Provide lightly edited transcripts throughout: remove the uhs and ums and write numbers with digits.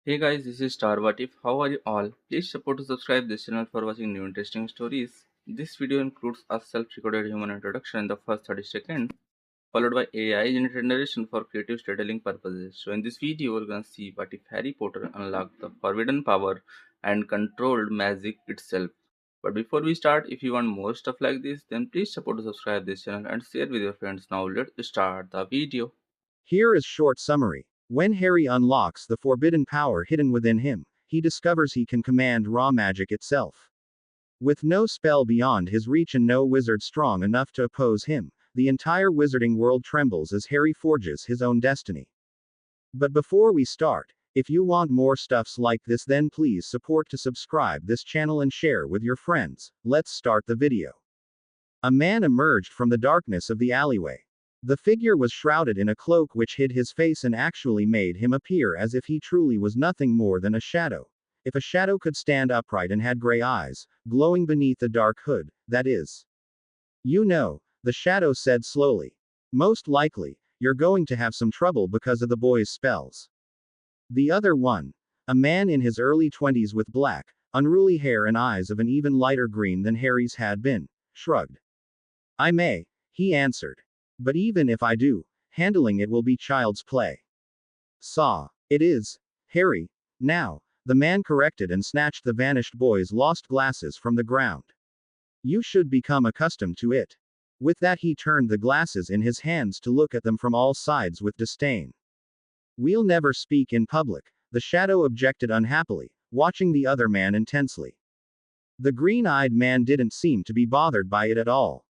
Hey guys, this is Star What If. How are you all? Please support to subscribe this channel for watching new interesting stories. This video includes a self-recorded human introduction in the first 30 seconds, followed by AI generated narration for creative storytelling purposes. So in this video, we're gonna see what if Harry Potter unlocked the forbidden power and controlled magic itself. But before we start, if you want more stuff like this, then please support to subscribe this channel and share with your friends. Now let's start the video. Here is short summary. When Harry unlocks the forbidden power hidden within him, he discovers he can command raw magic itself. With no spell beyond his reach and no wizard strong enough to oppose him, the entire wizarding world trembles as Harry forges his own destiny. But before we start, if you want more stuffs like this, then please support to subscribe this channel and share with your friends. Let's start the video. A man emerged from the darkness of the alleyway. The figure was shrouded in a cloak which hid his face and actually made him appear as if he truly was nothing more than a shadow. If a shadow could stand upright and had gray eyes, glowing beneath a dark hood, that is. You know, the shadow said slowly. Most likely, you're going to have some trouble because of the boy's spells. The other one, a man in his early 20s with black, unruly hair and eyes of an even lighter green than Harry's had been, shrugged. I may, he answered. But even if I do, handling it will be child's play. Saw. It is. Harry. Now, the man corrected and snatched the vanished boy's lost glasses from the ground. You should become accustomed to it. With that, he turned the glasses in his hands to look at them from all sides with disdain. We'll never speak in public, the shadow objected unhappily, watching the other man intensely. The green eyed man didn't seem to be bothered by it at all.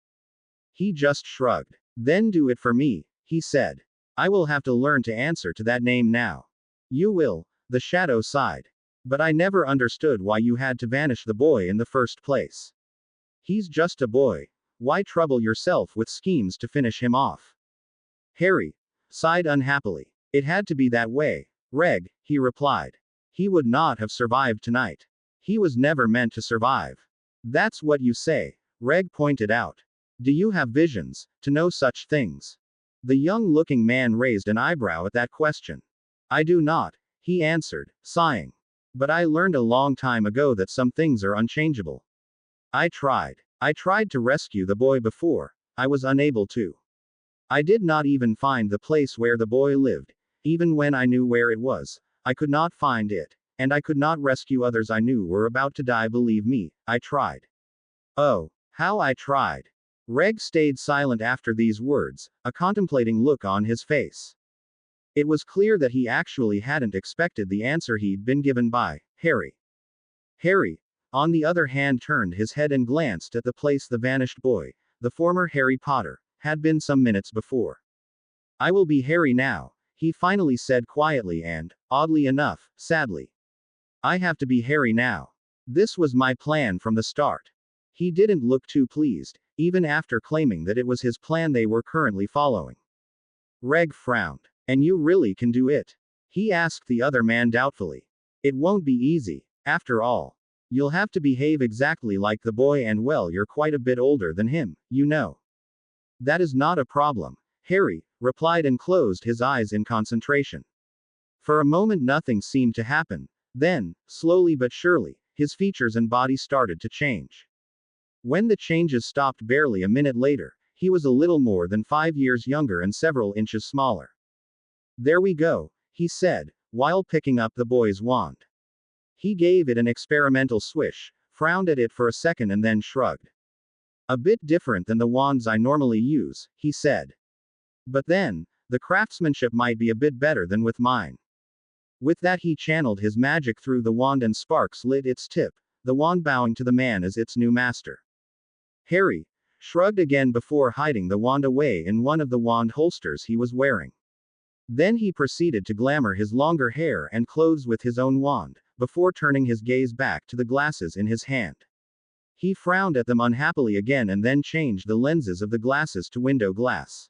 He just shrugged. Then do it for me, he said. I will have to learn to answer to that name now. You will, the shadow sighed. But I never understood why you had to vanish the boy in the first place. He's just a boy. Why trouble yourself with schemes to finish him off? Harry sighed unhappily. It had to be that way, Reg, he replied. He would not have survived tonight. He was never meant to survive. That's what you say, Reg pointed out. Do you have visions to know such things? The young looking man raised an eyebrow at that question. I do not, he answered, sighing. But I learned a long time ago that some things are unchangeable. I tried. I tried to rescue the boy before. I was unable to. I did not even find the place where the boy lived. Even when I knew where it was, I could not find it. And I could not rescue others I knew were about to die. Believe me, I tried. Oh, how I tried. Reg stayed silent after these words, a contemplating look on his face. It was clear that he actually hadn't expected the answer he'd been given by Harry. Harry, on the other hand, turned his head and glanced at the place the vanished boy, the former Harry Potter, had been some minutes before. I will be Harry now, he finally said quietly and, oddly enough, sadly. I have to be Harry now. This was my plan from the start. He didn't look too pleased, even after claiming that it was his plan they were currently following. Reg frowned. And you really can do it? He asked the other man doubtfully. It won't be easy, after all. You'll have to behave exactly like the boy, and well, you're quite a bit older than him, you know. That is not a problem, Harry replied and closed his eyes in concentration. For a moment nothing seemed to happen. Then, slowly but surely, his features and body started to change. When the changes stopped barely a minute later, he was a little more than 5 years younger and several inches smaller. There we go, he said, while picking up the boy's wand. He gave it an experimental swish, frowned at it for a second and then shrugged. A bit different than the wands I normally use, he said. But then, the craftsmanship might be a bit better than with mine. With that he channeled his magic through the wand and sparks lit its tip, the wand bowing to the man as its new master. Harry shrugged again before hiding the wand away in one of the wand holsters he was wearing. Then he proceeded to glamour his longer hair and clothes with his own wand, before turning his gaze back to the glasses in his hand. He frowned at them unhappily again and then changed the lenses of the glasses to window glass.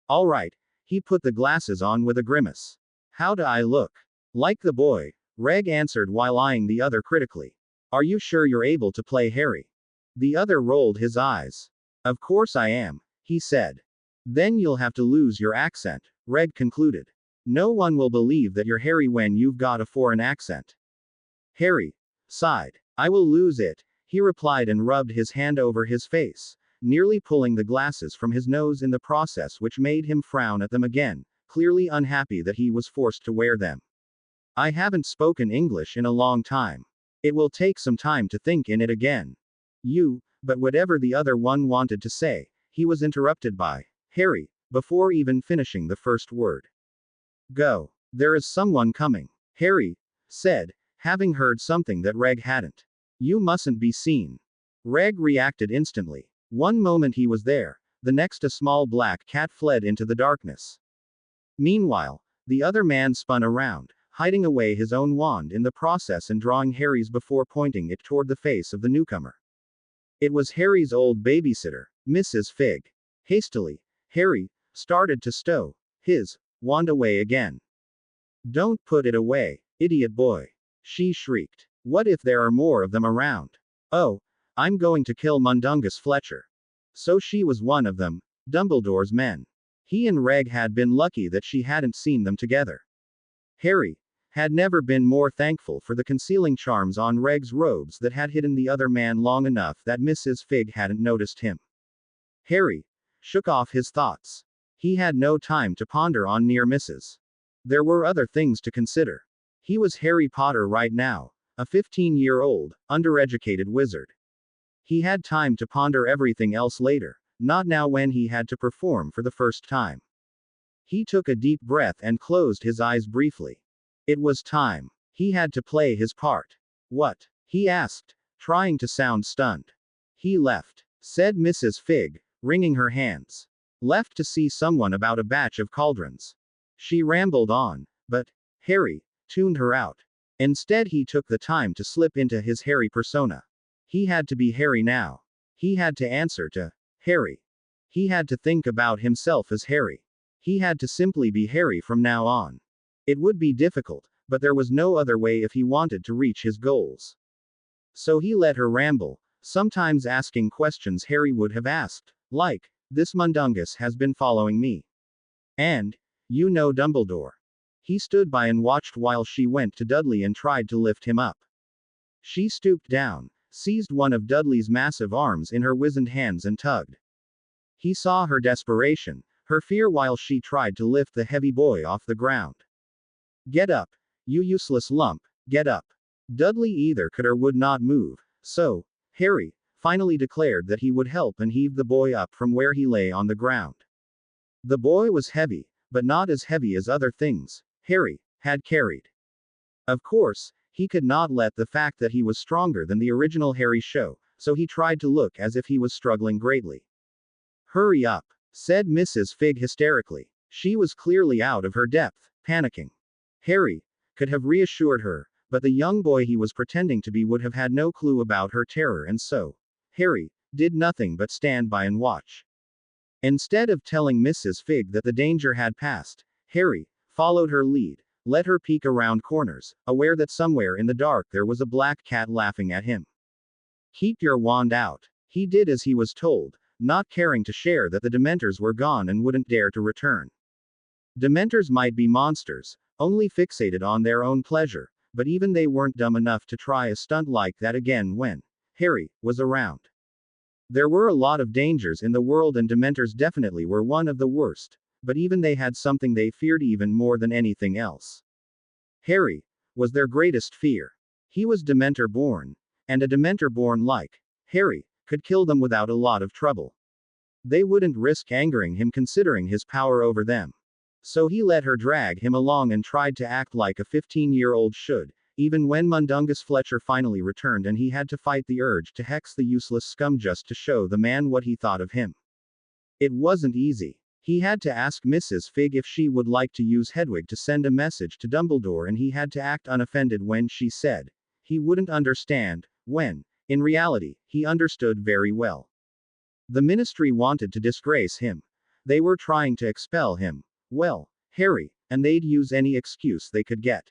All right, he put the glasses on with a grimace. How do I look? Like the boy, Reg answered while eyeing the other critically. Are you sure you're able to play Harry? The other rolled his eyes. Of course I am, he said. Then you'll have to lose your accent, Reg concluded. No one will believe that you're Harry when you've got a foreign accent. Harry sighed. I will lose it, he replied and rubbed his hand over his face, nearly pulling the glasses from his nose in the process, which made him frown at them again, clearly unhappy that he was forced to wear them. I haven't spoken English in a long time. It will take some time to think in it again. But whatever the other one wanted to say, he was interrupted by Harry, before even finishing the first word. Go. There is someone coming, Harry said, having heard something that Reg hadn't. You mustn't be seen. Reg reacted instantly. One moment he was there, the next a small black cat fled into the darkness. Meanwhile, the other man spun around, hiding away his own wand in the process and drawing Harry's before pointing it toward the face of the newcomer. It was Harry's old babysitter, Mrs. Fig. Hastily, Harry started to stow his wand away again. Don't put it away, idiot boy, she shrieked. What if there are more of them around? Oh, I'm going to kill Mundungus Fletcher. So she was one of them, Dumbledore's men. He and Reg had been lucky that she hadn't seen them together. Harry had never been more thankful for the concealing charms on Reg's robes that had hidden the other man long enough that Mrs. Fig hadn't noticed him. Harry shook off his thoughts. He had no time to ponder on near misses. There were other things to consider. He was Harry Potter right now, a 15-year-old, undereducated wizard. He had time to ponder everything else later, not now when he had to perform for the first time. He took a deep breath and closed his eyes briefly. It was time. He had to play his part. What? He asked, trying to sound stunned. He left, said Mrs. Fig, wringing her hands. Left to see someone about a batch of cauldrons. She rambled on, but Harry tuned her out. Instead, he took the time to slip into his Harry persona. He had to be Harry now. He had to answer to Harry. He had to think about himself as Harry. He had to simply be Harry from now on. It would be difficult, but there was no other way if he wanted to reach his goals. So he let her ramble, sometimes asking questions Harry would have asked, like, this Mundungus has been following me. And, you know Dumbledore. He stood by and watched while she went to Dudley and tried to lift him up. She stooped down, seized one of Dudley's massive arms in her wizened hands and tugged. He saw her desperation, her fear while she tried to lift the heavy boy off the ground. Get up, you useless lump, get up. Dudley either could or would not move, so Harry finally declared that he would help and heave the boy up from where he lay on the ground. The boy was heavy, but not as heavy as other things Harry had carried. Of course, he could not let the fact that he was stronger than the original Harry show, so he tried to look as if he was struggling greatly. Hurry up, said Mrs. Fig hysterically. She was clearly out of her depth, panicking. Harry could have reassured her, but the young boy he was pretending to be would have had no clue about her terror, and so Harry did nothing but stand by and watch. Instead of telling Mrs. Fig that the danger had passed, Harry followed her lead, let her peek around corners, aware that somewhere in the dark there was a black cat laughing at him. Keep your wand out. He did as he was told, not caring to share that the Dementors were gone and wouldn't dare to return. Dementors might be monsters, only fixated on their own pleasure, but even they weren't dumb enough to try a stunt like that again when Harry was around. There were a lot of dangers in the world and Dementors definitely were one of the worst, but even they had something they feared even more than anything else. Harry was their greatest fear. He was Dementor born, and a Dementor born like Harry could kill them without a lot of trouble. They wouldn't risk angering him considering his power over them. So he let her drag him along and tried to act like a 15-year-old should, even when Mundungus Fletcher finally returned and he had to fight the urge to hex the useless scum just to show the man what he thought of him. It wasn't easy. He had to ask Mrs. Fig if she would like to use Hedwig to send a message to Dumbledore, and he had to act unoffended when she said he wouldn't understand, when, in reality, he understood very well. The Ministry wanted to disgrace him. They were trying to expel him. Well, Harry, and they'd use any excuse they could get.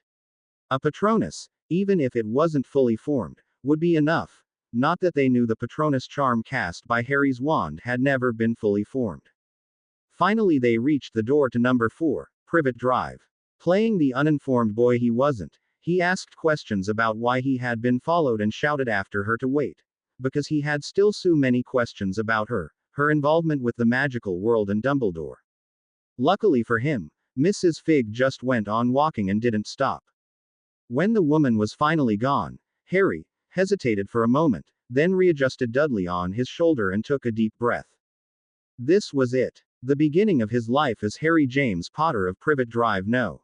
A Patronus, even if it wasn't fully formed, would be enough. Not that they knew the Patronus charm cast by Harry's wand had never been fully formed. Finally they reached the door to number 4, Privet Drive. Playing the uninformed boy he wasn't, he asked questions about why he had been followed and shouted after her to wait. Because he had still so many questions about her involvement with the magical world and Dumbledore. Luckily for him, Mrs. Fig just went on walking and didn't stop. When the woman was finally gone, Harry hesitated for a moment, then readjusted Dudley on his shoulder and took a deep breath. This was it. The beginning of his life as Harry James Potter of Privet Drive No.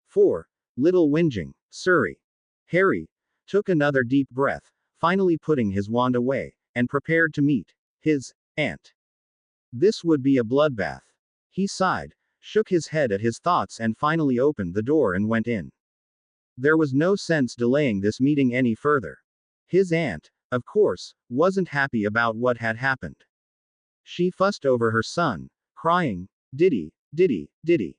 4. Little Whinging, Surrey. Harry took another deep breath, finally putting his wand away, and prepared to meet his aunt. This would be a bloodbath. He sighed, shook his head at his thoughts, and finally opened the door and went in. There was no sense delaying this meeting any further. His aunt, of course, wasn't happy about what had happened. She fussed over her son, crying, "Diddy, Diddy, Diddy."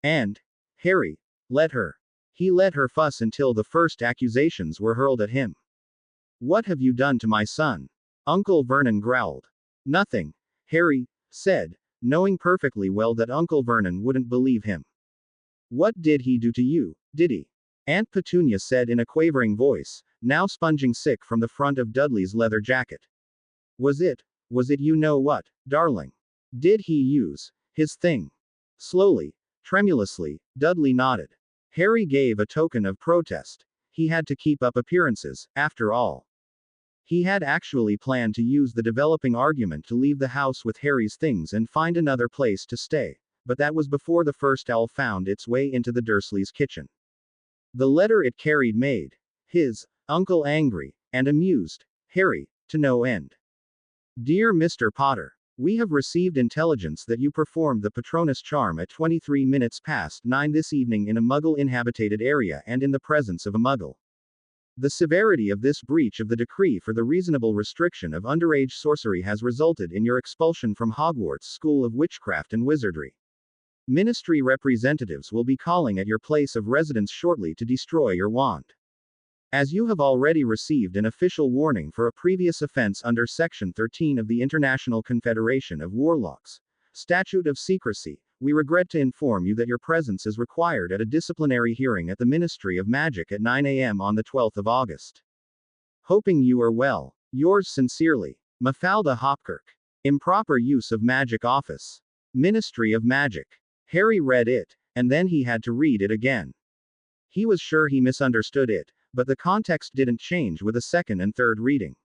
And Harry let her. He let her fuss until the first accusations were hurled at him. "What have you done to my son?" Uncle Vernon growled. "Nothing," Harry said, knowing perfectly well that Uncle Vernon wouldn't believe him. "What did he do to you, Diddy?" Aunt Petunia said in a quavering voice, now sponging sick from the front of Dudley's leather jacket. Was it you know what, darling? Did he use his thing?" Slowly, tremulously, Dudley nodded. Harry gave a token of protest. He had to keep up appearances, after all. He had actually planned to use the developing argument to leave the house with Harry's things and find another place to stay, but that was before the first owl found its way into the Dursleys' kitchen. The letter it carried made his uncle angry, and amused Harry to no end. "Dear Mr. Potter, we have received intelligence that you performed the Patronus charm at 23 minutes past 9 this evening in a Muggle-inhabited area and in the presence of a Muggle. The severity of this breach of the decree for the reasonable restriction of underage sorcery has resulted in your expulsion from Hogwarts School of Witchcraft and Wizardry. Ministry representatives will be calling at your place of residence shortly to destroy your wand. As you have already received an official warning for a previous offense under Section 13 of the International Confederation of Warlocks Statute of Secrecy, we regret to inform you that your presence is required at a disciplinary hearing at the Ministry of Magic at 9 a.m. on the 12th of August. Hoping you are well. Yours sincerely, Mafalda Hopkirk. Improper use of magic office. Ministry of Magic. Harry read it, and then he had to read it again. He was sure he misunderstood it, but the context didn't change with a second and third reading.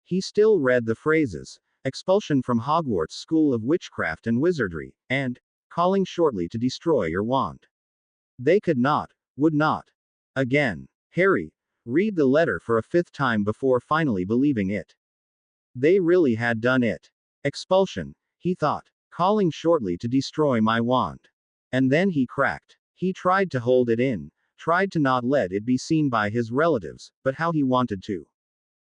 He still read the phrases, expulsion from Hogwarts School of Witchcraft and Wizardry, and calling shortly to destroy your wand. They could not, would not. Again. Harry read the letter for a fifth time before finally believing it. They really had done it. Expulsion, he thought. Calling shortly to destroy my wand. And then he cracked. He tried to hold it in, tried to not let it be seen by his relatives, but how he wanted to.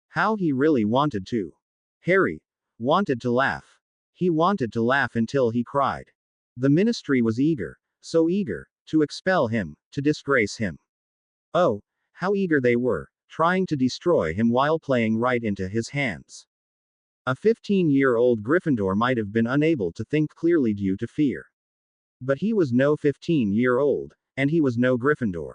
How he really wanted to. Harry wanted to laugh. He wanted to laugh until he cried. The ministry was eager, so eager, to expel him, to disgrace him. Oh, how eager they were, trying to destroy him while playing right into his hands. A 15-year-old Gryffindor might have been unable to think clearly due to fear. But he was no 15-year-old, and he was no Gryffindor.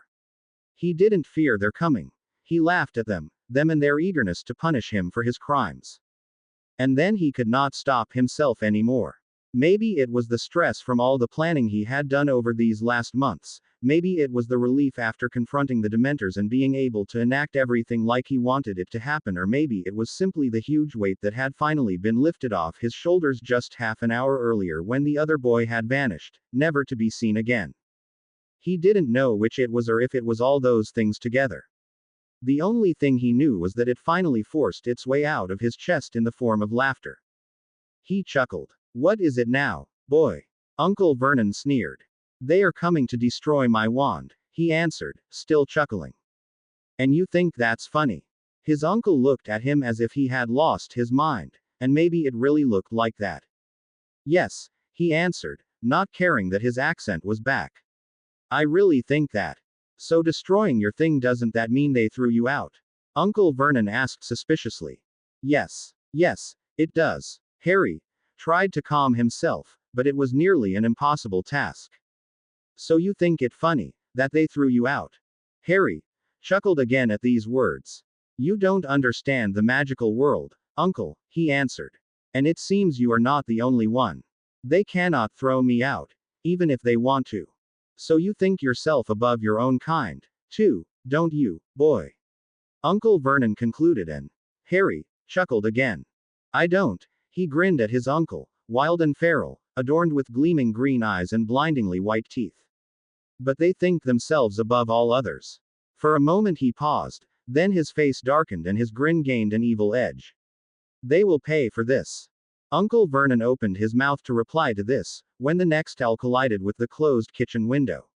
He didn't fear their coming. He laughed at them and their eagerness to punish him for his crimes. And then he could not stop himself anymore. Maybe it was the stress from all the planning he had done over these last months, maybe it was the relief after confronting the Dementors and being able to enact everything like he wanted it to happen, or maybe it was simply the huge weight that had finally been lifted off his shoulders just half an hour earlier when the other boy had vanished, never to be seen again. He didn't know which it was or if it was all those things together. The only thing he knew was that it finally forced its way out of his chest in the form of laughter. He chuckled. What is it now, boy? Uncle Vernon sneered. They are coming to destroy my wand, he answered, still chuckling. And you think that's funny? His uncle looked at him as if he had lost his mind, and maybe it really looked like that. Yes, he answered, not caring that his accent was back. I really think that. So destroying your thing, doesn't that mean they threw you out? Uncle Vernon asked suspiciously. Yes, it does. Harry tried to calm himself, but it was nearly an impossible task. So you think it funny that they threw you out? Harry chuckled again at these words. You don't understand the magical world, uncle, he answered. And it seems you are not the only one. They cannot throw me out, even if they want to. So you think yourself above your own kind, too, don't you, boy? Uncle Vernon concluded, and Harry chuckled again. I don't. He grinned at his uncle, wild and feral, adorned with gleaming green eyes and blindingly white teeth. But they think themselves above all others. For a moment he paused, then his face darkened and his grin gained an evil edge. They will pay for this. Uncle Vernon opened his mouth to reply to this, when the next owl collided with the closed kitchen window.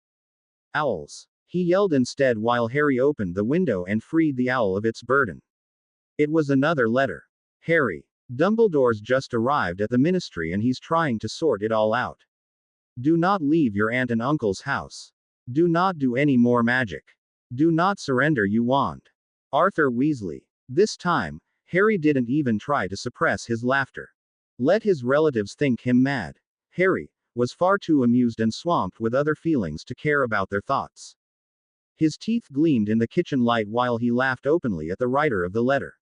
Owls! He yelled instead while Harry opened the window and freed the owl of its burden. It was another letter. Harry, Dumbledore's just arrived at the ministry and he's trying to sort it all out. Do not leave your aunt and uncle's house. Do not do any more magic. Do not surrender, you want. Arthur Weasley. This time, Harry didn't even try to suppress his laughter. Let his relatives think him mad. Harry was far too amused and swamped with other feelings to care about their thoughts. His teeth gleamed in the kitchen light while he laughed openly at the writer of the letter.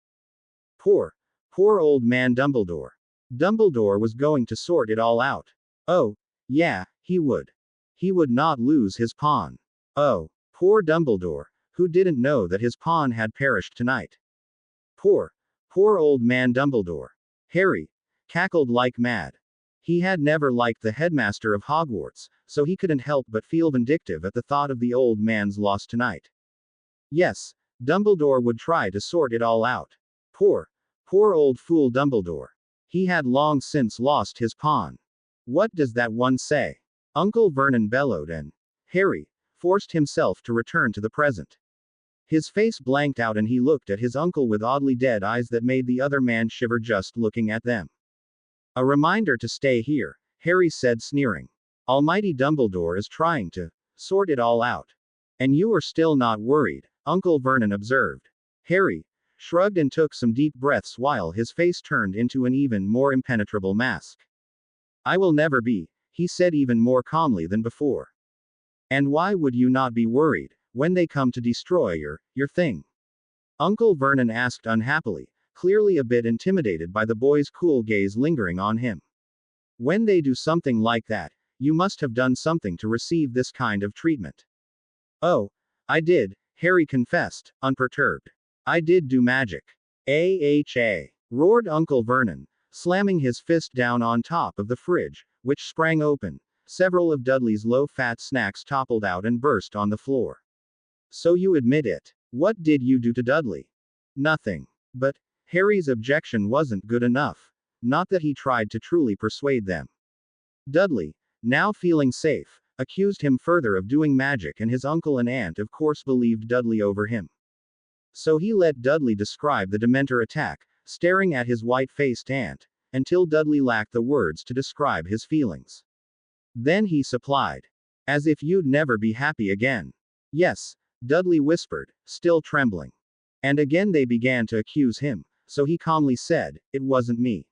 Poor old man Dumbledore. Dumbledore was going to sort it all out. Oh, yeah, he would. He would not lose his pawn. Oh, poor Dumbledore, who didn't know that his pawn had perished tonight. Poor old man Dumbledore. Harry cackled like mad. He had never liked the headmaster of Hogwarts, so he couldn't help but feel vindictive at the thought of the old man's loss tonight. Yes, Dumbledore would try to sort it all out. Poor old fool Dumbledore. He had long since lost his pawn. What does that one say? Uncle Vernon bellowed, and Harry forced himself to return to the present. His face blanked out and he looked at his uncle with oddly dead eyes that made the other man shiver just looking at them. A reminder to stay here, Harry said, sneering. Almighty Dumbledore is trying to sort it all out. And you are still not worried, Uncle Vernon observed. Harry shrugged and took some deep breaths while his face turned into an even more impenetrable mask. I will never be, he said even more calmly than before. And why would you not be worried when they come to destroy your thing? Uncle Vernon asked unhappily, clearly a bit intimidated by the boy's cool gaze lingering on him. When they do something like that, you must have done something to receive this kind of treatment. Oh, I did, Harry confessed, unperturbed. I did do magic. AHA, roared Uncle Vernon, slamming his fist down on top of the fridge, which sprang open. Several of Dudley's low-fat snacks toppled out and burst on the floor. So you admit it. What did you do to Dudley? Nothing. But Harry's objection wasn't good enough. Not that he tried to truly persuade them. Dudley, now feeling safe, accused him further of doing magic, and his uncle and aunt of course believed Dudley over him. So he let Dudley describe the Dementor attack, staring at his white-faced aunt, until Dudley lacked the words to describe his feelings. Then he supplied. As if you'd never be happy again. Yes, Dudley whispered, still trembling. And again they began to accuse him, so he calmly said, it wasn't me.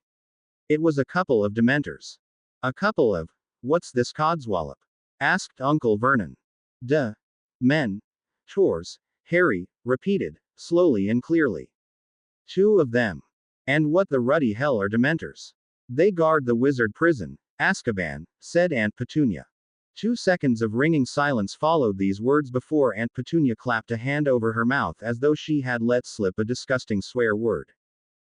It was a couple of Dementors. A couple of, what's this codswallop? Asked Uncle Vernon. Men. Chores, Harry repeated, slowly and clearly. Two of them. And what the ruddy hell are Dementors? They guard the wizard prison, Azkaban, said Aunt Petunia. 2 seconds of ringing silence followed these words before Aunt Petunia clapped a hand over her mouth as though she had let slip a disgusting swear word.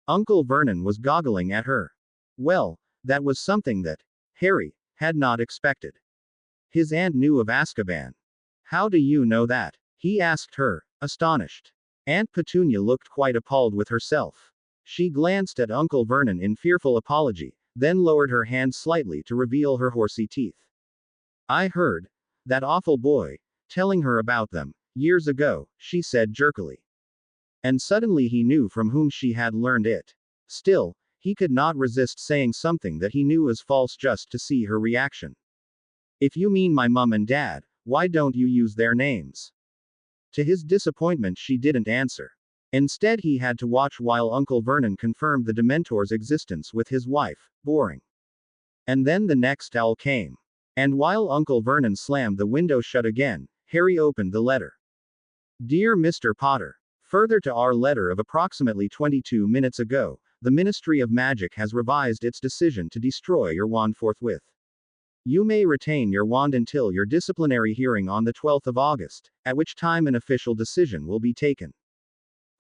Uncle Vernon was goggling at her. Well, that was something that Harry had not expected. His aunt knew of Azkaban. How do you know that? He asked her, astonished. Aunt Petunia looked quite appalled with herself. She glanced at Uncle Vernon in fearful apology, then lowered her hand slightly to reveal her horsey teeth. I heard that awful boy telling her about them years ago, she said jerkily. And suddenly he knew from whom she had learned it. Still, he could not resist saying something that he knew was false just to see her reaction. If you mean my mum and dad, why don't you use their names? To his disappointment, she didn't answer. Instead, he had to watch while Uncle Vernon confirmed the Dementor's existence with his wife, boring. And then the next owl came. And while Uncle Vernon slammed the window shut again, Harry opened the letter. Dear Mr. Potter, further to our letter of approximately 22 minutes ago, the Ministry of Magic has revised its decision to destroy your wand forthwith. You may retain your wand until your disciplinary hearing on the 12th of August, at which time an official decision will be taken.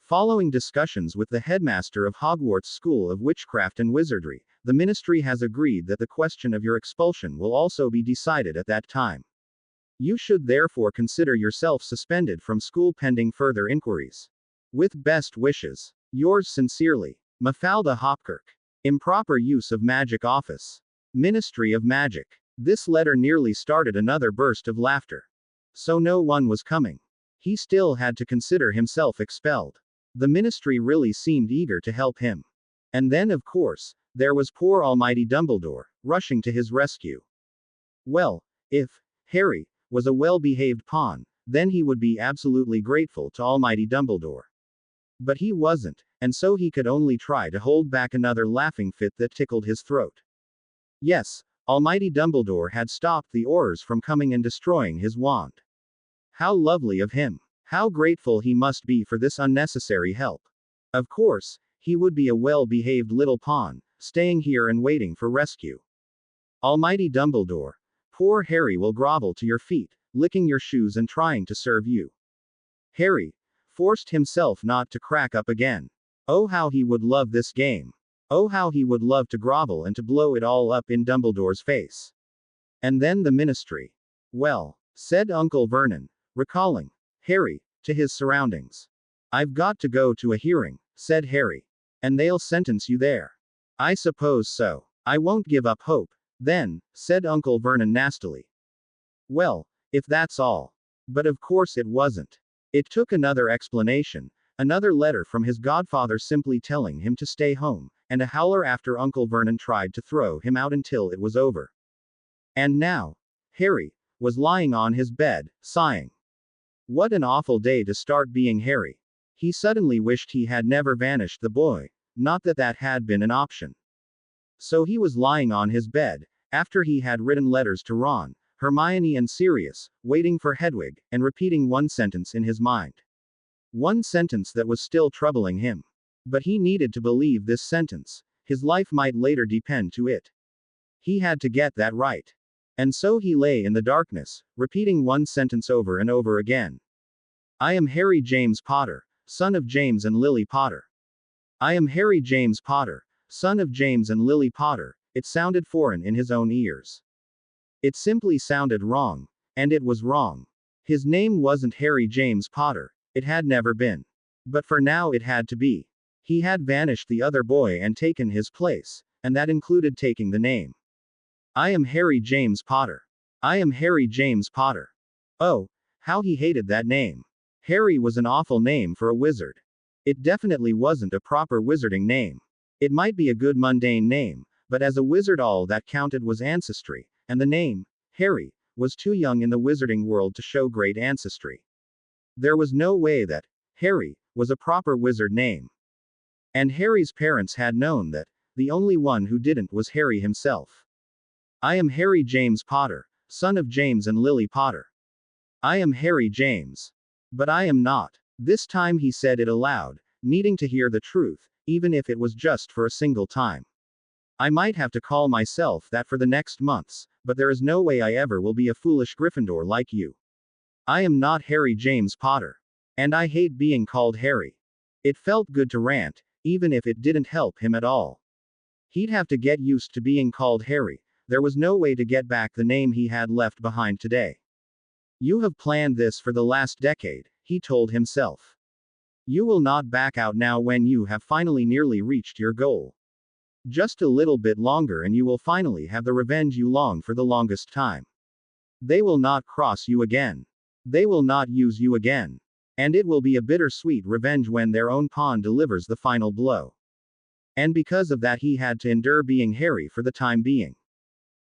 Following discussions with the headmaster of Hogwarts School of Witchcraft and Wizardry, the ministry has agreed that the question of your expulsion will also be decided at that time. You should therefore consider yourself suspended from school pending further inquiries. With best wishes. Yours sincerely, Mafalda Hopkirk. Improper use of magic office. Ministry of Magic. This letter nearly started another burst of laughter. So no one was coming. He still had to consider himself expelled. The ministry really seemed eager to help him. And then, of course, there was poor Almighty Dumbledore, rushing to his rescue. Well, if Harry was a well-behaved pawn, then he would be absolutely grateful to Almighty Dumbledore. But he wasn't, and so he could only try to hold back another laughing fit that tickled his throat. Yes, Almighty Dumbledore had stopped the Aurors from coming and destroying his wand. How lovely of him! How grateful he must be for this unnecessary help. Of course, he would be a well-behaved little pawn, staying here and waiting for rescue. Almighty Dumbledore, poor Harry will grovel to your feet, licking your shoes and trying to serve you. Harry forced himself not to crack up again. Oh, how he would love this game. Oh, how he would love to grovel and to blow it all up in Dumbledore's face. And then the ministry. Well, said Uncle Vernon, recalling Harry to his surroundings. I've got to go to a hearing, said Harry. And they'll sentence you there. I suppose so. I won't give up hope, then, said Uncle Vernon nastily. Well, if that's all. But of course it wasn't. It took another explanation, another letter from his godfather simply telling him to stay home, and a howler after Uncle Vernon tried to throw him out until it was over. And now, Harry was lying on his bed, sighing. What an awful day to start being Harry. He suddenly wished he had never vanished the boy, not that that had been an option. So he was lying on his bed, after he had written letters to Ron, Hermione and Sirius, waiting for Hedwig, and repeating one sentence in his mind. One sentence that was still troubling him. But he needed to believe this sentence. His life might later depend to it. He had to get that right. And so he lay in the darkness, repeating one sentence over and over again. I am Harry James Potter, son of James and Lily Potter. I am Harry James Potter, son of James and Lily Potter. It sounded foreign in his own ears. It simply sounded wrong. And it was wrong. His name wasn't Harry James Potter. It had never been. But for now it had to be. He had vanished the other boy and taken his place, and that included taking the name. I am Harry James Potter. I am Harry James Potter. Oh, how he hated that name. Harry was an awful name for a wizard. It definitely wasn't a proper wizarding name. It might be a good mundane name, but as a wizard all that counted was ancestry, and the name, Harry, was too young in the wizarding world to show great ancestry. There was no way that Harry was a proper wizard name. And Harry's parents had known that the only one who didn't was Harry himself. I am Harry James Potter, son of James and Lily Potter. I am Harry James. But I am not. This time he said it aloud, needing to hear the truth, even if it was just for a single time. I might have to call myself that for the next months, but there is no way I ever will be a foolish Gryffindor like you. I am not Harry James Potter. And I hate being called Harry. It felt good to rant, even if it didn't help him at all. He'd have to get used to being called Harry. There was no way to get back the name he had left behind today. You have planned this for the last decade, he told himself. You will not back out now when you have finally nearly reached your goal. Just a little bit longer and you will finally have the revenge you long for the longest time. They will not cross you again. They will not use you again. And it will be a bittersweet revenge when their own pawn delivers the final blow. And because of that he had to endure being Harry for the time being.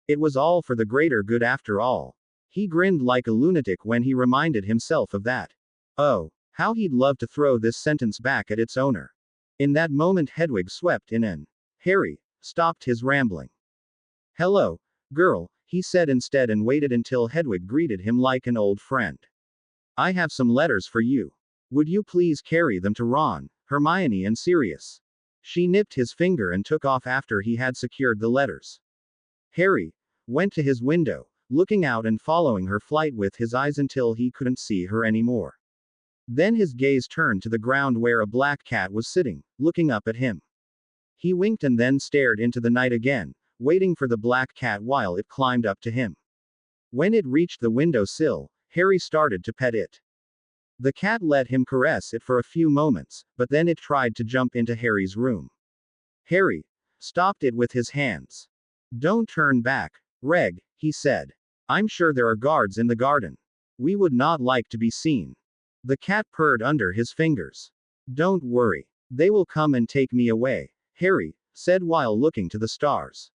It was all for the greater good after all. He grinned like a lunatic when he reminded himself of that. Oh, how he'd love to throw this sentence back at its owner. In that moment Hedwig swept in and Harry stopped his rambling. Hello, girl, he said instead and waited until Hedwig greeted him like an old friend. I have some letters for you. Would you please carry them to Ron, Hermione, and Sirius? She nipped his finger and took off after he had secured the letters. Harry went to his window, looking out and following her flight with his eyes until he couldn't see her anymore. Then his gaze turned to the ground where a black cat was sitting, looking up at him. He winked and then stared into the night again, waiting for the black cat while it climbed up to him. When it reached the window sill, Harry started to pet it. The cat let him caress it for a few moments, but then it tried to jump into Harry's room. Harry stopped it with his hands. Don't turn back, Reg, he said. I'm sure there are guards in the garden. We would not like to be seen. The cat purred under his fingers. Don't worry. They will come and take me away, Harry said while looking to the stars.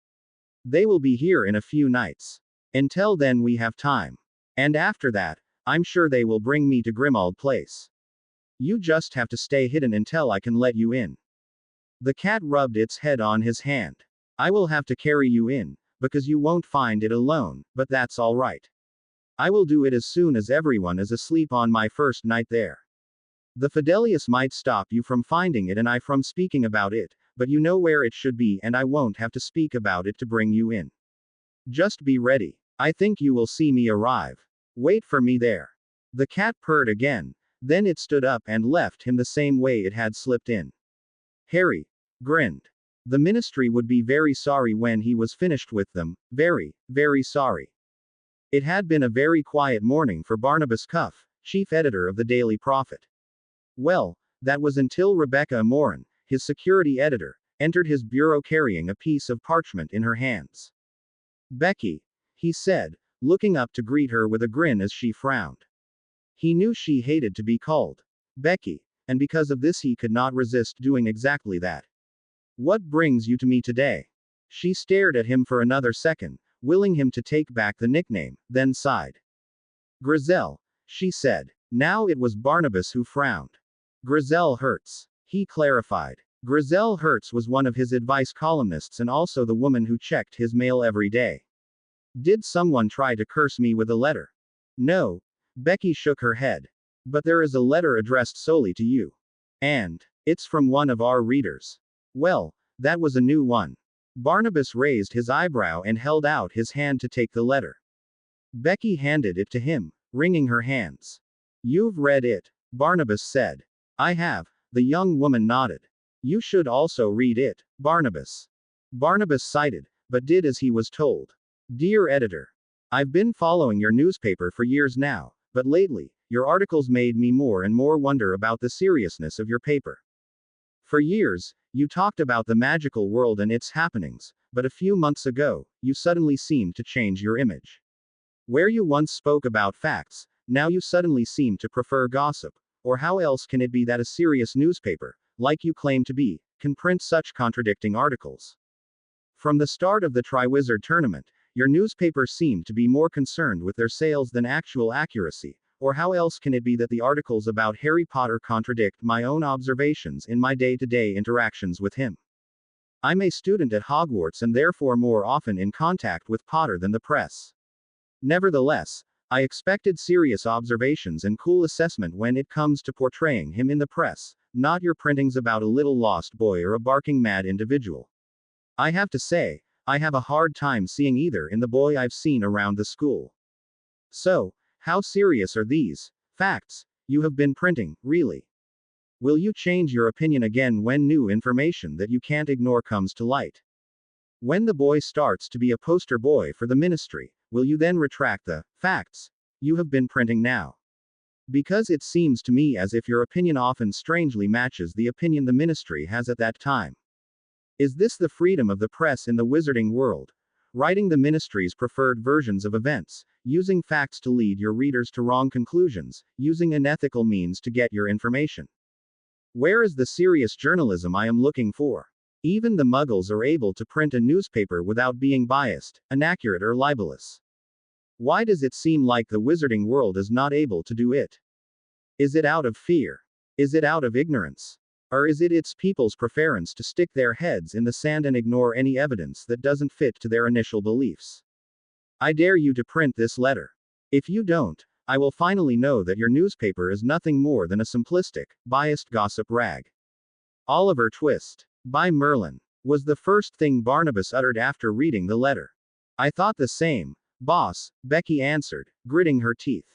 They will be here in a few nights. Until then we have time. And after that, I'm sure they will bring me to Grimmauld Place. You just have to stay hidden until I can let you in. The cat rubbed its head on his hand. I will have to carry you in, because you won't find it alone, but that's all right. I will do it as soon as everyone is asleep on my first night there. The Fidelius might stop you from finding it and I from speaking about it, but you know where it should be and I won't have to speak about it to bring you in. Just be ready. I think you will see me arrive. Wait for me there. The cat purred again, then it stood up and left him the same way it had slipped in. Harry grinned. The ministry would be very sorry when he was finished with them, very, very sorry. It had been a very quiet morning for Barnabas Cuff, chief editor of the Daily Prophet. Well, that was until Rebecca Amorin, his security editor, entered his bureau carrying a piece of parchment in her hands. Becky, he said, looking up to greet her with a grin as she frowned. He knew she hated to be called Becky, and because of this he could not resist doing exactly that. What brings you to me today? She stared at him for another second, willing him to take back the nickname, then sighed. Grizel, she said. Now it was Barnabas who frowned. Grizel Hertz, he clarified. Grizel Hertz was one of his advice columnists and also the woman who checked his mail every day. Did someone try to curse me with a letter? No. Becky shook her head. But there is a letter addressed solely to you. And it's from one of our readers. Well, that was a new one. Barnabas raised his eyebrow and held out his hand to take the letter. Becky handed it to him, wringing her hands. You've read it, Barnabas said. I have, the young woman nodded. You should also read it, Barnabas. Barnabas sighed, but did as he was told. Dear editor, I've been following your newspaper for years now, but lately, your articles made me more and more wonder about the seriousness of your paper. For years, you talked about the magical world and its happenings, but a few months ago, you suddenly seemed to change your image. Where you once spoke about facts, now you suddenly seem to prefer gossip, or how else can it be that a serious newspaper, like you claim to be, can print such contradicting articles? From the start of the Triwizard Tournament, your newspaper seemed to be more concerned with their sales than actual accuracy, or how else can it be that the articles about Harry Potter contradict my own observations in my day-to-day interactions with him? I'm a student at Hogwarts and therefore more often in contact with Potter than the press. Nevertheless, I expected serious observations and cool assessment when it comes to portraying him in the press, not your printings about a little lost boy or a barking mad individual. I have to say, I have a hard time seeing either in the boy I've seen around the school. So, how serious are these facts you have been printing, really? Will you change your opinion again when new information that you can't ignore comes to light? When the boy starts to be a poster boy for the ministry, will you then retract the facts you have been printing now? Because it seems to me as if your opinion often strangely matches the opinion the ministry has at that time. Is this the freedom of the press in the wizarding world? Writing the ministry's preferred versions of events, using facts to lead your readers to wrong conclusions, using unethical means to get your information. Where is the serious journalism I am looking for? Even the muggles are able to print a newspaper without being biased, inaccurate or libelous. Why does it seem like the wizarding world is not able to do it? Is it out of fear? Is it out of ignorance? Or is it its people's preference to stick their heads in the sand and ignore any evidence that doesn't fit to their initial beliefs? I dare you to print this letter. If you don't, I will finally know that your newspaper is nothing more than a simplistic, biased gossip rag. Oliver Twist, by Merlin, was the first thing Barnabas uttered after reading the letter. I thought the same, boss, Becky answered, gritting her teeth.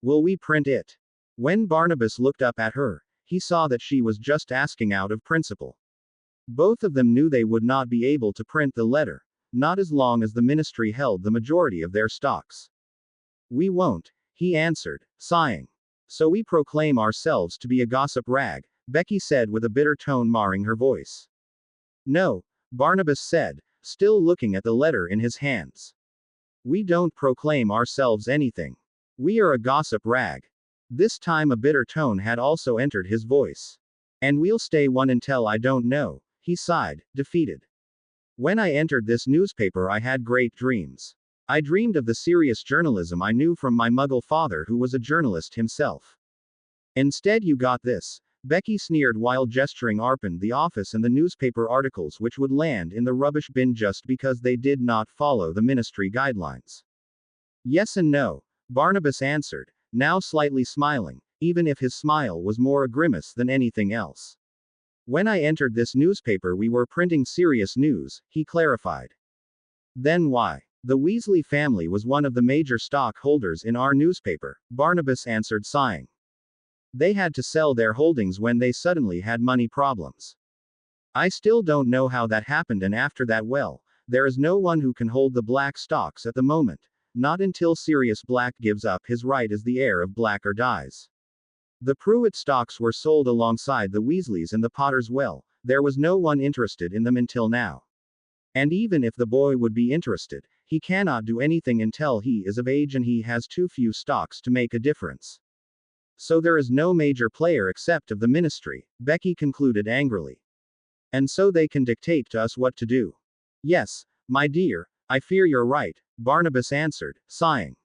Will we print it? When Barnabas looked up at her, he saw that she was just asking out of principle. Both of them knew they would not be able to print the letter, not as long as the ministry held the majority of their stocks. We won't, he answered, sighing. So we proclaim ourselves to be a gossip rag, Becky said with a bitter tone marring her voice. No, Barnabas said, still looking at the letter in his hands. We don't proclaim ourselves anything. We are a gossip rag. This time a bitter tone had also entered his voice. And we'll stay one until I don't know, he sighed, defeated. When I entered this newspaper I had great dreams. I dreamed of the serious journalism I knew from my Muggle father who was a journalist himself. Instead you got this, Becky sneered while gesturing Arpin the office and the newspaper articles which would land in the rubbish bin just because they did not follow the ministry guidelines. Yes and no, Barnabas answered, now slightly smiling, even if his smile was more a grimace than anything else. When I entered this newspaper we were printing serious news, he clarified. Then why? The Weasley family was one of the major stockholders in our newspaper, Barnabas answered sighing. They had to sell their holdings when they suddenly had money problems. I still don't know how that happened, and after that, well, there is no one who can hold the Black stocks at the moment, not until Sirius Black gives up his right as the heir of Black or dies. The Pruitt stocks were sold alongside the Weasleys and the Potters. Well, there was no one interested in them until now. And even if the boy would be interested, he cannot do anything until he is of age and he has too few stocks to make a difference. So there is no major player except of the ministry, Becky concluded angrily. And so they can dictate to us what to do. Yes, my dear, I fear you're right, Barnabas answered, sighing.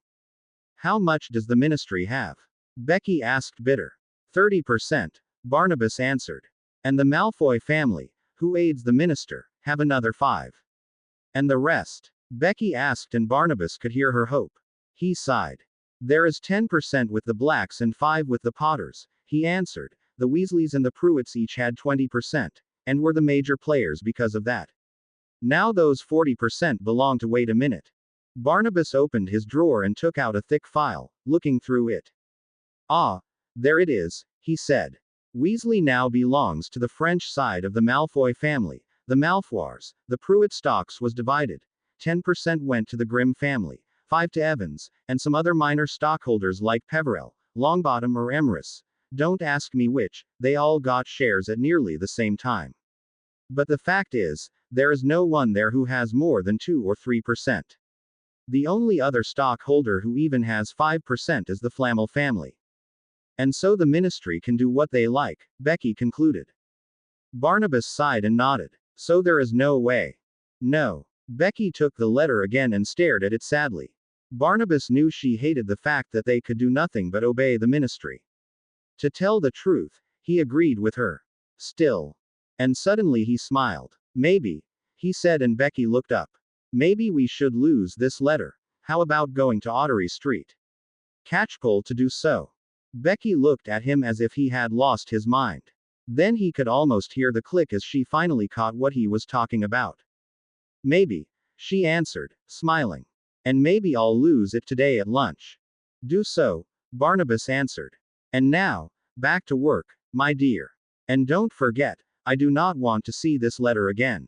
How much does the ministry have? Becky asked bitter. 30%, Barnabas answered. And the Malfoy family, who aids the minister, have another 5%. And the rest? Becky asked, and Barnabas could hear her hope. He sighed. There is 10% with the Blacks and 5% with the Potters, he answered. The Weasleys and the Pruitts each had 20%, and were the major players because of that. Now those 40% belong to. Wait a minute. Barnabas opened his drawer and took out a thick file, looking through it. Ah, there it is, he said. Weasley now belongs to the French side of the Malfoy family, the Malfoys. The Pruitt stocks was divided. 10% went to the Grimm family, 5% to Evans, and some other minor stockholders like Peverell, Longbottom or Emrys. Don't ask me which, they all got shares at nearly the same time. But the fact is, there is no one there who has more than 2 or 3%. The only other stockholder who even has 5% is the Flamel family. And so the ministry can do what they like, Becky concluded. Barnabas sighed and nodded. So there is no way. No. Becky took the letter again and stared at it sadly. Barnabas knew she hated the fact that they could do nothing but obey the ministry. To tell the truth, he agreed with her. Still. And suddenly he smiled. Maybe, he said, and Becky looked up. Maybe we should lose this letter. How about going to Ottery Street? Catchpole to do so. Becky looked at him as if he had lost his mind. Then he could almost hear the click as she finally caught what he was talking about. Maybe, she answered, smiling. And maybe I'll lose it today at lunch. Do so, Barnabas answered. And now, back to work, my dear. And don't forget, I do not want to see this letter again.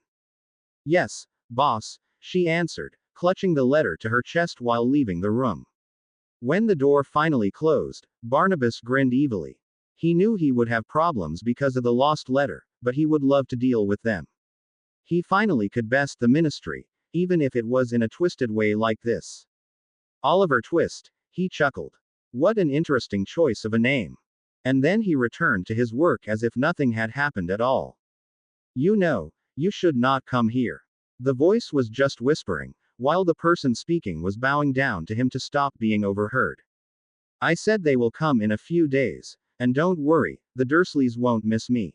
Yes, boss, she answered, clutching the letter to her chest while leaving the room. When the door finally closed, Barnabas grinned evilly. He knew he would have problems because of the lost letter, but he would love to deal with them. He finally could best the ministry, even if it was in a twisted way like this. Oliver Twist, he chuckled. What an interesting choice of a name. And then he returned to his work as if nothing had happened at all. You know, you should not come here. The voice was just whispering, while the person speaking was bowing down to him to stop being overheard. I said they will come in a few days, and don't worry, the Dursleys won't miss me.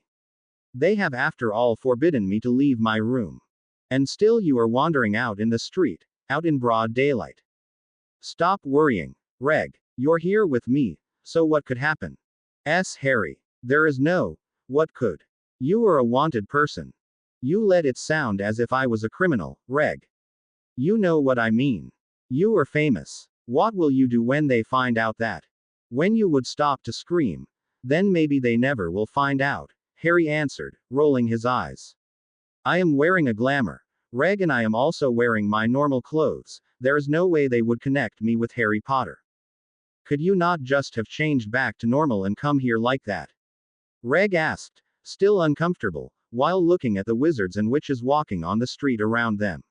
They have after all forbidden me to leave my room. And still you are wandering out in the street, out in broad daylight. Stop worrying, Reg. You're here with me, so what could happen? Harry. There is no, what could? You are a wanted person. You let it sound as if I was a criminal, Reg. You know what I mean. You are famous. What will you do when they find out that? When you would stop to scream, then maybe they never will find out, Harry answered, rolling his eyes. I am wearing a glamour. Reg and I am also wearing my normal clothes. There is no way they would connect me with Harry Potter. Could you not just have changed back to normal and come here like that? Reg asked, still uncomfortable, while looking at the wizards and witches walking on the street around them.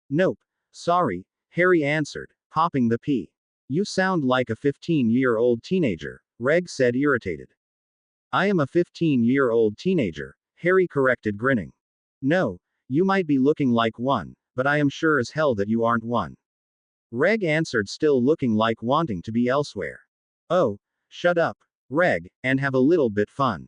Nope. Sorry, Harry answered, popping the pea. You sound like a 15-year-old teenager, Reg said irritated. I am a 15-year-old teenager, Harry corrected grinning. No, you might be looking like one, but I am sure as hell that you aren't one. Reg answered, still looking like wanting to be elsewhere. Oh, shut up, Reg, and have a little bit fun.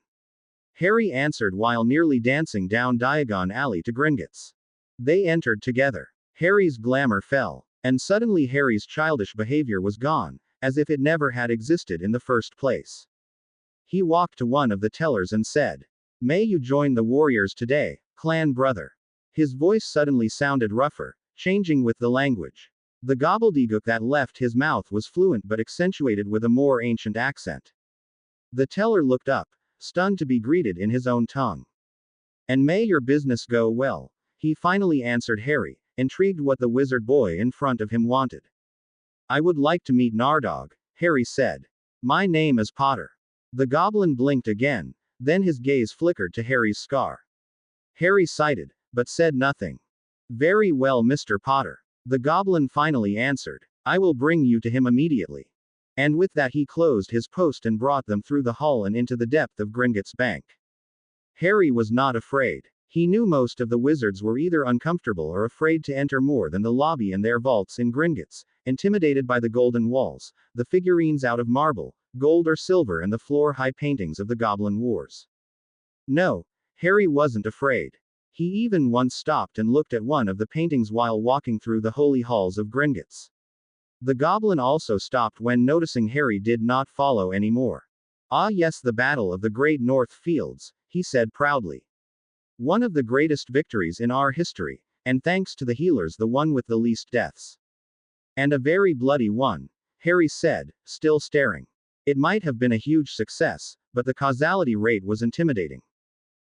Harry answered while nearly dancing down Diagon Alley to Gringotts. They entered together. Harry's glamour fell, and suddenly Harry's childish behavior was gone, as if it never had existed in the first place. He walked to one of the tellers and said, May you join the warriors today, clan brother. His voice suddenly sounded rougher, changing with the language. The gobbledygook that left his mouth was fluent but accentuated with a more ancient accent. The teller looked up, stunned to be greeted in his own tongue. And may your business go well, he finally answered Harry, intrigued what the wizard boy in front of him wanted. I would like to meet Nardog, Harry said. My name is Potter. The goblin blinked again, then his gaze flickered to Harry's scar. Harry sighed, but said nothing. Very well, Mr. Potter. The goblin finally answered. I will bring you to him immediately. And with that he closed his post and brought them through the hall and into the depth of Gringotts Bank. Harry was not afraid. He knew most of the wizards were either uncomfortable or afraid to enter more than the lobby and their vaults in Gringotts, intimidated by the golden walls, the figurines out of marble, gold or silver and the floor-high paintings of the Goblin Wars. No, Harry wasn't afraid. He even once stopped and looked at one of the paintings while walking through the holy halls of Gringotts. The goblin also stopped when noticing Harry did not follow anymore. Ah yes, the Battle of the Great North Fields, he said proudly. One of the greatest victories in our history, and thanks to the healers the one with the least deaths. And a very bloody one, Harry said, still staring. It might have been a huge success, but the causality rate was intimidating.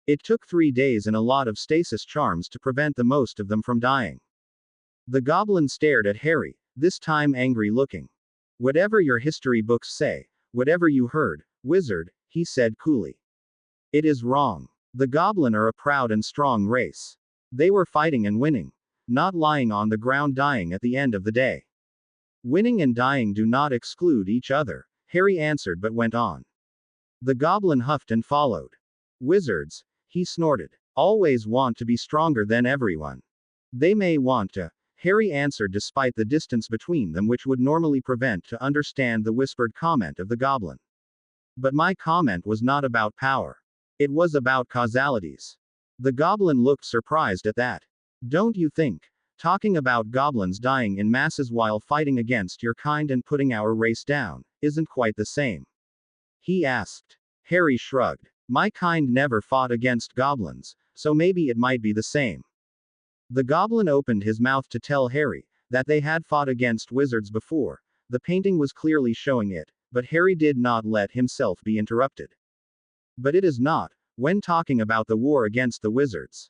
It took 3 days and a lot of stasis charms to prevent the most of them from dying. The goblin stared at Harry, this time angry looking. Whatever your history books say, whatever you heard, wizard, he said coolly. It is wrong. The goblin are a proud and strong race. They were fighting and winning, not lying on the ground dying at the end of the day. Winning and dying do not exclude each other, Harry answered but went on. The goblin huffed and followed. Wizards, he snorted, always want to be stronger than everyone. They may want to, Harry answered despite the distance between them which would normally prevent to understand the whispered comment of the goblin. But my comment was not about power. It was about causalities. The goblin looked surprised at that. Don't you think, talking about goblins dying in masses while fighting against your kind and putting our race down, isn't quite the same? He asked. Harry shrugged. My kind never fought against goblins, so maybe it might be the same. The goblin opened his mouth to tell Harry that they had fought against wizards before. The painting was clearly showing it, but Harry did not let himself be interrupted. But it is not, when talking about the war against the wizards.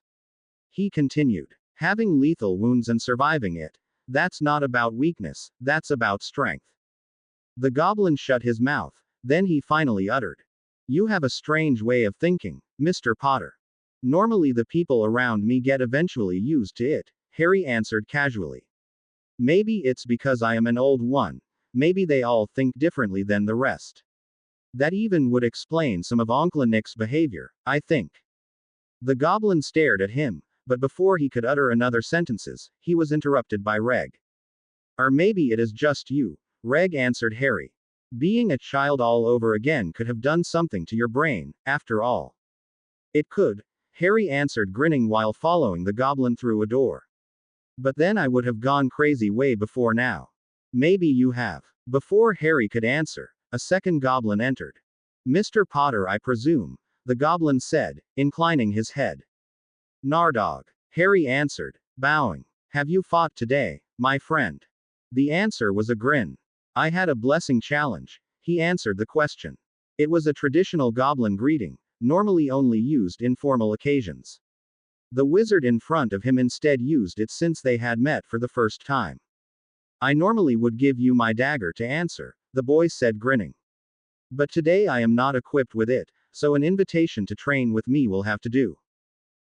He continued. Having lethal wounds and surviving it, that's not about weakness, that's about strength. The goblin shut his mouth, then he finally uttered. You have a strange way of thinking, Mr. Potter. Normally the people around me get eventually used to it, Harry answered casually. Maybe it's because I am an old one, maybe they all think differently than the rest. That even would explain some of Uncle Nick's behavior, I think. The goblin stared at him, but before he could utter another sentences, he was interrupted by Reg. Or maybe it is just you, Reg answered Harry. Being a child all over again could have done something to your brain, after all. It could, Harry answered grinning while following the goblin through a door. But then I would have gone crazy way before now. Maybe you have. Before Harry could answer, a second goblin entered. Mr. Potter, I presume, the goblin said, inclining his head. Nardog. Harry answered, bowing. Have you fought today, my friend? The answer was a grin. I had a blessing challenge. He answered the question. It was a traditional goblin greeting, normally only used in formal occasions. The wizard in front of him instead used it since they had met for the first time. I normally would give you my dagger to answer, the boy said, grinning. But today I am not equipped with it, so an invitation to train with me will have to do.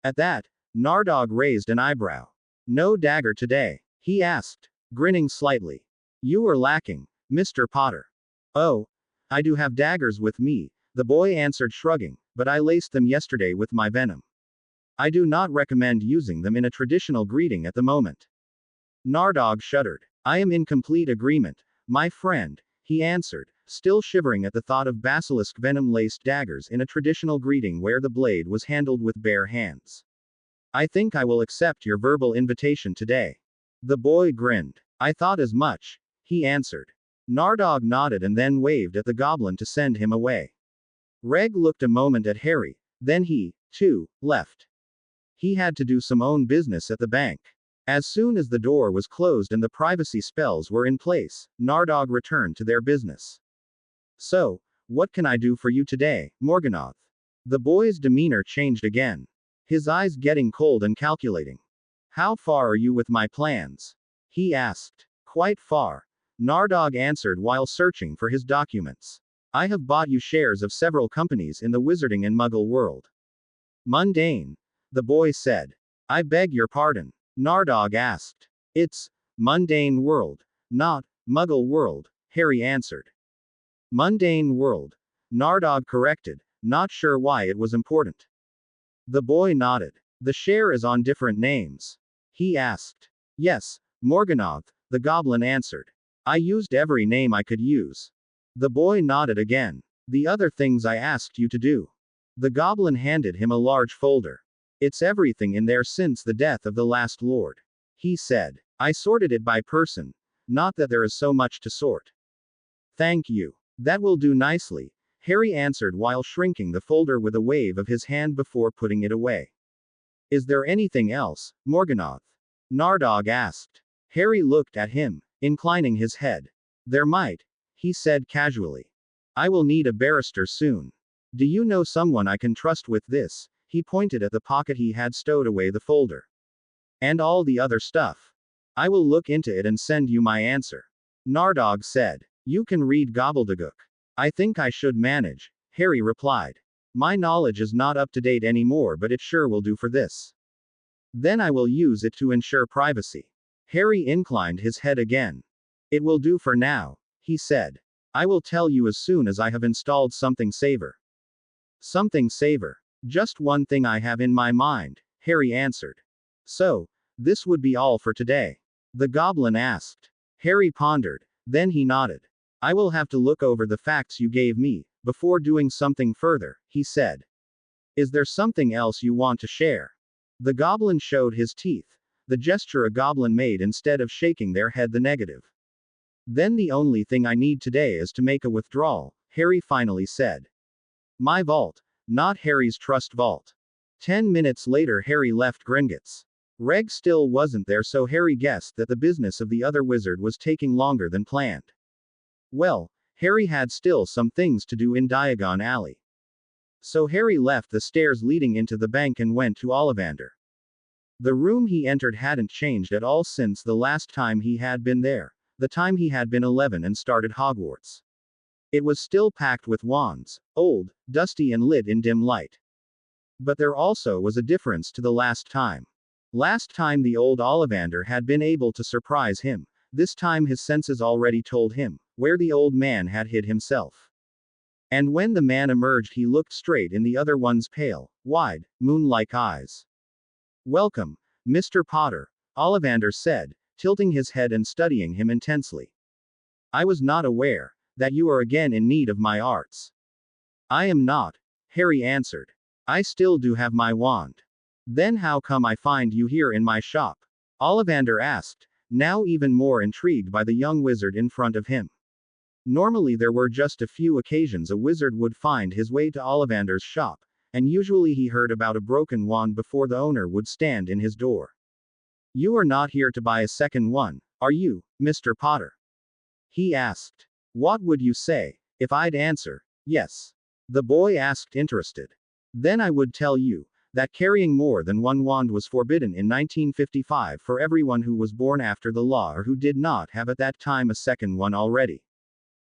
At that, Nardog raised an eyebrow. No dagger today? He asked, grinning slightly. You are lacking, Mr. Potter. Oh, I do have daggers with me, the boy answered, shrugging, but I laced them yesterday with my venom. I do not recommend using them in a traditional greeting at the moment. Nardog shuddered. I am in complete agreement, my friend, he answered, still shivering at the thought of basilisk venom-laced daggers in a traditional greeting where the blade was handled with bare hands. I think I will accept your verbal invitation today. The boy grinned. I thought as much, he answered. Nardog nodded and then waved at the goblin to send him away. Reg looked a moment at Harry, then he, too, left. He had to do some own business at the bank. As soon as the door was closed and the privacy spells were in place, Nardog returned to their business. So, what can I do for you today, Morganoth? The boy's demeanor changed again. His eyes getting cold and calculating. How far are you with my plans? He asked. Quite far. Nardog answered while searching for his documents. I have bought you shares of several companies in the wizarding and muggle world. Mundane. The boy said. I beg your pardon. Nardog asked. It's mundane world, not muggle world, Harry answered. Mundane world. Nardog corrected, not sure why it was important. The boy nodded. The share is on different names. He asked. Yes, Morganoth, the goblin answered. I used every name I could use. The boy nodded again. The other things I asked you to do. The goblin handed him a large folder. It's everything in there since the death of the last lord. He said. I sorted it by person. Not that there is so much to sort. Thank you. That will do nicely, Harry answered while shrinking the folder with a wave of his hand before putting it away. Is there anything else, Morganoth? Nardog asked. Harry looked at him, inclining his head. There might, he said casually. I will need a barrister soon. Do you know someone I can trust with this? He pointed at the pocket he had stowed away the folder. And all the other stuff. I will look into it and send you my answer. Nardog said. You can read gobbledygook. I think I should manage, Harry replied. My knowledge is not up to date anymore, but it sure will do for this. Then I will use it to ensure privacy. Harry inclined his head again. It will do for now, he said. I will tell you as soon as I have installed something saver. Something saver. Just one thing I have in my mind, Harry answered. So, this would be all for today? The goblin asked. Harry pondered, then he nodded. I will have to look over the facts you gave me, before doing something further, he said. Is there something else you want to share? The goblin showed his teeth, the gesture a goblin made instead of shaking their head the negative. Then the only thing I need today is to make a withdrawal, Harry finally said. My vault. Not Harry's trust vault. 10 minutes later Harry left Gringotts. Reg still wasn't there, so Harry guessed that the business of the other wizard was taking longer than planned. Well, Harry had still some things to do in Diagon Alley. So Harry left the stairs leading into the bank and went to Ollivander. The room he entered hadn't changed at all since the last time he had been there, the time he had been 11 and started Hogwarts. It was still packed with wands, old, dusty and lit in dim light. But there also was a difference to the last time. Last time the old Ollivander had been able to surprise him, this time his senses already told him where the old man had hid himself. And when the man emerged he looked straight in the other one's pale, wide, moon-like eyes. Welcome, Mr. Potter, Ollivander said, tilting his head and studying him intensely. I was not aware that you are again in need of my arts. I am not, Harry answered. I still do have my wand. Then how come I find you here in my shop? Ollivander asked, now even more intrigued by the young wizard in front of him. Normally there were just a few occasions a wizard would find his way to Ollivander's shop, and usually he heard about a broken wand before the owner would stand in his door. You are not here to buy a second one, are you, Mr. Potter? He asked. What would you say, if I'd answer, yes? The boy asked interested. Then I would tell you, that carrying more than one wand was forbidden in 1955 for everyone who was born after the law or who did not have at that time a second one already.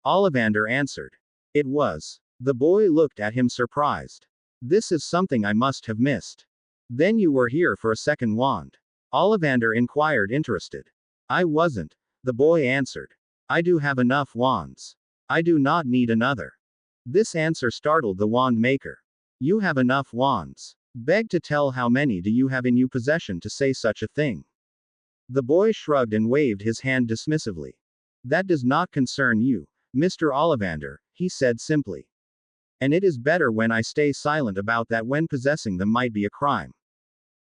Ollivander answered. It was. The boy looked at him surprised. This is something I must have missed. Then you were here for a second wand? Ollivander inquired interested. I wasn't, the boy answered. I do have enough wands. I do not need another. This answer startled the wand maker. You have enough wands. Beg to tell how many do you have in your possession to say such a thing? The boy shrugged and waved his hand dismissively. That does not concern you, Mr. Ollivander, he said simply. And it is better when I stay silent about that when possessing them might be a crime.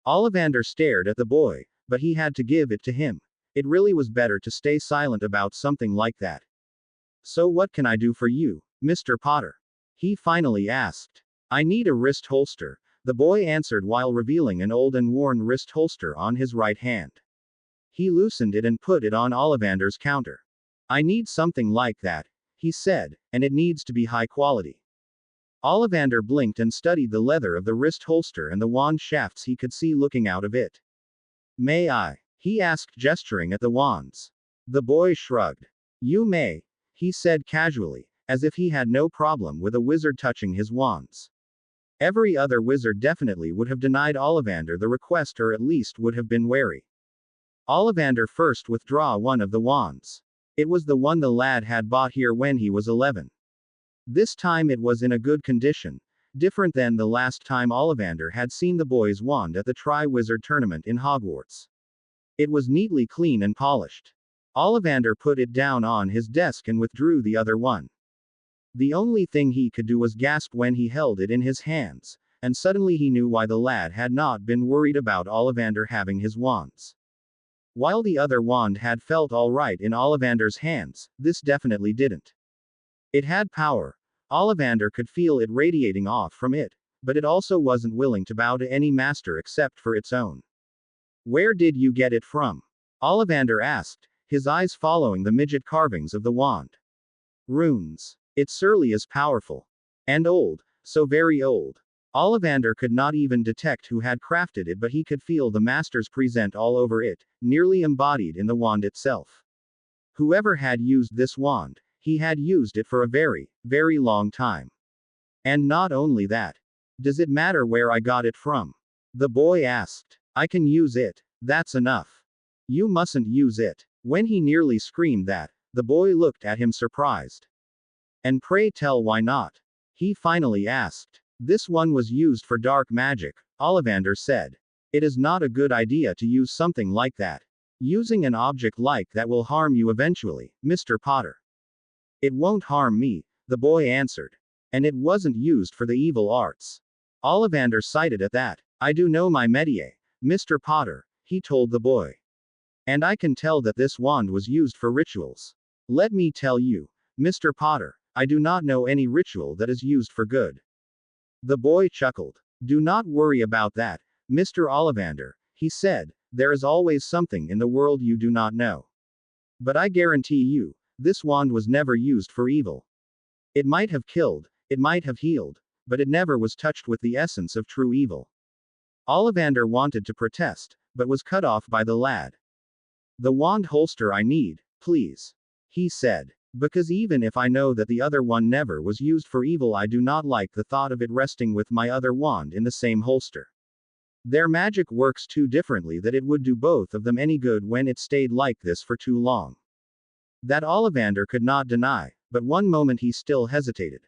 Ollivander stared at the boy, but he had to give it to him. It really was better to stay silent about something like that. So what can I do for you, Mr. Potter? He finally asked. I need a wrist holster, the boy answered while revealing an old and worn wrist holster on his right hand. He loosened it and put it on Ollivander's counter. I need something like that, he said, and it needs to be high quality. Ollivander blinked and studied the leather of the wrist holster and the wand shafts he could see looking out of it. May I? He asked, gesturing at the wands. The boy shrugged. You may, he said casually, as if he had no problem with a wizard touching his wands. Every other wizard definitely would have denied Ollivander the request or at least would have been wary. Ollivander first withdrew one of the wands. It was the one the lad had bought here when he was 11. This time it was in a good condition, different than the last time Ollivander had seen the boy's wand at the Tri-Wizard tournament in Hogwarts. It was neatly clean and polished. Ollivander put it down on his desk and withdrew the other one. The only thing he could do was gasp when he held it in his hands, and suddenly he knew why the lad had not been worried about Ollivander having his wands. While the other wand had felt all right in Ollivander's hands, this definitely didn't. It had power. Ollivander could feel it radiating off from it, but it also wasn't willing to bow to any master except for its own. Where did you get it from? Ollivander asked, his eyes following the midget carvings of the wand. Runes. It surely is powerful. And old, so very old. Ollivander could not even detect who had crafted it, but he could feel the master's present all over it, nearly embodied in the wand itself. Whoever had used this wand, he had used it for a very, very long time. And not only that. Does it matter where I got it from? The boy asked. I can use it, that's enough. You mustn't use it. When he nearly screamed that, the boy looked at him surprised. And pray tell why not? He finally asked. This one was used for dark magic, Ollivander said. It is not a good idea to use something like that. Using an object like that will harm you eventually, Mr. Potter. It won't harm me, the boy answered. And it wasn't used for the evil arts. Ollivander cited at that. I do know my métier, Mr. Potter, he told the boy. And I can tell that this wand was used for rituals. Let me tell you, Mr. Potter, I do not know any ritual that is used for good. The boy chuckled. Do not worry about that, Mr. Ollivander, he said, there is always something in the world you do not know. But I guarantee you, this wand was never used for evil. It might have killed, it might have healed, but it never was touched with the essence of true evil. Ollivander wanted to protest, but was cut off by the lad. The wand holster I need, please. He said. Because even if I know that the other one never was used for evil, I do not like the thought of it resting with my other wand in the same holster. Their magic works too differently that it would do both of them any good when it stayed like this for too long. That Ollivander could not deny, but one moment he still hesitated.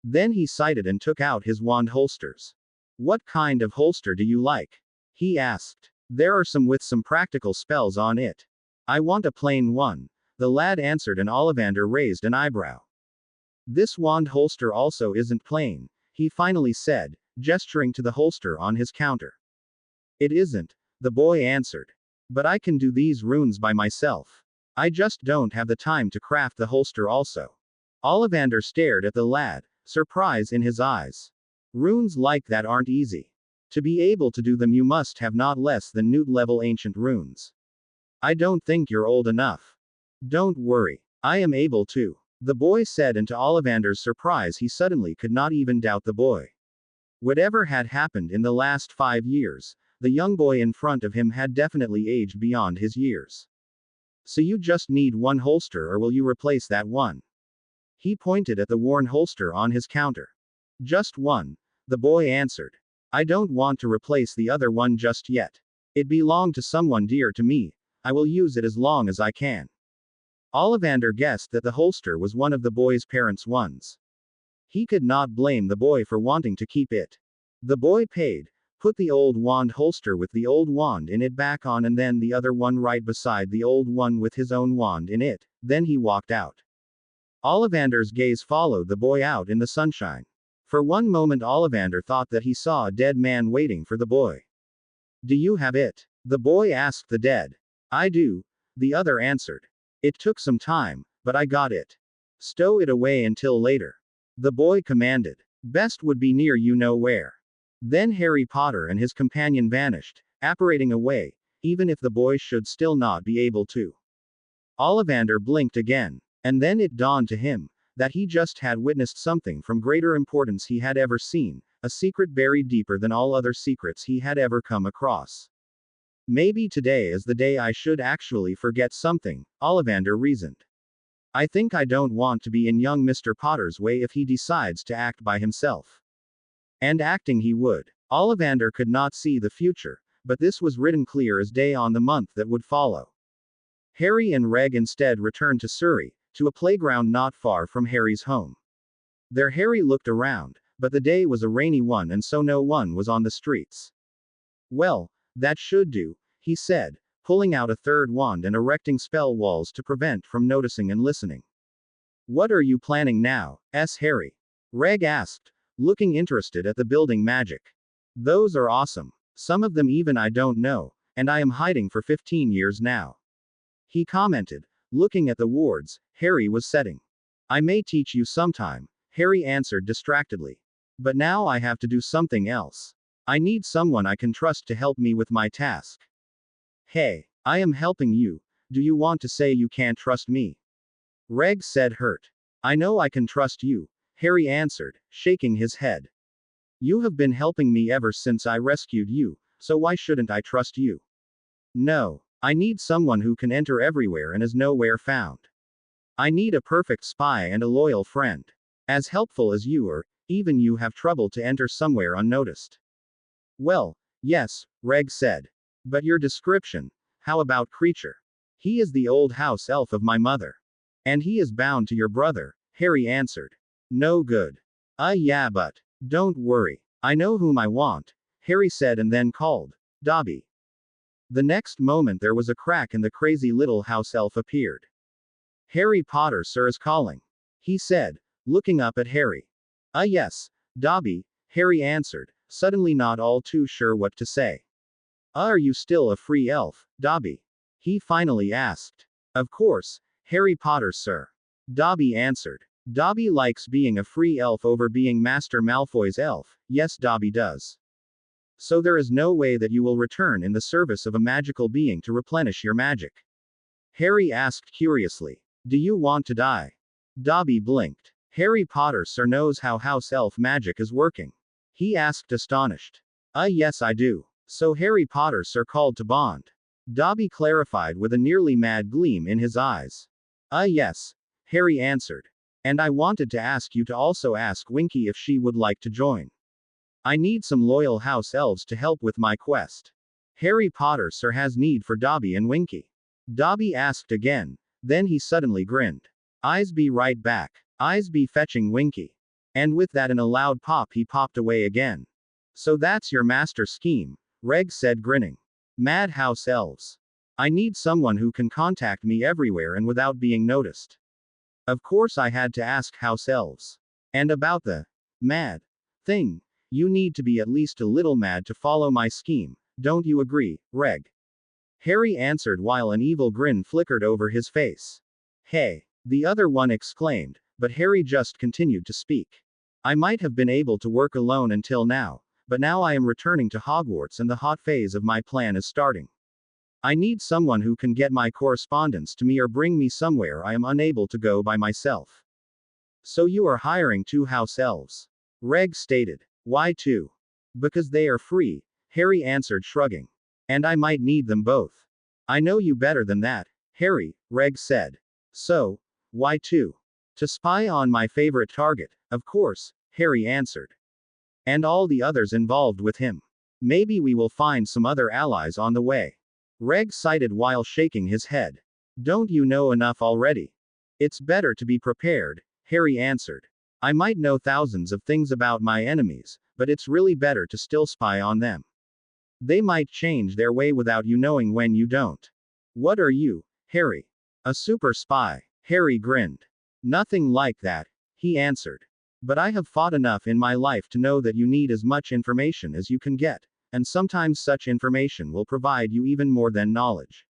Then he sighted and took out his wand holsters. What kind of holster do you like? He asked. There are some with some practical spells on it. I want a plain one. The lad answered, and Ollivander raised an eyebrow. This wand holster also isn't plain, he finally said, gesturing to the holster on his counter. It isn't, the boy answered. But I can do these runes by myself. I just don't have the time to craft the holster also. Ollivander stared at the lad, surprise in his eyes. Runes like that aren't easy. To be able to do them, you must have not less than newt level ancient runes. I don't think you're old enough. Don't worry. I am able to. The boy said, and to Ollivander's surprise, he suddenly could not even doubt the boy. Whatever had happened in the last 5 years, the young boy in front of him had definitely aged beyond his years. So you just need one holster, or will you replace that one? He pointed at the worn holster on his counter. Just one, the boy answered. I don't want to replace the other one just yet. It belonged to someone dear to me. I will use it as long as I can. Ollivander guessed that the holster was one of the boy's parents' ones. He could not blame the boy for wanting to keep it. The boy paid, put the old wand holster with the old wand in it back on, and then the other one right beside the old one with his own wand in it, then he walked out. Ollivander's gaze followed the boy out in the sunshine. For one moment Ollivander thought that he saw a dead man waiting for the boy. Do you have it? The boy asked the dead. I do, the other answered. It took some time, but I got it. Stow it away until later. The boy commanded. Best would be near you know where. Then Harry Potter and his companion vanished, apparating away, even if the boy should still not be able to. Ollivander blinked again, and then it dawned to him that he just had witnessed something from greater importance he had ever seen, a secret buried deeper than all other secrets he had ever come across. Maybe today is the day I should actually forget something, Ollivander reasoned. I think I don't want to be in young Mr. Potter's way if he decides to act by himself. And acting he would. Ollivander could not see the future, but this was written clear as day on the month that would follow. Harry and Reg instead returned to Surrey, to a playground not far from Harry's home. There Harry looked around, but the day was a rainy one and so no one was on the streets. Well, that should do, he said, pulling out a third wand and erecting spell walls to prevent from noticing and listening. What are you planning now, Harry? Reg asked, looking interested at the building magic. Those are awesome. Some of them even I don't know, and I am hiding for 15 years now. He commented, looking at the wards Harry was setting. I may teach you sometime, Harry answered distractedly. But now I have to do something else. I need someone I can trust to help me with my task. Hey, I am helping you. Do you want to say you can't trust me? Reg said, hurt. I know I can trust you, Harry answered, shaking his head. You have been helping me ever since I rescued you, so why shouldn't I trust you? No, I need someone who can enter everywhere and is nowhere found. I need a perfect spy and a loyal friend. As helpful as you are, even you have trouble to enter somewhere unnoticed. Well, yes, Reg said. But your description, how about Creature? He is the old house elf of my mother. And he is bound to your brother, Harry answered. No good. Yeah, but. Don't worry. I know whom I want, Harry said and then called. Dobby. The next moment there was a crack and the crazy little house elf appeared. Harry Potter, sir, is calling, he said, looking up at Harry. Yes, Dobby, Harry answered, suddenly not all too sure what to say. Are you still a free elf, Dobby? He finally asked. Of course, Harry Potter, sir. Dobby answered. Dobby likes being a free elf over being Master Malfoy's elf, yes, Dobby does. So there is no way that you will return in the service of a magical being to replenish your magic? Harry asked curiously. Do you want to die? Dobby blinked. Harry Potter, sir, knows how house elf magic is working. He asked astonished. Yes, I do. So Harry Potter, sir, called to bond. Dobby clarified with a nearly mad gleam in his eyes. Yes, Harry answered. And I wanted to ask you to also ask Winky if she would like to join. I need some loyal house elves to help with my quest. Harry Potter, sir, has need for Dobby and Winky. Dobby asked again, then he suddenly grinned. Eyes be right back. Eyes be fetching Winky. And with that in a loud pop he popped away again. So that's your master scheme, Reg said grinning. Mad house elves. I need someone who can contact me everywhere and without being noticed. Of course I had to ask house elves. And about the mad thing. You need to be at least a little mad to follow my scheme, don't you agree, Reg? Harry answered while an evil grin flickered over his face. Hey! The other one exclaimed, but Harry just continued to speak. I might have been able to work alone until now, but now I am returning to Hogwarts and the hot phase of my plan is starting. I need someone who can get my correspondence to me or bring me somewhere I am unable to go by myself. So you are hiring 2 house elves? Reg stated. Why 2? Because they are free, Harry answered shrugging. And I might need them both. I know you better than that, Harry, Reg said. So, why 2? To spy on my favorite target, of course, Harry answered. And all the others involved with him. Maybe we will find some other allies on the way. Reg cited while shaking his head. Don't you know enough already? It's better to be prepared, Harry answered. I might know thousands of things about my enemies, but it's really better to still spy on them. They might change their way without you knowing when you don't. What are you, Harry? A super spy? Harry grinned. Nothing like that, he answered. But I have fought enough in my life to know that you need as much information as you can get, and sometimes such information will provide you even more than knowledge.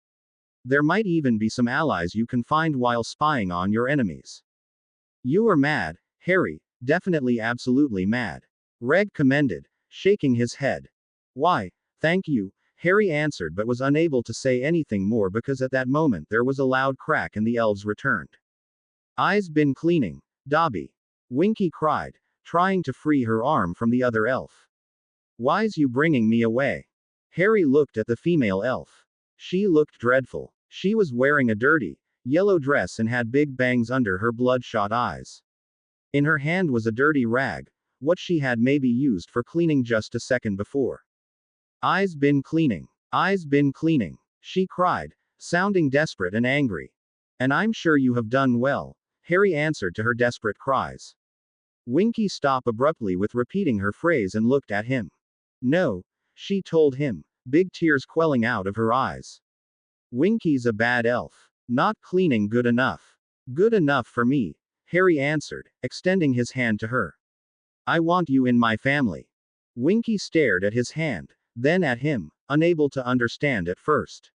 There might even be some allies you can find while spying on your enemies. You are mad, Harry, definitely absolutely mad. Reg commended, shaking his head. Why, thank you, Harry answered but was unable to say anything more because at that moment there was a loud crack and the elves returned. Eyes been cleaning, Dobby. Winky cried, trying to free her arm from the other elf. Why's you bringing me away? Harry looked at the female elf. She looked dreadful. She was wearing a dirty, yellow dress and had big bangs under her bloodshot eyes. In her hand was a dirty rag, what she had maybe used for cleaning just a second before. Eyes been cleaning. Eyes been cleaning, she cried, sounding desperate and angry. And I'm sure you have done well, Harry answered to her desperate cries. Winky stopped abruptly with repeating her phrase and looked at him. No, she told him, big tears quelling out of her eyes. Winky's a bad elf. Not cleaning good enough. Good enough for me, Harry answered, extending his hand to her. I want you in my family. Winky stared at his hand, then at him, unable to understand at first.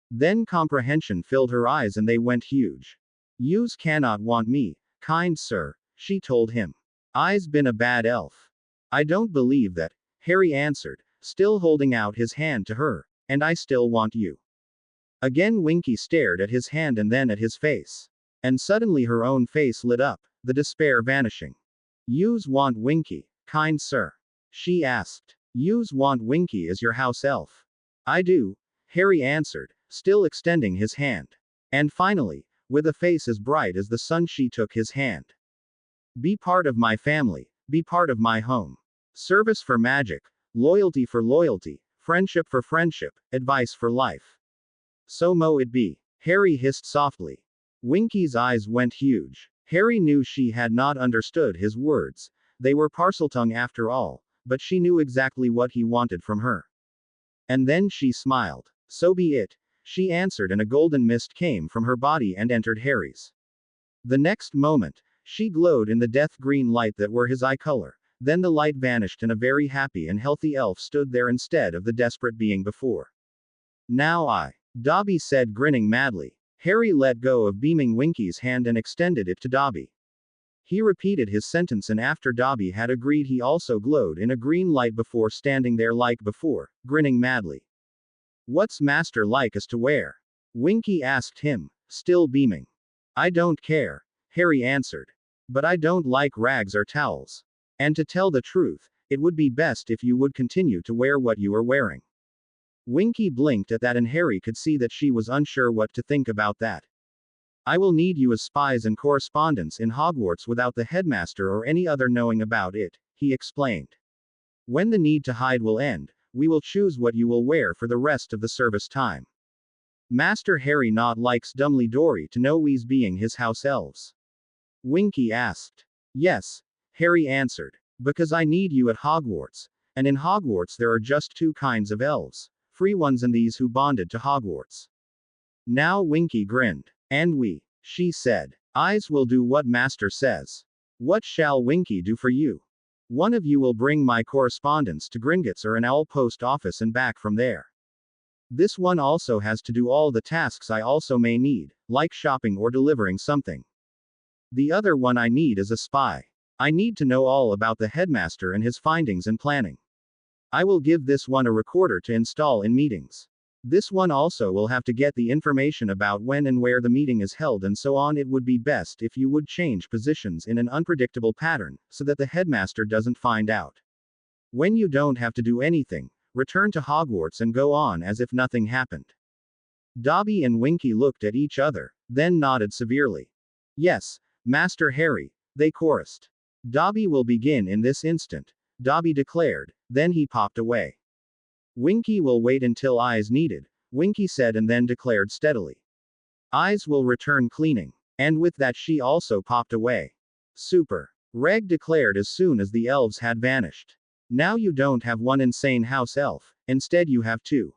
Then comprehension filled her eyes and they went huge. Yous cannot want me, kind sir, she told him. I's been a bad elf. I don't believe that, Harry answered, still holding out his hand to her, and I still want you. Again Winky stared at his hand and then at his face. And suddenly her own face lit up, the despair vanishing. Yous want Winky, kind sir? She asked. Yous want Winky as your house elf? I do, Harry answered, still extending his hand. And finally, with a face as bright as the sun she took his hand. Be part of my family, be part of my home. Service for magic, loyalty for loyalty, friendship for friendship, advice for life. So mo it be, Harry hissed softly. Winky's eyes went huge. Harry knew she had not understood his words, they were Parseltongue after all, but she knew exactly what he wanted from her. And then she smiled. So be it, she answered and a golden mist came from her body and entered Harry's. The next moment, she glowed in the death green light that were his eye color, then the light vanished and a very happy and healthy elf stood there instead of the desperate being before. Now Dobby said grinning madly. Harry let go of beaming Winky's hand and extended it to Dobby. He repeated his sentence and after Dobby had agreed he also glowed in a green light before standing there like before, grinning madly. What's Master like us to wear? Winky asked him, still beaming. I don't care, Harry answered. But I don't like rags or towels. And to tell the truth, it would be best if you would continue to wear what you are wearing. Winky blinked at that and Harry could see that she was unsure what to think about that. I will need you as spies and correspondents in Hogwarts without the headmaster or any other knowing about it, he explained. When the need to hide will end, we will choose what you will wear for the rest of the service time. Master Harry not likes Dumbledore to know we's being his house elves. Winky asked. Yes, Harry answered. Because I need you at Hogwarts, and in Hogwarts there are just 2 kinds of elves, free ones and these who bonded to Hogwarts. Now Winky grinned. And she said. Eyes will do what Master says. What shall Winky do for you? One of you will bring my correspondence to Gringotts or an owl post office and back from there. This one also has to do all the tasks I also may need, like shopping or delivering something. The other one I need is a spy. I need to know all about the headmaster and his findings and planning. I will give this one a recorder to install in meetings. This one also will have to get the information about when and where the meeting is held and so on. It would be best if you would change positions in an unpredictable pattern, so that the headmaster doesn't find out. When you don't have to do anything, return to Hogwarts and go on as if nothing happened. Dobby and Winky looked at each other, then nodded severely. Yes, Master Harry, they chorused. Dobby will begin in this instant, Dobby declared, then he popped away. Winky will wait until Eyes needed, Winky said and then declared steadily. Eyes will return cleaning. And with that she also popped away. Super. Reg declared as soon as the elves had vanished. Now you don't have one insane house elf, instead you have two.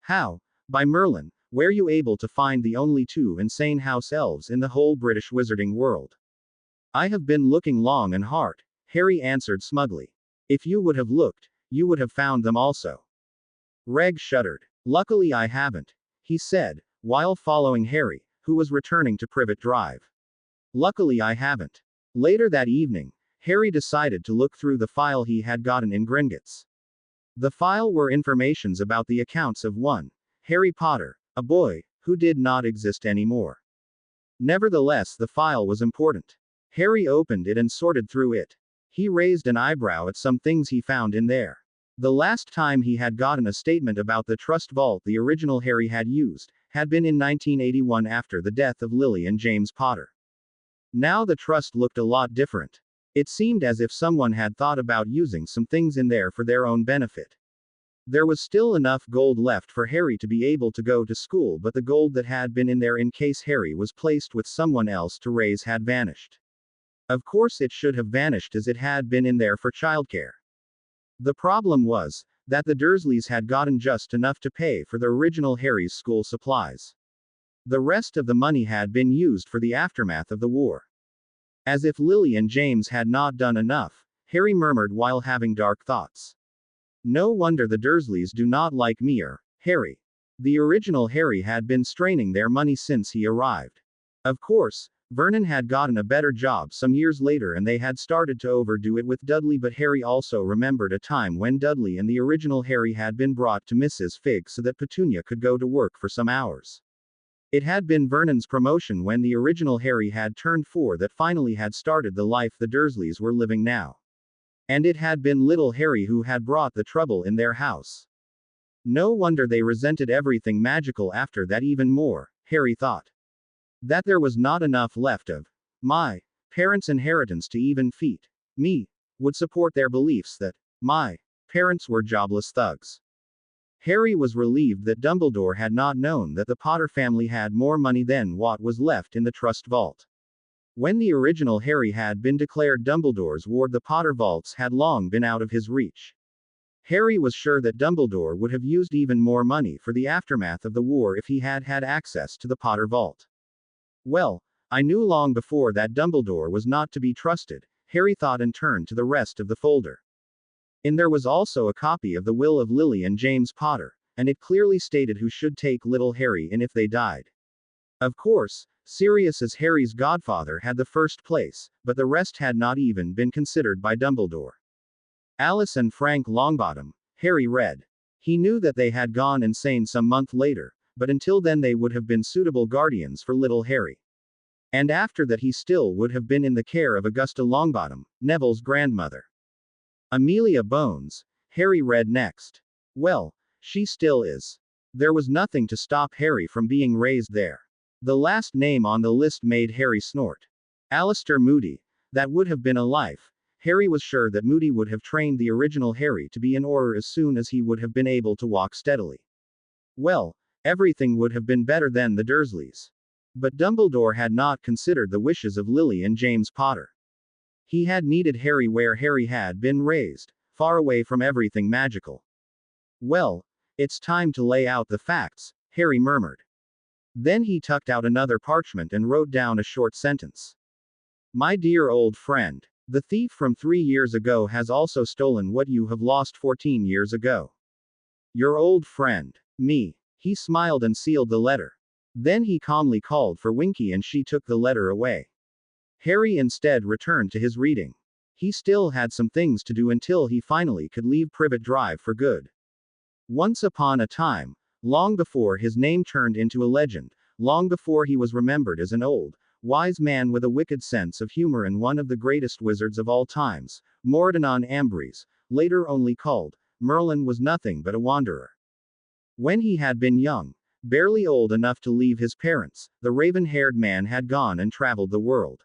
How? By Merlin, were you able to find the only two insane house elves in the whole British wizarding world? I have been looking long and hard, Harry answered smugly. If you would have looked, you would have found them also. Reg shuddered. Luckily I haven't, he said, while following Harry, who was returning to Privet Drive. Luckily I haven't. Later that evening, Harry decided to look through the file he had gotten in Gringotts. The file were informations about the accounts of one, Harry Potter, a boy, who did not exist anymore. Nevertheless, the file was important. Harry opened it and sorted through it. He raised an eyebrow at some things he found in there. The last time he had gotten a statement about the trust vault the original Harry had used, had been in 1981 after the death of Lily and James Potter. Now the trust looked a lot different. It seemed as if someone had thought about using some things in there for their own benefit. There was still enough gold left for Harry to be able to go to school, but the gold that had been in there in case Harry was placed with someone else to raise had vanished. Of course it should have vanished as it had been in there for childcare. The problem was that the Dursleys had gotten just enough to pay for the original Harry's school supplies. The rest of the money had been used for the aftermath of the war. As if Lily and James had not done enough, Harry murmured while having dark thoughts. No wonder the Dursleys do not like me or Harry. The original Harry had been straining their money since he arrived. Of course, Vernon had gotten a better job some years later and they had started to overdo it with Dudley, but Harry also remembered a time when Dudley and the original Harry had been brought to Mrs. Figg so that Petunia could go to work for some hours. It had been Vernon's promotion when the original Harry had turned 4 that finally had started the life the Dursleys were living now. And it had been little Harry who had brought the trouble in their house. No wonder they resented everything magical after that even more, Harry thought. That there was not enough left of my parents' inheritance to even feed me would support their beliefs that my parents were jobless thugs. Harry was relieved that Dumbledore had not known that the Potter family had more money than what was left in the trust vault. When the original Harry had been declared Dumbledore's ward, the Potter vaults had long been out of his reach. Harry was sure that Dumbledore would have used even more money for the aftermath of the war if he had had access to the Potter vault. Well, I knew long before that Dumbledore was not to be trusted, Harry thought and turned to the rest of the folder. In there was also a copy of the will of Lily and James Potter, and it clearly stated who should take little Harry in if they died. Of course, Sirius as Harry's godfather had the first place, but the rest had not even been considered by Dumbledore. Alice and Frank Longbottom, Harry read. He knew that they had gone insane some month later, but until then they would have been suitable guardians for little Harry. And after that he still would have been in the care of Augusta Longbottom, Neville's grandmother. Amelia Bones, Harry read next. Well, she still is. There was nothing to stop Harry from being raised there. The last name on the list made Harry snort. Alistair Moody, that would have been a life. Harry was sure that Moody would have trained the original Harry to be an Auror as soon as he would have been able to walk steadily. Well, everything would have been better than the Dursleys. But Dumbledore had not considered the wishes of Lily and James Potter. He had needed Harry where Harry had been raised, far away from everything magical. Well, it's time to lay out the facts, Harry murmured. Then he tucked out another parchment and wrote down a short sentence. My dear old friend, the thief from 3 years ago has also stolen what you have lost 14 years ago. Your old friend. Me. He smiled and sealed the letter. Then he calmly called for Winky and she took the letter away. Harry instead returned to his reading. He still had some things to do until he finally could leave Privet Drive for good. Once upon a time, long before his name turned into a legend, long before he was remembered as an old, wise man with a wicked sense of humor and one of the greatest wizards of all times, Mordanon Ambries, later only called Merlin, was nothing but a wanderer. When he had been young, barely old enough to leave his parents, the raven-haired man had gone and traveled the world.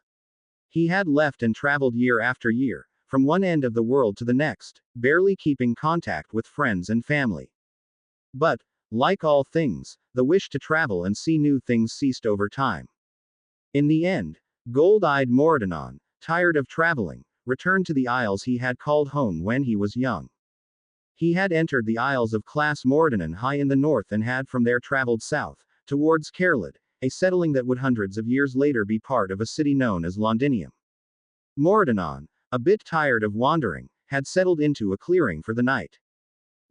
He had left and traveled year after year, from one end of the world to the next, barely keeping contact with friends and family. But, like all things, the wish to travel and see new things ceased over time. In the end, gold-eyed Mordanon, tired of traveling, returned to the isles he had called home when he was young. He had entered the Isles of Clas Mordanon high in the north and had from there traveled south, towards Caerleon, a settling that would hundreds of years later be part of a city known as Londinium. Mordanon, a bit tired of wandering, had settled into a clearing for the night.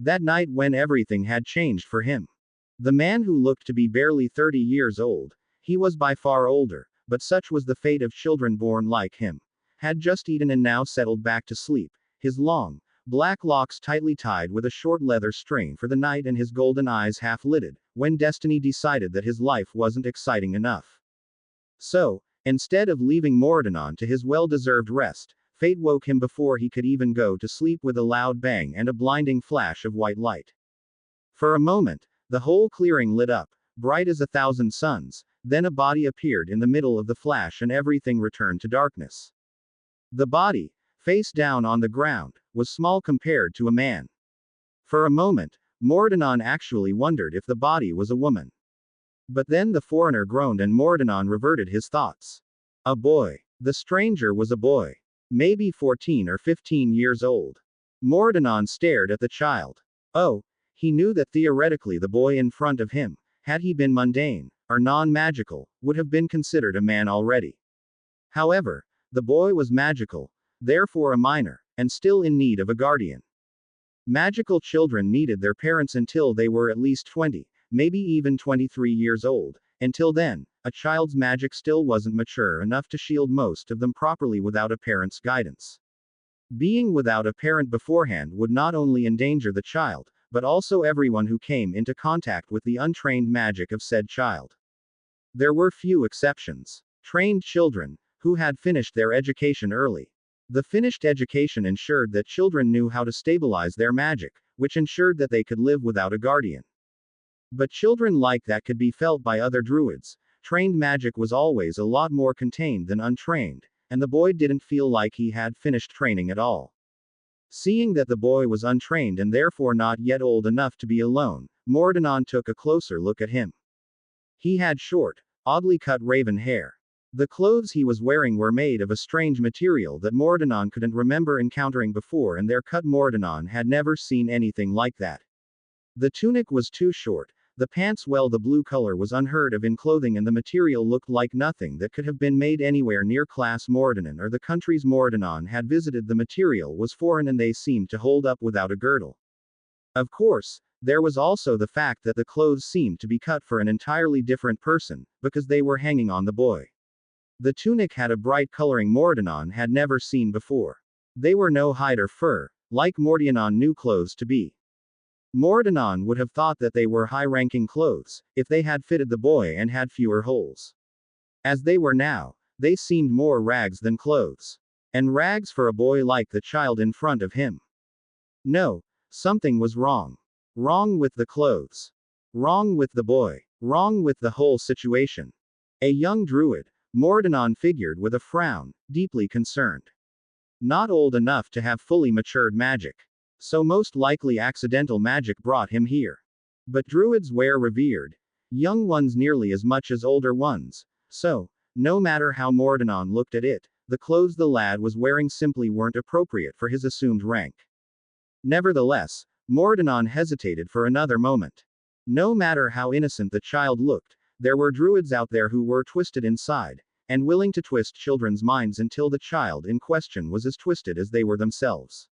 That night when everything had changed for him. The man who looked to be barely 30 years old, he was by far older, but such was the fate of children born like him, had just eaten and now settled back to sleep, his long, black locks tightly tied with a short leather string for the night and his golden eyes half-lidded, when destiny decided that his life wasn't exciting enough. So, instead of leaving Mordanon to his well-deserved rest, fate woke him before he could even go to sleep with a loud bang and a blinding flash of white light. For a moment, the whole clearing lit up, bright as 1,000 suns, then a body appeared in the middle of the flash and everything returned to darkness. The body, face down on the ground, was small compared to a man. For a moment, Mordanon actually wondered if the body was a woman. But then the foreigner groaned and Mordanon reverted his thoughts. A boy. The stranger was a boy. Maybe 14 or 15 years old. Mordanon stared at the child. Oh, he knew that theoretically the boy in front of him, had he been mundane, or non-magical, would have been considered a man already. However, the boy was magical, therefore a minor, and still in need of a guardian. Magical children needed their parents until they were at least 20, maybe even 23 years old. Until then, a child's magic still wasn't mature enough to shield most of them properly without a parent's guidance. Being without a parent beforehand would not only endanger the child, but also everyone who came into contact with the untrained magic of said child. There were few exceptions. Trained children, who had finished their education early. The finished education ensured that children knew how to stabilize their magic, which ensured that they could live without a guardian. But children like that could be felt by other druids. Trained magic was always a lot more contained than untrained, and the boy didn't feel like he had finished training at all. Seeing that the boy was untrained and therefore not yet old enough to be alone, Mordanon took a closer look at him. He had short, oddly cut raven hair. The clothes he was wearing were made of a strange material that Mordanon couldn't remember encountering before, and their cut Mordanon had never seen anything like that. The tunic was too short, the pants, well, the blue color was unheard of in clothing, and the material looked like nothing that could have been made anywhere near Clas Mordanon or the countries Mordanon had visited. The material was foreign and they seemed to hold up without a girdle. Of course, there was also the fact that the clothes seemed to be cut for an entirely different person, because they were hanging on the boy. The tunic had a bright coloring Mordanon had never seen before. They were no hide or fur, like Mordanon knew clothes to be. Mordanon would have thought that they were high-ranking clothes, if they had fitted the boy and had fewer holes. As they were now, they seemed more rags than clothes. And rags for a boy like the child in front of him. No, something was wrong. Wrong with the clothes. Wrong with the boy. Wrong with the whole situation. A young druid, Mordanon figured with a frown, deeply concerned. Not old enough to have fully matured magic. So most likely accidental magic brought him here. But druids were revered. Young ones nearly as much as older ones. So, no matter how Mordanon looked at it, the clothes the lad was wearing simply weren't appropriate for his assumed rank. Nevertheless, Mordanon hesitated for another moment. No matter how innocent the child looked, there were druids out there who were twisted inside, and willing to twist children's minds until the child in question was as twisted as they were themselves.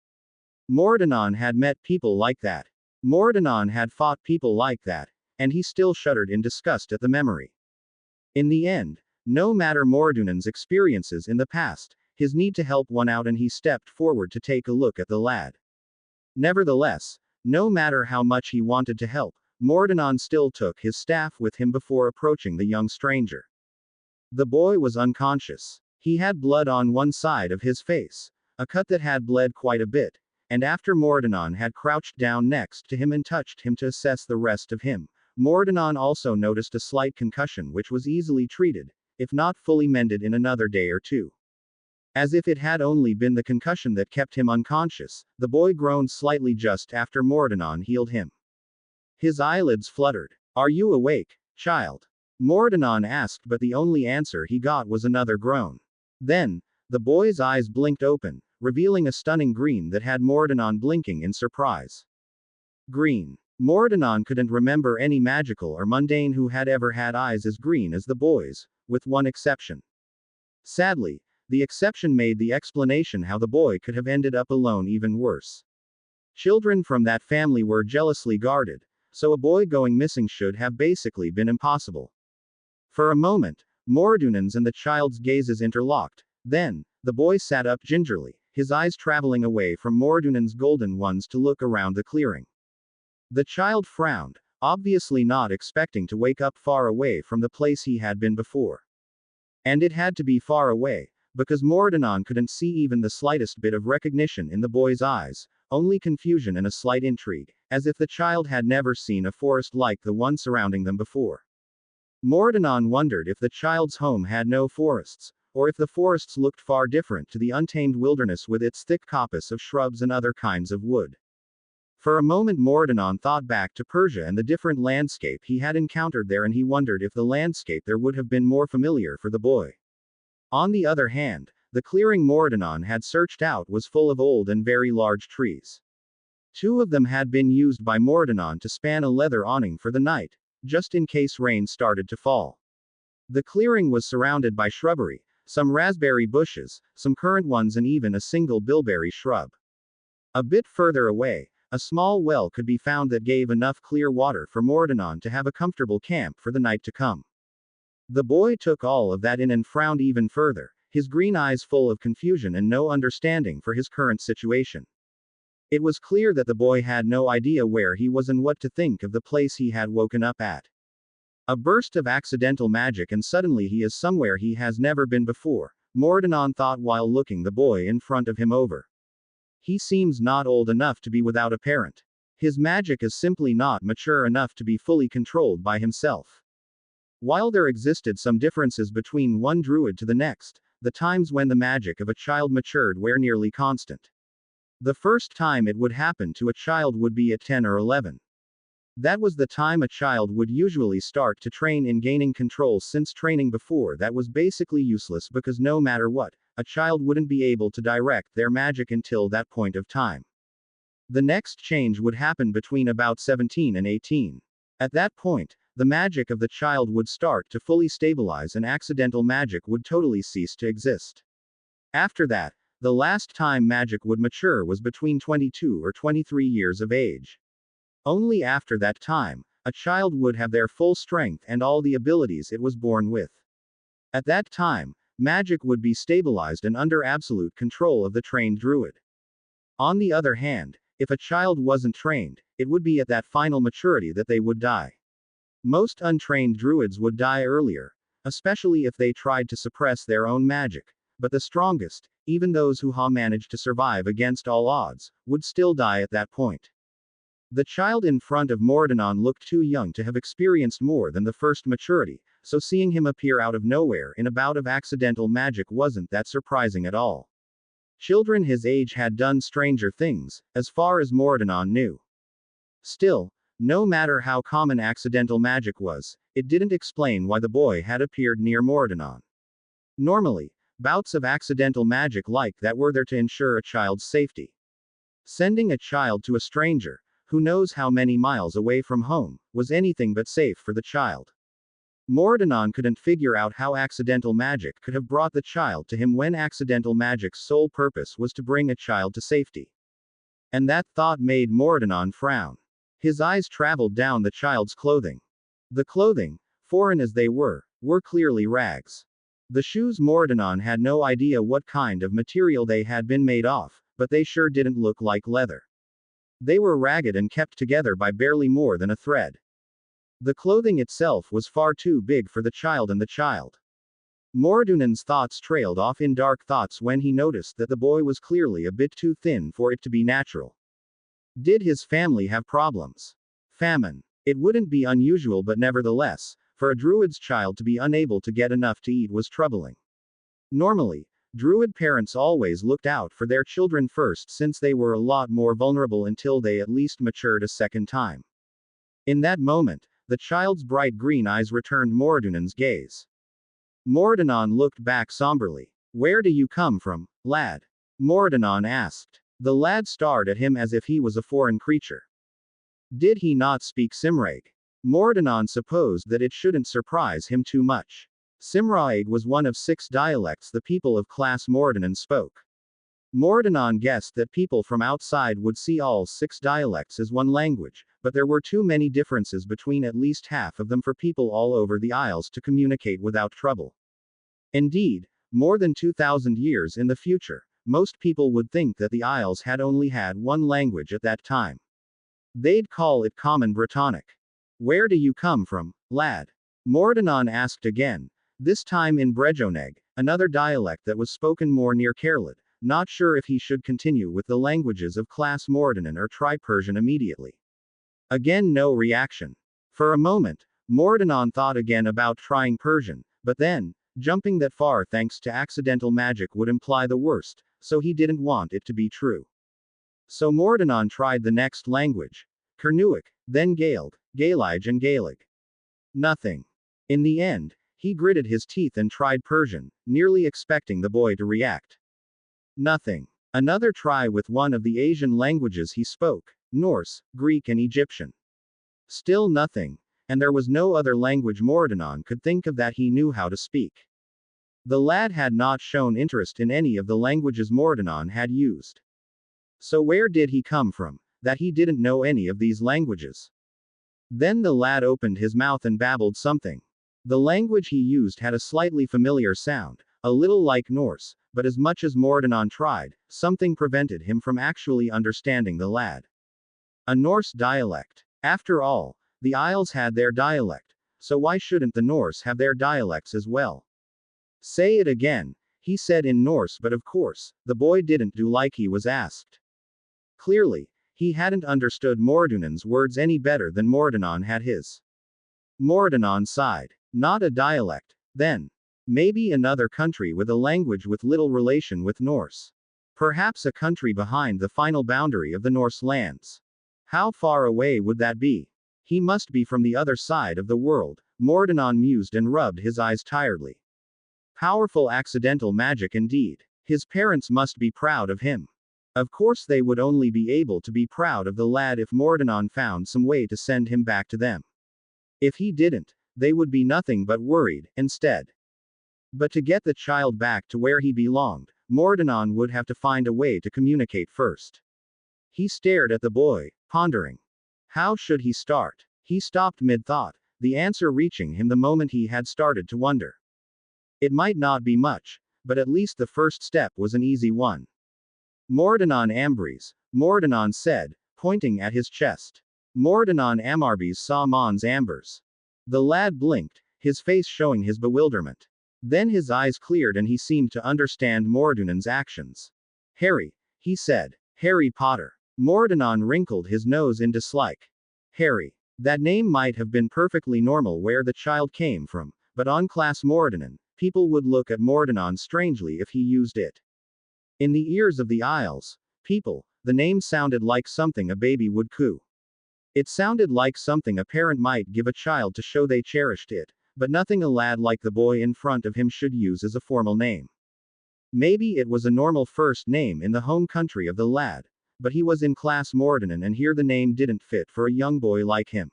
Mordanon had met people like that. Mordanon had fought people like that, and he still shuddered in disgust at the memory. In the end, no matter Mordunan's experiences in the past, his need to help won out and he stepped forward to take a look at the lad. Nevertheless, no matter how much he wanted to help, Mordanon still took his staff with him before approaching the young stranger. The boy was unconscious. He had blood on one side of his face, a cut that had bled quite a bit, and after Mordanon had crouched down next to him and touched him to assess the rest of him, Mordanon also noticed a slight concussion which was easily treated, if not fully mended in another day or two. As if it had only been the concussion that kept him unconscious, the boy groaned slightly just after Mordanon healed him. His eyelids fluttered. "Are you awake, child?" Mordanon asked, but the only answer he got was another groan. Then, the boy's eyes blinked open, revealing a stunning green that had Mordanon blinking in surprise. Green. Mordanon couldn't remember any magical or mundane who had ever had eyes as green as the boy's, with one exception. Sadly, the exception made the explanation how the boy could have ended up alone even worse. Children from that family were jealously guarded, so a boy going missing should have basically been impossible. For a moment, Mordunan's and the child's gazes interlocked. Then, the boy sat up gingerly, his eyes traveling away from Mordunan's golden ones to look around the clearing. The child frowned, obviously not expecting to wake up far away from the place he had been before. And it had to be far away, because Mordanon couldn't see even the slightest bit of recognition in the boy's eyes, only confusion and a slight intrigue, as if the child had never seen a forest like the one surrounding them before. Mordanon wondered if the child's home had no forests, or if the forests looked far different to the untamed wilderness with its thick coppice of shrubs and other kinds of wood. For a moment Mordanon thought back to Persia and the different landscape he had encountered there, and he wondered if the landscape there would have been more familiar for the boy. On the other hand, the clearing Mordanon had searched out was full of old and very large trees. 2 of them had been used by Mordanon to span a leather awning for the night, just in case rain started to fall. The clearing was surrounded by shrubbery, some raspberry bushes, some currant ones, and even a single bilberry shrub. A bit further away, a small well could be found that gave enough clear water for Mordanon to have a comfortable camp for the night to come. The boy took all of that in and frowned even further, his green eyes full of confusion and no understanding for his current situation. It was clear that the boy had no idea where he was and what to think of the place he had woken up at. A burst of accidental magic, and suddenly he is somewhere he has never been before, Mordanon thought while looking the boy in front of him over. He seems not old enough to be without a parent. His magic is simply not mature enough to be fully controlled by himself. While there existed some differences between one druid to the next, the times when the magic of a child matured were nearly constant. The first time it would happen to a child would be at 10 or 11. That was the time a child would usually start to train in gaining control, since training before that was basically useless because no matter what, a child wouldn't be able to direct their magic until that point of time. The next change would happen between about 17 and 18. At that point, the magic of the child would start to fully stabilize and accidental magic would totally cease to exist. After that, the last time magic would mature was between 22 or 23 years of age. Only after that time, a child would have their full strength and all the abilities it was born with. At that time, magic would be stabilized and under absolute control of the trained druid. On the other hand, if a child wasn't trained, it would be at that final maturity that they would die. Most untrained druids would die earlier, especially if they tried to suppress their own magic, but the strongest, even those who managed to survive against all odds, would still die at that point. The child in front of Mordanon looked too young to have experienced more than the first maturity, so seeing him appear out of nowhere in a bout of accidental magic wasn't that surprising at all. Children his age had done stranger things, as far as Mordanon knew. Still, no matter how common accidental magic was, it didn't explain why the boy had appeared near Mordanon. Normally, bouts of accidental magic like that were there to ensure a child's safety. Sending a child to a stranger, who knows how many miles away from home, was anything but safe for the child. Mordanon couldn't figure out how accidental magic could have brought the child to him when accidental magic's sole purpose was to bring a child to safety. And that thought made Mordanon frown. His eyes traveled down the child's clothing. The clothing, foreign as they were clearly rags. The shoes Mordanon had no idea what kind of material they had been made of, but they sure didn't look like leather. They were ragged and kept together by barely more than a thread. The clothing itself was far too big for the child and the child. Mordunan's thoughts trailed off in dark thoughts when he noticed that the boy was clearly a bit too thin for it to be natural. Did his family have problems? Famine. It wouldn't be unusual, but nevertheless, for a druid's child to be unable to get enough to eat was troubling. Normally, druid parents always looked out for their children first since they were a lot more vulnerable until they at least matured a second time. In that moment, the child's bright green eyes returned Mordunan's gaze. Mordanon looked back somberly. "Where do you come from, lad?" Mordanon asked. The lad stared at him as if he was a foreign creature. Did he not speak Simraig? Mordanon supposed that it shouldn't surprise him too much. Simraig was one of 6 dialects the people of Class Mordanon spoke. Mordanon guessed that people from outside would see all 6 dialects as one language, but there were too many differences between at least half of them for people all over the Isles to communicate without trouble. Indeed, more than 2,000 years in the future, most people would think that the Isles had only had one language at that time. They'd call it Common Brittonic. "Where do you come from, lad?" Mordanon asked again, this time in Brejoneg, another dialect that was spoken more near Caerlead, not sure if he should continue with the languages of Class Mordanon or try Persian immediately. Again no reaction. For a moment, Mordanon thought again about trying Persian, but then, jumping that far thanks to accidental magic would imply the worst, so he didn't want it to be true. So Mordanon tried the next language. Cernuic, then Gaelic, Gaelig and Gaelic. Nothing. In the end, he gritted his teeth and tried Persian, nearly expecting the boy to react. Nothing. Another try with one of the Asian languages he spoke, Norse, Greek and Egyptian. Still nothing, and there was no other language Mordanon could think of that he knew how to speak. The lad had not shown interest in any of the languages Mordanon had used. So where did he come from, that he didn't know any of these languages? Then the lad opened his mouth and babbled something. The language he used had a slightly familiar sound, a little like Norse, but as much as Mordanon tried, something prevented him from actually understanding the lad. A Norse dialect. After all, the Isles had their dialect, so why shouldn't the Norse have their dialects as well? "Say it again," he said in Norse, but of course, the boy didn't do like he was asked. Clearly, he hadn't understood Mordunan's words any better than Mordanon had his. Mordanon sighed. Not a dialect, then. Maybe another country with a language with little relation with Norse. Perhaps a country behind the final boundary of the Norse lands. How far away would that be? He must be from the other side of the world, Mordanon mused and rubbed his eyes tiredly. Powerful accidental magic indeed. His parents must be proud of him. Of course they would only be able to be proud of the lad if Mordanon found some way to send him back to them. If he didn't, they would be nothing but worried, instead. But to get the child back to where he belonged, Mordanon would have to find a way to communicate first. He stared at the boy, pondering. How should he start? He stopped mid-thought, the answer reaching him the moment he had started to wonder. It might not be much, but at least the first step was an easy one. Mordanon Ambries, Mordanon said, pointing at his chest. Mordanon Amarbes saw Mons Ambers. The lad blinked, his face showing his bewilderment. Then his eyes cleared and he seemed to understand Mordunan's actions. "Harry," he said. "Harry Potter." Mordanon wrinkled his nose in dislike. Harry. That name might have been perfectly normal where the child came from, but on Class Mordanon, people would look at Mordanon strangely if he used it. In the ears of the Isles, people, the name sounded like something a baby would coo. It sounded like something a parent might give a child to show they cherished it, but nothing a lad like the boy in front of him should use as a formal name. Maybe it was a normal first name in the home country of the lad, but he was in Class Mordanon and here the name didn't fit for a young boy like him.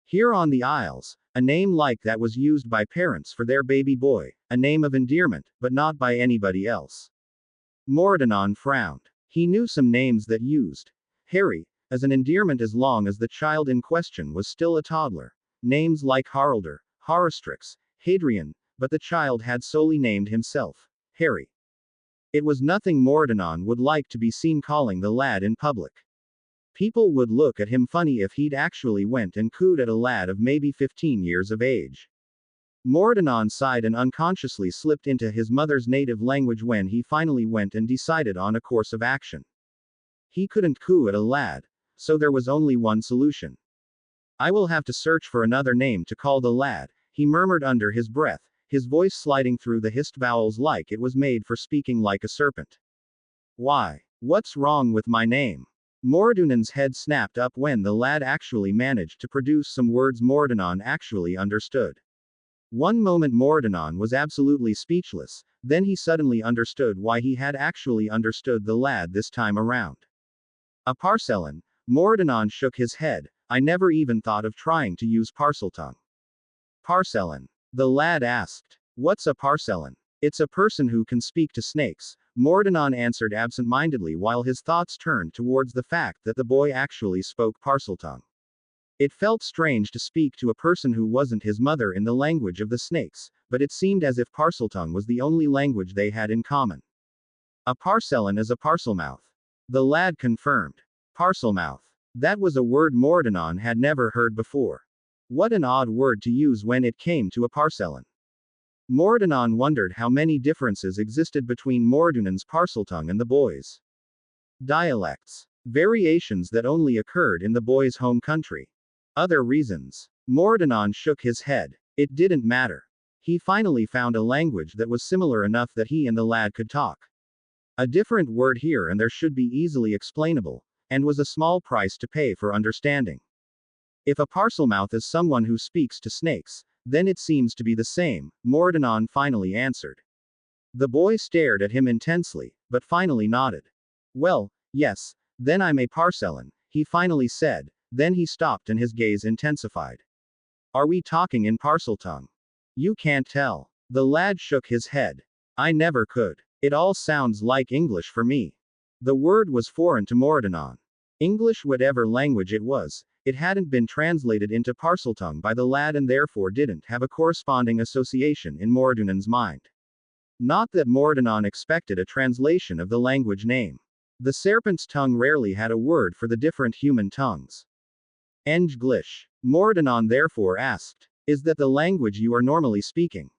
Here on the Isles, a name like that was used by parents for their baby boy, a name of endearment, but not by anybody else. Mordanon frowned. He knew some names that used Harry, as an endearment as long as the child in question was still a toddler. Names like Haraldur, Harastrix, Hadrian, but the child had solely named himself Harry. It was nothing Mordanon would like to be seen calling the lad in public. People would look at him funny if he'd actually went and cooed at a lad of maybe 15 years of age. Mordanon sighed and unconsciously slipped into his mother's native language when he finally went and decided on a course of action. He couldn't coo at a lad, so there was only one solution. I will have to search for another name to call the lad, he murmured under his breath, his voice sliding through the hissed vowels like it was made for speaking like a serpent. Why? What's wrong with my name? Mordunan's head snapped up when the lad actually managed to produce some words Mordanon actually understood. One moment Mordanon was absolutely speechless, then he suddenly understood why he had actually understood the lad this time around. A Parselon? Mordanon shook his head. I never even thought of trying to use Parseltongue. Parselon? The lad asked. What's a Parselon? It's a person who can speak to snakes, Mordanon answered absent-mindedly while his thoughts turned towards the fact that the boy actually spoke Parseltongue. It felt strange to speak to a person who wasn't his mother in the language of the snakes, but it seemed as if Parseltongue was the only language they had in common. A Parselon is a parselmouth. The lad confirmed. Parselmouth. That was a word Mordanon had never heard before. What an odd word to use when it came to a Parselon. Mordanon wondered how many differences existed between Mordunan's Parseltongue and the boy's dialects. Variations that only occurred in the boy's home country. Other reasons. Mordanon shook his head. It didn't matter. He finally found a language that was similar enough that he and the lad could talk. A different word here and there should be easily explainable, and was a small price to pay for understanding. If a parselmouth is someone who speaks to snakes, then it seems to be the same, Mordanon finally answered. The boy stared at him intensely, but finally nodded. Well, yes, then I'm a Parselon, he finally said, then he stopped and his gaze intensified. Are we talking in Parseltongue? You can't tell. The lad shook his head. I never could. It all sounds like English for me. The word was foreign to Mordanon. English, whatever language it was, it hadn't been translated into Parseltongue by the lad and therefore didn't have a corresponding association in Mordunan's mind. Not that Mordanon expected a translation of the language name. The serpent's tongue rarely had a word for the different human tongues. English. Mordanon therefore asked, is that the language you are normally speaking?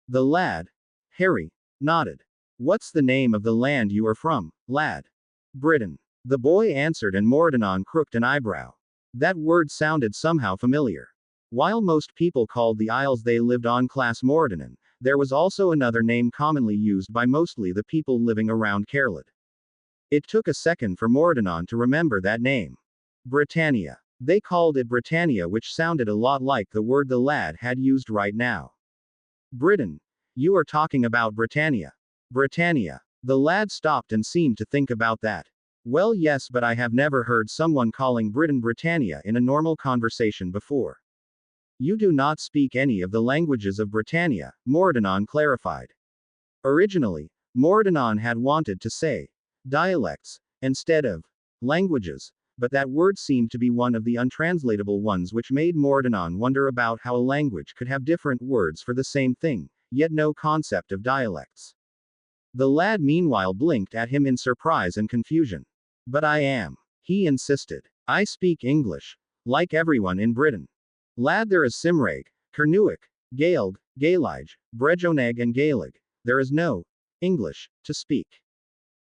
The lad, Harry, nodded. What's the name of the land you are from, lad? Britain. The boy answered and Mordanon crooked an eyebrow. That word sounded somehow familiar. While most people called the isles they lived on Class Mordanon, there was also another name commonly used by mostly the people living around Caerlead. It took a second for Mordanon to remember that name. Britannia. They called it Britannia, which sounded a lot like the word the lad had used right now. Britain. You are talking about Britannia. Britannia. The lad stopped and seemed to think about that. Well, yes, but I have never heard someone calling Britain Britannia in a normal conversation before. You do not speak any of the languages of Britannia, Mordanon clarified. Originally, Mordanon had wanted to say dialects instead of languages, but that word seemed to be one of the untranslatable ones, which made Mordanon wonder about how a language could have different words for the same thing, yet no concept of dialects. The lad meanwhile blinked at him in surprise and confusion. But I am. He insisted. I speak English. Like everyone in Britain. Lad, there is Cymraeg, Cernuic, Gaelg, Gaelige, Brejoneg and Gaelig. There is no English to speak.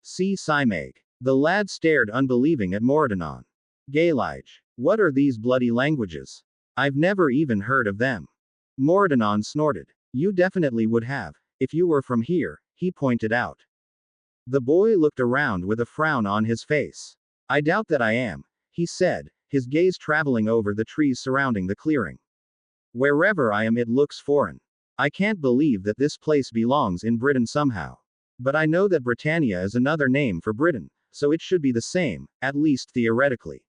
See Cymraeg. The lad stared unbelieving at Mordanon. Gaelige. What are these bloody languages? I've never even heard of them. Mordanon snorted. You definitely would have, if you were from here, he pointed out. The boy looked around with a frown on his face. I doubt that I am, he said, his gaze traveling over the trees surrounding the clearing. Wherever I am, it looks foreign. I can't believe that this place belongs in Britain somehow. But I know that Britannia is another name for Britain, so it should be the same, at least theoretically.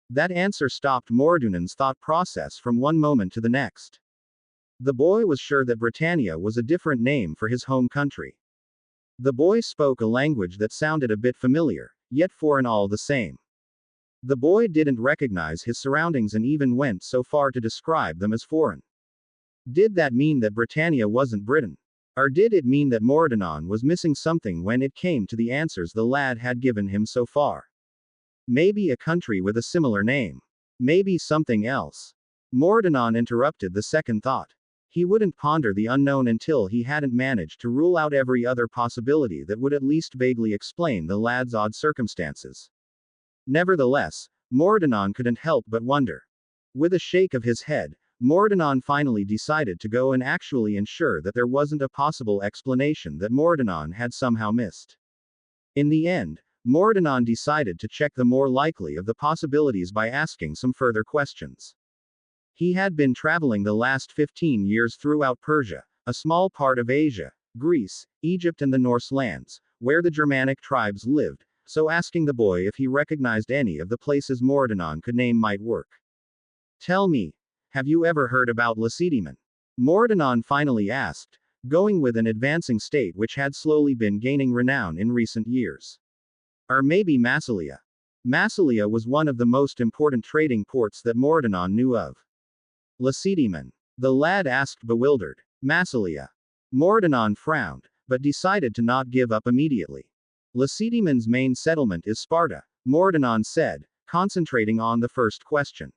That answer stopped Mordunan's thought process from one moment to the next. The boy was sure that Britannia was a different name for his home country. The boy spoke a language that sounded a bit familiar, yet foreign all the same. The boy didn't recognize his surroundings and even went so far to describe them as foreign. Did that mean that Britannia wasn't Britain? Or did it mean that Mordanon was missing something when it came to the answers the lad had given him so far? Maybe a country with a similar name. Maybe something else. Mordanon interrupted the second thought. He wouldn't ponder the unknown until he hadn't managed to rule out every other possibility that would at least vaguely explain the lad's odd circumstances. Nevertheless, Mordanon couldn't help but wonder. With a shake of his head, Mordanon finally decided to go and actually ensure that there wasn't a possible explanation that Mordanon had somehow missed. In the end, Mordanon decided to check the more likely of the possibilities by asking some further questions. He had been traveling the last 15 years throughout Persia, a small part of Asia, Greece, Egypt and the Norse lands, where the Germanic tribes lived, so asking the boy if he recognized any of the places Mordanon could name might work. Tell me, have you ever heard about Lacedaemon? Mordanon finally asked, going with an advancing state which had slowly been gaining renown in recent years. Or maybe Massilia. Massilia was one of the most important trading ports that Mordanon knew of. Lacedaemon. The lad asked bewildered. Massilia. Mordanon frowned, but decided to not give up immediately. Lacedaemon's main settlement is Sparta, Mordanon said, concentrating on the first question.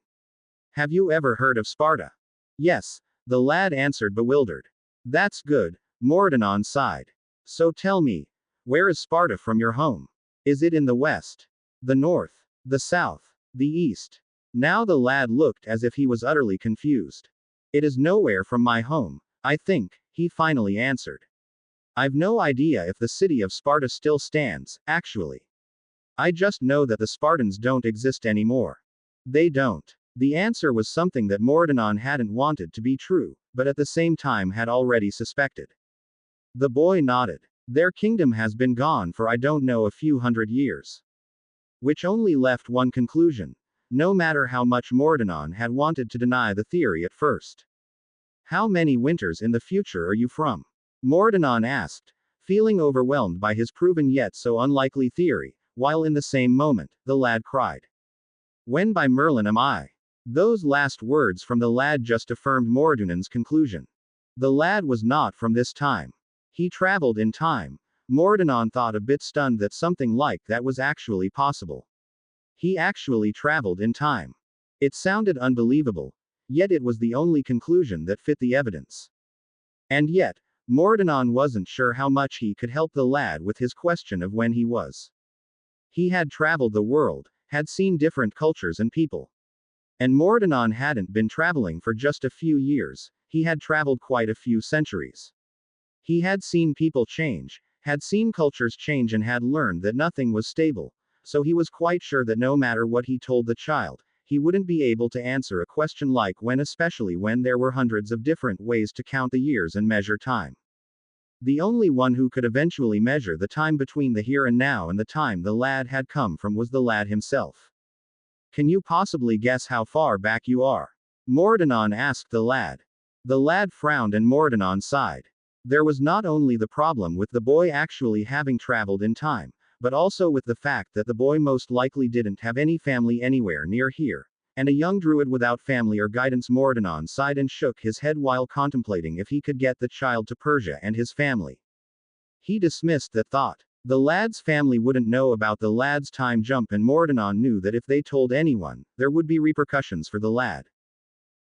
Have you ever heard of Sparta? Yes, the lad answered bewildered. That's good, Mordanon sighed. So tell me, where is Sparta from your home? Is it in the west? The north? The south? The east? Now the lad looked as if he was utterly confused. It is nowhere from my home, I think, he finally answered. I've no idea if the city of Sparta still stands, actually. I just know that the Spartans don't exist anymore. They don't. The answer was something that Mordanon hadn't wanted to be true, but at the same time had already suspected. The boy nodded. Their kingdom has been gone for I don't know a few hundred years. Which only left one conclusion, no matter how much Mordanon had wanted to deny the theory at first. How many winters in the future are you from? Mordanon asked, feeling overwhelmed by his proven yet so unlikely theory, while in the same moment, the lad cried. When by Merlin am I? Those last words from the lad just affirmed Mordunan's conclusion. The lad was not from this time. He traveled in time. Mordanon thought, a bit stunned that something like that was actually possible. He actually traveled in time. It sounded unbelievable, yet it was the only conclusion that fit the evidence. And yet, Mordanon wasn't sure how much he could help the lad with his question of when he was. He had traveled the world, had seen different cultures and people. And Mordanon hadn't been traveling for just a few years, he had traveled quite a few centuries. He had seen people change, had seen cultures change and had learned that nothing was stable, so he was quite sure that no matter what he told the child, he wouldn't be able to answer a question like when, especially when there were hundreds of different ways to count the years and measure time. The only one who could eventually measure the time between the here and now and the time the lad had come from was the lad himself. Can you possibly guess how far back you are? Mordanon asked the lad. The lad frowned and Mordanon sighed. There was not only the problem with the boy actually having traveled in time, but also with the fact that the boy most likely didn't have any family anywhere near here, and a young druid without family or guidance. Mordanon sighed and shook his head while contemplating if he could get the child to Persia and his family. He dismissed that thought. The lad's family wouldn't know about the lad's time jump, and Mordanon knew that if they told anyone, there would be repercussions for the lad.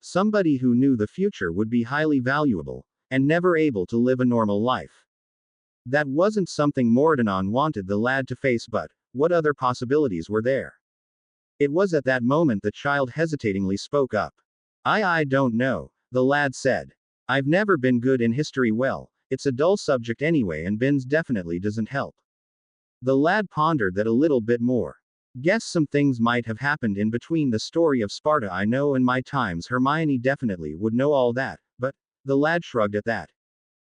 Somebody who knew the future would be highly valuable, and never able to live a normal life. That wasn't something Mordanon wanted the lad to face, but what other possibilities were there? It was at that moment the child hesitatingly spoke up. I don't know, the lad said. I've never been good in history. Well, it's a dull subject anyway, and Bins definitely doesn't help. The lad pondered that a little bit more. Guess some things might have happened in between the story of Sparta I know and my times. Hermione definitely would know all that, but, the lad shrugged at that.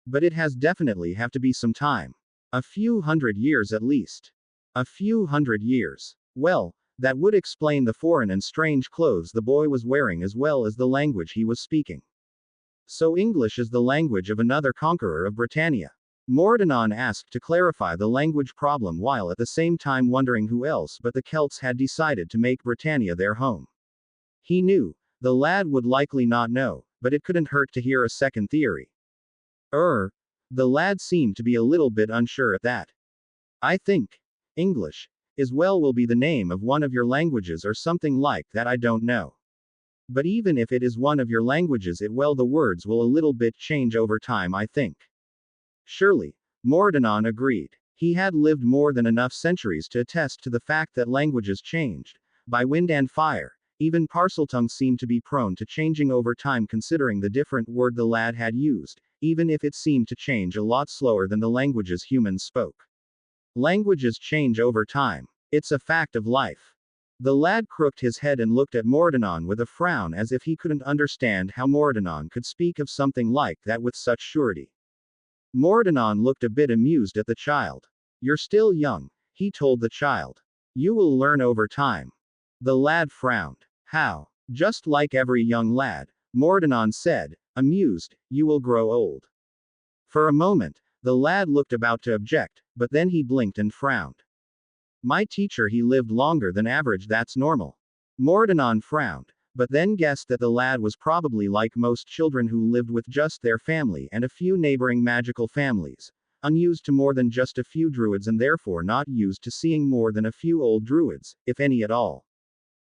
But it has definitely have to be some time. A few hundred years at least. A few hundred years. Well, that would explain the foreign and strange clothes the boy was wearing as well as the language he was speaking. So English is the language of another conqueror of Britannia. Mordanon asked to clarify the language problem while at the same time wondering who else but the Celts had decided to make Britannia their home. He knew, the lad would likely not know, but it couldn't hurt to hear a second theory. The lad seemed to be a little bit unsure at that. I think English is will be the name of one of your languages or something like that, I don't know. But even if it is one of your languages, the words will a little bit change over time, I think. Surely, Mordanon agreed. He had lived more than enough centuries to attest to the fact that languages changed. By wind and fire, even Parseltongue seemed to be prone to changing over time considering the different word the lad had used, even if it seemed to change a lot slower than the languages humans spoke. Languages change over time. It's a fact of life. The lad crooked his head and looked at Mordanon with a frown as if he couldn't understand how Mordanon could speak of something like that with such surety. Mordanon looked a bit amused at the child. You're still young, he told the child. You will learn over time. The lad frowned. How? Just like every young lad, Mordanon said, amused, you will grow old. For a moment, the lad looked about to object, but then he blinked and frowned. My teacher, he lived longer than average, that's normal. Mordanon frowned, but then guessed that the lad was probably like most children who lived with just their family and a few neighboring magical families, unused to more than just a few druids and therefore not used to seeing more than a few old druids, if any at all.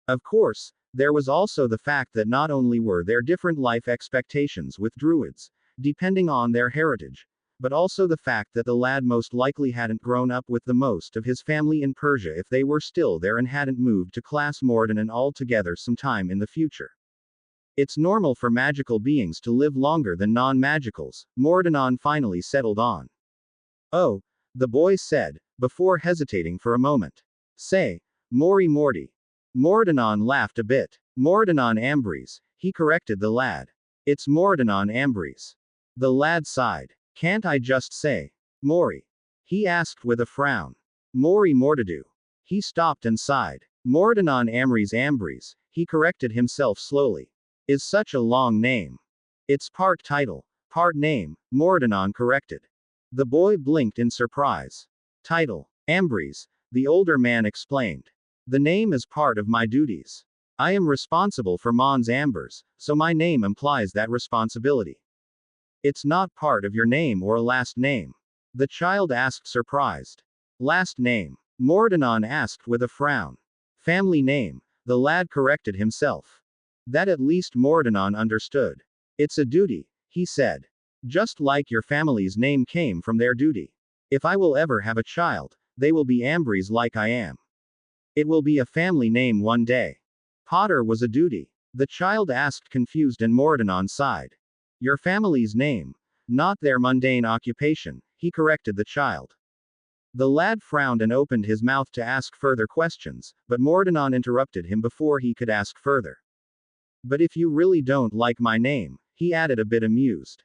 Of course, there was also the fact that not only were there different life expectations with druids, depending on their heritage, but also the fact that the lad most likely hadn't grown up with the most of his family in Persia if they were still there and hadn't moved to Class Mordanon altogether sometime in the future. It's normal for magical beings to live longer than non-magicals, Mordanon finally settled on. Oh, the boy said, before hesitating for a moment. Say, Mori Morty. Mordanon laughed a bit. Mordanon Ambries, he corrected the lad. It's Mordanon Ambries. The lad sighed. Can't I just say, Mori? He asked with a frown. Mori Mortadu. He stopped and sighed. Mordanon Ambries, he corrected himself slowly. Is such a long name. It's part title, part name, Mordanon corrected. The boy blinked in surprise. Title, Ambries, the older man explained. The name is part of my duties. I am responsible for Mons Ambers, so my name implies that responsibility. It's not part of your name or a last name. The child asked, surprised. Last name? Mordanon asked with a frown. Family name, the lad corrected himself. That at least Mordanon understood. It's a duty, he said. Just like your family's name came from their duty. If I will ever have a child, they will be Ambries like I am. It will be a family name one day. Potter was a duty. The child asked, confused, and Mordanon sighed. Your family's name, not their mundane occupation, he corrected the child. The lad frowned and opened his mouth to ask further questions, but Mordanon interrupted him before he could ask further. But if you really don't like my name, he added a bit amused.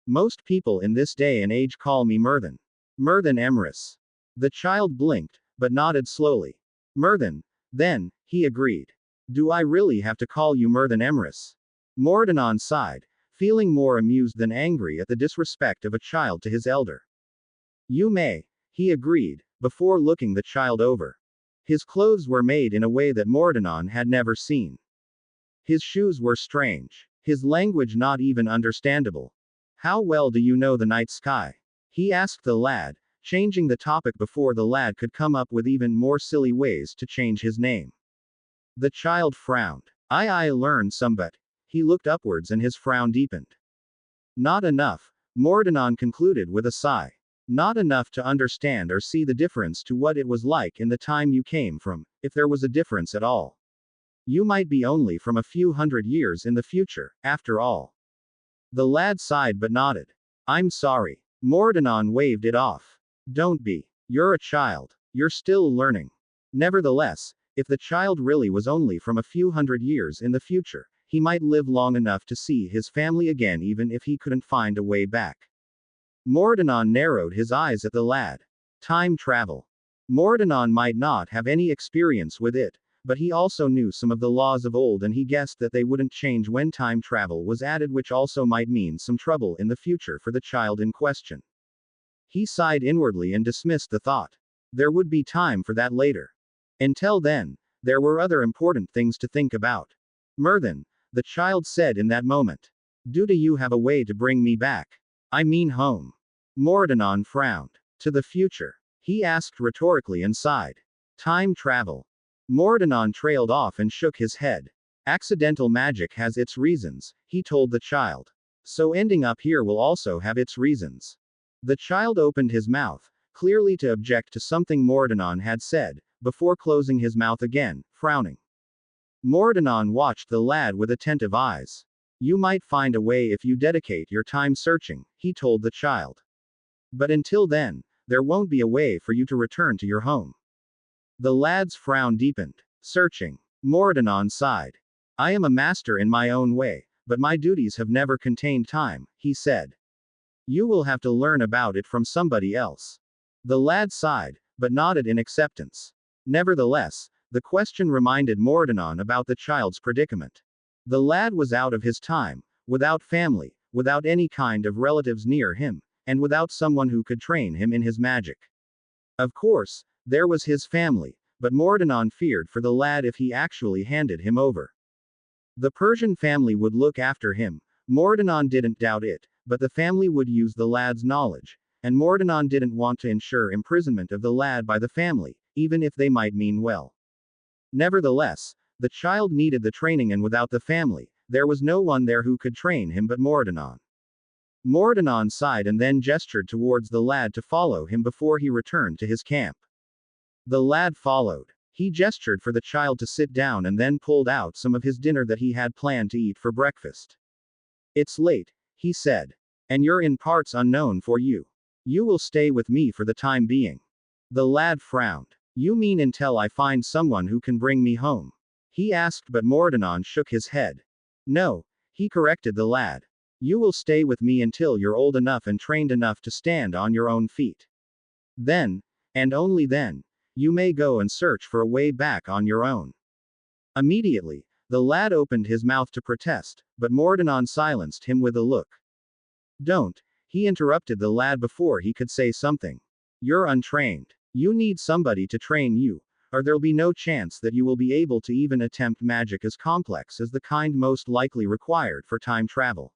Most people in this day and age call me Myrthen. Myrthen Emrys. The child blinked, but nodded slowly. Myrthen, then, he agreed. Do I really have to call you Myrthen Emrys? Mordanon sighed, feeling more amused than angry at the disrespect of a child to his elder. You may, he agreed, before looking the child over. His clothes were made in a way that Mordanon had never seen. His shoes were strange. His language not even understandable. How well do you know the night sky? He asked the lad, changing the topic before the lad could come up with even more silly ways to change his name. The child frowned. I learned some, but he looked upwards and his frown deepened. Not enough, Mordanon concluded with a sigh. Not enough to understand or see the difference to what it was like in the time you came from, if there was a difference at all. You might be only from a few hundred years in the future, after all. The lad sighed but nodded. I'm sorry. Mordanon waved it off. Don't be. You're a child. You're still learning. Nevertheless, if the child really was only from a few hundred years in the future, he might live long enough to see his family again even if he couldn't find a way back. Mordanon narrowed his eyes at the lad. Time travel. Mordanon might not have any experience with it, but he also knew some of the laws of old and he guessed that they wouldn't change when time travel was added, which also might mean some trouble in the future for the child in question. He sighed inwardly and dismissed the thought. There would be time for that later. Until then, there were other important things to think about. Myrddin, the child said in that moment. Do you have a way to bring me back? I mean home. Mordanon frowned. To the future? He asked rhetorically and sighed. Time travel. Mordanon trailed off and shook his head. Accidental magic has its reasons, he told the child. So ending up here will also have its reasons. The child opened his mouth, clearly to object to something Mordanon had said, before closing his mouth again, frowning. Mordanon watched the lad with attentive eyes. You might find a way if you dedicate your time searching, he told the child. But until then, there won't be a way for you to return to your home. The lad's frown deepened. Searching. Mordanon sighed. I am a master in my own way, but my duties have never contained time, he said. You will have to learn about it from somebody else. The lad sighed, but nodded in acceptance. Nevertheless, the question reminded Mordanon about the child's predicament. The lad was out of his time, without family, without any kind of relatives near him, and without someone who could train him in his magic. Of course, there was his family, but Mordanon feared for the lad if he actually handed him over. The Persian family would look after him. Mordanon didn't doubt it, but the family would use the lad's knowledge, and Mordanon didn't want to ensure imprisonment of the lad by the family, even if they might mean well. Nevertheless, the child needed the training, and without the family, there was no one there who could train him but Mordanon. Mordanon sighed and then gestured towards the lad to follow him before he returned to his camp. The lad followed. He gestured for the child to sit down and then pulled out some of his dinner that he had planned to eat for breakfast. It's late, he said. And you're in parts unknown for you. You will stay with me for the time being. The lad frowned. You mean until I find someone who can bring me home? He asked, but Mordanon shook his head. No, he corrected the lad. You will stay with me until you're old enough and trained enough to stand on your own feet. Then, and only then, you may go and search for a way back on your own. Immediately, the lad opened his mouth to protest, but Mordanon silenced him with a look. Don't, he interrupted the lad before he could say something. You're untrained. You need somebody to train you, or there'll be no chance that you will be able to even attempt magic as complex as the kind most likely required for time travel.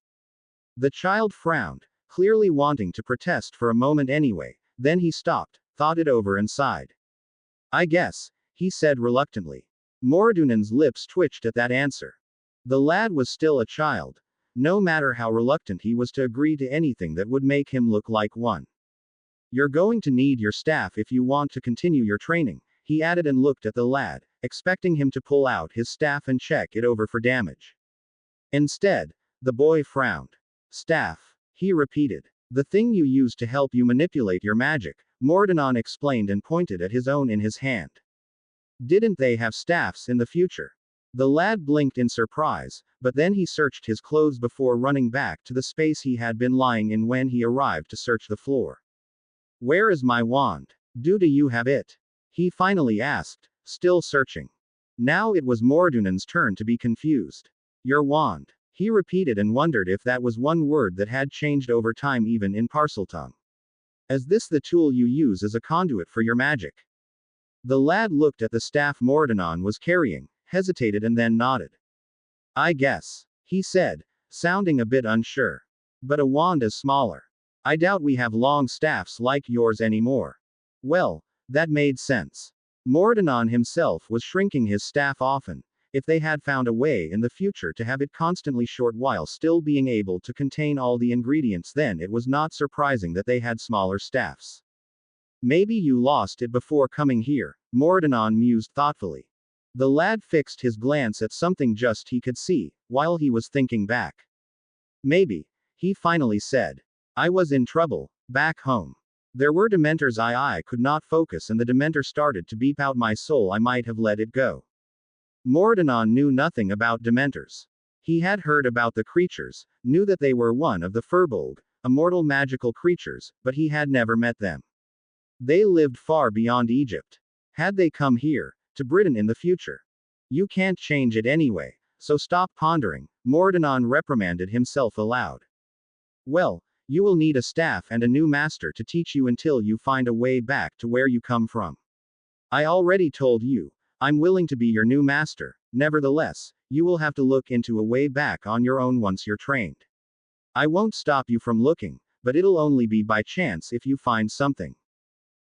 The child frowned, clearly wanting to protest for a moment anyway, then he stopped, thought it over and sighed. I guess, he said reluctantly. Mordunan's lips twitched at that answer. The lad was still a child, no matter how reluctant he was to agree to anything that would make him look like one. You're going to need your staff if you want to continue your training, he added and looked at the lad, expecting him to pull out his staff and check it over for damage. Instead, the boy frowned. Staff, he repeated. The thing you use to help you manipulate your magic, Mordanon explained and pointed at his own in his hand. Didn't they have staffs in the future? The lad blinked in surprise, but then he searched his clothes before running back to the space he had been lying in when he arrived to search the floor. Where is my wand? Do you have it? He finally asked, still searching. Now it was Mordunan's turn to be confused. Your wand, he repeated and wondered if that was one word that had changed over time even in Parseltongue. Is this the tool you use as a conduit for your magic? The lad looked at the staff Mordanon was carrying, hesitated and then nodded. I guess, he said, sounding a bit unsure. But a wand is smaller. I doubt we have long staffs like yours anymore. Well, that made sense. Mordanon himself was shrinking his staff often. If they had found a way in the future to have it constantly short while still being able to contain all the ingredients, then it was not surprising that they had smaller staffs. Maybe you lost it before coming here, Mordanon mused thoughtfully. The lad fixed his glance at something just he could see, while he was thinking back. Maybe, he finally said. I was in trouble, back home. There were dementors I could not focus and the dementor started to beep out my soul. I might have let it go. Mordanon knew nothing about dementors. He had heard about the creatures, knew that they were one of the Furbolg, immortal magical creatures, but he had never met them. They lived far beyond Egypt. Had they come here, to Britain in the future? You can't change it anyway, so stop pondering, Mordanon reprimanded himself aloud. Well, You will need a staff and a new master to teach you until you find a way back to where you come from. I already told you, I'm willing to be your new master. Nevertheless, you will have to look into a way back on your own once you're trained. I won't stop you from looking, but it'll only be by chance if you find something.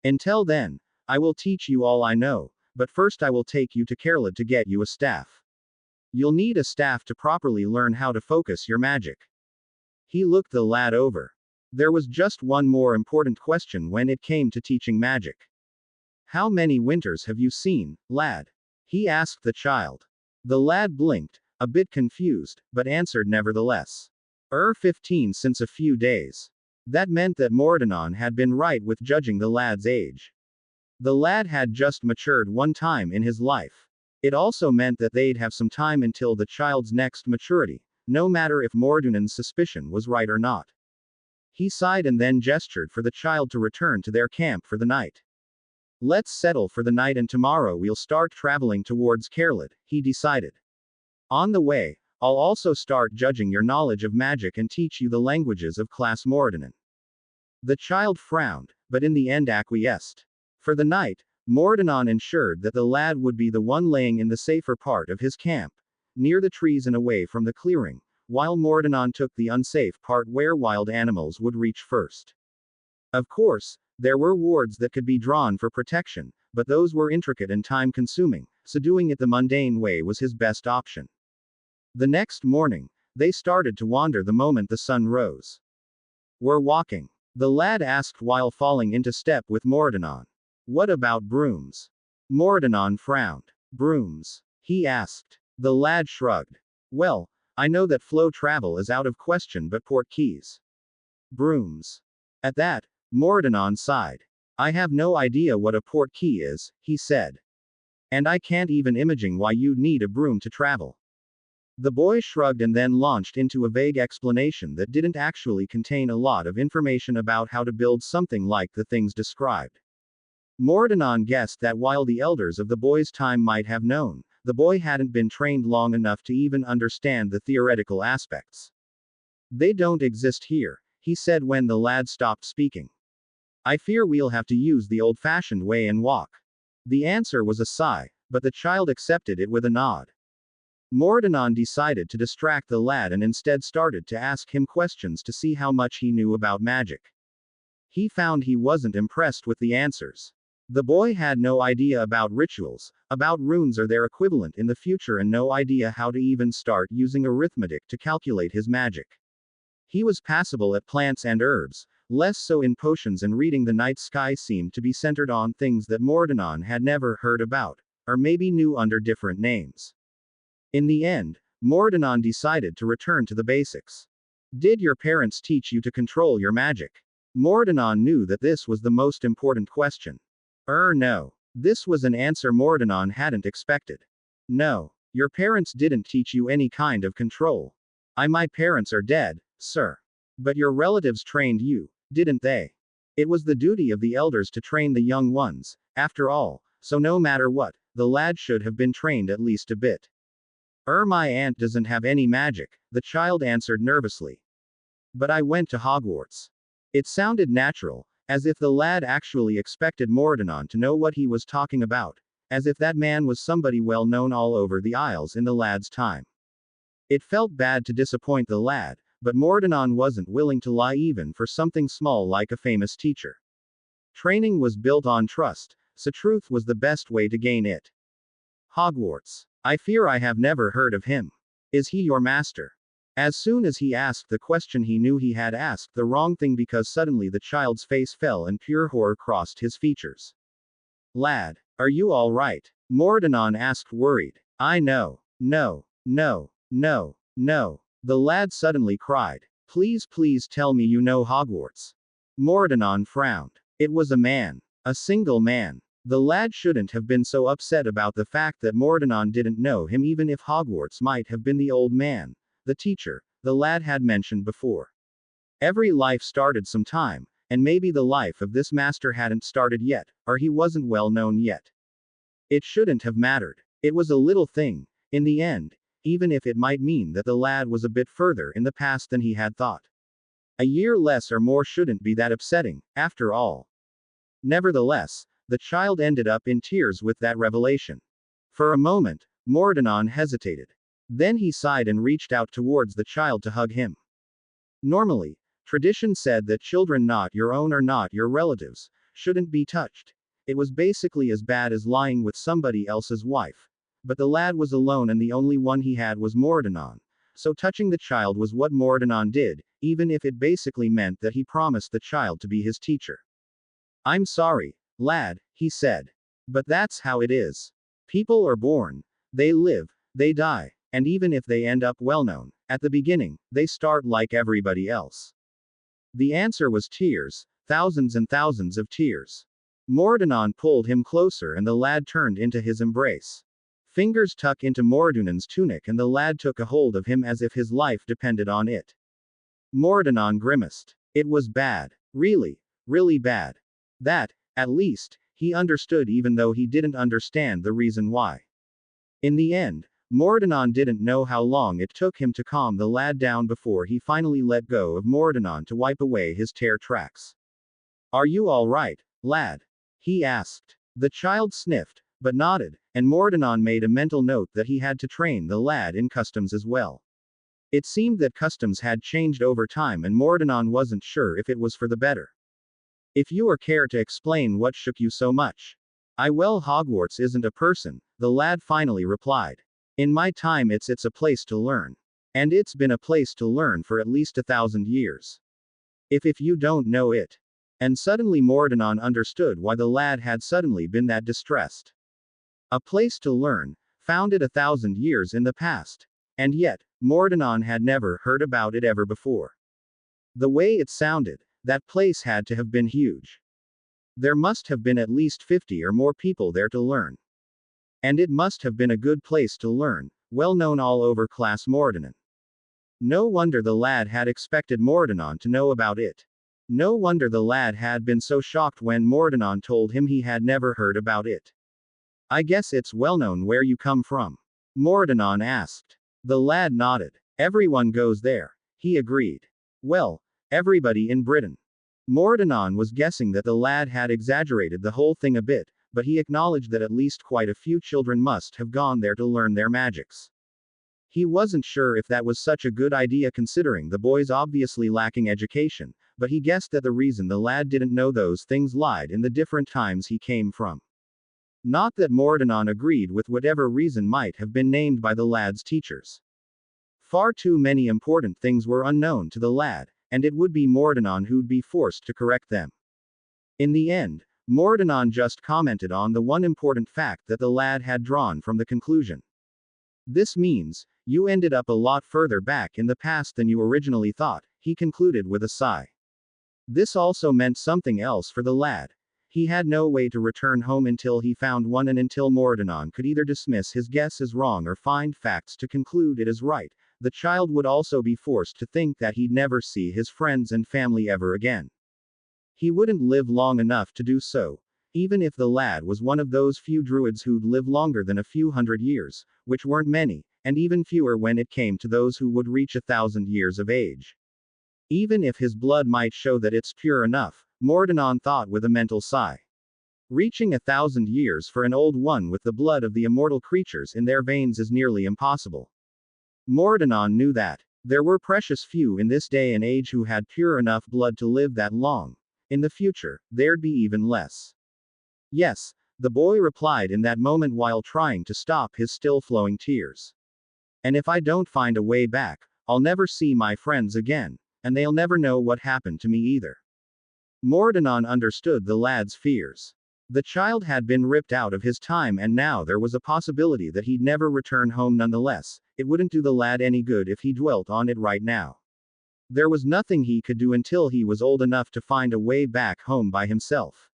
Until then, I will teach you all I know, but first I will take you to Kerlid to get you a staff. You'll need a staff to properly learn how to focus your magic. He looked the lad over. There was just one more important question when it came to teaching magic. How many winters have you seen, lad? He asked the child. The lad blinked, a bit confused, but answered nevertheless. 15 since a few days. That meant that Mordanon had been right with judging the lad's age. The lad had just matured one time in his life. It also meant that they'd have some time until the child's next maturity, no matter if Mordunan's suspicion was right or not. He sighed and then gestured for the child to return to their camp for the night. Let's settle for the night and tomorrow we'll start traveling towards Kerlid, he decided. On the way, I'll also start judging your knowledge of magic and teach you the languages of Class Mordanon. The child frowned, but in the end acquiesced. For the night, Mordanon ensured that the lad would be the one laying in the safer part of his camp, near the trees and away from the clearing, while Mordanon took the unsafe part where wild animals would reach first. Of course, there were wards that could be drawn for protection, but those were intricate and time-consuming, so doing it the mundane way was his best option. The next morning, they started to wander the moment the sun rose. We're walking, the lad asked while falling into step with Mordanon. What about brooms? Mordanon frowned. Brooms? He asked. The lad shrugged. Well, I know that flow travel is out of question, but port keys. Brooms. At that, Mordanon sighed. I have no idea what a port key is, he said. And I can't even imagine why you'd need a broom to travel. The boy shrugged and then launched into a vague explanation that didn't actually contain a lot of information about how to build something like the things described. Mordanon guessed that while the elders of the boy's time might have known, the boy hadn't been trained long enough to even understand the theoretical aspects. They don't exist here, he said when the lad stopped speaking. I fear we'll have to use the old-fashioned way and walk. The answer was a sigh, but the child accepted it with a nod. Mordanon decided to distract the lad and instead started to ask him questions to see how much he knew about magic. He found he wasn't impressed with the answers. The boy had no idea about rituals, about runes or their equivalent in the future, and no idea how to even start using arithmetic to calculate his magic. He was passable at plants and herbs, less so in potions, and reading the night sky seemed to be centered on things that Mordanon had never heard about, or maybe knew under different names. In the end, Mordanon decided to return to the basics. Did your parents teach you to control your magic? Mordanon knew that this was the most important question. No. This was an answer Mordanon hadn't expected. No. Your parents didn't teach you any kind of control. My parents are dead, sir. But your relatives trained you, didn't they? It was the duty of the elders to train the young ones, after all, so no matter what, the lad should have been trained at least a bit. My aunt doesn't have any magic, the child answered nervously. But I went to Hogwarts. It sounded natural, as if the lad actually expected Mordanon to know what he was talking about, as if that man was somebody well known all over the Isles in the lad's time. It felt bad to disappoint the lad, but Mordanon wasn't willing to lie even for something small like a famous teacher. Training was built on trust, so truth was the best way to gain it. Hogwarts. I fear I have never heard of him. Is he your master? As soon as he asked the question, he knew he had asked the wrong thing, because suddenly the child's face fell and pure horror crossed his features. Lad, are you all right? Mordanon asked, worried. No. No. No. No. No. The lad suddenly cried. Please tell me you know Hogwarts. Mordanon frowned. It was a man. A single man. The lad shouldn't have been so upset about the fact that Mordanon didn't know him, even if Hogwarts might have been the old man, the teacher, the lad had mentioned before. Every life started some time, and maybe the life of this master hadn't started yet, or he wasn't well known yet. It shouldn't have mattered. It was a little thing, in the end, even if it might mean that the lad was a bit further in the past than he had thought. A year less or more shouldn't be that upsetting, after all. Nevertheless, the child ended up in tears with that revelation. For a moment, Mordanon hesitated. Then he sighed and reached out towards the child to hug him. Normally, tradition said that children not your own or not your relatives shouldn't be touched. It was basically as bad as lying with somebody else's wife. But the lad was alone and the only one he had was Mordanon. So touching the child was what Mordanon did, even if it basically meant that he promised the child to be his teacher. I'm sorry, lad, he said. But that's how it is. People are born, they live, they die, and even if they end up well known, at the beginning, they start like everybody else. The answer was tears, thousands and thousands of tears. Mordanon pulled him closer and the lad turned into his embrace. Fingers tuck into Mordunan's tunic and the lad took a hold of him as if his life depended on it. Mordanon grimaced. It was bad. Really, really bad. That, at least, he understood even though he didn't understand the reason why. In the end, Mordanon didn't know how long it took him to calm the lad down before he finally let go of Mordanon to wipe away his tear tracks. Are you all right, lad? He asked. The child sniffed, but nodded, and Mordanon made a mental note that he had to train the lad in customs as well. It seemed that customs had changed over time and Mordanon wasn't sure if it was for the better. If you are care to explain what shook you so much. Well, Hogwarts isn't a person, the lad finally replied. In my time it's a place to learn. And it's been a place to learn for at least 1,000 years. If you don't know it. And suddenly Mordanon understood why the lad had suddenly been that distressed. A place to learn, founded 1,000 years in the past. And yet, Mordanon had never heard about it ever before. The way it sounded, that place had to have been huge. There must have been at least 50 or more people there to learn. And it must have been a good place to learn, well known all over Class Mordanon. No wonder the lad had expected Mordanon to know about it. No wonder the lad had been so shocked when Mordanon told him he had never heard about it. I guess it's well known where you come from. Mordanon asked. The lad nodded. Everyone goes there. He agreed. Well, everybody in Britain. Mordanon was guessing that the lad had exaggerated the whole thing a bit, but he acknowledged that at least quite a few children must have gone there to learn their magics. He wasn't sure if that was such a good idea considering the boys obviously lacking education, but he guessed that the reason the lad didn't know those things lied in the different times he came from. Not that Mordanon agreed with whatever reason might have been named by the lad's teachers. Far too many important things were unknown to the lad, and it would be Mordanon who'd be forced to correct them. In the end, Mordanon just commented on the one important fact that the lad had drawn from the conclusion. This means, you ended up a lot further back in the past than you originally thought, he concluded with a sigh. This also meant something else for the lad. He had no way to return home until he found one and until Mordanon could either dismiss his guess as wrong or find facts to conclude it as right. The child would also be forced to think that he'd never see his friends and family ever again. He wouldn't live long enough to do so, even if the lad was one of those few druids who'd live longer than a few hundred years, which weren't many, and even fewer when it came to those who would reach 1,000 years of age. Even if his blood might show that it's pure enough, Mordanon thought with a mental sigh. Reaching 1,000 years for an old one with the blood of the immortal creatures in their veins is nearly impossible. Mordanon knew that. There were precious few in this day and age who had pure enough blood to live that long. In the future, there'd be even less. Yes, the boy replied in that moment while trying to stop his still flowing tears. And if I don't find a way back, I'll never see my friends again, and they'll never know what happened to me either. Mordanon understood the lad's fears. The child had been ripped out of his time and now there was a possibility that he'd never return home nonetheless. It wouldn't do the lad any good if he dwelt on it right now. There was nothing he could do until he was old enough to find a way back home by himself.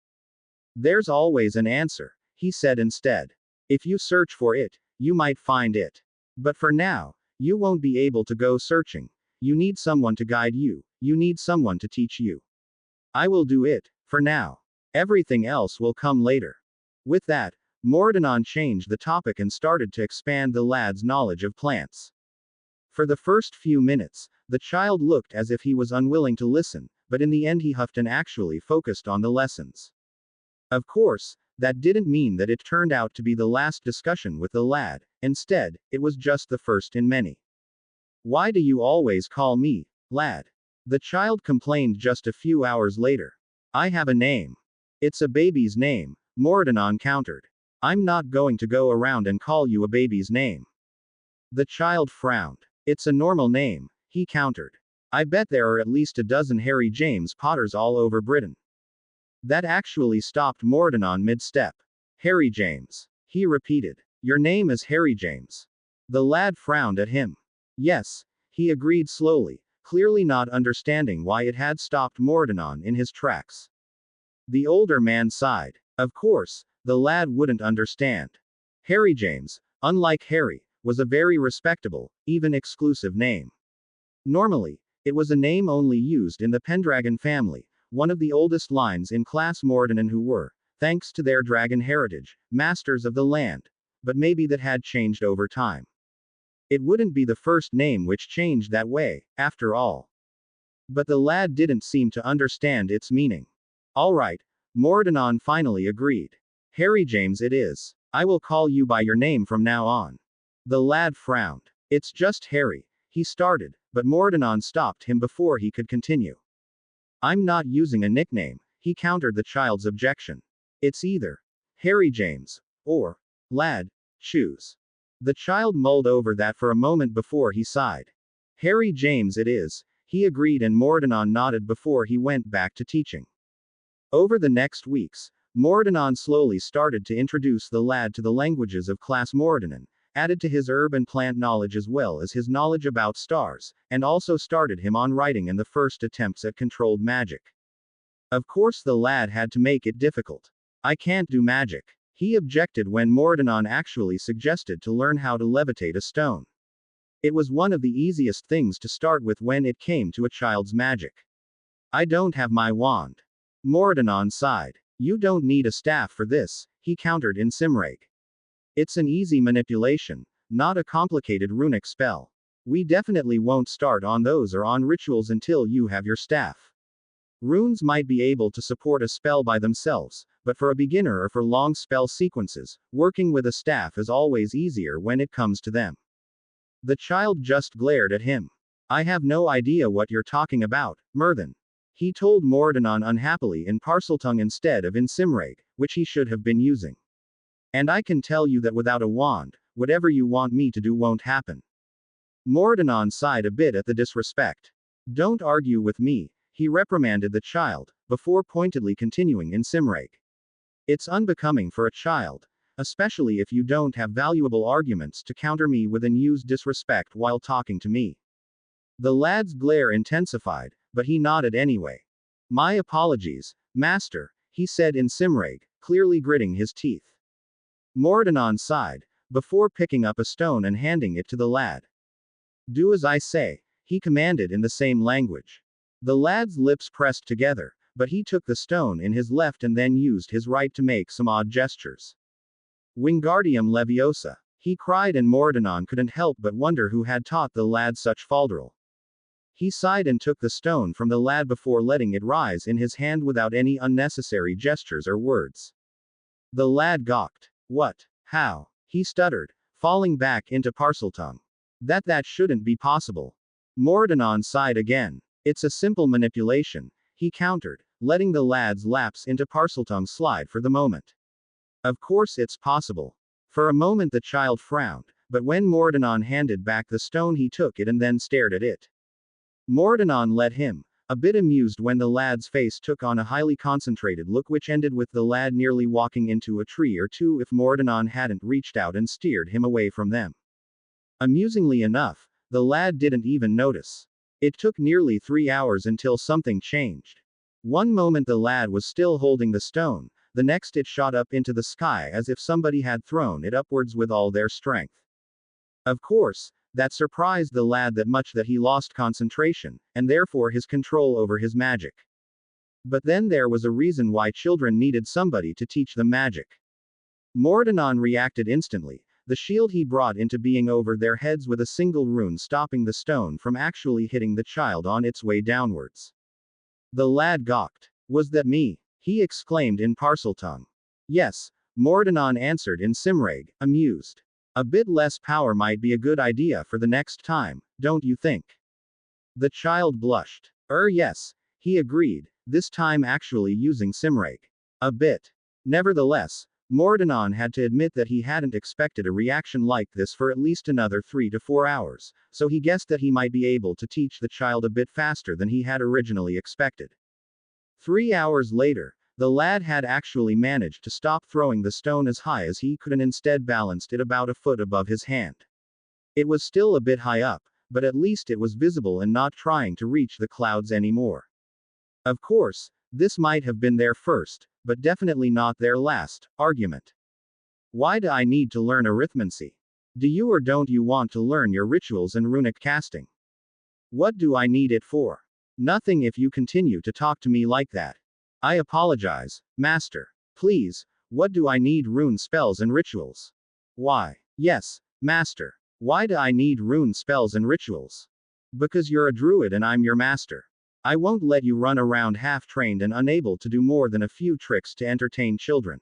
There's always an answer, he said instead. If you search for it, you might find it. But for now, you won't be able to go searching. You need someone to guide you. You need someone to teach you. I will do it, for now. Everything else will come later. With that, Mordanon changed the topic and started to expand the lad's knowledge of plants. For the first few minutes, the child looked as if he was unwilling to listen, but in the end he huffed and actually focused on the lessons. Of course, that didn't mean that it turned out to be the last discussion with the lad. Instead, it was just the first in many. Why do you always call me lad? The child complained just a few hours later. I have a name. It's a baby's name, Mordanon countered. I'm not going to go around and call you a baby's name. The child frowned. It's a normal name, he countered. I bet there are at least a dozen Harry James Potters all over Britain. That actually stopped Mordanon mid-step. Harry James. He repeated. Your name is Harry James. The lad frowned at him. Yes, he agreed slowly, clearly not understanding why it had stopped Mordanon in his tracks. The older man sighed. Of course, the lad wouldn't understand. Harry James, unlike Harry, was a very respectable, even exclusive name. Normally, it was a name only used in the Pendragon family, one of the oldest lines in Class Mordanon who were, thanks to their dragon heritage, masters of the land, but maybe that had changed over time. It wouldn't be the first name which changed that way, after all. But the lad didn't seem to understand its meaning. All right, Mordanon finally agreed. Harry James it is. I will call you by your name from now on. The lad frowned. It's just Harry, he started, but Mordanon stopped him before he could continue. I'm not using a nickname, he countered the child's objection. It's either Harry James or lad, choose. The child mulled over that for a moment before he sighed. Harry James it is, he agreed, and Mordanon nodded before he went back to teaching. Over the next weeks, Mordanon slowly started to introduce the lad to the languages of Class Mordanon, added to his herb and plant knowledge as well as his knowledge about stars, and also started him on writing and the first attempts at controlled magic. Of course the lad had to make it difficult. I can't do magic, he objected when Mordanon actually suggested to learn how to levitate a stone. It was one of the easiest things to start with when it came to a child's magic. I don't have my wand. Mordanon sighed. You don't need a staff for this, he countered in Simrake. It's an easy manipulation, not a complicated runic spell. We definitely won't start on those or on rituals until you have your staff. Runes might be able to support a spell by themselves, but for a beginner or for long spell sequences, working with a staff is always easier when it comes to them. The child just glared at him. I have no idea what you're talking about, Myrthan. He told Mordanon unhappily in Parseltongue instead of in Simrake, which he should have been using. And I can tell you that without a wand, whatever you want me to do won't happen. Mordanon sighed a bit at the disrespect. Don't argue with me, he reprimanded the child, before pointedly continuing in Simrake. It's unbecoming for a child, especially if you don't have valuable arguments to counter me with and use disrespect while talking to me. The lad's glare intensified, but he nodded anyway. My apologies, master, he said in Simrake, clearly gritting his teeth. Mordanon sighed, before picking up a stone and handing it to the lad. Do as I say, he commanded in the same language. The lad's lips pressed together, but he took the stone in his left and then used his right to make some odd gestures. Wingardium Leviosa, he cried, and Mordanon couldn't help but wonder who had taught the lad such falderal. He sighed and took the stone from the lad before letting it rise in his hand without any unnecessary gestures or words. The lad gawked. What? How? He stuttered, falling back into Parseltongue. That shouldn't be possible. Mordanon sighed again. It's a simple manipulation, he countered, letting the lad's lapse into Parseltongue slide for the moment. Of course it's possible. For a moment the child frowned, but when Mordanon handed back the stone he took it and then stared at it. Mordanon let him, a bit amused when the lad's face took on a highly concentrated look which ended with the lad nearly walking into a tree or two if Mordanon hadn't reached out and steered him away from them. Amusingly enough, the lad didn't even notice. It took nearly 3 hours until something changed. One moment the lad was still holding the stone, the next it shot up into the sky as if somebody had thrown it upwards with all their strength. Of course, that surprised the lad that much that he lost concentration, and therefore his control over his magic. But then there was a reason why children needed somebody to teach them magic. Mordanon reacted instantly. the shield he brought into being over their heads with a single rune stopping the stone from actually hitting the child on its way downwards. The lad gawked. Was that me? He exclaimed in Parseltongue. Yes, Mordanon answered in Simreg, amused. A bit less power might be a good idea for the next time, don't you think? The child blushed. Yes, he agreed, this time actually using Simreg. A bit. Nevertheless, Mordanon had to admit that he hadn't expected a reaction like this for at least another 3 to 4 hours, so he guessed that he might be able to teach the child a bit faster than he had originally expected. 3 hours later, the lad had actually managed to stop throwing the stone as high as he could and instead balanced it about a foot above his hand. It was still a bit high up, but at least it was visible and not trying to reach the clouds anymore. Of course, this might have been their first, but definitely not their last, argument. Why do I need to learn arithmancy? Do you or don't you want to learn your rituals and runic casting? What do I need it for? Nothing if you continue to talk to me like that. I apologize, Master. Please, what do I need rune spells and rituals? Why? Yes, Master. Why do I need rune spells and rituals? Because you're a druid and I'm your master. I won't let you run around half-trained and unable to do more than a few tricks to entertain children.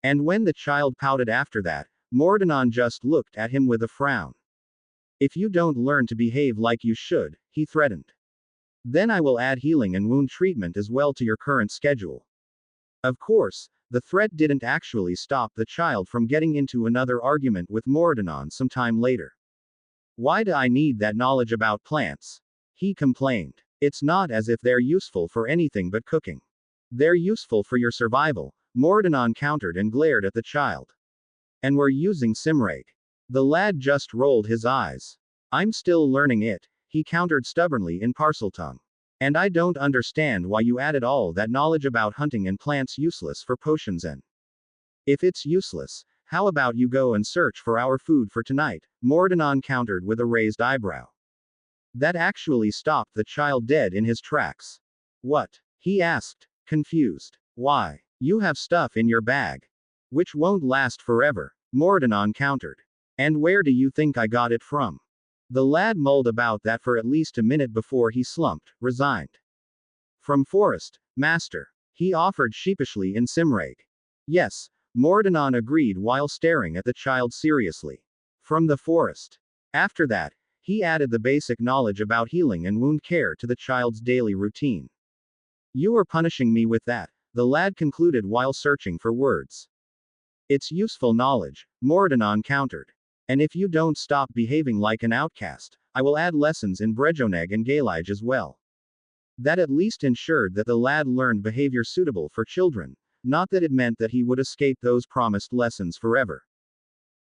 And when the child pouted after that, Mordanon just looked at him with a frown. If you don't learn to behave like you should, he threatened. Then I will add healing and wound treatment as well to your current schedule. Of course, the threat didn't actually stop the child from getting into another argument with Mordanon some time later. Why do I need that knowledge about plants? He complained. It's not as if they're useful for anything but cooking. They're useful for your survival, Mordanon countered and glared at the child. And we're using Simreg. The lad just rolled his eyes. I'm still learning it, he countered stubbornly in Parseltongue. And I don't understand why you added all that knowledge about hunting and plants useless for potions and. If it's useless, how about you go and search for our food for tonight, Mordanon countered with a raised eyebrow. That actually stopped the child dead in his tracks. What? He asked, confused. Why? You have stuff in your bag. Which won't last forever, Mordanon countered. And where do you think I got it from? The lad mulled about that for at least a minute before he slumped, resigned. From forest, Master. He offered sheepishly in Simreg. Yes, Mordanon agreed while staring at the child seriously. From the forest. After that, he added the basic knowledge about healing and wound care to the child's daily routine. You are punishing me with that, the lad concluded while searching for words. It's useful knowledge, Mordanon countered. And if you don't stop behaving like an outcast, I will add lessons in Brejoneg and Galige as well. That at least ensured that the lad learned behavior suitable for children, not that it meant that he would escape those promised lessons forever.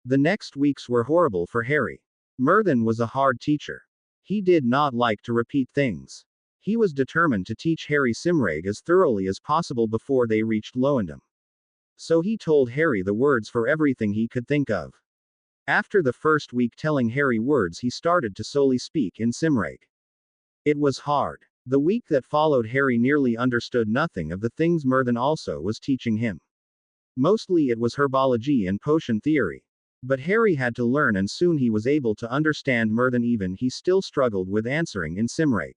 The next weeks were horrible for Harry. Myrddin was a hard teacher. He did not like to repeat things. He was determined to teach Harry Simreg as thoroughly as possible before they reached Loandom. So he told Harry the words for everything he could think of. After the first week telling Harry words, he started to solely speak in Simreg. It was hard. The week that followed, Harry nearly understood nothing of the things Myrddin also was teaching him. Mostly it was herbology and potion theory. But Harry had to learn, and soon he was able to understand Myrddin, even he still struggled with answering in Simreg.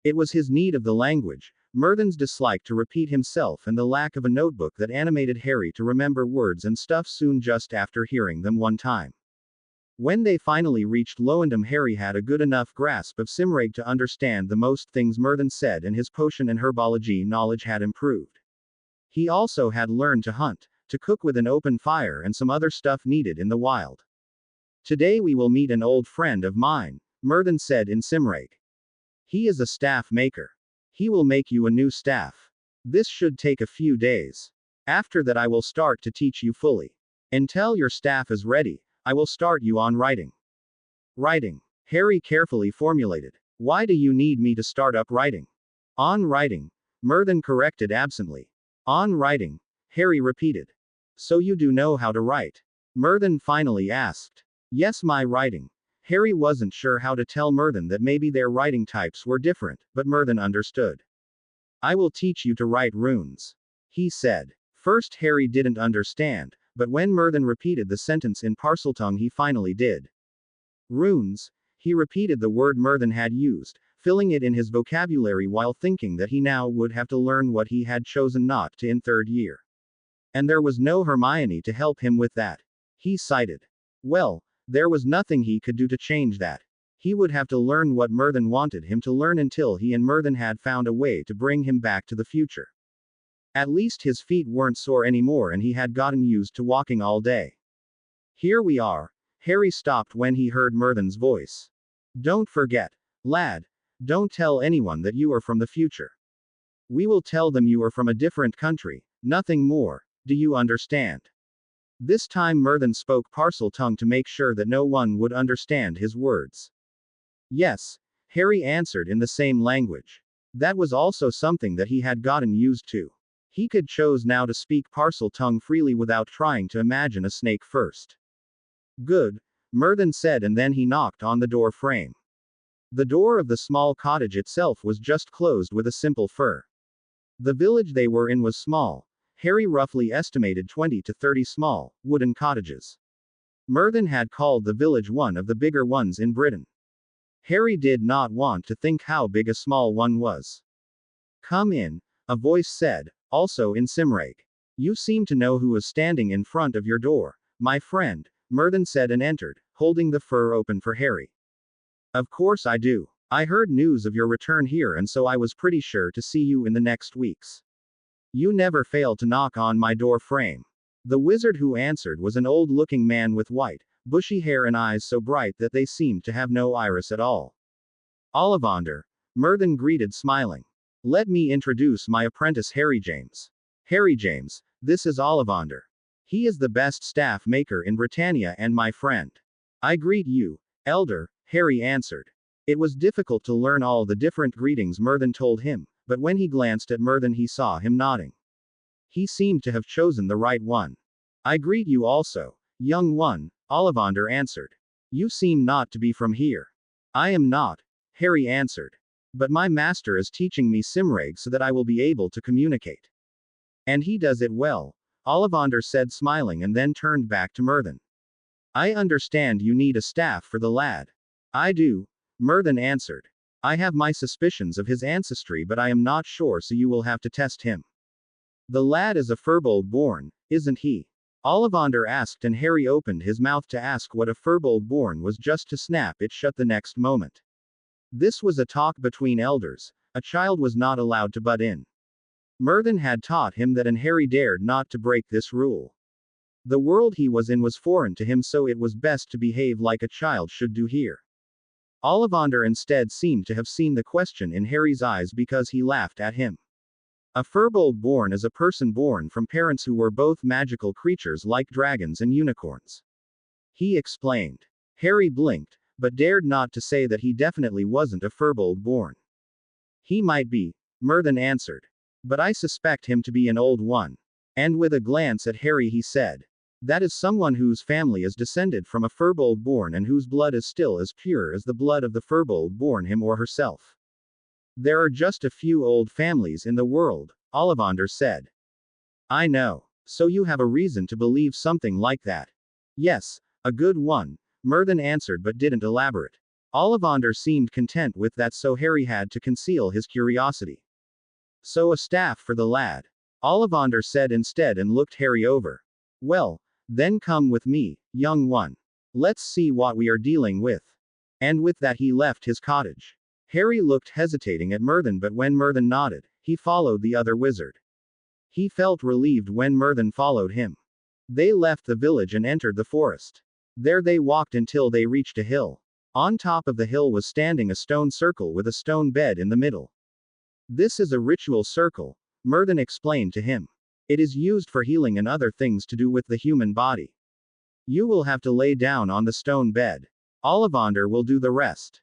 It was his need of the language, Myrddin's dislike to repeat himself, and the lack of a notebook that animated Harry to remember words and stuff soon just after hearing them one time. When they finally reached Loandom, Harry had a good enough grasp of Simreg to understand the most things Myrddin said, and his potion and herbology knowledge had improved. He also had learned to hunt, to cook with an open fire, and some other stuff needed in the wild. Today we will meet an old friend of mine, Myrddin said in Simreg. He is a staff maker. He will make you a new staff. This should take a few days. After that I will start to teach you fully. Until your staff is ready, I will start you on writing. Writing. Harry carefully formulated. Why do you need me to start up writing? On writing. Myrddin corrected absently. On writing. Harry repeated. So you do know how to write? Myrddin finally asked. Yes, my writing. Harry wasn't sure how to tell Myrddin that maybe their writing types were different, but Myrddin understood. I will teach you to write runes, he said. First Harry didn't understand, but when Murthen repeated the sentence in Parseltongue he finally did. Runes. He repeated the word Murthen had used, filling it in his vocabulary while thinking that he now would have to learn what he had chosen not to in third year. And there was no Hermione to help him with that. He sighed. Well, there was nothing he could do to change that. He would have to learn what Murthen wanted him to learn until he and Murthen had found a way to bring him back to the future. At least his feet weren't sore anymore and he had gotten used to walking all day. Here we are. Harry stopped when he heard Murthen's voice. Don't forget, lad. Don't tell anyone that you are from the future. We will tell them you are from a different country, nothing more. Do you understand? This time Murthen spoke Parseltongue to make sure that no one would understand his words. Yes, Harry answered in the same language. That was also something that he had gotten used to. He could choose now to speak Parseltongue freely without trying to imagine a snake first. Good, Murthen said, and then he knocked on the door frame. The door of the small cottage itself was just closed with a simple fur. The village they were in was small. Harry roughly estimated 20 to 30 small, wooden cottages. Murthen had called the village one of the bigger ones in Britain. Harry did not want to think how big a small one was. Come in, a voice said, also in Cymraeg. You seem to know who was standing in front of your door, my friend, Murthen said and entered, holding the fur open for Harry. Of course I do. I heard news of your return here and so I was pretty sure to see you in the next weeks. You never fail to knock on my door frame. The wizard who answered was an old-looking man with white, bushy hair and eyes so bright that they seemed to have no iris at all. Ollivander, Murthen greeted smiling. Let me introduce my apprentice Harry James. Harry James, this is Ollivander. He is the best staff maker in Britannia and my friend. I greet you, elder, Harry answered. It was difficult to learn all the different greetings Murthen told him, but when he glanced at Murthen he saw him nodding. He seemed to have chosen the right one. I greet you also, young one, Ollivander answered. You seem not to be from here. I am not, Harry answered. But my master is teaching me Cymraeg so that I will be able to communicate. And he does it well, Ollivander said smiling and then turned back to Murthen. I understand you need a staff for the lad. I do, Murthen answered. I have my suspicions of his ancestry but I am not sure so you will have to test him. The lad is a Firbolg born, isn't he? Ollivander asked and Harry opened his mouth to ask what a Firbolg born was just to snap it shut the next moment. This was a talk between elders, a child was not allowed to butt in. Murthen had taught him that and Harry dared not to break this rule. The world he was in was foreign to him so it was best to behave like a child should do here. Ollivander instead seemed to have seen the question in Harry's eyes because he laughed at him. A Firbolg born is a person born from parents who were both magical creatures like dragons and unicorns. He explained. Harry blinked, but dared not to say that he definitely wasn't a Firbolg born. He might be, Murthen answered. But I suspect him to be an old one. And with a glance at Harry he said. That is someone whose family is descended from a Firbolg born and whose blood is still as pure as the blood of the Firbolg born him or herself. There are just a few old families in the world, Ollivander said. I know. So you have a reason to believe something like that. Yes, a good one, Murthen answered but didn't elaborate. Ollivander seemed content with that so Harry had to conceal his curiosity. So a staff for the lad, Ollivander said instead and looked Harry over. Well, then come with me, young one. Let's see what we are dealing with. And with that he left his cottage. Harry looked hesitating at Murthen but when Murthen nodded, he followed the other wizard. He felt relieved when Murthen followed him. They left the village and entered the forest. There they walked until they reached a hill. On top of the hill was standing a stone circle with a stone bed in the middle. This is a ritual circle, Murthen explained to him. It is used for healing and other things to do with the human body. You will have to lay down on the stone bed. Ollivander will do the rest.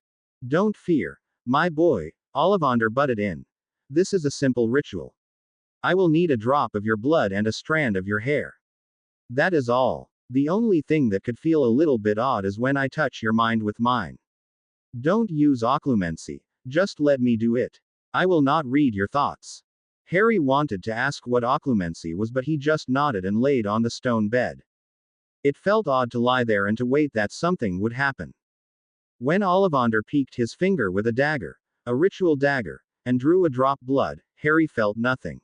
Don't fear, my boy, Ollivander butted in. This is a simple ritual. I will need a drop of your blood and a strand of your hair. That is all. The only thing that could feel a little bit odd is when I touch your mind with mine. Don't use occlumency, just let me do it. I will not read your thoughts. Harry wanted to ask what occlumency was, but he just nodded and laid on the stone bed. It felt odd to lie there and to wait that something would happen. When Ollivander peeked his finger with a ritual dagger, and drew a drop blood, Harry felt nothing.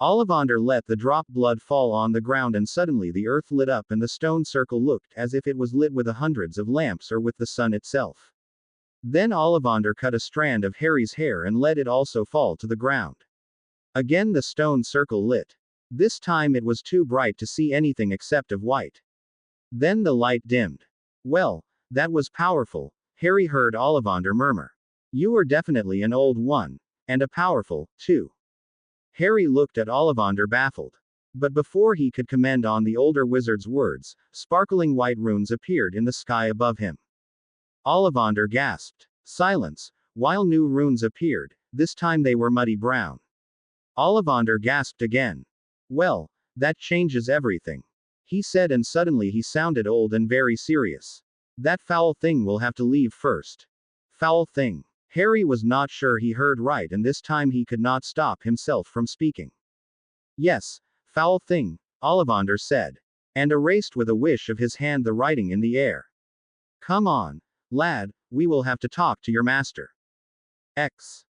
Ollivander let the drop blood fall on the ground, and suddenly the earth lit up and the stone circle looked as if it was lit with hundreds of lamps or with the sun itself. Then Ollivander cut a strand of Harry's hair and let it also fall to the ground. Again the stone circle lit. This time it was too bright to see anything except of white. Then the light dimmed. Well, that was powerful, Harry heard Ollivander murmur. You are definitely an old one. And a powerful, too. Harry looked at Ollivander baffled. But before he could comment on the older wizard's words, sparkling white runes appeared in the sky above him. Ollivander gasped. Silence, while new runes appeared, this time they were muddy brown. Ollivander gasped again. Well, that changes everything, he said, and suddenly he sounded old and very serious. That foul thing will have to leave first. Foul thing. Harry was not sure he heard right, and this time he could not stop himself from speaking. Yes, foul thing, Ollivander said, and erased with a wish of his hand the writing in the air. Come on, lad, we will have to talk to your master.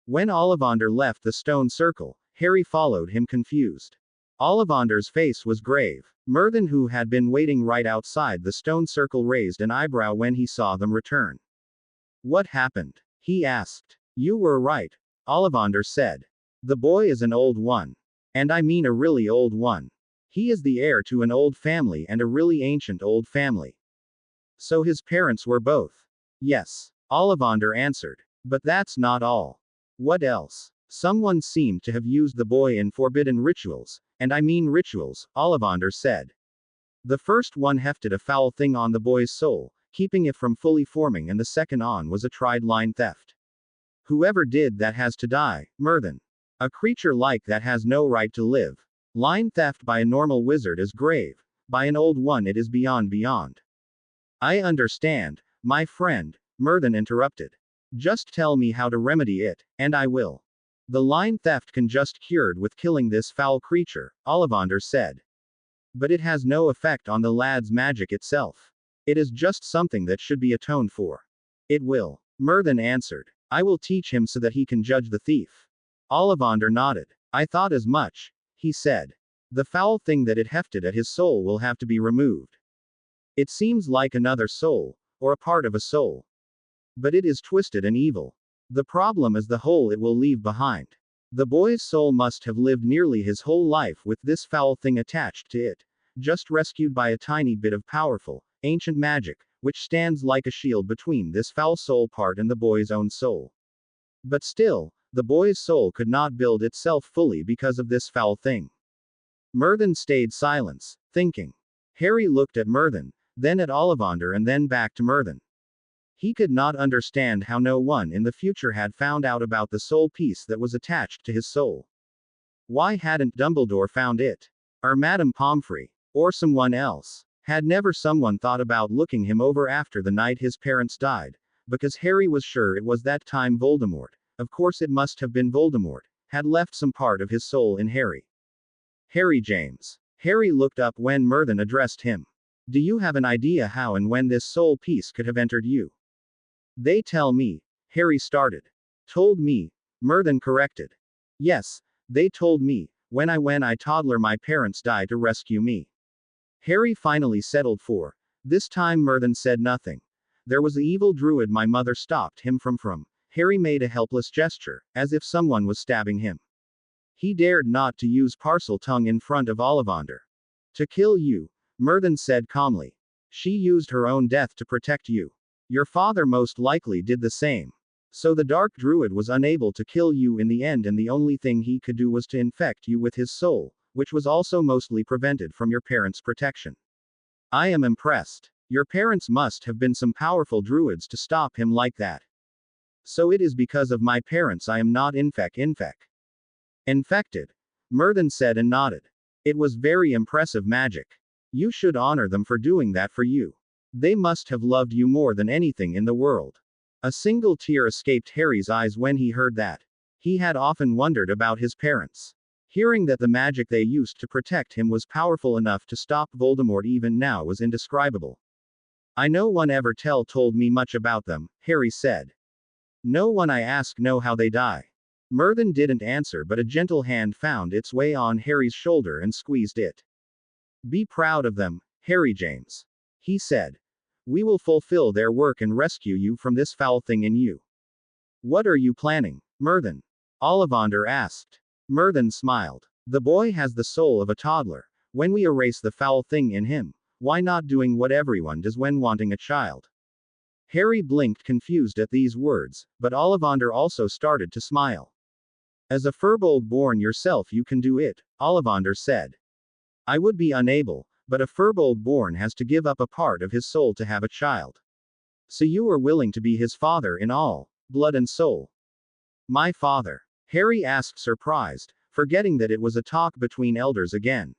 When Ollivander left the stone circle, Harry followed him confused. Ollivander's face was grave. Merlin, who had been waiting right outside the stone circle, raised an eyebrow when he saw them return. What happened? He asked. You were right, Ollivander said. The boy is an old one. And I mean a really old one. He is the heir to an old family, and a really ancient old family. So his parents were both. Yes, Ollivander answered. But that's not all. What else? Someone seemed to have used the boy in forbidden rituals, and I mean rituals, Ollivander said. The first one hefted a foul thing on the boy's soul, keeping it from fully forming, and the second on was a tried line theft. Whoever did that has to die, Merlin. A creature like that has no right to live. Line theft by a normal wizard is grave, by an old one it is beyond. I understand, my friend, Merlin interrupted. Just tell me how to remedy it, and I will. The line theft can just cured with killing this foul creature, Ollivander said. But it has no effect on the lad's magic itself. It is just something that should be atoned for. It will, Merlin answered. I will teach him so that he can judge the thief. Ollivander nodded. I thought as much, he said. The foul thing that it hefted at his soul will have to be removed. It seems like another soul, or a part of a soul. But it is twisted and evil. The problem is the hole it will leave behind. The boy's soul must have lived nearly his whole life with this foul thing attached to it, just rescued by a tiny bit of powerful, ancient magic, which stands like a shield between this foul soul part and the boy's own soul. But still, the boy's soul could not build itself fully because of this foul thing. Merlin stayed silent, thinking. Harry looked at Merlin, then at Ollivander, and then back to Merlin. He could not understand how no one in the future had found out about the soul piece that was attached to his soul. Why hadn't Dumbledore found it? Or Madame Pomfrey? Or someone else? Had never someone thought about looking him over after the night his parents died? Because Harry was sure it was that time Voldemort, of course it must have been Voldemort, had left some part of his soul in Harry. Harry James. Harry looked up when Merlin addressed him. Do you have an idea how and when this soul piece could have entered you? They tell me, Harry started. Told me, Merlin corrected. Yes, they told me, when I toddler my parents died to rescue me. Harry finally settled for. This time Merlin said nothing. There was the evil druid my mother stopped him from. Harry made a helpless gesture, as if someone was stabbing him. He dared not to use Parseltongue in front of Ollivander. To kill you, Merlin said calmly. She used her own death to protect you. Your father most likely did the same. So the Dark Druid was unable to kill you in the end, and the only thing he could do was to infect you with his soul, which was also mostly prevented from your parents' protection. I am impressed. Your parents must have been some powerful druids to stop him like that. So it is because of my parents I am not infected, Merlin said and nodded. It was very impressive magic. You should honor them for doing that for you. They must have loved you more than anything in the world. A single tear escaped Harry's eyes when he heard that. He had often wondered about his parents. Hearing that the magic they used to protect him was powerful enough to stop Voldemort even now was indescribable. I no one ever told me much about them, Harry said. No one I ask know how they die. Merlin didn't answer, but a gentle hand found its way on Harry's shoulder and squeezed it. Be proud of them, Harry James. He said. We will fulfill their work and rescue you from this foul thing in you. What are you planning, Merlin? Ollivander asked. Merlin smiled. The boy has the soul of a toddler. When we erase the foul thing in him, why not doing what everyone does when wanting a child? Harry blinked confused at these words, but Ollivander also started to smile. As a Firbolg born yourself you can do it, Ollivander said. I would be unable, but a Firbolg born has to give up a part of his soul to have a child. So you are willing to be his father in all, blood and soul. My father? Harry asked surprised, forgetting that it was a talk between elders again.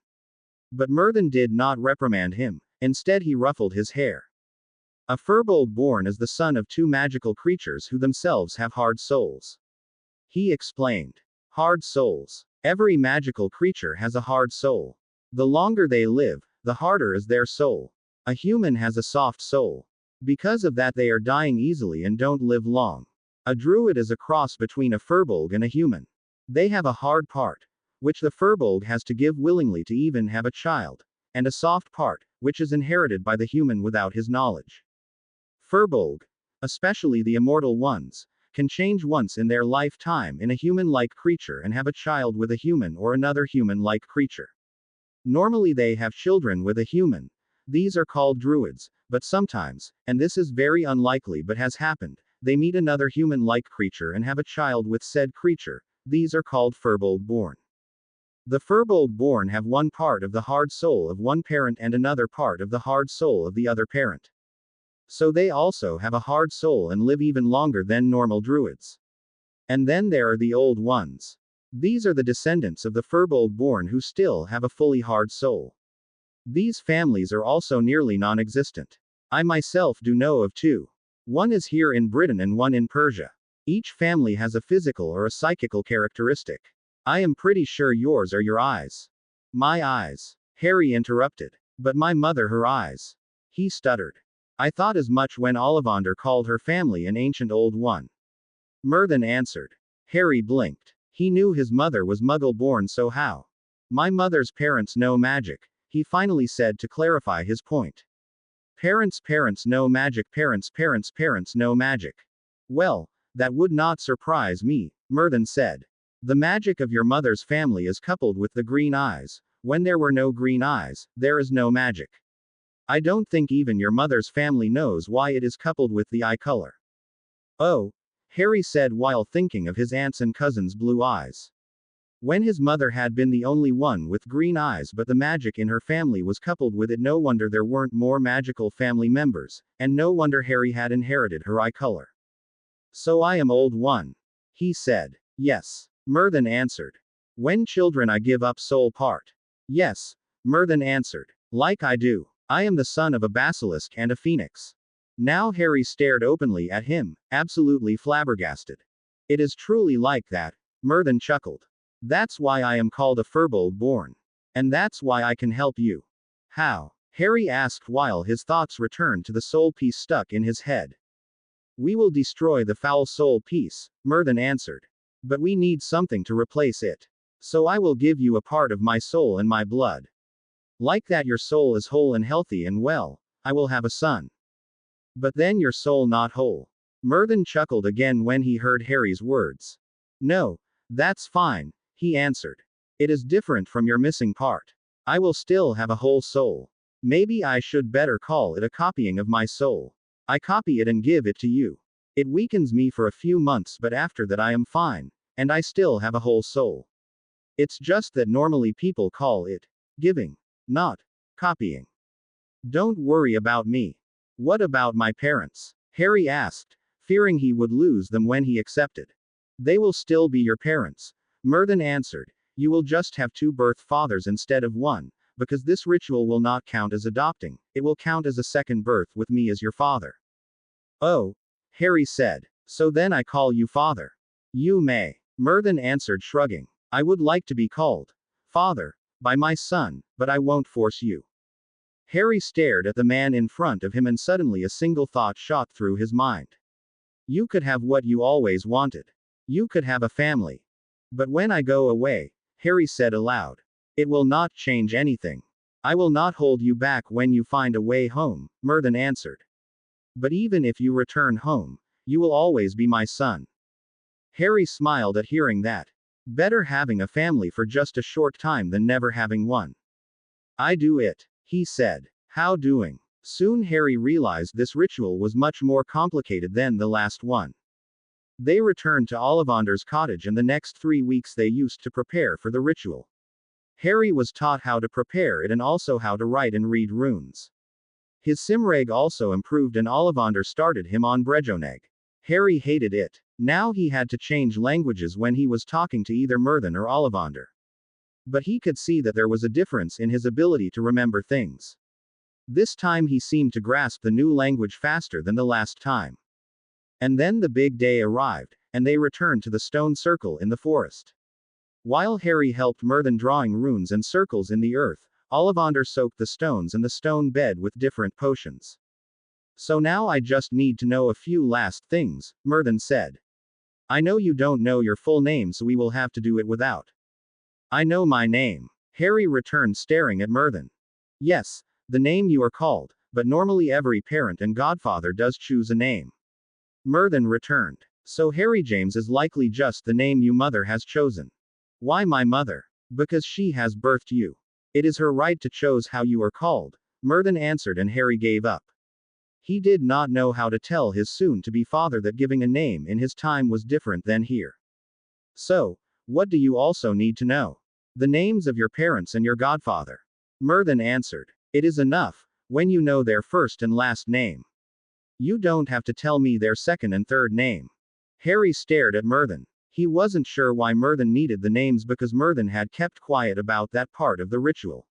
But Merlin did not reprimand him, instead he ruffled his hair. A Firbolg born is the son of two magical creatures who themselves have hard souls. He explained. Hard souls. Every magical creature has a hard soul. The longer they live, the harder is their soul. A human has a soft soul. Because of that they are dying easily and don't live long. A druid is a cross between a Firbolg and a human. They have a hard part, which the Firbolg has to give willingly to even have a child, and a soft part, which is inherited by the human without his knowledge. Firbolg, especially the immortal ones, can change once in their lifetime in a human-like creature and have a child with a human or another human-like creature. Normally they have children with a human. These are called druids, but sometimes, and this is very unlikely but has happened, they meet another human-like creature and have a child with said creature. These are called Firbolg born. The Firbolg born have one part of the hard soul of one parent and another part of the hard soul of the other parent. So they also have a hard soul and live even longer than normal druids. And then there are the old ones. These are the descendants of the Firbolg born who still have a fully hard soul. These families are also nearly non-existent. I myself do know of two. One is here in Britain and one in Persia. Each family has a physical or a psychical characteristic. I am pretty sure yours are your eyes. My eyes. Harry interrupted. But my mother her eyes. He stuttered. I thought as much when Ollivander called her family an ancient old one. Merlin answered. Harry blinked. He knew his mother was Muggle born, so how? My mother's parents know magic, he finally said to clarify his point. Parents know magic, parents know magic. Well, that would not surprise me, Merlin said. The magic of your mother's family is coupled with the green eyes. When there were no green eyes, there is no magic. I don't think even your mother's family knows why it is coupled with the eye color. Oh, Harry said while thinking of his aunts and cousins' blue eyes. When his mother had been the only one with green eyes but the magic in her family was coupled with it, no wonder there weren't more magical family members, and no wonder Harry had inherited her eye color. So I am old one. He said. Yes. Merlin answered. When children I give up soul part. Yes. Merlin answered. Like I do. I am the son of a basilisk and a phoenix. Now Harry stared openly at him, absolutely flabbergasted. It is truly like that, Merlin chuckled. That's why I am called a Firbolg born. And that's why I can help you. How? Harry asked while his thoughts returned to the soul piece stuck in his head. We will destroy the foul soul piece, Merlin answered. But we need something to replace it. So I will give you a part of my soul and my blood. Like that your soul is whole and healthy and well, I will have a son. But then your soul not whole. Merlin chuckled again when he heard Harry's words. No, that's fine, he answered. It is different from your missing part. I will still have a whole soul. Maybe I should better call it a copying of my soul. I copy it and give it to you. It weakens me for a few months, but after that I am fine, and I still have a whole soul. It's just that normally people call it giving, not copying. Don't worry about me. What about my parents? Harry asked, fearing he would lose them when he accepted. They will still be your parents. Merlin answered. You will just have two birth fathers instead of one, because this ritual will not count as adopting, it will count as a second birth with me as your father. Oh, Harry said. So then I call you father. You may. Merlin answered, shrugging. I would like to be called father by my son, but I won't force you. Harry stared at the man in front of him and suddenly a single thought shot through his mind. You could have what you always wanted. You could have a family. But when I go away, Harry said aloud, it will not change anything. I will not hold you back when you find a way home, Merlin answered. But even if you return home, you will always be my son. Harry smiled at hearing that. Better having a family for just a short time than never having one. I do it, he said. How doing? Soon Harry realized this ritual was much more complicated than the last one. They returned to Ollivander's cottage and the next 3 weeks they used to prepare for the ritual. Harry was taught how to prepare it and also how to write and read runes. His Simreg also improved and Ollivander started him on Brejoneg. Harry hated it. Now he had to change languages when he was talking to either Merlin or Ollivander. But he could see that there was a difference in his ability to remember things. This time he seemed to grasp the new language faster than the last time. And then the big day arrived, and they returned to the stone circle in the forest. While Harry helped Merlin drawing runes and circles in the earth, Ollivander soaked the stones and the stone bed with different potions. So now I just need to know a few last things, Merlin said. I know you don't know your full name, so we will have to do it without. I know my name. Harry returned staring at Merlin. Yes, the name you are called, but normally every parent and godfather does choose a name. Merlin returned. So Harry James is likely just the name your mother has chosen. Why my mother? Because she has birthed you. It is her right to choose how you are called, Merlin answered, and Harry gave up. He did not know how to tell his soon-to-be father that giving a name in his time was different than here. So, what do you also need to know? The names of your parents and your godfather. Merlin answered. It is enough, when you know their first and last name. You don't have to tell me their second and third name. Harry stared at Merlin. He wasn't sure why Merlin needed the names because Merlin had kept quiet about that part of the ritual.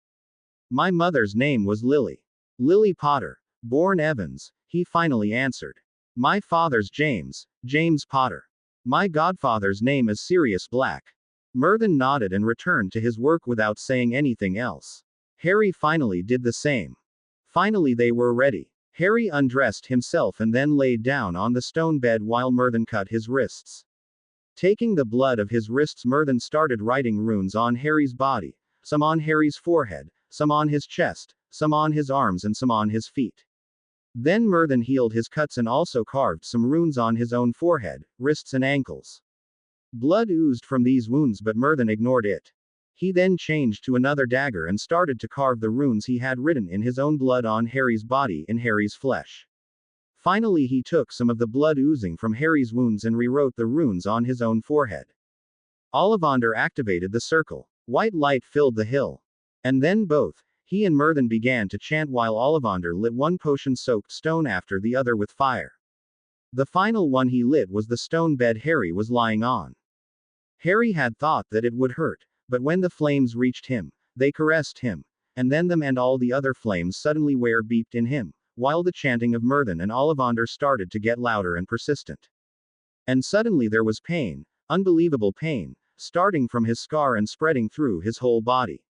My mother's name was Lily. Lily Potter. Born Evans, he finally answered. My father's James Potter. My godfather's name is Sirius Black. Merlin nodded and returned to his work without saying anything else. Harry finally did the same. Finally they were ready. Harry undressed himself and then laid down on the stone bed while Merlin cut his wrists. Taking the blood of his wrists, Merlin started writing runes on Harry's body, some on Harry's forehead, some on his chest, some on his arms and some on his feet. Then Merlin healed his cuts and also carved some runes on his own forehead, wrists and ankles. Blood oozed from these wounds but Merlin ignored it. He then changed to another dagger and started to carve the runes he had written in his own blood on Harry's body in Harry's flesh. Finally he took some of the blood oozing from Harry's wounds and rewrote the runes on his own forehead. Ollivander activated the circle. White light filled the hill. And then both he and Merlin began to chant while Ollivander lit one potion-soaked stone after the other with fire. The final one he lit was the stone bed Harry was lying on. Harry had thought that it would hurt, but when the flames reached him, they caressed him, and then them and all the other flames suddenly were beeped in him, while the chanting of Merlin and Ollivander started to get louder and persistent. And suddenly there was pain, unbelievable pain, starting from his scar and spreading through his whole body.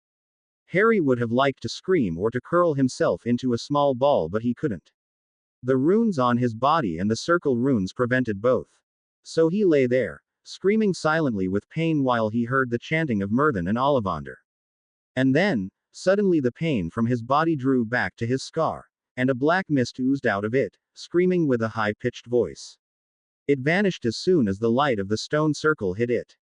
Harry would have liked to scream or to curl himself into a small ball, but he couldn't. The runes on his body and the circle runes prevented both. So he lay there, screaming silently with pain while he heard the chanting of Merlin and Ollivander. And then, suddenly the pain from his body drew back to his scar, and a black mist oozed out of it, screaming with a high-pitched voice. It vanished as soon as the light of the stone circle hit it.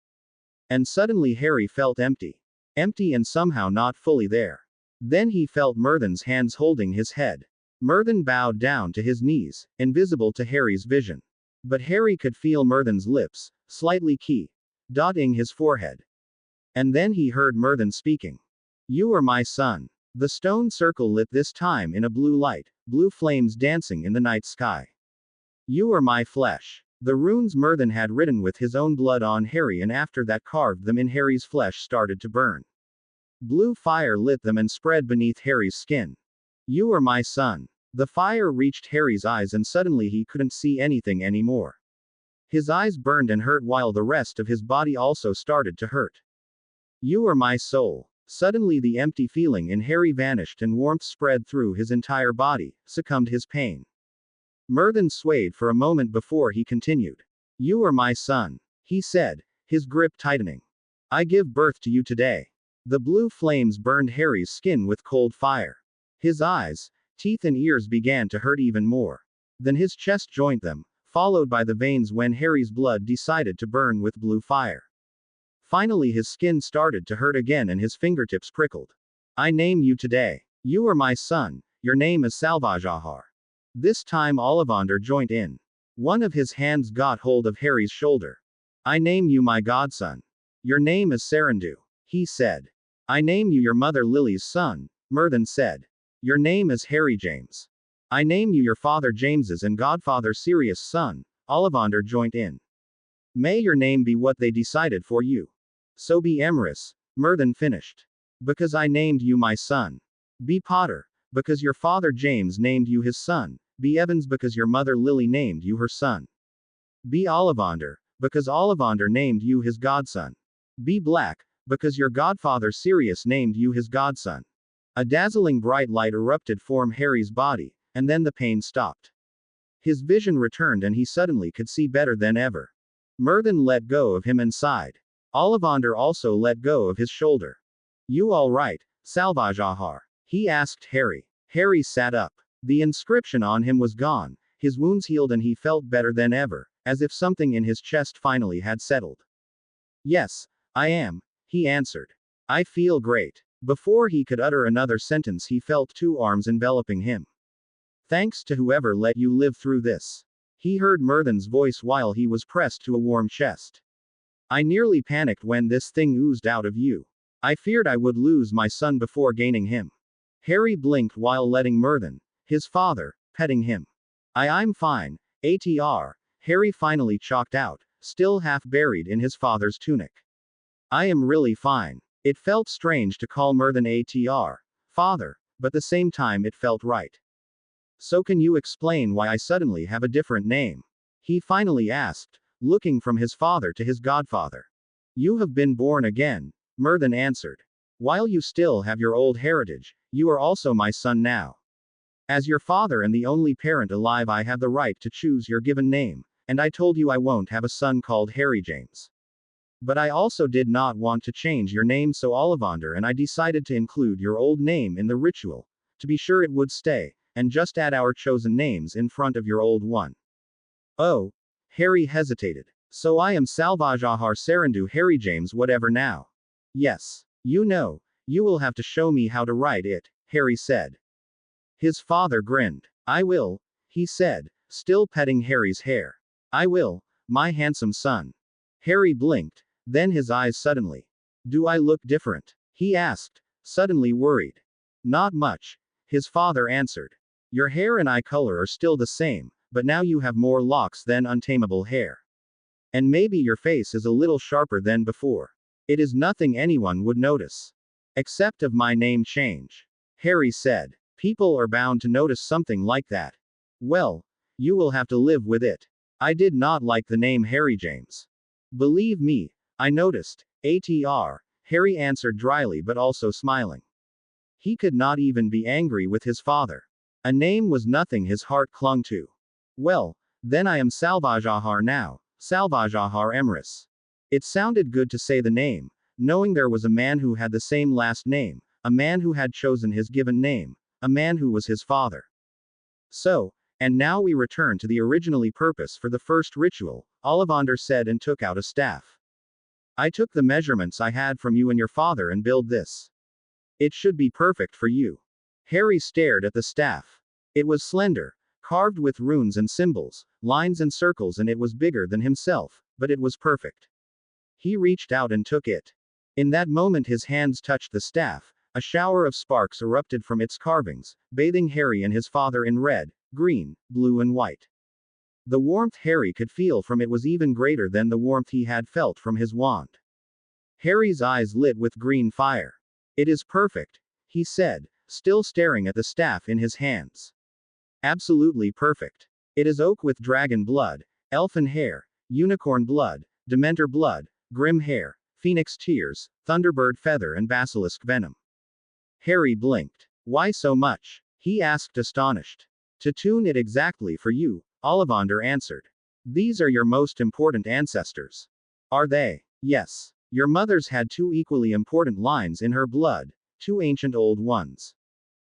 And suddenly Harry felt empty. Empty and somehow not fully there. Then he felt Merlin's hands holding his head. Merlin bowed down to his knees, invisible to Harry's vision. But Harry could feel Merlin's lips, slightly dotting his forehead. And then he heard Merlin speaking. You are my son. The stone circle lit this time in a blue light, blue flames dancing in the night sky. You are my flesh. The runes Merlin had written with his own blood on Harry and after that carved them in Harry's flesh started to burn. Blue fire lit them and spread beneath Harry's skin. You are my son. The fire reached Harry's eyes and suddenly he couldn't see anything anymore. His eyes burned and hurt while the rest of his body also started to hurt. You are my soul. Suddenly the empty feeling in Harry vanished and warmth spread through his entire body, succumbed his pain. Murthan swayed for a moment before he continued. You are my son, he said, his grip tightening. I give birth to you today. The blue flames burned Harry's skin with cold fire. His eyes, teeth and ears began to hurt even more. Then his chest joined them, followed by the veins when Harry's blood decided to burn with blue fire. Finally his skin started to hurt again and his fingertips prickled. I name you today. You are my son, your name is Salvajahar. This time Ollivander joined in. One of his hands got hold of Harry's shoulder. I name you my godson. Your name is Sarandu, he said. I name you your mother Lily's son, Murthan said. Your name is Harry James. I name you your father James's and godfather Sirius' son, Ollivander joined in. May your name be what they decided for you. So be Emrys, Murthan finished. Because I named you my son. Be Potter, because your father James named you his son. Be Evans because your mother Lily named you her son. Be Ollivander, because Ollivander named you his godson. Be Black, because your godfather Sirius named you his godson. A dazzling bright light erupted from Harry's body, and then the pain stopped. His vision returned and he suddenly could see better than ever. Murthan let go of him and sighed. Ollivander also let go of his shoulder. You all right, Salvajahar? He asked Harry. Harry sat up. The inscription on him was gone, his wounds healed and he felt better than ever, as if something in his chest finally had settled. Yes, I am, he answered. I feel great. Before he could utter another sentence he felt two arms enveloping him. Thanks to whoever let you live through this. He heard Murthan's voice while he was pressed to a warm chest. I nearly panicked when this thing oozed out of you. I feared I would lose my son before gaining him. Harry blinked while letting Murthan, his father, petting him. I'm fine, ATR, Harry finally chalked out, still half buried in his father's tunic. I am really fine. It felt strange to call Murthan ATR, father, but at the same time it felt right. So can you explain why I suddenly have a different name? He finally asked, looking from his father to his godfather. You have been born again, Murthan answered. While you still have your old heritage, you are also my son now. As your father and the only parent alive, I have the right to choose your given name, and I told you I won't have a son called Harry James. But I also did not want to change your name, so Ollivander and I decided to include your old name in the ritual, to be sure it would stay, and just add our chosen names in front of your old one. Oh, Harry hesitated. So I am Salvajahar Sarandu Harry James whatever now? Yes. You know, you will have to show me how to write it, Harry said. His father grinned. I will, he said, still petting Harry's hair. I will, my handsome son. Harry blinked, then his eyes suddenly. Do I look different? He asked, suddenly worried. Not much, his father answered. Your hair and eye color are still the same, but now you have more locks than untamable hair. And maybe your face is a little sharper than before. It is nothing anyone would notice. Except of my name change. Harry said. People are bound to notice something like that. Well, you will have to live with it. I did not like the name Harry James. Believe me, I noticed. ATR, Harry answered dryly but also smiling. He could not even be angry with his father. A name was nothing his heart clung to. Well, then I am Salvajahar now, Salvajahar Emrys. It sounded good to say the name, knowing there was a man who had the same last name, a man who had chosen his given name, a man who was his father. So, and now we return to the originally purpose for the first ritual, Ollivander said and took out a staff. I took the measurements I had from you and your father and built this. It should be perfect for you. Harry stared at the staff. It was slender, carved with runes and symbols, lines and circles, and it was bigger than himself, but it was perfect. He reached out and took it. In that moment his hands touched the staff, a shower of sparks erupted from its carvings, bathing Harry and his father in red, green, blue and white. The warmth Harry could feel from it was even greater than the warmth he had felt from his wand. Harry's eyes lit with green fire. It is perfect, he said, still staring at the staff in his hands. Absolutely perfect. It is oak with dragon blood, elfin hair, unicorn blood, dementor blood, grim hair, Phoenix tears, Thunderbird feather, and basilisk venom. Harry blinked. Why so much? He asked, astonished. To tune it exactly for you, Ollivander answered. These are your most important ancestors. Are they? Yes. Your mother's had two equally important lines in her blood, two ancient old ones.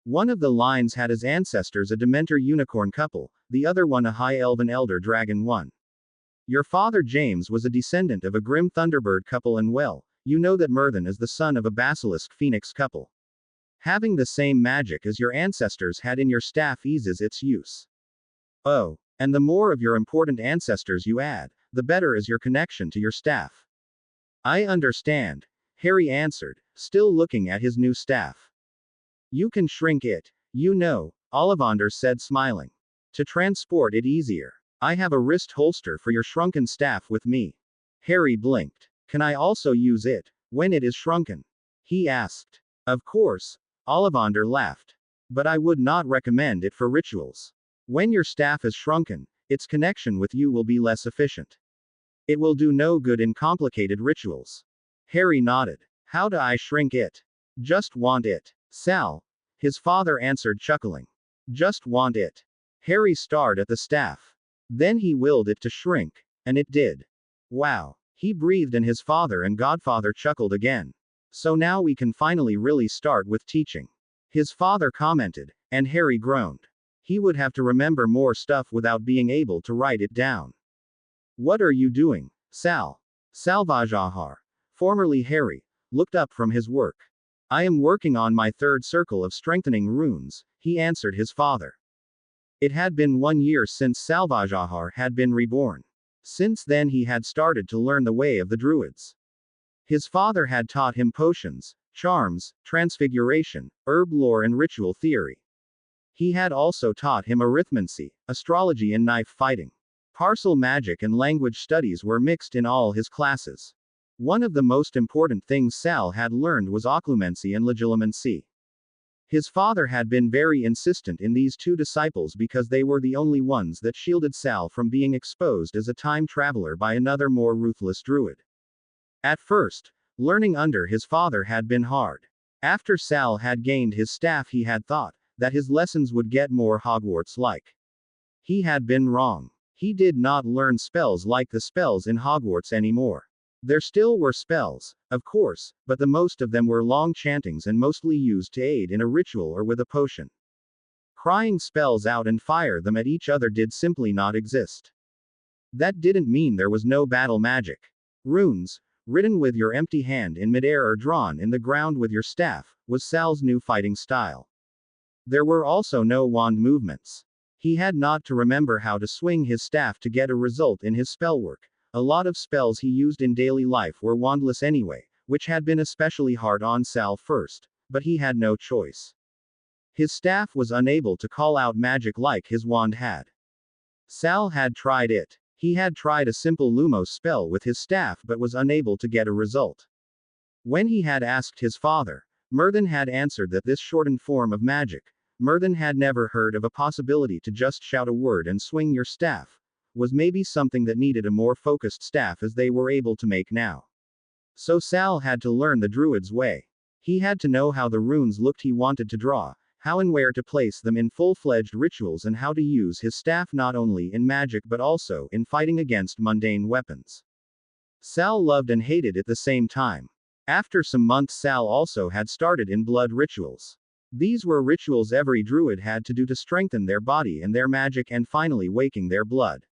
One of the lines had as ancestors a Dementor unicorn couple, the other one a high elven elder dragon one. Your father James was a descendant of a grim Thunderbird couple, and well, you know that Merlin is the son of a basilisk phoenix couple. Having the same magic as your ancestors had in your staff eases its use. Oh, and the more of your important ancestors you add, the better is your connection to your staff. I understand, Harry answered, still looking at his new staff. You can shrink it, you know, Ollivander said, smiling. To transport it easier. I have a wrist holster for your shrunken staff with me. Harry blinked. Can I also use it when it is shrunken? He asked. Of course, Ollivander laughed. But I would not recommend it for rituals. When your staff is shrunken, its connection with you will be less efficient. It will do no good in complicated rituals. Harry nodded. How do I shrink it? Just want it. Sal, his father answered, chuckling. Just want it. Harry stared at the staff. Then he willed it to shrink, and it did. Wow. He breathed, and his father and godfather chuckled again. So now we can finally really start with teaching. His father commented, and Harry groaned. He would have to remember more stuff without being able to write it down. What are you doing, Sal? Salvajahar, formerly Harry, looked up from his work. I am working on my third circle of strengthening runes, he answered his father. It had been 1 year since Salvajahar had been reborn. Since then he had started to learn the way of the druids. His father had taught him potions, charms, transfiguration, herb lore, and ritual theory. He had also taught him arithmancy, astrology, and knife fighting. Parcel magic and language studies were mixed in all his classes. One of the most important things Sal had learned was occlumency and legilimency. His father had been very insistent in these two disciples because they were the only ones that shielded Sal from being exposed as a time traveler by another more ruthless druid. At first, learning under his father had been hard. After Sal had gained his staff, he had thought that his lessons would get more Hogwarts-like. He had been wrong. He did not learn spells like the spells in Hogwarts anymore. There still were spells, of course, but the most of them were long chantings and mostly used to aid in a ritual or with a potion. Crying spells out and fire them at each other did simply not exist. That didn't mean there was no battle magic. Runes, written with your empty hand in midair or drawn in the ground with your staff, was Sal's new fighting style. There were also no wand movements. He had not to remember how to swing his staff to get a result in his spellwork. A lot of spells he used in daily life were wandless anyway, which had been especially hard on Sal first, but he had no choice. His staff was unable to call out magic like his wand had. Sal had tried it. He had tried a simple Lumos spell with his staff but was unable to get a result. When he had asked his father, Merlin had answered that this shortened form of magic, Merlin had never heard of a possibility to just shout a word and swing your staff, was maybe something that needed a more focused staff as they were able to make now. So Sal had to learn the druid's way. He had to know how the runes looked he wanted to draw, how and where to place them in full-fledged rituals, and how to use his staff not only in magic but also in fighting against mundane weapons. Sal loved and hated at the same time. After some months, Sal also had started in blood rituals. These were rituals every druid had to do to strengthen their body and their magic and finally waking their blood.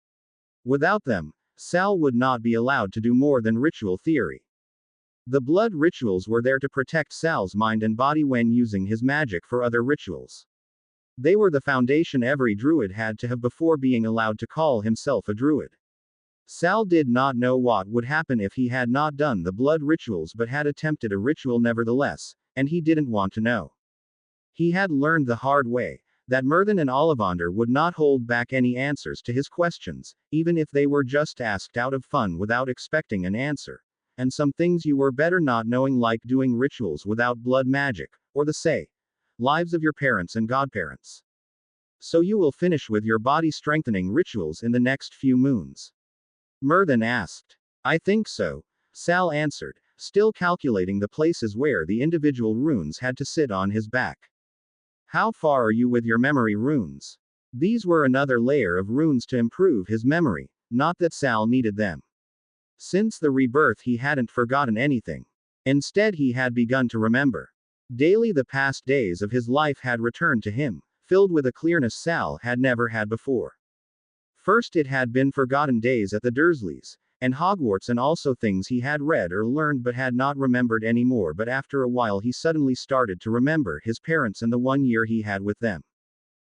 Without them, Sal would not be allowed to do more than ritual theory. The blood rituals were there to protect Sal's mind and body when using his magic for other rituals. They were the foundation every druid had to have before being allowed to call himself a druid. Sal did not know what would happen if he had not done the blood rituals but had attempted a ritual nevertheless, and he didn't want to know. He had learned the hard way that Merlin and Ollivander would not hold back any answers to his questions, even if they were just asked out of fun without expecting an answer. And some things you were better not knowing, like doing rituals without blood magic, or the lives of your parents and godparents. So you will finish with your body strengthening rituals in the next few moons? Merlin asked. I think so, Sal answered, still calculating the places where the individual runes had to sit on his back. How far are you with your memory runes? These were another layer of runes to improve his memory, not that Sal needed them. Since the rebirth, he hadn't forgotten anything. Instead, he had begun to remember. Daily, the past days of his life had returned to him, filled with a clearness Sal had never had before. First, it had been forgotten days at the Dursleys, and Hogwarts, and also things he had read or learned but had not remembered anymore. But after a while, he suddenly started to remember his parents and the 1 year he had with them.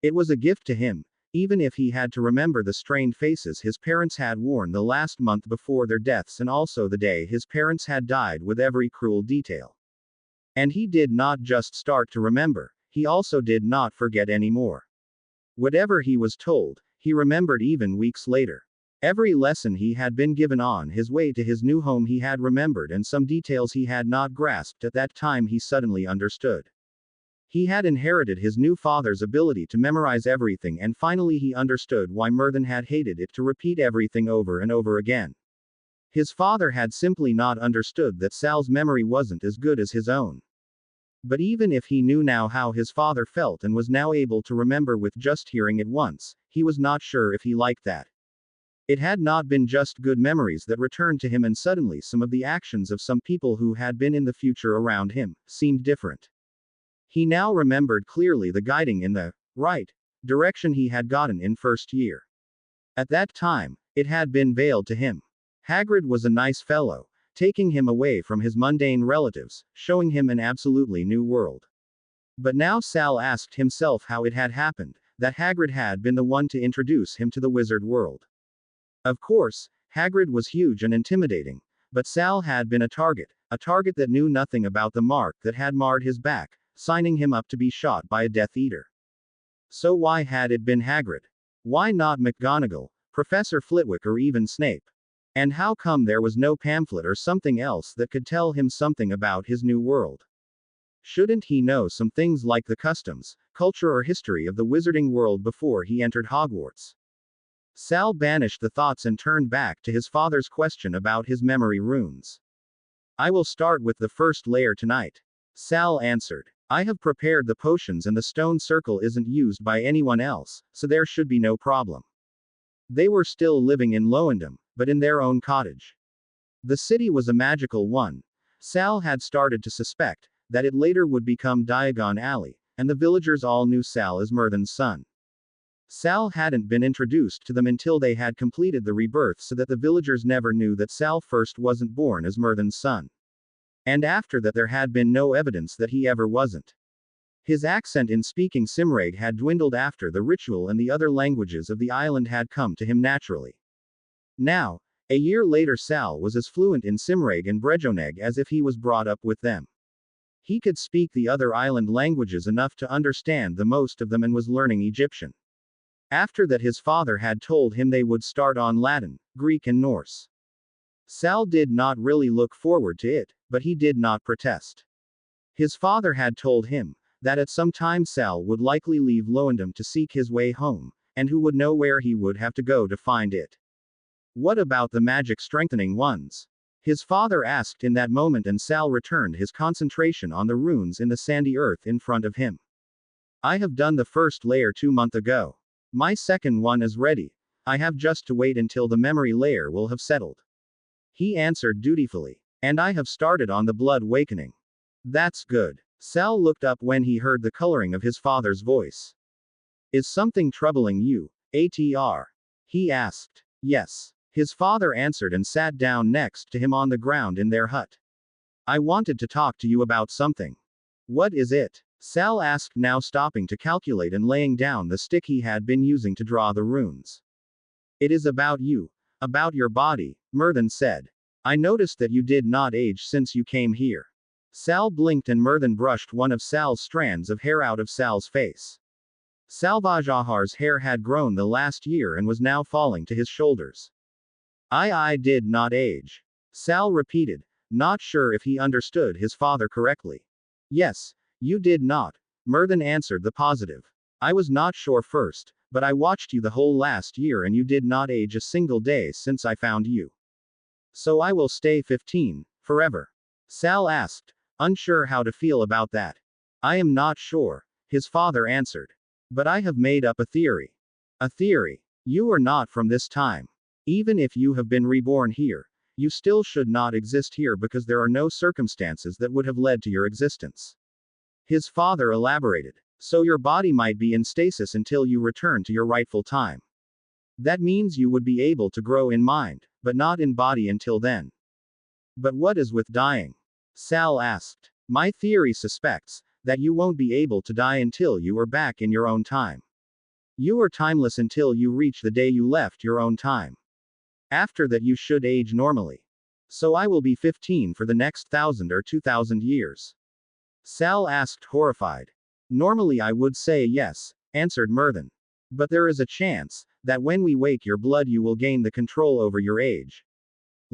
It was a gift to him, even if he had to remember the strained faces his parents had worn the last month before their deaths, and also the day his parents had died, with every cruel detail. And he did not just start to remember, he also did not forget anymore. Whatever he was told, he remembered even weeks later. Every lesson he had been given on his way to his new home he had remembered, and some details he had not grasped at that time he suddenly understood. He had inherited his new father's ability to memorize everything, and finally he understood why Myrddin had hated it to repeat everything over and over again. His father had simply not understood that Sal's memory wasn't as good as his own. But even if he knew now how his father felt and was now able to remember with just hearing it once, he was not sure if he liked that. It had not been just good memories that returned to him, and suddenly some of the actions of some people who had been in the future around him seemed different. He now remembered clearly the guiding in the right direction he had gotten in first year. At that time, it had been veiled to him. Hagrid was a nice fellow, taking him away from his mundane relatives, showing him an absolutely new world. But now Sal asked himself how it had happened that Hagrid had been the one to introduce him to the wizard world. Of course, Hagrid was huge and intimidating, but Sal had been a target that knew nothing about the mark that had marred his back, signing him up to be shot by a Death Eater. So why had it been Hagrid? Why not McGonagall, Professor Flitwick, or even Snape? And how come there was no pamphlet or something else that could tell him something about his new world? Shouldn't he know some things like the customs, culture, or history of the wizarding world before he entered Hogwarts? Sal banished the thoughts and turned back to his father's question about his memory runes. I will start with the first layer tonight, Sal answered. I have prepared the potions, and the stone circle isn't used by anyone else, so there should be no problem. They were still living in Loandom, but in their own cottage. The city was a magical one. Sal had started to suspect that it later would become Diagon Alley, and the villagers all knew Sal as Myrddin's son. Sal hadn't been introduced to them until they had completed the rebirth, so that the villagers never knew that Sal first wasn't born as Myrddin's son. And after that, there had been no evidence that he ever wasn't. His accent in speaking Cymraeg had dwindled after the ritual, and the other languages of the island had come to him naturally. Now, a year later, Sal was as fluent in Cymraeg and Brejoneg as if he was brought up with them. He could speak the other island languages enough to understand the most of them, and was learning Egyptian. After that, his father had told him they would start on Latin, Greek, and Norse. Sal did not really look forward to it, but he did not protest. His father had told him that at some time Sal would likely leave Loandom to seek his way home, and who would know where he would have to go to find it. What about the magic strengthening ones? His father asked in that moment, and Sal returned his concentration on the runes in the sandy earth in front of him. I have done the first layer 2 months ago. My second one is ready. I have just to wait until the memory layer will have settled. He answered dutifully. And I have started on the blood awakening. That's good. Sal looked up when he heard the coloring of his father's voice. Is something troubling you, Atr? He asked. Yes. His father answered and sat down next to him on the ground in their hut. I wanted to talk to you about something. What is it? Sal asked, now stopping to calculate and laying down the stick he had been using to draw the runes. It is about you. About your body, Myrddin said. I noticed that you did not age since you came here. Sal blinked, and Myrddin brushed one of Sal's strands of hair out of Sal's face. Salvajahar's hair had grown the last year and was now falling to his shoulders. I did not age. Sal repeated, not sure if he understood his father correctly. Yes, you did not, Myrddin answered the positive. I was not sure first, but I watched you the whole last year, and you did not age a single day since I found you. So I will stay 15, forever. Sal asked, unsure how to feel about that. I am not sure, his father answered. But I have made up a theory. A theory. You are not from this time. Even if you have been reborn here, you still should not exist here because there are no circumstances that would have led to your existence. His father elaborated. So your body might be in stasis until you return to your rightful time. That means you would be able to grow in mind, but not in body until then. But what is with dying? Sal asked. My theory suspects that you won't be able to die until you are back in your own time. You are timeless until you reach the day you left your own time. After that, you should age normally. So I will be 15 for the next 1,000 or 2,000 years. Sal asked, horrified. Normally I would say yes, answered Merthin. But there is a chance that when we wake your blood, you will gain the control over your age.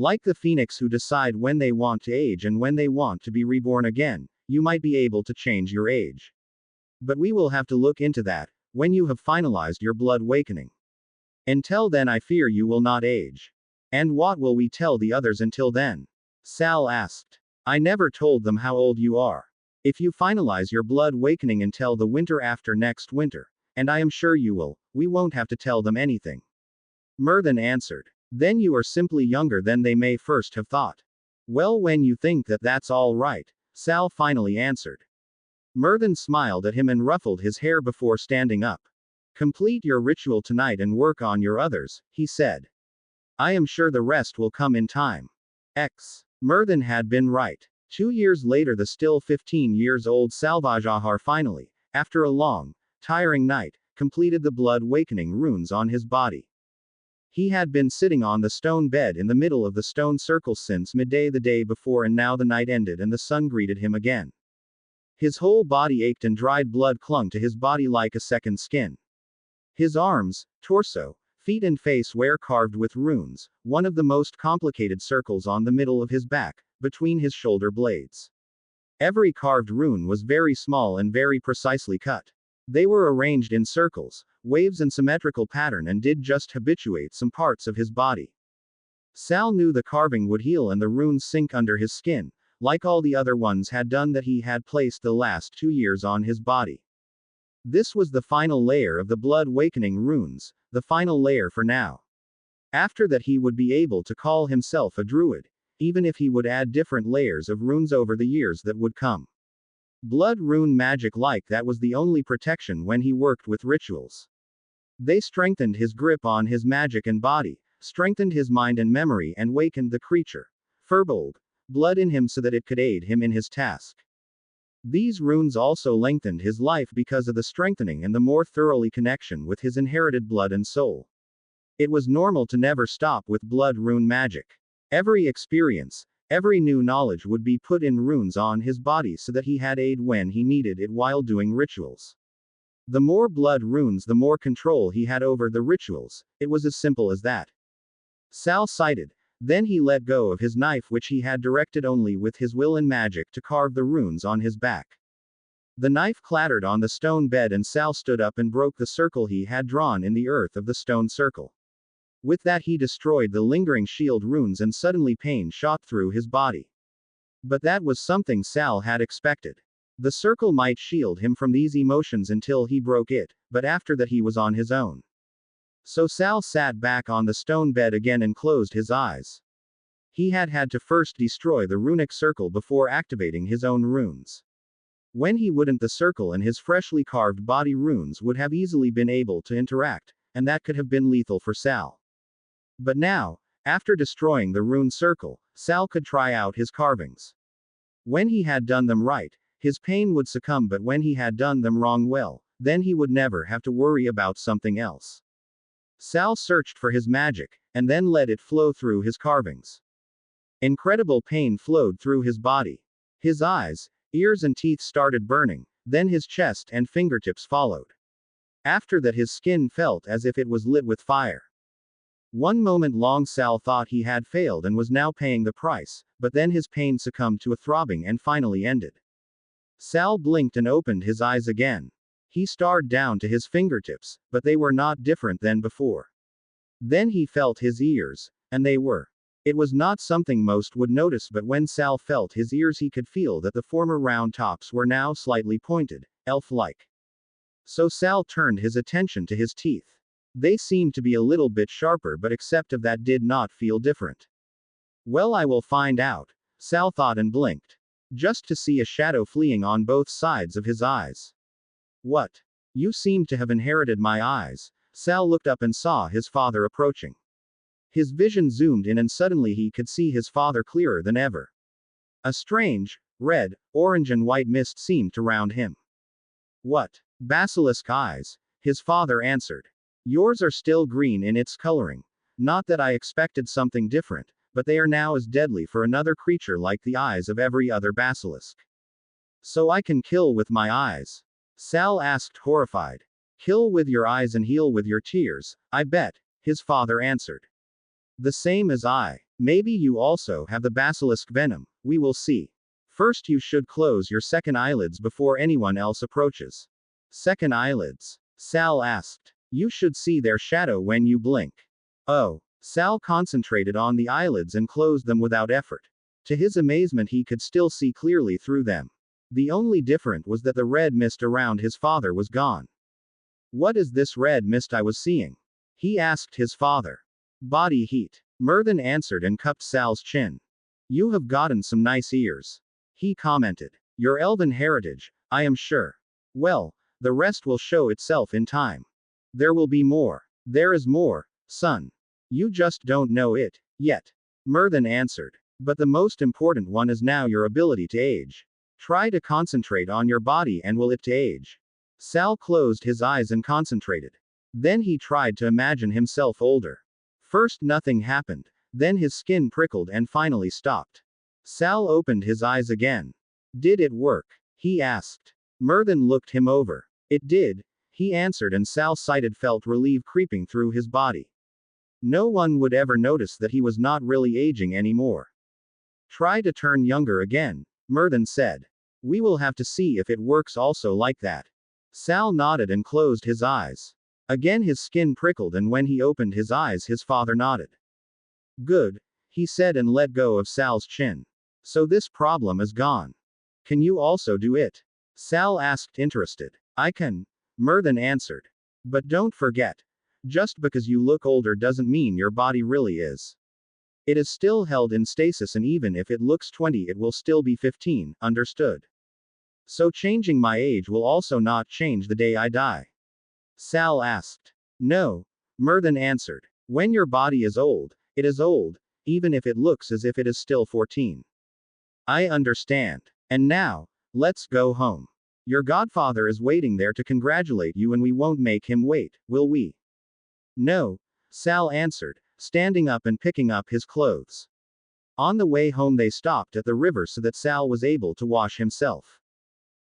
Like the phoenix who decide when they want to age and when they want to be reborn again, you might be able to change your age. But we will have to look into that when you have finalized your blood awakening. Until then, I fear you will not age. And what will we tell the others until then? Sal asked. I never told them how old you are. If you finalize your blood awakening until the winter after next winter, and I am sure you will, we won't have to tell them anything. Merthin answered. Then you are simply younger than they may first have thought. Well, when you think that, that's all right, Sal finally answered. Merthin smiled at him and ruffled his hair before standing up. Complete your ritual tonight and work on your others, he said. I am sure the rest will come in time. Merthin had been right. 2 years later, the still 15 years old Salvajahar finally, after a long, tiring night, completed the blood awakening runes on his body. He had been sitting on the stone bed in the middle of the stone circle since midday the day before, and now the night ended and the sun greeted him again. His whole body ached and dried blood clung to his body like a second skin. His arms, torso, feet and face were carved with runes, one of the most complicated circles on the middle of his back, between his shoulder blades. Every carved rune was very small and very precisely cut. They were arranged in circles, waves and symmetrical pattern and did just habituate some parts of his body. Sal knew the carving would heal and the runes sink under his skin, like all the other ones had done that he had placed the last 2 years on his body. This was the final layer of the blood awakening runes, the final layer for now. After that he would be able to call himself a druid, even if he would add different layers of runes over the years that would come. Blood rune magic like that was the only protection when he worked with rituals. They strengthened his grip on his magic and body, strengthened his mind and memory, and wakened the creature, Firbolg, blood in him so that it could aid him in his task. These runes also lengthened his life because of the strengthening and the more thoroughly connection with his inherited blood and soul. It was normal to never stop with blood rune magic. Every experience, every new knowledge would be put in runes on his body so that he had aid when he needed it while doing rituals. The more blood runes, the more control he had over the rituals. It was as simple as that. Sal sighed. Then he let go of his knife, which he had directed only with his will and magic to carve the runes on his back. The knife clattered on the stone bed and Sal stood up and broke the circle he had drawn in the earth of the stone circle. With that he destroyed the lingering shield runes and suddenly pain shot through his body. But that was something Sal had expected. The circle might shield him from these emotions until he broke it, but after that he was on his own. So Sal sat back on the stone bed again and closed his eyes. He had to first destroy the runic circle before activating his own runes. When he wouldn't, the circle and his freshly carved body runes would have easily been able to interact, and that could have been lethal for Sal. But now, after destroying the rune circle, Sal could try out his carvings. When he had done them right, his pain would succumb, but when he had done them wrong, well, then he would never have to worry about something else. Sal searched for his magic, and then let it flow through his carvings. Incredible pain flowed through his body. His eyes, ears and teeth started burning, then his chest and fingertips followed. After that his skin felt as if it was lit with fire. One moment long Sal thought he had failed and was now paying the price, but then his pain succumbed to a throbbing and finally ended. Sal blinked and opened his eyes again. He stared down to his fingertips, but they were not different than before. Then he felt his ears, and they were It was not something most would notice, but when Sal felt his ears, he could feel that the former round tops were now slightly pointed, elf-like. So Sal turned his attention to his teeth. They seemed to be a little bit sharper, but except of that did not feel different. Well, I will find out, Sal thought and blinked. Just to see a shadow fleeing on both sides of his eyes. What? You seem to have inherited my eyes. Sal looked up and saw his father approaching. His vision zoomed in and suddenly he could see his father clearer than ever. A strange, red, orange and white mist seemed to round him. What? Basilisk eyes, his father answered. Yours are still green in its coloring. Not that I expected something different, but they are now as deadly for another creature like the eyes of every other basilisk. So I can kill with my eyes? Sal asked, horrified. Kill with your eyes and heal with your tears, I bet, his father answered. The same as I. Maybe you also have the basilisk venom, we will see. First you should close your second eyelids before anyone else approaches. Second eyelids? Sal asked. You should see their shadow when you blink. Oh. Sal concentrated on the eyelids and closed them without effort. To his amazement, he could still see clearly through them. The only difference was that the red mist around his father was gone. What is this red mist I was seeing? He asked his father. Body heat. Murthan answered and cupped Sal's chin. You have gotten some nice ears. He commented. Your elven heritage, I am sure. Well, the rest will show itself in time. There will be more. There is more, son. You just don't know it, yet. Murthan answered. But the most important one is now your ability to age. Try to concentrate on your body and will it to age. Sal closed his eyes and concentrated. Then he tried to imagine himself older. First nothing happened, then his skin prickled and finally stopped. Sal opened his eyes again. Did it work? He asked. Murthan looked him over. It did, he answered, and Sal felt relief creeping through his body. No one would ever notice that he was not really aging anymore. Try to turn younger again, Murthan said. We will have to see if it works also like that. Sal nodded and closed his eyes. Again his skin prickled, and when he opened his eyes his father nodded. Good, he said and let go of Sal's chin. So this problem is gone. Can you also do it? Sal asked, interested. I can, Murthan answered. But don't forget. Just because you look older doesn't mean your body really is. It is still held in stasis, and even if it looks 20 it will still be 15, understood? So changing my age will also not change the day I die? Sal asked. No, Murthan answered. When your body is old, it is old, even if it looks as if it is still 14. I understand. And now, let's go home. Your godfather is waiting there to congratulate you, and we won't make him wait, will we? No, Sal answered, standing up and picking up his clothes. On the way home they stopped at the river so that Sal was able to wash himself.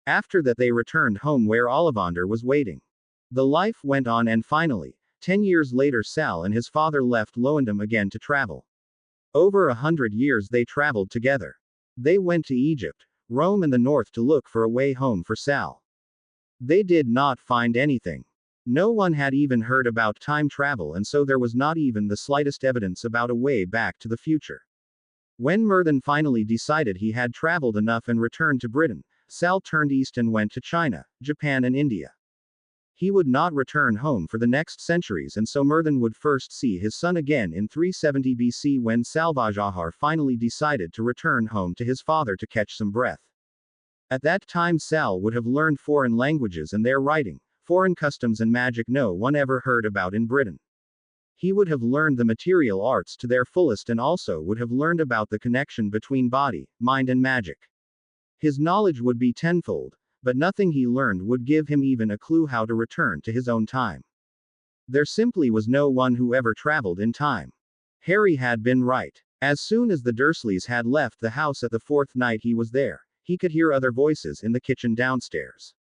After that they returned home where Ollivander was waiting. The life went on, and finally, 10 years later Sal and his father left Loandom again to travel. Over 100 years they traveled together. They went to Egypt, Rome and the north to look for a way home for Sal. They did not find anything. No one had even heard about time travel, and so there was not even the slightest evidence about a way back to the future. When Murthan finally decided he had traveled enough and returned to Britain, Sal turned east and went to China, Japan and India. He would not return home for the next centuries, and so Murthan would first see his son again in 370 BC when Salvajahar finally decided to return home to his father to catch some breath. At that time Sal would have learned foreign languages and their writing, foreign customs and magic no one ever heard about in Britain. He would have learned the material arts to their fullest and also would have learned about the connection between body, mind and magic. His knowledge would be tenfold, but nothing he learned would give him even a clue how to return to his own time. There simply was no one who ever traveled in time. Harry had been right. As soon as the Dursleys had left the house at the fourth night he was there, he could hear other voices in the kitchen downstairs.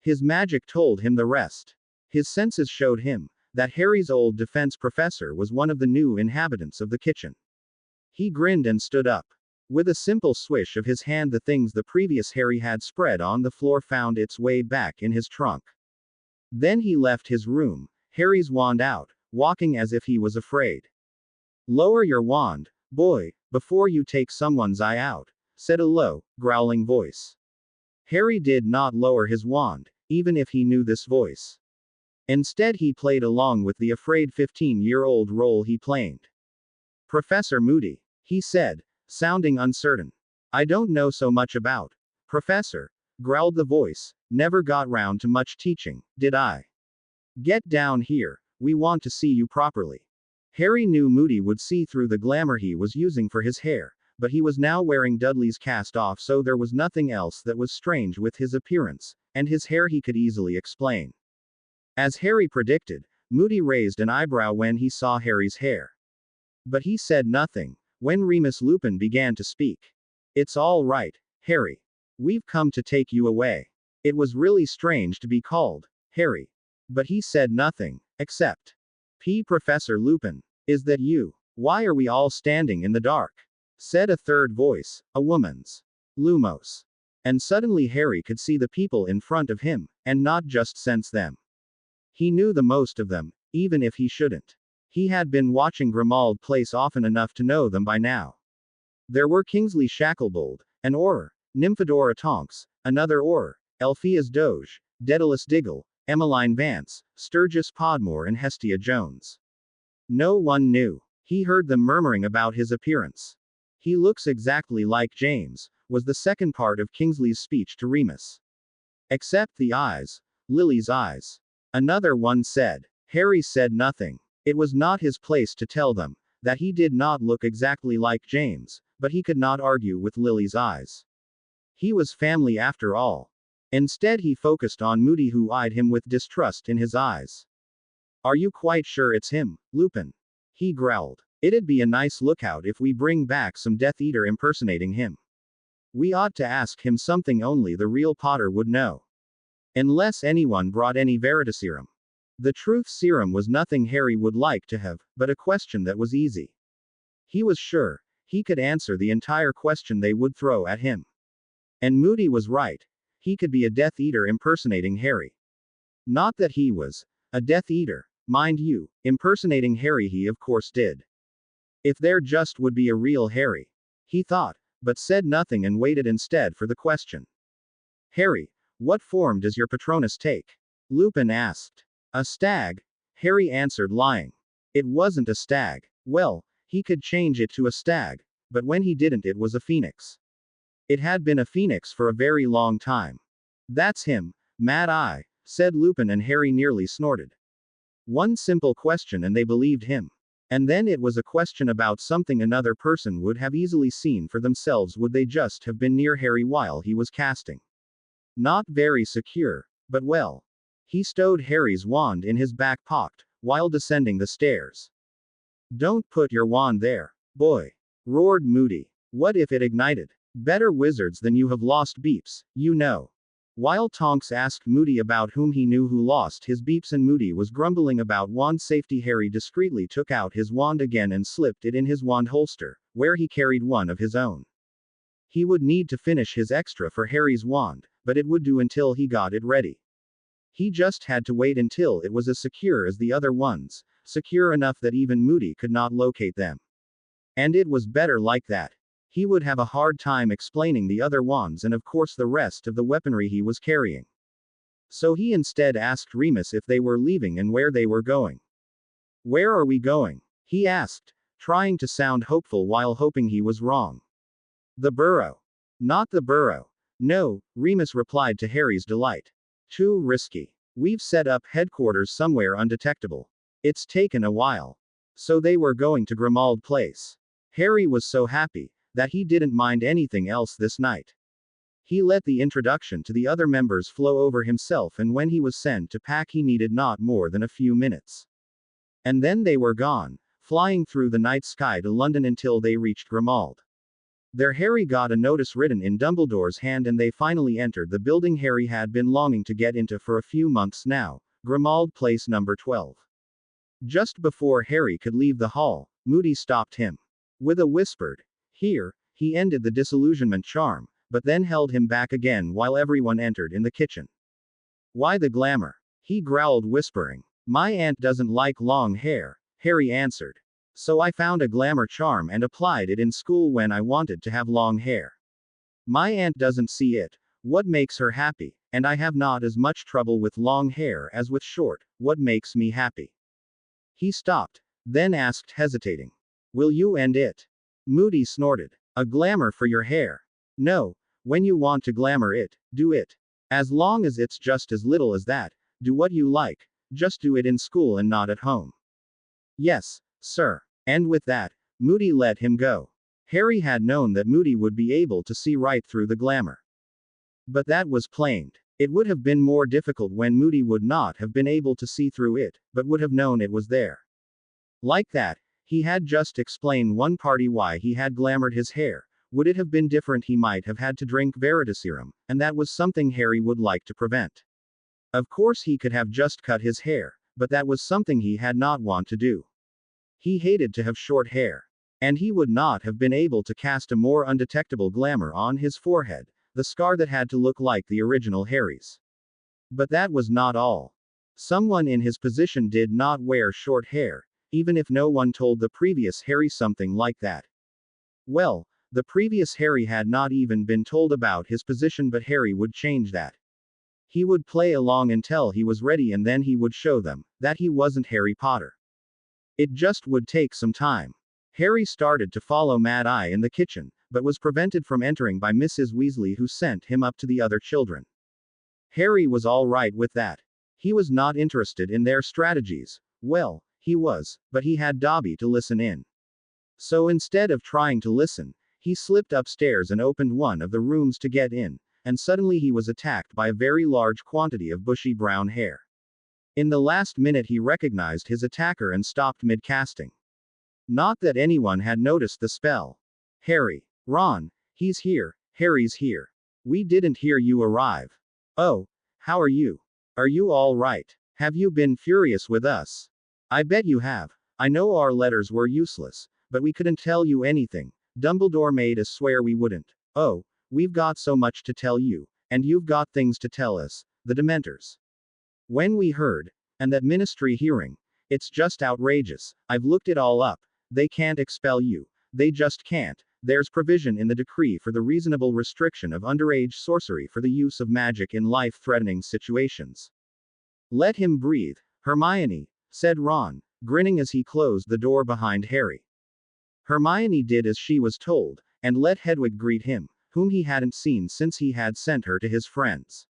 His magic told him the rest. His senses showed him that Harry's old defense professor was one of the new inhabitants of the kitchen. He grinned and stood up. With a simple swish of his hand the things the previous Harry had spread on the floor found its way back in his trunk. Then he left his room, Harry's wand out, walking as if he was afraid. Lower your wand, Boy, before you take someone's eye out, said a low, growling voice. Harry did not lower his wand, even if he knew this voice. Instead, he played along with the afraid 15-year-old role he played. Professor Moody, he said, sounding uncertain. I don't know so much about. Professor, growled the voice, never got round to much teaching, did I? Get down here, we want to see you properly. Harry knew Moody would see through the glamour he was using for his hair, but he was now wearing Dudley's cast-off, so there was nothing else that was strange with his appearance, and his hair he could easily explain. As Harry predicted, Moody raised an eyebrow when he saw Harry's hair. But he said nothing, when Remus Lupin began to speak. It's all right, Harry. We've come to take you away. It was really strange to be called Harry. But he said nothing, except, Professor Lupin, is that you? Why are we all standing in the dark? Said a third voice, a woman's. Lumos. And suddenly Harry could see the people in front of him, and not just sense them. He knew the most of them, even if he shouldn't. He had been watching Grimmauld Place often enough to know them by now. There were Kingsley Shacklebolt, an Auror, Nymphadora Tonks, another Auror, Elphias Doge, Daedalus Diggle, Emmeline Vance, Sturgis Podmore, and Hestia Jones. No one knew. He heard them murmuring about his appearance. He looks exactly like James, was the second part of Kingsley's speech to Remus. Except the eyes. Lily's eyes. Another one said. Harry said nothing. It was not his place to tell them that he did not look exactly like James, but he could not argue with Lily's eyes. He was family after all. Instead, he focused on Moody, who eyed him with distrust in his eyes. Are you quite sure it's him, Lupin? He growled. It'd be a nice lookout if we bring back some Death Eater impersonating him. We ought to ask him something only the real Potter would know. Unless anyone brought any Veritaserum. The Truth Serum was nothing Harry would like to have, but a question that was easy. He was sure he could answer the entire question they would throw at him. And Moody was right. He could be a Death Eater impersonating Harry. Not that he was a Death Eater, mind you, impersonating Harry he of course did. If there just would be a real Harry. He thought, but said nothing and waited instead for the question. Harry, what form does your Patronus take? Lupin asked. A stag. Harry answered, lying. It wasn't a stag. Well, he could change it to a stag, but when he didn't, it was a phoenix. It had been a phoenix for a very long time. That's him, Mad Eye, said Lupin, and Harry nearly snorted. One simple question and they believed him. And then it was a question about something another person would have easily seen for themselves would they just have been near Harry while he was casting. Not very secure, but well. He stowed Harry's wand in his back pocket while descending the stairs. Don't put your wand there, boy, roared Moody. What if it ignited? Better wizards than you have lost beeps, you know. While Tonks asked Moody about whom he knew who lost his beeps and Moody was grumbling about wand safety, Harry discreetly took out his wand again and slipped it in his wand holster, where he carried one of his own. He would need to finish his extra for Harry's wand, but it would do until he got it ready. He just had to wait until it was as secure as the other ones, secure enough that even Moody could not locate them. And it was better like that. He would have a hard time explaining the other wands and of course the rest of the weaponry he was carrying. So he instead asked Remus if they were leaving and where they were going. Where are we going? He asked, trying to sound hopeful while hoping he was wrong. The burrow. Not the burrow. No, Remus replied to Harry's delight. Too risky. We've set up headquarters somewhere undetectable. It's taken a while. So they were going to Grimmauld Place. Harry was so happy that he didn't mind anything else this night. He let the introduction to the other members flow over himself, and when he was sent to pack he needed not more than a few minutes. And then they were gone, flying through the night sky to London until they reached Grimmauld. There Harry got a notice written in Dumbledore's hand and they finally entered the building Harry had been longing to get into for a few months now, Grimmauld Place number 12. Just before Harry could leave the hall, Moody stopped him. With a whispered, "Here," he ended the disillusionment charm, but then held him back again while everyone entered in the kitchen. Why the glamour? He growled, whispering. My aunt doesn't like long hair, Harry answered. So I found a glamour charm and applied it in school when I wanted to have long hair. My aunt doesn't see it, what makes her happy, and I have not as much trouble with long hair as with short, what makes me happy. He stopped, then asked, hesitating. Will you end it? Moody snorted. A glamour for your hair. No, when you want to glamour it, do it. As long as it's just as little as that, do what you like, just do it in school and not at home. Yes, sir. And with that, Moody let him go. Harry had known that Moody would be able to see right through the glamour. But that was plain. It would have been more difficult when Moody would not have been able to see through it, but would have known it was there. Like that, he had just explained one party why he had glamoured his hair. Would it have been different, he might have had to drink Veritaserum, and that was something Harry would like to prevent. Of course he could have just cut his hair, but that was something he had not want to do. He hated to have short hair. And he would not have been able to cast a more undetectable glamour on his forehead, the scar that had to look like the original Harry's. But that was not all. Someone in his position did not wear short hair, even if no one told the previous Harry something like that. Well, the previous Harry had not even been told about his position, but Harry would change that. He would play along until he was ready, and then he would show them that he wasn't Harry Potter. It just would take some time. Harry started to follow Mad Eye in the kitchen, but was prevented from entering by Mrs. Weasley, who sent him up to the other children. Harry was all right with that. He was not interested in their strategies. Well, he was, but he had Dobby to listen in. So instead of trying to listen, he slipped upstairs and opened one of the rooms to get in, and suddenly he was attacked by a very large quantity of bushy brown hair. In the last minute he recognized his attacker and stopped mid-casting. Not that anyone had noticed the spell. Harry. Ron. He's here. Harry's here. We didn't hear you arrive. Oh. How are you? Are you all right? Have you been furious with us? I bet you have. I know our letters were useless, but we couldn't tell you anything. Dumbledore made us swear we wouldn't. Oh. We've got so much to tell you, and you've got things to tell us, the Dementors. When we heard, and that ministry hearing, it's just outrageous. I've looked it all up. They can't expel you. They just can't. There's provision in the decree for the reasonable restriction of underage sorcery for the use of magic in life-threatening situations. Let him breathe, Hermione, said Ron, grinning as he closed the door behind Harry. Hermione did as she was told, and let Hedwig greet him, whom he hadn't seen since he had sent her to his friends.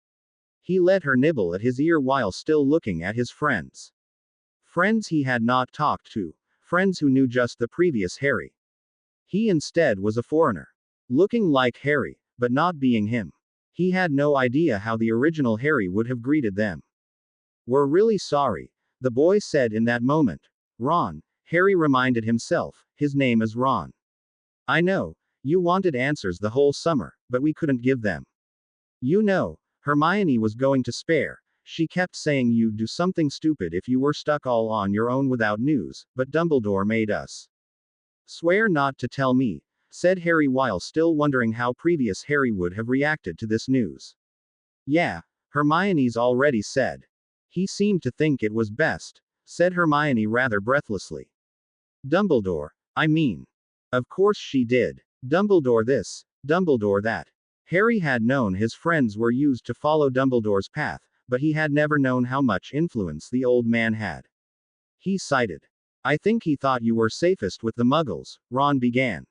He let her nibble at his ear while still looking at his friends. Friends he had not talked to. Friends who knew just the previous Harry. He instead was a foreigner. Looking like Harry, but not being him. He had no idea how the original Harry would have greeted them. We're really sorry, the boy said in that moment. Ron, Harry reminded himself, his name is Ron. I know, you wanted answers the whole summer, but we couldn't give them. You know, Hermione was going to spare. She kept saying you'd do something stupid if you were stuck all on your own without news, but Dumbledore made us. Swear not to tell me, said Harry while still wondering how previous Harry would have reacted to this news. Yeah, Hermione's already said. He seemed to think it was best, said Hermione rather breathlessly. Dumbledore, I mean. Of course she did. Dumbledore this, Dumbledore that. Harry had known his friends were used to follow Dumbledore's path, but he had never known how much influence the old man had. He cited. I think he thought you were safest with the Muggles, Ron began.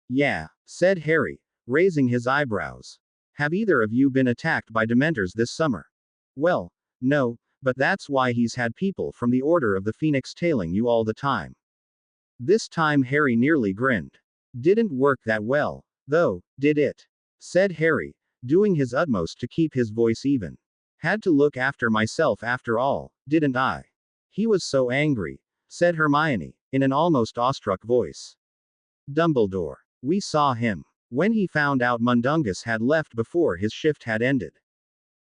Yeah, said Harry, raising his eyebrows. Have either of you been attacked by Dementors this summer? Well, no, but that's why he's had people from the Order of the Phoenix tailing you all the time. This time Harry nearly grinned. Didn't work that well, though, did it? Said Harry, doing his utmost to keep his voice even. Had to look after myself after all, didn't I? He was so angry, said Hermione, in an almost awestruck voice. Dumbledore. We saw him. When he found out Mundungus had left before his shift had ended.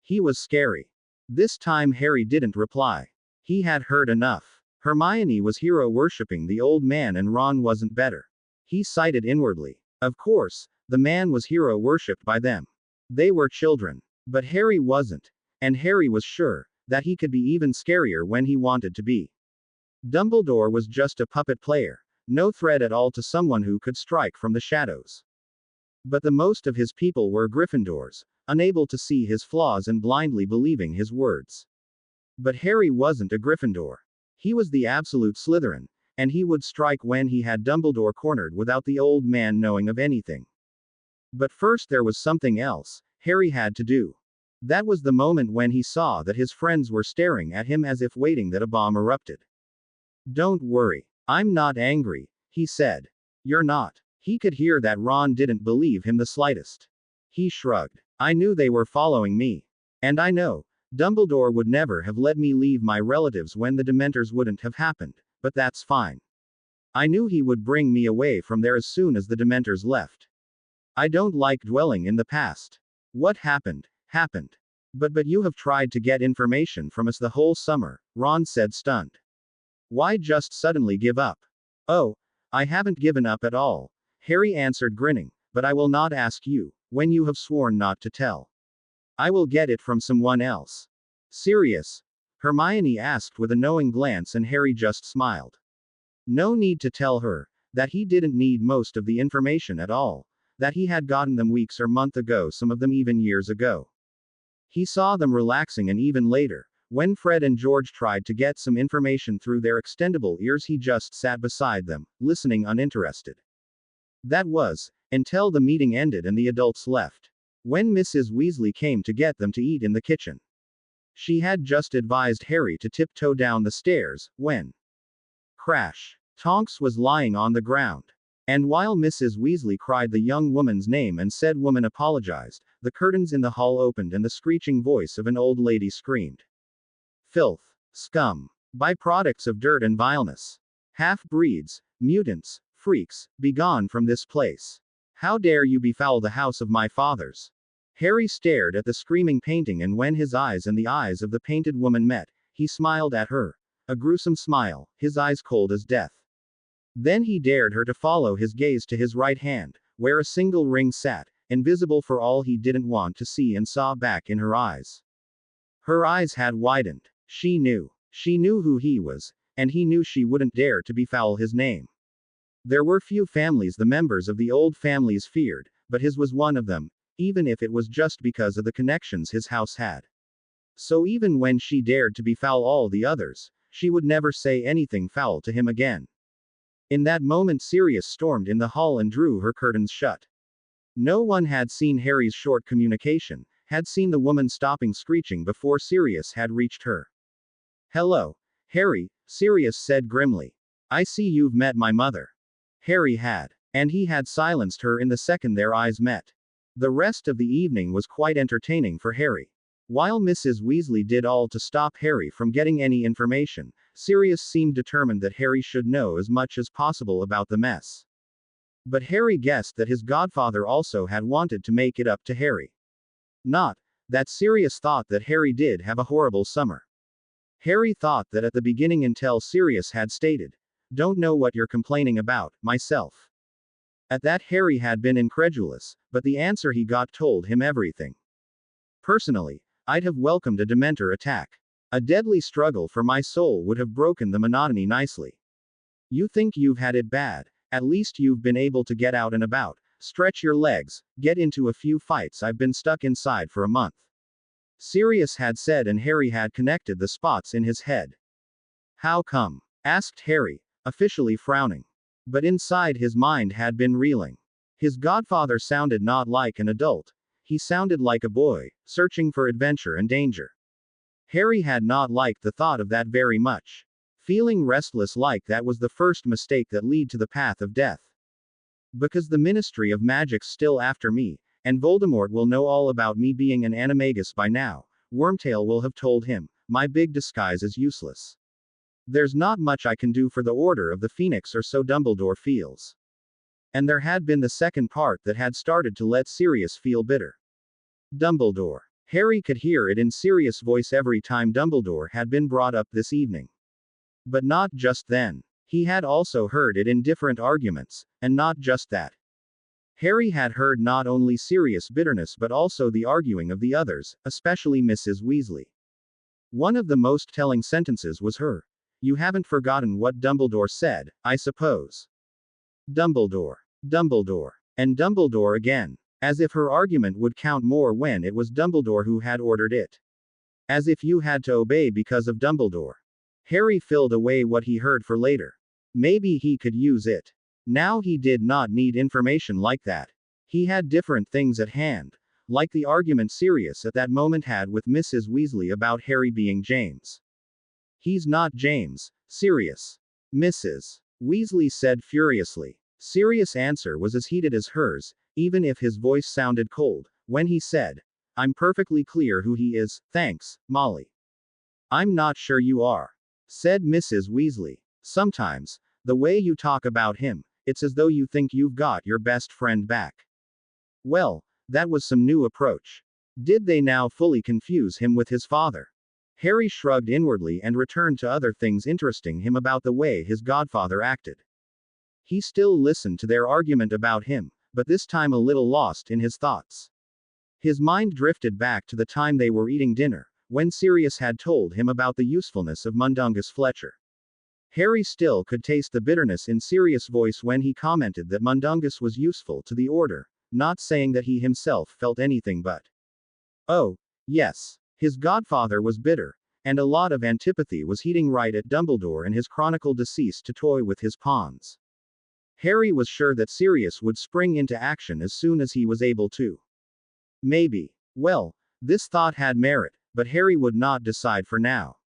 He was scary. This time Harry didn't reply. He had heard enough. Hermione was hero-worshipping the old man and Ron wasn't better. He sighed inwardly. Of course, the man was hero-worshipped by them. They were children. But Harry wasn't. And Harry was sure that he could be even scarier when he wanted to be. Dumbledore was just a puppet player, no threat at all to someone who could strike from the shadows. But the most of his people were Gryffindors, unable to see his flaws and blindly believing his words. But Harry wasn't a Gryffindor. He was the absolute Slytherin, and he would strike when he had Dumbledore cornered without the old man knowing of anything. But first there was something else Harry had to do. That was the moment when he saw that his friends were staring at him as if waiting that a bomb erupted. "Don't worry. I'm not angry," he said. "You're not." He could hear that Ron didn't believe him the slightest. He shrugged. "I knew they were following me. And I know Dumbledore would never have let me leave my relatives when the Dementors wouldn't have happened, but that's fine. I knew he would bring me away from there as soon as the Dementors left. I don't like dwelling in the past. What happened, happened. But you have tried to get information from us the whole summer," Ron said, stunned. "Why just suddenly give up?" "Oh, I haven't given up at all," Harry answered, grinning, "but I will not ask you, when you have sworn not to tell. I will get it from someone else." "Sirius?" Hermione asked with a knowing glance, and Harry just smiled. No need to tell her that he didn't need most of the information at all, that he had gotten them weeks or months ago, some of them even years ago. He saw them relaxing, and even later, when Fred and George tried to get some information through their extendable ears, he just sat beside them, listening uninterested. That was until the meeting ended and the adults left. When Mrs. Weasley came to get them to eat in the kitchen. She had just advised Harry to tiptoe down the stairs, when crash! Tonks was lying on the ground. And while Mrs. Weasley cried the young woman's name and said woman apologized, the curtains in the hall opened and the screeching voice of an old lady screamed. "Filth! Scum! Byproducts of dirt and vileness! Half-breeds, mutants, freaks, begone from this place! How dare you befoul the house of my fathers?" Harry stared at the screaming painting, and when his eyes and the eyes of the painted woman met, he smiled at her. A gruesome smile, his eyes cold as death. Then he dared her to follow his gaze to his right hand, where a single ring sat, invisible for all he didn't want to see, and saw back in her eyes. Her eyes had widened. She knew. She knew who he was, and he knew she wouldn't dare to befoul his name. There were few families the members of the old families feared, but his was one of them, even if it was just because of the connections his house had. So even when she dared to befoul all the others, she would never say anything foul to him again. In that moment Sirius stormed in the hall and drew her curtains shut. No one had seen Harry's short communication, had seen the woman stopping screeching before Sirius had reached her. "Hello, Harry," Sirius said grimly. "I see you've met my mother." Harry had. And he had silenced her in the second their eyes met. The rest of the evening was quite entertaining for Harry. While Mrs. Weasley did all to stop Harry from getting any information, Sirius seemed determined that Harry should know as much as possible about the mess. But Harry guessed that his godfather also had wanted to make it up to Harry. Not that Sirius thought that Harry did have a horrible summer. Harry thought that at the beginning, until Sirius had stated, "Don't know what you're complaining about, myself." At that Harry had been incredulous, but the answer he got told him everything. "Personally, I'd have welcomed a Dementor attack. A deadly struggle for my soul would have broken the monotony nicely. You think you've had it bad, at least you've been able to get out and about, stretch your legs, get into a few fights. I've been stuck inside for a month." Sirius had said, and Harry had connected the spots in his head. "How come?" asked Harry, officially frowning. But inside his mind had been reeling. His godfather sounded not like an adult. He sounded like a boy, searching for adventure and danger. Harry had not liked the thought of that very much. Feeling restless like that was the first mistake that led to the path of death. "Because the Ministry of Magic's still after me, and Voldemort will know all about me being an animagus by now," Wormtail will have told him. "My big disguise is useless. There's not much I can do for the Order of the Phoenix, or so Dumbledore feels." And there had been the second part that had started to let Sirius feel bitter. Dumbledore. Harry could hear it in Sirius' voice every time Dumbledore had been brought up this evening. But not just then. He had also heard it in different arguments, and not just that. Harry had heard not only Sirius' bitterness but also the arguing of the others, especially Mrs. Weasley. One of the most telling sentences was her You haven't forgotten what Dumbledore said, I suppose. Dumbledore. Dumbledore. And Dumbledore again. As if her argument would count more when it was Dumbledore who had ordered it. As if you had to obey because of Dumbledore. Harry filled away what he heard for later. Maybe he could use it. Now he did not need information like that. He had different things at hand, like the argument Sirius at that moment had with Mrs. Weasley about Harry being James. He's not James, Sirius. Mrs. Weasley said furiously. Sirius' answer was as heated as hers, even if his voice sounded cold, when he said, I'm perfectly clear who he is, thanks, Molly. I'm not sure you are, said Mrs. Weasley. Sometimes, the way you talk about him, it's as though you think you've got your best friend back. Well, that was some new approach. Did they now fully confuse him with his father? Harry shrugged inwardly and returned to other things interesting him about the way his godfather acted. He still listened to their argument about him, but this time a little lost in his thoughts. His mind drifted back to the time they were eating dinner, when Sirius had told him about the usefulness of Mundungus Fletcher. Harry still could taste the bitterness in Sirius' voice when he commented that Mundungus was useful to the Order, not saying that he himself felt anything but. Oh, yes. His godfather was bitter, and a lot of antipathy was heating right at Dumbledore and his chronicle decease to toy with his pawns. Harry was sure that Sirius would spring into action as soon as he was able to. Maybe. Well, this thought had merit, but Harry would not decide for now.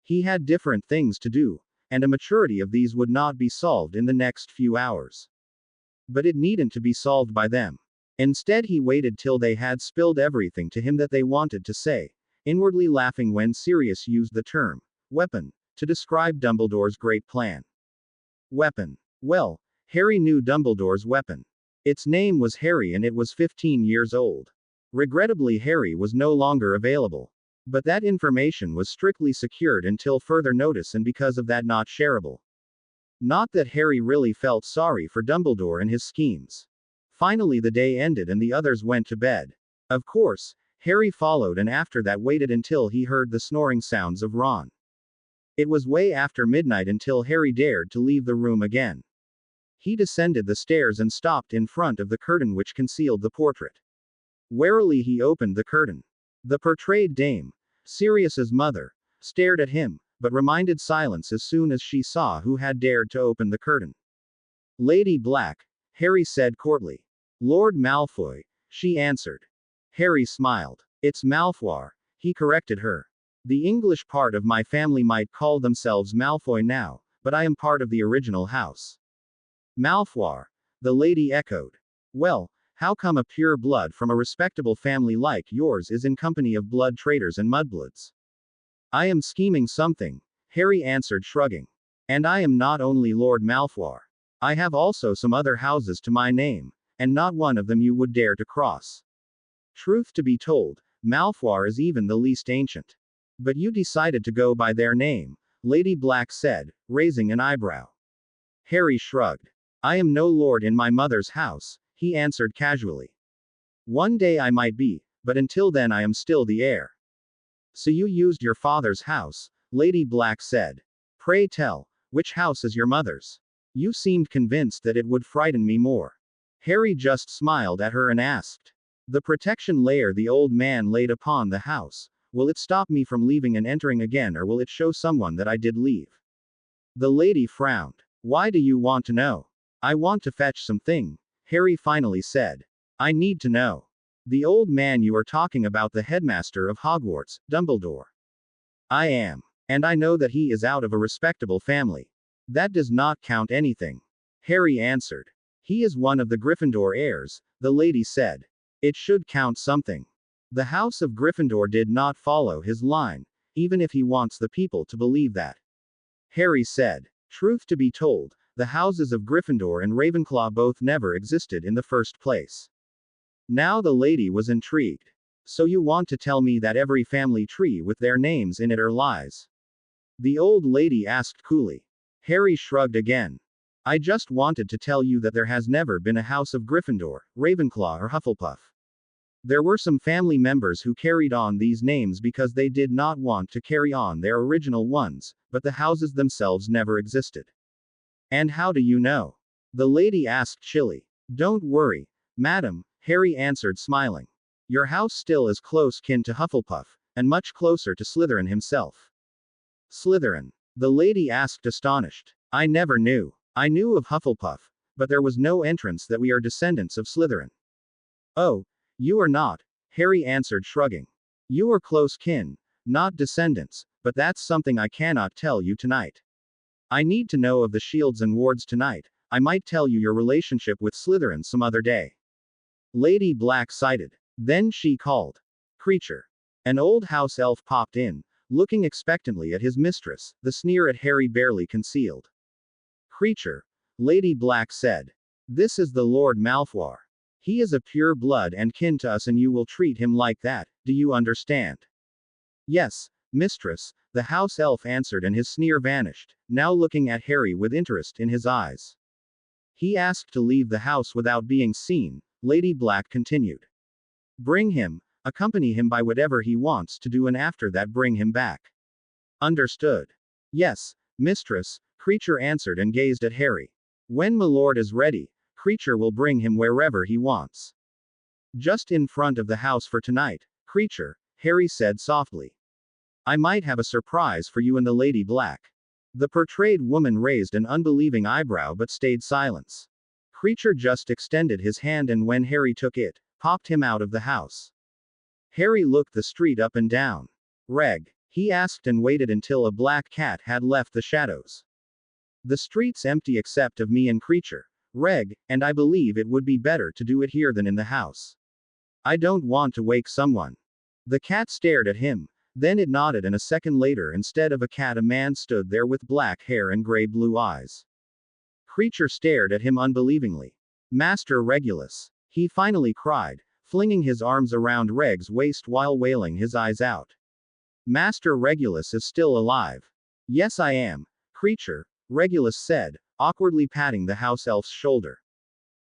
He had different things to do, and a maturity of these would not be solved in the next few hours. But it needn't to be solved by them. Instead, he waited till they had spilled everything to him that they wanted to say, inwardly laughing when Sirius used the term weapon to describe Dumbledore's great plan. Weapon. Well, Harry knew Dumbledore's weapon. Its name was Harry and it was 15 years old. Regrettably, Harry was no longer available. But that information was strictly secured until further notice, and because of that not shareable. Not that Harry really felt sorry for Dumbledore and his schemes. Finally the day ended and the others went to bed. Of course, Harry followed and after that waited until he heard the snoring sounds of Ron. It was way after midnight until Harry dared to leave the room again. He descended the stairs and stopped in front of the curtain which concealed the portrait. Warily he opened the curtain. The portrayed dame, Sirius's mother, stared at him, but remained silent as soon as she saw who had dared to open the curtain. Lady Black, Harry said courtly. Lord Malfoy, she answered. Harry smiled. It's Malfoy, he corrected her. The English part of my family might call themselves Malfoy now, but I am part of the original house. Malfoy, the lady echoed. Well, how come a pure blood from a respectable family like yours is in company of blood traitors and mudbloods? I am scheming something, Harry answered shrugging. And I am not only Lord Malfoy. I have also some other houses to my name, and not one of them you would dare to cross. Truth to be told, Malfoy is even the least ancient. But you decided to go by their name, Lady Black said, raising an eyebrow. Harry shrugged. I am no lord in my mother's house, he answered casually. One day I might be, but until then I am still the heir. So you used your father's house, Lady Black said. Pray tell, which house is your mother's? You seemed convinced that it would frighten me more. Harry just smiled at her and asked. The protection layer the old man laid upon the house, will it stop me from leaving and entering again, or will it show someone that I did leave? The lady frowned. Why do you want to know? I want to fetch something, Harry finally said. I need to know. The old man you are talking about, the headmaster of Hogwarts, Dumbledore. I am. And I know that he is out of a respectable family. That does not count anything, Harry answered. He is one of the Gryffindor heirs, the lady said. It should count something. The House of Gryffindor did not follow his line, even if he wants the people to believe that. Harry said. Truth to be told, the houses of Gryffindor and Ravenclaw both never existed in the first place. Now the lady was intrigued. So you want to tell me that every family tree with their names in it are lies? The old lady asked coolly. Harry shrugged again. I just wanted to tell you that there has never been a House of Gryffindor, Ravenclaw or Hufflepuff. There were some family members who carried on these names because they did not want to carry on their original ones, but the houses themselves never existed. And how do you know? The lady asked chilly. Don't worry, madam, Harry answered smiling. Your house still is close kin to Hufflepuff, and much closer to Slytherin himself. Slytherin? The lady asked astonished. I never knew. I knew of Hufflepuff, but there was no entrance that we are descendants of Slytherin. Oh, you are not, Harry answered shrugging. You are close kin, not descendants, but that's something I cannot tell you tonight. I need to know of the Shields and Wards tonight. I might tell you your relationship with Slytherin some other day. Lady Black sighed. Then she called. Creature. An old house elf popped in, looking expectantly at his mistress, the sneer at Harry barely concealed. Creature. Lady Black said. This is the Lord Malfoy. He is a pure blood and kin to us and you will treat him like that, do you understand? Yes, mistress, the house elf answered and his sneer vanished, now looking at Harry with interest in his eyes. He asked to leave the house without being seen, Lady Black continued. Bring him, accompany him by whatever he wants to do and after that bring him back. Understood. Yes, mistress, Creature answered and gazed at Harry. When my lord is ready, Creature will bring him wherever he wants. Just in front of the house for tonight, Creature, Harry said softly. I might have a surprise for you and the Lady Black. The portrayed woman raised an unbelieving eyebrow but stayed silent. Creature just extended his hand and when Harry took it, popped him out of the house. Harry looked the street up and down. Reg? He asked and waited until a black cat had left the shadows. The street's empty except of me and Creature, Reg, and I believe it would be better to do it here than in the house. I don't want to wake someone. The cat stared at him, then it nodded and a second later instead of a cat a man stood there with black hair and gray blue eyes. Creature stared at him unbelievingly. Master Regulus, he finally cried, flinging his arms around Reg's waist while wailing his eyes out. Master Regulus is still alive. Yes I am, Creature, Regulus said, awkwardly patting the house elf's shoulder.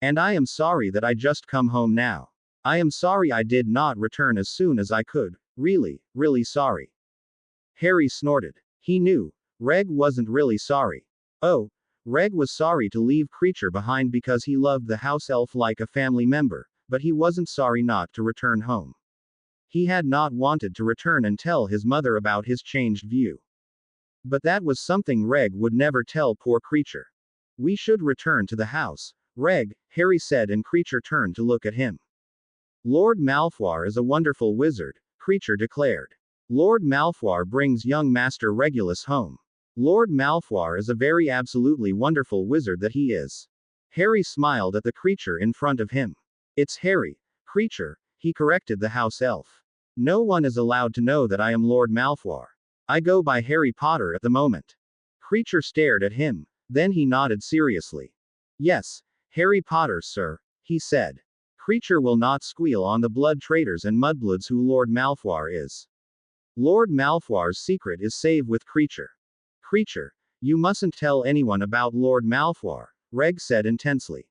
And I am sorry that I just come home now. I am sorry I did not return as soon as I could, really, really sorry. Harry snorted. He knew, Reg wasn't really sorry. Oh, Reg was sorry to leave Creature behind because he loved the house elf like a family member, but he wasn't sorry not to return home. He had not wanted to return and tell his mother about his changed view. But that was something Reg would never tell poor Creature. We should return to the house, Reg, Harry said and Creature turned to look at him. Lord Malfoy is a wonderful wizard, Creature declared. Lord Malfoy brings young Master Regulus home. Lord Malfoy is a very absolutely wonderful wizard that he is. Harry smiled at the creature in front of him. It's Harry, Creature, he corrected the house elf. No one is allowed to know that I am Lord Malfoy. I go by Harry Potter at the moment. Creature stared at him, then he nodded seriously. Yes, Harry Potter, sir, he said. Creature will not squeal on the blood traitors and mudbloods who Lord Malfoy is. Lord Malfoy's secret is safe with Creature. Creature, you mustn't tell anyone about Lord Malfoy, Reg said intensely.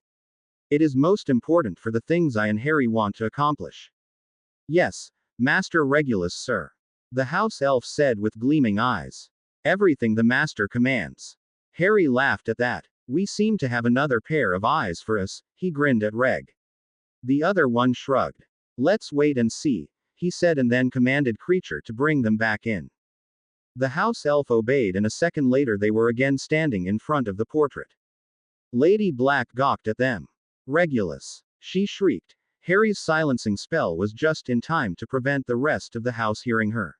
It is most important for the things I and Harry want to accomplish. Yes, Master Regulus, sir. The house elf said with gleaming eyes. Everything the master commands. Harry laughed at that. We seem to have another pair of eyes for us, he grinned at Reg. The other one shrugged. Let's wait and see, he said and then commanded Creature to bring them back in. The house elf obeyed and a second later they were again standing in front of the portrait. Lady Black gawked at them. Regulus, she shrieked. Harry's silencing spell was just in time to prevent the rest of the house hearing her.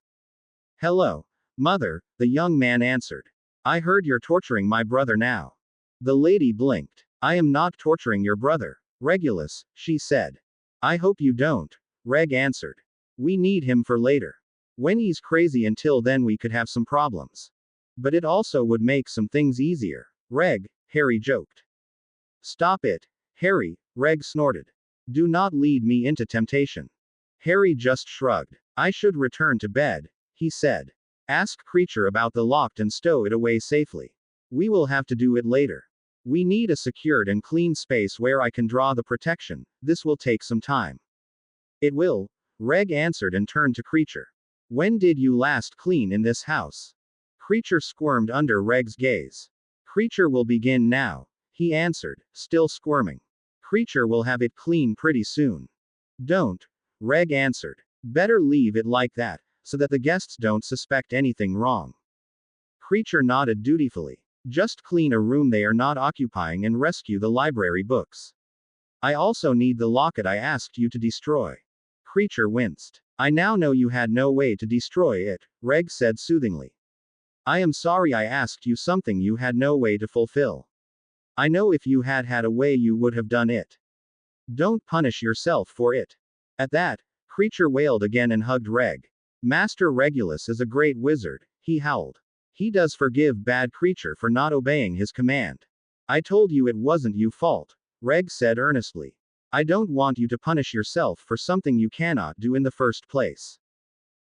Hello, mother, the young man answered. I heard you're torturing my brother now. The lady blinked. I am not torturing your brother, Regulus, she said. I hope you don't, Reg answered. We need him for later. When he's crazy until then we could have some problems. But it also would make some things easier, Reg, Harry joked. Stop it, Harry, Reg snorted. Do not lead me into temptation. Harry just shrugged. I should return to bed, he said. Ask Creature about the locked and stow it away safely. We will have to do it later. We need a secured and clean space where I can draw the protection. This will take some time. It will, Reg answered and turned to Creature. When did you last clean in this house? Creature squirmed under Reg's gaze. Creature will begin now, he answered, still squirming. Creature will have it clean pretty soon. Don't, Reg answered. Better leave it like that, so that the guests don't suspect anything wrong. Creature nodded dutifully. Just clean a room they are not occupying and rescue the library books. I also need the locket I asked you to destroy. Creature winced. I now know you had no way to destroy it, Reg said soothingly. I am sorry I asked you something you had no way to fulfill. I know if you had had a way you would have done it. Don't punish yourself for it. At that, Creature wailed again and hugged Reg. Master Regulus is a great wizard, he howled. He does forgive bad Creature for not obeying his command. I told you it wasn't your fault, Reg said earnestly. I don't want you to punish yourself for something you cannot do in the first place.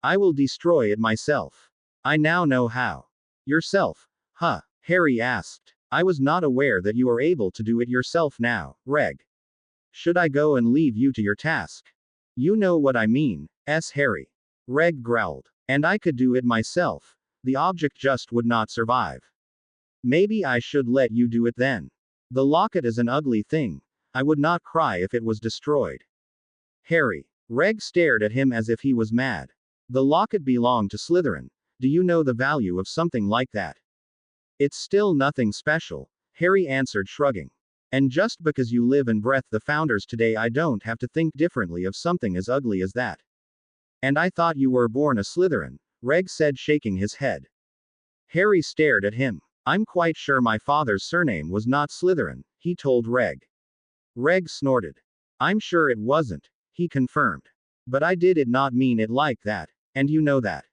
I will destroy it myself. I now know how. Yourself? Huh? Harry asked. I was not aware that you are able to do it yourself now, Reg. Should I go and leave you to your task? You know what I mean, Harry. Reg growled. And I could do it myself. The object just would not survive. Maybe I should let you do it then. The locket is an ugly thing. I would not cry if it was destroyed. Harry. Reg stared at him as if he was mad. The locket belonged to Slytherin. Do you know the value of something like that? It's still nothing special, Harry answered, shrugging. And just because you live and breath the founders today, I don't have to think differently of something as ugly as that. And I thought you were born a Slytherin, Reg said, shaking his head. Harry stared at him. I'm quite sure my father's surname was not Slytherin, he told Reg. Reg snorted. I'm sure it wasn't, he confirmed. But I did it not mean it like that, and you know that.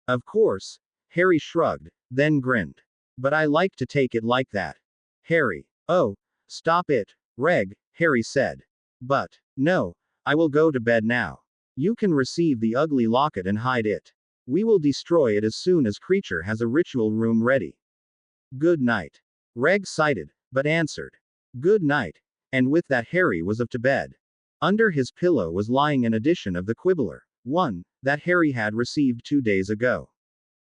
Of course, Harry shrugged, then grinned. But I like to take it like that. Harry. Oh, stop it, Reg, Harry said. But, no, I will go to bed now. You can receive the ugly locket and hide it. We will destroy it as soon as Creature has a ritual room ready. Good night. Reg sighed, but answered. Good night. And with that Harry was off to bed. Under his pillow was lying an edition of the Quibbler, one that Harry had received 2 days ago.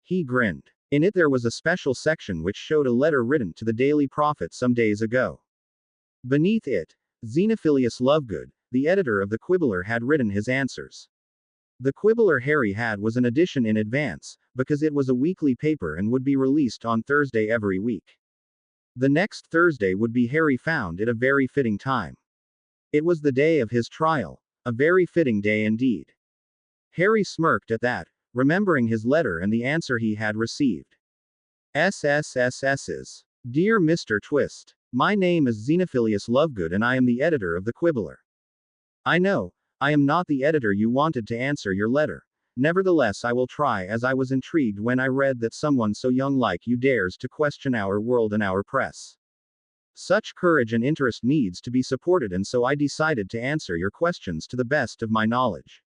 He grinned. In it there was a special section which showed a letter written to the Daily Prophet some days ago. Beneath it, Xenophilius Lovegood, the editor of the Quibbler, had written his answers. The Quibbler Harry had was an edition in advance, because it was a weekly paper and would be released on Thursday every week. The next Thursday would be Harry found it a very fitting time. It was the day of his trial, a very fitting day indeed. Harry smirked at that, remembering his letter and the answer he had received. SSSS's. Dear Mr. Twist, my name is Xenophilius Lovegood and I am the editor of the Quibbler. I know, I am not the editor you wanted to answer your letter. Nevertheless, I will try, as I was intrigued when I read that someone so young like you dares to question our world and our press. Such courage and interest needs to be supported, and so I decided to answer your questions to the best of my knowledge.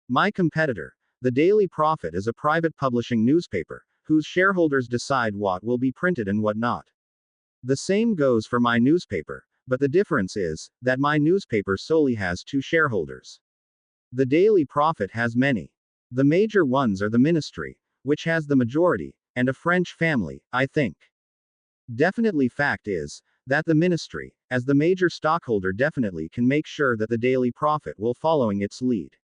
My competitor, the Daily Prophet, is a private publishing newspaper, whose shareholders decide what will be printed and what not. The same goes for my newspaper, but the difference is that my newspaper solely has 2 shareholders. The Daily Prophet has many. The major ones are the Ministry, which has the majority, and a French family, I think. Definitely fact is that the Ministry, as the major stockholder, definitely can make sure that the Daily Prophet will following its lead.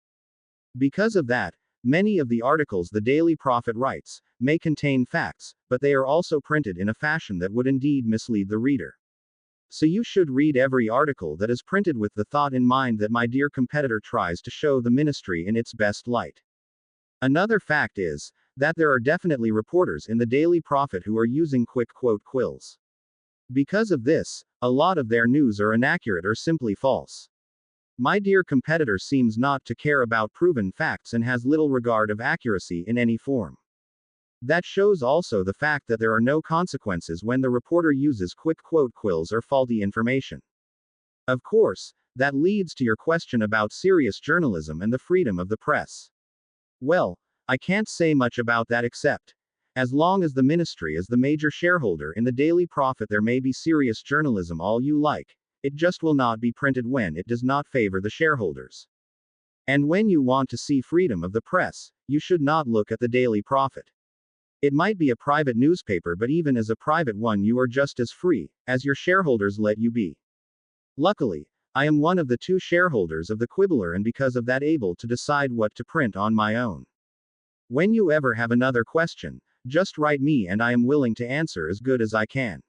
Because of that, many of the articles the Daily Prophet writes may contain facts, but they are also printed in a fashion that would indeed mislead the reader. So you should read every article that is printed with the thought in mind that my dear competitor tries to show the Ministry in its best light. Another fact is that there are definitely reporters in the Daily Prophet who are using quick quote quills. Because of this, a lot of their news are inaccurate or simply false. My dear competitor seems not to care about proven facts and has little regard of accuracy in any form. That shows also the fact that there are no consequences when the reporter uses quick quote quills or faulty information. Of course, that leads to your question about serious journalism and the freedom of the press. Well, I can't say much about that except, as long as the Ministry is the major shareholder in the Daily Prophet, there may be serious journalism all you like, it just will not be printed when it does not favor the shareholders. And when you want to see freedom of the press, you should not look at the Daily Prophet. It might be a private newspaper, but even as a private one, you are just as free as your shareholders let you be. Luckily, I am one of the 2 shareholders of the Quibbler, and because of that able to decide what to print on my own. When you ever have another question, just write me and I am willing to answer as good as I can.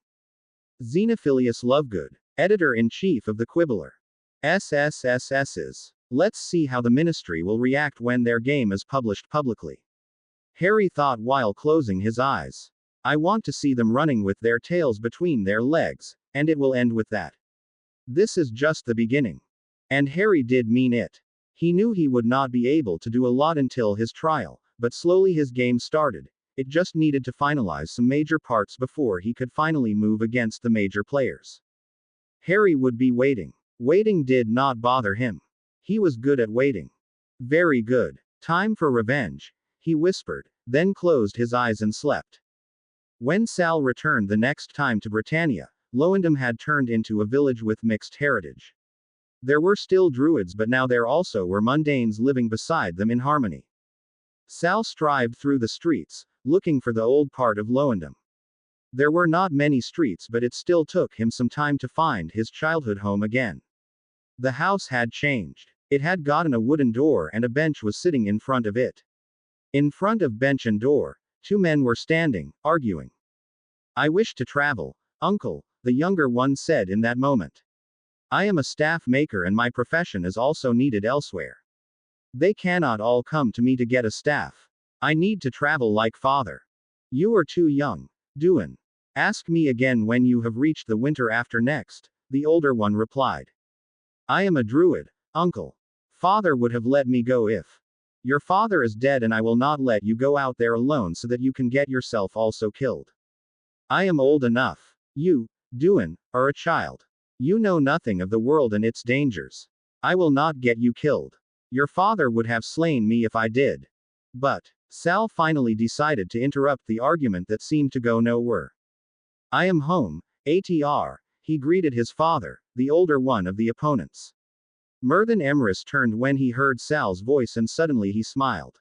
Xenophilius Lovegood, Editor-in-Chief of the Quibbler. SSSS's. Let's see how the ministry will react when their game is published publicly. Harry thought while closing his eyes. I want to see them running with their tails between their legs, and it will end with that. This is just the beginning. And Harry did mean it. He knew he would not be able to do a lot until his trial, but slowly his game started. It just needed to finalize some major parts before he could finally move against the major players. Harry would be waiting. Waiting did not bother him. He was good at waiting. Very good. Time for revenge, he whispered, then closed his eyes and slept. When Sal returned the next time to Britannia, Loandom had turned into a village with mixed heritage. There were still druids, but now there also were mundanes living beside them in harmony. Sal strived through the streets, looking for the old part of Loandom. There were not many streets, but it still took him some time to find his childhood home again. The house had changed. It had gotten a wooden door and a bench was sitting in front of it. In front of bench and door, 2 men were standing, arguing. I wish to travel, uncle, the younger one said in that moment. I am a staff maker and my profession is also needed elsewhere. They cannot all come to me to get a staff. I need to travel like father. You are too young, Duin. Ask me again when you have reached the winter after next, the older one replied. I am a druid, uncle. Father would have let me go if. Your father is dead and I will not let you go out there alone so that you can get yourself also killed. I am old enough. You, Duin, are a child. You know nothing of the world and its dangers. I will not get you killed. Your father would have slain me if I did. But, Sal finally decided to interrupt the argument that seemed to go nowhere. I am home, ATR, he greeted his father, the older one of the opponents. Merthin Emrys turned when he heard Sal's voice and suddenly he smiled.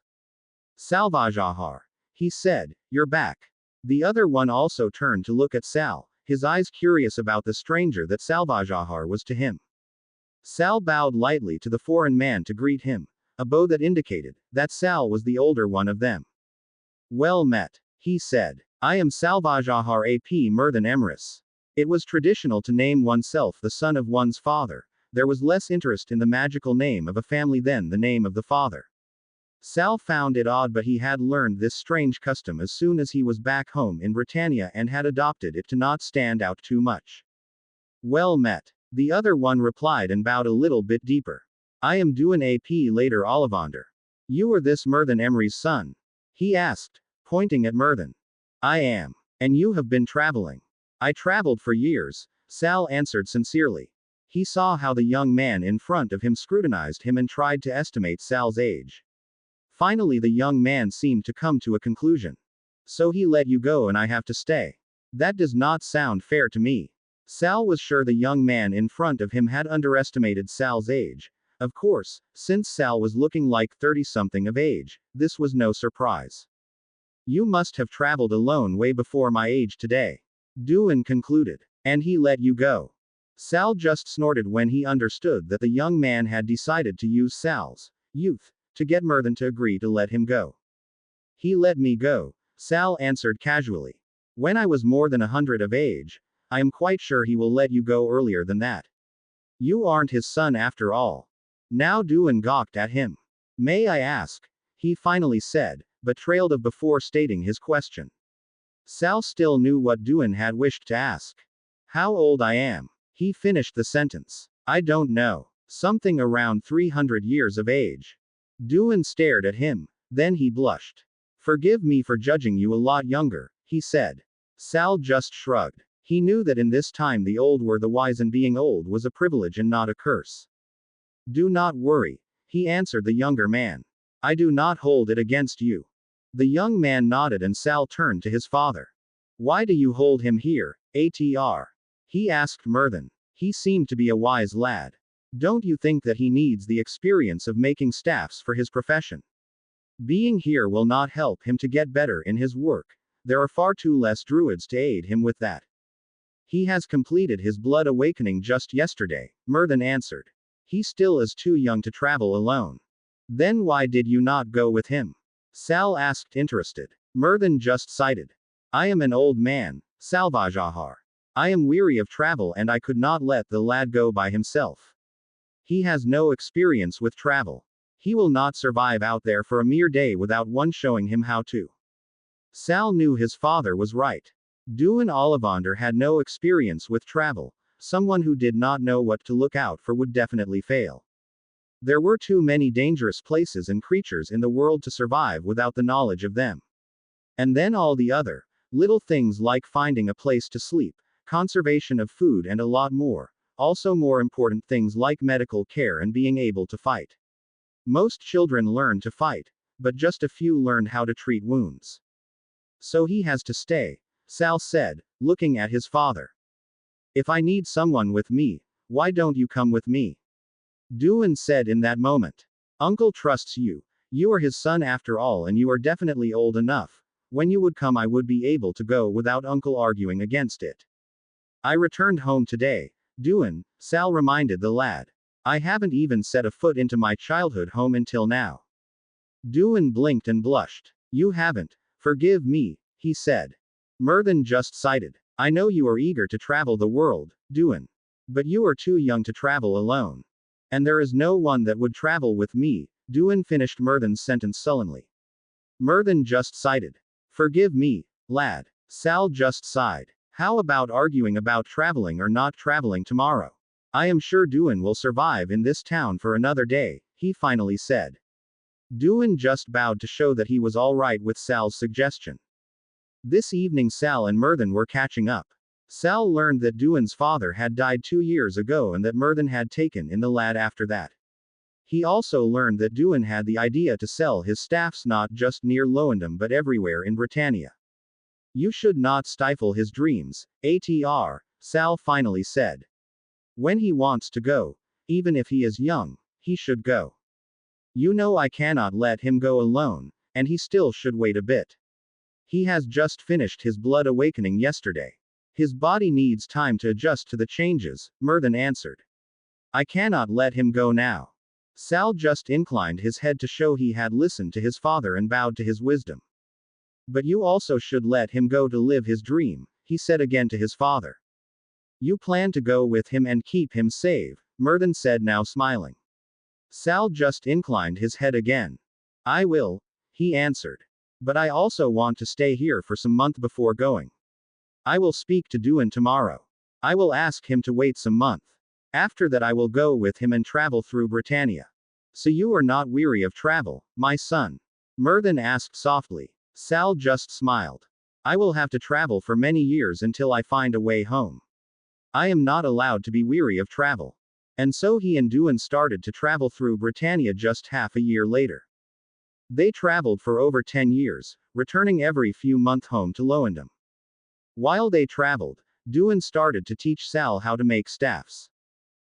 Salvajahar, he said, you're back. The other one also turned to look at Sal, his eyes curious about the stranger that Salvajahar was to him. Sal bowed lightly to the foreign man to greet him, a bow that indicated that Sal was the older one of them. Well met, he said. I am Salvajahar ap Merthin Emrys. It was traditional to name oneself the son of one's father. There was less interest in the magical name of a family than the name of the father. Sal found it odd, but he had learned this strange custom as soon as he was back home in Britannia and had adopted it to not stand out too much. Well met, the other one replied and bowed a little bit deeper. I am Duin ap later Ollivander. You are this Merthin Emrys' son? He asked, pointing at Merthin. I am. And you have been traveling? I traveled for years, Sal answered sincerely. He saw how the young man in front of him scrutinized him and tried to estimate Sal's age. Finally, the young man seemed to come to a conclusion. So he let you go and I have to stay. That does not sound fair to me. Sal was sure the young man in front of him had underestimated Sal's age. Of course, since Sal was looking like 30-something of age, this was no surprise. You must have traveled alone way before my age today. Duin concluded. And he let you go. Sal just snorted when he understood that the young man had decided to use Sal's youth to get Merthin to agree to let him go. He let me go, Sal answered casually. When I was more than 100 of age, I am quite sure he will let you go earlier than that. You aren't his son after all. Now Duin gawked at him. May I ask? He finally said, but trailed off before stating his question. Sal still knew what Duin had wished to ask. How old I am. He finished the sentence. I don't know. Something around 300 years of age. Duin stared at him. Then he blushed. Forgive me for judging you a lot younger, he said. Sal just shrugged. He knew that in this time the old were the wise and being old was a privilege and not a curse. Do not worry, he answered the younger man. I do not hold it against you. The young man nodded and Sal turned to his father. Why do you hold him here, ATR? He asked Merthin. He seemed to be a wise lad. Don't you think that he needs the experience of making staffs for his profession? Being here will not help him to get better in his work. There are far too less druids to aid him with that. He has completed his blood awakening just yesterday, Myrddin answered. He still is too young to travel alone. Then why did you not go with him? Sal asked interested. Myrddin just sighed. I am an old man, Salvajahar. I am weary of travel and I could not let the lad go by himself. He has no experience with travel. He will not survive out there for a mere day without one showing him how to. Sal knew his father was right. Duin Ollivander had no experience with travel. Someone who did not know what to look out for would definitely fail. There were too many dangerous places and creatures in the world to survive without the knowledge of them. And then all the other little things like finding a place to sleep, conservation of food, and a lot more. Also, more important things like medical care and being able to fight. Most children learn to fight, but just a few learned how to treat wounds. So he has to stay, Sal said, looking at his father. If I need someone with me, why don't you come with me? Duin said in that moment. Uncle trusts you. You are his son after all, and you are definitely old enough. When you would come, I would be able to go without Uncle arguing against it. I returned home today, Duin, Sal reminded the lad. I haven't even set a foot into my childhood home until now. Duin blinked and blushed. You haven't. Forgive me, he said. Myrddin just sighed. I know you are eager to travel the world, Duin. But you are too young to travel alone. And there is no one that would travel with me, Duin finished Myrddin's sentence sullenly. Myrddin just sighed. Forgive me, lad. Sal just sighed. How about arguing about traveling or not traveling tomorrow? I am sure Duin will survive in this town for another day, he finally said. Duin just bowed to show that he was all right with Sal's suggestion. This evening Sal and Myrddin were catching up. Sal learned that Duin's father had died 2 years ago and that Myrddin had taken in the lad after that. He also learned that Duin had the idea to sell his staffs not just near Loendom but everywhere in Britannia. You should not stifle his dreams, Atr, Sal finally said. When he wants to go, even if he is young, he should go. You know I cannot let him go alone, and he still should wait a bit. He has just finished his blood awakening yesterday. His body needs time to adjust to the changes, Myrddin answered. I cannot let him go now. Sal just inclined his head to show he had listened to his father and bowed to his wisdom. But you also should let him go to live his dream, he said again to his father. You plan to go with him and keep him safe, Myrddin said, now smiling. Sal just inclined his head again. I will, he answered. But I also want to stay here for some month before going. I will speak to Duin tomorrow. I will ask him to wait some month. After that I will go with him and travel through Britannia. So you are not weary of travel, my son? Myrddin asked softly. Sal just smiled. I will have to travel for many years until I find a way home. I am not allowed to be weary of travel. And so he and Duin started to travel through Britannia just half a year later. They traveled for over 10 years, returning every few months home to Loendom. While they traveled, Duin started to teach Sal how to make staffs.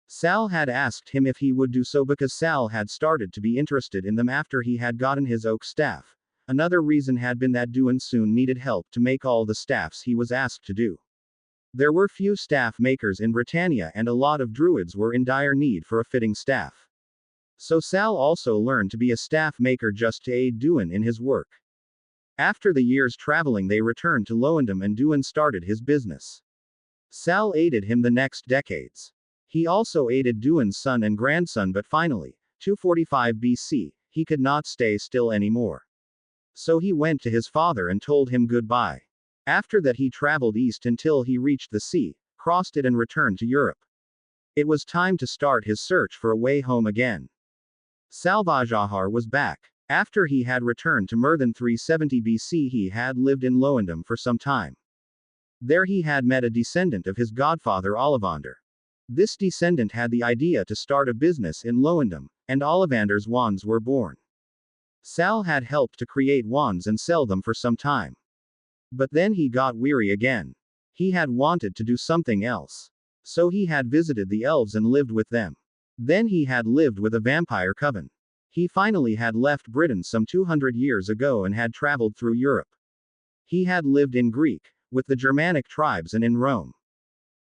Sal had asked him if he would do so because Sal had started to be interested in them after he had gotten his oak staff. Another reason had been that Duin soon needed help to make all the staffs he was asked to do. There were few staff makers in Britannia and a lot of druids were in dire need for a fitting staff. So Sal also learned to be a staff maker just to aid Duin in his work. After the years traveling they returned to Loendom and Duin started his business. Sal aided him the next decades. He also aided Duin's son and grandson, but finally, 245 BC, he could not stay still anymore. So he went to his father and told him goodbye. After that he traveled east until he reached the sea, crossed it and returned to Europe. It was time to start his search for a way home again. Salvajahar was back. After he had returned to Myrddin 370 BC he had lived in Loendom for some time. There he had met a descendant of his godfather Ollivander. This descendant had the idea to start a business in Loendom, and Ollivander's wands were born. Sal had helped to create wands and sell them for some time. But then he got weary again. He had wanted to do something else. So he had visited the elves and lived with them. Then he had lived with a vampire coven. He finally had left Britain some 200 years ago and had traveled through Europe. He had lived in Greek, with the Germanic tribes, and in Rome.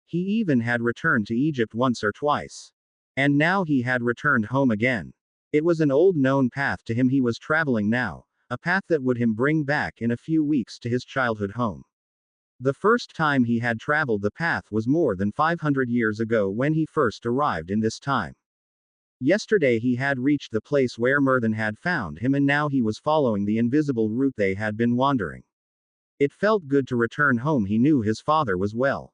He even had returned to Egypt once or twice. And now he had returned home again. It was an old known path to him he was traveling now, a path that would him bring back in a few weeks to his childhood home. The first time he had traveled the path was more than 500 years ago when he first arrived in this time. Yesterday he had reached the place where Merlin had found him, and now he was following the invisible route they had been wandering. It felt good to return home. He knew his father was well.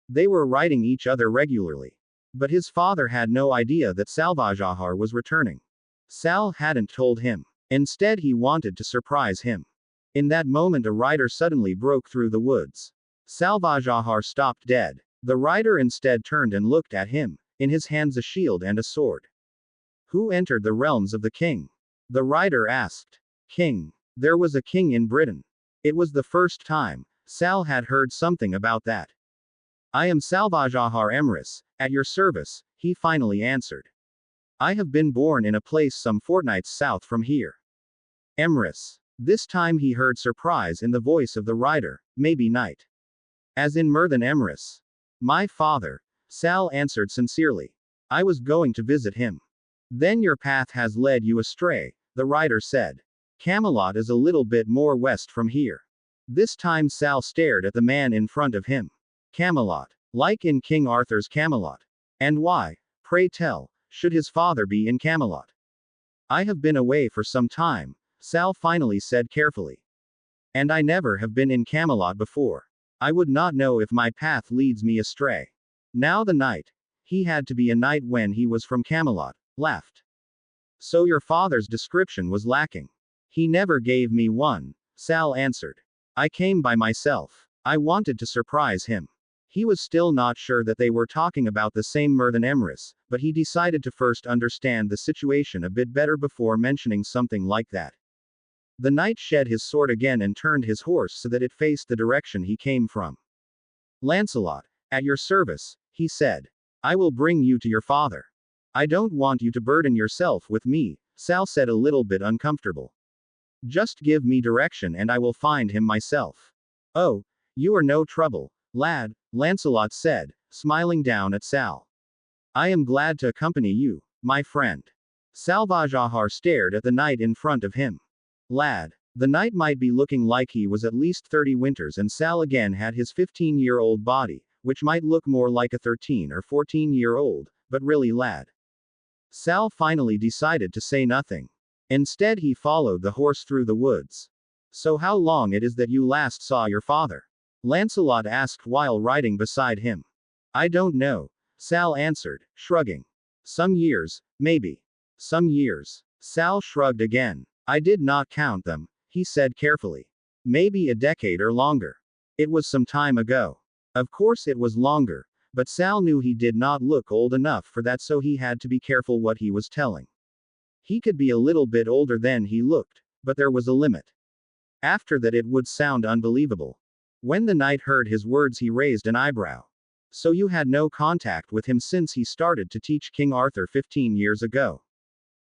They were writing each other regularly. But his father had no idea that Salvajahar was returning. Sal hadn't told him. Instead, he wanted to surprise him. In that moment, a rider suddenly broke through the woods. Salvajahar stopped dead. The rider instead turned and looked at him, in his hands a shield and a sword. Who entered the realms of the king? The rider asked. King. There was a king in Britain. It was the first time Sal had heard something about that. I am Salvajahar Emrys, at your service, he finally answered. I have been born in a place some fortnights south from here. Emrys. This time he heard surprise in the voice of the rider, maybe knight. As in Merlin Emrys. My father, Sal answered sincerely. I was going to visit him. Then your path has led you astray, the rider said. Camelot is a little bit more west from here. This time Sal stared at the man in front of him. Camelot. Like in King Arthur's Camelot. And why, pray tell, should his father be in Camelot? I have been away for some time, Sal finally said carefully. And I never have been in Camelot before. I would not know if my path leads me astray. Now the knight, he had to be a knight when he was from Camelot, laughed. So your father's description was lacking. He never gave me one, Sal answered. I came by myself. I wanted to surprise him. He was still not sure that they were talking about the same Merlin Emrys, but he decided to first understand the situation a bit better before mentioning something like that. The knight shed his sword again and turned his horse so that it faced the direction he came from. Lancelot, at your service, he said. I will bring you to your father. I don't want you to burden yourself with me, Sal said, a little bit uncomfortable. Just give me direction and I will find him myself. Oh, you are no trouble, lad, Lancelot said, smiling down at Sal. I am glad to accompany you, my friend. Salvajahar stared at the knight in front of him. Lad. The knight might be looking like he was at least 30 winters, and Sal again had his 15-year-old body, which might look more like a 13 or 14-year-old, but really lad. Sal finally decided to say nothing. Instead he followed the horse through the woods. So how long it is that you last saw your father? Lancelot asked while riding beside him. I don't know, Sal answered, shrugging. Some years, maybe. Some years. Sal shrugged again. I did not count them, he said carefully. Maybe a decade or longer. It was some time ago. Of course it was longer, but Sal knew he did not look old enough for that, so he had to be careful what he was telling. He could be a little bit older than he looked, but there was a limit. After that it would sound unbelievable. When the knight heard his words he raised an eyebrow. So you had no contact with him since he started to teach King Arthur 15 years ago?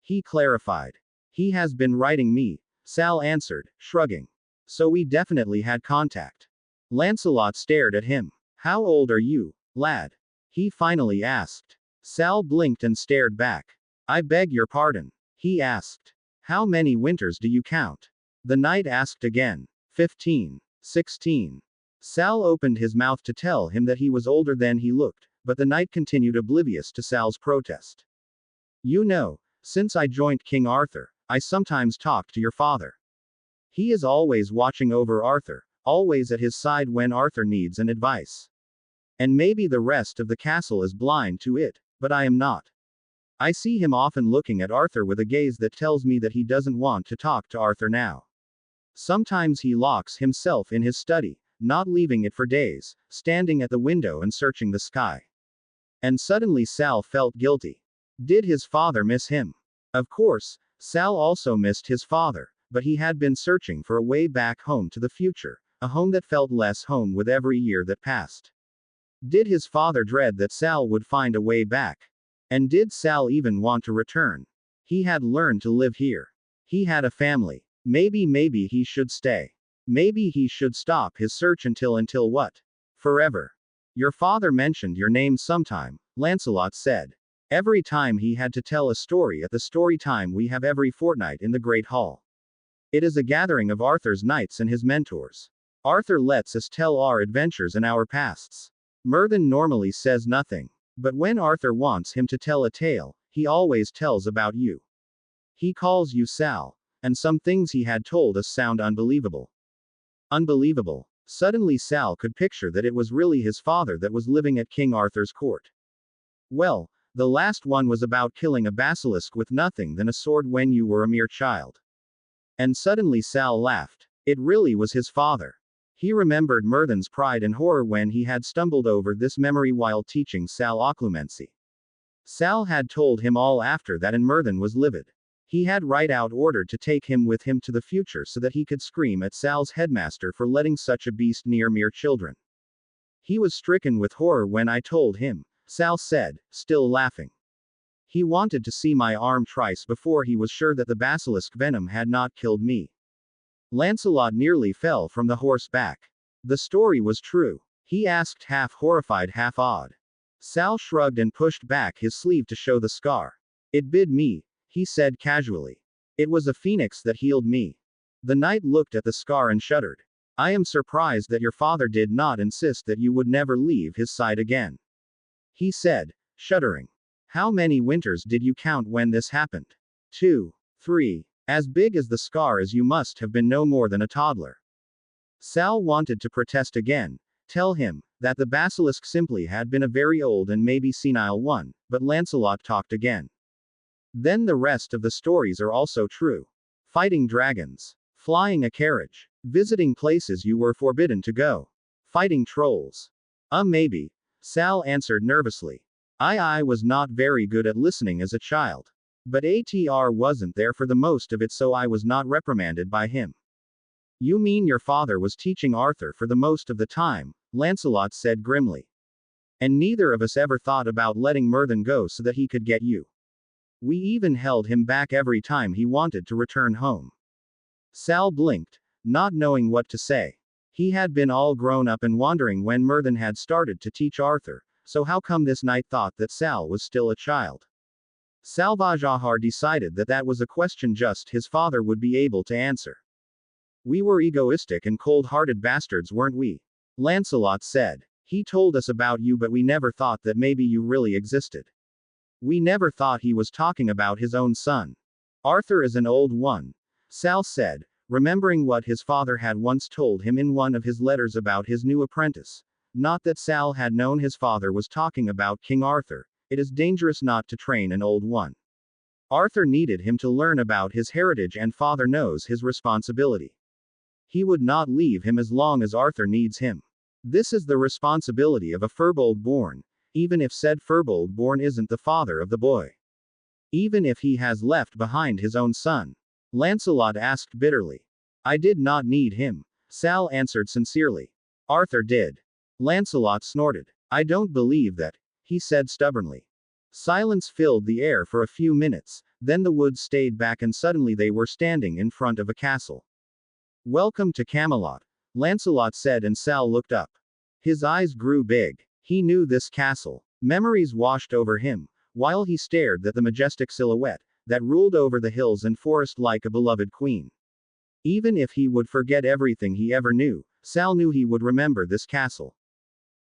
He clarified. He has been writing me, Sal answered, shrugging. So we definitely had contact. Lancelot stared at him. How old are you, lad? He finally asked. Sal blinked and stared back. I beg your pardon, he asked. How many winters do you count? The knight asked again. 15. 16. Sal opened his mouth to tell him that he was older than he looked, but the knight continued, oblivious to Sal's protest. You know, since I joined King Arthur, I sometimes talk to your father. He is always watching over Arthur, always at his side when Arthur needs an advice. And maybe the rest of the castle is blind to it, but I am not. I see him often looking at Arthur with a gaze that tells me that he doesn't want to talk to Arthur now. Sometimes he locks himself in his study, not leaving it for days, standing at the window and searching the sky. And suddenly Sal felt guilty. Did his father miss him? Of course, Sal also missed his father, but he had been searching for a way back home to the future, a home that felt less home with every year that passed. Did his father dread that Sal would find a way back? And did Sal even want to return? He had learned to live here. He had a family. Maybe he should stay. Maybe he should stop his search until what? Forever. Your father mentioned your name sometime, Lancelot said. Every time he had to tell a story at the story time we have every fortnight in the Great Hall. It is a gathering of Arthur's knights and his mentors. Arthur lets us tell our adventures and our pasts. Mervyn normally says nothing. But when Arthur wants him to tell a tale, he always tells about you. He calls you Sal, and some things he had told us sound unbelievable. Unbelievable. Suddenly Sal could picture that it was really his father that was living at King Arthur's court. Well, the last one was about killing a basilisk with nothing than a sword when you were a mere child. And suddenly Sal laughed. It really was his father. He remembered Mervyn's pride and horror when he had stumbled over this memory while teaching Sal occlumency. Sal had told him all after that, and Mervyn was livid. He had right out ordered to take him with him to the future so that he could scream at Sal's headmaster for letting such a beast near mere children. He was stricken with horror when I told him, Sal said, still laughing. He wanted to see my arm twice before he was sure that the basilisk venom had not killed me. Lancelot nearly fell from the horse back. The story was true. He asked, half horrified, half awed. Sal shrugged and pushed back his sleeve to show the scar. It bit me, he said casually. It was a phoenix that healed me. The knight looked at the scar and shuddered. I am surprised that your father did not insist that you would never leave his side again. He said, shuddering. How many winters did you count when this happened? 2, 3. As big as the scar as you must have been no more than a toddler. Sal wanted to protest again, tell him that the basilisk simply had been a very old and maybe senile one, but Lancelot talked again. Then the rest of the stories are also true. Fighting dragons, flying a carriage, visiting places you were forbidden to go, fighting trolls. Maybe, Sal answered nervously. I was not very good at listening as a child. But ATR wasn't there for the most of it, so I was not reprimanded by him. You mean your father was teaching Arthur for the most of the time, Lancelot said grimly. And neither of us ever thought about letting Mervyn go so that he could get you. We even held him back every time he wanted to return home. Sal blinked, not knowing what to say. He had been all grown up and wondering when Mervyn had started to teach Arthur, so how come this knight thought that Sal was still a child? Salvajahar decided that that was a question just his father would be able to answer. We were egoistic and cold-hearted bastards, weren't we? Lancelot said. He told us about you, but we never thought that maybe you really existed. We never thought he was talking about his own son. Arthur is an old one, Sal said, remembering what his father had once told him in one of his letters about his new apprentice. Not that Sal had known his father was talking about King Arthur. It is dangerous not to train an old one. Arthur needed him to learn about his heritage, and father knows his responsibility. He would not leave him as long as Arthur needs him. This is the responsibility of a Firbolg born, even if said Firbolg born isn't the father of the boy. Even if he has left behind his own son. Lancelot asked bitterly. I did not need him, Sal answered sincerely. Arthur did. Lancelot snorted. I don't believe that, he said stubbornly. Silence filled the air for a few minutes, then the woods stayed back and suddenly they were standing in front of a castle. Welcome to Camelot, Lancelot said, and Sal looked up. His eyes grew big. He knew this castle. Memories washed over him, while he stared at the majestic silhouette that ruled over the hills and forest like a beloved queen. Even if he would forget everything he ever knew, Sal knew he would remember this castle.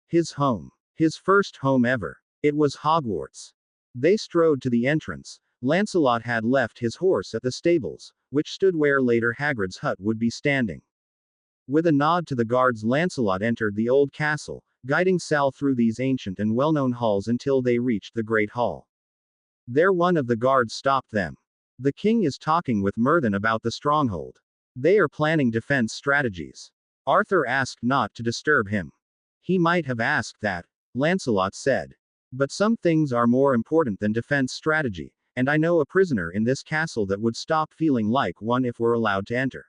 His home. His first home ever. It was Hogwarts. They strode to the entrance. Lancelot had left his horse at the stables, which stood where later Hagrid's hut would be standing. With a nod to the guards, Lancelot entered the old castle, guiding Sal through these ancient and well-known halls until they reached the Great Hall. There one of the guards stopped them. The king is talking with Mervyn about the stronghold. They are planning defense strategies. Arthur asked not to disturb him. He might have asked that, Lancelot said. But some things are more important than defense strategy, and I know a prisoner in this castle that would stop feeling like one if we're allowed to enter.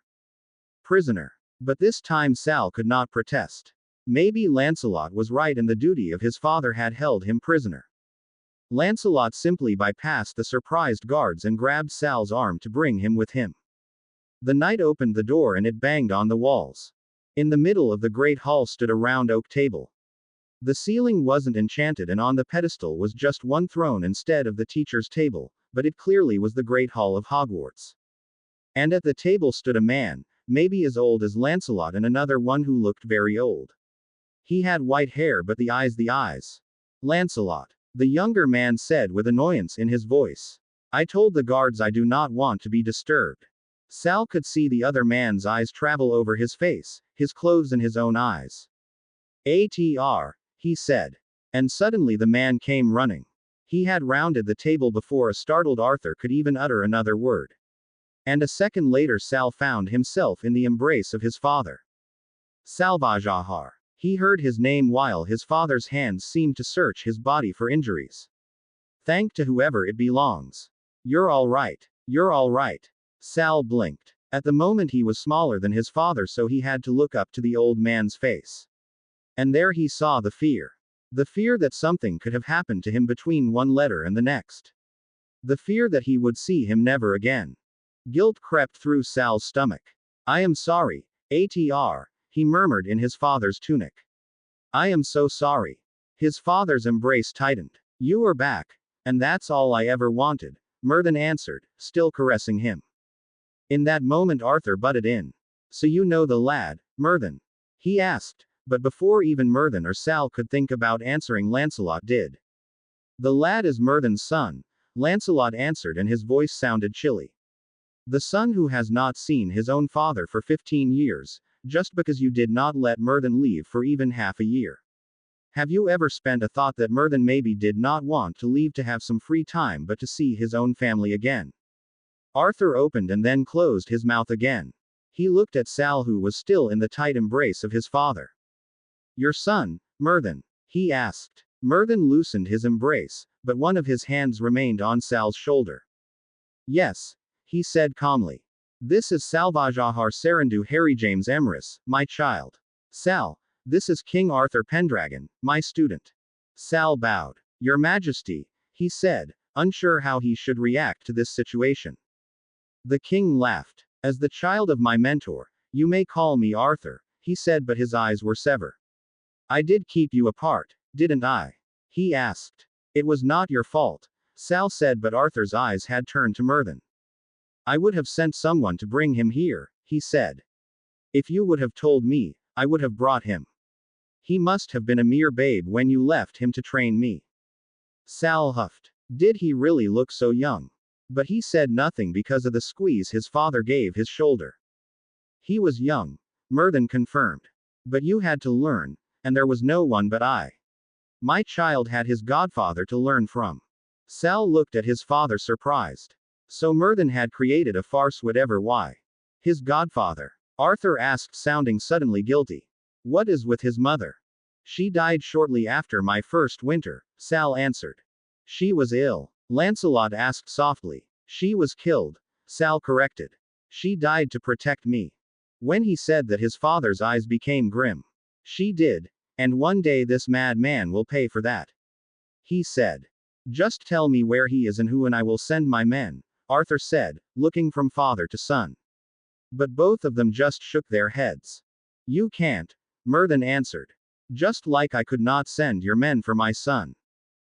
Prisoner. But this time Sal could not protest. Maybe Lancelot was right and the duty of his father had held him prisoner. Lancelot simply bypassed the surprised guards and grabbed Sal's arm to bring him with him. The knight opened the door and it banged on the walls. In the middle of the great hall stood a round oak table. The ceiling wasn't enchanted and on the pedestal was just one throne instead of the teacher's table, but it clearly was the Great Hall of Hogwarts. And at the table stood a man, maybe as old as Lancelot and another one who looked very old. He had white hair but the eyes. Lancelot. The younger man said with annoyance in his voice. I told the guards I do not want to be disturbed. Sal could see the other man's eyes travel over his face, his clothes and his own eyes. ATR, he said. And suddenly the man came running. He had rounded the table before a startled Arthur could even utter another word. And a second later Sal found himself in the embrace of his father. Salvajahar. He heard his name while his father's hands seemed to search his body for injuries. Thank to whoever it belongs. You're all right. You're all right. Sal blinked. At the moment he was smaller than his father, so he had to look up to the old man's face. And there he saw the fear. The fear that something could have happened to him between one letter and the next. The fear that he would see him never again. Guilt crept through Sal's stomach. I am sorry, ATR, he murmured in his father's tunic. I am so sorry. His father's embrace tightened. You are back. And that's all I ever wanted, Myrddin answered, still caressing him. In that moment Arthur butted in. So you know the lad, Myrddin? He asked, but before even Myrddin or Sal could think about answering, Lancelot did. The lad is Myrddin's son, Lancelot answered, and his voice sounded chilly. The son who has not seen his own father for 15 years, just because you did not let Myrddin leave for even half a year. Have you ever spent a thought that Myrddin maybe did not want to leave to have some free time but to see his own family again? Arthur opened and then closed his mouth again. He looked at Sal, who was still in the tight embrace of his father. Your son, Myrddin? He asked. Myrddin loosened his embrace, but one of his hands remained on Sal's shoulder. Yes, he said calmly. This is Salvajahar Sarandu Harry James Emrys, my child. Sal, this is King Arthur Pendragon, my student. Sal bowed. Your Majesty, he said, unsure how he should react to this situation. The king laughed. As the child of my mentor, you may call me Arthur, he said, but his eyes were severe. I did keep you apart, didn't I? He asked. It was not your fault, Sal said, but Arthur's eyes had turned to Myrddin. I would have sent someone to bring him here, he said. If you would have told me, I would have brought him. He must have been a mere babe when you left him to train me. Sal huffed. Did he really look so young? But he said nothing because of the squeeze his father gave his shoulder. He was young, Myrddin confirmed. But you had to learn, and there was no one but I. My child had his godfather to learn from. Sal looked at his father surprised. So Myrddin had created a farce, whatever. Why? His godfather? Arthur asked, sounding suddenly guilty. What is with his mother? She died shortly after my first winter, Sal answered. She was ill, Lancelot asked softly. She was killed, Sal corrected. She died to protect me. When he said that, his father's eyes became grim. She did, and one day this mad man will pay for that. He said. Just tell me where he is and who, and I will send my men, Arthur said, looking from father to son. But both of them just shook their heads. You can't, Myrddin answered. Just like I could not send your men for my son.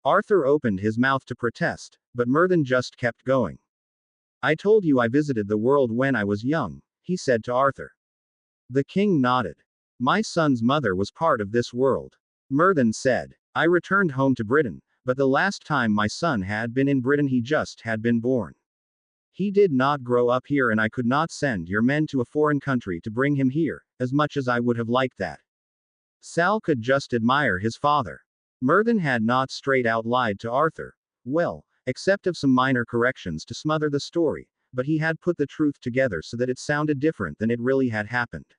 Arthur opened his mouth to protest, but Myrddin just kept going. I told you I visited the world when I was young, he said to Arthur. The king nodded. My son's mother was part of this world, Myrddin said. I returned home to Britain, but the last time my son had been in Britain he just had been born. He did not grow up here, and I could not send your men to a foreign country to bring him here, as much as I would have liked that. Sal could just admire his father. Myrddin had not straight out lied to Arthur. Well, except of some minor corrections to smother the story, but he had put the truth together so that it sounded different than it really had happened.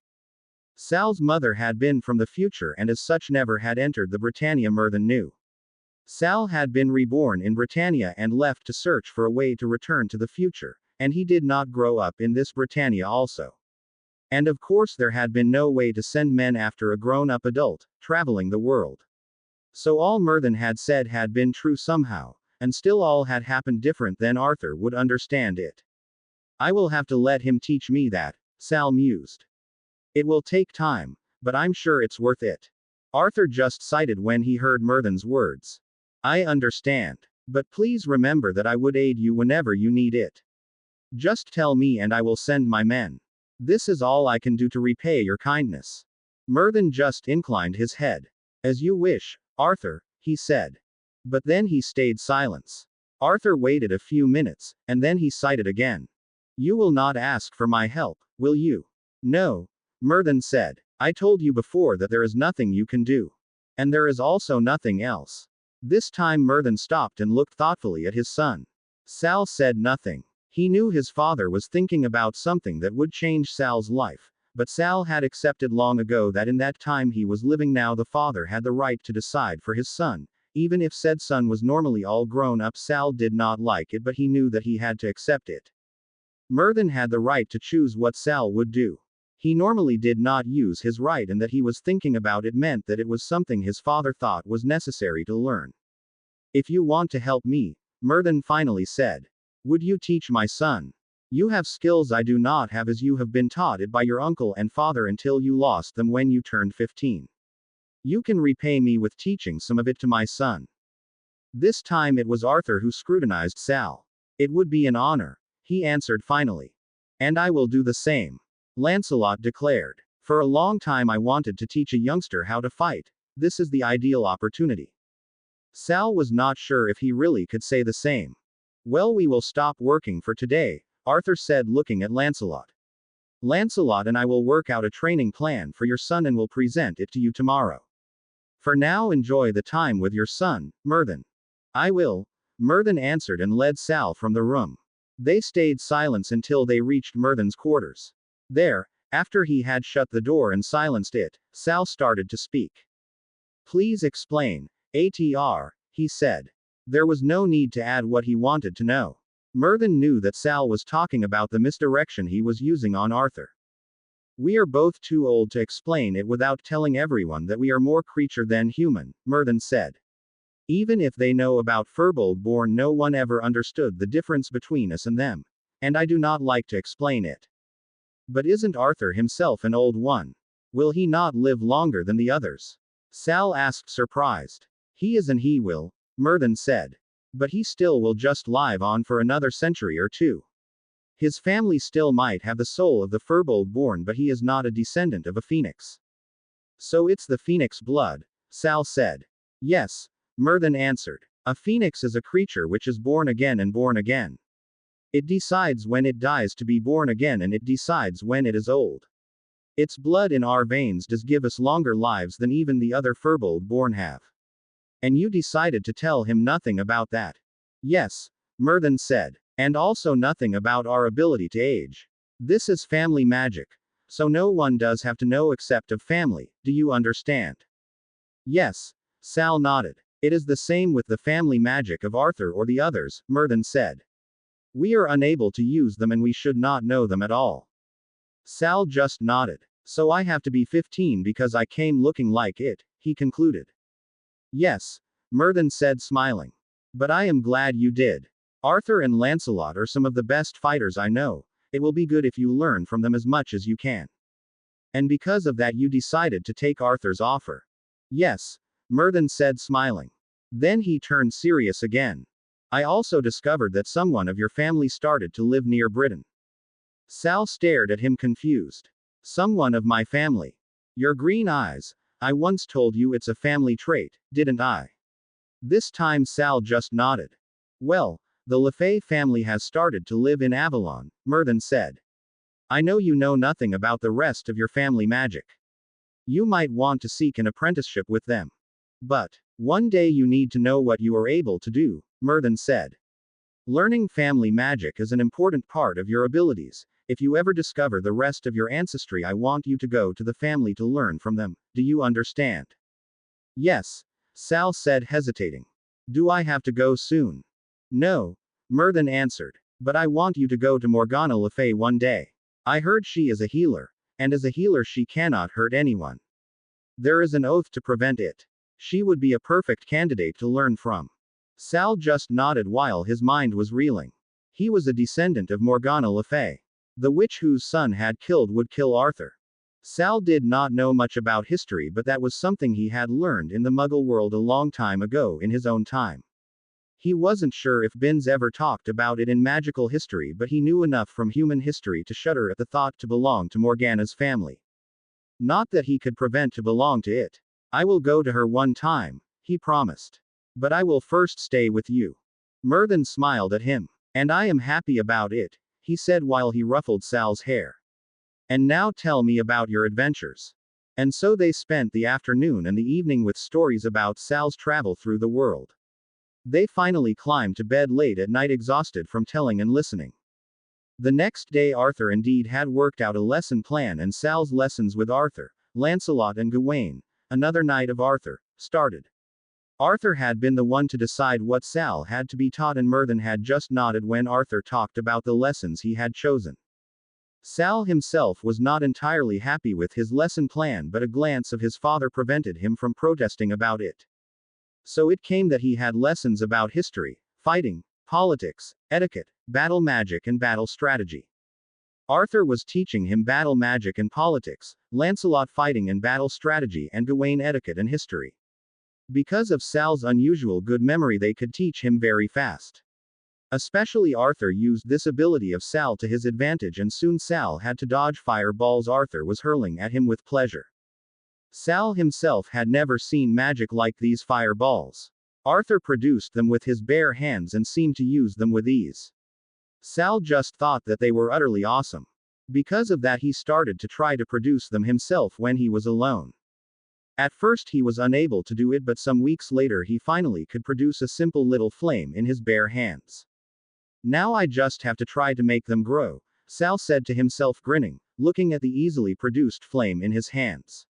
Sal's mother had been from the future and as such never had entered the Britannia Myrddin knew. Sal had been reborn in Britannia and left to search for a way to return to the future, and he did not grow up in this Britannia also. And of course there had been no way to send men after a grown-up adult, traveling the world. So all Myrddin had said had been true somehow, and still all had happened different than Arthur would understand it. I will have to let him teach me that, Sal mused. It will take time, but I'm sure it's worth it. Arthur just sighed when he heard Myrthen's words. I understand. But please remember that I would aid you whenever you need it. Just tell me and I will send my men. This is all I can do to repay your kindness. Myrthen just inclined his head. As you wish, Arthur, he said. But then he stayed silence. Arthur waited a few minutes, and then he sighed again. You will not ask for my help, will you? No, Myrthen said. I told you before that there is nothing you can do. And there is also nothing else. This time Myrthen stopped and looked thoughtfully at his son. Sal said nothing. He knew his father was thinking about something that would change Sal's life, but Sal had accepted long ago that in that time he was living now the father had the right to decide for his son. Even if said son was normally all grown up, Sal did not like it, but he knew that he had to accept it. Myrthen had the right to choose what Sal would do. He normally did not use his right, and that he was thinking about it meant that it was something his father thought was necessary to learn. If you want to help me, Myrthen finally said. Would you teach my son? You have skills I do not have, as you have been taught it by your uncle and father until you lost them when you turned 15. You can repay me with teaching some of it to my son. This time it was Arthur who scrutinized Sal. It would be an honor, he answered finally. And I will do the same, Lancelot declared. For a long time I wanted to teach a youngster how to fight. This is the ideal opportunity. Sal was not sure if he really could say the same. Well, we will stop working for today, Arthur said, looking at Lancelot. Lancelot and I will work out a training plan for your son and will present it to you tomorrow. For now, enjoy the time with your son, Myrthen. I will, Myrthen answered and led Sal from the room. They stayed silent until they reached Myrthen's quarters. There, after he had shut the door and silenced it, Sal started to speak. Please explain, ATR, he said. There was no need to add what he wanted to know. Myrthen knew that Sal was talking about the misdirection he was using on Arthur. We are both too old to explain it without telling everyone that we are more creature than human, Myrthen said. Even if they know about Firbolg born, no one ever understood the difference between us and them. And I do not like to explain it. But isn't Arthur himself an old one? Will he not live longer than the others? Sal asked, surprised. He is, and he will, Myrthen said. But he still will just live on for another century or two. His family still might have the soul of the Firbolg born, but he is not a descendant of a phoenix. So it's the phoenix blood, Sal said. Yes, Myrthen answered. A phoenix is a creature which is born again and born again. It decides when it dies to be born again, and it decides when it is old. Its blood in our veins does give us longer lives than even the other Firbolg born have. And you decided to tell him nothing about that. Yes, Myrthen said. And also nothing about our ability to age. This is family magic. So no one does have to know except of family, do you understand? Yes, Sal nodded. It is the same with the family magic of Arthur or the others, Myrthen said. We are unable to use them and we should not know them at all. Sal just nodded. So I have to be 15 because I came looking like it, he concluded. Yes, Myrthen said, smiling. But I am glad you did. Arthur and Lancelot are some of the best fighters I know. It will be good if you learn from them as much as you can. And because of that you decided to take Arthur's offer. Yes, Myrthen said, smiling. Then he turned serious again. I also discovered that someone of your family started to live near Britain. Sal stared at him confused. Someone of my family. Your green eyes. I once told you it's a family trait, didn't I? This time Sal just nodded. Well, the Lefay family has started to live in Avalon, Myrthen said. I know you know nothing about the rest of your family magic. You might want to seek an apprenticeship with them. But one day you need to know what you are able to do, Myrthen said. Learning family magic is an important part of your abilities. If you ever discover the rest of your ancestry, I want you to go to the family to learn from them. Do you understand? Yes, Sal said, hesitating. Do I have to go soon? No, Myrthen answered. But I want you to go to Morgana Le Fay one day. I heard she is a healer. And as a healer she cannot hurt anyone. There is an oath to prevent it. She would be a perfect candidate to learn from. Sal just nodded while his mind was reeling. He was a descendant of Morgana Le Fay, the witch whose son had killed would kill Arthur. Sal did not know much about history, but that was something he had learned in the Muggle world a long time ago in his own time. He wasn't sure if Binns ever talked about it in magical history, but he knew enough from human history to shudder at the thought to belong to Morgana's family. Not that he could prevent to belong to it. I will go to her one time, he promised. But I will first stay with you. Myrddin smiled at him. And I am happy about it, he said while he ruffled Sal's hair. And now tell me about your adventures. And so they spent the afternoon and the evening with stories about Sal's travel through the world. They finally climbed to bed late at night, exhausted from telling and listening. The next day Arthur indeed had worked out a lesson plan, and Sal's lessons with Arthur, Lancelot and Gawain, another knight of Arthur, started. Arthur had been the one to decide what Sal had to be taught, and Myrddin had just nodded when Arthur talked about the lessons he had chosen. Sal himself was not entirely happy with his lesson plan, but a glance of his father prevented him from protesting about it. So it came that he had lessons about history, fighting, politics, etiquette, battle magic and battle strategy. Arthur was teaching him battle magic and politics, Lancelot fighting and battle strategy, and Gawain etiquette and history. Because of Sal's unusual good memory, they could teach him very fast. Especially Arthur used this ability of Sal to his advantage, and soon Sal had to dodge fireballs Arthur was hurling at him with pleasure. Sal himself had never seen magic like these fireballs. Arthur produced them with his bare hands and seemed to use them with ease. Sal just thought that they were utterly awesome. Because of that, he started to try to produce them himself when he was alone. At first he was unable to do it, but some weeks later he finally could produce a simple little flame in his bare hands. Now I just have to try to make them grow, Sal said to himself, grinning, looking at the easily produced flame in his hands.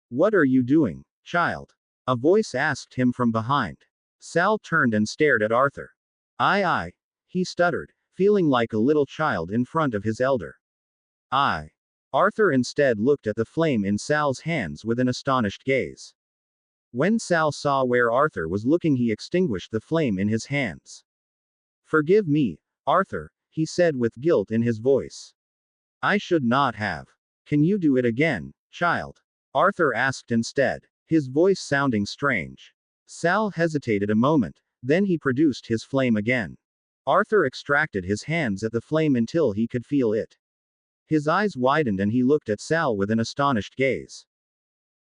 What are you doing, child? A voice asked him from behind. Sal turned and stared at Arthur. I, he stuttered, feeling like a little child in front of his elder. Arthur instead looked at the flame in Sal's hands with an astonished gaze. When Sal saw where Arthur was looking, he extinguished the flame in his hands. Forgive me, Arthur, he said with guilt in his voice. I should not have. Can you do it again, child? Arthur asked instead, his voice sounding strange. Sal hesitated a moment, then he produced his flame again. Arthur extracted his hands at the flame until he could feel it. His eyes widened and he looked at Sal with an astonished gaze.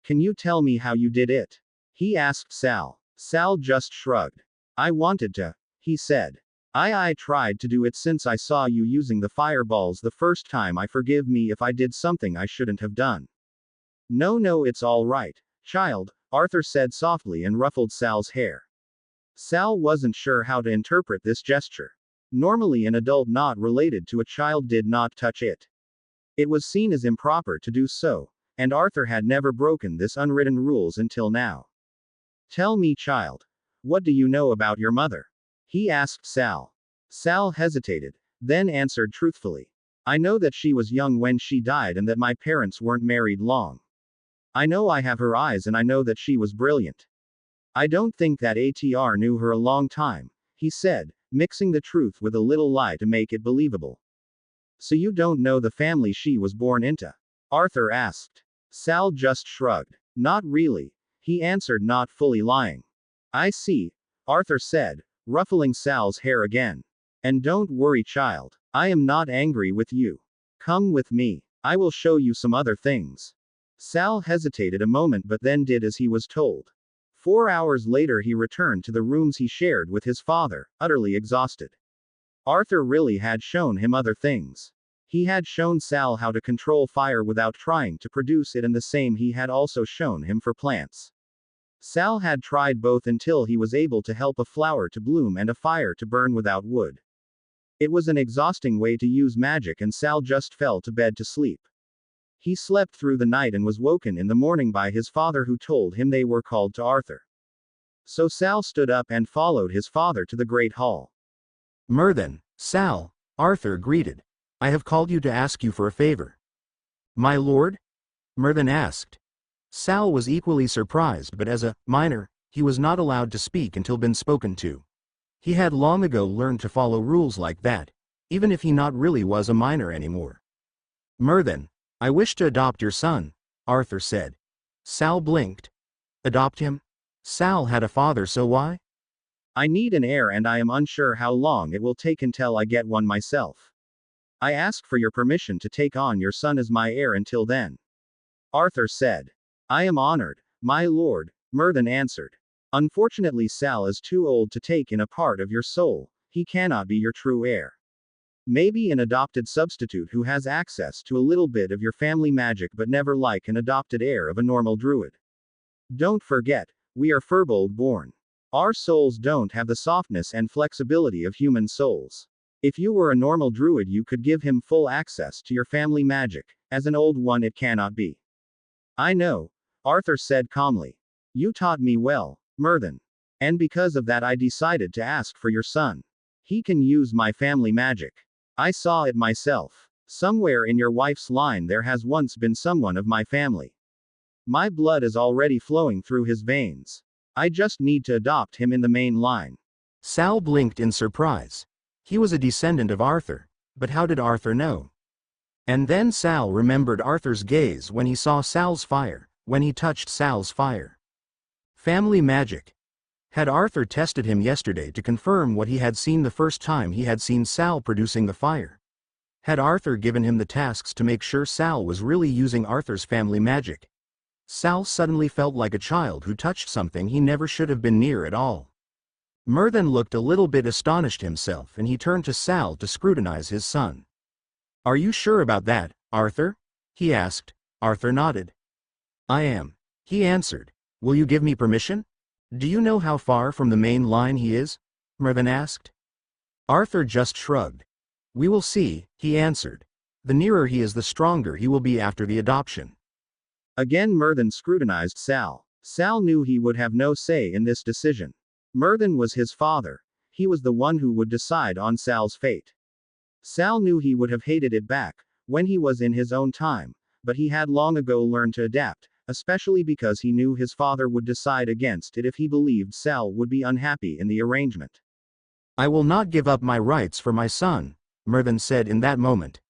Can you tell me how you did it? He asked Sal. Sal just shrugged. I wanted to, he said. I tried to do it since I saw you using the fireballs the first time. Forgive me if I did something I shouldn't have done. No, it's all right, child, Arthur said softly and ruffled Sal's hair. Sal wasn't sure how to interpret this gesture. Normally an adult not related to a child did not touch it. It was seen as improper to do so, and Arthur had never broken this unwritten rules until now. Tell me, child, what do you know about your mother? He asked Sal. Sal hesitated, then answered truthfully. I know that she was young when she died and that my parents weren't married long. I know I have her eyes and I know that she was brilliant. I don't think that Atr knew her a long time, he said, mixing the truth with a little lie to make it believable. So you don't know the family she was born into? Arthur asked. Sal just shrugged. Not really, he answered, not fully lying. I see, Arthur said, ruffling Sal's hair again. And don't worry, child, I am not angry with you. Come with me. I will show you some other things. Sal hesitated a moment but then did as he was told. 4 hours later he returned to the rooms he shared with his father, utterly exhausted. Arthur really had shown him other things. He had shown Sal how to control fire without trying to produce it, and the same he had also shown him for plants. Sal had tried both until he was able to help a flower to bloom and a fire to burn without wood. It was an exhausting way to use magic, and Sal just fell to bed to sleep. He slept through the night and was woken in the morning by his father, who told him they were called to Arthur. So Sal stood up and followed his father to the great hall. Myrddin, Sal, Arthur greeted. I have called you to ask you for a favor. My lord? Myrddin asked. Sal was equally surprised, but as a minor, he was not allowed to speak until been spoken to. He had long ago learned to follow rules like that, even if he not really was a minor anymore. Mervyn, I wish to adopt your son, Arthur said. Sal blinked. Adopt him? Sal had a father, so why? I need an heir and I am unsure how long it will take until I get one myself. I ask for your permission to take on your son as my heir until then. Arthur said. I am honored, my lord, Mervyn answered. Unfortunately, Sal is too old to take in a part of your soul, he cannot be your true heir. Maybe an adopted substitute who has access to a little bit of your family magic but never like an adopted heir of a normal druid. Don't forget, we are Firbolg born. Our souls don't have the softness and flexibility of human souls. If you were a normal druid, you could give him full access to your family magic. As an old one, it cannot be. I know, Arthur said calmly. You taught me well, Mervyn. And because of that, I decided to ask for your son. He can use my family magic. I saw it myself. Somewhere in your wife's line there has once been someone of my family. My blood is already flowing through his veins. I just need to adopt him in the main line. Sal blinked in surprise. He was a descendant of Arthur, but how did Arthur know? And then Sal remembered Arthur's gaze when he saw Sal's fire, when he touched Sal's fire. Family magic. Had Arthur tested him yesterday to confirm what he had seen the first time he had seen Sal producing the fire? Had Arthur given him the tasks to make sure Sal was really using Arthur's family magic? Sal suddenly felt like a child who touched something he never should have been near at all. Mervyn looked a little bit astonished himself and he turned to Sal to scrutinize his son. Are you sure about that, Arthur? He asked. Arthur nodded. I am, he answered. Will you give me permission? Do you know how far from the main line he is? Mervyn asked. Arthur just shrugged. We will see, he answered. The nearer he is, the stronger he will be after the adoption. Again Mervyn scrutinized Sal. Sal knew he would have no say in this decision. Mervyn was his father. He was the one who would decide on Sal's fate. Sal knew he would have hated it back, when he was in his own time, but he had long ago learned to adapt, especially because he knew his father would decide against it if he believed Sal would be unhappy in the arrangement. I will not give up my rights for my son, Mervyn said in that moment.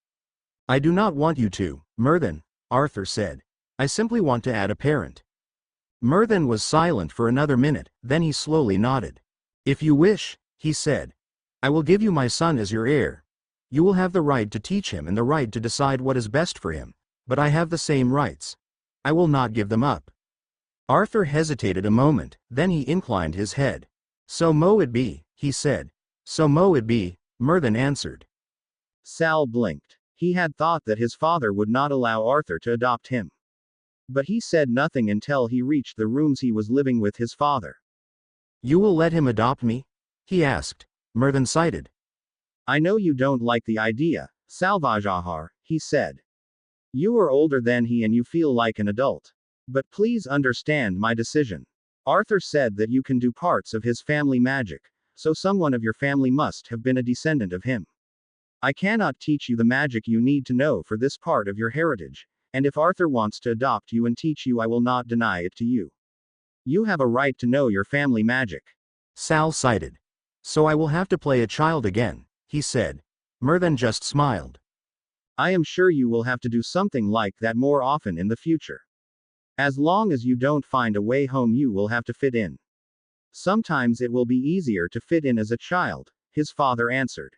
I do not want you to, Mervyn, Arthur said. I simply want to add a parent. Mervyn was silent for another minute, then he slowly nodded. If you wish, he said. I will give you my son as your heir. You will have the right to teach him and the right to decide what is best for him, but I have the same rights. I will not give them up. Arthur hesitated a moment, then he inclined his head. So mo it be, he said. So mo it be, Mervyn answered. Sal blinked. He had thought that his father would not allow Arthur to adopt him. But he said nothing until he reached the rooms he was living with his father. You will let him adopt me? He asked. Mervyn cited. I know you don't like the idea, Salvajahar, he said. You are older than he and you feel like an adult. But please understand my decision. Arthur said that you can do parts of his family magic, so someone of your family must have been a descendant of him. I cannot teach you the magic you need to know for this part of your heritage. And if Arthur wants to adopt you and teach you, I will not deny it to you. You have a right to know your family magic. Sal cited. So I will have to play a child again, he said. Mervyn just smiled. I am sure you will have to do something like that more often in the future. As long as you don't find a way home, you will have to fit in. Sometimes it will be easier to fit in as a child, his father answered.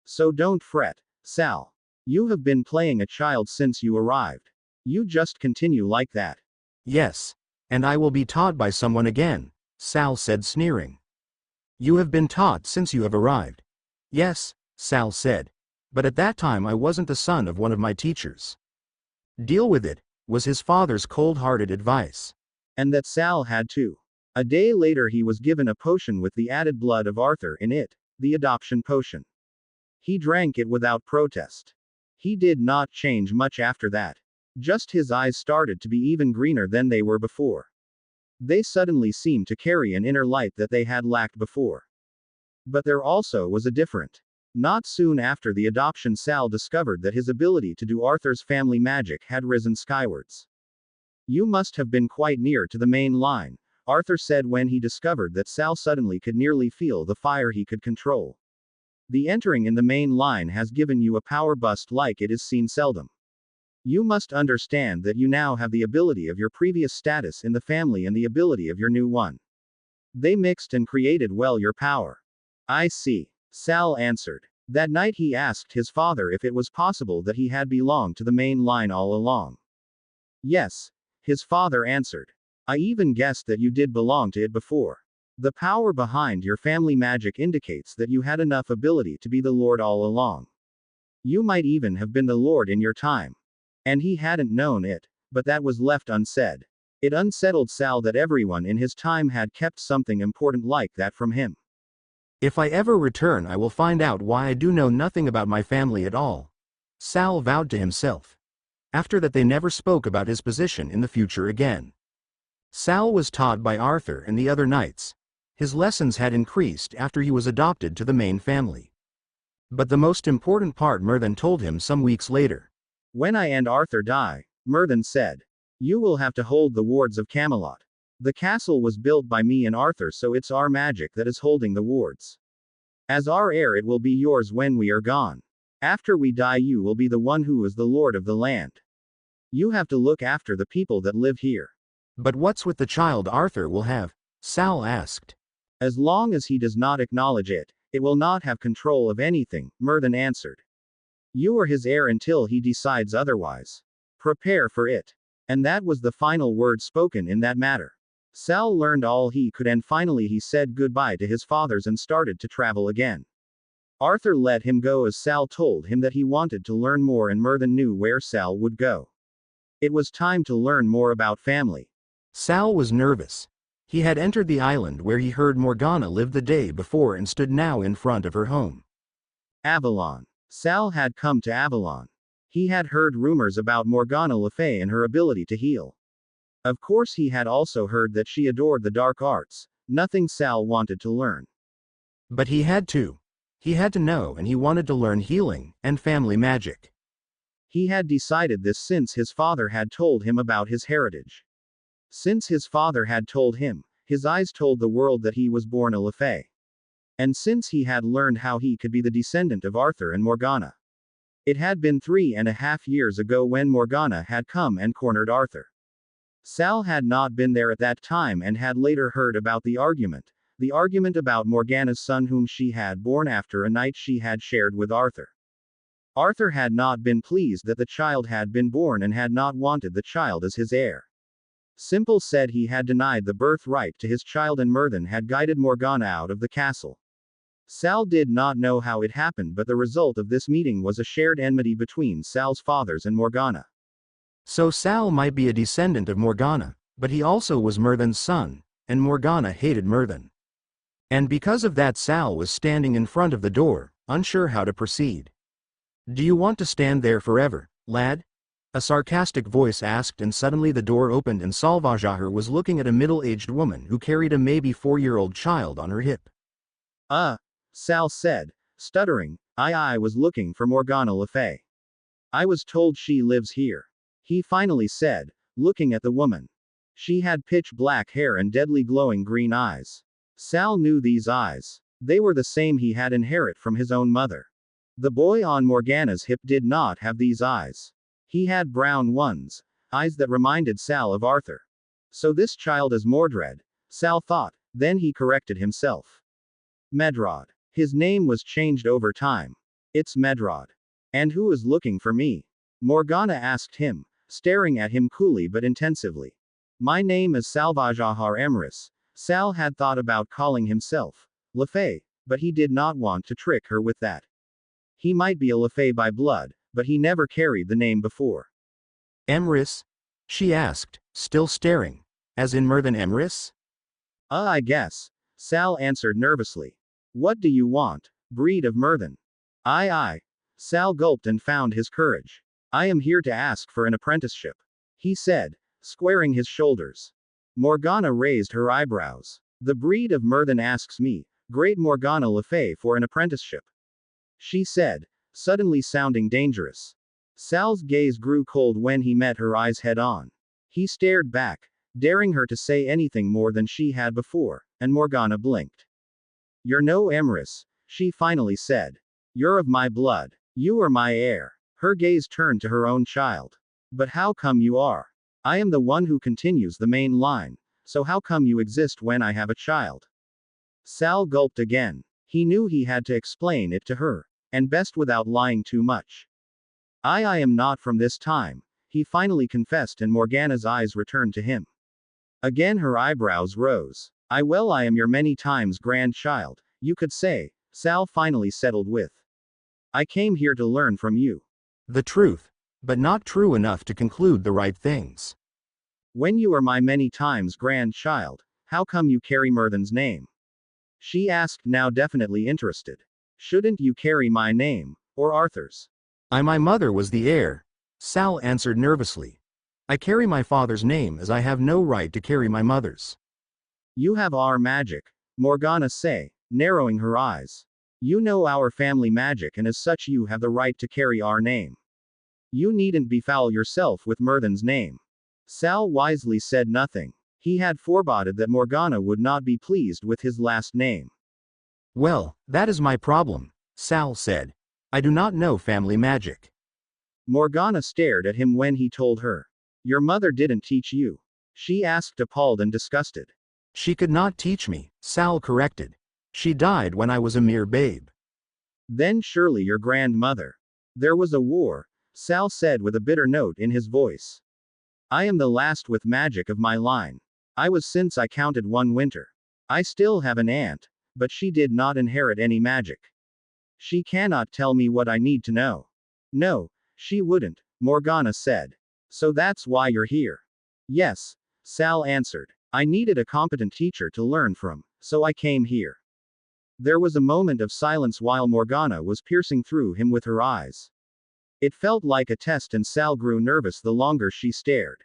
So don't fret, Sal. You have been playing a child since you arrived. You just continue like that. Yes. And I will be taught by someone again, Sal said, sneering. You have been taught since you have arrived. Yes, Sal said. But at that time I wasn't the son of one of my teachers. Deal with it, was his father's cold-hearted advice. And that Sal had too. A day later he was given a potion with the added blood of Arthur in it, the adoption potion. He drank it without protest. He did not change much after that. Just his eyes started to be even greener than they were before. They suddenly seemed to carry an inner light that they had lacked before. But there also was a different. Not soon after the adoption, Sal discovered that his ability to do Arthur's family magic had risen skywards. You must have been quite near to the main line, Arthur said when he discovered that Sal suddenly could nearly feel the fire he could control. The entering in the main line has given you a power bust like it is seen seldom. You must understand that you now have the ability of your previous status in the family and the ability of your new one. They mixed and created well your power. I see. Sal answered. That night he asked his father if it was possible that he had belonged to the main line all along. Yes, his father answered. I even guessed that you did belong to it before. The power behind your family magic indicates that you had enough ability to be the Lord all along. You might even have been the Lord in your time. And he hadn't known it, but that was left unsaid. It unsettled Sal that everyone in his time had kept something important like that from him. If I ever return, I will find out why I do know nothing about my family at all. Sal vowed to himself. After that, they never spoke about his position in the future again. Sal was taught by Arthur and the other knights. His lessons had increased after he was adopted to the main family. But the most important part Myrddin told him some weeks later. When I and Arthur die, Myrddin said, you will have to hold the wards of Camelot. The castle was built by me and Arthur, so it's our magic that is holding the wards. As our heir, it will be yours when we are gone. After we die, you will be the one who is the lord of the land. You have to look after the people that live here. But what's with the child Arthur will have? Sal asked. As long as he does not acknowledge it, it will not have control of anything, Myrddin answered. You are his heir until he decides otherwise. Prepare for it. And that was the final word spoken in that matter. Sal learned all he could and finally he said goodbye to his fathers and started to travel again. Arthur let him go as Sal told him that he wanted to learn more and Myrddin knew where Sal would go. It was time to learn more about family. Sal was nervous. He had entered the island where he heard Morgana lived the day before and stood now in front of her home. Avalon. Sal had come to Avalon. He had heard rumors about Morgana Le Fay and her ability to heal. Of course, he had also heard that she adored the dark arts, nothing Sal wanted to learn. But he had to. He had to know, and he wanted to learn healing and family magic. He had decided this since his father had told him about his heritage. Since his father had told him, his eyes told the world that he was born a Le Fay. And since he had learned how he could be the descendant of Arthur and Morgana. It had been 3.5 years ago when Morgana had come and cornered Arthur. Sal had not been there at that time and had later heard about the argument about Morgana's son whom she had born after a night she had shared with Arthur. Arthur had not been pleased that the child had been born and had not wanted the child as his heir. Simple said he had denied the birthright to his child and Myrddin had guided Morgana out of the castle. Sal did not know how it happened, but the result of this meeting was a shared enmity between Sal's fathers and Morgana. So Sal might be a descendant of Morgana, but he also was Myrddin's son, and Morgana hated Myrddin. And because of that, Sal was standing in front of the door, unsure how to proceed. Do you want to stand there forever, lad? A sarcastic voice asked, and suddenly the door opened and Salvajahar was looking at a middle-aged woman who carried a maybe 4-year-old child on her hip. Sal said, stuttering, I was looking for Morgana Le Fay. I was told she lives here. He finally said, looking at the woman. She had pitch black hair and deadly glowing green eyes. Sal knew these eyes. They were the same he had inherited from his own mother. The boy on Morgana's hip did not have these eyes. He had brown ones, eyes that reminded Sal of Arthur. So this child is Mordred, Sal thought, then he corrected himself. Medrod. His name was changed over time. It's Medrod. And who is looking for me? Morgana asked him, staring at him coolly but intensively. My name is Salvajahar Emrys. Sal had thought about calling himself Le Fay, but he did not want to trick her with that. He might be a Le Fay by blood, but he never carried the name before. Emrys? She asked, still staring. As in Myrddin Emrys? I guess. Sal answered nervously. What do you want? Breed of Myrddin. I. Sal gulped and found his courage. I am here to ask for an apprenticeship. He said, squaring his shoulders. Morgana raised her eyebrows. The breed of Myrddin asks me, Great Morgana Le Fay, for an apprenticeship. She said, suddenly sounding dangerous. Sal's gaze grew cold when he met her eyes head on. He stared back, daring her to say anything more than she had before, and Morgana blinked. "You're no Emrys," she finally said. "You're of my blood. You are my heir." Her gaze turned to her own child. "But how come you are? I am the one who continues the main line, so how come you exist when I have a child?" Sal gulped again. He knew he had to explain it to her, and best without lying too much. I am not from this time," he finally confessed, and Morgana's eyes returned to him. Again her eyebrows rose. I am your many times grandchild, you could say," Sal finally settled with. "I came here to learn from you." The truth, but not true enough to conclude the right things. "When you are my many times grandchild, how come you carry Myrthen's name?" she asked, now definitely interested. "Shouldn't you carry my name, or Arthur's?" My mother was the heir," Sal answered nervously. "I carry my father's name as I have no right to carry my mother's." "You have our magic," Morgana said, narrowing her eyes. "You know our family magic, and as such you have the right to carry our name. You needn't befoul yourself with Myrthen's name." Sal wisely said nothing. He had foreboded that Morgana would not be pleased with his last name. "Well, that is my problem," Sal said. "I do not know family magic." Morgana stared at him when he told her. "Your mother didn't teach you?" she asked, appalled and disgusted. "She could not teach me," Sal corrected. "She died when I was a mere babe." "Then surely your grandmother." "There was a war," Sal said with a bitter note in his voice. "I am the last with magic of my line. I was since I counted one winter. I still have an aunt, but she did not inherit any magic. She cannot tell me what I need to know." "No, she wouldn't," Morgana said. "So that's why you're here?" "Yes," Sal answered. "I needed a competent teacher to learn from, so I came here." There was a moment of silence while Morgana was piercing through him with her eyes. It felt like a test, and Sal grew nervous the longer she stared.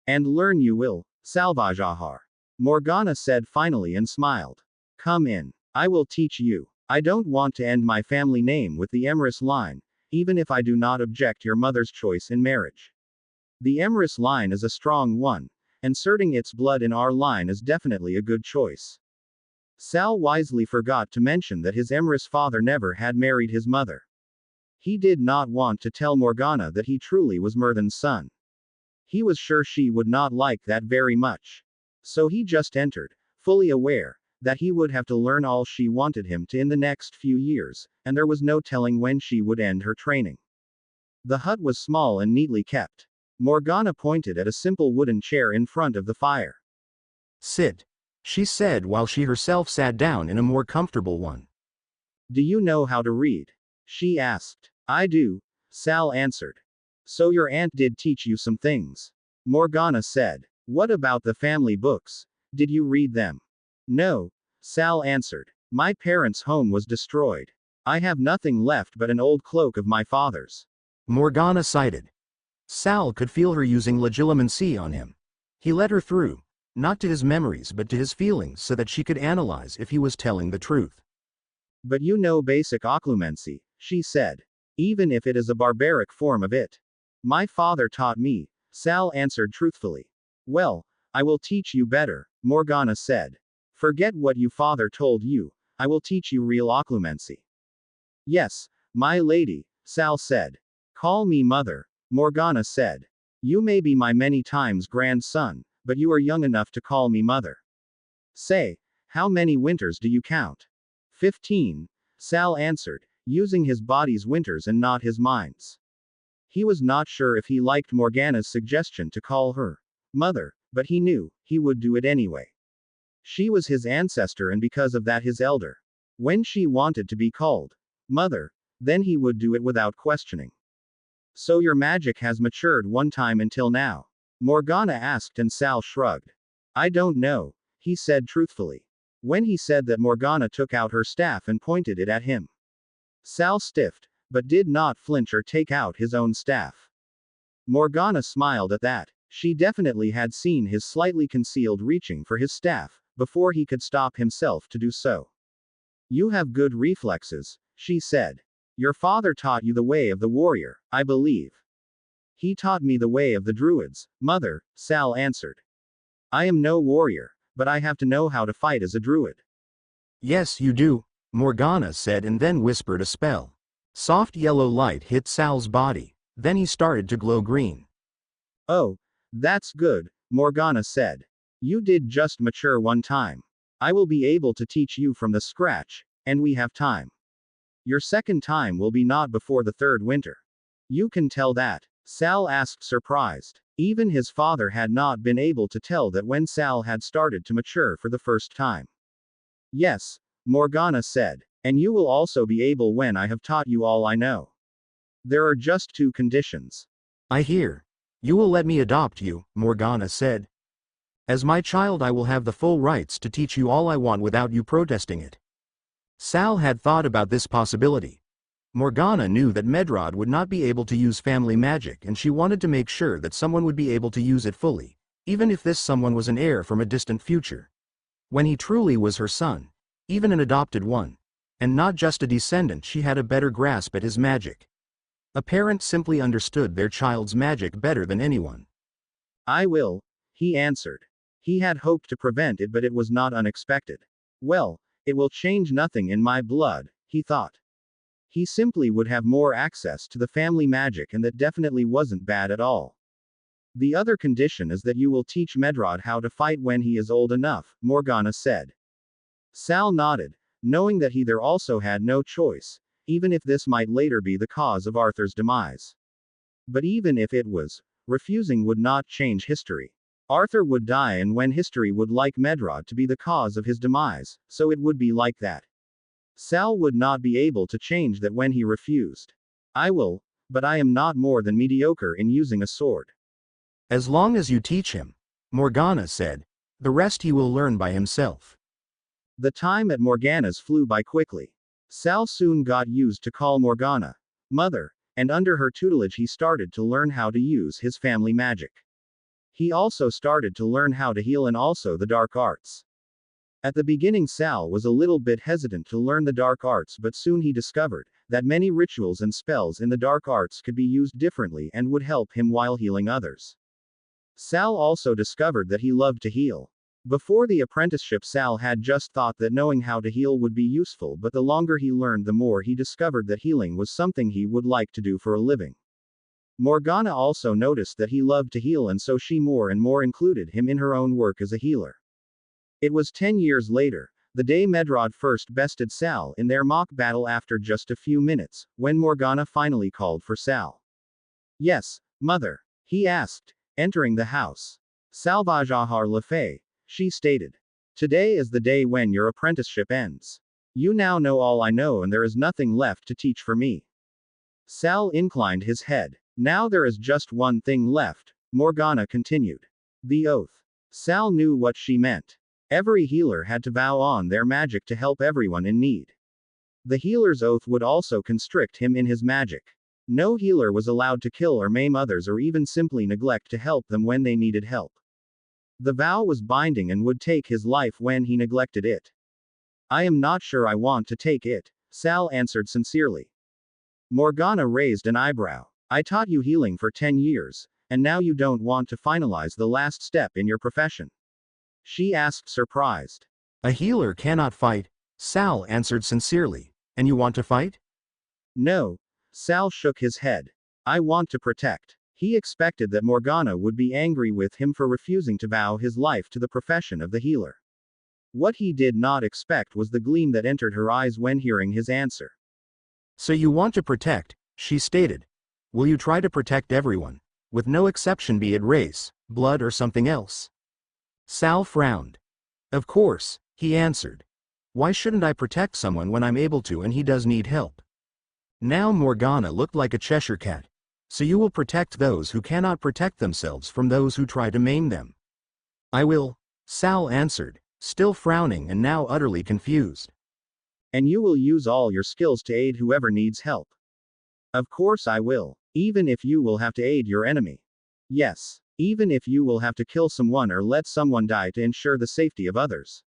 "And learn you will, Salvajahar," Morgana said finally and smiled. "Come in. I will teach you. I don't want to end my family name with the Emrys line, even if I do not object your mother's choice in marriage. The Emrys line is a strong one. Inserting its blood in our line is definitely a good choice." Sal wisely forgot to mention that his Emrys father never had married his mother. He did not want to tell Morgana that he truly was Myrthen's son. He was sure she would not like that very much. So he just entered, fully aware that he would have to learn all she wanted him to in the next few years, and there was no telling when she would end her training. The hut was small and neatly kept. Morgana pointed at a simple wooden chair in front of the fire. "Sit," she said while she herself sat down in a more comfortable one. "Do you know how to read?" she asked. "I do," Sal answered. "So your aunt did teach you some things?" Morgana said. "What about the family books? Did you read them?" "No," Sal answered. "My parents' home was destroyed. I have nothing left but an old cloak of my father's." Morgana sighed. Sal could feel her using legilimency on him. He let her through, not to his memories but to his feelings, so that she could analyze if he was telling the truth. "But you know basic occlumency," she said. "Even if it is a barbaric form of it." "My father taught me," Sal answered truthfully. "Well, I will teach you better," Morgana said. "Forget what your father told you, I will teach you real occlumency." "Yes, my lady," Sal said. "Call me mother," Morgana said. "You may be my many times grandson, but you are young enough to call me mother." "Say, how many winters do you count?" 15, Sal answered, using his body's winters and not his mind's. He was not sure if he liked Morgana's suggestion to call her mother, but he knew he would do it anyway. She was his ancestor and because of that his elder. When she wanted to be called mother, then he would do it without questioning. "So your magic has matured one time until now?" Morgana asked, and Sal shrugged. "I don't know," he said truthfully. When he said that, Morgana took out her staff and pointed it at him. Sal stiffed, but did not flinch or take out his own staff. Morgana smiled at that. She definitely had seen his slightly concealed reaching for his staff, before he could stop himself to do so. "You have good reflexes," she said. "Your father taught you the way of the warrior, I believe." "He taught me the way of the druids, mother," Sal answered. I am no warrior, but I have to know how to fight as a druid. Yes, you do, Morgana said and then whispered a spell. Soft yellow light hit Sal's body, then he started to glow green. Oh, that's good, Morgana said. You did just mature one time. I will be able to teach you from the scratch, and we have time. Your second time will be not before the third winter. You can tell that? Sal asked surprised. Even his father had not been able to tell that when Sal had started to mature for the first time. Yes, Morgana said. And you will also be able when I have taught you all I know. There are just two conditions. I hear. You will let me adopt you, Morgana said. As my child I will have the full rights to teach you all I want without you protesting it. Sal had thought about this possibility. Morgana knew that Medrod would not be able to use family magic and she wanted to make sure that someone would be able to use it fully, even if this someone was an heir from a distant future. When he truly was her son, even an adopted one, and not just a descendant, she had a better grasp at his magic. A parent simply understood their child's magic better than anyone. I will, he answered. He had hoped to prevent it, but it was not unexpected. Well, it will change nothing in my blood, he thought. He simply would have more access to the family magic, and that definitely wasn't bad at all. The other condition is that you will teach Medrod how to fight when he is old enough, Morgana said. Sal nodded, knowing that he there also had no choice, even if this might later be the cause of Arthur's demise. But even if it was, refusing would not change history. Arthur would die, and when history would like Medrod to be the cause of his demise, so it would be like that. Sal would not be able to change that when he refused. I will, but I am not more than mediocre in using a sword. As long as you teach him, Morgana said, the rest he will learn by himself. The time at Morgana's flew by quickly. Sal soon got used to call Morgana mother, and under her tutelage he started to learn how to use his family magic. He also started to learn how to heal and also the dark arts. At the beginning Sal was a little bit hesitant to learn the dark arts, but soon he discovered that many rituals and spells in the dark arts could be used differently and would help him while healing others. Sal also discovered that he loved to heal. Before the apprenticeship Sal had just thought that knowing how to heal would be useful, but the longer he learned the more he discovered that healing was something he would like to do for a living. Morgana also noticed that he loved to heal, and so she more and more included him in her own work as a healer. It was 10 years later, the day Medrod first bested Sal in their mock battle after just a few minutes, when Morgana finally called for Sal. Yes, mother? He asked, entering the house. Salvajahar Lafay, she stated. Today is the day when your apprenticeship ends. You now know all I know and there is nothing left to teach for me. Sal inclined his head. Now there is just one thing left, Morgana continued. The oath. Sal knew what she meant. Every healer had to vow on their magic to help everyone in need. The healer's oath would also constrict him in his magic. No healer was allowed to kill or maim others or even simply neglect to help them when they needed help. The vow was binding and would take his life when he neglected it. I am not sure I want to take it, Sal answered sincerely. Morgana raised an eyebrow. I taught you healing for 10 years, and now you don't want to finalize the last step in your profession? She asked surprised. A healer cannot fight, Sal answered sincerely. And you want to fight? No. Sal shook his head. I want to protect. He expected that Morgana would be angry with him for refusing to vow his life to the profession of the healer. What he did not expect was the gleam that entered her eyes when hearing his answer. So you want to protect, she stated. Will you try to protect everyone, with no exception, be it race, blood or something else? Sal frowned. Of course, he answered. Why shouldn't I protect someone when I'm able to and he does need help? Now Morgana looked like a Cheshire cat. So you will protect those who cannot protect themselves from those who try to maim them. I will, Sal answered, still frowning and now utterly confused. And you will use all your skills to aid whoever needs help. Of course I will, even if you will have to aid your enemy. Yes, even if you will have to kill someone or let someone die to ensure the safety of others.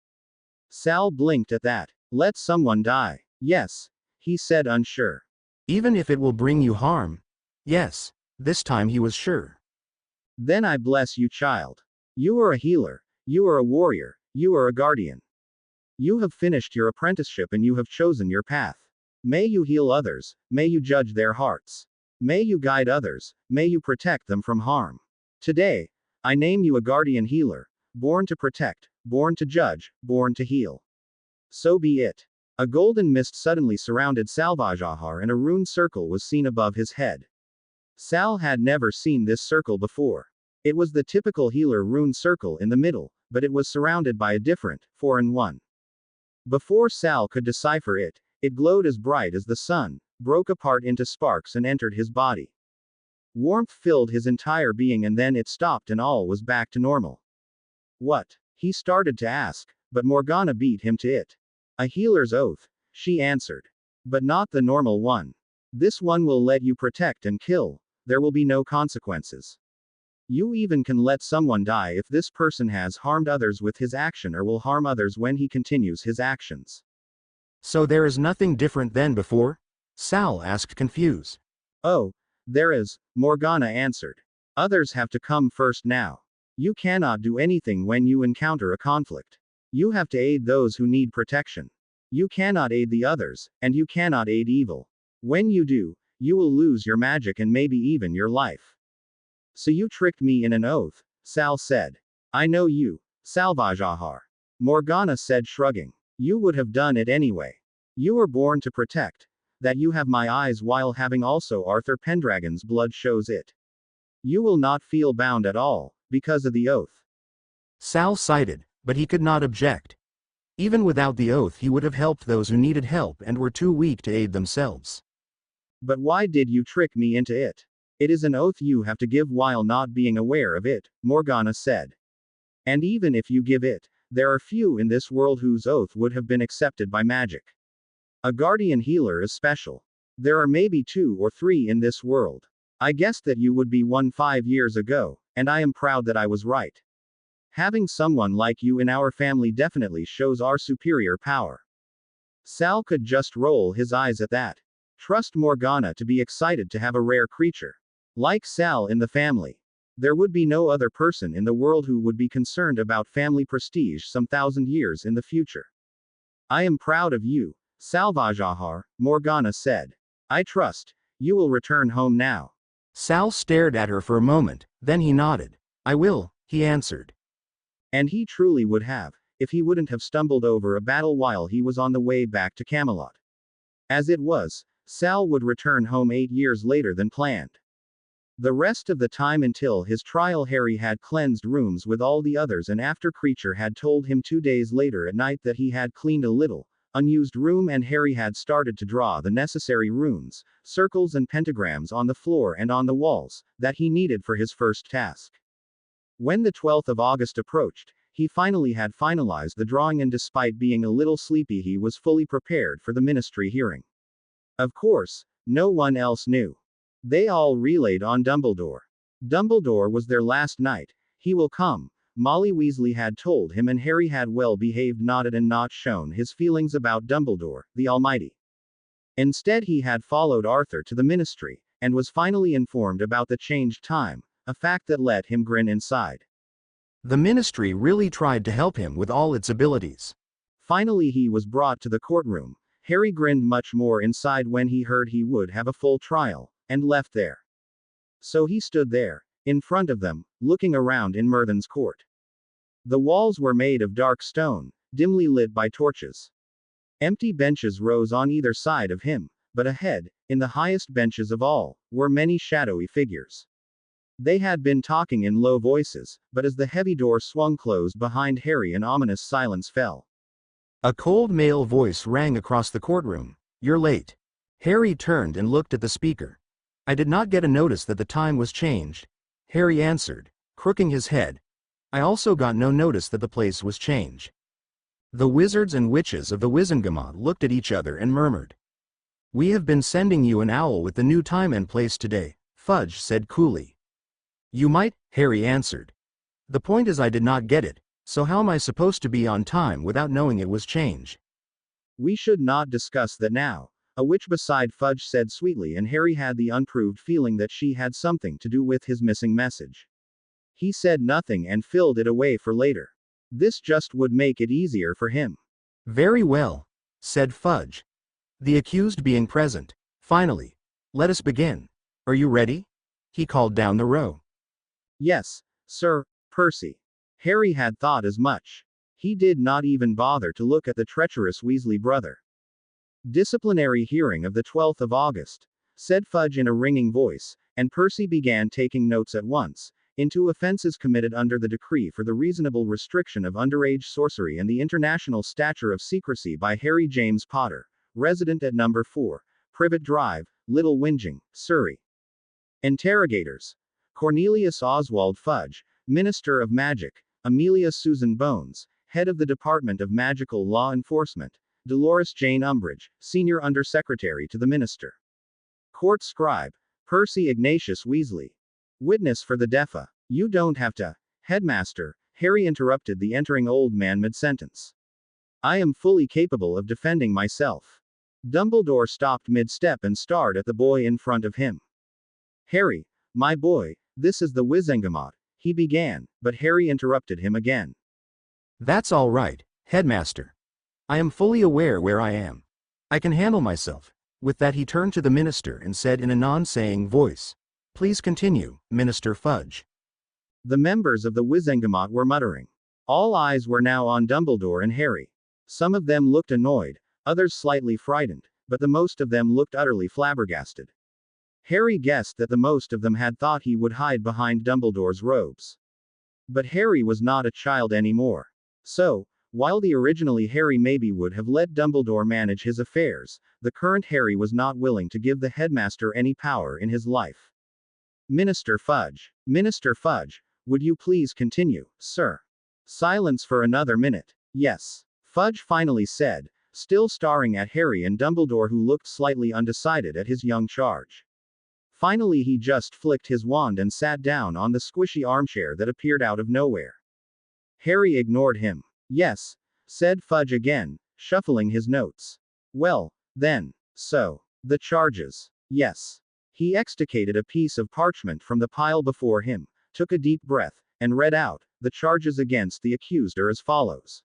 Sal blinked at that. Let someone die. Yes, he said, unsure. Even if it will bring you harm? Yes, this time he was sure. Then I bless you, child. You are a healer, You are a warrior. You are a guardian. You have finished your apprenticeship and you have chosen your path. May you heal others. May you judge their hearts. May you guide others. May you protect them from harm. Today, I name you a guardian healer, born to protect, born to judge, born to heal. So be it. A golden mist suddenly surrounded Salvajahar and a rune circle was seen above his head. Sal had never seen this circle before. It was the typical healer rune circle in the middle, but it was surrounded by a different, foreign one. Before Sal could decipher it, it glowed as bright as the sun, broke apart into sparks and entered his body. Warmth filled his entire being and then it stopped and all was back to normal. What? He started to ask, but Morgana beat him to it. A healer's oath, she answered. But not the normal one. This one will let you protect and kill, there will be no consequences. You even can let someone die if this person has harmed others with his action or will harm others when he continues his actions. So there is nothing different than before? Sal asked confused. Oh, there is, Morgana answered. Others have to come first now. You cannot do anything when you encounter a conflict. You have to aid those who need protection. You cannot aid the others, and you cannot aid evil. When you do, you will lose your magic and maybe even your life. So you tricked me in an oath, Sal said. I know you, Salvajahar. Morgana said shrugging. You would have done it anyway. You were born to protect. That you have my eyes while having also Arthur Pendragon's blood shows it. You will not feel bound at all, because of the oath. Sal sighed, but he could not object. Even without the oath he would have helped those who needed help and were too weak to aid themselves. But why did you trick me into it? It is an oath you have to give while not being aware of it, Morgana said. And even if you give it, there are few in this world whose oath would have been accepted by magic. A guardian healer is special. There are maybe 2 or 3 in this world. I guessed that you would be one 5 years ago, and I am proud that I was right. Having someone like you in our family definitely shows our superior power. Sal could just roll his eyes at that. Trust Morgana to be excited to have a rare creature like Sal in the family. There would be no other person in the world who would be concerned about family prestige some 1,000 years in the future. I am proud of you, Salvajahar, Morgana said. I trust you will return home now. Sal stared at her for a moment, then he nodded. I will, he answered. And he truly would have, if he wouldn't have stumbled over a battle while he was on the way back to Camelot. As it was, Sal would return home 8 years later than planned. The rest of the time until his trial Harry had cleansed rooms with all the others and after Creature had told him 2 days later at night that he had cleaned a little, unused room and Harry had started to draw the necessary runes, circles and pentagrams on the floor and on the walls, that he needed for his first task. When the 12th of August approached, he finally had finalized the drawing and despite being a little sleepy he was fully prepared for the ministry hearing. Of course, no one else knew. They all relayed on Dumbledore. Dumbledore was their last night. He will come, Molly Weasley had told him and Harry had well behaved nodded and not shown his feelings about Dumbledore, the Almighty. Instead he had followed Arthur to the ministry, and was finally informed about the changed time, a fact that let him grin inside. The ministry really tried to help him with all its abilities. Finally he was brought to the courtroom. Harry grinned much more inside when he heard he would have a full trial, and left there. So he stood there, in front of them, looking around in Merlin's court. The walls were made of dark stone, dimly lit by torches. Empty benches rose on either side of him, but ahead, in the highest benches of all, were many shadowy figures. They had been talking in low voices, but as the heavy door swung closed behind Harry an ominous silence fell. A cold male voice rang across the courtroom. You're late. Harry turned and looked at the speaker. I did not get a notice that the time was changed, Harry answered, crooking his head. I also got no notice that the place was changed. The wizards and witches of the Wizengamot looked at each other and murmured. We have been sending you an owl with the new time and place today, Fudge said coolly. You might, Harry answered. The point is I did not get it, so how am I supposed to be on time without knowing it was changed? We should not discuss that now, a witch beside Fudge said sweetly and Harry had the unproved feeling that she had something to do with his missing message. He said nothing and filled it away for later. This just would make it easier for him. Very well, said Fudge. The accused being present. Finally, let us begin. Are you ready? He called down the row. Yes, Sir Percy. Harry had thought as much. He did not even bother to look at the treacherous Weasley brother. Disciplinary hearing of the 12th of August, said Fudge in a ringing voice, and Percy began taking notes at once, into offenses committed under the decree for the reasonable restriction of underage sorcery and the international stature of secrecy by Harry James Potter, resident at number 4, Privet Drive, Little Whinging, Surrey. Interrogators: Cornelius Oswald Fudge, Minister of Magic; Amelia Susan Bones, Head of the Department of Magical Law Enforcement; Dolores Jane Umbridge, Senior Undersecretary to the Minister. Court Scribe: Percy Ignatius Weasley. Witness for the DEFA. You don't have to. Headmaster, Harry interrupted the entering old man mid-sentence. I am fully capable of defending myself. Dumbledore stopped mid-step and stared at the boy in front of him. Harry, my boy, this is the Wizengamot, he began, but Harry interrupted him again. That's all right, Headmaster. I am fully aware where I am. I can handle myself. With that he turned to the minister and said in a non-saying voice, Please continue, Minister Fudge. The members of the Wizengamot were muttering. All eyes were now on Dumbledore and Harry. Some of them looked annoyed, others slightly frightened, but the most of them looked utterly flabbergasted. Harry guessed that the most of them had thought he would hide behind Dumbledore's robes. But Harry was not a child anymore. So, while the originally Harry maybe would have let Dumbledore manage his affairs, the current Harry was not willing to give the headmaster any power in his life. Minister Fudge, would you please continue, sir? Silence for another minute. Yes, Fudge finally said, still staring at Harry and Dumbledore, who looked slightly undecided at his young charge. Finally he just flicked his wand and sat down on the squishy armchair that appeared out of nowhere. Harry ignored him. Yes, said Fudge again, shuffling his notes. Well, then, so, the charges. Yes. He extricated a piece of parchment from the pile before him, took a deep breath, and read out, the charges against the accused are as follows.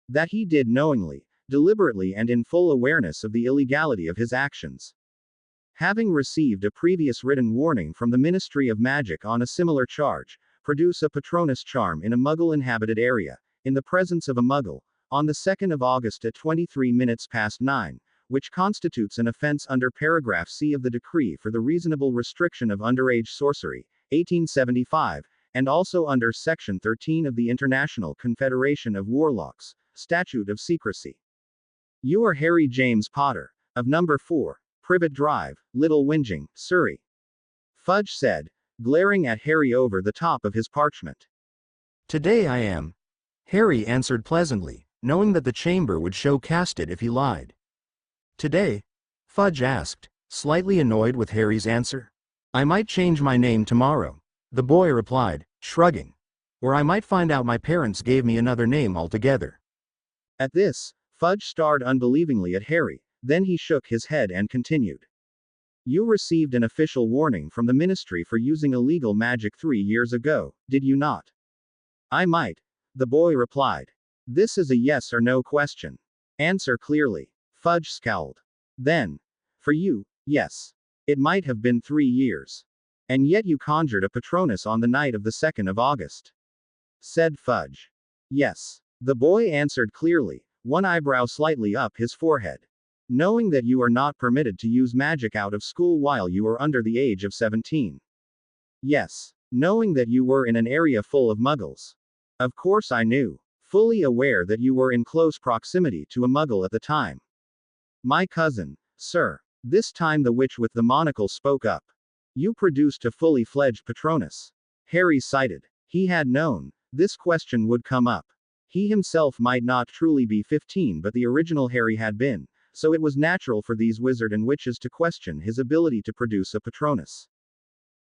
That he did knowingly, deliberately and in full awareness of the illegality of his actions. Having received a previous written warning from the Ministry of Magic on a similar charge, produce a Patronus charm in a Muggle-inhabited area, in the presence of a Muggle, on the 2nd of August at 23 minutes past 9, which constitutes an offense under paragraph C of the Decree for the Reasonable Restriction of Underage Sorcery, 1875, and also under Section 13 of the International Confederation of Warlocks, Statute of Secrecy. You are Harry James Potter, of number 4, Privet Drive, Little Whinging, Surrey. Fudge said, glaring at Harry over the top of his parchment. Today I am. Harry answered pleasantly, knowing that the chamber would show casted if he lied. Today? Fudge asked, slightly annoyed with Harry's answer. I might change my name tomorrow, the boy replied, shrugging. Or I might find out my parents gave me another name altogether. At this, Fudge stared unbelievingly at Harry, then he shook his head and continued. You received an official warning from the Ministry for using illegal magic 3 years ago, did you not? I might, the boy replied. This is a yes or no question. Answer clearly. Fudge scowled. Then, for you, yes. It might have been 3 years. And yet you conjured a Patronus on the night of the 2nd of August. Said Fudge. Yes. The boy answered clearly, one eyebrow slightly up his forehead. Knowing that you are not permitted to use magic out of school while you are under the age of 17. Yes. Knowing that you were in an area full of Muggles. Of course I knew. Fully aware that you were in close proximity to a Muggle at the time. My cousin, sir. This time the witch with the monocle spoke up. You produced a fully fledged Patronus. Harry cited. He had known this question would come up. He himself might not truly be 15, but the original Harry had been, so it was natural for these wizard and witches to question his ability to produce a Patronus.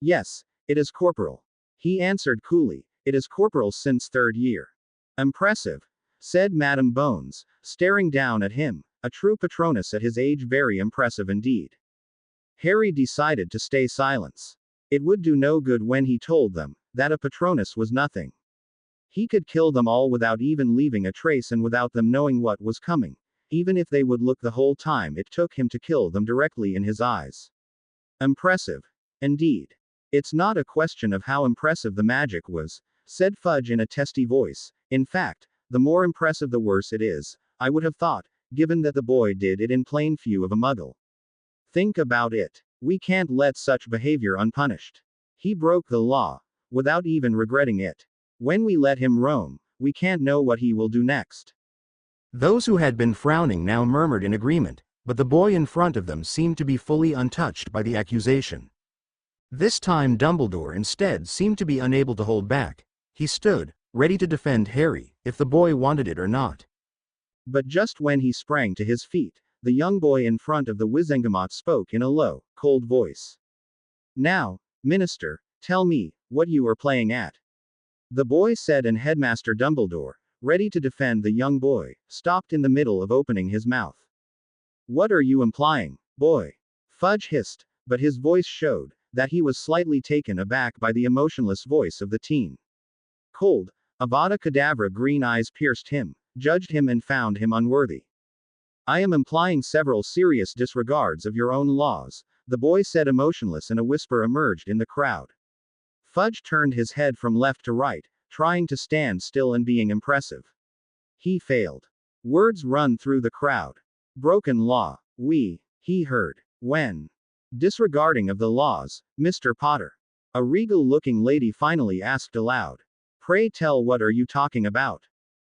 Yes, it is corporal. He answered coolly. It is corporal since 3rd year. Impressive, said Madame Bones, staring down at him. A true Patronus at his age, very impressive indeed. Harry decided to stay silent. It would do no good when he told them that a Patronus was nothing. He could kill them all without even leaving a trace and without them knowing what was coming, even if they would look the whole time it took him to kill them directly in his eyes. Impressive. Indeed. It's not a question of how impressive the magic was, said Fudge in a testy voice. In fact, the more impressive the worse it is, I would have thought, given that the boy did it in plain view of a muggle. Think about it. We can't let such behavior unpunished. He broke the law, without even regretting it. When we let him roam, we can't know what he will do next. Those who had been frowning now murmured in agreement, but the boy in front of them seemed to be fully untouched by the accusation. This time Dumbledore instead seemed to be unable to hold back. He stood, ready to defend Harry, if the boy wanted it or not. But just when he sprang to his feet, the young boy in front of the Wizengamot spoke in a low, cold voice. Now, Minister, tell me, what you are playing at. The boy said, and Headmaster Dumbledore, ready to defend the young boy, stopped in the middle of opening his mouth. What are you implying, boy? Fudge hissed, but his voice showed that he was slightly taken aback by the emotionless voice of the teen. Cold, Avada Kedavra green eyes pierced him, judged him and found him unworthy. I am implying several serious disregards of your own laws, the boy said emotionless, and a whisper emerged in the crowd. Fudge turned his head from left to right, trying to stand still and being impressive. He failed. Words run through the crowd. Broken law. He heard. When? Disregarding of the laws, Mr. Potter. A regal-looking lady finally asked aloud. Pray tell, what are you talking about?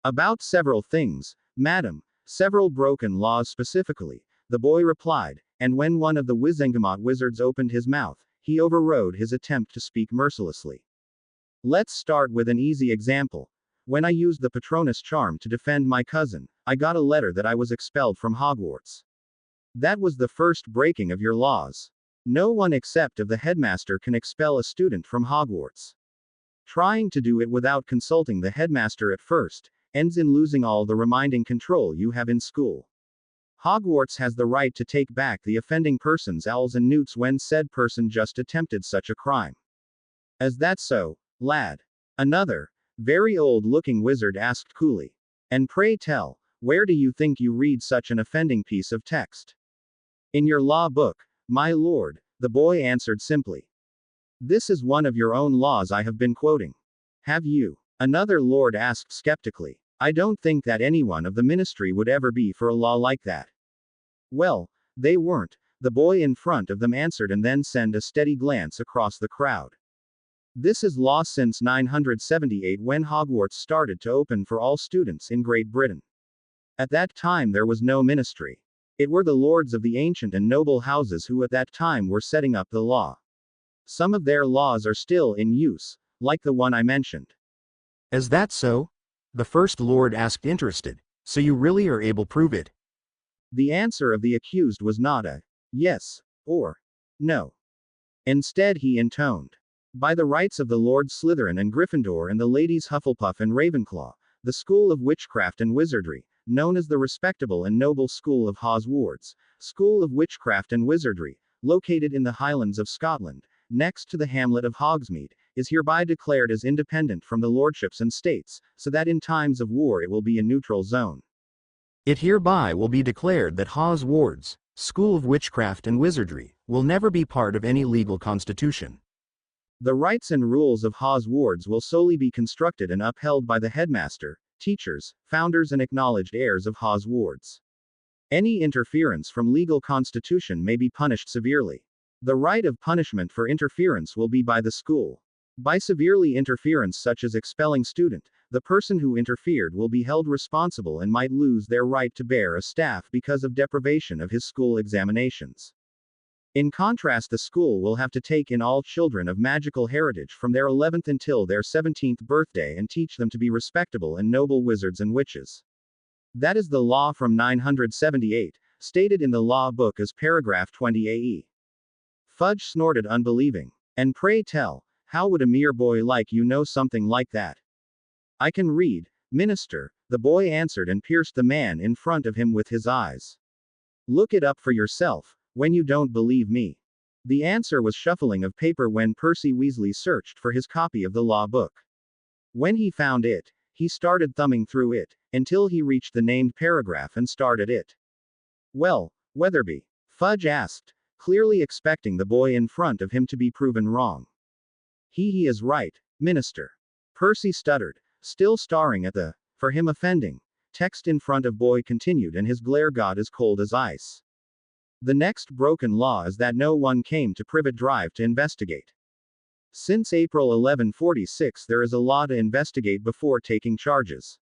About several things, madam, several broken laws specifically, the boy replied, and when one of the Wizengamot wizards opened his mouth, he overrode his attempt to speak mercilessly. Let's start with an easy example. When I used the Patronus charm to defend my cousin, I got a letter that I was expelled from Hogwarts. That was the first breaking of your laws. No one except of the headmaster can expel a student from Hogwarts. Trying to do it without consulting the headmaster at first, ends in losing all the reminding control you have in school. Hogwarts has the right to take back the offending person's owls and newts when said person just attempted such a crime. Is that so, lad? Another, very old-looking wizard asked coolly. And pray tell, where do you think you read such an offending piece of text? In your law book, my lord, the boy answered simply. This is one of your own laws I have been quoting. Have you? Another lord asked skeptically. I don't think that anyone of the ministry would ever be for a law like that. Well, they weren't, the boy in front of them answered, and then sent a steady glance across the crowd. This is law since 978, when Hogwarts started to open for all students in Great Britain. At that time there was no ministry. It were the lords of the ancient and noble houses who at that time were setting up the law. Some of their laws are still in use, like the one I mentioned. Is that so? The First Lord asked interested. So you really are able to prove it? The answer of the accused was not a yes or no. Instead he intoned. By the rights of the Lord Slytherin and Gryffindor and the ladies Hufflepuff and Ravenclaw, the School of Witchcraft and Wizardry, known as the respectable and noble School of Hogwarts, School of Witchcraft and Wizardry, located in the Highlands of Scotland, next to the hamlet of Hogsmeade, is hereby declared as independent from the lordships and states, so that in times of war it will be a neutral zone. It hereby will be declared that Hogwarts, School of Witchcraft and Wizardry, will never be part of any legal constitution. The rights and rules of Hogwarts will solely be constructed and upheld by the headmaster, teachers, founders and acknowledged heirs of Hogwarts. Any interference from legal constitution may be punished severely. The right of punishment for interference will be by the school. By severely interference such as expelling student, the person who interfered will be held responsible and might lose their right to bear a staff because of deprivation of his school examinations. In contrast, the school will have to take in all children of magical heritage from their 11th until their 17th birthday and teach them to be respectable and noble wizards and witches. That is the law from 978, stated in the law book as paragraph 20 AE. Fudge snorted unbelieving. And pray tell, how would a mere boy like you know something like that? I can read, Minister, the boy answered and pierced the man in front of him with his eyes. Look it up for yourself, when you don't believe me. The answer was shuffling of paper when Percy Weasley searched for his copy of the law book. When he found it, He started thumbing through it, until he reached the named paragraph and started it. Well, Weatherby? Fudge asked, clearly expecting the boy in front of him to be proven wrong. He is right, Minister. Percy stuttered, still staring at the, for him offending, text in front of boy continued, and his glare got as cold as ice. The next broken law is that no one came to Privet Drive to investigate. Since April 1146 there is a law to investigate before taking charges.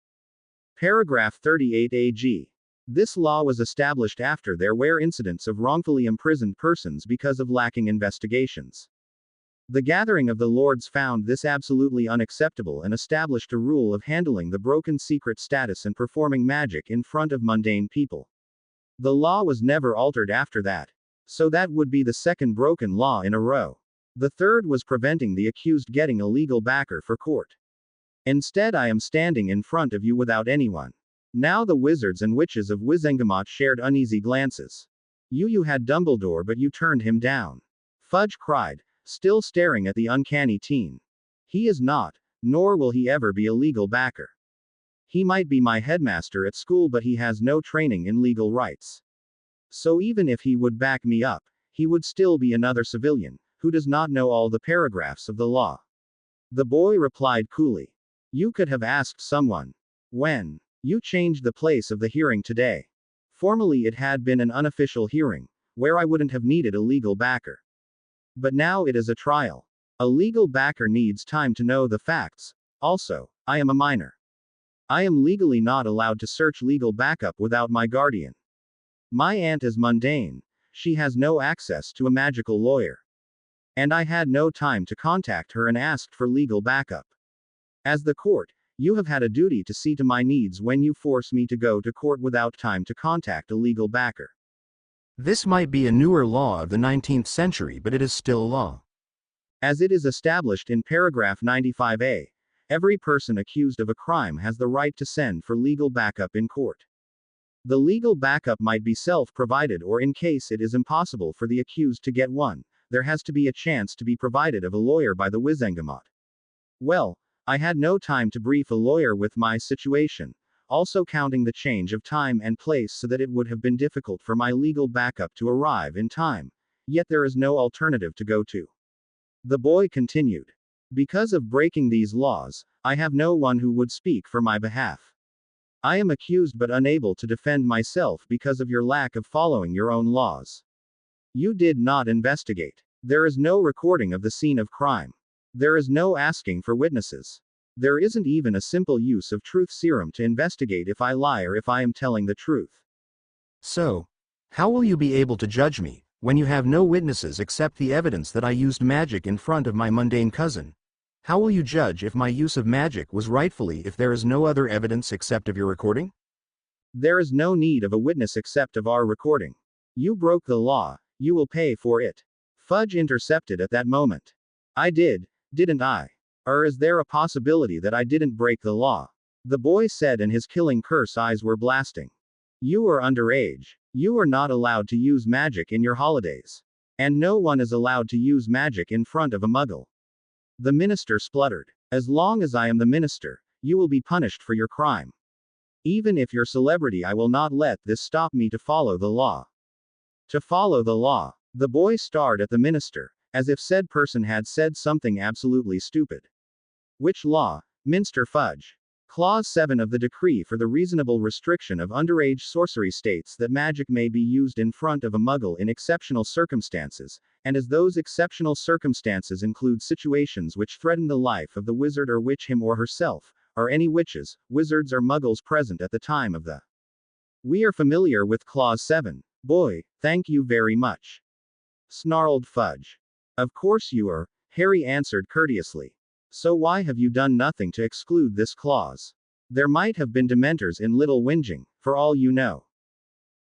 Paragraph 38 AG. This law was established after there were incidents of wrongfully imprisoned persons because of lacking investigations. The gathering of the Lords found this absolutely unacceptable and established a rule of handling the broken secret status and performing magic in front of mundane people. The law was never altered after that. So that would be the second broken law in a row. The third was preventing the accused getting a legal backer for court. Instead, I am standing in front of you without anyone. Now the wizards and witches of Wizengamot shared uneasy glances. You had Dumbledore, but you turned him down. Fudge cried, still staring at the uncanny teen. He is not, nor will he ever be a legal backer. He might be my headmaster at school, but he has no training in legal rights. So even if he would back me up, he would still be another civilian, who does not know all the paragraphs of the law. The boy replied coolly. You could have asked someone. When you changed the place of the hearing today. Formally it had been an unofficial hearing, where I wouldn't have needed a legal backer. But now it is a trial. A legal backer needs time to know the facts. Also, I am a minor. I am legally not allowed to search legal backup without my guardian. My aunt is mundane. She has no access to a magical lawyer. And I had no time to contact her and asked for legal backup. As the court, you have had a duty to see to my needs when you force me to go to court without time to contact a legal backer. This might be a newer law of the 19th century, but it is still law. As it is established in paragraph 95A, every person accused of a crime has the right to send for legal backup in court. The legal backup might be self-provided, or in case it is impossible for the accused to get one, there has to be a chance to be provided of a lawyer by the Wizengamot. Well, I had no time to brief a lawyer with my situation, also counting the change of time and place, so that it would have been difficult for my legal backup to arrive in time, yet there is no alternative to go to. The boy continued. Because of breaking these laws, I have no one who would speak for my behalf. I am accused but unable to defend myself because of your lack of following your own laws. You did not investigate. There is no recording of the scene of crime. There is no asking for witnesses. There isn't even a simple use of truth serum to investigate if I lie or if I am telling the truth. So, how will you be able to judge me, when you have no witnesses except the evidence that I used magic in front of my mundane cousin? How will you judge if my use of magic was rightfully if there is no other evidence except of your recording? There is no need of a witness except of our recording. You broke the law, you will pay for it. Fudge intercepted at that moment. I did, didn't I? Or is there a possibility that I didn't break the law? The boy said, and his killing curse eyes were blasting. You are underage. You are not allowed to use magic in your holidays. And no one is allowed to use magic in front of a muggle. The minister spluttered. As long as I am the minister, you will be punished for your crime. Even if you're celebrity, I will not let this stop me to follow the law. To follow the law. The boy stared at the minister, as if said person had said something absolutely stupid. Which law, Minster Fudge? Clause 7 of the Decree for the Reasonable Restriction of Underage Sorcery states that magic may be used in front of a muggle in exceptional circumstances, and as those exceptional circumstances include situations which threaten the life of the wizard or witch him or herself, or any witches, wizards or muggles present at the time of the. We are familiar with Clause 7, boy, thank you very much. Snarled Fudge. Of course you are, Harry answered courteously. So why have you done nothing to exclude this clause? There might have been dementors in Little Whinging, for all you know.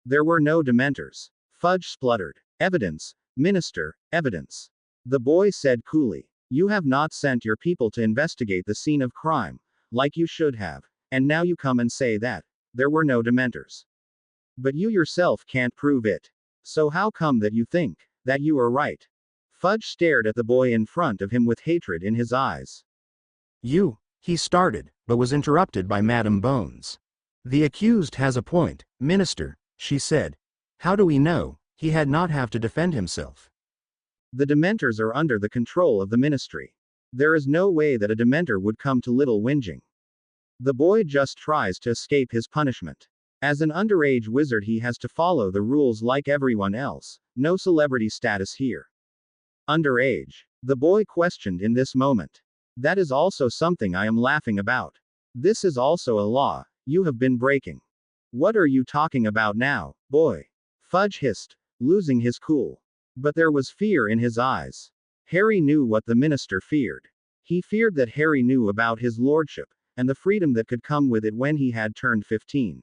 There were no dementors. Fudge spluttered. Evidence, minister, evidence. The boy said coolly. You have not sent your people to investigate the scene of crime, like you should have, and now you come and say that there were no dementors. But you yourself can't prove it. So how come that you think that you are right? Fudge stared at the boy in front of him with hatred in his eyes. He started, but was interrupted by Madame Bones. The accused has a point, Minister, she said. How do we know he had not have to defend himself? The Dementors are under the control of the Ministry. There is no way that a Dementor would come to little whinging. The boy just tries to escape his punishment. As an underage wizard, he has to follow the rules like everyone else. No celebrity status here. Underage? The boy questioned in this moment. That is also something I am laughing about. This is also a law you have been breaking. What are you talking about now, boy? Fudge hissed, losing his cool. But there was fear in his eyes. Harry knew what the minister feared. He feared that Harry knew about his lordship, and the freedom that could come with it when he had turned 15.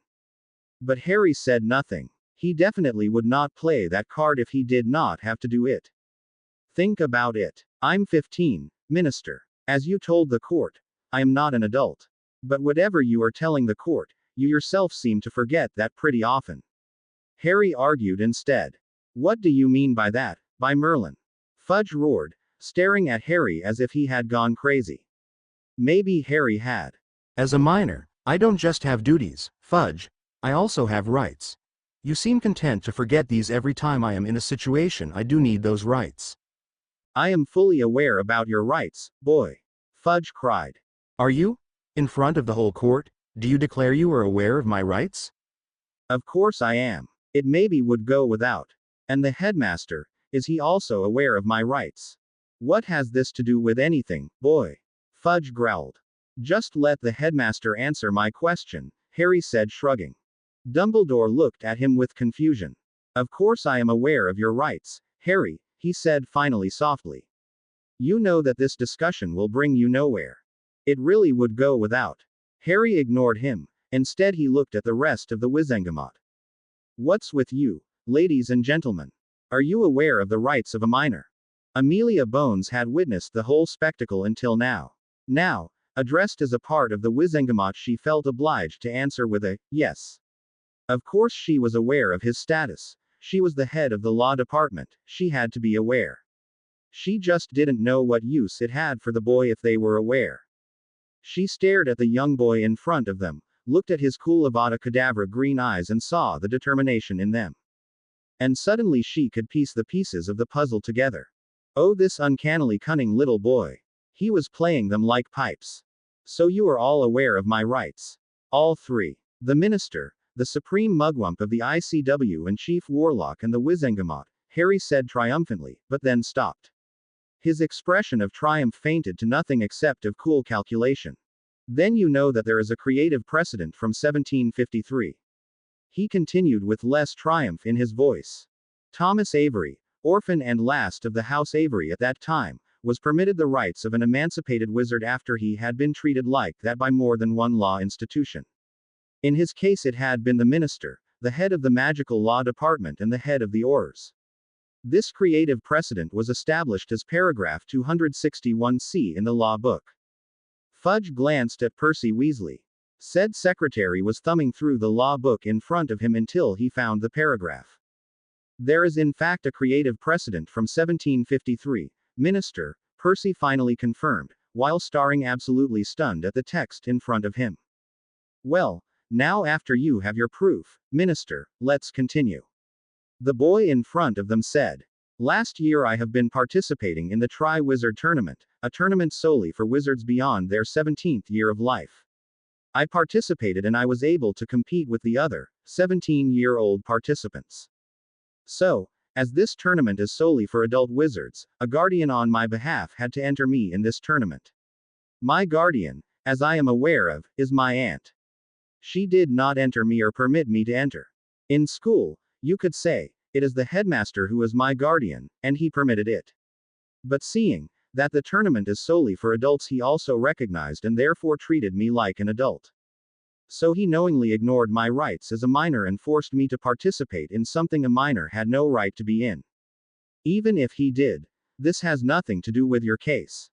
But Harry said nothing. He definitely would not play that card if he did not have to do it. Think about it. I'm 15, Minister. As you told the court, I am not an adult. But whatever you are telling the court, you yourself seem to forget that pretty often. Harry argued instead. What do you mean by that, by Merlin? Fudge roared, staring at Harry as if he had gone crazy. Maybe Harry had. As a minor, I don't just have duties, Fudge. I also have rights. You seem content to forget these every time I am in a situation I do need those rights. I am fully aware about your rights, boy. Fudge cried. Are you? In front of the whole court, do you declare you are aware of my rights? Of course I am. It maybe would go without. And the headmaster, is he also aware of my rights? What has this to do with anything, boy? Fudge growled. Just let the headmaster answer my question, Harry said, shrugging. Dumbledore looked at him with confusion. Of course I am aware of your rights, Harry, he said finally softly. You know that this discussion will bring you nowhere. It really would go without. Harry ignored him. Instead he looked at the rest of the Wizengamot. What's with you, ladies and gentlemen? Are you aware of the rights of a minor? Amelia Bones had witnessed the whole spectacle until now. Now, addressed as a part of the Wizengamot, she felt obliged to answer with a yes. Of course she was aware of his status. She was the head of the law department. She had to be aware. She just didn't know what use it had for the boy if they were aware. She stared at the young boy in front of them, looked at his cool Avada Kedavra green eyes and saw the determination in them. And suddenly she could piece the pieces of the puzzle together. Oh, this uncannily cunning little boy. He was playing them like pipes. So you are all aware of my rights. All three. The minister, the supreme mugwump of the ICW and chief warlock and the Wizengamot, Harry said triumphantly, but then stopped. His expression of triumph fainted to nothing except of cool calculation. Then you know that there is a creative precedent from 1753. He continued with less triumph in his voice. Thomas Avery, orphan and last of the House Avery at that time, was permitted the rights of an emancipated wizard after he had been treated like that by more than one law institution. In his case it had been the minister, the head of the magical law department and the head of the Aurors. This creative precedent was established as paragraph 261C in the law book. Fudge glanced at Percy Weasley. Said secretary was thumbing through the law book in front of him until he found the paragraph. There is in fact a creative precedent from 1753, Minister, Percy finally confirmed, while staring absolutely stunned at the text in front of him. Well, now after you have your proof, Minister, let's continue. The boy in front of them said. Last year I have been participating in the Tri-Wizard Tournament, a tournament solely for wizards beyond their 17th year of life. I participated and I was able to compete with the other, 17-year-old participants. So, as this tournament is solely for adult wizards, a guardian on my behalf had to enter me in this tournament. My guardian, as I am aware of, is my aunt. She did not enter me or permit me to enter. In school, you could say, it is the headmaster who is my guardian, and he permitted it. But seeing that the tournament is solely for adults, he also recognized and therefore treated me like an adult. So he knowingly ignored my rights as a minor and forced me to participate in something a minor had no right to be in. Even if he did, this has nothing to do with your case.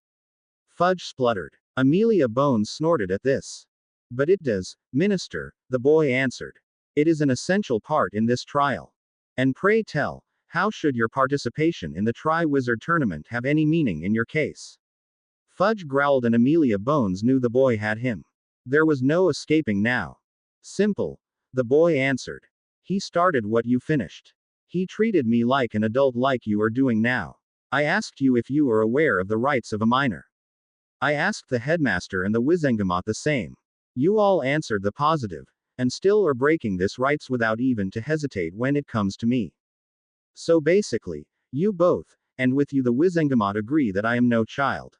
Fudge spluttered. Amelia Bones snorted at this. But it does, Minister, the boy answered. It is an essential part in this trial. And pray tell, how should your participation in the Tri-Wizard Tournament have any meaning in your case? Fudge growled and Amelia Bones knew the boy had him. There was no escaping now. Simple. The boy answered. He started what you finished. He treated me like an adult like you are doing now. I asked you if you are aware of the rights of a minor. I asked the headmaster and the Wizengamot the same. You all answered the positive, and still are breaking this rights without even to hesitate when it comes to me. So basically, you both, and with you the Wizengamot agree that I am no child.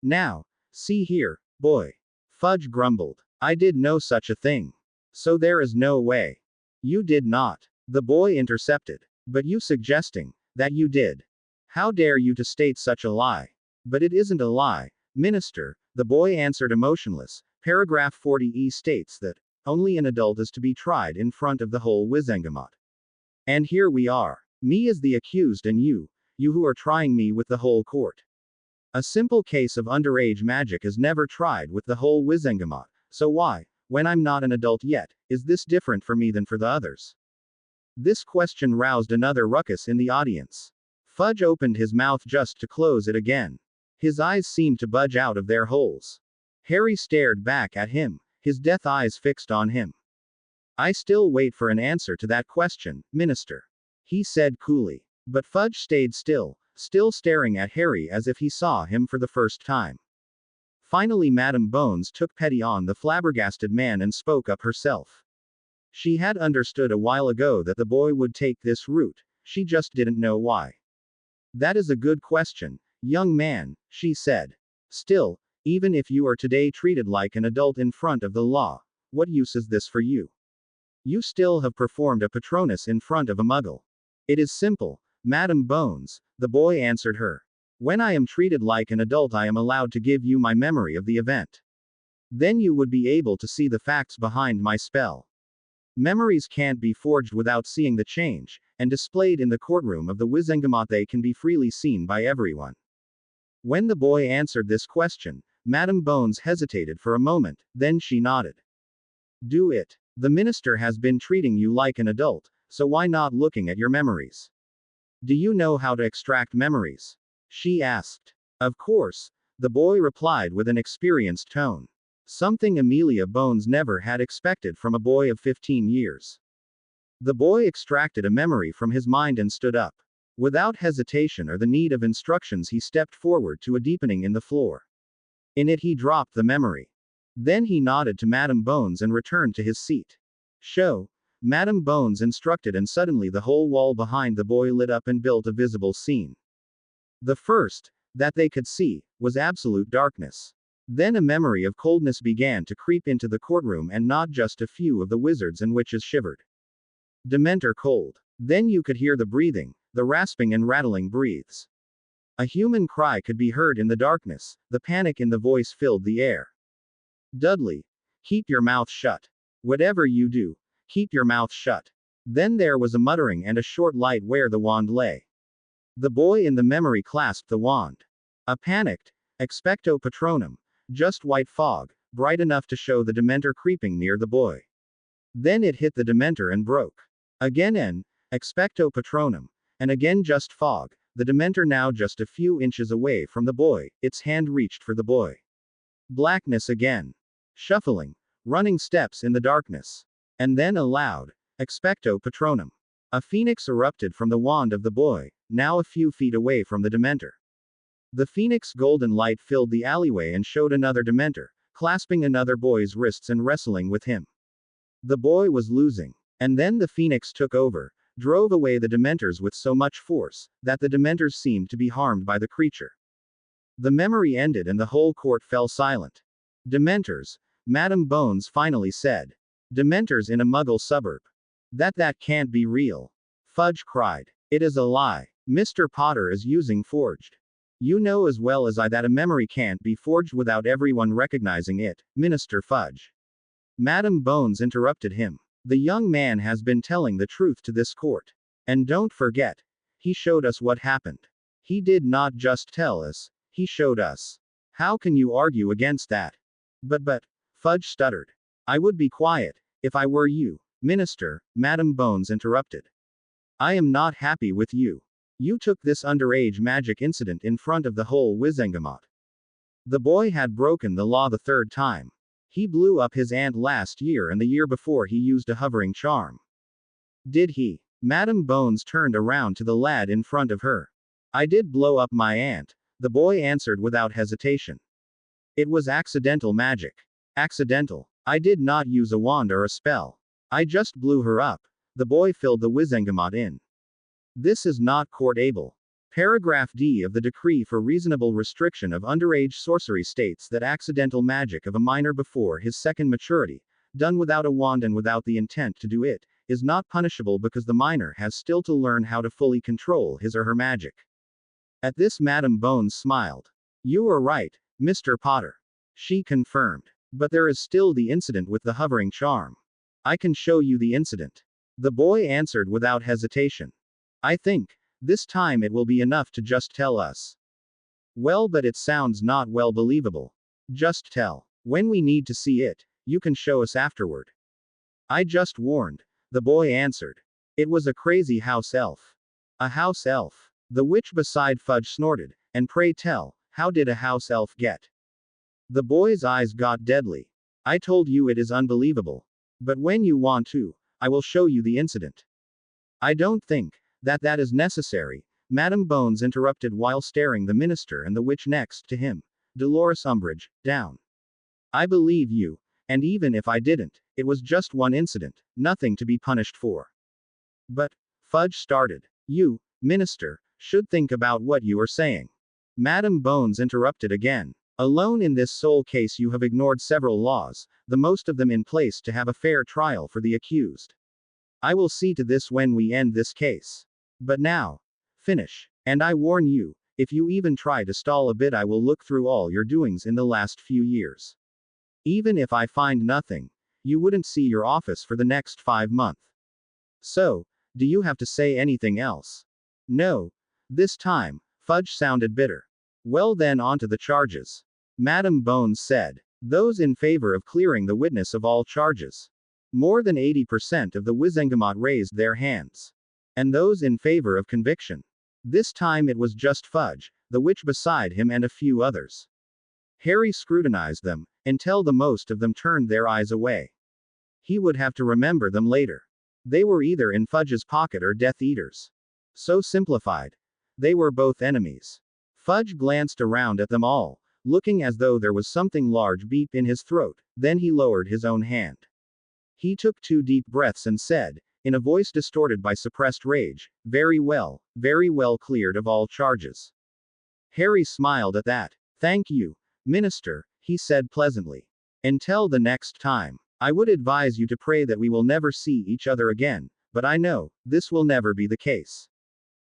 Now, see here, boy. Fudge grumbled. I did no such a thing. So there is no way. You did not. The boy intercepted. But you suggesting that you did. How dare you to state such a lie? But it isn't a lie, Minister, the boy answered emotionless. Paragraph 40E states that only an adult is to be tried in front of the whole Wizengamot. And here we are. Me as the accused and you who are trying me with the whole court. A simple case of underage magic is never tried with the whole Wizengamot, so why, when I'm not an adult yet, is this different for me than for the others? This question roused another ruckus in the audience. Fudge opened his mouth just to close it again. His eyes seemed to budge out of their holes. Harry stared back at him, his death eyes fixed on him. I still wait for an answer to that question, Minister. He said coolly. But Fudge stayed still staring at Harry as if he saw him for the first time. Finally Madame Bones took pity on the flabbergasted man and spoke up herself. She had understood a while ago that the boy would take this route, she just didn't know why. That is a good question, young man, she said. Still, even if you are today treated like an adult in front of the law, what use is this for you? You still have performed a Patronus in front of a muggle. It is simple, Madame Bones, the boy answered her. When I am treated like an adult I am allowed to give you my memory of the event. Then you would be able to see the facts behind my spell. Memories can't be forged without seeing the change, and displayed in the courtroom of the Wizengamot they can be freely seen by everyone. When the boy answered this question, Madame Bones hesitated for a moment, then she nodded. Do it. The minister has been treating you like an adult, so why not looking at your memories? Do you know how to extract memories? She asked. Of course, the boy replied with an experienced tone. Something Amelia Bones never had expected from a boy of 15 years. The boy extracted a memory from his mind and stood up. Without hesitation or the need of instructions he stepped forward to a deepening in the floor. In it he dropped the memory. Then he nodded to Madame Bones and returned to his seat. Show, Madame Bones instructed and suddenly the whole wall behind the boy lit up and built a visible scene. The first, that they could see, was absolute darkness. Then a memory of coldness began to creep into the courtroom and not just a few of the wizards and witches shivered. Dementor cold. Then you could hear the breathing, the rasping and rattling breaths. A human cry could be heard in the darkness, the panic in the voice filled the air. Dudley, keep your mouth shut. Whatever you do, keep your mouth shut. Then there was a muttering and a short light where the wand lay. The boy in the memory clasped the wand. A panicked, expecto patronum, just white fog, bright enough to show the Dementor creeping near the boy. Then it hit the Dementor and broke. Again an expecto patronum, and again just fog, the Dementor now just a few inches away from the boy, its hand reached for the boy. Blackness again. Shuffling, running steps in the darkness. And then a loud, expecto patronum. A phoenix erupted from the wand of the boy, now a few feet away from the Dementor. The phoenix golden light filled the alleyway and showed another Dementor, clasping another boy's wrists and wrestling with him. The boy was losing. And then the phoenix took over, drove away the Dementors with so much force, that the Dementors seemed to be harmed by the creature. The memory ended and the whole court fell silent. Dementors, Madame Bones finally said. Dementors in a muggle suburb. That can't be real. Fudge cried. It is a lie. Mr. Potter is using forged. You know as well as I that a memory can't be forged without everyone recognizing it, Minister Fudge. Madame Bones interrupted him. The young man has been telling the truth to this court. And don't forget, he showed us what happened. He did not just tell us, he showed us. How can you argue against that? But, Fudge stuttered. I would be quiet, if I were you, Minister, Madame Bones interrupted. I am not happy with you. You took this underage magic incident in front of the whole Wizengamot. The boy had broken the law the third time. He blew up his aunt last year, and the year before he used a hovering charm. Did he? Madam Bones turned around to the lad in front of her. I did blow up my aunt, the boy answered without hesitation. It was accidental magic. Accidental. I did not use a wand or a spell. I just blew her up. The boy filled the Wizengamot in. This is not court-able. Paragraph D of the Decree for Reasonable Restriction of Underage Sorcery states that accidental magic of a minor before his second maturity, done without a wand and without the intent to do it, is not punishable because the minor has still to learn how to fully control his or her magic. At this, Madam Bones smiled. You are right, Mr. Potter. She confirmed. But there is still the incident with the hovering charm. I can show you the incident. The boy answered without hesitation. I think, this time it will be enough to just tell us. Well, but it sounds not well believable. Just tell. When we need to see it, you can show us afterward. I just warned. The boy answered. It was a crazy house elf. A house elf. The witch beside Fudge snorted. And pray tell, how did a house elf get? The boy's eyes got deadly. I told you it is unbelievable. But when you want to, I will show you the incident. I don't think that is necessary, Madam Bones interrupted while staring the minister and the witch next to him, Dolores Umbridge, down. I believe you, and even if I didn't, it was just one incident, nothing to be punished for. But, Fudge started. You, minister, should think about what you are saying. Madam Bones interrupted again. Alone in this sole case you have ignored several laws, the most of them in place to have a fair trial for the accused. I will see to this when we end this case. But now, finish. And I warn you, if you even try to stall a bit I will look through all your doings in the last few years. Even if I find nothing, you wouldn't see your office for the next 5 months. So, do you have to say anything else? No. This time, Fudge sounded bitter. Well then, on to the charges. Madam Bones said. Those in favor of clearing the witness of all charges. More than 80% of the Wizengamot raised their hands. And those in favor of conviction. This time it was just Fudge, the witch beside him and a few others. Harry scrutinized them, until the most of them turned their eyes away. He would have to remember them later. They were either in Fudge's pocket or Death Eaters. So simplified. They were both enemies. Fudge glanced around at them all, looking as though there was something large deep in his throat, then he lowered his own hand. He took 2 deep breaths and said, in a voice distorted by suppressed rage, very well cleared of all charges. Harry smiled at that. Thank you, Minister, he said pleasantly. Until the next time, I would advise you to pray that we will never see each other again, but I know, this will never be the case.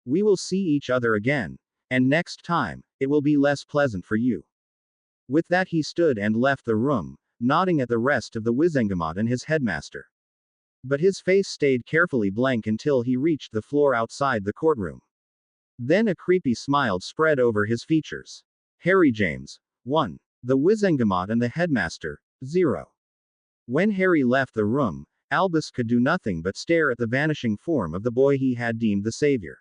We will see each other again, and next time, it will be less pleasant for you. With that he stood and left the room, nodding at the rest of the Wizengamot and his headmaster. But his face stayed carefully blank until he reached the floor outside the courtroom. Then a creepy smile spread over his features. Harry James, 1. The Wizengamot and the headmaster, 0. When Harry left the room, Albus could do nothing but stare at the vanishing form of the boy he had deemed the savior.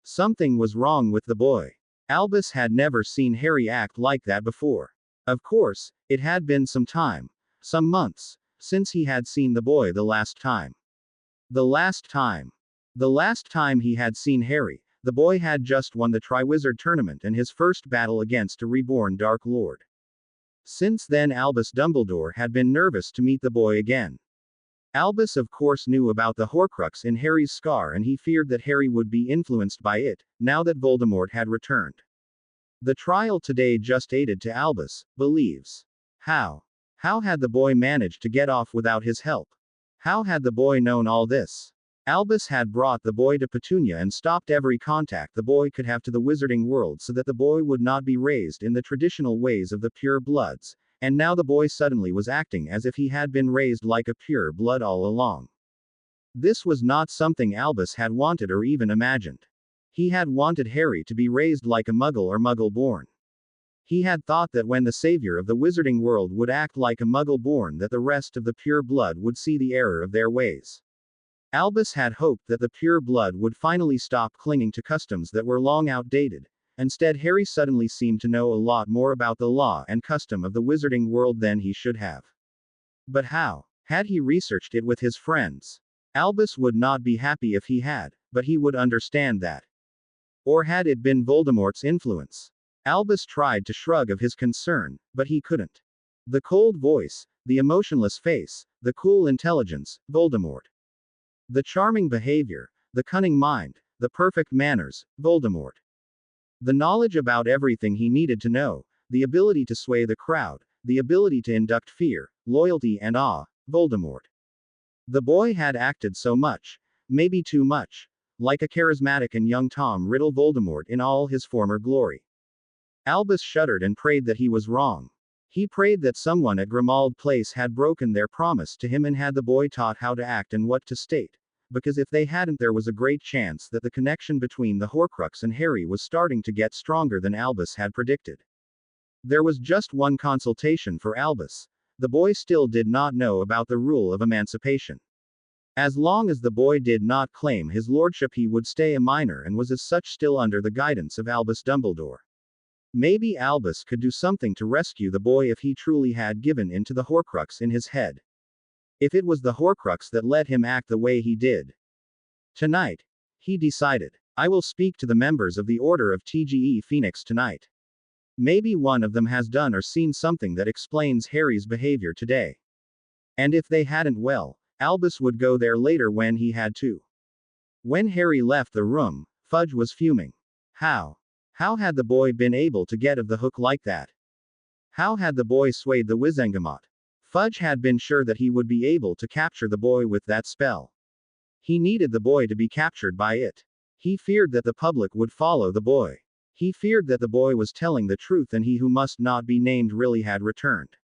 Something was wrong with the boy. Albus had never seen Harry act like that before. Of course, it had been some time, some months, since he had seen the boy the last time. The last time he had seen Harry, the boy had just won the Triwizard Tournament and his first battle against a reborn Dark Lord. Since then Albus Dumbledore had been nervous to meet the boy again. Albus of course knew about the Horcrux in Harry's scar and he feared that Harry would be influenced by it, now that Voldemort had returned. The trial today just aided to Albus, believes. How? How had the boy managed to get off without his help? How had the boy known all this? Albus had brought the boy to Petunia and stopped every contact the boy could have to the wizarding world so that the boy would not be raised in the traditional ways of the pure bloods, and now the boy suddenly was acting as if he had been raised like a pure blood all along. This was not something Albus had wanted or even imagined. He had wanted Harry to be raised like a Muggle or Muggle-born. He had thought that when the savior of the wizarding world would act like a Muggle-born that the rest of the pure blood would see the error of their ways. Albus had hoped that the pure blood would finally stop clinging to customs that were long outdated, Instead, Harry suddenly seemed to know a lot more about the law and custom of the wizarding world than he should have. But how? Had he researched it with his friends? Albus would not be happy if he had, but he would understand that. Or had it been Voldemort's influence? Albus tried to shrug of his concern, but he couldn't. The cold voice, the emotionless face, the cool intelligence, Voldemort. The charming behavior, the cunning mind, the perfect manners, Voldemort. The knowledge about everything he needed to know, the ability to sway the crowd, the ability to induct fear, loyalty and awe, Voldemort. The boy had acted so much, maybe too much, like a charismatic and young Tom Riddle Voldemort in all his former glory. Albus shuddered and prayed that he was wrong. He prayed that someone at Grimmauld Place had broken their promise to him and had the boy taught how to act and what to state, because if they hadn't there was a great chance that the connection between the Horcrux and Harry was starting to get stronger than Albus had predicted. There was just one consultation for Albus. The boy still did not know about the rule of emancipation. As long as the boy did not claim his lordship he would stay a minor and was as such still under the guidance of Albus Dumbledore. Maybe Albus could do something to rescue the boy if he truly had given in to the Horcrux in his head. If it was the Horcrux that let him act the way he did. Tonight, he decided, I will speak to the members of the Order of TGE Phoenix tonight. Maybe one of them has done or seen something that explains Harry's behavior today. And if they hadn't, well, Albus would go there later when he had to. When Harry left the room, Fudge was fuming. How had the boy been able to get off the hook like that? How had the boy swayed the Wizengamot? Fudge had been sure that he would be able to capture the boy with that spell. He needed the boy to be captured by it. He feared that the public would follow the boy. He feared that the boy was telling the truth and he who must not be named really had returned.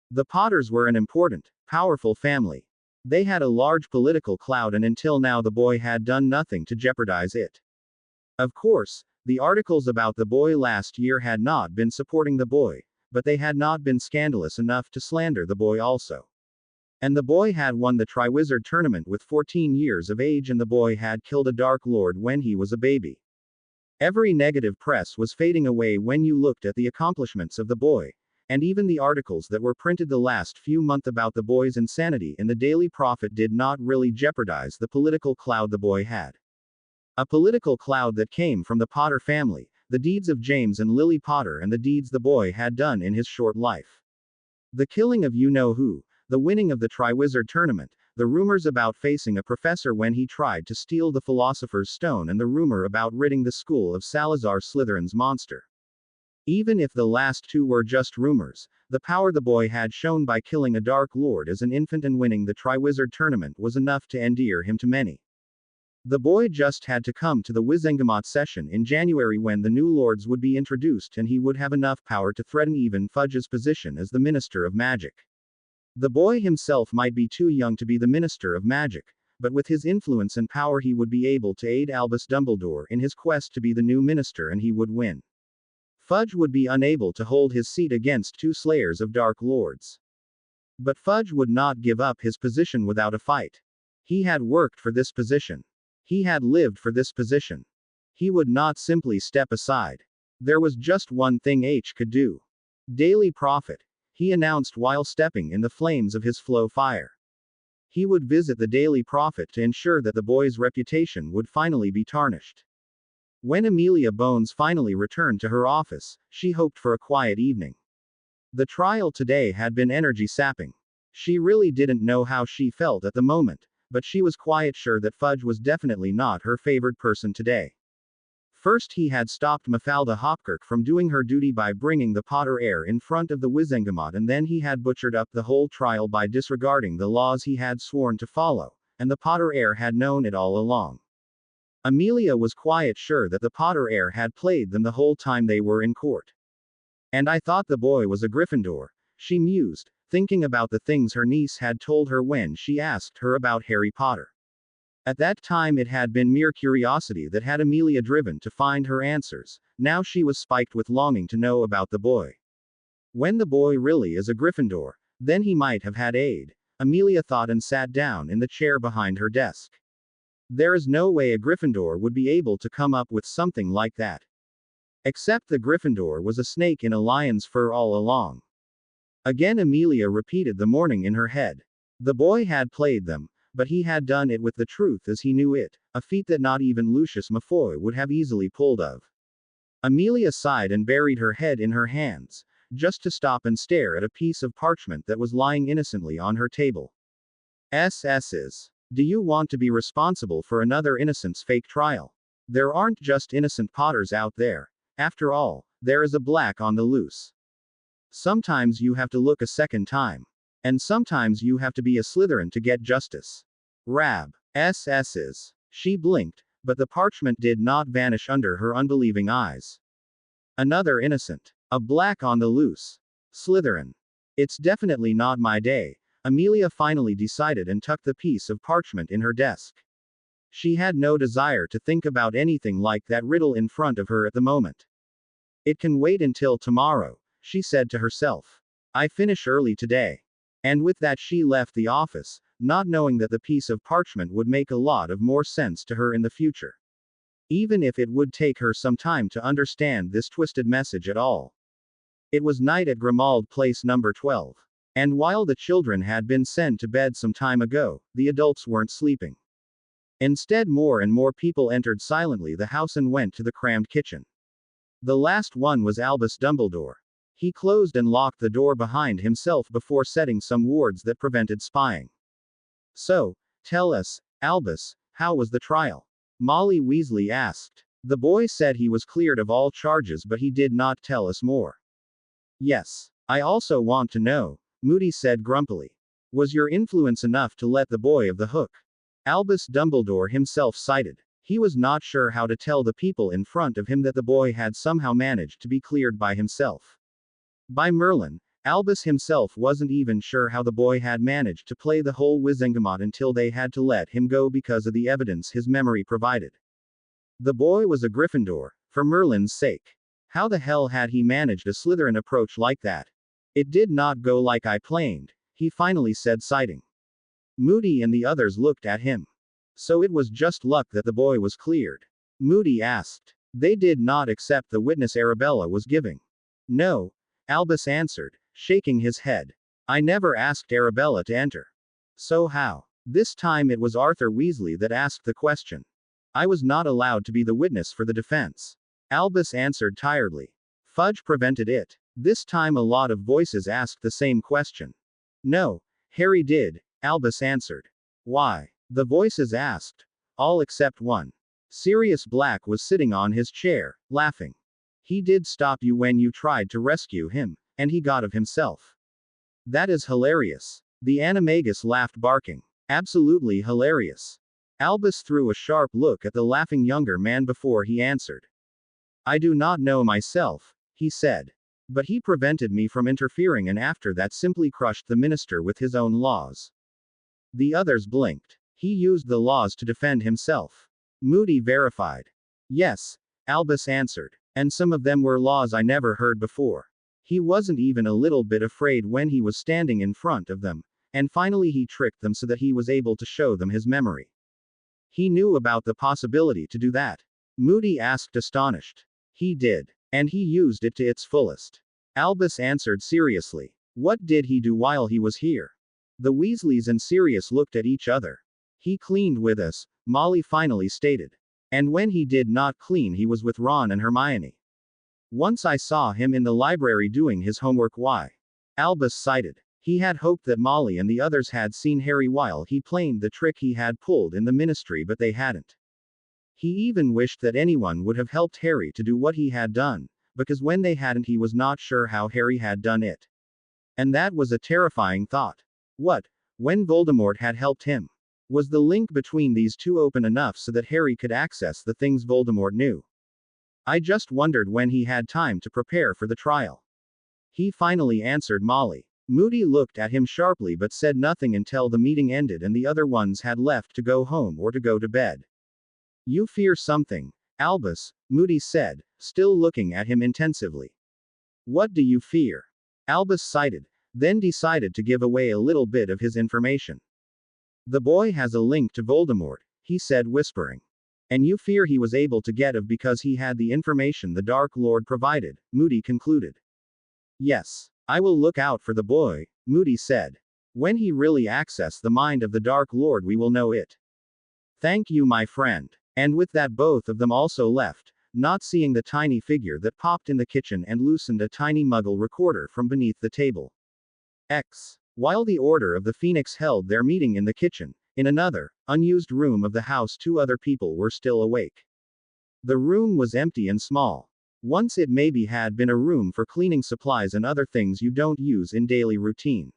The Potters were an important, powerful family. They had a large political clout and until now the boy had done nothing to jeopardize it. Of course, the articles about the boy last year had not been supporting the boy, but they had not been scandalous enough to slander the boy also. And the boy had won the Triwizard Tournament with 14 years of age and the boy had killed a Dark Lord when he was a baby. Every negative press was fading away when you looked at the accomplishments of the boy, and even the articles that were printed the last few months about the boy's insanity in the Daily Prophet did not really jeopardize the political cloud the boy had. A political cloud that came from the Potter family, the deeds of James and Lily Potter and the deeds the boy had done in his short life. The killing of you-know-who, the winning of the Triwizard Tournament, the rumors about facing a professor when he tried to steal the Philosopher's Stone and the rumor about ridding the school of Salazar Slytherin's monster. Even if the last two were just rumors, the power the boy had shown by killing a Dark Lord as an infant and winning the Triwizard Tournament was enough to endear him to many. The boy just had to come to the Wizengamot session in January when the new lords would be introduced and he would have enough power to threaten even Fudge's position as the Minister of Magic. The boy himself might be too young to be the Minister of Magic, but with his influence and power he would be able to aid Albus Dumbledore in his quest to be the new minister and he would win. Fudge would be unable to hold his seat against two slayers of Dark Lords. But Fudge would not give up his position without a fight. He had worked for this position. He had lived for this position. He would not simply step aside. There was just one thing H could do. Daily Prophet, he announced while stepping in the flames of his flow fire. He would visit the Daily Prophet to ensure that the boy's reputation would finally be tarnished. When Amelia Bones finally returned to her office, she hoped for a quiet evening. The trial today had been energy-sapping. She really didn't know how she felt at the moment, but she was quite sure that Fudge was definitely not her favored person today. First he had stopped Mafalda Hopkirk from doing her duty by bringing the Potter heir in front of the Wizengamot and then he had butchered up the whole trial by disregarding the laws he had sworn to follow, and the Potter heir had known it all along. Amelia was quite sure that the Potter heir had played them the whole time they were in court. And I thought the boy was a Gryffindor, she mused, thinking about the things her niece had told her when she asked her about Harry Potter. At that time it had been mere curiosity that had Amelia driven to find her answers, now she was spiked with longing to know about the boy. When the boy really is a Gryffindor, then he might have had aid, Amelia thought and sat down in the chair behind her desk. There is no way a Gryffindor would be able to come up with something like that. Except the Gryffindor was a snake in a lion's fur all along. Again Amelia repeated the morning in her head. The boy had played them, but he had done it with the truth as he knew it, a feat that not even Lucius Malfoy would have easily pulled of. Amelia sighed and buried her head in her hands, just to stop and stare at a piece of parchment that was lying innocently on her table. SS's. Do you want to be responsible for another innocent's fake trial? There aren't just innocent Potters out there. After all, there is a Black on the loose. Sometimes you have to look a second time. And sometimes you have to be a Slytherin to get justice. Rab. SS's. She blinked, but the parchment did not vanish under her unbelieving eyes. Another innocent. A Black on the loose. Slytherin. It's definitely not my day, Amelia finally decided and tucked the piece of parchment in her desk. She had no desire to think about anything like that riddle in front of her at the moment. It can wait until tomorrow, she said to herself. I finish early today. And with that she left the office, not knowing that the piece of parchment would make a lot of more sense to her in the future. Even if it would take her some time to understand this twisted message at all. It was night at Grimmauld Place number 12. And while the children had been sent to bed some time ago, the adults weren't sleeping. Instead, more and more people entered silently the house and went to the crammed kitchen. The last one was Albus Dumbledore. He closed and locked the door behind himself before setting some wards that prevented spying. So, tell us, Albus, how was the trial? Molly Weasley asked. The boy said he was cleared of all charges, but he did not tell us more. Yes, I also want to know, Moody said grumpily. Was your influence enough to let the boy off the hook? Albus Dumbledore himself cited. He was not sure how to tell the people in front of him that the boy had somehow managed to be cleared by himself. By Merlin, Albus himself wasn't even sure how the boy had managed to play the whole Wizengamot until they had to let him go because of the evidence his memory provided. The boy was a Gryffindor, for Merlin's sake. How the hell had he managed a Slytherin approach like that? It did not go like I planned, he finally said, citing. Moody and the others looked at him. So it was just luck that the boy was cleared? Moody asked. They did not accept the witness Arabella was giving. No, Albus answered, shaking his head. I never asked Arabella to enter. So how? This time it was Arthur Weasley that asked the question. I was not allowed to be the witness for the defense. Albus answered tiredly. Fudge prevented it. This time a lot of voices asked the same question. No, Harry did, Albus answered. Why? The voices asked. All except one. Sirius Black was sitting on his chair, laughing. He did stop you when you tried to rescue him, and he got of himself. That is hilarious. The animagus laughed, barking. Absolutely hilarious. Albus threw a sharp look at the laughing younger man before he answered. I do not know myself, he said. But he prevented me from interfering and after that simply crushed the minister with his own laws. The others blinked. He used the laws to defend himself. Moody verified. Yes, Albus answered. And some of them were laws I never heard before. He wasn't even a little bit afraid when he was standing in front of them, and finally he tricked them so that he was able to show them his memory. He knew about the possibility to do that. Moody asked, astonished. He did. And he used it to its fullest. Albus answered seriously. What did he do while he was here? The Weasleys and Sirius looked at each other. He cleaned with us, Molly finally stated. And when he did not clean, he was with Ron and Hermione. Once I saw him in the library doing his homework. Why? Albus cited. He had hoped that Molly and the others had seen Harry while he played the trick he had pulled in the ministry, but they hadn't. He even wished that anyone would have helped Harry to do what he had done, because when they hadn't, he was not sure how Harry had done it. And that was a terrifying thought. What, when Voldemort had helped him? Was the link between these two open enough so that Harry could access the things Voldemort knew? I just wondered when he had time to prepare for the trial. He finally answered Molly. Moody looked at him sharply but said nothing until the meeting ended and the other ones had left to go home or to go to bed. You fear something, Albus, Moody said, still looking at him intensively. What do you fear? Albus cited, then decided to give away a little bit of his information. The boy has a link to Voldemort, he said, whispering. And you fear he was able to get of because he had the information the Dark Lord provided, Moody concluded. Yes. I will look out for the boy, Moody said. When he really access the mind of the Dark Lord we will know it. Thank you my friend. And with that both of them also left, not seeing the tiny figure that popped in the kitchen and loosened a tiny Muggle recorder from beneath the table. While the Order of the Phoenix held their meeting in the kitchen, in another, unused room of the house 2 other people were still awake. The room was empty and small. Once it maybe had been a room for cleaning supplies and other things you don't use in daily routine.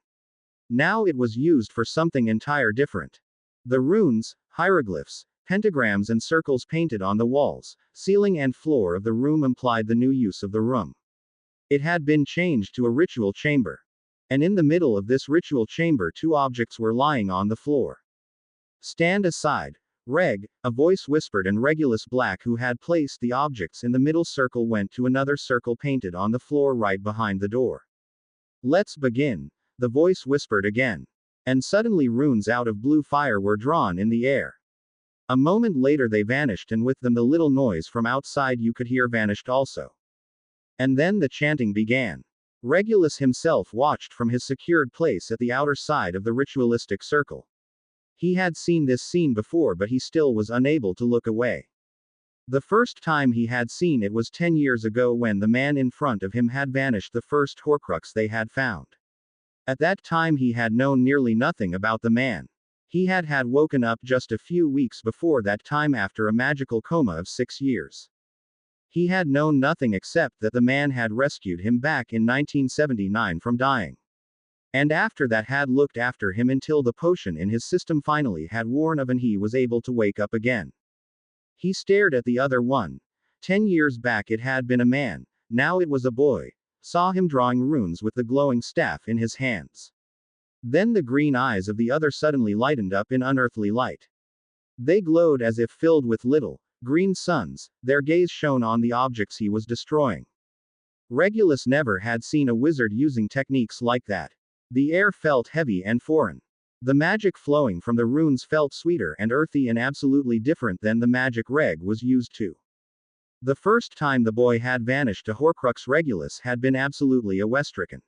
Now it was used for something entire different. The runes, hieroglyphs, pentagrams and circles painted on the walls, ceiling and floor of the room implied the new use of the room. It had been changed to a ritual chamber. And in the middle of this ritual chamber 2 objects were lying on the floor. Stand aside, Reg, a voice whispered, and Regulus Black, who had placed the objects in the middle circle, went to another circle painted on the floor right behind the door. Let's begin, the voice whispered again. And suddenly runes out of blue fire were drawn in the air. A moment later they vanished, and with them the little noise from outside you could hear vanished also. And then the chanting began. Regulus himself watched from his secured place at the outer side of the ritualistic circle. He had seen this scene before, but he still was unable to look away. The first time he had seen it was 10 years ago when the man in front of him had vanished, the first Horcrux they had found. At that time he had known nearly nothing about the man. He had woken up just a few weeks before that time after a magical coma of 6 years. He had known nothing except that the man had rescued him back in 1979 from dying. And after that had looked after him until the potion in his system finally had worn off and he was able to wake up again. He stared at the other one. 10 years back it had been a man, now it was a boy. Saw him drawing runes with the glowing staff in his hands. Then the green eyes of the other suddenly lightened up in unearthly light. They glowed as if filled with little, green suns, their gaze shone on the objects he was destroying. Regulus never had seen a wizard using techniques like that. The air felt heavy and foreign. The magic flowing from the runes felt sweeter and earthy and absolutely different than the magic Reg was used to. The first time the boy had vanished to Horcrux, Regulus had been absolutely awestricken.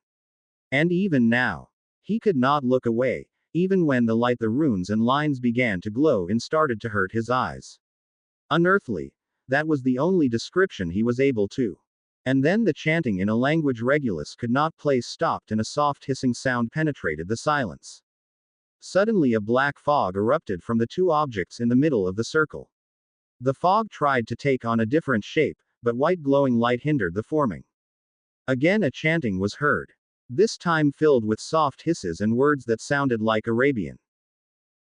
And even now, he could not look away, even when the light, the runes and lines began to glow and started to hurt his eyes. Unearthly. That was the only description he was able to. And then the chanting in a language Regulus could not place stopped and a soft hissing sound penetrated the silence. Suddenly a black fog erupted from the 2 objects in the middle of the circle. The fog tried to take on a different shape, but white glowing light hindered the forming. Again a chanting was heard. This time filled with soft hisses and words that sounded like Arabian.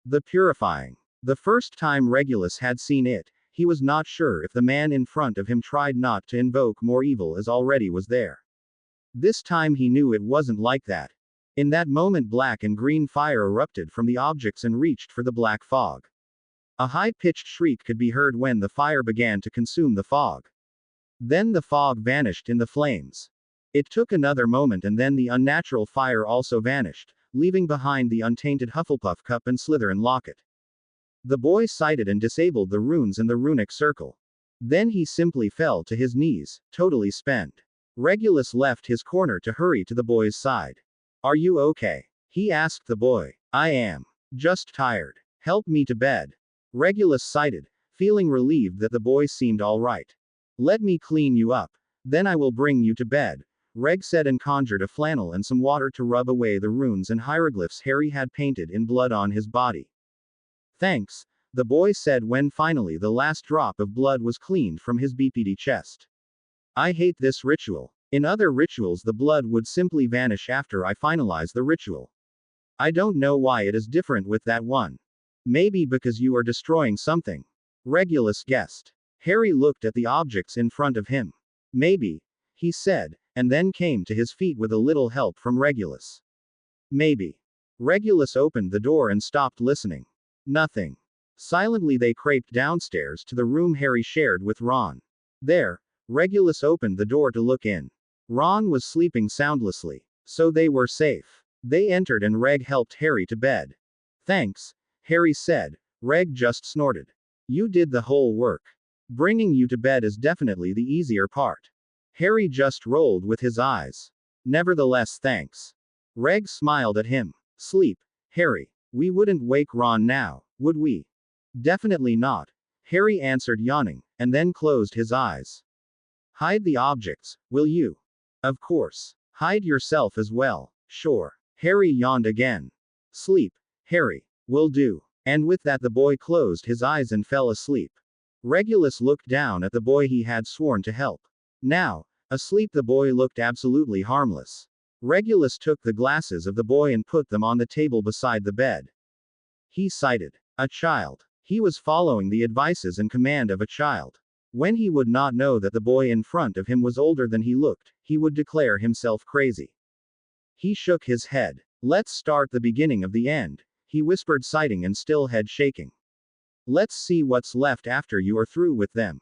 The purifying. The first time Regulus had seen it, he was not sure if the man in front of him tried not to invoke more evil as already was there. This time he knew it wasn't like that. In that moment black and green fire erupted from the objects and reached for the black fog. A high-pitched shriek could be heard when the fire began to consume the fog. Then the fog vanished in the flames. It took another moment and then the unnatural fire also vanished, leaving behind the untainted Hufflepuff cup and Slytherin locket. The boy sighted and disabled the runes in the runic circle. Then he simply fell to his knees, totally spent. Regulus left his corner to hurry to the boy's side. Are you okay? He asked the boy. I am. Just tired. Help me to bed. Regulus sighed, feeling relieved that the boy seemed all right. Let me clean you up. Then I will bring you to bed, Reg said and conjured a flannel and some water to rub away the runes and hieroglyphs Harry had painted in blood on his body. Thanks, the boy said when finally the last drop of blood was cleaned from his BPD chest. I hate this ritual. In other rituals the blood would simply vanish after I finalize the ritual. I don't know why it is different with that one. Maybe because you are destroying something. Regulus guessed. Harry looked at the objects in front of him. Maybe, he said, and then came to his feet with a little help from Regulus. Maybe. Regulus opened the door and stopped listening. Nothing. Silently they crept downstairs to the room Harry shared with Ron. There, Regulus opened the door to look in. Ron was sleeping soundlessly. So they were safe. They entered and Reg helped Harry to bed. Thanks, Harry said. Reg just snorted. You did the whole work. Bringing you to bed is definitely the easier part. Harry just rolled with his eyes. Nevertheless, thanks. Reg smiled at him. Sleep, Harry. We wouldn't wake Ron now, would we? Definitely not. Harry answered, yawning, and then closed his eyes. Hide the objects, will you? Of course. Hide yourself as well. Sure. Harry yawned again. Sleep, Harry. Will do. And with that, the boy closed his eyes and fell asleep. Regulus looked down at the boy he had sworn to help. Now, asleep, the boy looked absolutely harmless. Regulus took the glasses of the boy and put them on the table beside the bed. He sighted a child. He was following the advices and command of a child. When he would not know that the boy in front of him was older than he looked, he would declare himself crazy. He shook his head. Let's start the beginning of the end, he whispered, sighing and still head shaking. Let's see what's left after you are through with them.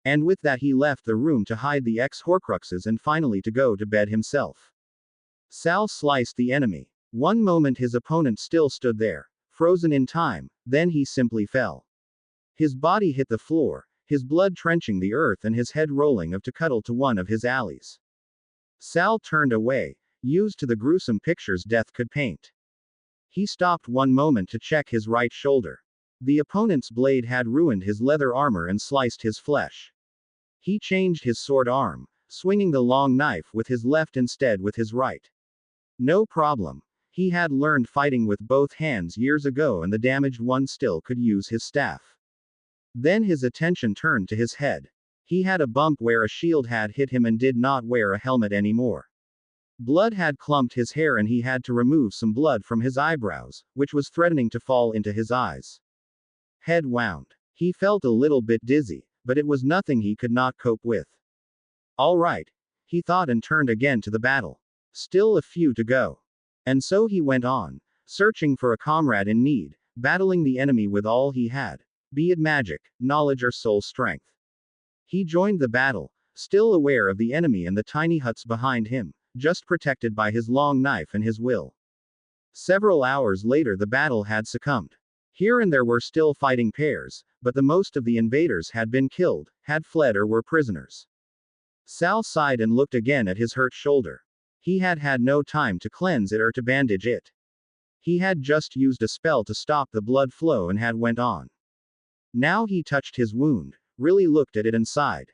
And with that, he left the room to hide the Horcruxes and finally to go to bed himself. Sal sliced the enemy. One moment his opponent still stood there, frozen in time, then he simply fell. His body hit the floor, his blood trenching the earth and his head rolling to cuddle to one of his allies. Sal turned away, used to the gruesome pictures death could paint. He stopped one moment to check his right shoulder. The opponent's blade had ruined his leather armor and sliced his flesh. He changed his sword arm, swinging the long knife with his left instead with his right. No problem. He had learned fighting with both hands years ago, and the damaged one still could use his staff. Then his attention turned to his head. He had a bump where a shield had hit him and did not wear a helmet anymore. Blood had clumped his hair and he had to remove some blood from his eyebrows, which was threatening to fall into his eyes. Head wound. He felt a little bit dizzy, but it was nothing he could not cope with. All right, he thought, and turned again to the battle. Still a few to go. And so he went on, searching for a comrade in need, battling the enemy with all he had, be it magic, knowledge or soul strength. He joined the battle, still aware of the enemy and the tiny huts behind him, just protected by his long knife and his will. Several hours later, the battle had succumbed. Here and there were still fighting pairs, but the most of the invaders had been killed, had fled or were prisoners. Sal sighed and looked again at his hurt shoulder. He had had no time to cleanse it or to bandage it. He had just used a spell to stop the blood flow and had went on. Now he touched his wound, really looked at it and sighed.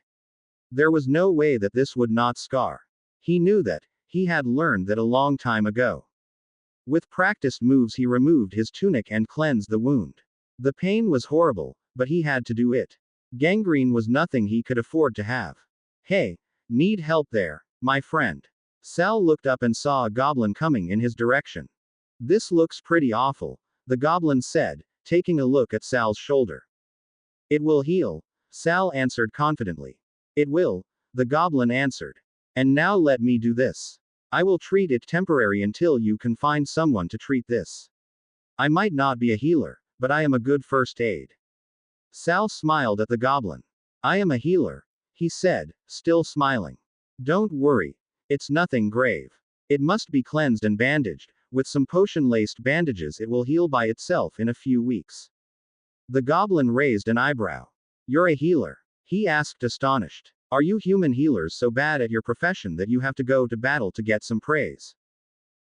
There was no way that this would not scar. He knew that. He had learned that a long time ago. With practiced moves he removed his tunic and cleansed the wound. The pain was horrible, but he had to do it. Gangrene was nothing he could afford to have. Hey, need help there, my friend. Sal looked up and saw a goblin coming in his direction. This looks pretty awful, the goblin said, taking a look at Sal's shoulder. It will heal, Sal answered confidently. It will, the goblin answered. And now let me do this. I will treat it temporary until you can find someone to treat this. I might not be a healer, but I am a good first aid. Sal smiled at the goblin. I am a healer, he said, still smiling. Don't worry. It's nothing grave. It must be cleansed and bandaged. With some potion-laced bandages it will heal by itself in a few weeks. The goblin raised an eyebrow. You're a healer? He asked, astonished. Are you human healers so bad at your profession that you have to go to battle to get some praise?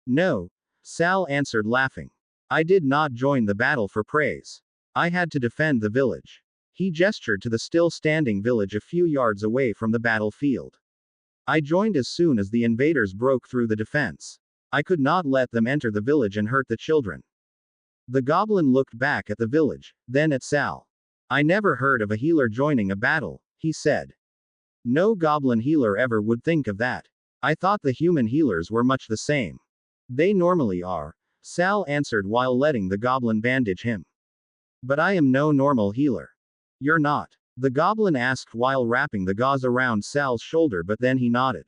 No, Sal answered, laughing. I did not join the battle for praise. I had to defend the village. He gestured to the still-standing village a few yards away from the battlefield. I joined as soon as the invaders broke through the defense. I could not let them enter the village and hurt the children. The goblin looked back at the village, then at Sal. I never heard of a healer joining a battle, he said. No goblin healer ever would think of that. I thought the human healers were much the same. They normally are, Sal answered while letting the goblin bandage him. But I am no normal healer. You're not? The goblin asked while wrapping the gauze around Sal's shoulder, but then he nodded.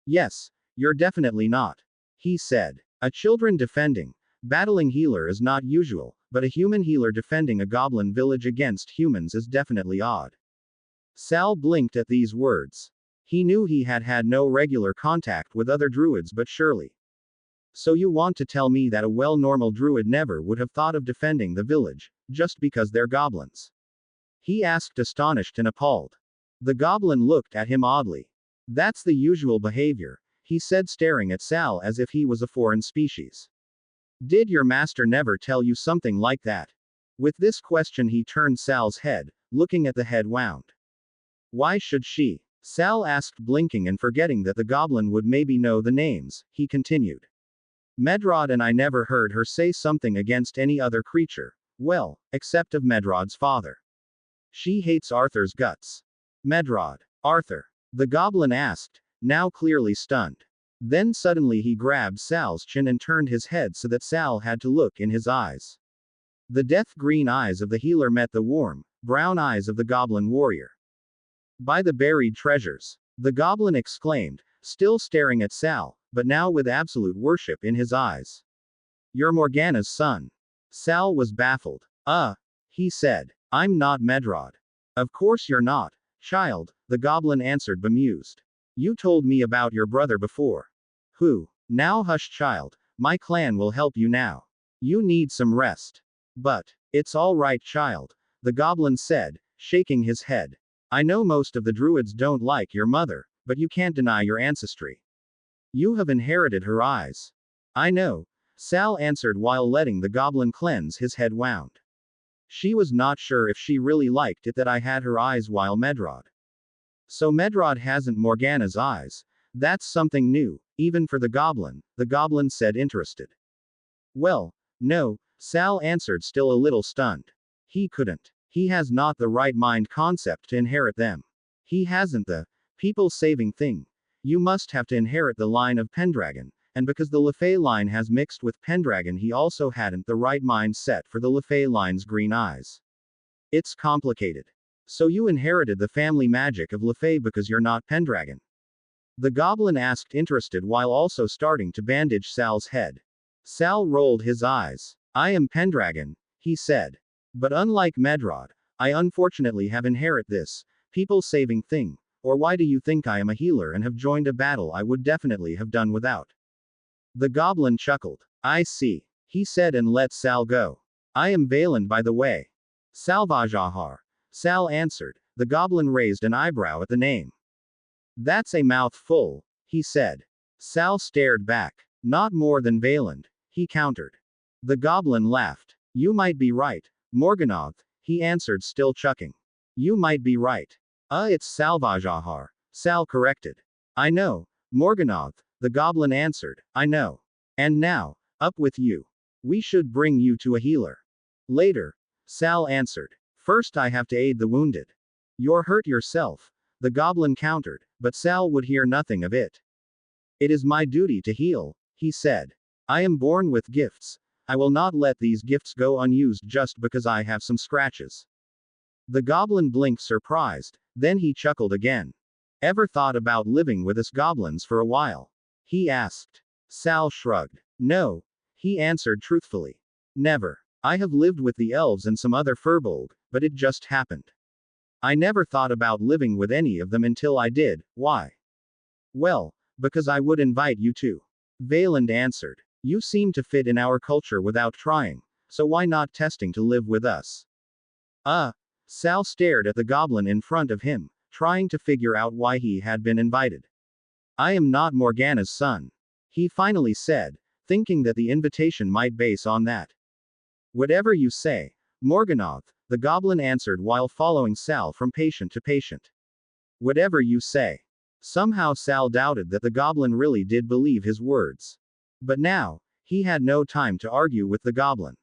Yes, you're definitely not, he said. A children defending, battling healer is not usual, but a human healer defending a goblin village against humans is definitely odd. Sal blinked at these words. He knew he had had no regular contact with other druids, but surely. So you want to tell me that a well-normal druid never would have thought of defending the village, just because they're goblins? he asked, astonished and appalled. The goblin looked at him oddly. That's the usual behavior, he said, staring at Sal as if he was a foreign species. Did your master never tell you something like that? With this question he turned Sal's head, looking at the head wound. Why should she? Sal asked, blinking and forgetting that the goblin would maybe know the names, he continued. Medrod and I never heard her say something against any other creature, well, except of Medrod's father. She hates Arthur's guts. Medrod. Arthur? The goblin asked, now clearly stunned. Then suddenly he grabbed Sal's chin and turned his head so that Sal had to look in his eyes. The death-green eyes of the healer met the warm, brown eyes of the goblin warrior. By the buried treasures! The goblin exclaimed, still staring at Sal, but now with absolute worship in his eyes. You're Morgana's son. Sal was baffled. He said. I'm not Medrod. Of course you're not, child, the goblin answered, bemused. You told me about your brother before. Who? Now hush, child, my clan will help you now. You need some rest. But, it's all right, child, the goblin said, shaking his head. I know most of the druids don't like your mother, but you can't deny your ancestry. You have inherited her eyes. I know, Sal answered while letting the goblin cleanse his head wound. She was not sure if she really liked it that I had her eyes while Medrod. So Medrod hasn't Morgana's eyes. That's something new, even for the goblin said, interested. Well, no, Sal answered, still a little stunned. He couldn't. He has not the right mind concept to inherit them. He hasn't the people-saving thing. You must have to inherit the line of Pendragon, and because the LeFay line has mixed with Pendragon, he also hadn't the right mindset for the LeFay line's green eyes. It's complicated. So you inherited the family magic of LeFay because you're not Pendragon? The goblin asked, interested while also starting to bandage Sal's head. Sal rolled his eyes. I am Pendragon, he said. But unlike Medrod, I unfortunately have inherited this people-saving thing, or why do you think I am a healer and have joined a battle I would definitely have done without? The goblin chuckled. I see, he said and let Sal go. I am Valand, by the way. Salvajahar. Sal answered. The goblin raised an eyebrow at the name. That's a mouthful, he said. Sal stared back. Not more than Valand, he countered. The goblin laughed. You might be right, Morganath, he answered, still chuckling. You might be right. It's Salvajahar, Sal corrected. I know, Morganath, the goblin answered. I know. And now, up with you. We should bring you to a healer. Later, Sal answered. First I have to aid the wounded. You're hurt yourself, the goblin countered, but Sal would hear nothing of it. It is my duty to heal, he said. I am born with gifts. I will not let these gifts go unused just because I have some scratches. The goblin blinked, surprised, then he chuckled again. Ever thought about living with us goblins for a while? He asked. Sal shrugged. No, he answered truthfully. Never. I have lived with the elves and some other furbolg, but it just happened. I never thought about living with any of them until I did. Why? Well, because I would invite you to. Valand answered. You seem to fit in our culture without trying, so why not testing to live with us? Sal stared at the goblin in front of him, trying to figure out why he had been invited. I am not Morgana's son, he finally said, thinking that the invitation might base on that. Whatever you say, Morganath, the goblin answered while following Sal from patient to patient. Whatever you say. Somehow Sal doubted that the goblin really did believe his words. But now, he had no time to argue with the goblin.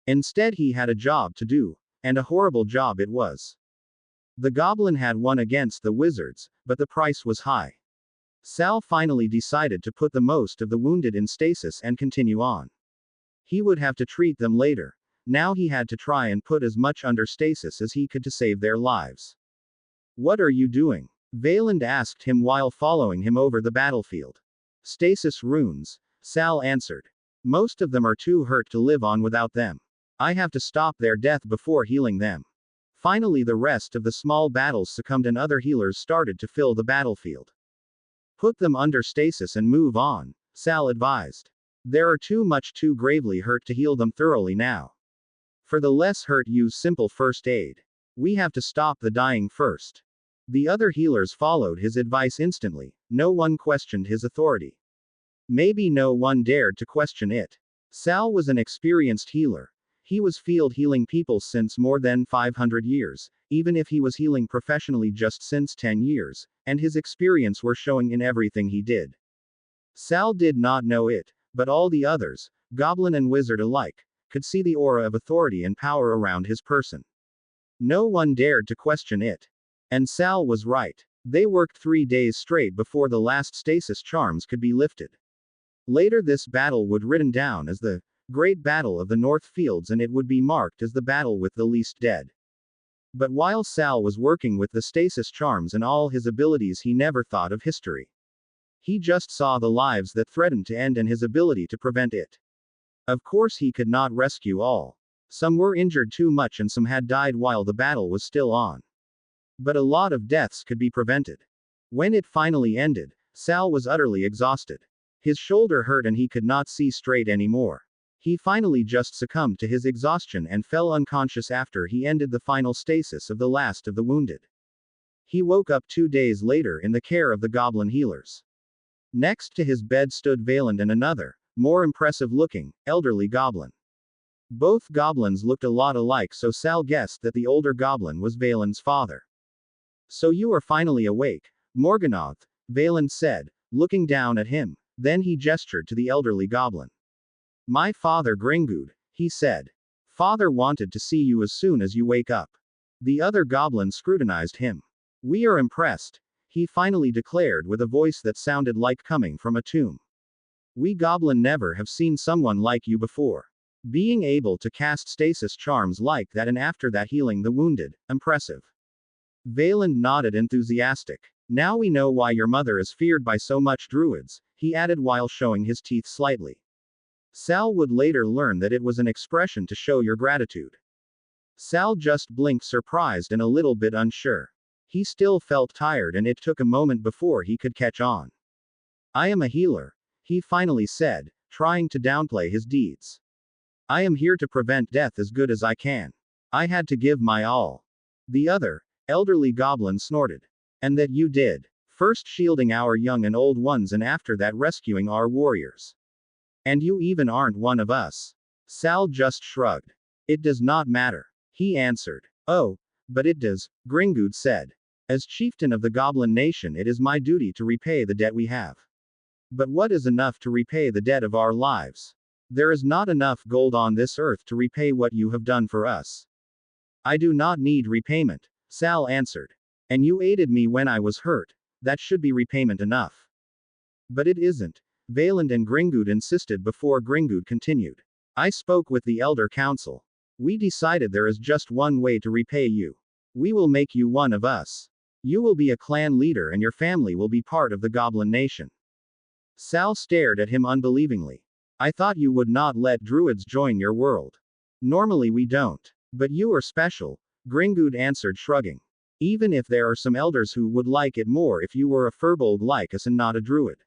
Instead he had a job to do, and a horrible job it was. The goblin had won against the wizards, but the price was high. Sal finally decided to put the most of the wounded in stasis and continue on. He would have to treat them later. Now he had to try and put as much under stasis as he could to save their lives. What are you doing? Valand asked him while following him over the battlefield. Stasis runes, Sal answered. Most of them are too hurt to live on without them. I have to stop their death before healing them. Finally the rest of the small battles succumbed and other healers started to fill the battlefield. Put them under stasis and move on, Sal advised. There are too gravely hurt to heal them thoroughly now. For the less hurt use simple first aid. We have to stop the dying first. The other healers followed his advice instantly. No one questioned his authority. Maybe no one dared to question it. Sal was an experienced healer. He was field healing people since more than 500 years, even if he was healing professionally just since 10 years, and his experience were showing in everything he did. Sal did not know it, but all the others, goblin and wizard alike, could see the aura of authority and power around his person. No one dared to question it. And Sal was right. They worked 3 days straight before the last stasis charms could be lifted. Later this battle would written down as the Great Battle of the North Fields, and it would be marked as the battle with the least dead. But while Sal was working with the stasis charms and all his abilities, he never thought of history. He just saw the lives that threatened to end and his ability to prevent it. Of course he could not rescue all. Some were injured too much and some had died while the battle was still on. But a lot of deaths could be prevented. When it finally ended, Sal was utterly exhausted. His shoulder hurt and he could not see straight anymore. He finally just succumbed to his exhaustion and fell unconscious after he ended the final stasis of the last of the wounded. He woke up 2 days later in the care of the goblin healers. Next to his bed stood Valand and another, more impressive looking, elderly goblin. Both goblins looked a lot alike, so Sal guessed that the older goblin was Valand's father. "So you are finally awake, Morganath," Valand said, looking down at him. Then he gestured to the elderly goblin. "My father Gringood," he said. "Father wanted to see you as soon as you wake up." The other goblin scrutinized him. "We are impressed," he finally declared with a voice that sounded like coming from a tomb. "We goblin never have seen someone like you before. Being able to cast stasis charms like that and after that healing the wounded, impressive." Valand nodded enthusiastic. "Now we know why your mother is feared by so much druids," he added while showing his teeth slightly. Sal would later learn that it was an expression to show your gratitude. Sal just blinked, surprised and a little bit unsure. He still felt tired and it took a moment before he could catch on. "I am a healer," he finally said, trying to downplay his deeds. "I am here to prevent death as good as I can. I had to give my all." The other, elderly goblin snorted. "And that you did. First shielding our young and old ones and after that rescuing our warriors. And you even aren't one of us." Sal just shrugged. "It does not matter," he answered. "Oh, but it does," Gringood said. "As chieftain of the goblin nation, it is my duty to repay the debt we have. But what is enough to repay the debt of our lives? There is not enough gold on this earth to repay what you have done for us." "I do not need repayment," Sal answered. "And you aided me when I was hurt. That should be repayment enough." "But it isn't," Valand and Gringood insisted before Gringood continued. "I spoke with the Elder Council. We decided there is just one way to repay you. We will make you one of us. You will be a clan leader and your family will be part of the Goblin Nation." Sal stared at him unbelievingly. "I thought you would not let druids join your world. Normally we don't. But you are special," Gringood answered, shrugging. "Even if there are some elders who would like it more if you were a furbolg like us and not a druid."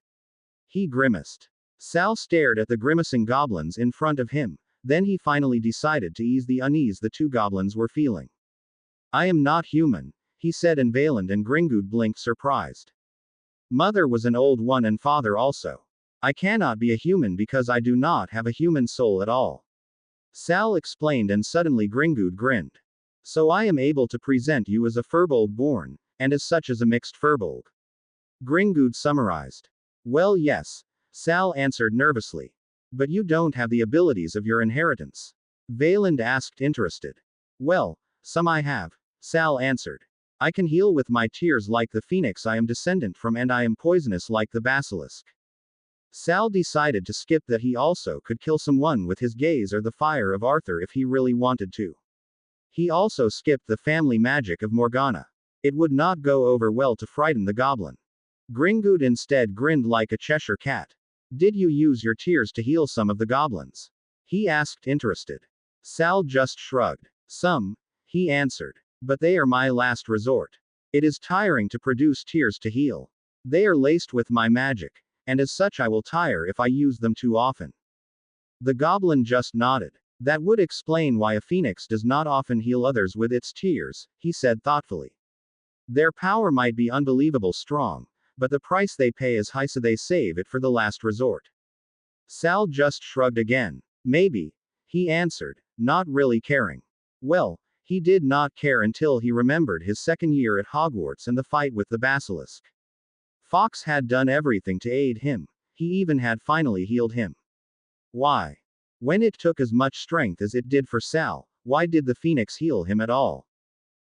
He grimaced. Sal stared at the grimacing goblins in front of him, then he finally decided to ease the unease the two goblins were feeling. "I am not human," he said, and Valand and Gringood blinked surprised. "Mother was an old one and father also. I cannot be a human because I do not have a human soul at all." Sal explained, and suddenly Gringood grinned. "So I am able to present you as a furbolg born, and as such as a mixed furbolg." Gringood summarized. "Well, yes," Sal answered nervously. "But you don't have the abilities of your inheritance?" Valand asked, interested. "Well, some I have," Sal answered. "I can heal with my tears like the phoenix I am descendant from, and I am poisonous like the basilisk." Sal decided to skip that he also could kill someone with his gaze or the fire of Arthur if he really wanted to. He also skipped the family magic of Morgana. It would not go over well to frighten the goblin. Gringood instead grinned like a Cheshire cat. "Did you use your tears to heal some of the goblins?" he asked, interested. Sal just shrugged. "Some," he answered. "But they are my last resort. It is tiring to produce tears to heal. They are laced with my magic, and as such I will tire if I use them too often." The goblin just nodded. That would explain why a phoenix does not often heal others with its tears, he said thoughtfully. Their power might be unbelievable strong, but the price they pay is high, so they save it for the last resort. Sal just shrugged again. Maybe, he answered, not really caring. Well, he did not care until he remembered his second year at Hogwarts and the fight with the basilisk. Fawkes had done everything to aid him. He even had finally healed him. Why? When it took as much strength as it did for Sal, why did the phoenix heal him at all?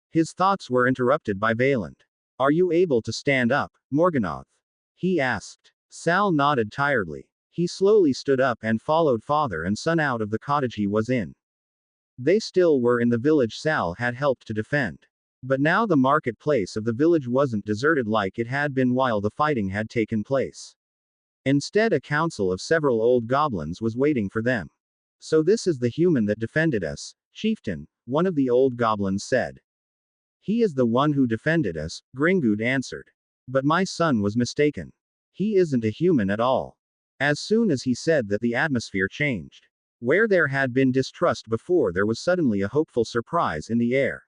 His thoughts were interrupted by Valand. Are you able to stand up, Morganath? He asked. Sal nodded tiredly. He slowly stood up and followed father and son out of the cottage he was in. They still were in the village Sal had helped to defend. But now the marketplace of the village wasn't deserted like it had been while the fighting had taken place. Instead, a council of several old goblins was waiting for them. So this is the human that defended us, chieftain, one of the old goblins said. He is the one who defended us, Gringood answered. But my son was mistaken. He isn't a human at all. As soon as he said that, the atmosphere changed. Where there had been distrust before, there was suddenly a hopeful surprise in the air.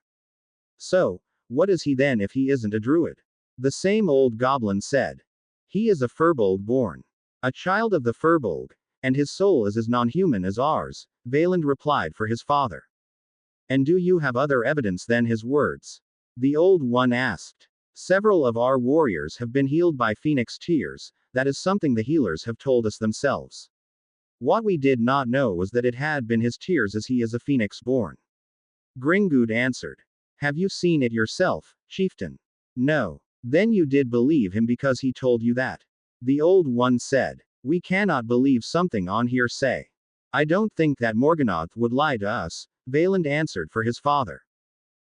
So, what is he then if he isn't a druid? The same old goblin said. He is a Firbolg born. A child of the Firbolg, and his soul is as non-human as ours, Valand replied for his father. And do you have other evidence than his words? The old one asked. Several of our warriors have been healed by phoenix tears, that is something the healers have told us themselves. What we did not know was that it had been his tears, as he is a phoenix born. Gringood answered. Have you seen it yourself, chieftain? No. Then you did believe him because he told you that. The old one said. We cannot believe something on hearsay. I don't think that Morganath would lie to us, Valand answered for his father.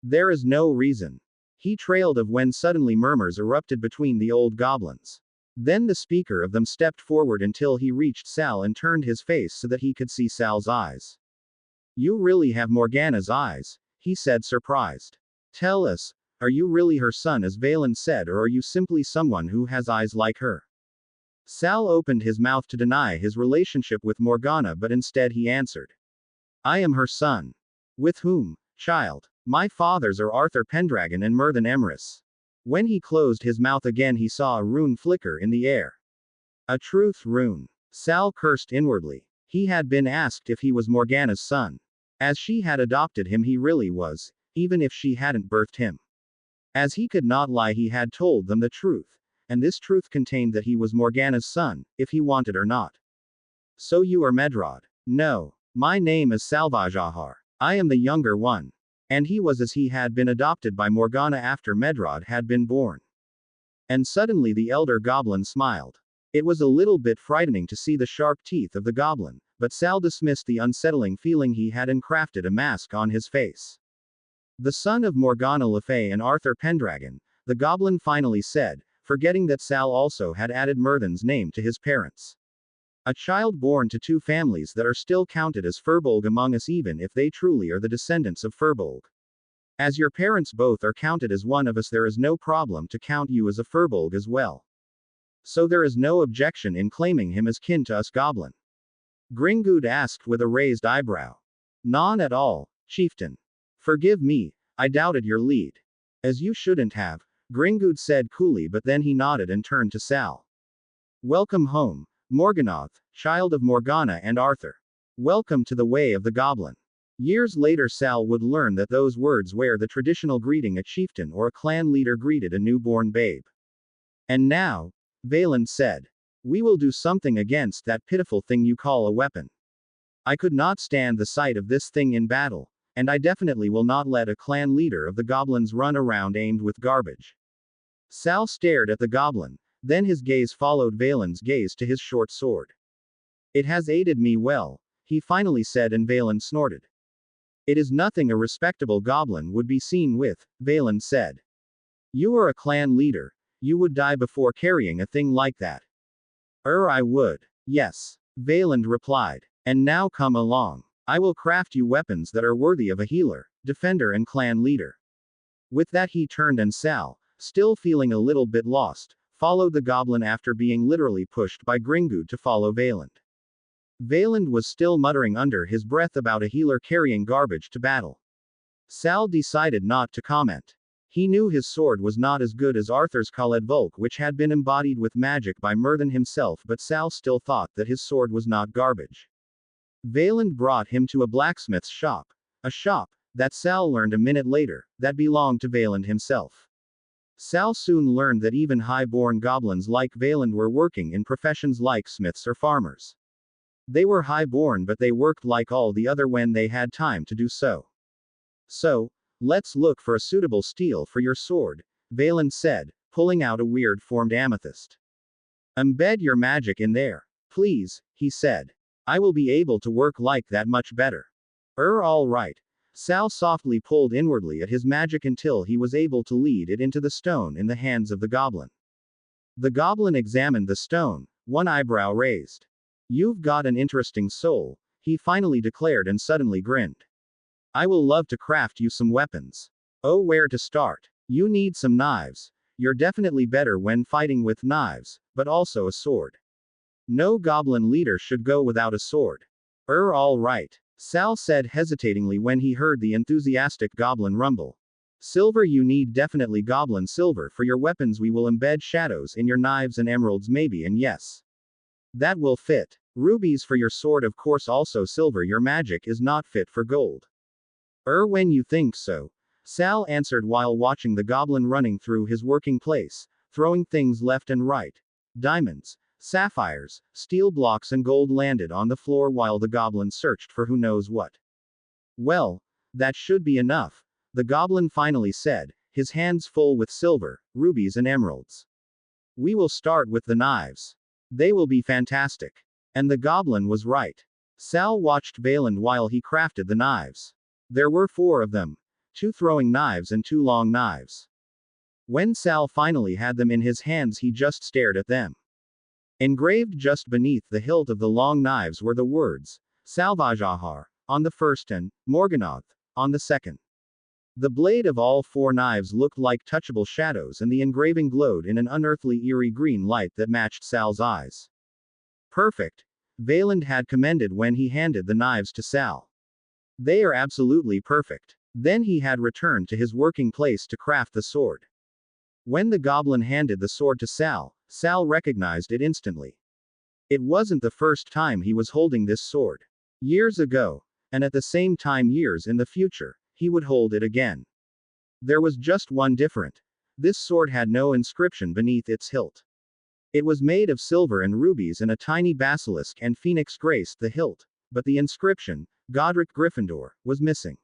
There is no reason. He trailed off when suddenly murmurs erupted between the old goblins. Then the speaker of them stepped forward until he reached Sal and turned his face so that he could see Sal's eyes. You really have Morgana's eyes, he said, surprised. Tell us, are you really her son, as Valand said, or are you simply someone who has eyes like her? Sal opened his mouth to deny his relationship with Morgana, but instead he answered. I am her son. With whom, child? My fathers are Arthur Pendragon and Merthin Emrys. When he closed his mouth again, he saw a rune flicker in the air. A truth rune. Sal cursed inwardly. He had been asked if he was Morgana's son. As she had adopted him, he really was, even if she hadn't birthed him. As he could not lie, he had told them the truth, and this truth contained that he was Morgana's son, if he wanted or not. So you are Medrod? No. My name is Salvajahar. I am the younger one. And he was, as he had been adopted by Morgana after Medrod had been born. And suddenly the elder goblin smiled. It was a little bit frightening to see the sharp teeth of the goblin, but Sal dismissed the unsettling feeling he had and crafted a mask on his face. The son of Morgana Le Fay and Arthur Pendragon, the goblin finally said, forgetting that Sal also had added Merthin's name to his parents. A child born to two families that are still counted as Firbolg among us, even if they truly are the descendants of Firbolg. As your parents both are counted as one of us, there is no problem to count you as a Firbolg as well. So there is no objection in claiming him as kin to us, goblin? Gringood asked with a raised eyebrow. None at all, chieftain. Forgive me, I doubted your lead. As you shouldn't have, Gringood said coolly, but then he nodded and turned to Sal. Welcome home, Morganath, child of Morgana and Arthur. Welcome to the way of the goblin. Years later, Sal would learn that those words were the traditional greeting a chieftain or a clan leader greeted a newborn babe. And now, Valand said, we will do something against that pitiful thing you call a weapon. I could not stand the sight of this thing in battle, and I definitely will not let a clan leader of the goblins run around aimed with garbage. Sal stared at the goblin, then his gaze followed Valand's gaze to his short sword. It has aided me well, he finally said, and Valand snorted. It is nothing a respectable goblin would be seen with, Valand said. You are a clan leader, you would die before carrying a thing like that. I would. Yes, Valand replied. And now come along. I will craft you weapons that are worthy of a healer, defender and clan leader. With that he turned, and Sal, still feeling a little bit lost, followed the goblin after being literally pushed by Gringood to follow Valand. Valand was still muttering under his breath about a healer carrying garbage to battle. Sal decided not to comment. He knew his sword was not as good as Arthur's Khaled Volk, which had been embodied with magic by Myrddin himself, but Sal still thought that his sword was not garbage. Valand brought him to a blacksmith's shop. A shop, that Sal learned a minute later, that belonged to Valand himself. Sal soon learned that even high-born goblins like Valand were working in professions like smiths or farmers. They were high-born, but they worked like all the other when they had time to do so. So, let's look for a suitable steel for your sword, Valand said, pulling out a weird-formed amethyst. Embed your magic in there, please, he said. I will be able to work like that much better. All right. Sal softly pulled inwardly at his magic until he was able to lead it into the stone in the hands of the goblin. The goblin examined the stone, one eyebrow raised. You've got an interesting soul, he finally declared and suddenly grinned. I will love to craft you some weapons. Oh, where to start? You need some knives. You're definitely better when fighting with knives, but also a sword. No goblin leader should go without a sword. All right, Sal said hesitatingly when he heard the enthusiastic goblin rumble. Silver, you need definitely goblin silver for your weapons. We will embed shadows in your knives and emeralds maybe, and yes. That will fit. Rubies for your sword, of course, also silver. Your magic is not fit for gold. When you think so, Sal answered while watching the goblin running through his working place, throwing things left and right. Diamonds, sapphires, steel blocks and gold landed on the floor while the goblin searched for who knows what. Well, that should be enough, the goblin finally said, his hands full with silver, rubies and emeralds. We will start with the knives. They will be fantastic. And the goblin was right. Sal watched Valand while he crafted the knives. There were 4 of them. 2 throwing knives and 2 long knives. When Sal finally had them in his hands, he just stared at them. Engraved just beneath the hilt of the long knives were the words, Salvajahar, on the first and Morganath, on the second. The blade of all 4 knives looked like touchable shadows, and the engraving glowed in an unearthly eerie green light that matched Sal's eyes. Perfect, Valand had commended when he handed the knives to Sal. They are absolutely perfect. Then he had returned to his working place to craft the sword. When the goblin handed the sword to Sal, Sal recognized it instantly. It wasn't the first time he was holding this sword. Years ago, and at the same time years in the future, he would hold it again. There was just one difference. This sword had no inscription beneath its hilt. It was made of silver and rubies, and a tiny basilisk and phoenix graced the hilt, but the inscription, Godric Gryffindor, was missing.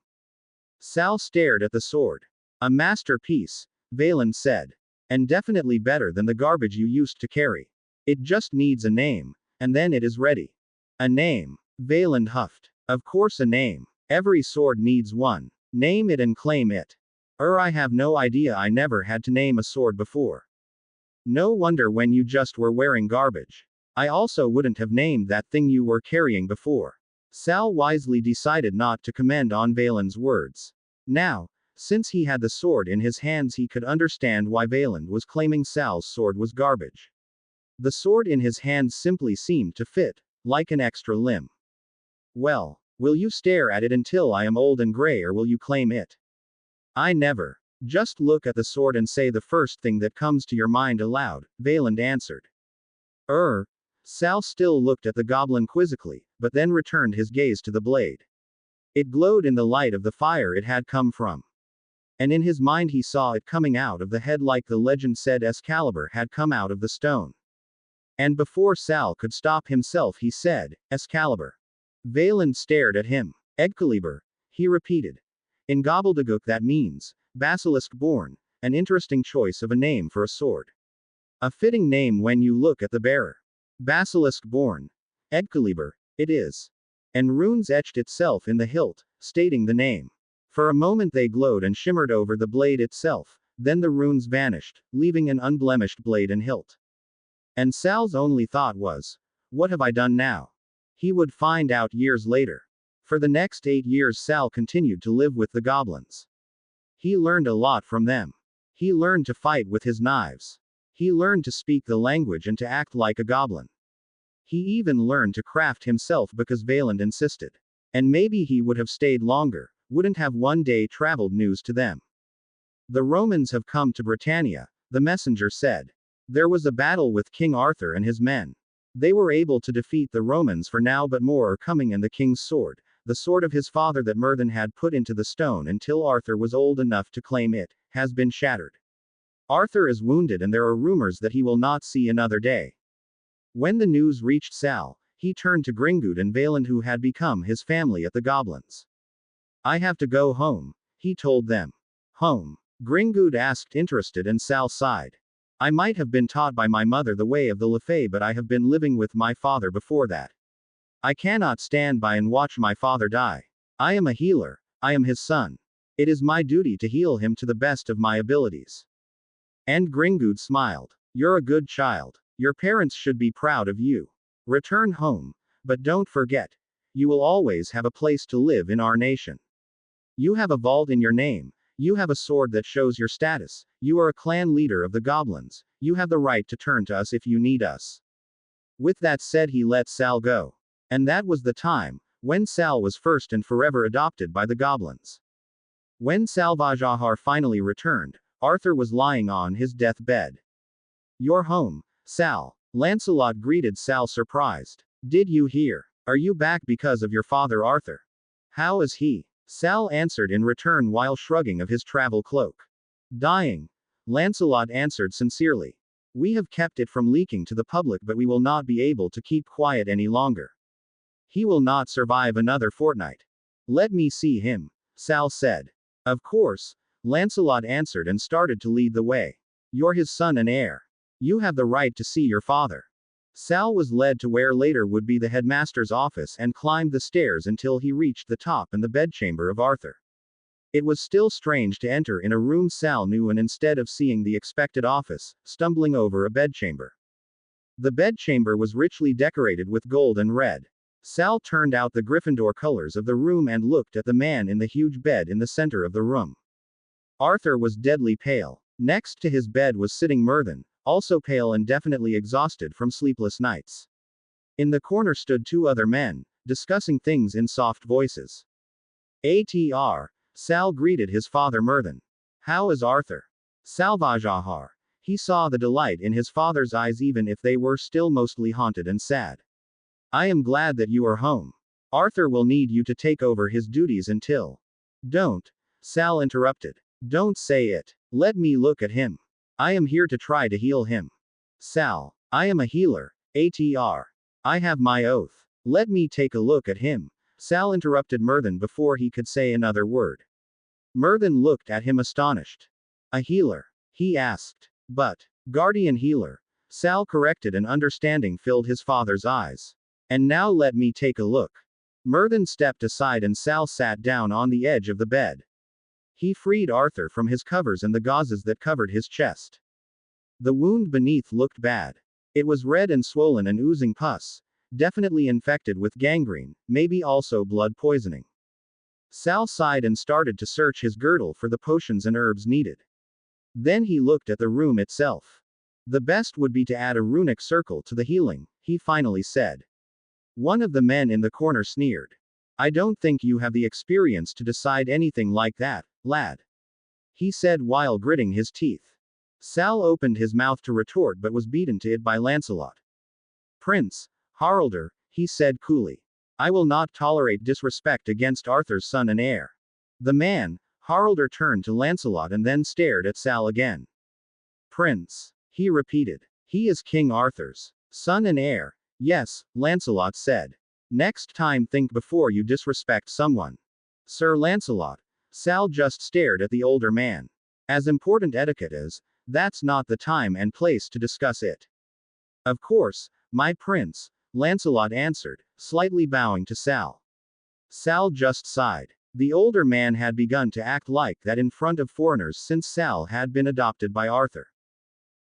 Sal stared at the sword. A masterpiece, Valand said. And definitely better than the garbage you used to carry. It just needs a name, and then it is ready. A name, Valand huffed. Of course, a name. Every sword needs one. Name it and claim it. I have no idea. I never had to name a sword before. No wonder when you just were wearing garbage. I also wouldn't have named that thing you were carrying before. Sal wisely decided not to comment on Valand's words. Now, since he had the sword in his hands, he could understand why Valand was claiming Sal's sword was garbage. The sword in his hands simply seemed to fit, like an extra limb. Well, will you stare at it until I am old and gray, or will you claim it? I never. Just look at the sword and say the first thing that comes to your mind aloud, Valand answered. Sal still looked at the goblin quizzically, but then returned his gaze to the blade. It glowed in the light of the fire it had come from. And in his mind he saw it coming out of the head like the legend said Excalibur had come out of the stone. And before Sal could stop himself, he said, Excalibur. Valand stared at him. Excalibur, he repeated. In gobbledygook that means, basilisk born, an interesting choice of a name for a sword. A fitting name when you look at the bearer. Basilisk born. Excalibur, it is. And runes etched itself in the hilt, stating the name. For a moment they glowed and shimmered over the blade itself, then the runes vanished, leaving an unblemished blade and hilt. And Sal's only thought was, what have I done now? He would find out years later. For the next 8 years Sal continued to live with the goblins. He learned a lot from them. He learned to fight with his knives. He learned to speak the language and to act like a goblin. He even learned to craft himself because Valand insisted. And maybe he would have stayed longer, wouldn't have one day traveled news to them. The Romans have come to Britannia, the messenger said. There was a battle with King Arthur and his men. They were able to defeat the Romans for now, but more are coming, and the king's sword, the sword of his father that Merlin had put into the stone until Arthur was old enough to claim it, has been shattered. Arthur is wounded and there are rumors that he will not see another day. When the news reached Sal, he turned to Gringood and Valand, who had become his family at the Goblins. I have to go home, he told them. Home? Gringood asked, interested, and Sal sighed. I might have been taught by my mother the way of the Lefay, but I have been living with my father before that. I cannot stand by and watch my father die. I am a healer, I am his son. It is my duty to heal him to the best of my abilities. And Gringood smiled. You're a good child. Your parents should be proud of you. Return home. But don't forget. You will always have a place to live in our nation. You have a vault in your name. You have a sword that shows your status. You are a clan leader of the Goblins. You have the right to turn to us if you need us. With that said, he let Sal go. And that was the time when Sal was first and forever adopted by the Goblins. When Salvajahar finally returned, Arthur was lying on his deathbed. You're home, Sal. Lancelot greeted Sal, surprised. Did you hear? Are you back because of your father Arthur? How is he? Sal answered in return while shrugging of his travel cloak. Dying. Lancelot answered sincerely. We have kept it from leaking to the public, but we will not be able to keep quiet any longer. He will not survive another fortnight. Let me see him, Sal said. Of course, Lancelot answered and started to lead the way. You're his son and heir. You have the right to see your father. Sal was led to where later would be the headmaster's office and climbed the stairs until he reached the top and the bedchamber of Arthur. It was still strange to enter in a room Sal knew, and instead of seeing the expected office, stumbling over a bedchamber. The bedchamber was richly decorated with gold and red. Sal turned out the Gryffindor colors of the room and looked at the man in the huge bed in the center of the room. Arthur was deadly pale. Next to his bed was sitting Merlin, also pale and definitely exhausted from sleepless nights. In the corner stood two other men, discussing things in soft voices. ATR, Sal greeted his father Merlin. How is Arthur? Salvajahar. He saw the delight in his father's eyes even if they were still mostly haunted and sad. I am glad that you are home. Arthur will need you to take over his duties until. Don't. Sal interrupted. Don't say it. Let me look at him. I am here to try to heal him. Sal. I am a healer. ATR. I have my oath. Let me take a look at him. Sal interrupted Merlin before he could say another word. Merlin looked at him astonished. A healer? He asked. But. Guardian healer. Sal corrected, and understanding filled his father's eyes. And now let me take a look. Merlin stepped aside and Sal sat down on the edge of the bed. He freed Arthur from his covers and the gauzes that covered his chest. The wound beneath looked bad. It was red and swollen and oozing pus. Definitely infected with gangrene, maybe also blood poisoning. Sal sighed and started to search his girdle for the potions and herbs needed. Then he looked at the room itself. The best would be to add a runic circle to the healing, he finally said. One of the men in the corner sneered. I don't think you have the experience to decide anything like that, lad. He said while gritting his teeth. Sal opened his mouth to retort but was beaten to it by Lancelot. Prince Haraldr, he said coolly. I will not tolerate disrespect against Arthur's son and heir. The man, Haraldr, turned to Lancelot and then stared at Sal again. Prince, he repeated. He is King Arthur's son and heir. Yes, Lancelot said. Next time think before you disrespect someone. Sir Lancelot. Sal just stared at the older man. As important etiquette is, that's not the time and place to discuss it. Of course, my prince, Lancelot answered, slightly bowing to Sal. Sal just sighed. The older man had begun to act like that in front of foreigners since Sal had been adopted by Arthur.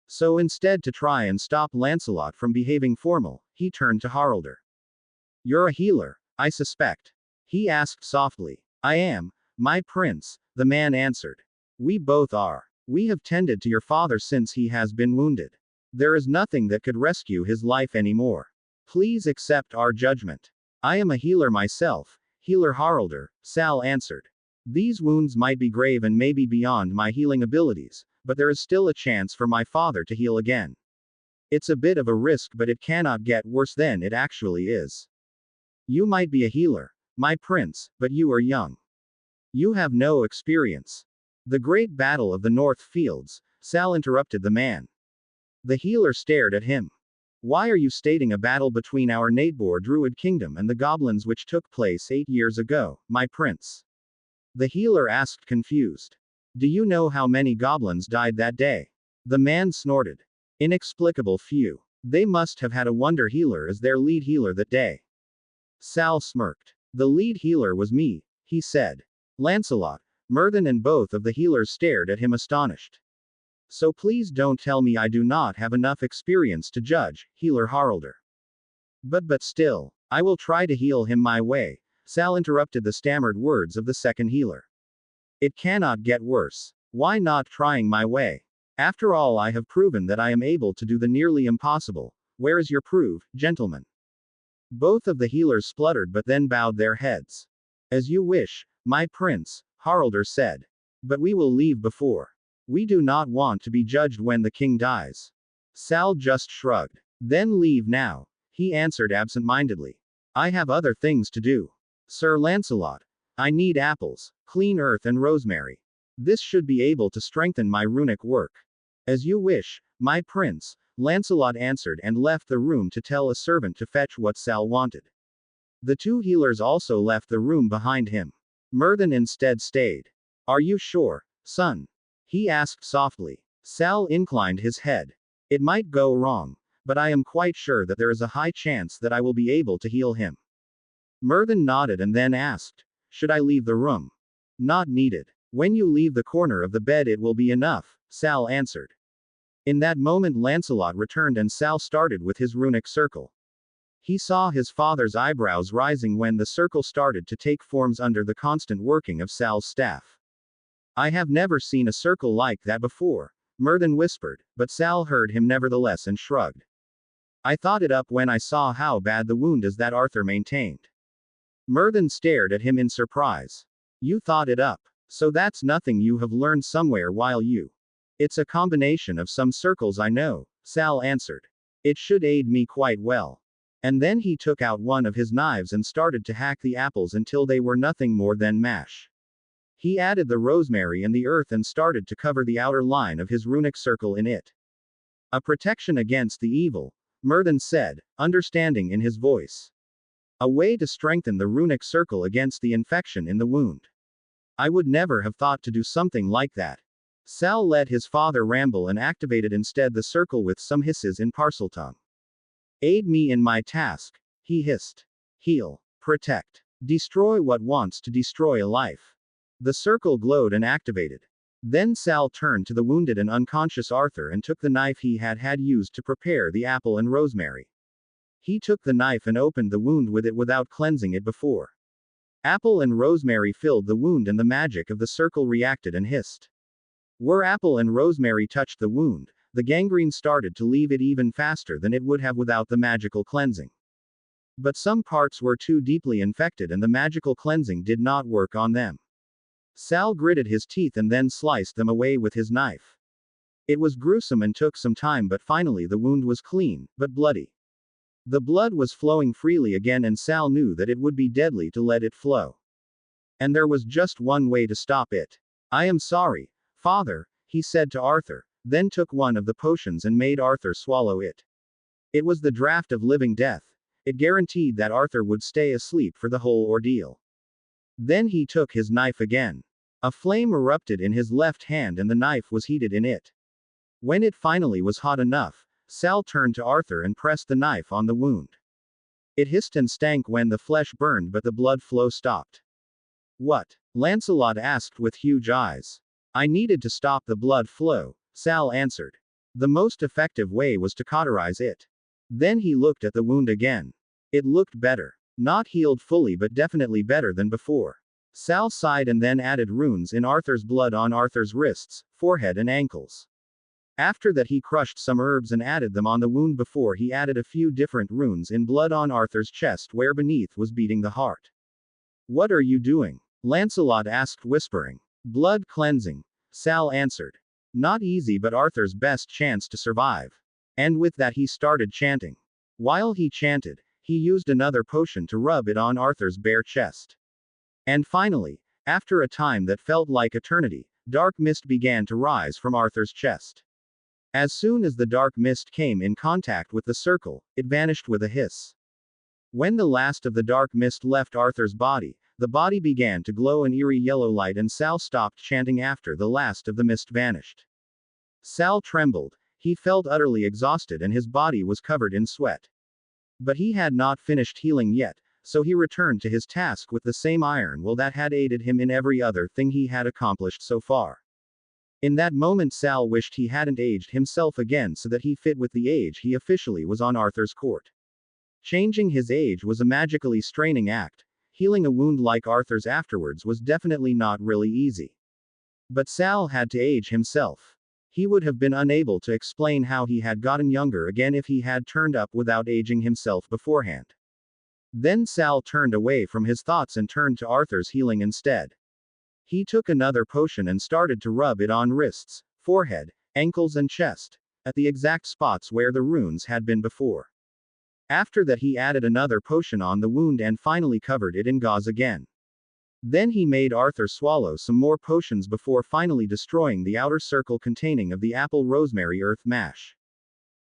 So instead, to try and stop Lancelot from behaving formal, he turned to Haraldr. You're a healer, I suspect. He asked softly. I am, my prince, the man answered. We both are. We have tended to your father since he has been wounded. There is nothing that could rescue his life anymore. Please accept our judgment. I am a healer myself, Healer Haralder, Sal answered. These wounds might be grave and maybe beyond my healing abilities, but there is still a chance for my father to heal again. It's a bit of a risk, but it cannot get worse than it actually is. You might be a healer, my prince, but you are young. You have no experience. The great battle of the North Fields, Sal interrupted the man. The healer stared at him. Why are you stating a battle between our Nadebor Druid Kingdom and the goblins which took place 8 years ago, my prince? The healer asked, confused. Do you know how many goblins died that day? The man snorted. Inexplicable few. They must have had a wonder healer as their lead healer that day. Sal smirked. The lead healer was me, he said. Lancelot, Myrddin and both of the healers stared at him astonished. So please don't tell me I do not have enough experience to judge, Healer Haralder. But still, I will try to heal him my way, Sal interrupted the stammered words of the second healer. It cannot get worse. Why not trying my way? After all, I have proven that I am able to do the nearly impossible. Where is your proof, gentlemen? Both of the healers spluttered but then bowed their heads. As you wish, my prince, Haralder said. But we will leave before. We do not want to be judged when the king dies. Sal just shrugged. Then leave now, he answered absent-mindedly. I have other things to do. Sir Lancelot, I need apples, clean earth and rosemary. This should be able to strengthen my runic work. As you wish, my prince, Lancelot answered and left the room to tell a servant to fetch what Sal wanted. The two healers also left the room behind him. Myrddin instead stayed. Are you sure, son? He asked softly. Sal inclined his head. It might go wrong, but I am quite sure that there is a high chance that I will be able to heal him. Myrddin nodded and then asked, should I leave the room? Not needed. When you leave the corner of the bed it will be enough, Sal answered. In that moment Lancelot returned and Sal started with his runic circle. He saw his father's eyebrows rising when the circle started to take forms under the constant working of Sal's staff. I have never seen a circle like that before, Myrddin whispered, but Sal heard him nevertheless and shrugged. I thought it up when I saw how bad the wound is that Arthur maintained. Myrddin stared at him in surprise. You thought it up. So that's nothing you have learned somewhere while you. It's a combination of some circles I know, Sal answered. It should aid me quite well. And then he took out one of his knives and started to hack the apples until they were nothing more than mash. He added the rosemary and the earth and started to cover the outer line of his runic circle in it. A protection against the evil, Myrddin said, understanding in his voice. A way to strengthen the runic circle against the infection in the wound. I would never have thought to do something like that. Sal let his father ramble and activated instead the circle with some hisses in Parseltongue. Aid me in my task, he hissed. Heal, protect, destroy what wants to destroy a life. The circle glowed and activated. Then Sal turned to the wounded and unconscious Arthur and took the knife he had used to prepare the apple and rosemary. He took the knife and opened the wound with it without cleansing it before. Apple and rosemary filled the wound and the magic of the circle reacted and hissed. Were apple and rosemary touched the wound, the gangrene started to leave it even faster than it would have without the magical cleansing. But some parts were too deeply infected and the magical cleansing did not work on them. Sal gritted his teeth and then sliced them away with his knife. It was gruesome and took some time, but finally the wound was clean, but bloody. The blood was flowing freely again and Sal knew that it would be deadly to let it flow. And there was just one way to stop it. I am sorry, father, he said to Arthur, then took one of the potions and made Arthur swallow it. It was the draught of living death. It guaranteed that Arthur would stay asleep for the whole ordeal. Then he took his knife again. A flame erupted in his left hand and the knife was heated in it. When it finally was hot enough, Sal turned to Arthur and pressed the knife on the wound. It hissed and stank when the flesh burned, but the blood flow stopped. What? Lancelot asked with huge eyes. I needed to stop the blood flow, Sal answered. The most effective way was to cauterize it. Then he looked at the wound again. It looked better. Not healed fully, but definitely better than before. Sal sighed and then added runes in Arthur's blood on Arthur's wrists, forehead and ankles. After that, he crushed some herbs and added them on the wound before he added a few different runes in blood on Arthur's chest where beneath was beating the heart. What are you doing? Lancelot asked, whispering. Blood cleansing, Sal answered. Not easy, but Arthur's best chance to survive. And with that, he started chanting. While he chanted, he used another potion to rub it on Arthur's bare chest. And finally, after a time that felt like eternity, dark mist began to rise from Arthur's chest. As soon as the dark mist came in contact with the circle, it vanished with a hiss. When the last of the dark mist left Arthur's body, the body began to glow an eerie yellow light, and Sal stopped chanting after the last of the mist vanished. Sal trembled. He felt utterly exhausted and his body was covered in sweat. But he had not finished healing yet, so he returned to his task with the same iron will that had aided him in every other thing he had accomplished so far. In that moment, Sal wished he hadn't aged himself again so that he fit with the age he officially was on Arthur's court. Changing his age was a magically straining act. Healing a wound like Arthur's afterwards was definitely not really easy. But Sal had to age himself. He would have been unable to explain how he had gotten younger again if he had turned up without aging himself beforehand. Then Sal turned away from his thoughts and turned to Arthur's healing instead. He took another potion and started to rub it on wrists, forehead, ankles and chest, at the exact spots where the runes had been before. After that, he added another potion on the wound and finally covered it in gauze again. Then he made Arthur swallow some more potions before finally destroying the outer circle containing of the apple rosemary earth mash.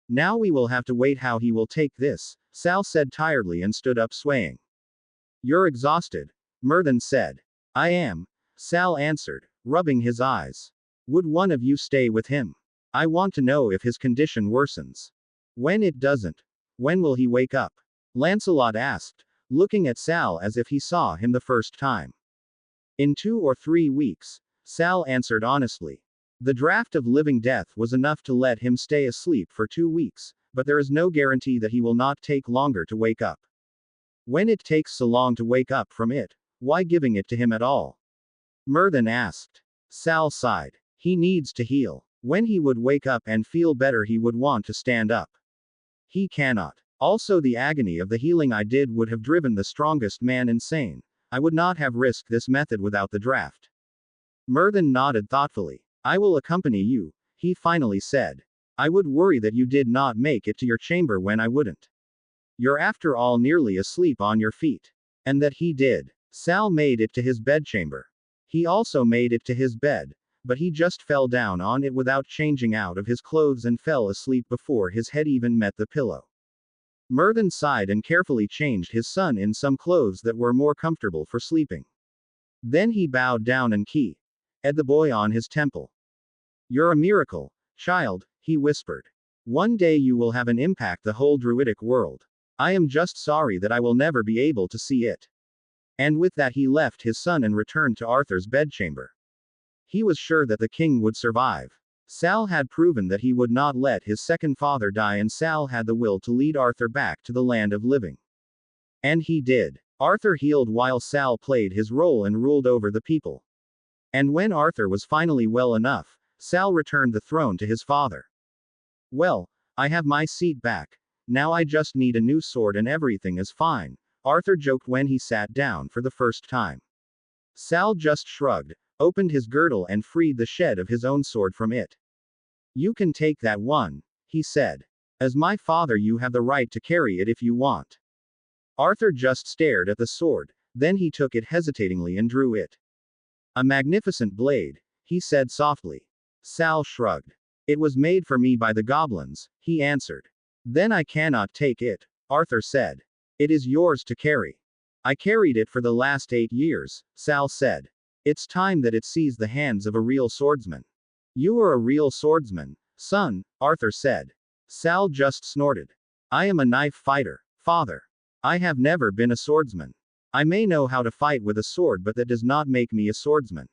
Now we will have to wait how he will take this, Sal said tiredly and stood up swaying. You're exhausted, Myrddin said. I am, Sal answered, rubbing his eyes. Would one of you stay with him? I want to know if his condition worsens. When it doesn't. When will he wake up? Lancelot asked, looking at Sal as if he saw him the first time. In 2 or 3 weeks, Sal answered honestly. The draft of living death was enough to let him stay asleep for 2 weeks, but there is no guarantee that he will not take longer to wake up. When it takes so long to wake up from it, why giving it to him at all? Myrddin asked. Sal sighed. He needs to heal. When he would wake up and feel better, he would want to stand up. He cannot. Also, the agony of the healing I did would have driven the strongest man insane. I would not have risked this method without the draft. Myrddin nodded thoughtfully. I will accompany you, he finally said. I would worry that you did not make it to your chamber when I wouldn't. You're after all nearly asleep on your feet. And that he did. Sal made it to his bedchamber. He also made it to his bed, but he just fell down on it without changing out of his clothes and fell asleep before his head even met the pillow. Myrddin sighed and carefully changed his son in some clothes that were more comfortable for sleeping. Then he bowed down and kissed the boy on his temple. You're a miracle, child, he whispered. One day you will have an impact the whole druidic world. I am just sorry that I will never be able to see it. And with that, he left his son and returned to Arthur's bedchamber. He was sure that the king would survive. Sal had proven that he would not let his second father die, and Sal had the will to lead Arthur back to the land of living. And he did. Arthur healed while Sal played his role and ruled over the people. And when Arthur was finally well enough, Sal returned the throne to his father. Well, I have my seat back. Now I just need a new sword and everything is fine, Arthur joked when he sat down for the first time. Sal just shrugged, opened his girdle and freed the shed of his own sword from it. You can take that one, he said. As my father, you have the right to carry it if you want. Arthur just stared at the sword, then he took it hesitatingly and drew it. A magnificent blade, he said softly. Sal shrugged. It was made for me by the goblins, he answered. Then I cannot take it, Arthur said. It is yours to carry. I carried it for the last 8 years, Sal said. It's time that it sees the hands of a real swordsman. You are a real swordsman, son, Arthur said. Sal just snorted. I am a knife fighter, father. I have never been a swordsman. I may know how to fight with a sword, but that does not make me a swordsman.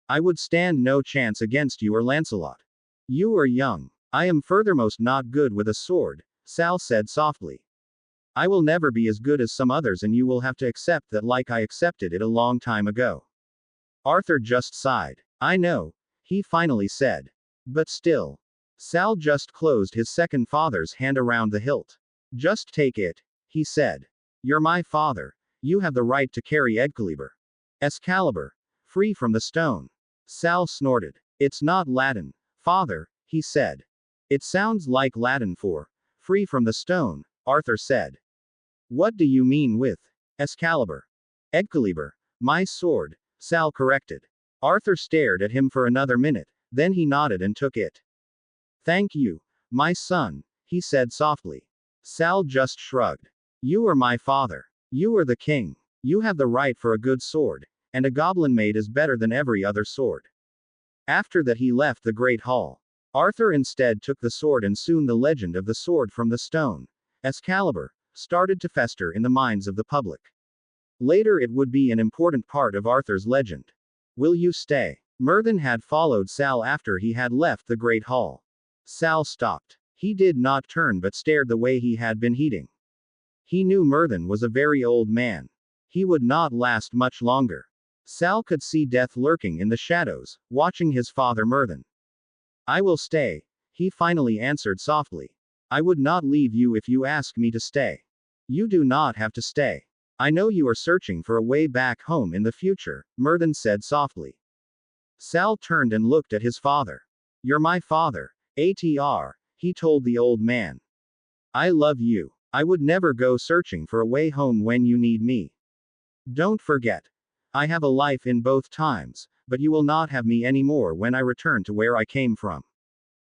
I would stand no chance against you or Lancelot. You are young. I am furthermost not good with a sword, Sal said softly. I will never be as good as some others, and you will have to accept that, like I accepted it a long time ago. Arthur just sighed. I know, he finally said. But still. Sal just closed his second father's hand around the hilt. Just take it, he said. You're my father. You have the right to carry Excalibur. Free from the stone. Sal snorted. It's not Latin, father, he said. It sounds like Latin for free from the stone, Arthur said. What do you mean with Excalibur? Excalibur, my sword, Sal corrected. Arthur stared at him for another minute, then he nodded and took it. Thank you, my son, he said softly. Sal just shrugged. You are my father. You are the king. You have the right for a good sword, and a goblin made is better than every other sword. After that he left the great hall. Arthur instead took the sword, and soon the legend of the sword from the stone, Excalibur, started to fester in the minds of the public. Later it would be an important part of Arthur's legend. Will you stay? Merlin had followed Sal after he had left the great hall. Sal stopped. He did not turn but stared the way he had been heeding. He knew Merlin was a very old man. He would not last much longer. Sal could see death lurking in the shadows, watching his father Merlin. I will stay, he finally answered softly. I would not leave you if you ask me to stay. You do not have to stay. I know you are searching for a way back home in the future, Merlin said softly. Sal turned and looked at his father. You're my father, ATR, he told the old man. I love you. I would never go searching for a way home when you need me. Don't forget. I have a life in both times, but you will not have me anymore when I return to where I came from.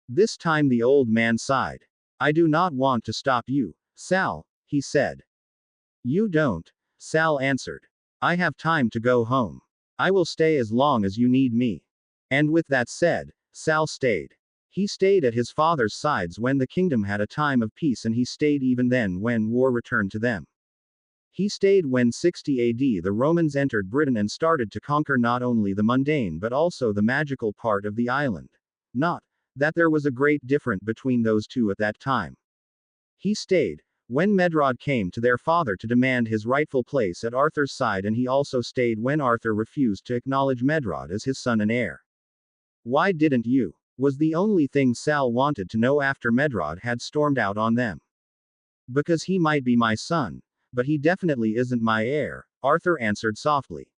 This time the old man sighed. I do not want to stop you, Sal, he said. You don't, Sal answered. I have time to go home. I will stay as long as you need me. And with that said, Sal stayed. He stayed at his father's sides when the kingdom had a time of peace, and he stayed even then when war returned to them. He stayed when 60 AD the Romans entered Britain and started to conquer not only the mundane but also the magical part of the island. Not that there was a great difference between those two at that time. He stayed when Medrod came to their father to demand his rightful place at Arthur's side, and he also stayed when Arthur refused to acknowledge Medrod as his son and heir. Why didn't you? Was the only thing Sal wanted to know after Medrod had stormed out on them. Because he might be my son, but he definitely isn't my heir, Arthur answered softly.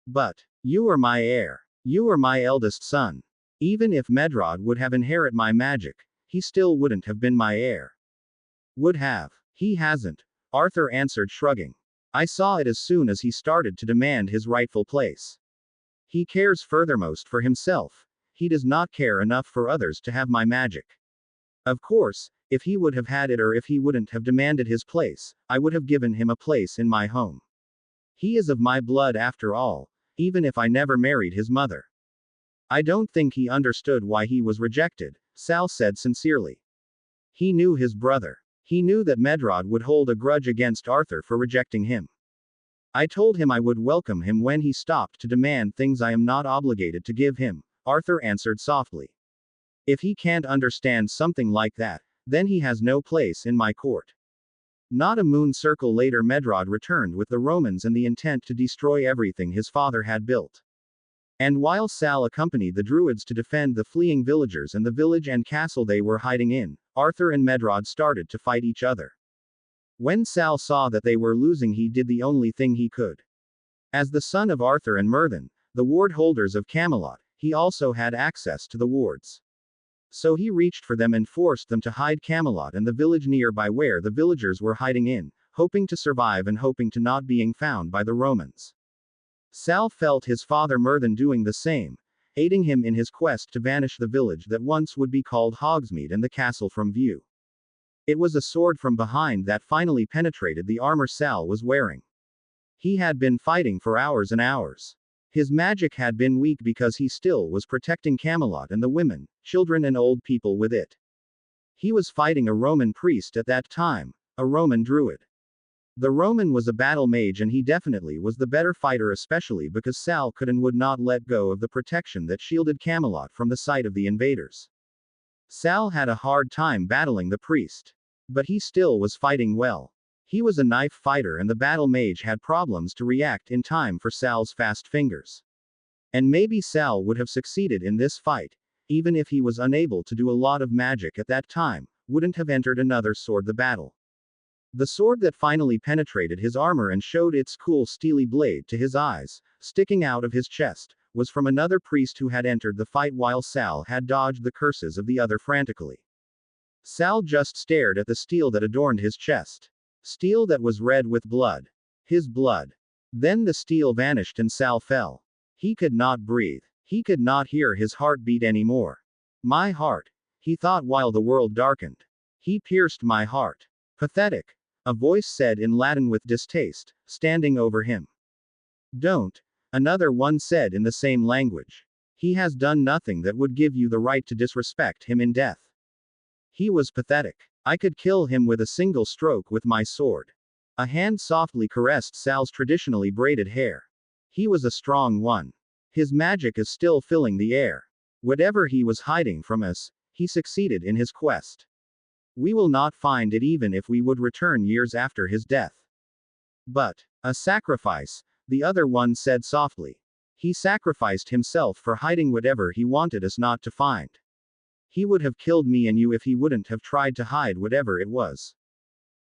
But you are my heir. You are my eldest son. Even if Medrod would have inherited my magic, he still wouldn't have been my heir. Would have. He hasn't, Arthur answered shrugging. I saw it as soon as he started to demand his rightful place. He cares furthermost for himself. He does not care enough for others to have my magic. Of course, if he would have had it, or if he wouldn't have demanded his place, I would have given him a place in my home. He is of my blood after all, even if I never married his mother. I don't think he understood why he was rejected, Sal said sincerely. He knew his brother. He knew that Medrod would hold a grudge against Arthur for rejecting him. I told him I would welcome him when he stopped to demand things I am not obligated to give him, Arthur answered softly. If he can't understand something like that, then he has no place in my court. Not a moon circle later, Medrod returned with the Romans and the intent to destroy everything his father had built. And while Sal accompanied the Druids to defend the fleeing villagers and the village and castle they were hiding in, Arthur and Medrod started to fight each other. When Sal saw that they were losing, he did the only thing he could. As the son of Arthur and Merlin, the ward holders of Camelot, he also had access to the wards. So he reached for them and forced them to hide Camelot and the village nearby where the villagers were hiding in, hoping to survive and hoping to not being found by the Romans. Sal felt his father Merlin doing the same, aiding him in his quest to banish the village that once would be called Hogsmeade and the castle from view. It was a sword from behind that finally penetrated the armor Sal was wearing. He had been fighting for hours and hours. His magic had been weak because he still was protecting Camelot and the women, children and old people with it. He was fighting a Roman priest at that time, a Roman druid. The Roman was a battle mage, and he definitely was the better fighter, especially because Sal could and would not let go of the protection that shielded Camelot from the sight of the invaders. Sal had a hard time battling the priest. But he still was fighting well. He was a knife fighter, and the battle mage had problems to react in time for Sal's fast fingers. And maybe Sal would have succeeded in this fight, even if he was unable to do a lot of magic at that time, wouldn't have entered another sword the battle. The sword that finally penetrated his armor and showed its cool steely blade to his eyes, sticking out of his chest, was from another priest who had entered the fight while Sal had dodged the curses of the other frantically. Sal just stared at the steel that adorned his chest. Steel that was red with blood. His blood. Then the steel vanished and Sal fell. He could not breathe. He could not hear his heart beat anymore. My heart, he thought while the world darkened. He pierced my heart. Pathetic, a voice said in Latin with distaste, standing over him. Don't, another one said in the same language. He has done nothing that would give you the right to disrespect him in death. He was pathetic. I could kill him with a single stroke with my sword. A hand softly caressed Sal's traditionally braided hair. He was a strong one. His magic is still filling the air. Whatever he was hiding from us, he succeeded in his quest. We will not find it even if we would return years after his death. But, a sacrifice, the other one said softly. He sacrificed himself for hiding whatever he wanted us not to find. He would have killed me and you if he wouldn't have tried to hide whatever it was.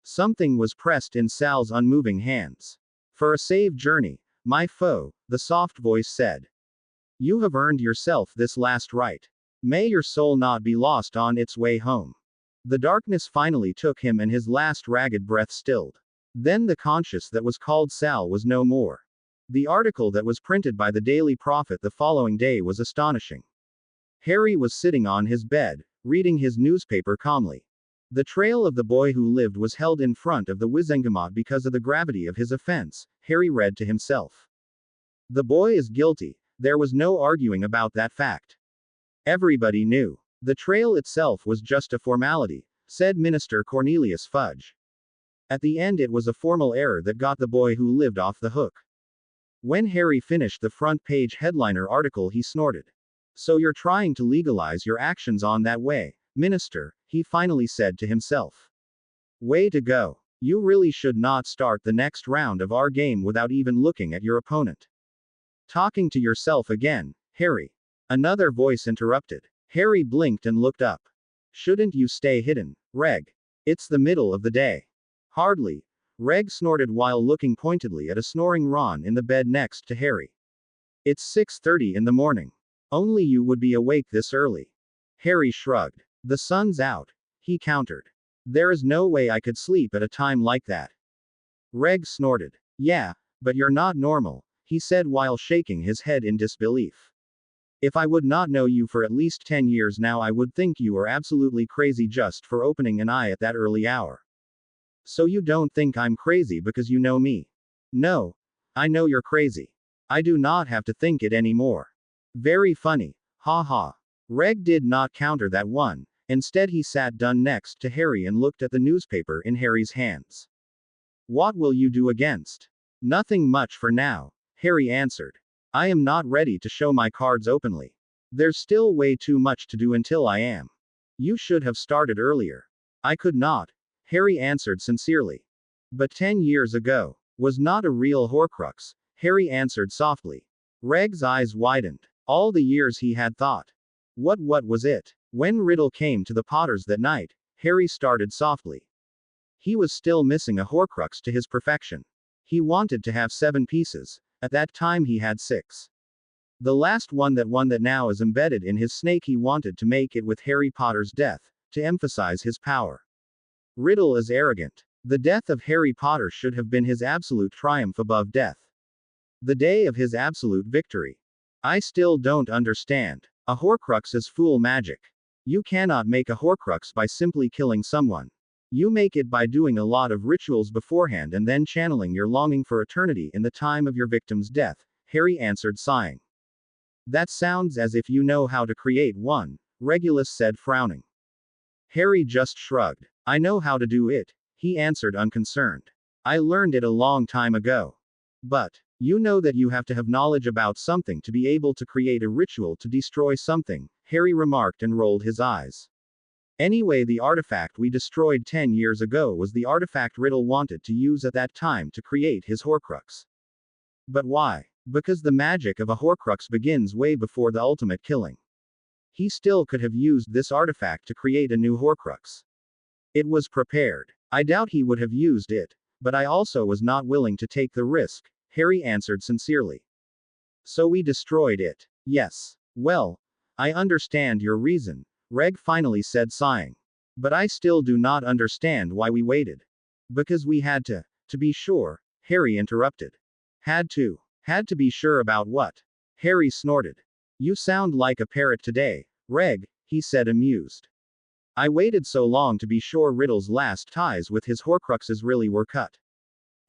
Something was pressed in Sal's unmoving hands. For a safe journey, my foe, the soft voice said. You have earned yourself this last right. May your soul not be lost on its way home. The darkness finally took him and his last ragged breath stilled. Then the conscience that was called Sal was no more. The article that was printed by the Daily Prophet the following day was astonishing. Harry was sitting on his bed, reading his newspaper calmly. The trail of the boy who lived was held in front of the Wizengamot because of the gravity of his offense, Harry read to himself. The boy is guilty, there was no arguing about that fact. Everybody knew. The trail itself was just a formality, said Minister Cornelius Fudge. At the end it was a formal error that got the boy who lived off the hook. When Harry finished the front page headliner article he snorted. So you're trying to legalize your actions on that way, Minister, he finally said to himself. Way to go. You really should not start the next round of our game without even looking at your opponent. Talking to yourself again, Harry. Another voice interrupted. Harry blinked and looked up. Shouldn't you stay hidden, Reg? It's the middle of the day. Hardly. Reg snorted while looking pointedly at a snoring Ron in the bed next to Harry. It's 6:30 in the morning. Only you would be awake this early. Harry shrugged. The sun's out, he countered. There is no way I could sleep at a time like that. Reg snorted. Yeah, but you're not normal, he said while shaking his head in disbelief. If I would not know you for at least 10 years now, I would think you are absolutely crazy just for opening an eye at that early hour. So you don't think I'm crazy because you know me? No. I know you're crazy. I do not have to think it anymore. Very funny. Ha ha. Reg did not counter that one. Instead he sat down next to Harry and looked at the newspaper in Harry's hands. What will you do against? Nothing much for now, Harry answered. I am not ready to show my cards openly. There's still way too much to do until I am. You should have started earlier. I could not, Harry answered sincerely. But 10 years ago, was not a real Horcrux, Harry answered softly. Reg's eyes widened. All the years he had thought. What was it? When Riddle came to the Potters that night, Harry started softly. He was still missing a Horcrux to his perfection. He wanted to have 7 pieces. At that time he had 6. The last one that now is embedded in his snake, he wanted to make it with Harry Potter's death, to emphasize his power. Riddle is arrogant. The death of Harry Potter should have been his absolute triumph above death. The day of his absolute victory. I still don't understand. A Horcrux is fool magic. You cannot make a Horcrux by simply killing someone. You make it by doing a lot of rituals beforehand and then channeling your longing for eternity in the time of your victim's death, Harry answered sighing. That sounds as if you know how to create one, Regulus said frowning. Harry just shrugged. I know how to do it, he answered unconcerned. I learned it a long time ago. But, you know that you have to have knowledge about something to be able to create a ritual to destroy something, Harry remarked and rolled his eyes. Anyway, the artifact we destroyed 10 years ago was the artifact Riddle wanted to use at that time to create his Horcrux. But why? Because the magic of a Horcrux begins way before the ultimate killing. He still could have used this artifact to create a new Horcrux. It was prepared. I doubt he would have used it, but I also was not willing to take the risk, Harry answered sincerely. So we destroyed it. Yes. Well, I understand your reason, Reg finally said, sighing. But I still do not understand why we waited. Because we had to. To be sure, Harry interrupted. Had to. Had to be sure about what? Harry snorted. You sound like a parrot today, Reg, he said, amused. I waited so long to be sure Riddle's last ties with his Horcruxes really were cut.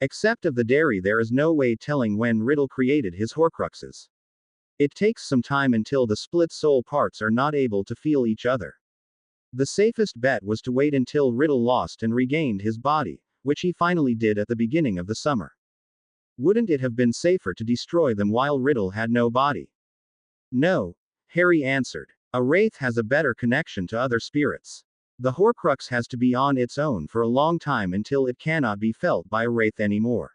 Except of the dairy, there is no way telling when Riddle created his Horcruxes. It takes some time until the split soul parts are not able to feel each other. The safest bet was to wait until Riddle lost and regained his body, which he finally did at the beginning of the summer. Wouldn't it have been safer to destroy them while Riddle had no body? No, Harry answered. A wraith has a better connection to other spirits. The Horcrux has to be on its own for a long time until it cannot be felt by a wraith anymore.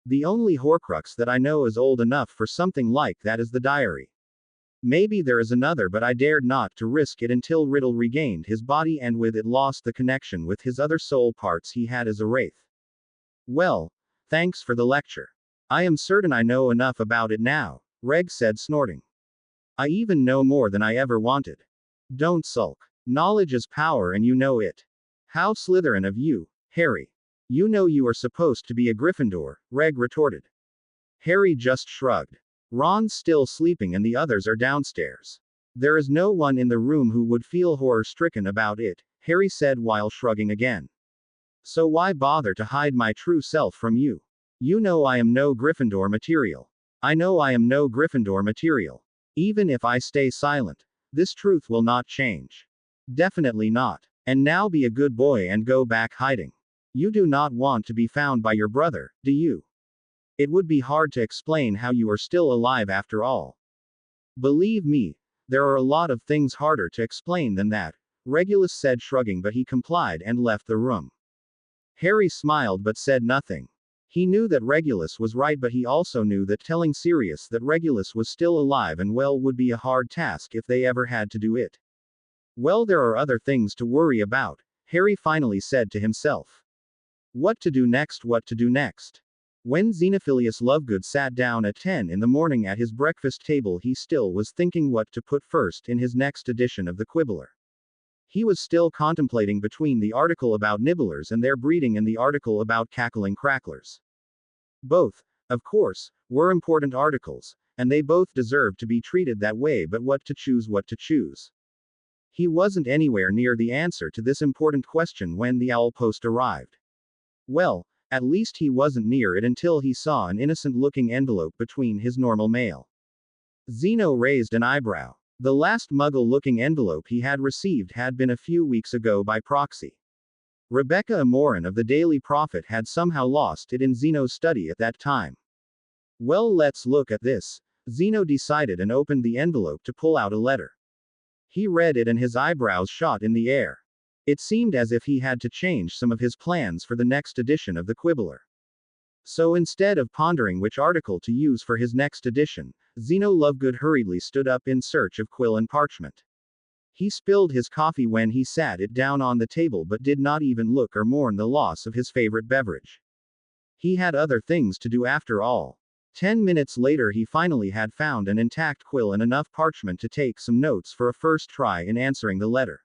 The only Horcrux that I know is old enough for something like that is the diary. Maybe there is another, but I dared not to risk it until Riddle regained his body and with it lost the connection with his other soul parts he had as a wraith. Well, thanks for the lecture. I am certain I know enough about it now, Reg said, snorting. I even know more than I ever wanted. Don't sulk. Knowledge is power and you know it. How Slytherin of you, Harry. You know you are supposed to be a Gryffindor, Reg retorted. Harry just shrugged. Ron's still sleeping and the others are downstairs. There is no one in the room who would feel horror-stricken about it, Harry said while shrugging again. So why bother to hide my true self from you? You know I am no Gryffindor material. I know I am no Gryffindor material. Even if I stay silent, this truth will not change. Definitely not. And now be a good boy and go back hiding. You do not want to be found by your brother, do you? It would be hard to explain how you are still alive after all. Believe me, there are a lot of things harder to explain than that, Regulus said, shrugging, but he complied and left the room. Harry smiled but said nothing. He knew that Regulus was right, but he also knew that telling Sirius that Regulus was still alive and well would be a hard task if they ever had to do it. Well, there are other things to worry about, Harry finally said to himself. What to do next, what to do next? When Xenophilius Lovegood sat down at 10 in the morning at his breakfast table, he still was thinking what to put first in his next edition of the Quibbler. He was still contemplating between the article about nibblers and their breeding and the article about cackling cracklers. Both, of course, were important articles, and they both deserved to be treated that way, but what to choose, what to choose. He wasn't anywhere near the answer to this important question when the owl post arrived. Well, at least he wasn't near it until he saw an innocent-looking envelope between his normal mail. Zeno raised an eyebrow. The last muggle-looking envelope he had received had been a few weeks ago by proxy. Rebecca Amorin of the Daily Prophet had somehow lost it in Zeno's study at that time. Well, let's look at this, Zeno decided, and opened the envelope to pull out a letter. He read it and his eyebrows shot in the air. It seemed as if he had to change some of his plans for the next edition of the Quibbler. So instead of pondering which article to use for his next edition, Zeno Lovegood hurriedly stood up in search of quill and parchment. He spilled his coffee when he sat it down on the table, but did not even look or mourn the loss of his favorite beverage. He had other things to do after all. 10 minutes later he finally had found an intact quill and enough parchment to take some notes for a first try in answering the letter.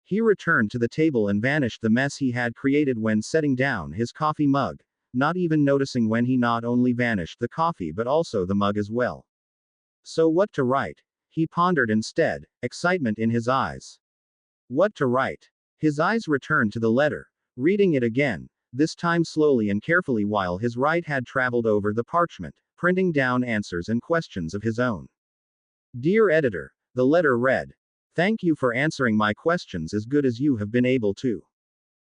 He returned to the table and vanished the mess he had created when setting down his coffee mug, not even noticing when he not only vanished the coffee but also the mug as well. So what to write? He pondered instead, excitement in his eyes. What to write? His eyes returned to the letter, reading it again, this time slowly and carefully while his right had traveled over the parchment, printing down answers and questions of his own. Dear editor, the letter read. Thank you for answering my questions as good as you have been able to.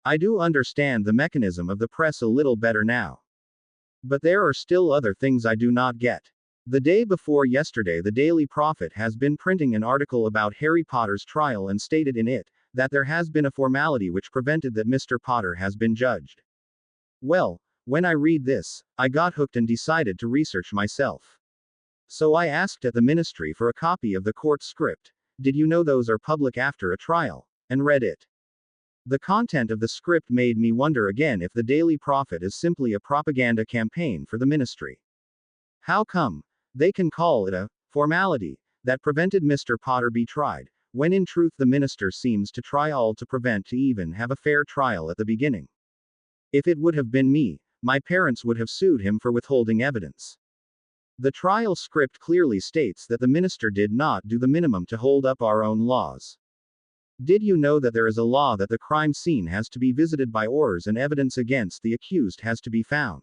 I do understand the mechanism of the press a little better now. But there are still other things I do not get. The day before yesterday, the Daily Prophet has been printing an article about Harry Potter's trial and stated in it that there has been a formality which prevented that Mr. Potter has been judged. Well, when I read this, I got hooked and decided to research myself. So I asked at the ministry for a copy of the court script, Did you know those are public after a trial? And read it. The content of the script made me wonder again if the Daily Prophet is simply a propaganda campaign for the ministry. How come they can call it a formality that prevented Mr. Potter be tried, when in truth the minister seems to try all to prevent to even have a fair trial at the beginning? If it would have been me, my parents would have sued him for withholding evidence. The trial script clearly states that the minister did not do the minimum to hold up our own laws. Did you know that there is a law that the crime scene has to be visited by oars and evidence against the accused has to be found?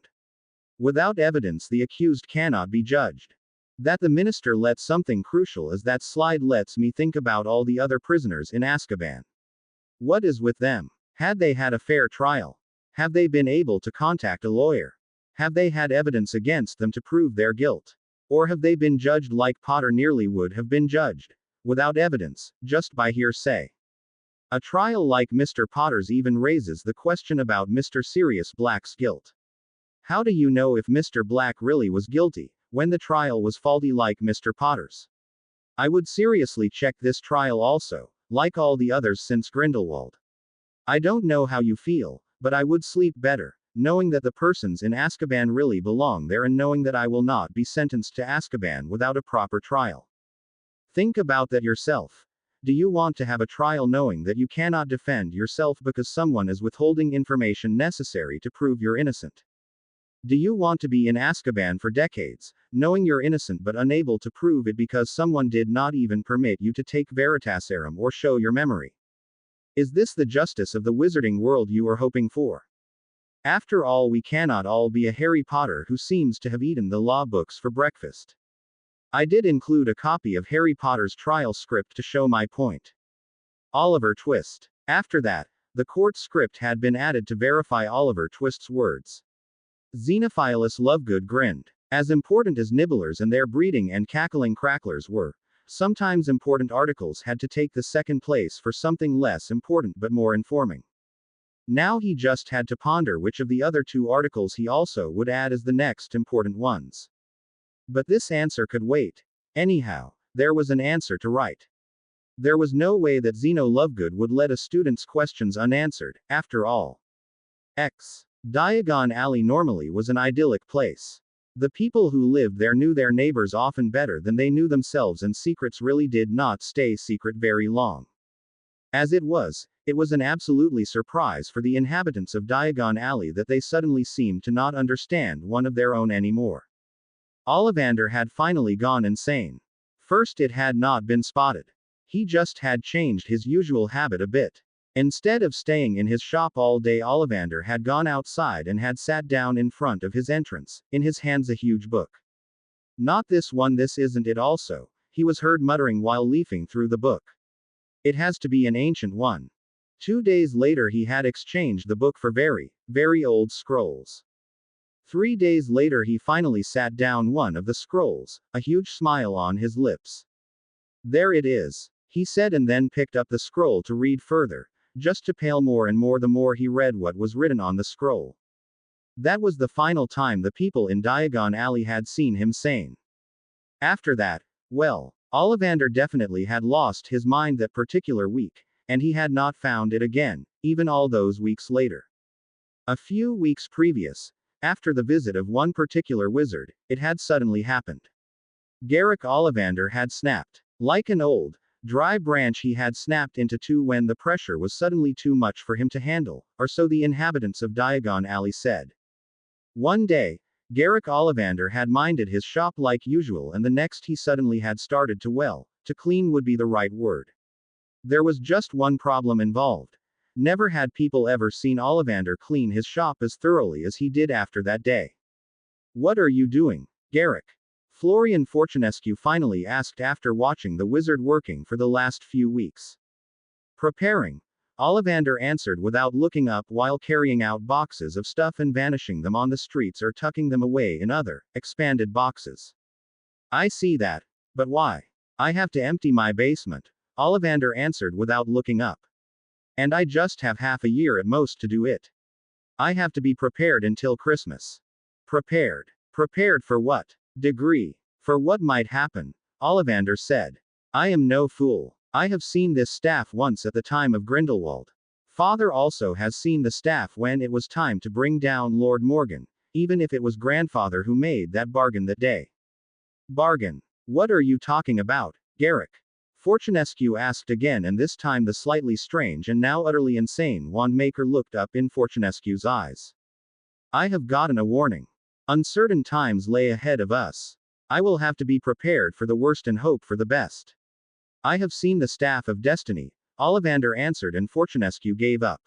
Without evidence, the accused cannot be judged. That the minister let something crucial as that slide lets me think about all the other prisoners in Azkaban. What is with them? Had they had a fair trial? Have they been able to contact a lawyer? Have they had evidence against them to prove their guilt? Or have they been judged like Potter nearly would have been judged? Without evidence, just by hearsay. A trial like Mr. Potter's even raises the question about Mr. Sirius Black's guilt. How do you know if Mr. Black really was guilty, when the trial was faulty like Mr. Potter's? I would seriously check this trial also, like all the others since Grindelwald. I don't know how you feel, but I would sleep better, knowing that the persons in Azkaban really belong there and knowing that I will not be sentenced to Azkaban without a proper trial. Think about that yourself. Do you want to have a trial knowing that you cannot defend yourself because someone is withholding information necessary to prove you're innocent? Do you want to be in Azkaban for decades, knowing you're innocent but unable to prove it because someone did not even permit you to take Veritaserum or show your memory? Is this the justice of the wizarding world you are hoping for? After all, we cannot all be a Harry Potter who seems to have eaten the law books for breakfast. I did include a copy of Harry Potter's trial script to show my point. Oliver Twist. After that, the court script had been added to verify Oliver Twist's words. Xenophilus Lovegood grinned. As important as nibblers and their breeding and cackling cracklers were, sometimes important articles had to take the second place for something less important but more informing. Now he just had to ponder which of the other two articles he also would add as the next important ones. But this answer could wait. Anyhow, there was an answer to write. There was no way that Zeno Lovegood would let a student's questions unanswered, after all. Diagon Alley normally was an idyllic place. The people who lived there knew their neighbors often better than they knew themselves, and secrets really did not stay secret very long. As it was an absolutely surprise for the inhabitants of Diagon Alley that they suddenly seemed to not understand one of their own anymore. Ollivander had finally gone insane. First, it had not been spotted. He just had changed his usual habit a bit. Instead of staying in his shop all day, Ollivander had gone outside and had sat down in front of his entrance, in his hands a huge book. Not this one, this isn't it also, he was heard muttering while leafing through the book. It has to be an ancient one. 2 days later he had exchanged the book for very, very old scrolls. 3 days later he finally sat down one of the scrolls, a huge smile on his lips. There it is, he said, and then picked up the scroll to read further, just to pale more and more the more he read what was written on the scroll. That was the final time the people in Diagon Alley had seen him sane. After that, well, Ollivander definitely had lost his mind that particular week, and he had not found it again, even all those weeks later. A few weeks previous, after the visit of one particular wizard, it had suddenly happened. Garrick Ollivander had snapped. Like an old, dry branch he had snapped into two when the pressure was suddenly too much for him to handle, or so the inhabitants of Diagon Alley said. One day, Garrick Ollivander had minded his shop like usual, and the next he suddenly had started to clean would be the right word. There was just one problem involved. Never had people ever seen Ollivander clean his shop as thoroughly as he did after that day. What are you doing, Garrick? Florian Fortunescu finally asked after watching the wizard working for the last few weeks. Preparing, Ollivander answered without looking up while carrying out boxes of stuff and vanishing them on the streets or tucking them away in other, expanded boxes. I see that. But why? I have to empty my basement, Ollivander answered without looking up. And I just have half a year at most to do it. I have to be prepared until Christmas. Prepared. Prepared for what? Degree. For what might happen, Ollivander said. I am no fool. I have seen this staff once at the time of Grindelwald. Father also has seen the staff when it was time to bring down Lord Morgan, even if it was grandfather who made that bargain that day. Bargain. What are you talking about, Garrick? Fortunescue asked again, and this time the slightly strange and now utterly insane Wandmaker looked up in Fortunescue's eyes. I have gotten a warning. Uncertain times lay ahead of us. I will have to be prepared for the worst and hope for the best. I have seen the staff of destiny, Ollivander answered, and Fortunescue gave up.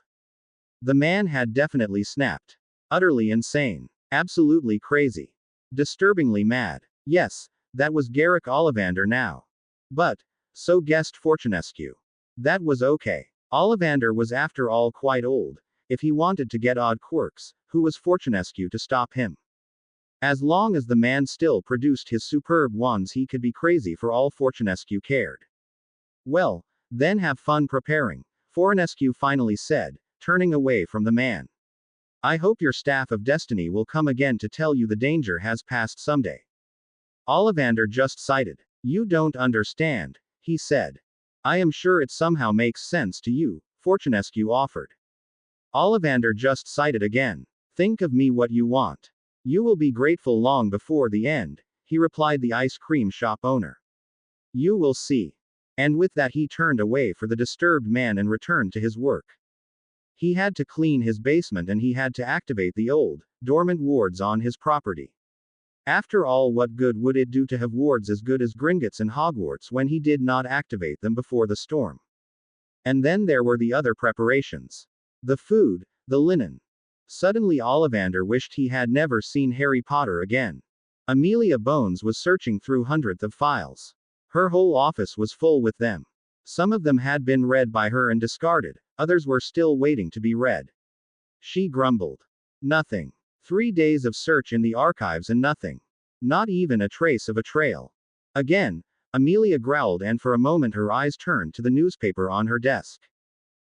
The man had definitely snapped. Utterly insane. Absolutely crazy. Disturbingly mad. Yes, that was Garrick Ollivander now. But, so guessed Fortunescue. That was okay. Ollivander was after all quite old. If he wanted to get odd quirks, who was Fortunescue to stop him? As long as the man still produced his superb wands, he could be crazy for all Fortunescue cared. Well, then have fun preparing, Fortunescue finally said, turning away from the man. I hope your staff of destiny will come again to tell you the danger has passed someday. Ollivander just sighed. You don't understand, he said. I am sure it somehow makes sense to you, Fortunescue offered. Ollivander just sighed again. Think of me what you want. You will be grateful long before the end, he replied, the ice cream shop owner. You will see. And with that he turned away for the disturbed man and returned to his work. He had to clean his basement and he had to activate the old, dormant wards on his property. After all, what good would it do to have wards as good as Gringotts and Hogwarts when he did not activate them before the storm? And then there were the other preparations. The food, the linen. Suddenly Ollivander wished he had never seen Harry Potter again. Amelia Bones was searching through hundreds of files. Her whole office was full with them. Some of them had been read by her and discarded, others were still waiting to be read. She grumbled. Nothing. 3 days of search in the archives and nothing. Not even a trace of a trail. Again, Amelia growled, and for a moment her eyes turned to the newspaper on her desk.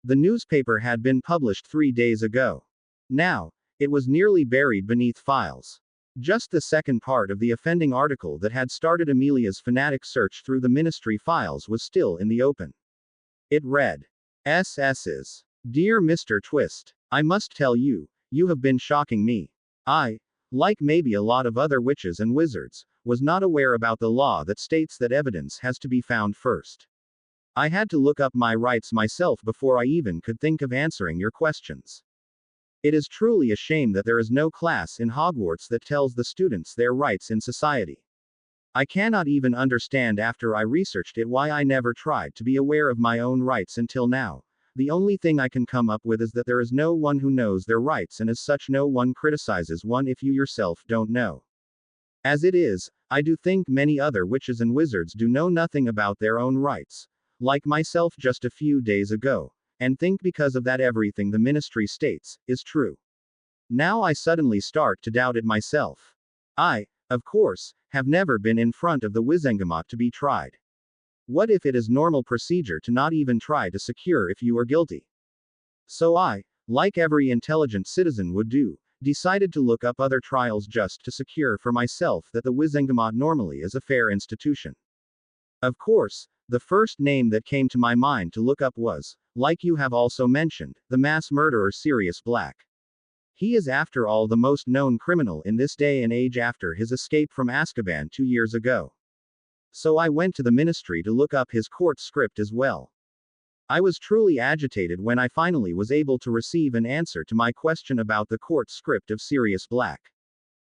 The newspaper had been published 3 days ago. Now, it was nearly buried beneath files. Just the second part of the offending article that had started Amelia's fanatic search through the ministry files was still in the open. It read, SS's. Dear Mr. Twist, I must tell you, you have been shocking me. I, like maybe a lot of other witches and wizards, was not aware about the law that states that evidence has to be found first. I had to look up my rights myself before I even could think of answering your questions. It is truly a shame that there is no class in Hogwarts that tells the students their rights in society. I cannot even understand after I researched it why I never tried to be aware of my own rights until now. The only thing I can come up with is that there is no one who knows their rights, and as such no one criticizes one if you yourself don't know. As it is, I do think many other witches and wizards do know nothing about their own rights, like myself just a few days ago, and think because of that everything the ministry states is true. Now I suddenly start to doubt it myself. I, of course, have never been in front of the Wizengamot to be tried. What if it is normal procedure to not even try to secure if you are guilty? So I, like every intelligent citizen would do, decided to look up other trials just to secure for myself that the Wizengamot normally is a fair institution. Of course, the first name that came to my mind to look up was, like you have also mentioned, the mass murderer Sirius Black. He is after all the most known criminal in this day and age after his escape from Azkaban 2 years ago. So I went to the ministry to look up his court script as well. I was truly agitated when I finally was able to receive an answer to my question about the court script of Sirius Black.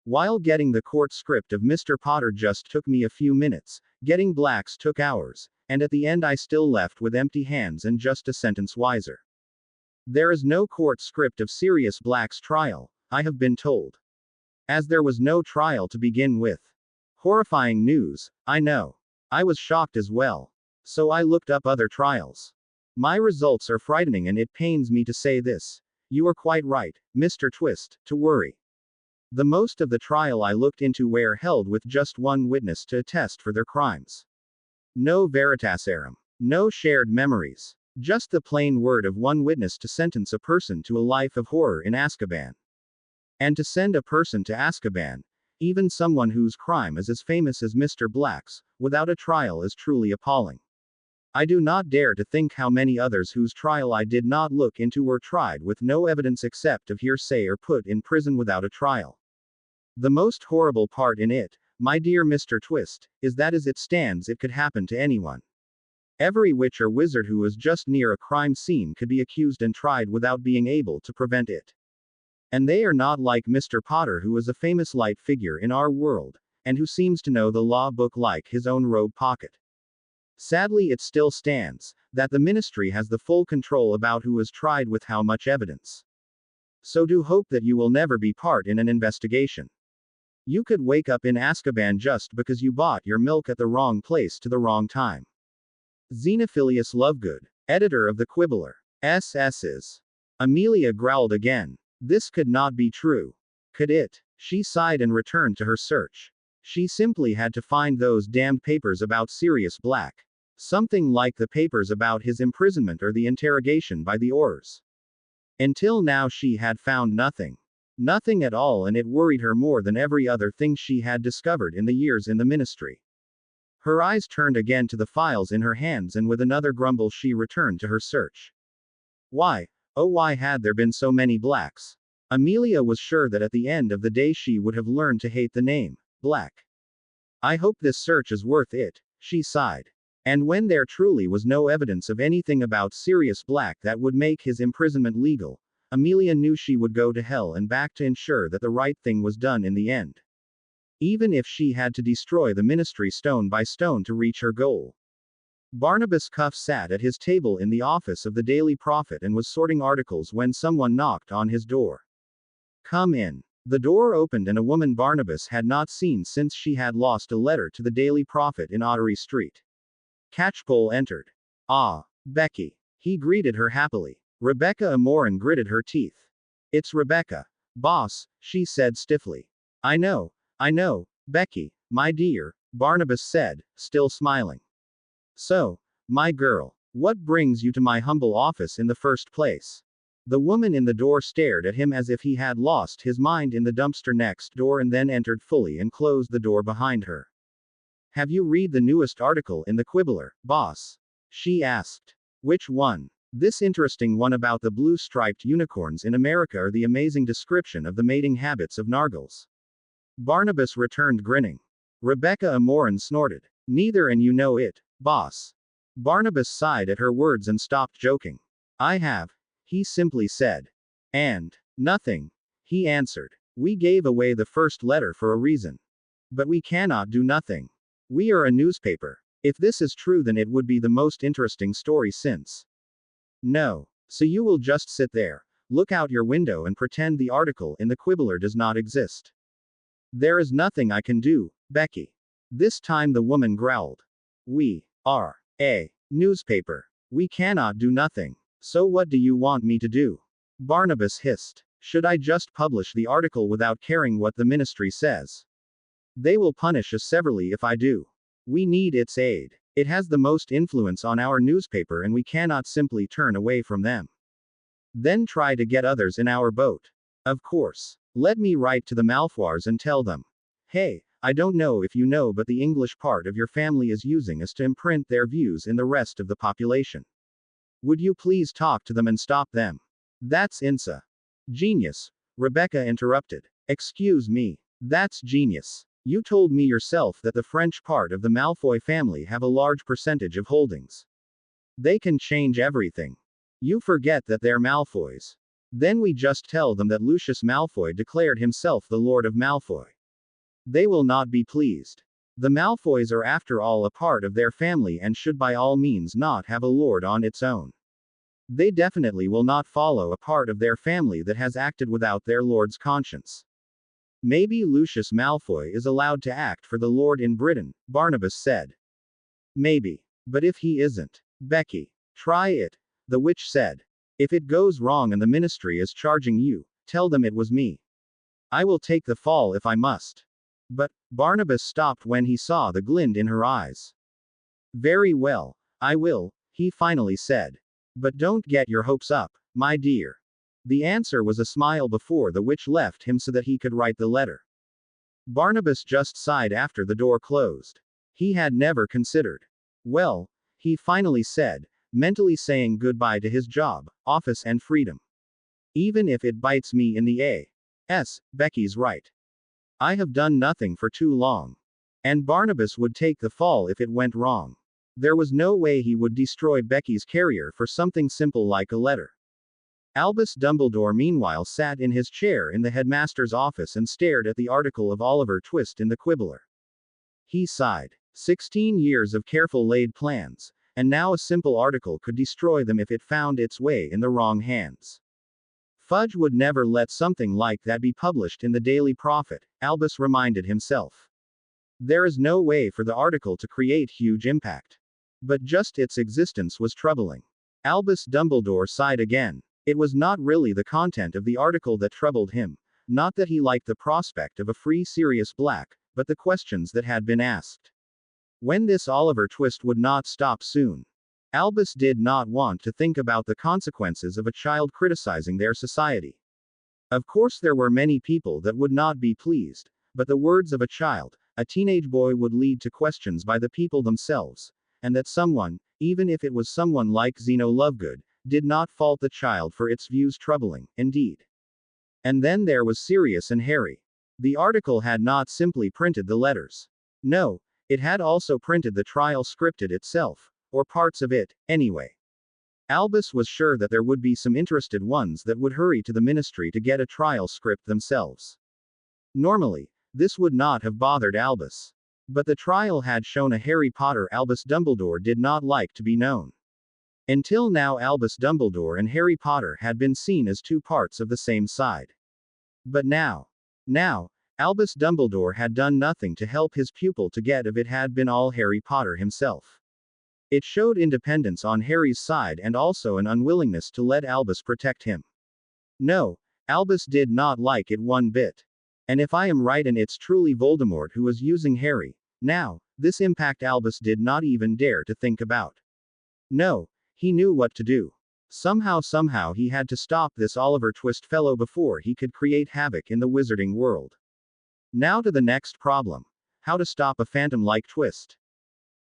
While getting the court script of Mr. Potter just took me a few minutes, getting Black's took hours, and at the end I still left with empty hands and just a sentence wiser. There is no court script of Sirius Black's trial, I have been told. As there was no trial to begin with. Horrifying news, I know. I was shocked as well. So I looked up other trials. My results are frightening, and it pains me to say this. You are quite right, Mr. Twist, to worry. The most of the trial I looked into were held with just one witness to attest for their crimes. No veritaserum. No shared memories. Just the plain word of one witness to sentence a person to a life of horror in Azkaban. And to send a person to Azkaban, even someone whose crime is as famous as Mr. Black's, without a trial is truly appalling. I do not dare to think how many others whose trial I did not look into were tried with no evidence except of hearsay or put in prison without a trial. The most horrible part in it, my dear Mr. Twist, is that as it stands it could happen to anyone. Every witch or wizard who was just near a crime scene could be accused and tried without being able to prevent it. And they are not like Mr. Potter, who is a famous light figure in our world, and who seems to know the law book like his own robe pocket. Sadly, it still stands that the ministry has the full control about who is tried with how much evidence. So do hope that you will never be part in an investigation. You could wake up in Azkaban just because you bought your milk at the wrong place to the wrong time. Xenophilius Lovegood, editor of the Quibbler. SS's. Amelia growled again. This could not be true. Could it? She sighed and returned to her search. She simply had to find those damned papers about Sirius Black. Something like the papers about his imprisonment or the interrogation by the Aurors. Until now she had found nothing. Nothing at all, and it worried her more than every other thing she had discovered in the years in the ministry. Her eyes turned again to the files in her hands, and with another grumble she returned to her search. Why, oh why had there been so many Blacks? Amelia was sure that at the end of the day she would have learned to hate the name Black. I hope this search is worth it, she sighed. And when there truly was no evidence of anything about Sirius Black that would make his imprisonment legal, Amelia knew she would go to hell and back to ensure that the right thing was done in the end. Even if she had to destroy the ministry stone by stone to reach her goal. Barnabas Cuff sat at his table in the office of the Daily Prophet and was sorting articles when someone knocked on his door. Come in. The door opened and a woman Barnabas had not seen since she had lost a letter to the Daily Prophet in Ottery Street. Catchpole entered. Ah, Becky. He greeted her happily. Rebecca Amorin gritted her teeth. It's Rebecca. Boss, she said stiffly. I know, Becky, my dear, Barnabas said, still smiling. So, my girl, what brings you to my humble office in the first place? The woman in the door stared at him as if he had lost his mind in the dumpster next door and then entered fully and closed the door behind her. Have you read the newest article in the Quibbler, boss? She asked. Which one? This interesting one about the blue-striped unicorns in America or the amazing description of the mating habits of nargles? Barnabas returned grinning. Rebecca Amorin snorted. Neither, and you know it, boss. Barnabas sighed at her words and stopped joking. I have, he simply said. And nothing, he answered. We gave away the first letter for a reason. But we cannot do nothing. We are a newspaper. If this is true, then it would be the most interesting story since. No. So you will just sit there, look out your window and pretend the article in the Quibbler does not exist. There is nothing I can do, Becky. This time the woman growled. We are a newspaper. We cannot do nothing. So what do you want me to do? Barnabas hissed. Should I just publish the article without caring what the ministry says? They will punish us severely if I do. We need its aid. It has the most influence on our newspaper and we cannot simply turn away from them. Then try to get others in our boat. Of course. Let me write to the Malfoys and tell them. Hey, I don't know if you know, but the English part of your family is using us to imprint their views in the rest of the population. Would you please talk to them and stop them? That's INSA. Genius. Rebecca interrupted. Excuse me. That's genius. You told me yourself that the French part of the Malfoy family have a large percentage of holdings. They can change everything. You forget that they're Malfoys. Then we just tell them that Lucius Malfoy declared himself the Lord of Malfoy. They will not be pleased. The Malfoys are after all a part of their family and should by all means not have a lord on its own. They definitely will not follow a part of their family that has acted without their lord's conscience. Maybe Lucius Malfoy is allowed to act for the Lord in Britain, Barnabas said. Maybe. But if he isn't, Becky, try it, the witch said. If it goes wrong and the ministry is charging you, tell them it was me. I will take the fall if I must. But, Barnabas stopped when he saw the glint in her eyes. Very well, I will, he finally said. But don't get your hopes up, my dear. The answer was a smile before the witch left him so that he could write the letter. Barnabas just sighed after the door closed. He had never considered. Well, he finally said, mentally saying goodbye to his job, office, and freedom. Even if it bites me in the ass, Becky's right. I have done nothing for too long. And Barnabas would take the fall if it went wrong. There was no way he would destroy Becky's career for something simple like a letter. Albus Dumbledore meanwhile sat in his chair in the headmaster's office and stared at the article of Oliver Twist in the Quibbler. He sighed. 16 years of careful laid plans, and now a simple article could destroy them if it found its way in the wrong hands. Fudge would never let something like that be published in the Daily Prophet, Albus reminded himself. There is no way for the article to create huge impact. But just its existence was troubling. Albus Dumbledore sighed again. It was not really the content of the article that troubled him, not that he liked the prospect of a free Sirius Black, but the questions that had been asked. When this Oliver Twist would not stop soon. Albus did not want to think about the consequences of a child criticizing their society. Of course there were many people that would not be pleased, but the words of a child, a teenage boy, would lead to questions by the people themselves, and that someone, even if it was someone like Zeno Lovegood, did not fault the child for its views troubling, indeed. And then there was Sirius and Harry. The article had not simply printed the letters. No, it had also printed the trial scripted itself, or parts of it, anyway. Albus was sure that there would be some interested ones that would hurry to the ministry to get a trial script themselves. Normally, this would not have bothered Albus. But the trial had shown a Harry Potter Albus Dumbledore did not like to be known. Until now Albus Dumbledore and Harry Potter had been seen as two parts of the same side. But now, Albus Dumbledore had done nothing to help his pupil to get if it had been all Harry Potter himself. It showed independence on Harry's side and also an unwillingness to let Albus protect him. No, Albus did not like it one bit. And if I am right and it's truly Voldemort who was using Harry, now, this impact Albus did not even dare to think about. No, he knew what to do. Somehow he had to stop this Oliver Twist fellow before he could create havoc in the wizarding world. Now to the next problem. How to stop a phantom like Twist.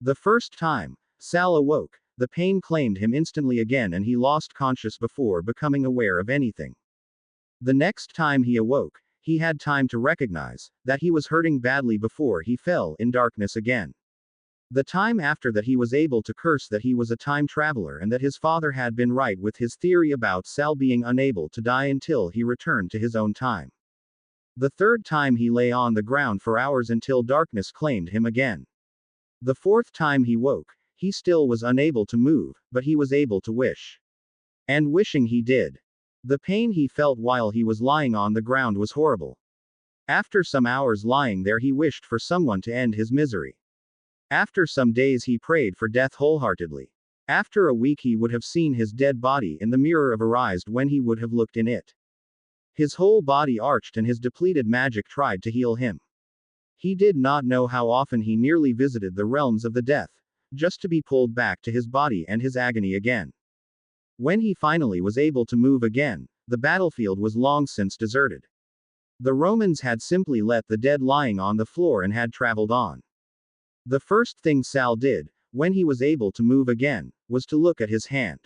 The first time Sal awoke, the pain claimed him instantly again and he lost conscious before becoming aware of anything. The next time he awoke, he had time to recognize that he was hurting badly before he fell in darkness again. The time after that he was able to curse that he was a time traveler and that his father had been right with his theory about Sal being unable to die until he returned to his own time. The third time he lay on the ground for hours until darkness claimed him again. The fourth time he woke, he still was unable to move, but he was able to wish. And wishing he did. The pain he felt while he was lying on the ground was horrible. After some hours lying there he wished for someone to end his misery. After some days he prayed for death wholeheartedly. After a week he would have seen his dead body in the mirror of Arised when he would have looked in it. His whole body arched and his depleted magic tried to heal him. He did not know how often he nearly visited the realms of the death, just to be pulled back to his body and his agony again. When he finally was able to move again, the battlefield was long since deserted. The Romans had simply let the dead lying on the floor and had traveled on. The first thing Sal did, when he was able to move again, was to look at his hand.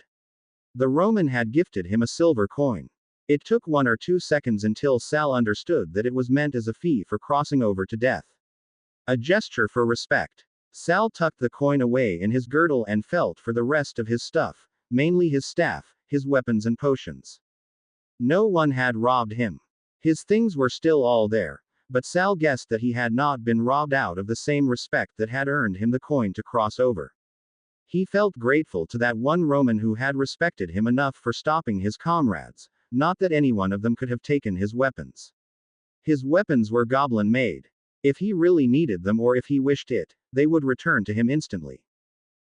The Roman had gifted him a silver coin. It took 1 or 2 seconds until Sal understood that it was meant as a fee for crossing over to death. A gesture for respect. Sal tucked the coin away in his girdle and felt for the rest of his stuff, mainly his staff, his weapons and potions. No one had robbed him. His things were still all there, but Sal guessed that he had not been robbed out of the same respect that had earned him the coin to cross over. He felt grateful to that one Roman who had respected him enough for stopping his comrades, not that any one of them could have taken his weapons. His weapons were goblin-made. If he really needed them or if he wished it, they would return to him instantly.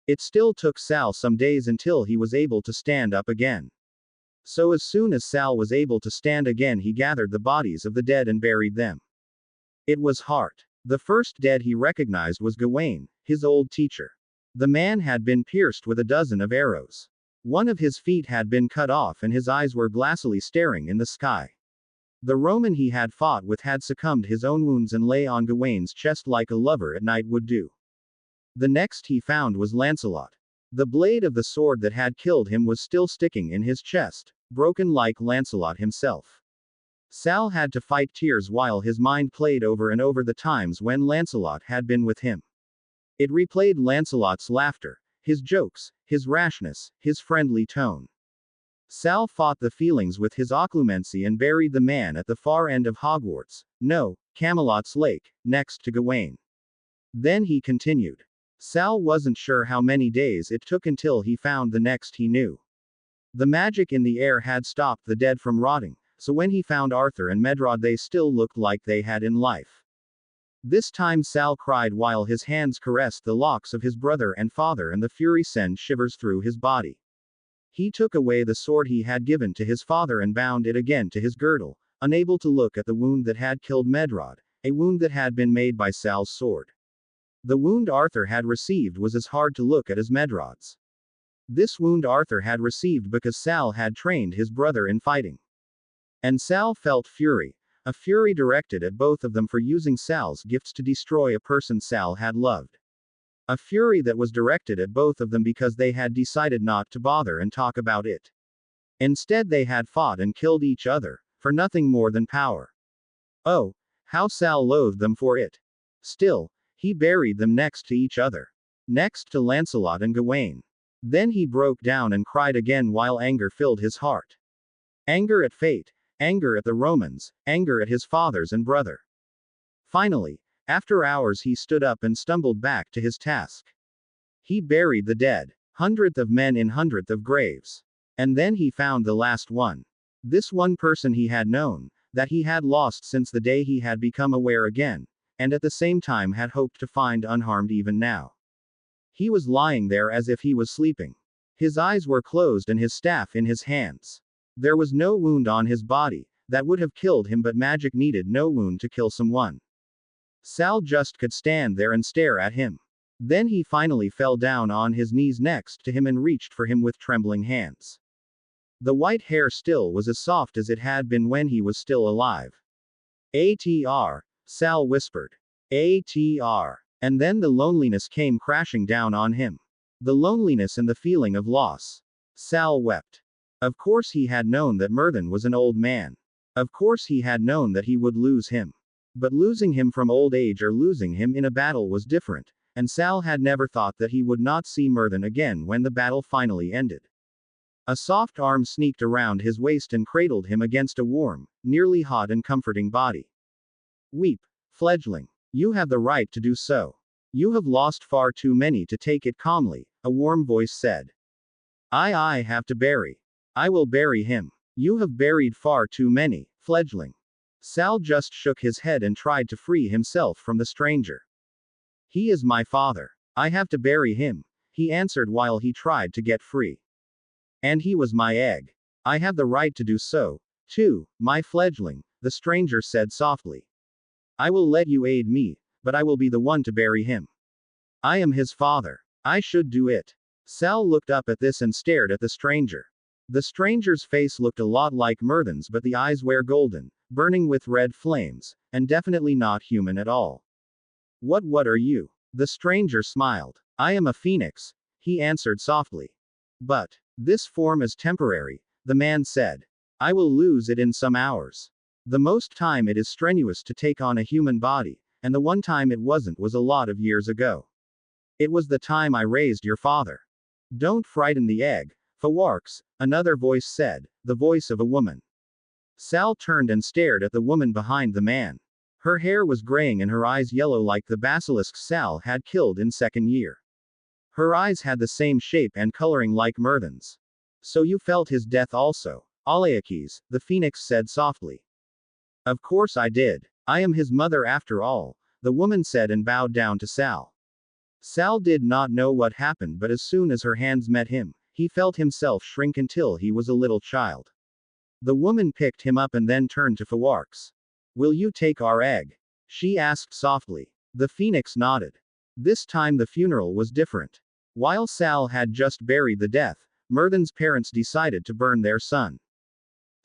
It still took Sal some days until he was able to stand up again. So as soon as Sal was able to stand again he gathered the bodies of the dead and buried them. It was Hart. The first dead he recognized was Gawain, his old teacher. The man had been pierced with a dozen of arrows. One of his feet had been cut off and his eyes were glassily staring in the sky. The Roman he had fought with had succumbed his own wounds and lay on Gawain's chest like a lover at night would do. The next he found was Lancelot. The blade of the sword that had killed him was still sticking in his chest, broken like Lancelot himself. Sal had to fight tears while his mind played over and over the times when Lancelot had been with him. It replayed Lancelot's laughter, his jokes, his rashness, his friendly tone. Sal fought the feelings with his occlumency and buried the man at the far end of Hogwarts, no, Camelot's lake, next to Gawain. Then he continued. Sal wasn't sure how many days it took until he found the next he knew. The magic in the air had stopped the dead from rotting, so when he found Arthur and Medrod they still looked like they had in life. This time Sal cried while his hands caressed the locks of his brother and father and the fury sent shivers through his body. He took away the sword he had given to his father and bound it again to his girdle, unable to look at the wound that had killed Medrod, a wound that had been made by Sal's sword. The wound Arthur had received was as hard to look at as Medrod's. This wound Arthur had received because Sal had trained his brother in fighting. And Sal felt fury, a fury directed at both of them for using Sal's gifts to destroy a person Sal had loved. A fury that was directed at both of them because they had decided not to bother and talk about it. Instead they had fought and killed each other, for nothing more than power. Oh, how Sal loathed them for it. Still, he buried them next to each other. Next to Lancelot and Gawain. Then he broke down and cried again while anger filled his heart. Anger at fate, anger at the Romans, anger at his fathers and brother. Finally, after hours he stood up and stumbled back to his task. He buried the dead, hundredth of men in hundredth of graves. And then he found the last one. This one person he had known, that he had lost since the day he had become aware again, and at the same time had hoped to find unharmed even now. He was lying there as if he was sleeping. His eyes were closed and his staff in his hands. There was no wound on his body, that would have killed him, but magic needed no wound to kill someone. Sal just could stand there and stare at him. Then he finally fell down on his knees next to him and reached for him with trembling hands. The white hair still was as soft as it had been when he was still alive. ATR, Sal whispered. ATR. And then the loneliness came crashing down on him. The loneliness and the feeling of loss. Sal wept. Of course he had known that Myrddin was an old man. Of course he had known that he would lose him. But losing him from old age or losing him in a battle was different, and Sal had never thought that he would not see Myrddin again when the battle finally ended. A soft arm sneaked around his waist and cradled him against a warm, nearly hot and comforting body. Weep, fledgling. You have the right to do so. You have lost far too many to take it calmly, a warm voice said. I have to bury. I will bury him. You have buried far too many, fledgling. Sal just shook his head and tried to free himself from the stranger. He is my father. I have to bury him, he answered while he tried to get free. And he was my egg. I have the right to do so, too, my fledgling, the stranger said softly. I will let you aid me, but I will be the one to bury him. I am his father. I should do it. Sal looked up at this and stared at the stranger. The stranger's face looked a lot like Myrddin's, but the eyes were golden, burning with red flames, and definitely not human at all. What are you? The stranger smiled. I am a phoenix, he answered softly. But this form is temporary, the man said. I will lose it in some hours. The most time it is strenuous to take on a human body, and the one time it wasn't was a lot of years ago. It was the time I raised your father. Don't frighten the egg, Fawarks, another voice said, the voice of a woman. Sal turned and stared at the woman behind the man. Her hair was graying and her eyes yellow like the basilisk Sal had killed in second year. Her eyes had the same shape and coloring like Myrddin's. So you felt his death also, Alaakes, the phoenix said softly. Of course I did. I am his mother after all, the woman said and bowed down to Sal. Sal did not know what happened, but as soon as her hands met him, he felt himself shrink until he was a little child. The woman picked him up and then turned to Fawarks. Will you take our egg? She asked softly. The phoenix nodded. This time the funeral was different. While Sal had just buried the death, Myrddin's parents decided to burn their son.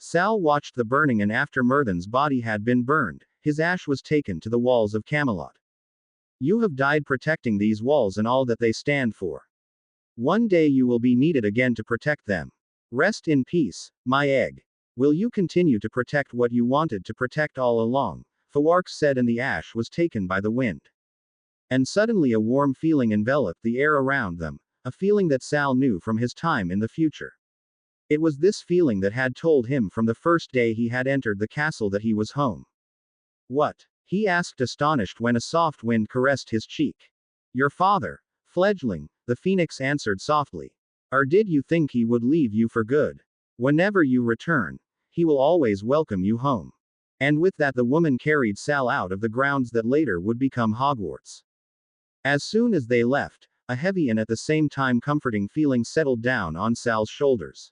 Sal watched the burning, and after Myrddin's body had been burned, his ash was taken to the walls of Camelot. You have died protecting these walls and all that they stand for. One day you will be needed again to protect them. Rest in peace, my egg. Will you continue to protect what you wanted to protect all along? Fawarks said, and the ash was taken by the wind. And suddenly a warm feeling enveloped the air around them, a feeling that Sal knew from his time in the future. It was this feeling that had told him from the first day he had entered the castle that he was home. What? He asked, astonished, when a soft wind caressed his cheek. Your father, fledgling, the phoenix answered softly. Or did you think he would leave you for good? Whenever you return, he will always welcome you home. And with that, the woman carried Sal out of the grounds that later would become Hogwarts. As soon as they left, a heavy and at the same time comforting feeling settled down on Sal's shoulders.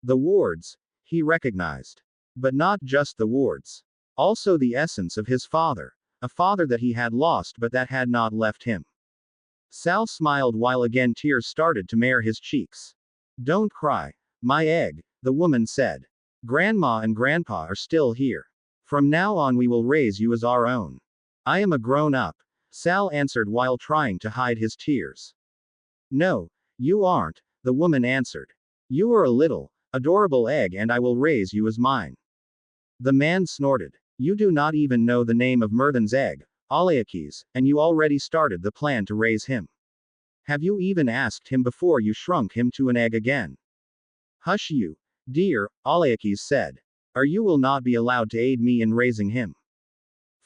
The wards, he recognized. But not just the wards. Also the essence of his father. A father that he had lost but that had not left him. Sal smiled while again tears started to mare his cheeks. Don't cry, my egg, the woman said. Grandma and Grandpa are still here. From now on we will raise you as our own. I am a grown-up, Sal answered while trying to hide his tears. No, you aren't, the woman answered. You are a little, adorable egg and I will raise you as mine. The man snorted. You do not even know the name of Myrthen's egg, Aleakes, and you already started the plan to raise him. Have you even asked him before you shrunk him to an egg again? Hush you, dear, Aleakes said. Or you will not be allowed to aid me in raising him.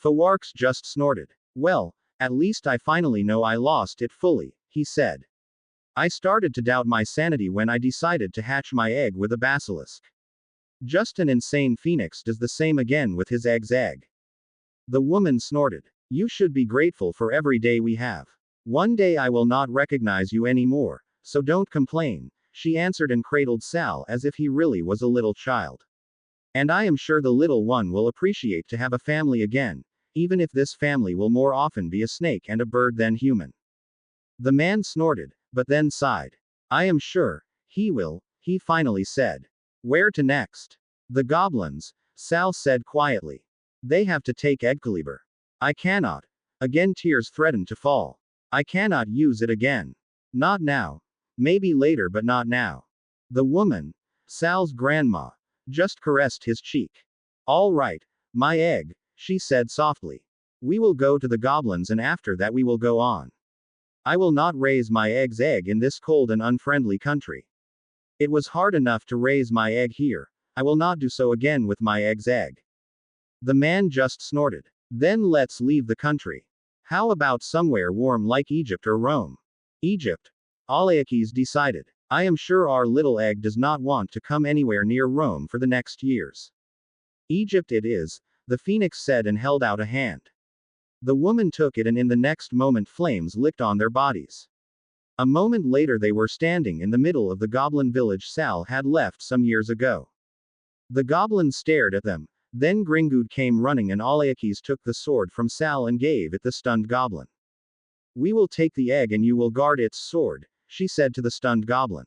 Fawarks just snorted. Well, at least I finally know I lost it fully, he said. I started to doubt my sanity when I decided to hatch my egg with a basilisk. Just an insane phoenix does the same again with his egg's egg. The woman snorted. You should be grateful for every day we have. One day I will not recognize you anymore, so don't complain, she answered and cradled Sal as if he really was a little child. And I am sure the little one will appreciate to have a family again, even if this family will more often be a snake and a bird than human. The man snorted, but then sighed. I am sure he will, he finally said. Where to next? The goblins, Sal said quietly. They have to take Excalibur. I cannot. Again tears threatened to fall. I cannot use it again. Not now. Maybe later but not now. The woman, Sal's grandma, just caressed his cheek. All right, my egg, she said softly. We will go to the goblins and after that we will go on. I will not raise my egg's egg in this cold and unfriendly country. It was hard enough to raise my egg here. I will not do so again with my egg's egg. The man just snorted. Then let's leave the country. How about somewhere warm like Egypt or Rome? Egypt. Aleakes decided. I am sure our little egg does not want to come anywhere near Rome for the next years. Egypt it is, the phoenix said and held out a hand. The woman took it and in the next moment flames licked on their bodies. A moment later they were standing in the middle of the goblin village Sal had left some years ago. The goblins stared at them. Then Gringood came running and Aleakes took the sword from Sal and gave it the stunned goblin. We will take the egg and you will guard its sword, she said to the stunned goblin.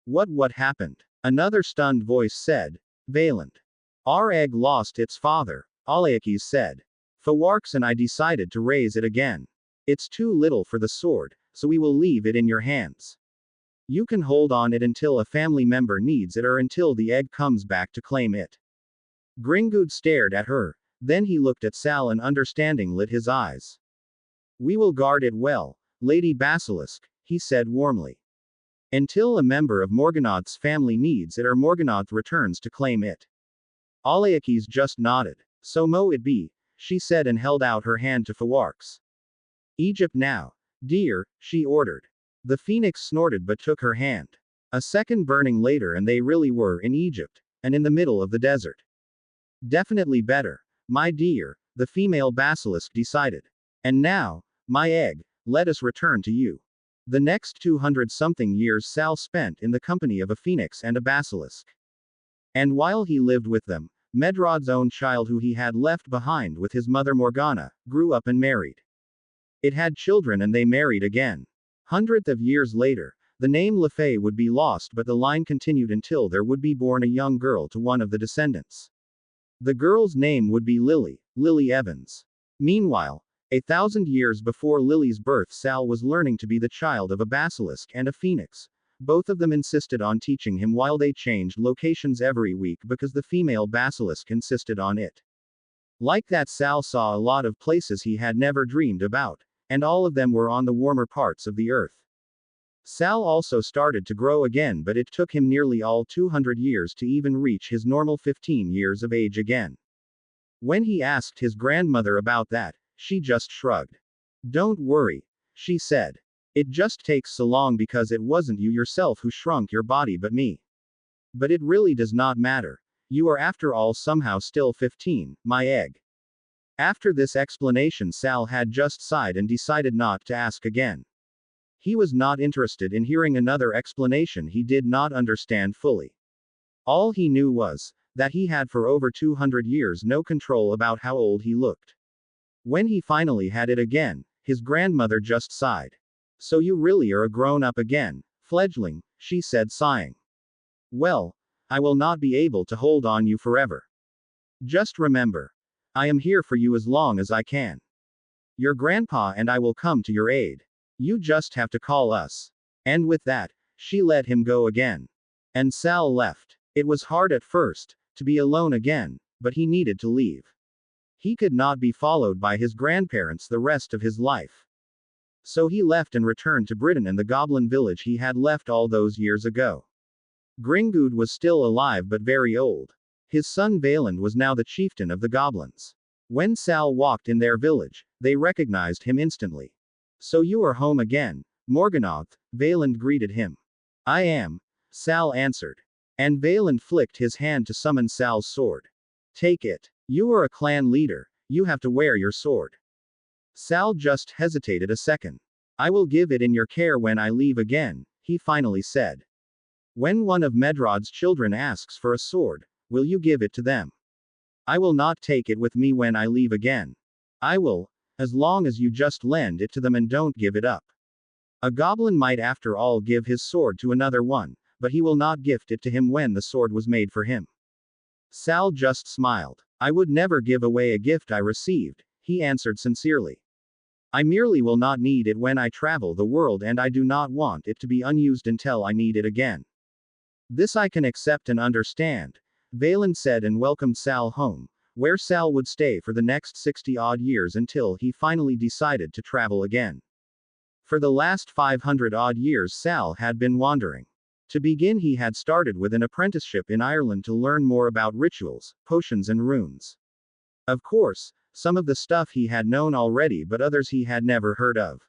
What happened? Another stunned voice said. Valant. Our egg lost its father, Aleakes said. Fawarks and I decided to raise it again. It's too little for the sword, so we will leave it in your hands. You can hold on it until a family member needs it or until the egg comes back to claim it. Gringood stared at her, then he looked at Sal and understanding lit his eyes. We will guard it well, Lady Basilisk, he said warmly. Until a member of Morganath's family needs it or Morganath returns to claim it. Aleakes just nodded. So mo it be, she said and held out her hand to Fawarks. Egypt now, dear, she ordered. The phoenix snorted but took her hand. A second burning later and they really were in Egypt, and in the middle of the desert. Definitely better, my dear, the female basilisk decided. And now, my egg, let us return to you. The next 200-something years Sal spent in the company of a phoenix and a basilisk. And while he lived with them, Medrod's own child who he had left behind with his mother Morgana, grew up and married. It had children and they married again. Hundreds of years later, the name LeFay would be lost but the line continued until there would be born a young girl to one of the descendants. The girl's name would be Lily Evans. Meanwhile, 1,000 years before Lily's birth, Sal was learning to be the child of a basilisk and a phoenix. Both of them insisted on teaching him while they changed locations every week because the female basilisk insisted on it. Like that, Sal saw a lot of places he had never dreamed about, and all of them were on the warmer parts of the earth. Sal also started to grow again, but it took him nearly all 200 years to even reach his normal 15 years of age again. When he asked his grandmother about that, she just shrugged. "Don't worry," she said. "It just takes so long because it wasn't you yourself who shrunk your body but me. But it really does not matter. You are after all somehow still 15, my egg." After this explanation, Sal had just sighed and decided not to ask again. He was not interested in hearing another explanation he did not understand fully. All he knew was that he had for over 200 years no control about how old he looked. When he finally had it again, his grandmother just sighed. "So you really are a grown-up again, fledgling," she said, sighing. "Well, I will not be able to hold on you forever. Just remember, I am here for you as long as I can. Your grandpa and I will come to your aid. You just have to call us." And with that, she let him go again. And Sal left. It was hard at first to be alone again, but he needed to leave. He could not be followed by his grandparents the rest of his life. So he left and returned to Britain and the goblin village he had left all those years ago. Gringood was still alive but very old. His son Valand was now the chieftain of the goblins. When Sal walked in their village, they recognized him instantly. "So you are home again, Morganath," Valand greeted him. "I am," Sal answered. And Valand flicked his hand to summon Sal's sword. "Take it. You are a clan leader, you have to wear your sword." Sal just hesitated a second. "I will give it in your care when I leave again," he finally said. "When one of Medrod's children asks for a sword, will you give it to them?" "I will not take it with me when I leave again. I will, as long as you just lend it to them and don't give it up. A goblin might after all give his sword to another one, but he will not gift it to him when the sword was made for him." Sal just smiled. "I would never give away a gift I received," he answered sincerely. "I merely will not need it when I travel the world, and I do not want it to be unused until I need it again." "This I can accept and understand," Valand said, and welcomed Sal home, where Sal would stay for the next 60-odd years until he finally decided to travel again. For the last 500-odd years Sal had been wandering. To begin, he had started with an apprenticeship in Ireland to learn more about rituals, potions and runes. Of course, some of the stuff he had known already, but others he had never heard of.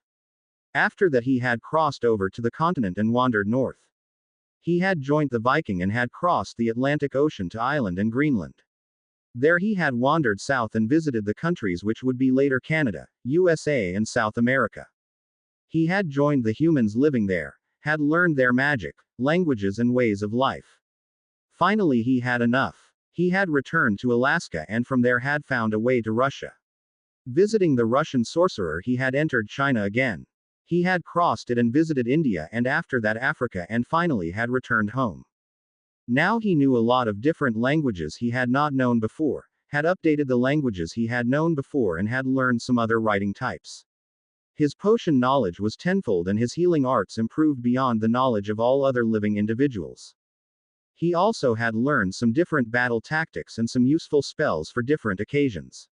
After that, he had crossed over to the continent and wandered north. He had joined the Viking and had crossed the Atlantic Ocean to Ireland and Greenland. There he had wandered south and visited the countries which would be later Canada, USA and South America. He had joined the humans living there, had learned their magic, languages and ways of life. Finally he had enough. He had returned to Alaska and from there had found a way to Russia. Visiting the Russian sorcerer, he had entered China again. He had crossed it and visited India, and after that Africa, and finally had returned home. Now he knew a lot of different languages he had not known before, had updated the languages he had known before, and had learned some other writing types. His potion knowledge was tenfold and his healing arts improved beyond the knowledge of all other living individuals. He also had learned some different battle tactics and some useful spells for different occasions.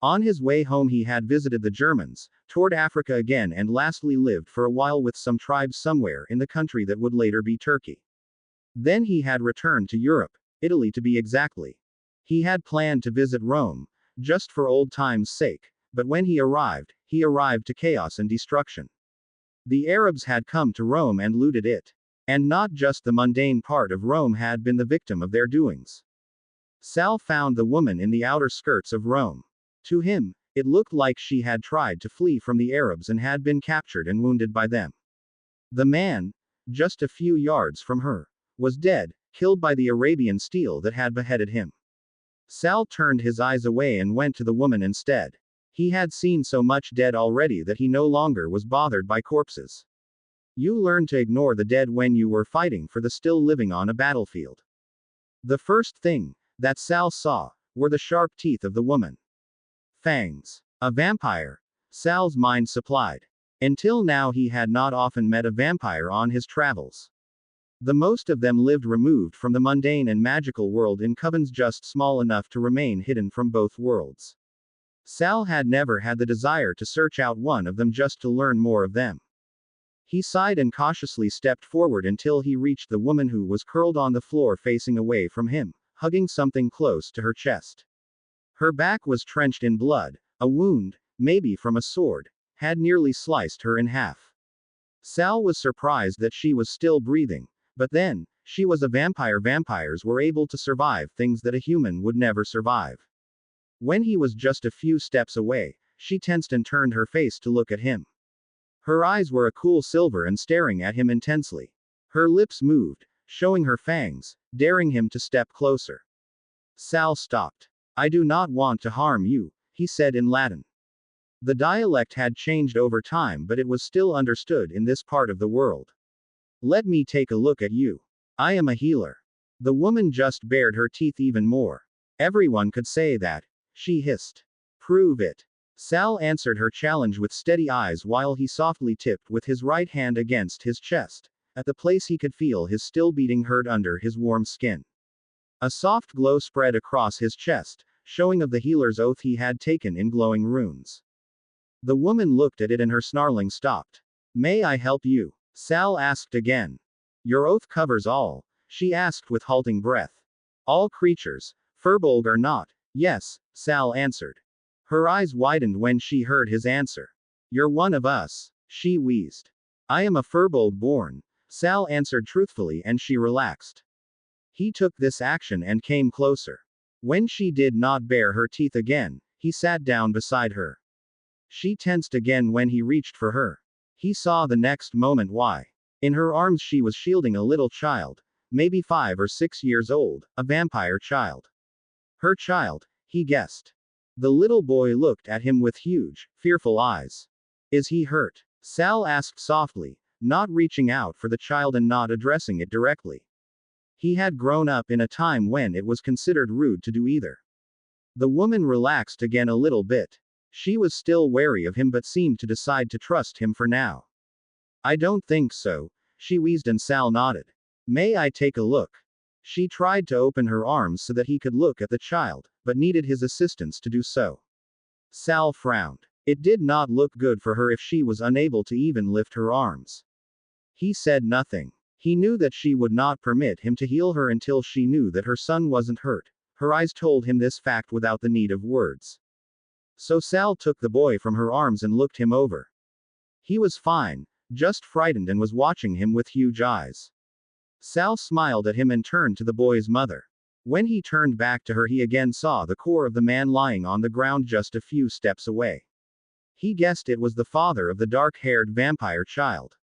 On his way home he had visited the Germans, toured Africa again, and lastly lived for a while with some tribes somewhere in the country that would later be Turkey. Then he had returned to Europe, Italy to be exactly. He had planned to visit Rome, just for old time's sake, but when he arrived to chaos and destruction. The Arabs had come to Rome and looted it. And not just the mundane part of Rome had been the victim of their doings. Sal found the woman in the outer skirts of Rome. To him, it looked like she had tried to flee from the Arabs and had been captured and wounded by them. The man, just a few yards from her, was dead, killed by the Arabian steel that had beheaded him. Sal turned his eyes away and went to the woman instead. He had seen so much dead already that he no longer was bothered by corpses. You learn to ignore the dead when you were fighting for the still living on a battlefield. The first thing that Sal saw were the sharp teeth of the woman. Fangs. A vampire, Sal's mind supplied. Until now he had not often met a vampire on his travels. The most of them lived removed from the mundane and magical world in covens just small enough to remain hidden from both worlds. Sal had never had the desire to search out one of them just to learn more of them. He sighed and cautiously stepped forward until he reached the woman who was curled on the floor facing away from him, hugging something close to her chest. Her back was trenched in blood. A wound, maybe from a sword, had nearly sliced her in half. Sal was surprised that she was still breathing, but then, she was a vampire. Vampires were able to survive things that a human would never survive. When he was just a few steps away, she tensed and turned her face to look at him. Her eyes were a cool silver and staring at him intensely. Her lips moved, showing her fangs, daring him to step closer. Sal stopped. "I do not want to harm you," he said in Latin. The dialect had changed over time, but it was still understood in this part of the world. "Let me take a look at you. I am a healer." The woman just bared her teeth even more. "Everyone could say that," she hissed. "Prove it." Sal answered her challenge with steady eyes while he softly tipped with his right hand against his chest, at the place he could feel his still beating heart under his warm skin. A soft glow spread across his chest, showing of the healer's oath he had taken in glowing runes. The woman looked at it and her snarling stopped. "May I help you?" Sal asked again. "Your oath covers all?" she asked with halting breath. "All creatures, furbolg or not?" "Yes," Sal answered. Her eyes widened when she heard his answer. "You're one of us," she wheezed. "I am a furbolg born," Sal answered truthfully, and she relaxed. He took this action and came closer. When she did not bare her teeth again, he sat down beside her. She tensed again when he reached for her. He saw the next moment why. In her arms she was shielding a little child, maybe 5 or 6 years old, a vampire child. Her child, he guessed. The little boy looked at him with huge, fearful eyes. "Is he hurt?" Sal asked softly, not reaching out for the child and not addressing it directly. He had grown up in a time when it was considered rude to do either. The woman relaxed again a little bit. She was still wary of him but seemed to decide to trust him for now. "I don't think so," she wheezed, and Sal nodded. "May I take a look?" She tried to open her arms so that he could look at the child, but needed his assistance to do so. Sal frowned. It did not look good for her if she was unable to even lift her arms. He said nothing. He knew that she would not permit him to heal her until she knew that her son wasn't hurt. Her eyes told him this fact without the need of words. So Sal took the boy from her arms and looked him over. He was fine, just frightened, and was watching him with huge eyes. Sal smiled at him and turned to the boy's mother. When he turned back to her, he again saw the core of the man lying on the ground just a few steps away. He guessed it was the father of the dark-haired vampire child.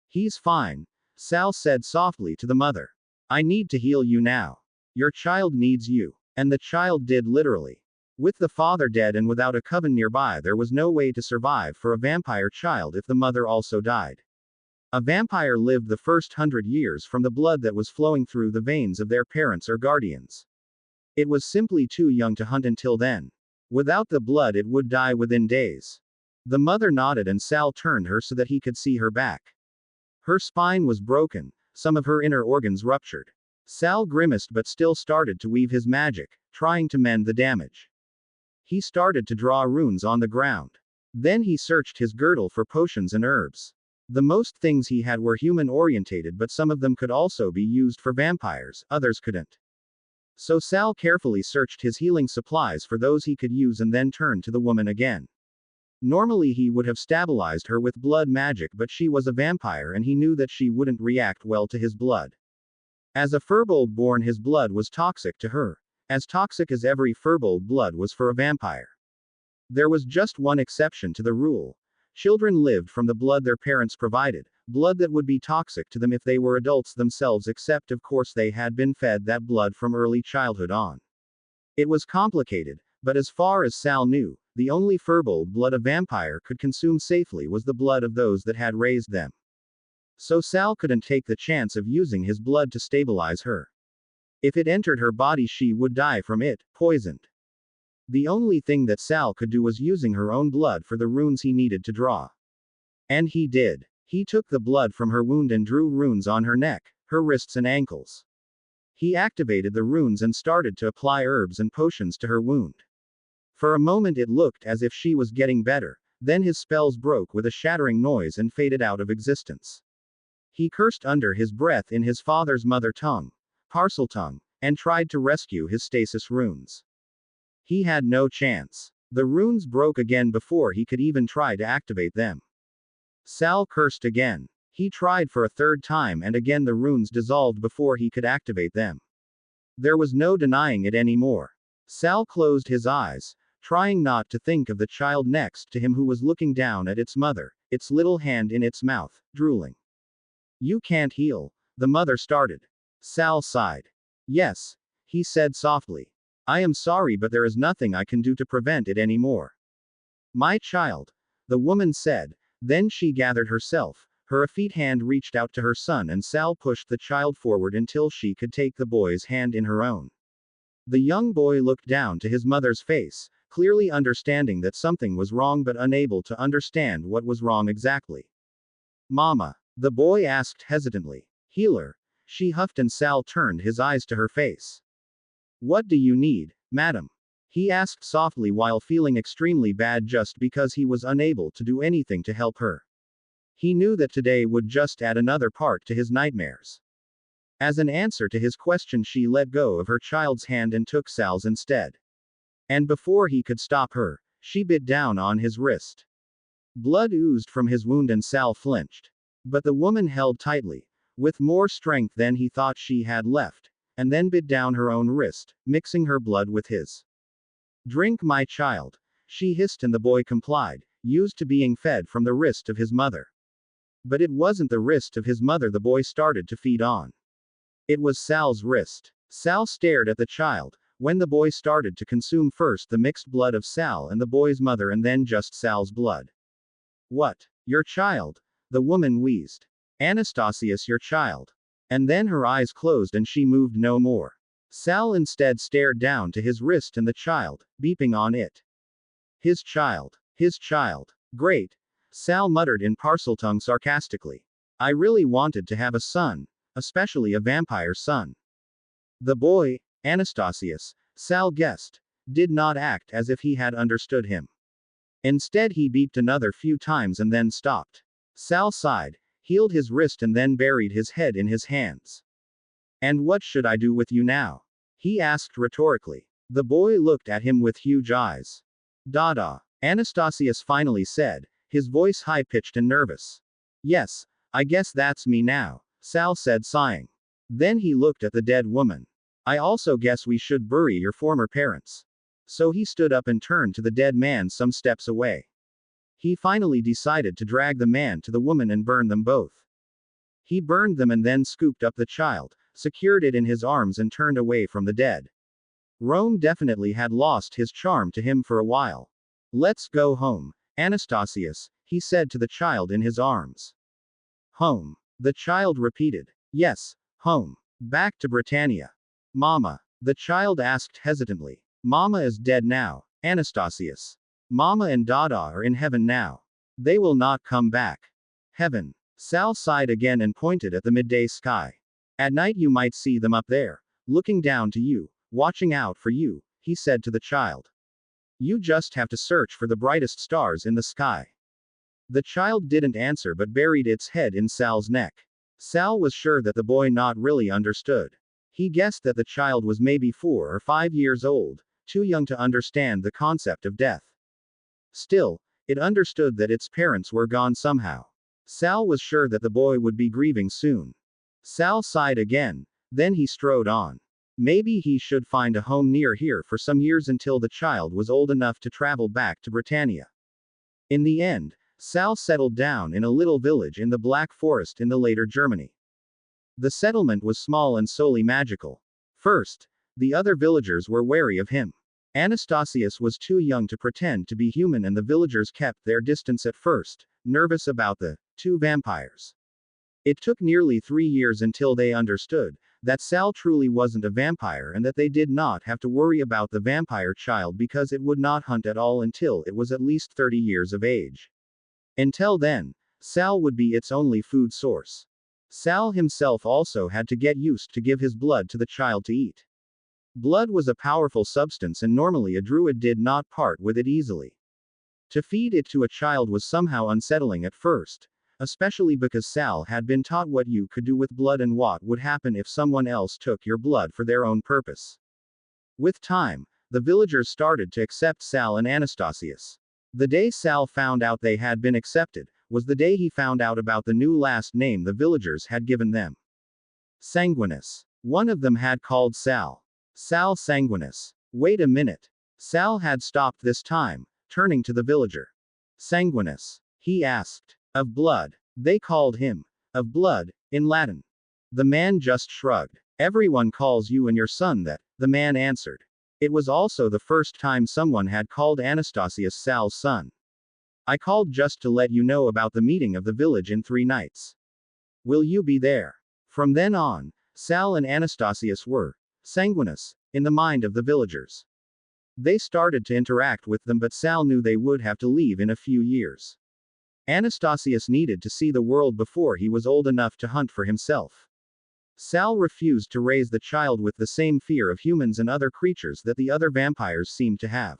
"He's fine," Sal said softly to the mother. "I need to heal you now. Your child needs you." And the child did, literally. With the father dead and without a coven nearby, there was no way to survive for a vampire child if the mother also died. A vampire lived the first 100 years from the blood that was flowing through the veins of their parents or guardians. It was simply too young to hunt until then. Without the blood, it would die within days. The mother nodded and Sal turned her so that he could see her back. Her spine was broken, some of her inner organs ruptured. Sal grimaced but still started to weave his magic, trying to mend the damage. He started to draw runes on the ground. Then he searched his girdle for potions and herbs. The most things he had were human-orientated, but some of them could also be used for vampires, others couldn't. So Sal carefully searched his healing supplies for those he could use and then turned to the woman again. Normally he would have stabilized her with blood magic, but she was a vampire and he knew that she wouldn't react well to his blood. As a furbolg born, his blood was toxic to her. As toxic as every furbolg blood was for a vampire. There was just one exception to the rule. Children lived from the blood their parents provided, blood that would be toxic to them if they were adults themselves, except of course they had been fed that blood from early childhood on. It was complicated, but as far as Sal knew, the only furbolg blood a vampire could consume safely was the blood of those that had raised them. So Sal couldn't take the chance of using his blood to stabilize her. If it entered her body, she would die from it, poisoned. The only thing that Sal could do was using her own blood for the runes he needed to draw. And he did. He took the blood from her wound and drew runes on her neck, her wrists and ankles. He activated the runes and started to apply herbs and potions to her wound. For a moment it looked as if she was getting better, then his spells broke with a shattering noise and faded out of existence. He cursed under his breath in his father's mother tongue, Parseltongue, and tried to rescue his stasis runes. He had no chance. The runes broke again before he could even try to activate them. Sal cursed again. He tried for a third time and again the runes dissolved before he could activate them. There was no denying it anymore. Sal closed his eyes, trying not to think of the child next to him who was looking down at its mother, its little hand in its mouth, drooling. You can't heal, the mother started. Sal sighed. Yes, he said softly. I am sorry, but there is nothing I can do to prevent it anymore. My child, the woman said. Then she gathered herself, her effete hand reached out to her son and Sal pushed the child forward until she could take the boy's hand in her own. The young boy looked down to his mother's face, clearly understanding that something was wrong but unable to understand what was wrong exactly. Mama, the boy asked hesitantly. Healer, she huffed and Sal turned his eyes to her face. What do you need, madam? He asked softly while feeling extremely bad just because he was unable to do anything to help her. He knew that today would just add another part to his nightmares. As an answer to his question, she let go of her child's hand and took Sal's instead. And before he could stop her, she bit down on his wrist. Blood oozed from his wound and Sal flinched. But the woman held tightly, with more strength than he thought she had left, and then bit down her own wrist, mixing her blood with his. Drink, my child, she hissed, and the boy complied, used to being fed from the wrist of his mother. But it wasn't the wrist of his mother the boy started to feed on. It was Sal's wrist. Sal stared at the child, when the boy started to consume first the mixed blood of Sal and the boy's mother and then just Sal's blood. What? Your child? The woman wheezed. Anastasius, your child. And then her eyes closed and she moved no more. Sal instead stared down to his wrist and the child, beeping on it. His child. His child. Great. Sal muttered in Parseltongue sarcastically. I really wanted to have a son, especially a vampire son. The boy, Anastasius, Sal guessed, did not act as if he had understood him. Instead he beeped another few times and then stopped. Sal sighed, healed his wrist and then buried his head in his hands. And what should I do with you now? He asked rhetorically. The boy looked at him with huge eyes. Dada, Anastasius finally said, his voice high-pitched and nervous. Yes, I guess that's me now, Sal said, sighing. Then he looked at the dead woman. I also guess we should bury your former parents. So he stood up and turned to the dead man some steps away. He finally decided to drag the man to the woman and burn them both. He burned them and then scooped up the child, secured it in his arms and turned away from the dead. Rome definitely had lost his charm to him for a while. Let's go home, Anastasius, he said to the child in his arms. Home. The child repeated. Yes, home. Back to Britannia. Mama. The child asked hesitantly. Mama is dead now, Anastasius. Mama and Dada are in heaven now. They will not come back. Heaven. Sal sighed again and pointed at the midday sky. At night you might see them up there, looking down to you, watching out for you, he said to the child. You just have to search for the brightest stars in the sky. The child didn't answer but buried its head in Sal's neck. Sal was sure that the boy not really understood. He guessed that the child was maybe 4 or 5 years old, too young to understand the concept of death. Still, it understood that its parents were gone somehow. Sal was sure that the boy would be grieving soon. Sal sighed again, then he strode on. Maybe he should find a home near here for some years until the child was old enough to travel back to Britannia. In the end, Sal settled down in a little village in the Black Forest in the later Germany. The settlement was small and solely magical. First, the other villagers were wary of him. Anastasius was too young to pretend to be human and the villagers kept their distance at first, nervous about the 2 vampires. It took nearly 3 years until they understood that Sal truly wasn't a vampire and that they did not have to worry about the vampire child because it would not hunt at all until it was at least 30 years of age. Until then, Sal would be its only food source. Sal himself also had to get used to give his blood to the child to eat. Blood was a powerful substance and normally a druid did not part with it easily. To feed it to a child was somehow unsettling at first, especially because Sal had been taught what you could do with blood and what would happen if someone else took your blood for their own purpose. With time, the villagers started to accept Sal and Anastasius. The day Sal found out they had been accepted, was the day he found out about the new last name the villagers had given them. Sanguinus. One of them had called Sal Sanguinus. Wait a minute. Sal had stopped this time, turning to the villager. Sanguinus, he asked. Of blood. They called him. Of blood, in Latin. The man just shrugged. Everyone calls you and your son that, the man answered. It was also the first time someone had called Anastasius Sal's son. I called just to let you know about the meeting of the village in 3 nights. Will you be there? From then on, Sal and Anastasius were Sanguinus in the mind of the villagers. They started to interact with them, but Sal knew they would have to leave in a few years. Anastasius needed to see the world before he was old enough to hunt for himself. Sal refused to raise the child with the same fear of humans and other creatures that the other vampires seemed to have.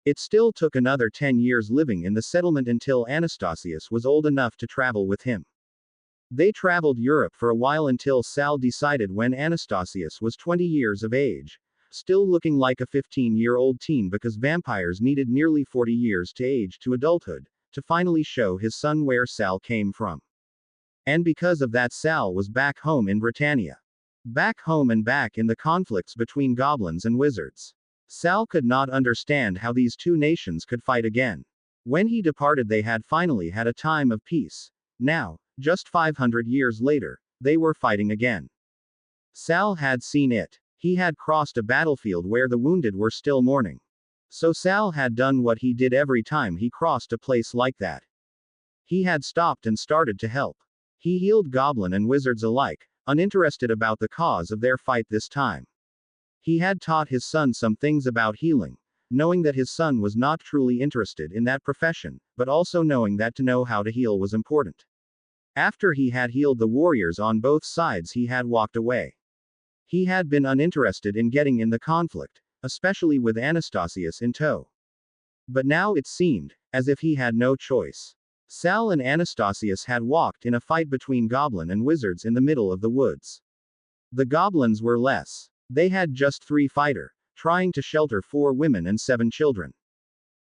It still took another 10 years living in the settlement until Anastasius was old enough to travel with him. They traveled Europe for a while until Sal decided when Anastasius was 20 years of age, still looking like a 15-year-old teen because vampires needed nearly 40 years to age to adulthood, to finally show his son where Sal came from. And because of that, Sal was back home in Britannia. Back home and back in the conflicts between goblins and wizards. Sal could not understand how these two nations could fight again. When he departed, they had finally had a time of peace. Now, just 500 years later, they were fighting again. Sal had seen it. He had crossed a battlefield where the wounded were still mourning. So Sal had done what he did every time he crossed a place like that. He had stopped and started to help. He healed goblin and wizards alike, uninterested about the cause of their fight this time. He had taught his son some things about healing, knowing that his son was not truly interested in that profession, but also knowing that to know how to heal was important. After he had healed the warriors on both sides, he had walked away. He had been uninterested in getting in the conflict, especially with Anastasius in tow. But now it seemed as if he had no choice. Sal and Anastasius had walked in a fight between goblin and wizards in the middle of the woods. The goblins were less. They had just 3 fighters, trying to shelter 4 women and 7 children.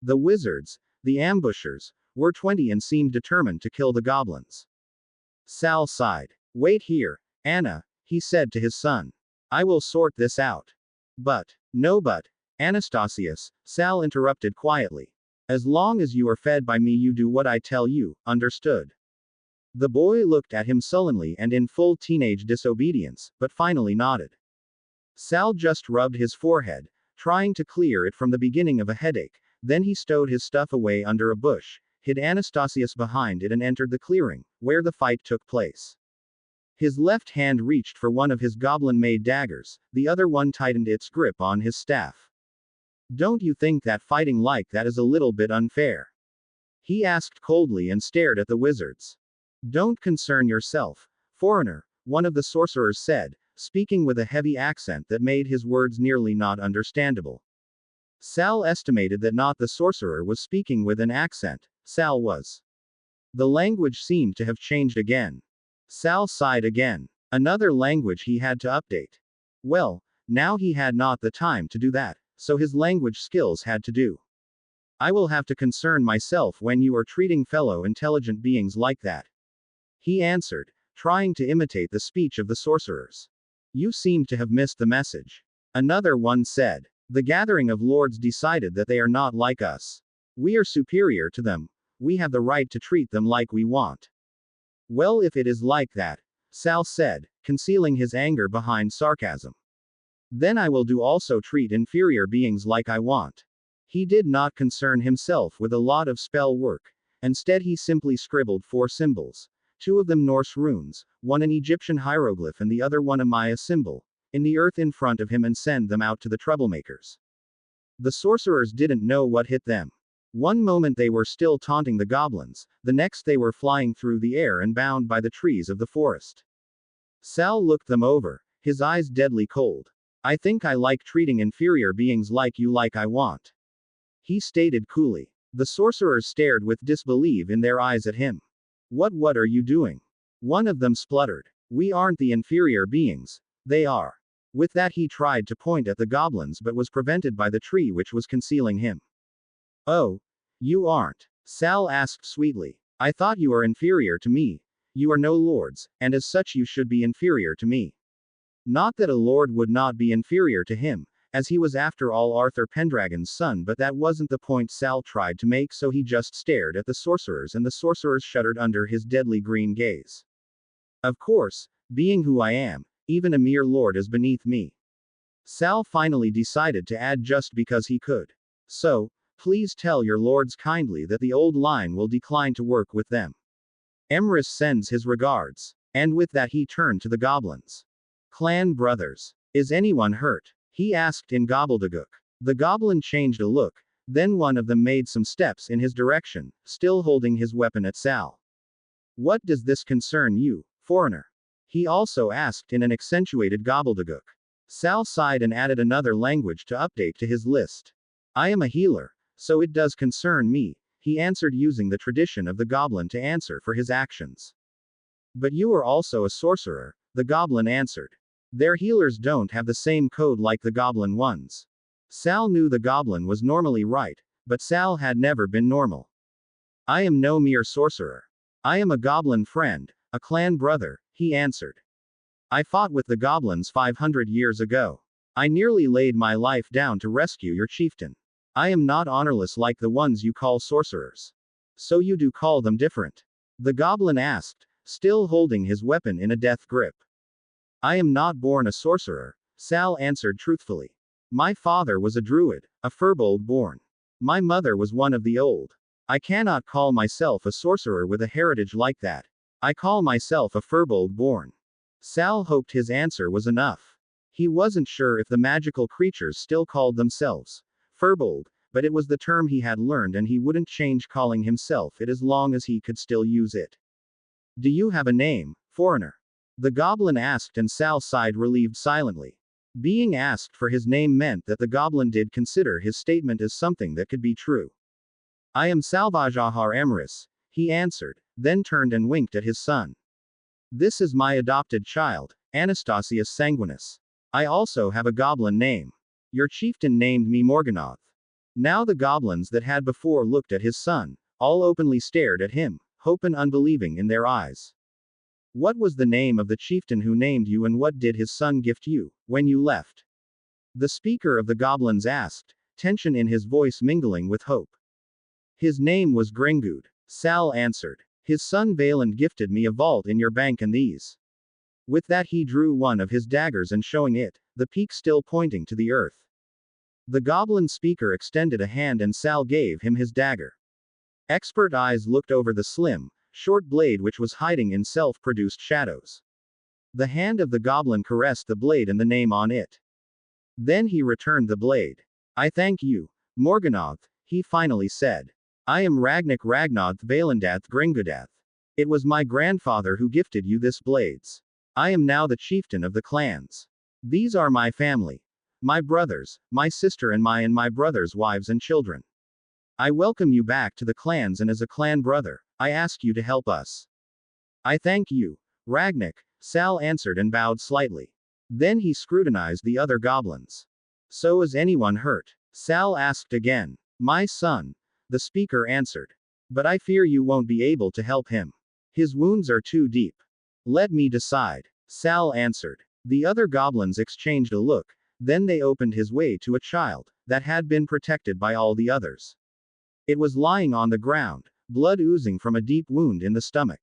The wizards, the ambushers, were 20 and seemed determined to kill the goblins. Sal sighed. Wait here, Anna, he said to his son. I will sort this out. But, no but, Anastasius, Sal interrupted quietly. As long as you are fed by me, you do what I tell you, understood? The boy looked at him sullenly and in full teenage disobedience, but finally nodded. Sal just rubbed his forehead, trying to clear it from the beginning of a headache, then he stowed his stuff away under a bush, hid Anastasius behind it and entered the clearing, where the fight took place. His left hand reached for one of his goblin-made daggers, the other one tightened its grip on his staff. Don't you think that fighting like that is a little bit unfair? He asked coldly and stared at the wizards. Don't concern yourself, foreigner, one of the sorcerers said, speaking with a heavy accent that made his words nearly not understandable. Sal estimated that not the sorcerer was speaking with an accent, Sal was. The language seemed to have changed again. Sal sighed again. Another language he had to update. Well, now he had not the time to do that, so his language skills had to do. I will have to concern myself when you are treating fellow intelligent beings like that. He answered, trying to imitate the speech of the sorcerers. You seem to have missed the message. Another one said. The gathering of lords decided that they are not like us. We are superior to them. We have the right to treat them like we want. Well, if it is like that, Sal said, concealing his anger behind sarcasm. Then I will do also treat inferior beings like I want. He did not concern himself with a lot of spell work. Instead he simply scribbled 4 symbols, Two of them Norse runes, one an Egyptian hieroglyph and the other one a Maya symbol, in the earth in front of him and send them out to the troublemakers. The sorcerers didn't know what hit them. One moment they were still taunting the goblins, the next they were flying through the air and bound by the trees of the forest. Sal looked them over, his eyes deadly cold. I think I like treating inferior beings like you like I want, he stated coolly. The sorcerers stared with disbelief in their eyes at him. What are you doing? One of them spluttered. We aren't the inferior beings, they are. With that he tried to point at the goblins but was prevented by the tree which was concealing him. Oh, you aren't? Sal asked sweetly. I thought you are inferior to me. You are no lords, and as such you should be inferior to me. Not that a lord would not be inferior to him, as he was after all Arthur Pendragon's son, but that wasn't the point Sal tried to make, so he just stared at the sorcerers and the sorcerers shuddered under his deadly green gaze. Of course, being who I am, even a mere lord is beneath me. Sal finally decided to add just because he could. So, please tell your lords kindly that the old line will decline to work with them. Emrys sends his regards. And with that he turned to the goblins. Clan brothers. Is anyone hurt? He asked in gobbledygook. The goblin changed a look, then one of them made some steps in his direction, still holding his weapon at Sal. What does this concern you, foreigner? He also asked in an accentuated gobbledygook. Sal sighed and added another language to update to his list. I am a healer, so it does concern me, he answered using the tradition of the goblin to answer for his actions. But you are also a sorcerer, the goblin answered. Their healers don't have the same code like the goblin ones. Sal knew the goblin was normally right, but Sal had never been normal. I am no mere sorcerer. I am a goblin friend, a clan brother, he answered. I fought with the goblins 500 years ago. I nearly laid my life down to rescue your chieftain. I am not honorless like the ones you call sorcerers. So you do call them different? The goblin asked, still holding his weapon in a death grip. I am not born a sorcerer, Sal answered truthfully. My father was a druid, a firbolg born. My mother was one of the old. I cannot call myself a sorcerer with a heritage like that. I call myself a firbolg born. Sal hoped his answer was enough. He wasn't sure if the magical creatures still called themselves firbolg, but it was the term he had learned and he wouldn't change calling himself it as long as he could still use it. Do you have a name, foreigner? The goblin asked and Sal sighed relieved silently. Being asked for his name meant that the goblin did consider his statement as something that could be true. I am Salvajahar Emrys, he answered, then turned and winked at his son. This is my adopted child, Anastasius Sanguinus. I also have a goblin name. Your chieftain named me Morganoth. Now the goblins that had before looked at his son, all openly stared at him, hope and unbelieving in their eyes. What was the name of the chieftain who named you and what did his son gift you, when you left? The speaker of the goblins asked, tension in his voice mingling with hope. His name was Gringud, Sal answered. His son Valand gifted me a vault in your bank and these. With that he drew one of his daggers and showing it, the peak still pointing to the earth. The goblin speaker extended a hand and Sal gave him his dagger. Expert eyes looked over the slim, short blade which was hiding in self-produced shadows. The hand of the goblin caressed the blade and the name on it. Then he returned the blade. I thank you, Morganoth, he finally said. I am Ragnak Ragnoth Valandath Gringudath. It was my grandfather who gifted you this blades. I am now the chieftain of the clans. These are my family. My brothers, my sister and my brothers' wives and children. I welcome you back to the clans and as a clan brother, I ask you to help us. I thank you, Ragnak, Sal answered and bowed slightly. Then he scrutinized the other goblins. So is anyone hurt? Sal asked again. My son, the speaker answered. But I fear you won't be able to help him. His wounds are too deep. Let me decide, Sal answered. The other goblins exchanged a look, then they opened his way to a child that had been protected by all the others. It was lying on the ground, blood oozing from a deep wound in the stomach.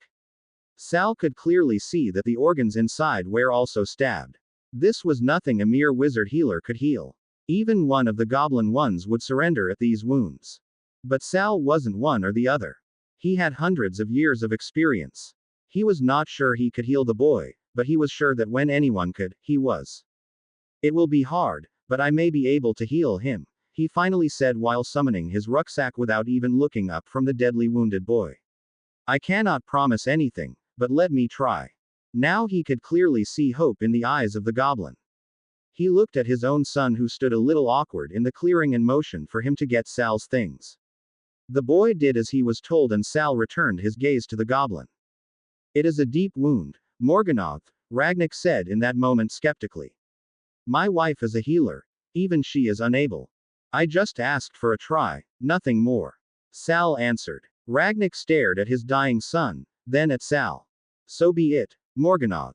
Sal could clearly see that the organs inside were also stabbed. This was nothing a mere wizard healer could heal. Even one of the goblin ones would surrender at these wounds. But Sal wasn't one or the other. He had hundreds of years of experience. He was not sure he could heal the boy, but he was sure that when anyone could, he was. It will be hard, but I may be able to heal him, he finally said while summoning his rucksack without even looking up from the deadly wounded boy. I cannot promise anything, but let me try. Now he could clearly see hope in the eyes of the goblin. He looked at his own son who stood a little awkward in the clearing and motioned for him to get Sal's things. The boy did as he was told and Sal returned his gaze to the goblin. It is a deep wound, Morganath, Ragnik said in that moment skeptically. My wife is a healer. Even she is unable. I just asked for a try, nothing more. Sal answered. Ragnik stared at his dying son, then at Sal. So be it, Morganath.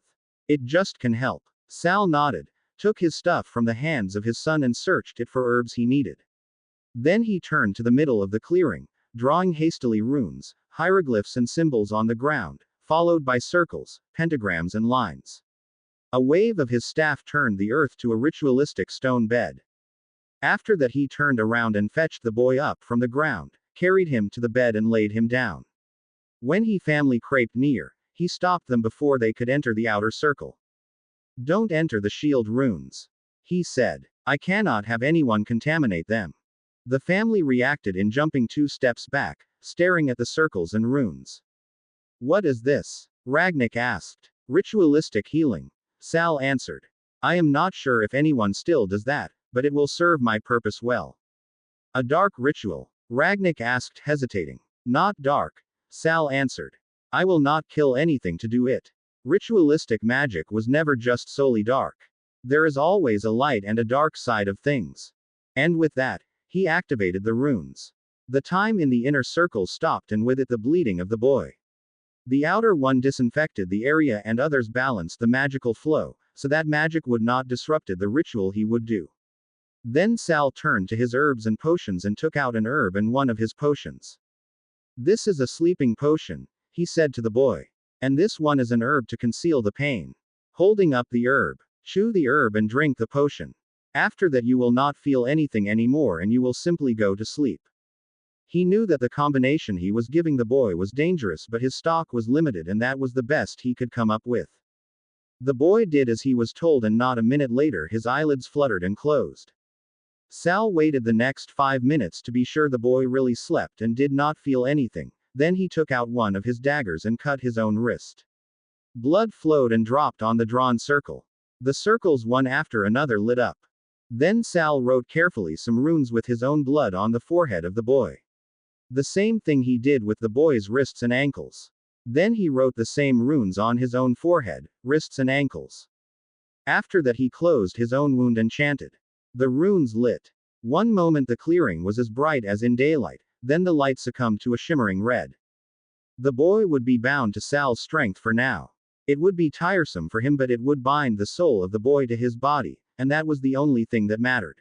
It just can help. Sal nodded, took his stuff from the hands of his son and searched it for herbs he needed. Then he turned to the middle of the clearing, drawing hastily runes, hieroglyphs and symbols on the ground, followed by circles, pentagrams and lines. A wave of his staff turned the earth to a ritualistic stone bed. After that he turned around and fetched the boy up from the ground, carried him to the bed and laid him down. When he family crept near, he stopped them before they could enter the outer circle. Don't enter the shield runes, he said. I cannot have anyone contaminate them. The family reacted in jumping 2 steps back, staring at the circles and runes. What is this? Ragnik asked. Ritualistic healing, Sal answered. I am not sure if anyone still does that, but it will serve my purpose well. A dark ritual? Ragnik asked hesitating. Not dark, Sal answered. I will not kill anything to do it. Ritualistic magic was never just solely dark. There is always a light and a dark side of things. And with that, he activated the runes. The time in the inner circle stopped and with it the bleeding of the boy. The outer one disinfected the area and others balanced the magical flow, so that magic would not disrupted the ritual he would do. Then Sal turned to his herbs and potions and took out an herb and one of his potions. This is a sleeping potion, he said to the boy. And this one is an herb to conceal the pain. Holding up the herb. Chew the herb and drink the potion. After that you will not feel anything anymore and you will simply go to sleep. He knew that the combination he was giving the boy was dangerous, but his stock was limited and that was the best he could come up with. The boy did as he was told and not a minute later his eyelids fluttered and closed. Sal waited the next 5 minutes to be sure the boy really slept and did not feel anything, then he took out one of his daggers and cut his own wrist. Blood flowed and dropped on the drawn circle. The circles one after another lit up. Then Sal wrote carefully some runes with his own blood on the forehead of the boy. The same thing he did with the boy's wrists and ankles. Then he wrote the same runes on his own forehead, wrists and ankles. After that he closed his own wound and chanted. The runes lit. One moment the clearing was as bright as in daylight, then the light succumbed to a shimmering red. The boy would be bound to Sal's strength for now. It would be tiresome for him, but it would bind the soul of the boy to his body, and that was the only thing that mattered.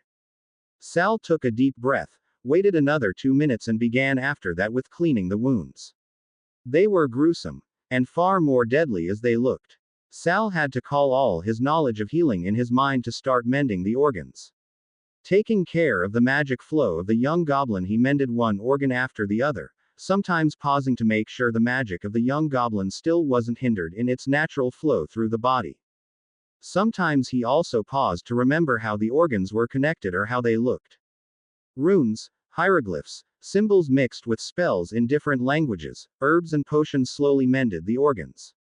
Sal took a deep breath, waited another 2 minutes and began after that with cleaning the wounds. They were gruesome, and far more deadly as they looked. Sal had to call all his knowledge of healing in his mind to start mending the organs. Taking care of the magic flow of the young goblin, he mended one organ after the other, sometimes pausing to make sure the magic of the young goblin still wasn't hindered in its natural flow through the body. Sometimes he also paused to remember how the organs were connected or how they looked. Runes, hieroglyphs, symbols mixed with spells in different languages, herbs and potions slowly mended the organs.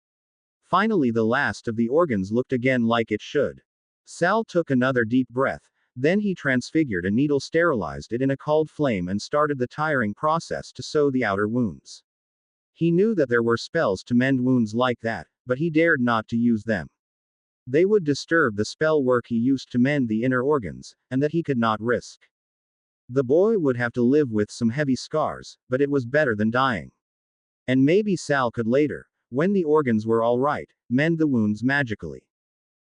Finally the last of the organs looked again like it should. Sal took another deep breath, then he transfigured a needle, sterilized it in a cold flame and started the tiring process to sew the outer wounds. He knew that there were spells to mend wounds like that, but he dared not to use them. They would disturb the spell work he used to mend the inner organs, and that he could not risk. The boy would have to live with some heavy scars, but it was better than dying. And maybe Sal could later, when the organs were all right, mend the wounds magically.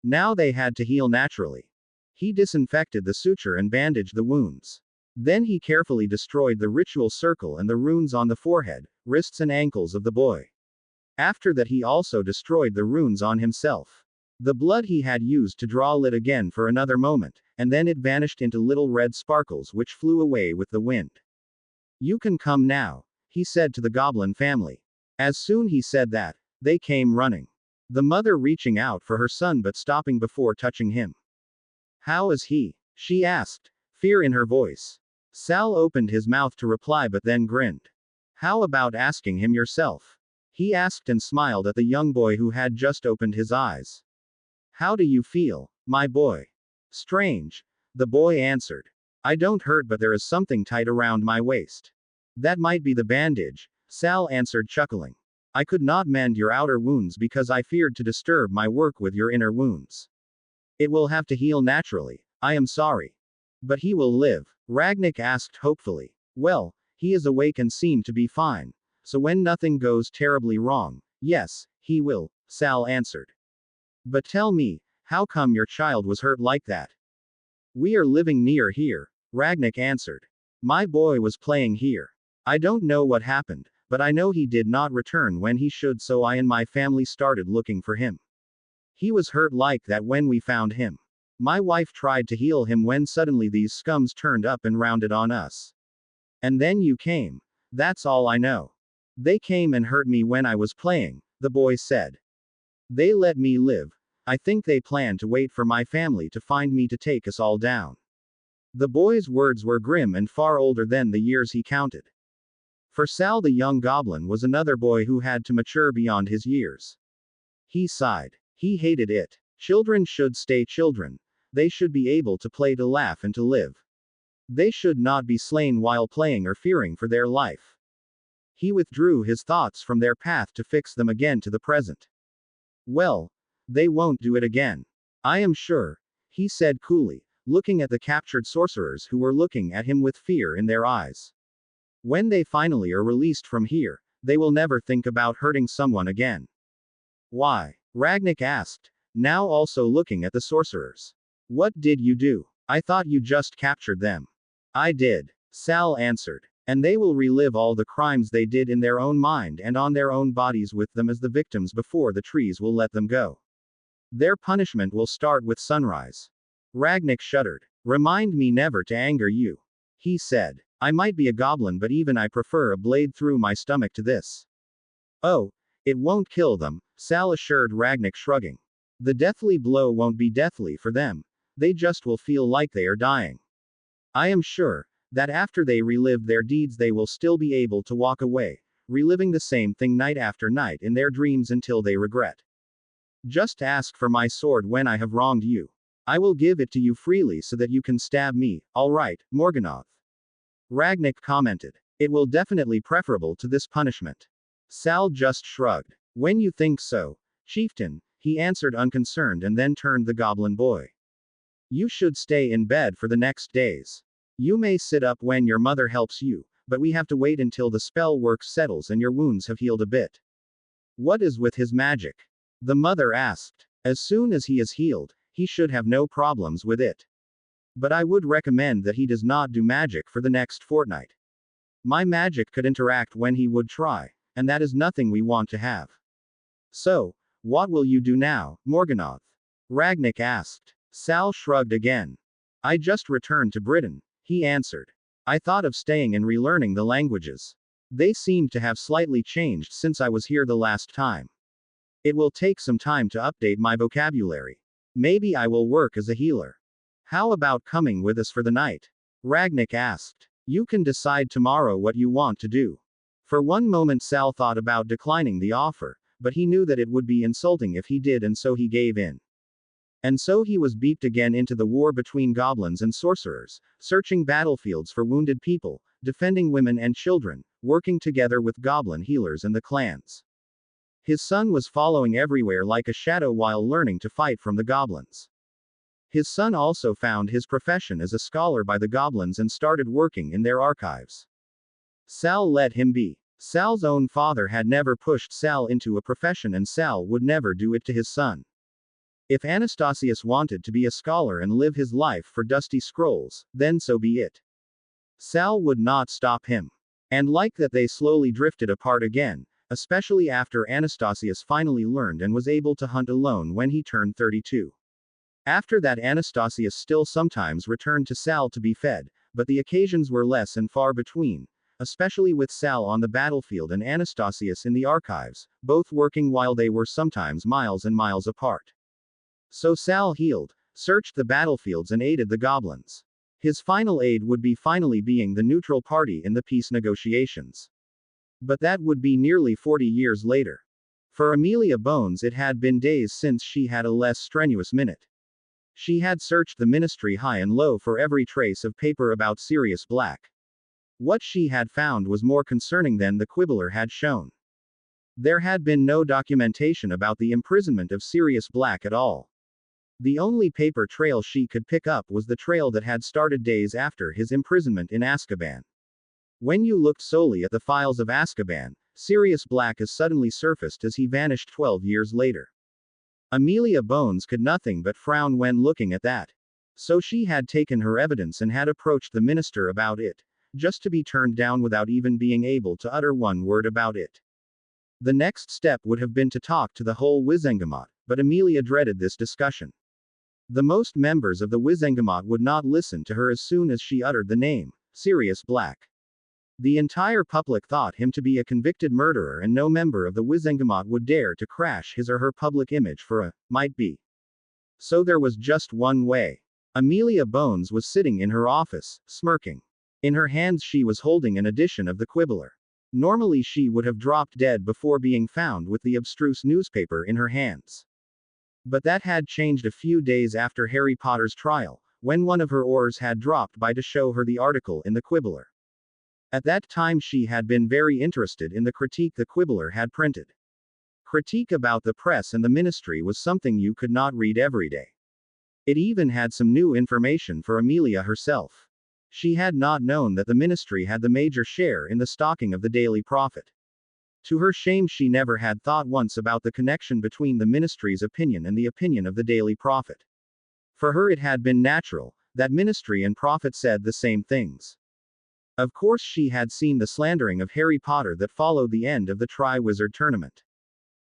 Now they had to heal naturally. He disinfected the suture and bandaged the wounds. Then he carefully destroyed the ritual circle and the runes on the forehead, wrists and ankles of the boy. After that he also destroyed the runes on himself. The blood he had used to draw lit again for another moment, and then it vanished into little red sparkles which flew away with the wind. You can come now, he said to the goblin family. As soon he said that, They came running. The mother reaching out for her son but stopping before touching him. How is he? She asked, fear in her voice. Sal opened his mouth to reply but then grinned. How about asking him yourself? He asked and smiled at the young boy who had just opened his eyes. How do you feel, my boy? Strange. The boy answered. I don't hurt but there is something tight around my waist. That might be the bandage, Sal answered chuckling. I could not mend your outer wounds because I feared to disturb my work with your inner wounds. It will have to heal naturally, I am sorry. But he will live, Ragnik asked hopefully. Well, he is awake and seemed to be fine. So when nothing goes terribly wrong, yes, he will, Sal answered. But tell me, how come your child was hurt like that? We are living near here, Ragnik answered. My boy was playing here. I don't know what happened, but I know he did not return when he should, so I and my family started looking for him. He was hurt like that when we found him. My wife tried to heal him when suddenly these scums turned up and rounded on us. And then you came. That's all I know. They came and hurt me when I was playing, the boy said. They let me live. I think they planned to wait for my family to find me to take us all down. The boy's words were grim and far older than the years he counted. For Sal the young goblin was another boy who had to mature beyond his years. He sighed. He hated it. Children should stay children. They should be able to play, to laugh, and to live. They should not be slain while playing or fearing for their life. He withdrew his thoughts from their path to fix them again to the present. Well, they won't do it again. I am sure, he said coolly, looking at the captured sorcerers who were looking at him with fear in their eyes. When they finally are released from here, they will never think about hurting someone again. Why? Ragnik asked, now also looking at the sorcerers. What did you do? I thought you just captured them. I did, Sal answered. And they will relive all the crimes they did in their own mind and on their own bodies with them as the victims before the trees will let them go. Their punishment will start with sunrise. Ragnik shuddered. Remind me never to anger you. He said. I might be a goblin but even I prefer a blade through my stomach to this. Oh, it won't kill them, Sal assured Ragnik shrugging. The deathly blow won't be deathly for them. They just will feel like they are dying. I am sure that after they relive their deeds they will still be able to walk away, reliving the same thing night after night in their dreams until they regret. Just ask for my sword when I have wronged you. I will give it to you freely so that you can stab me, all right, Morganoth. Ragnik commented. It will definitely preferable to this punishment. Sal just shrugged. When you think so, chieftain, he answered unconcerned and then turned the goblin boy. You should stay in bed for the next days. You may sit up when your mother helps you, but we have to wait until the spell work settles and your wounds have healed a bit. What is with his magic? The mother asked. As soon as he is healed, he should have no problems with it. But I would recommend that he does not do magic for the next fortnight. My magic could interact when he would try, and that is nothing we want to have. So, what will you do now, Morganoth? Ragnik asked. Sal shrugged again. I just returned to Britain, he answered. I thought of staying and relearning the languages. They seemed to have slightly changed since I was here the last time. It will take some time to update my vocabulary. Maybe I will work as a healer. How about coming with us for the night? Ragnik asked. You can decide tomorrow what you want to do. For one moment Sal thought about declining the offer, but he knew that it would be insulting if he did and so he gave in. And so he was beeped again into the war between goblins and sorcerers, searching battlefields for wounded people, defending women and children, working together with goblin healers and the clans. His son was following everywhere like a shadow while learning to fight from the goblins. His son also found his profession as a scholar by the goblins and started working in their archives. Sal let him be. Sal's own father had never pushed Sal into a profession and Sal would never do it to his son. If Anastasius wanted to be a scholar and live his life for dusty scrolls, then so be it. Sal would not stop him. And like that they slowly drifted apart again, especially after Anastasius finally learned and was able to hunt alone when he turned 32. After that Anastasius still sometimes returned to Sal to be fed, but the occasions were less and far between, especially with Sal on the battlefield and Anastasius in the archives, both working while they were sometimes miles and miles apart. So Sal healed, searched the battlefields and aided the goblins. His final aid would be finally being the neutral party in the peace negotiations. But that would be nearly 40 years later. For Amelia Bones, it had been days since she had a less strenuous minute. She had searched the ministry high and low for every trace of paper about Sirius Black. What she had found was more concerning than the Quibbler had shown. There had been no documentation about the imprisonment of Sirius Black at all. The only paper trail she could pick up was the trail that had started days after his imprisonment in Azkaban. When you looked solely at the files of Azkaban, Sirius Black as suddenly surfaced as he vanished 12 years later. Amelia Bones could nothing but frown when looking at that. So she had taken her evidence and had approached the minister about it, just to be turned down without even being able to utter one word about it. The next step would have been to talk to the whole Wizengamot, but Amelia dreaded this discussion. The most members of the Wizengamot would not listen to her as soon as she uttered the name, Sirius Black. The entire public thought him to be a convicted murderer, and no member of the Wizengamot would dare to crash his or her public image for a might be. So there was just one way. Amelia Bones was sitting in her office, smirking. In her hands she was holding an edition of the Quibbler. Normally she would have dropped dead before being found with the abstruse newspaper in her hands. But that had changed a few days after Harry Potter's trial, when one of her oars had dropped by to show her the article in the Quibbler. At that time she had been very interested in the critique the Quibbler had printed. Critique about the press and the ministry was something you could not read every day. It even had some new information for Amelia herself. She had not known that the ministry had the major share in the stocking of the Daily Prophet. To her shame, she never had thought once about the connection between the ministry's opinion and the opinion of the Daily Prophet. For her it had been natural that ministry and prophet said the same things. Of course she had seen the slandering of Harry Potter that followed the end of the Triwizard Tournament.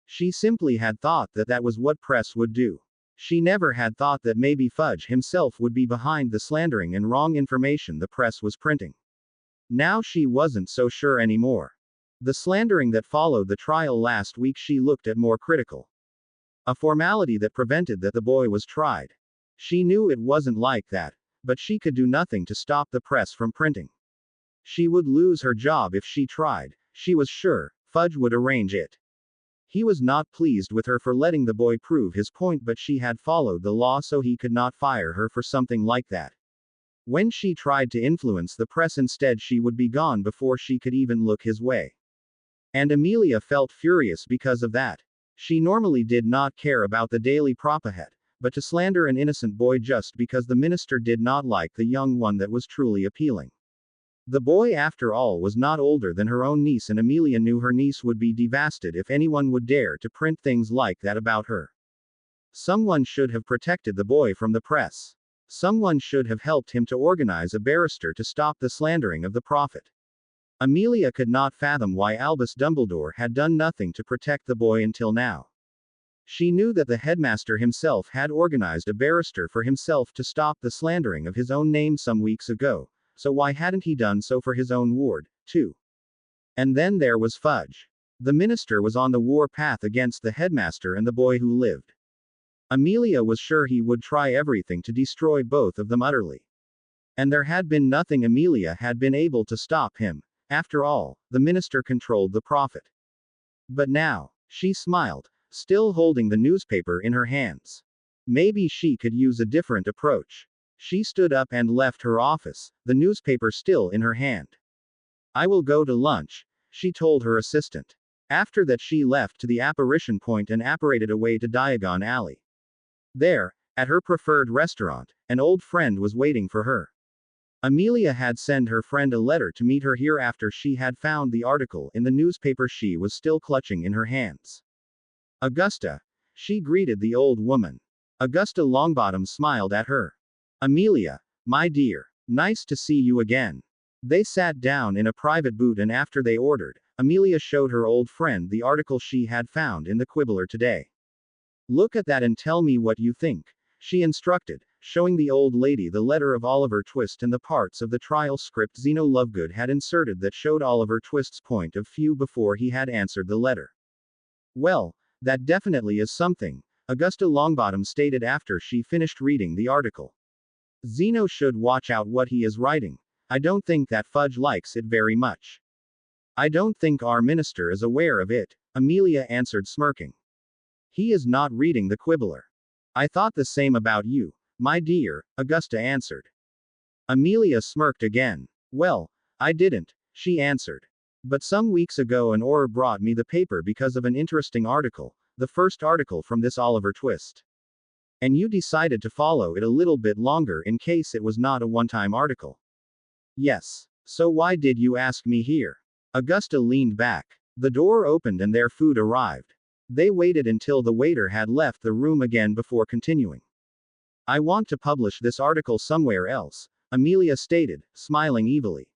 She simply had thought that that was what press would do. She never had thought that maybe Fudge himself would be behind the slandering and wrong information the press was printing. Now she wasn't so sure anymore. The slandering that followed the trial last week she looked at more critical. A formality that prevented that the boy was tried. She knew it wasn't like that, but she could do nothing to stop the press from printing. She would lose her job if she tried. She was sure Fudge would arrange it. He was not pleased with her for letting the boy prove his point, but she had followed the law, so he could not fire her for something like that. When she tried to influence the press instead, she would be gone before she could even look his way. And Amelia felt furious because of that. She normally did not care about the Daily Prophet, but to slander an innocent boy just because the minister did not like the young one, that was truly appealing. The boy, after all, was not older than her own niece, and Amelia knew her niece would be devastated if anyone would dare to print things like that about her. Someone should have protected the boy from the press. Someone should have helped him to organize a barrister to stop the slandering of the prophet. Amelia could not fathom why Albus Dumbledore had done nothing to protect the boy until now. She knew that the headmaster himself had organized a barrister for himself to stop the slandering of his own name some weeks ago. So why hadn't he done so for his own ward, too? And then there was Fudge. The minister was on the war path against the headmaster and the boy who lived. Amelia was sure he would try everything to destroy both of them utterly. And there had been nothing Amelia had been able to stop him. After all, the minister controlled the prophet. But now, she smiled, still holding the newspaper in her hands. Maybe she could use a different approach. She stood up and left her office, the newspaper still in her hand. "I will go to lunch," she told her assistant. After that she left to the apparition point and apparated away to Diagon Alley. There, at her preferred restaurant, an old friend was waiting for her. Amelia had sent her friend a letter to meet her here after she had found the article in the newspaper she was still clutching in her hands. "Augusta," she greeted the old woman. Augusta Longbottom smiled at her. "Amelia, my dear, nice to see you again." They sat down in a private booth, and after they ordered, Amelia showed her old friend the article she had found in the Quibbler today. "Look at that and tell me what you think," she instructed, showing the old lady the letter of Oliver Twist and the parts of the trial script Zeno Lovegood had inserted that showed Oliver Twist's point of view before he had answered the letter. Well, that definitely is something, Augusta Longbottom stated after she finished reading the article. Zeno should watch out what he is writing. I don't think that Fudge likes it very much. I don't think our minister is aware of it, Amelia answered smirking. He is not reading the Quibbler. I thought the same about you, my dear, Augusta answered. Amelia smirked again. Well, I didn't, she answered. But some weeks ago an Orr brought me the paper because of an interesting article, the first article from this Oliver Twist. And you decided to follow it a little bit longer in case it was not a one-time article. Yes. So why did you ask me here? Augusta leaned back. The door opened and their food arrived. They waited until the waiter had left the room again before continuing. I want to publish this article somewhere else, Amelia stated, smiling evilly.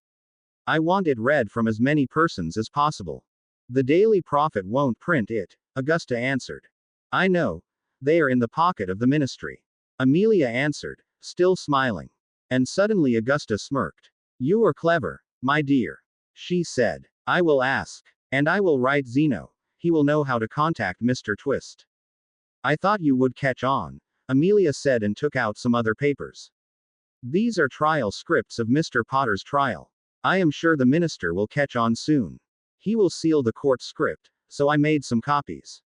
I want it read from as many persons as possible. The Daily Prophet won't print it, Augusta answered. I know. They are in the pocket of the ministry. Amelia answered, still smiling. And suddenly Augusta smirked. You are clever, my dear. She said. I will ask. And I will write Zeno. He will know how to contact Mr. Twist. I thought you would catch on, Amelia said and took out some other papers. These are trial scripts of Mr. Potter's trial. I am sure the minister will catch on soon. He will seal the court script, so I made some copies.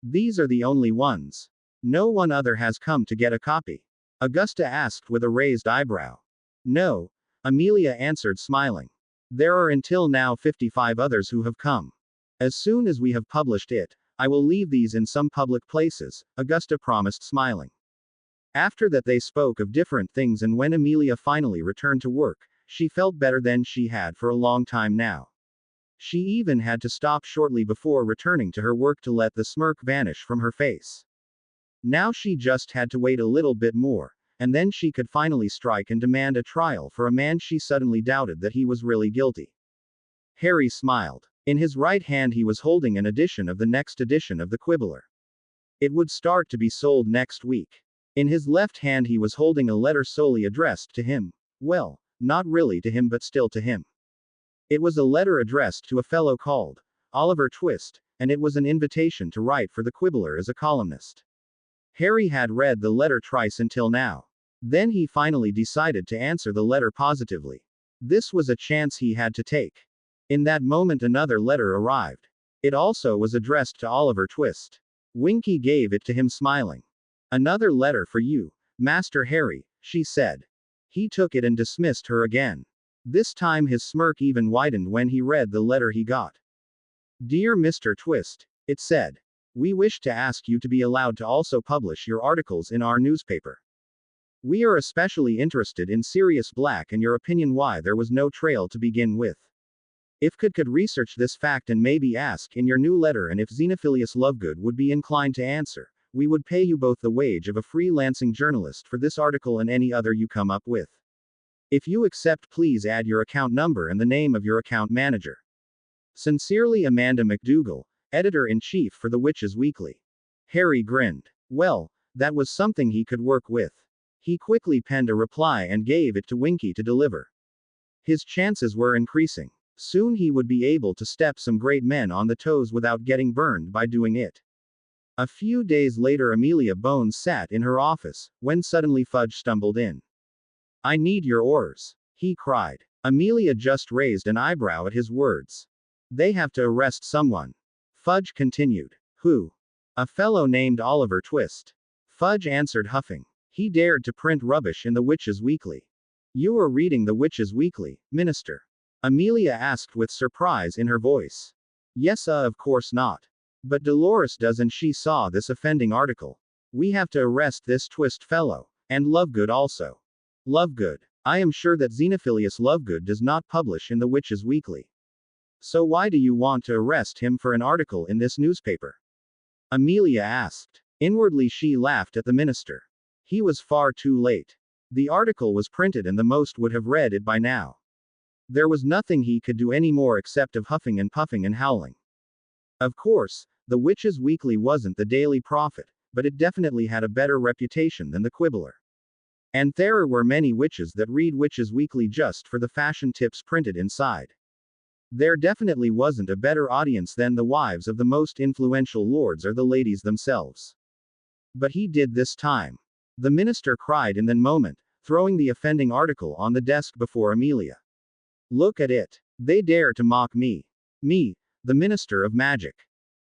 These are the only ones. No one other has come to get a copy. Augusta asked with a raised eyebrow. No, Amelia answered smiling. There are until now 55 others who have come. As soon as we have published it, I will leave these in some public places, Augusta promised smiling. After that they spoke of different things, and when Amelia finally returned to work, she felt better than she had for a long time now. She even had to stop shortly before returning to her work to let the smirk vanish from her face. Now she just had to wait a little bit more, and then she could finally strike and demand a trial for a man she suddenly doubted that he was really guilty. Harry smiled. In his right hand he was holding an edition of the next edition of the Quibbler. It would start to be sold next week. In his left hand he was holding a letter solely addressed to him. Well, not really to him but still to him. It was a letter addressed to a fellow called Oliver Twist, and it was an invitation to write for the Quibbler as a columnist. Harry had read the letter twice until now. Then he finally decided to answer the letter positively. This was a chance he had to take. In that moment another letter arrived. It also was addressed to Oliver Twist. Winky gave it to him smiling. Another letter for you, Master Harry, she said. He took it and dismissed her again. This time his smirk even widened when he read the letter he got. Dear Mr. Twist, it said. We wish to ask you to be allowed to also publish your articles in our newspaper. We are especially interested in Sirius Black and your opinion why there was no trail to begin with. If could research this fact and maybe ask in your new letter, and if Xenophilius Lovegood would be inclined to answer, we would pay you both the wage of a freelancing journalist for this article and any other you come up with. If you accept, please add your account number and the name of your account manager. Sincerely, Amanda McDougall, Editor-in-Chief for the Witches Weekly. Harry grinned. Well, that was something he could work with. He quickly penned a reply and gave it to Winky to deliver. His chances were increasing. Soon he would be able to step some great men on the toes without getting burned by doing it. A few days later Amelia Bones sat in her office, when suddenly Fudge stumbled in. I need your oars, he cried. Amelia just raised an eyebrow at his words. They have to arrest someone. Fudge continued. Who? A fellow named Oliver Twist. Fudge answered, huffing. He dared to print rubbish in the Witches Weekly. You are reading the Witches Weekly, Minister? Amelia asked with surprise in her voice. Yes, of course not. But Dolores does, and she saw this offending article. We have to arrest this Twist fellow. And Lovegood also. Lovegood. I am sure that Xenophilius Lovegood does not publish in the Witches Weekly. So why do you want to arrest him for an article in this newspaper? Amelia asked. Inwardly she laughed at the minister. He was far too late. The article was printed and the most would have read it by now. There was nothing he could do anymore except of huffing and puffing and howling. Of course, the Witches Weekly wasn't the Daily Prophet, but it definitely had a better reputation than the Quibbler. And there were many witches that read Witches Weekly just for the fashion tips printed inside. There definitely wasn't a better audience than the wives of the most influential lords or the ladies themselves. But he did this time. The minister cried in that moment, throwing the offending article on the desk before Amelia. Look at it. They dare to mock me. Me, the minister of magic.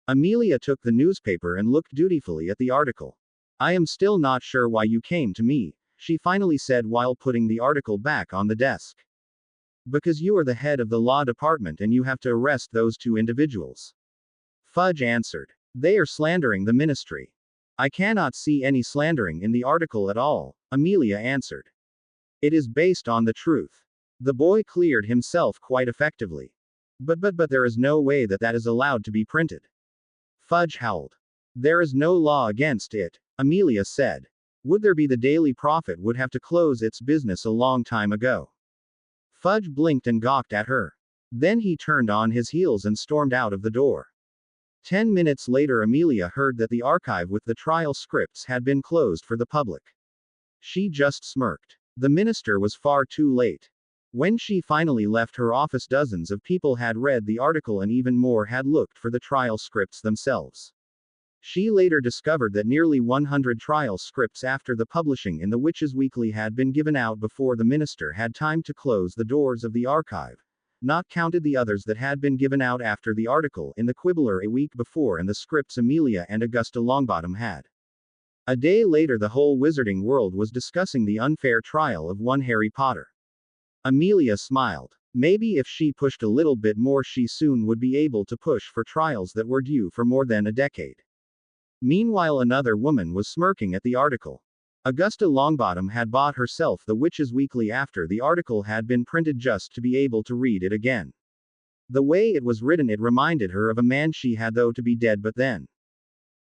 Amelia took the newspaper and looked dutifully at the article. I am still not sure why you came to me, she finally said while putting the article back on the desk. Because you are the head of the law department and you have to arrest those two individuals. Fudge answered. They are slandering the ministry. I cannot see any slandering in the article at all, Amelia answered. It is based on the truth. The boy cleared himself quite effectively. But there is no way that that is allowed to be printed. Fudge howled. There is no law against it, Amelia said. Would there be? The Daily Prophet would have to close its business a long time ago. Fudge blinked and gawked at her. Then he turned on his heels and stormed out of the door. 10 minutes later, Amelia heard that the archive with the trial scripts had been closed for the public. She just smirked. The minister was far too late. When she finally left her office, dozens of people had read the article and even more had looked for the trial scripts themselves. She later discovered that nearly 100 trial scripts after the publishing in the Witches Weekly had been given out before the minister had time to close the doors of the archive, not counted the others that had been given out after the article in the Quibbler a week before and the scripts Amelia and Augusta Longbottom had. A day later, the whole wizarding world was discussing the unfair trial of one Harry Potter. Amelia smiled. Maybe if she pushed a little bit more, she soon would be able to push for trials that were due for more than a decade. Meanwhile, another woman was smirking at the article. Augusta Longbottom had bought herself the Witches Weekly after the article had been printed just to be able to read it again. The way it was written, it reminded her of a man she had though to be dead but then.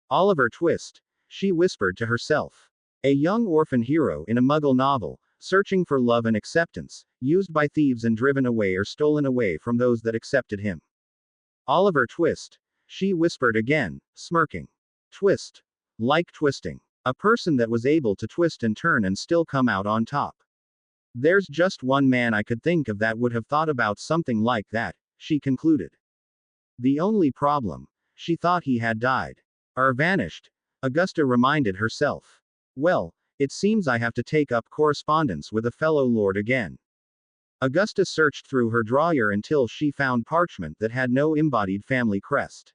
Oliver Twist, she whispered to herself. A young orphan hero in a Muggle novel, searching for love and acceptance, used by thieves and driven away or stolen away from those that accepted him. Oliver Twist, she whispered again, smirking. Twist. Like twisting. A person that was able to twist and turn and still come out on top. There's just one man I could think of that would have thought about something like that, she concluded. The only problem, she thought he had died. Or vanished, Augusta reminded herself. Well, it seems I have to take up correspondence with a fellow lord again. Augusta searched through her drawer until she found parchment that had no embodied family crest.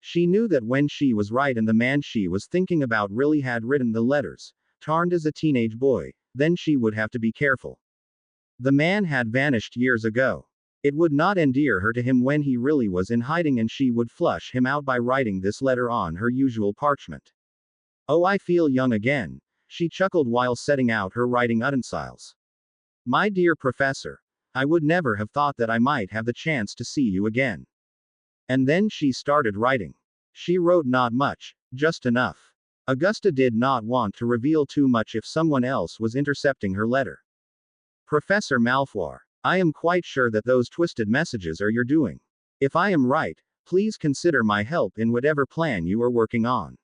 She knew that when she was right and the man she was thinking about really had written the letters, Tarned as a teenage boy, then she would have to be careful. The man had vanished years ago. It would not endear her to him when he really was in hiding, and she would flush him out by writing this letter on her usual parchment. Oh, I feel young again, she chuckled while setting out her writing utensils. My dear professor, I would never have thought that I might have the chance to see you again. And then she started writing. She wrote not much, just enough. Augusta did not want to reveal too much if someone else was intercepting her letter. Professor Malfoy, I am quite sure that those twisted messages are your doing. If I am right, please consider my help in whatever plan you are working on.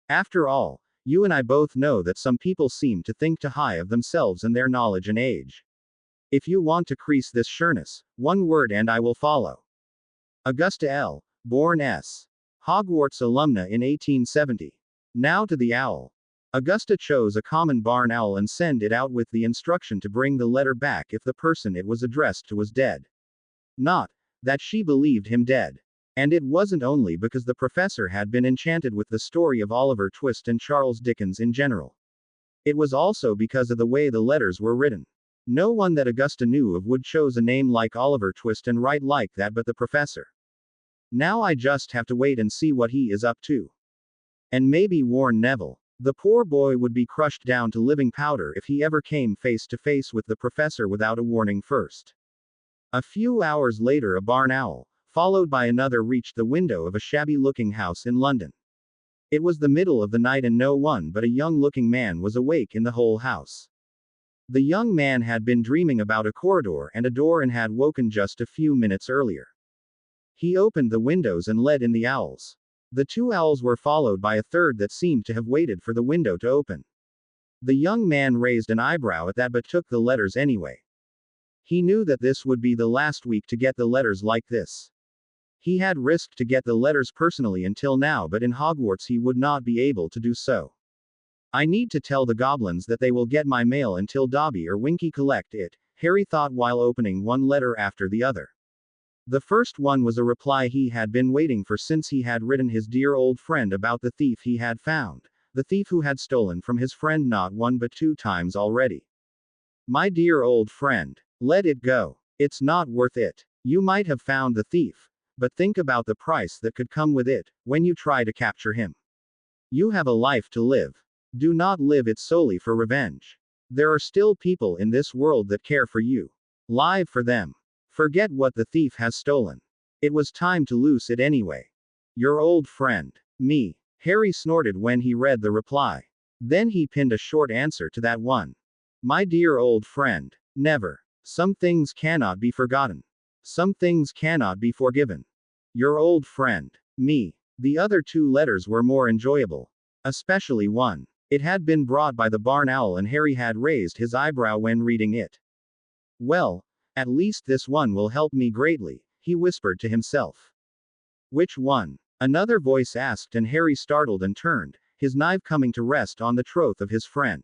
After all, you and I both know that some people seem to think too high of themselves and their knowledge and age. If you want to crease this sureness, one word and I will follow. Augusta L., born S. Hogwarts alumna in 1870. Now to the owl. Augusta chose a common barn owl and sent it out with the instruction to bring the letter back if the person it was addressed to was dead. Not that she believed him dead. And it wasn't only because the professor had been enchanted with the story of Oliver Twist and Charles Dickens in general. It was also because of the way the letters were written. No one that Augusta knew of would chose a name like Oliver Twist and write like that but the professor. Now I just have to wait and see what he is up to. And maybe warn Neville. The poor boy would be crushed down to living powder if he ever came face to face with the professor without a warning first. A few hours later, a barn owl, followed by another, reached the window of a shabby-looking house in London. It was the middle of the night and no one but a young-looking man was awake in the whole house. The young man had been dreaming about a corridor and a door and had woken just a few minutes earlier. He opened the windows and let in the owls. The two owls were followed by a third that seemed to have waited for the window to open. The young man raised an eyebrow at that but took the letters anyway. He knew that this would be the last week to get the letters like this. He had risked to get the letters personally until now, but in Hogwarts he would not be able to do so. I need to tell the goblins that they will get my mail until Dobby or Winky collect it, Harry thought while opening one letter after the other. The first one was a reply he had been waiting for since he had written his dear old friend about the thief he had found, the thief who had stolen from his friend not one but 2 times already. My dear old friend, let it go. It's not worth it. You might have found the thief, but think about the price that could come with it when you try to capture him. You have a life to live. Do not live it solely for revenge. There are still people in this world that care for you. Live for them. Forget what the thief has stolen. It was time to lose it anyway. Your old friend. Me. Harry snorted when he read the reply. Then he pinned a short answer to that one. My dear old friend. Never. Some things cannot be forgotten. Some things cannot be forgiven. Your old friend. Me. The other 2 letters were more enjoyable. Especially one. It had been brought by the barn owl and Harry had raised his eyebrow when reading it. Well, at least this one will help me greatly, he whispered to himself. Which one? Another voice asked and Harry startled and turned, his knife coming to rest on the throat of his friend.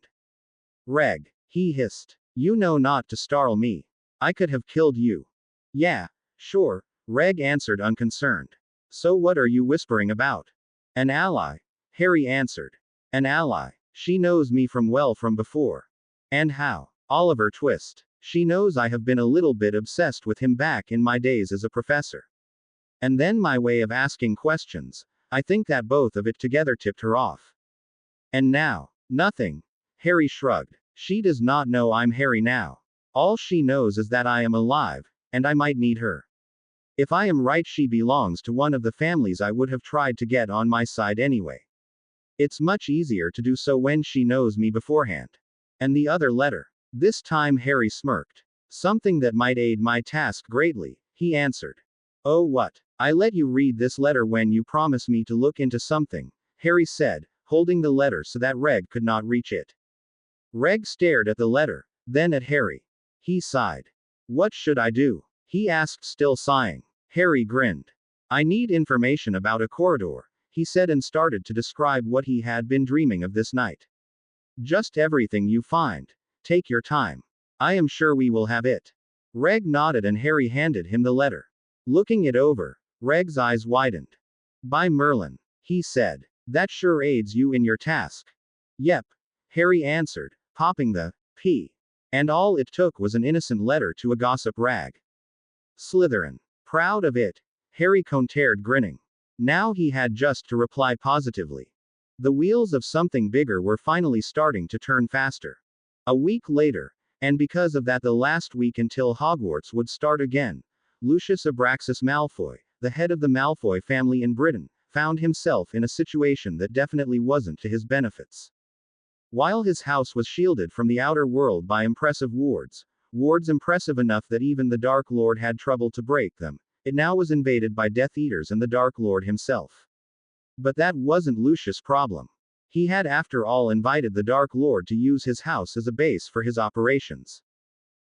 Reg, he hissed. You know not to startle me. I could have killed you. Yeah, sure, Reg answered unconcerned. So what are you whispering about? An ally. Harry answered. An ally. She knows me from before. And how? Oliver Twist. She knows I have been a little bit obsessed with him back in my days as a professor. And then my way of asking questions. I think that both of it together tipped her off. And now? Nothing. Harry shrugged. She does not know I'm Harry now. All she knows is that I am alive, and I might need her. If I am right, she belongs to one of the families I would have tried to get on my side anyway. It's much easier to do so when she knows me beforehand. And the other letter. This time Harry smirked. Something that might aid my task greatly, he answered. Oh what? I let you read this letter when you promised me to look into something, Harry said, holding the letter so that Reg could not reach it. Reg stared at the letter, then at Harry. He sighed. What should I do? He asked, still sighing. Harry grinned. I need information about a corridor, he said, and started to describe what he had been dreaming of this night. Just everything you find. Take your time. I am sure we will have it. Reg nodded and Harry handed him the letter. Looking it over, Reg's eyes widened. By Merlin, he said. That sure aids you in your task. Yep, Harry answered, popping the P. And all it took was an innocent letter to a gossip rag. Slytherin. Proud of it, Harry countered, grinning. Now he had just to reply positively. The wheels of something bigger were finally starting to turn faster. A week later, and because of that the last week until Hogwarts would start again, Lucius Abraxas Malfoy, the head of the Malfoy family in Britain, found himself in a situation that definitely wasn't to his benefits. While his house was shielded from the outer world by impressive wards impressive enough that even the Dark Lord had trouble to break them, it now was invaded by Death Eaters and the Dark Lord himself. But that wasn't Lucius' problem. He had after all invited the Dark Lord to use his house as a base for his operations.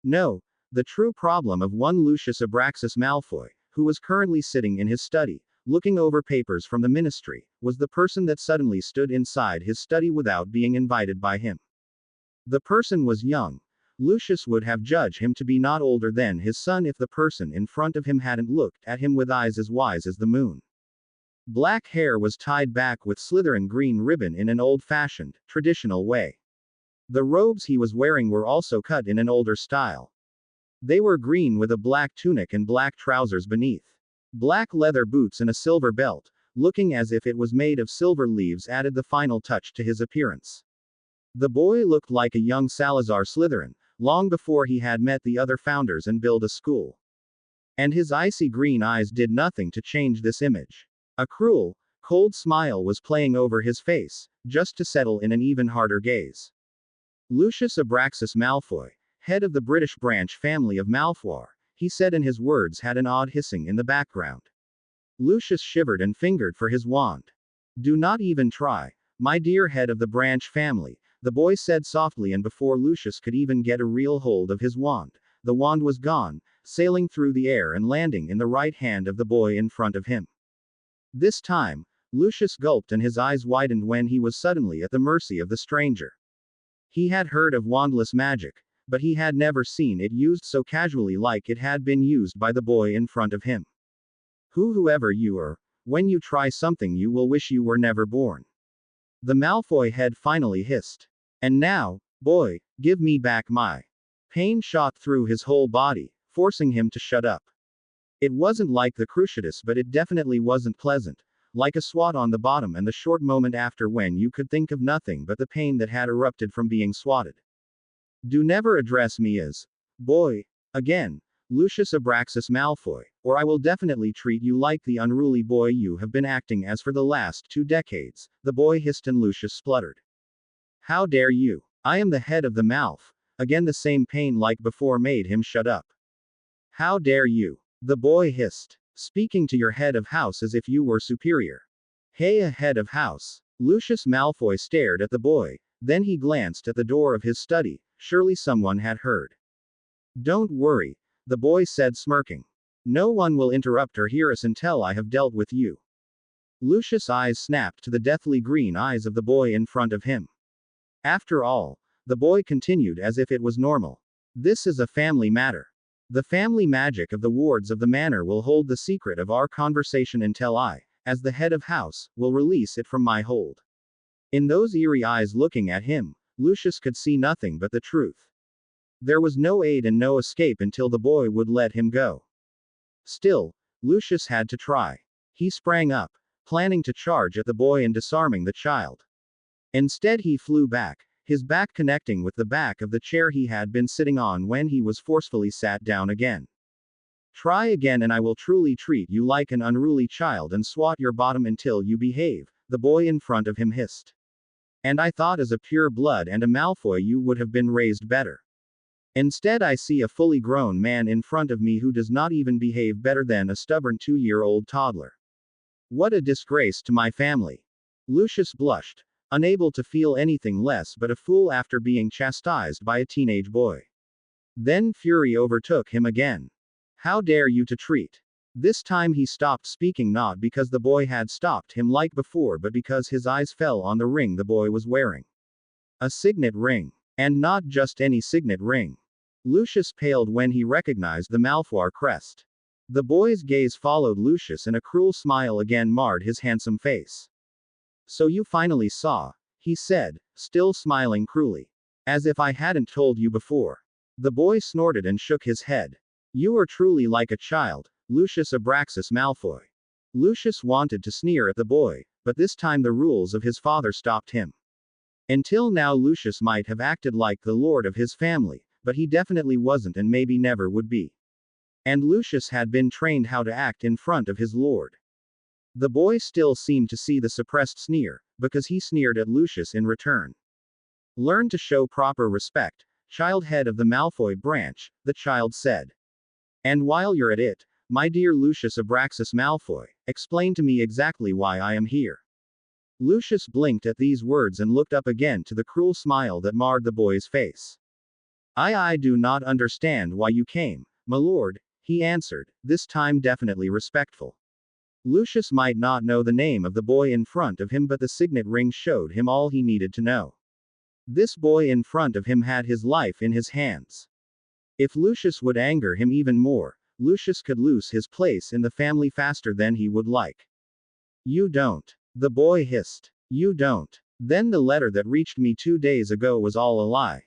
No, the true problem of one Lucius Abraxas Malfoy, who was currently sitting in his study, looking over papers from the ministry, was the person that suddenly stood inside his study without being invited by him. The person was young. Lucius would have judged him to be not older than his son if the person in front of him hadn't looked at him with eyes as wise as the moon. Black hair was tied back with Slytherin green ribbon in an old-fashioned, traditional way. The robes he was wearing were also cut in an older style. They were green with a black tunic and black trousers beneath. Black leather boots and a silver belt, looking as if it was made of silver leaves, added the final touch to his appearance. The boy looked like a young Salazar Slytherin, long before he had met the other founders and built a school. And his icy green eyes did nothing to change this image. A cruel, cold smile was playing over his face, just to settle in an even harder gaze. Lucius Abraxas Malfoy, head of the British branch family of Malfoy, he said, and his words had an odd hissing in the background. Lucius shivered and fingered for his wand. Do not even try, my dear head of the branch family, the boy said softly, and before Lucius could even get a real hold of his wand, the wand was gone, sailing through the air and landing in the right hand of the boy in front of him. This time, Lucius gulped and his eyes widened when he was suddenly at the mercy of the stranger. He had heard of wandless magic, but he had never seen it used so casually like it had been used by the boy in front of him. Whoever you are, when you try something you will wish you were never born. The Malfoy head finally hissed. And now, boy, give me back my. Pain shot through his whole body, forcing him to shut up. It wasn't like the Cruciatus, but it definitely wasn't pleasant, like a swat on the bottom and the short moment after when you could think of nothing but the pain that had erupted from being swatted. Do never address me as boy again, Lucius Abraxas Malfoy, or I will definitely treat you like the unruly boy you have been acting as for the last 2 decades, the boy hissed, and Lucius spluttered. How dare you? I am the head of the Malf. Again the same pain like before made him shut up. How dare you? The boy hissed. Speaking to your head of house as if you were superior. Hey, a head of house. Lucius Malfoy stared at the boy, then he glanced at the door of his study, surely someone had heard. Don't worry, the boy said, smirking. No one will interrupt or hear us until I have dealt with you. Lucius' eyes snapped to the deathly green eyes of the boy in front of him. After all, the boy continued as if it was normal. This is a family matter. The family magic of the wards of the manor will hold the secret of our conversation until I, as the head of house, will release it from my hold. In those eerie eyes looking at him, Lucius could see nothing but the truth. There was no aid and no escape until the boy would let him go. Still, Lucius had to try. He sprang up, planning to charge at the boy and disarming the child. Instead he flew back, his back connecting with the back of the chair he had been sitting on when he was forcefully sat down again. Try again and I will truly treat you like an unruly child and swat your bottom until you behave, the boy in front of him hissed. And I thought as a pure blood and a Malfoy you would have been raised better. Instead I see a fully grown man in front of me who does not even behave better than a stubborn 2-year-old toddler. What a disgrace to my family. Lucius blushed, unable to feel anything less but a fool after being chastised by a teenage boy. Then fury overtook him again. How dare you to treat? This time he stopped speaking, not because the boy had stopped him like before, but because his eyes fell on the ring the boy was wearing. A signet ring. And not just any signet ring. Lucius paled when he recognized the Malfoy crest. The boy's gaze followed Lucius and a cruel smile again marred his handsome face. So you finally saw, he said, still smiling cruelly. As if I hadn't told you before. The boy snorted and shook his head. You are truly like a child, Lucius Abraxas Malfoy. Lucius wanted to sneer at the boy, but this time the rules of his father stopped him. Until now Lucius might have acted like the lord of his family, but he definitely wasn't and maybe never would be. And Lucius had been trained how to act in front of his lord. The boy still seemed to see the suppressed sneer, because he sneered at Lucius in return. Learn to show proper respect, child head of the Malfoy branch, the child said. And while you're at it, my dear Lucius Abraxas Malfoy, explain to me exactly why I am here. Lucius blinked at these words and looked up again to the cruel smile that marred the boy's face. I do not understand why you came, my lord, he answered, this time definitely respectful. Lucius might not know the name of the boy in front of him, but the signet ring showed him all he needed to know. This boy in front of him had his life in his hands. If Lucius would anger him even more, Lucius could lose his place in the family faster than he would like. You don't. The boy hissed. You don't. Then the letter that reached me 2 days ago was all a lie.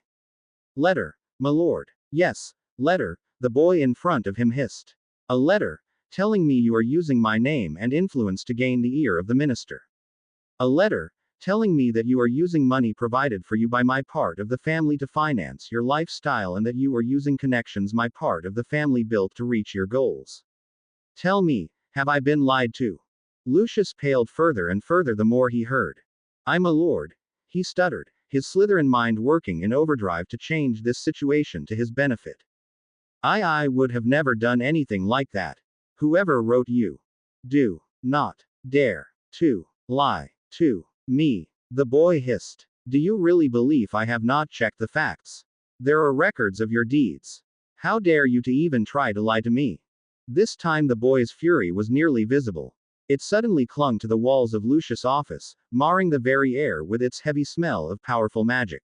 Letter, my lord. Yes, letter, the boy in front of him hissed. A letter, telling me you are using my name and influence to gain the ear of the minister. A letter, telling me that you are using money provided for you by my part of the family to finance your lifestyle and that you are using connections my part of the family built to reach your goals. Tell me, have I been lied to? Lucius paled further and further the more he heard. I'm a lord, he stuttered, his Slytherin mind working in overdrive to change this situation to his benefit. I would have never done anything like that. Whoever wrote you. Do not dare to lie to me, the boy hissed. Do you really believe I have not checked the facts? There are records of your deeds. How dare you to even try to lie to me? This time the boy's fury was nearly visible. It suddenly clung to the walls of Lucius' office, marring the very air with its heavy smell of powerful magic.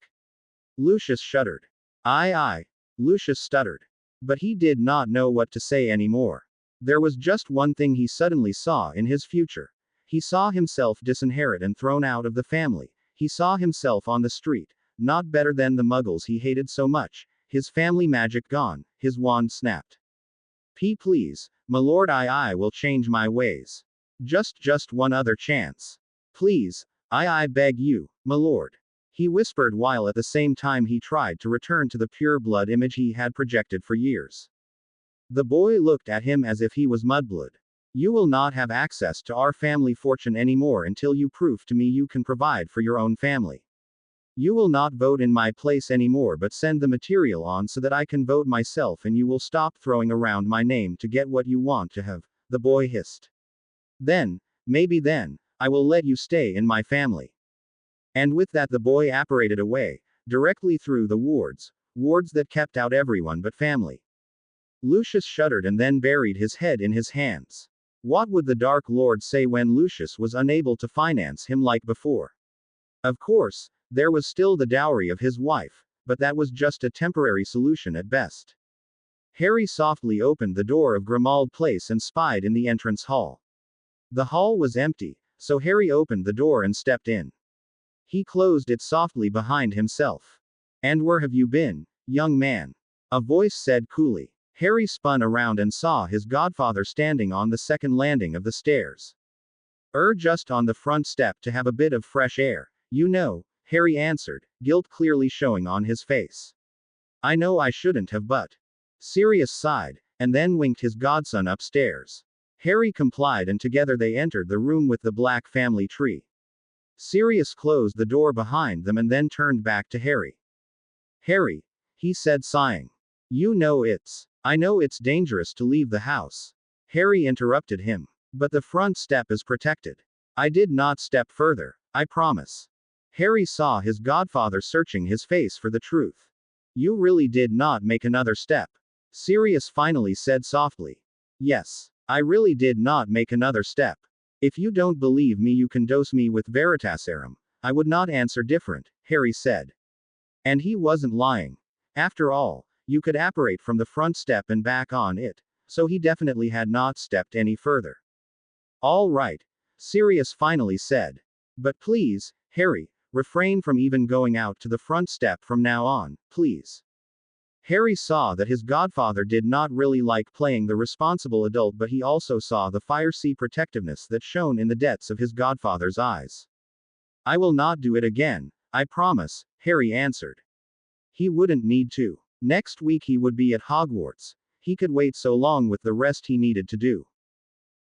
Lucius shuddered. Aye. Lucius stuttered. But he did not know what to say anymore. There was just one thing he suddenly saw in his future. He saw himself disinherited and thrown out of the family. He saw himself on the street, not better than the muggles he hated so much, his family magic gone, his wand snapped. Please, my lord, I will change my ways. Just one other chance. Please, I beg you, my lord. He whispered while at the same time he tried to return to the pure blood image he had projected for years. The boy looked at him as if he was mudblood. You will not have access to our family fortune anymore until you prove to me you can provide for your own family. You will not vote in my place anymore but send the material on so that I can vote myself, and you will stop throwing around my name to get what you want to have, the boy hissed. Maybe then, I will let you stay in my family. And with that the boy apparated away, directly through the wards that kept out everyone but family. Lucius shuddered and then buried his head in his hands. What would the Dark Lord say when Lucius was unable to finance him like before? Of course, there was still the dowry of his wife, but that was just a temporary solution at best. Harry softly opened the door of Grimmauld Place and spied in the entrance hall. The hall was empty, so Harry opened the door and stepped in. He closed it softly behind himself. And where have you been, young man? A voice said coolly. Harry spun around and saw his godfather standing on the second landing of the stairs. Just on the front step to have a bit of fresh air, you know, Harry answered, guilt clearly showing on his face. I know I shouldn't have, but. Sirius sighed, and then winked his godson upstairs. Harry complied and together they entered the room with the black family tree. Sirius closed the door behind them and then turned back to Harry. Harry, he said sighing. I know it's dangerous to leave the house. Harry interrupted him. But the front step is protected. I did not step further, I promise. Harry saw his godfather searching his face for the truth. You really did not make another step. Sirius finally said softly. Yes, I really did not make another step. If you don't believe me you can dose me with Veritaserum. I would not answer different, Harry said. And he wasn't lying. After all, you could apparate from the front step and back on it, so he definitely had not stepped any further. All right, Sirius finally said. But please, Harry, refrain from even going out to the front step from now on, please. Harry saw that his godfather did not really like playing the responsible adult, but he also saw the fiery protectiveness that shone in the depths of his godfather's eyes. I will not do it again, I promise, Harry answered. He wouldn't need to. Next week he would be at Hogwarts. He could wait so long with the rest he needed to do.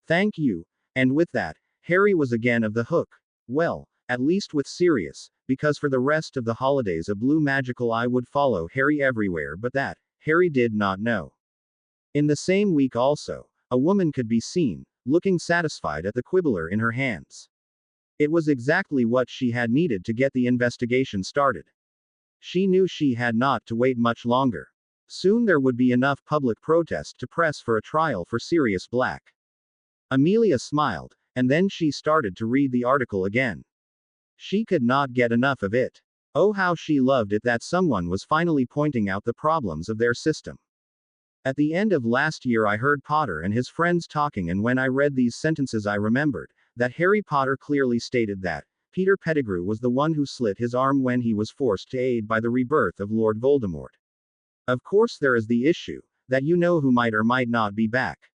Thank you. And with that, Harry was again of the hook. Well, at least with Sirius, because for the rest of the holidays a blue magical eye would follow Harry everywhere, but that, Harry did not know. In the same week also, a woman could be seen, looking satisfied at the quibbler in her hands. It was exactly what she had needed to get the investigation started. She knew she had not to wait much longer. Soon there would be enough public protest to press for a trial for Sirius Black. Amelia smiled, and then she started to read the article again. She could not get enough of it. Oh, how she loved it that someone was finally pointing out the problems of their system. At the end of last year I heard Potter and his friends talking, and when I read these sentences I remembered that Harry Potter clearly stated that Peter Pettigrew was the one who slit his arm when he was forced to aid by the rebirth of Lord Voldemort. Of course there is the issue that you know who might or might not be back.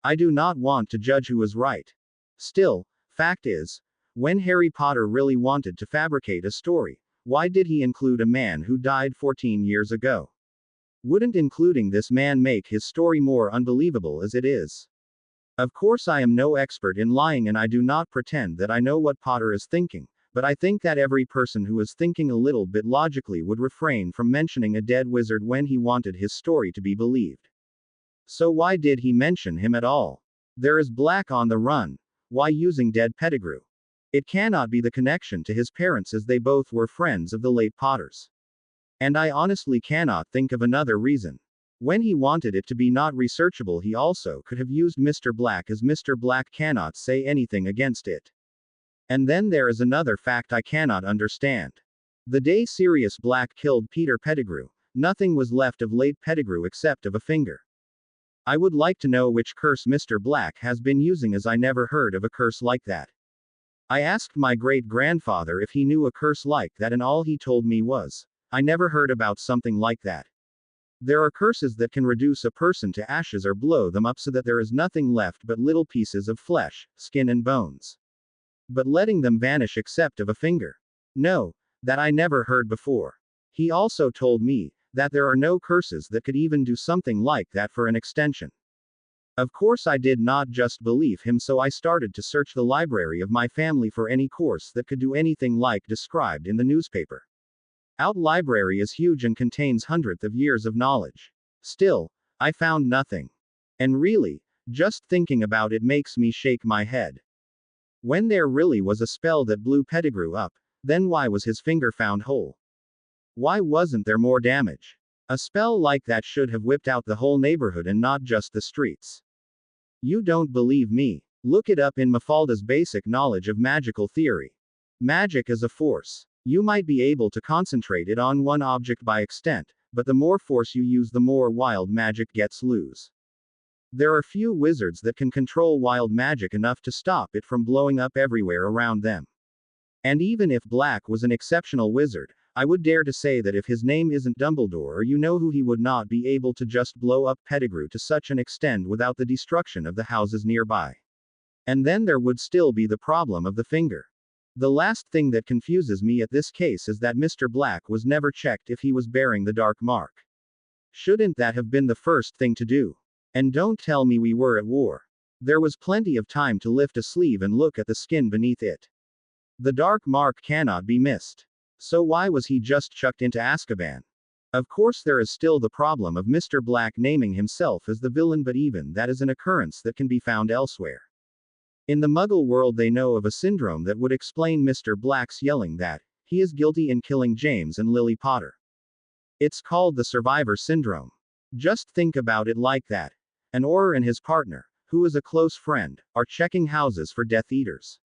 I do not want to judge who is right. Still, fact is, when Harry Potter really wanted to fabricate a story, why did he include a man who died 14 years ago? Wouldn't including this man make his story more unbelievable as it is? Of course I am no expert in lying and I do not pretend that I know what Potter is thinking, but I think that every person who is thinking a little bit logically would refrain from mentioning a dead wizard when he wanted his story to be believed. So why did he mention him at all? There is Black on the run. Why using dead Pettigrew? It cannot be the connection to his parents as they both were friends of the late Potters. And I honestly cannot think of another reason. When he wanted it to be not researchable, he also could have used Mr. Black, as Mr. Black cannot say anything against it. And then there is another fact I cannot understand. The day Sirius Black killed Peter Pettigrew, nothing was left of late Pettigrew except of a finger. I would like to know which curse Mr. Black has been using, as I never heard of a curse like that. I asked my great-grandfather if he knew a curse like that, and all he told me was, I never heard about something like that. There are curses that can reduce a person to ashes or blow them up so that there is nothing left but little pieces of flesh, skin and bones. But letting them vanish except of a finger. No, that I never heard before. He also told me that there are no curses that could even do something like that for an extension. Of course I did not just believe him, so I started to search the library of my family for any course that could do anything like described in the newspaper. Our library is huge and contains hundreds of years of knowledge. Still, I found nothing. And really, just thinking about it makes me shake my head. When there really was a spell that blew Pettigrew up, then why was his finger found whole? Why wasn't there more damage? A spell like that should have whipped out the whole neighborhood and not just the streets. You don't believe me? Look it up in Mafalda's Basic Knowledge of Magical Theory. Magic is a force. You might be able to concentrate it on one object by extent, but the more force you use, the more wild magic gets loose. There are few wizards that can control wild magic enough to stop it from blowing up everywhere around them. And even if Black was an exceptional wizard, I would dare to say that if his name isn't Dumbledore, or you know who, he would not be able to just blow up Pettigrew to such an extent without the destruction of the houses nearby. And then there would still be the problem of the finger. The last thing that confuses me at this case is that Mr. Black was never checked if he was bearing the dark mark. Shouldn't that have been the first thing to do? And don't tell me we were at war. There was plenty of time to lift a sleeve and look at the skin beneath it. The dark mark cannot be missed. So why was he just chucked into Azkaban? Of course there is still the problem of Mr. Black naming himself as the villain, but even that is an occurrence that can be found elsewhere. In the Muggle world they know of a syndrome that would explain Mr. Black's yelling that he is guilty in killing James and Lily Potter. It's called the Survivor Syndrome. Just think about it like that. An Auror and his partner, who is a close friend, are checking houses for Death Eaters.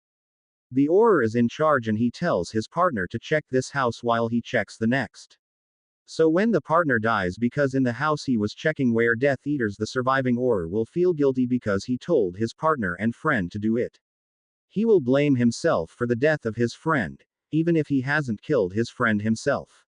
The Auror is in charge and he tells his partner to check this house while he checks the next. So when the partner dies because in the house he was checking were Death Eaters, the surviving Auror will feel guilty because he told his partner and friend to do it. He will blame himself for the death of his friend, even if he hasn't killed his friend himself.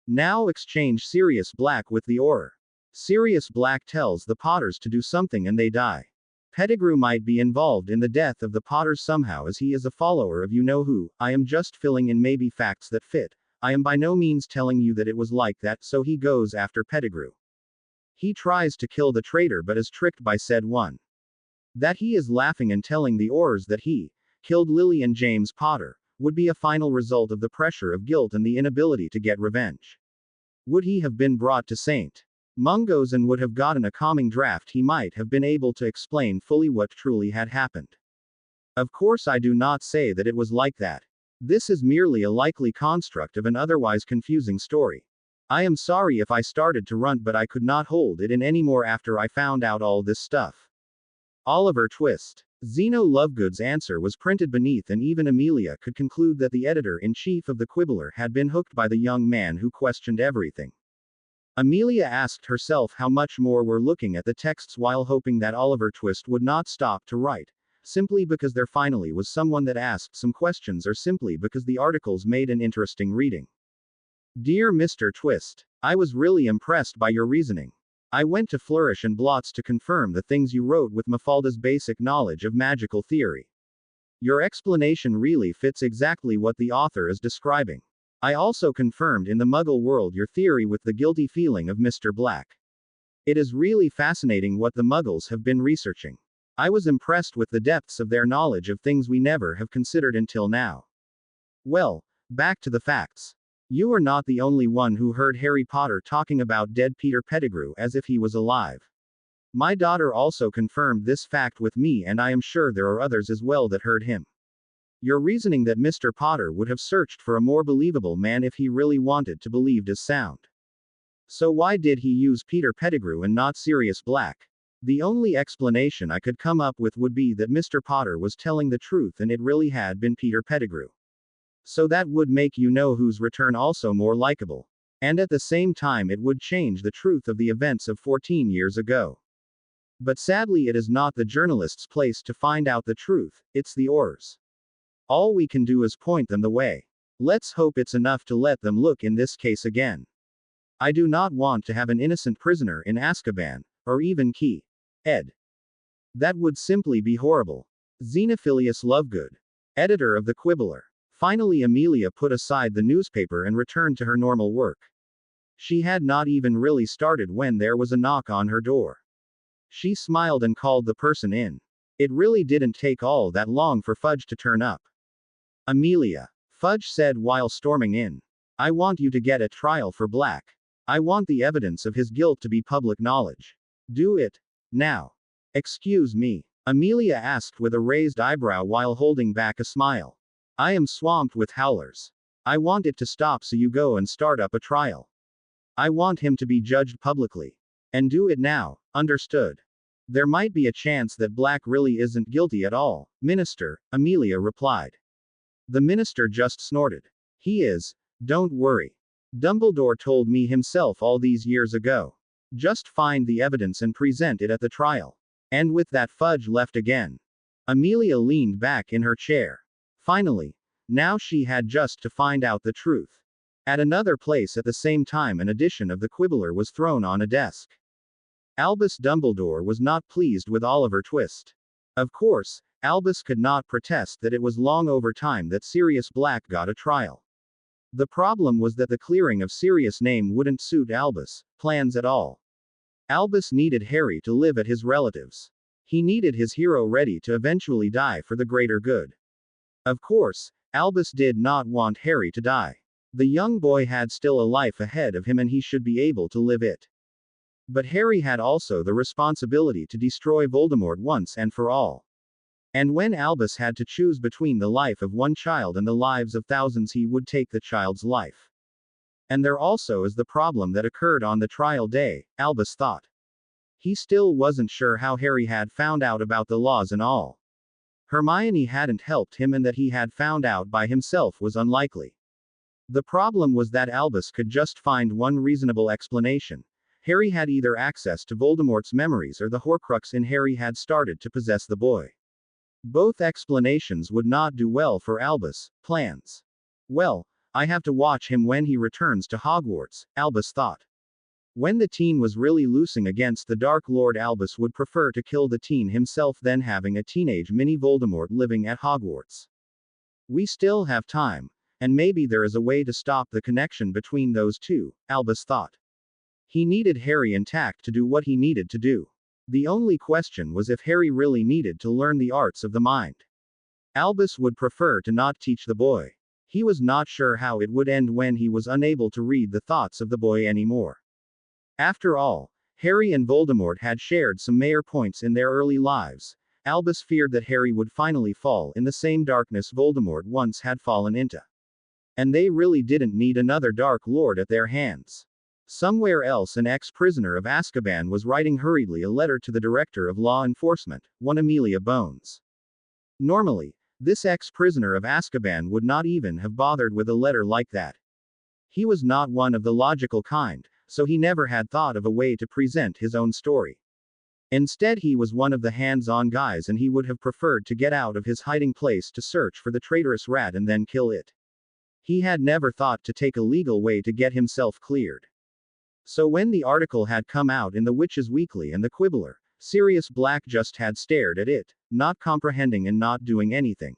Now exchange Sirius Black with the Auror. Sirius Black tells the Potters to do something and they die. Pettigrew might be involved in the death of the Potters somehow, as he is a follower of you-know-who. I am just filling in maybe facts that fit. I am by no means telling you that it was like that, so he goes after Pettigrew. He tries to kill the traitor but is tricked by said one. That he is laughing and telling the Aurors that he killed Lily and James Potter would be a final result of the pressure of guilt and the inability to get revenge. Would he have been brought to St. Mungo's and would have gotten a calming draft, he might have been able to explain fully what truly had happened. Of course I do not say that it was like that. This is merely a likely construct of an otherwise confusing story. I am sorry if I started to rant, but I could not hold it in anymore after I found out all this stuff. Oliver Twist. Zeno Lovegood's answer was printed beneath, and even Amelia could conclude that the editor-in-chief of the Quibbler had been hooked by the young man who questioned everything. Amelia asked herself how much more were looking at the texts while hoping that Oliver Twist would not stop to write, simply because there finally was someone that asked some questions, or simply because the articles made an interesting reading. Dear Mr. Twist, I was really impressed by your reasoning. I went to Flourish and Blots to confirm the things you wrote with Mafalda's Basic Knowledge of Magical Theory. Your explanation really fits exactly what the author is describing. I also confirmed in the Muggle world your theory with the guilty feeling of Mr. Black. It is really fascinating what the Muggles have been researching. I was impressed with the depths of their knowledge of things we never have considered until now. Well, back to the facts. You are not the only one who heard Harry Potter talking about dead Peter Pettigrew as if he was alive. My daughter also confirmed this fact with me, and I am sure there are others as well that heard him. Your reasoning that Mr. Potter would have searched for a more believable man if he really wanted to believed is sound. So why did he use Peter Pettigrew and not Sirius Black? The only explanation I could come up with would be that Mr. Potter was telling the truth and it really had been Peter Pettigrew. So that would make You Know Who's return also more likable. And at the same time it would change the truth of the events of 14 years ago. But sadly it is not the journalist's place to find out the truth, it's the Auror's. All we can do is point them the way. Let's hope it's enough to let them look in this case again. I do not want to have an innocent prisoner in Azkaban, or even Key. Ed. That would simply be horrible. Xenophilius Lovegood, editor of the Quibbler. Finally Amelia put aside the newspaper and returned to her normal work. She had not even really started when there was a knock on her door. She smiled and called the person in. It really didn't take all that long for Fudge to turn up. Amelia, Fudge said while storming in. I want you to get a trial for Black. I want the evidence of his guilt to be public knowledge. Do it. Now. Excuse me, Amelia asked with a raised eyebrow while holding back a smile. I am swamped with howlers. I want it to stop so you go and start up a trial. I want him to be judged publicly. And do it now, understood? There might be a chance that Black really isn't guilty at all, Minister, Amelia replied. The minister just snorted. He is. Don't worry. Dumbledore told me himself all these years ago. Just find the evidence and present it at the trial. And with that Fudge left again. Amelia leaned back in her chair. Finally. Now she had just to find out the truth. At another place at the same time an edition of the Quibbler was thrown on a desk. Albus Dumbledore was not pleased with Oliver Twist. Of course, Albus could not protest that it was long over time that Sirius Black got a trial. The problem was that the clearing of Sirius' name wouldn't suit Albus' plans at all. Albus needed Harry to live at his relatives'. He needed his hero ready to eventually die for the greater good. Of course, Albus did not want Harry to die. The young boy had still a life ahead of him and he should be able to live it. But Harry had also the responsibility to destroy Voldemort once and for all. And when Albus had to choose between the life of one child and the lives of thousands, he would take the child's life. And there also is the problem that occurred on the trial day, Albus thought. He still wasn't sure how Harry had found out about the laws and all. Hermione hadn't helped him and that he had found out by himself was unlikely. The problem was that Albus could just find one reasonable explanation. Harry had either access to Voldemort's memories or the Horcrux in Harry had started to possess the boy. Both explanations would not do well for Albus' plans. Well, I have to watch him when he returns to Hogwarts, Albus thought. When the teen was really loosing against the Dark Lord, Albus would prefer to kill the teen himself than having a teenage mini Voldemort living at Hogwarts. We still have time, and maybe there is a way to stop the connection between those two, Albus thought. He needed Harry intact to do what he needed to do. The only question was if Harry really needed to learn the arts of the mind. Albus would prefer to not teach the boy. He was not sure how it would end when he was unable to read the thoughts of the boy anymore. After all, Harry and Voldemort had shared some major points in their early lives. Albus feared that Harry would finally fall in the same darkness Voldemort once had fallen into. And they really didn't need another Dark Lord at their hands. Somewhere else an ex-prisoner of Azkaban was writing hurriedly a letter to the director of law enforcement, one Amelia Bones. Normally, this ex-prisoner of Azkaban would not even have bothered with a letter like that. He was not one of the logical kind, so he never had thought of a way to present his own story. Instead he was one of the hands-on guys and he would have preferred to get out of his hiding place to search for the traitorous rat and then kill it. He had never thought to take a legal way to get himself cleared. So when the article had come out in the Witches Weekly and the Quibbler, Sirius Black just had stared at it, not comprehending and not doing anything.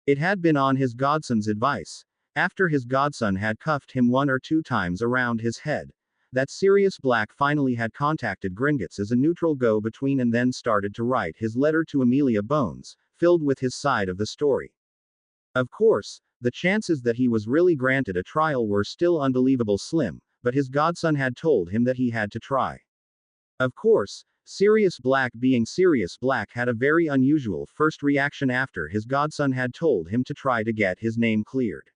It had been on his godson's advice, after his godson had cuffed him 1 or 2 times around his head, that Sirius Black finally had contacted Gringotts as a neutral go-between and then started to write his letter to Amelia Bones, filled with his side of the story. Of course, the chances that he was really granted a trial were still unbelievable slim, but his godson had told him that he had to try. Of course, Sirius Black, being Sirius Black, had a very unusual first reaction after his godson had told him to try to get his name cleared.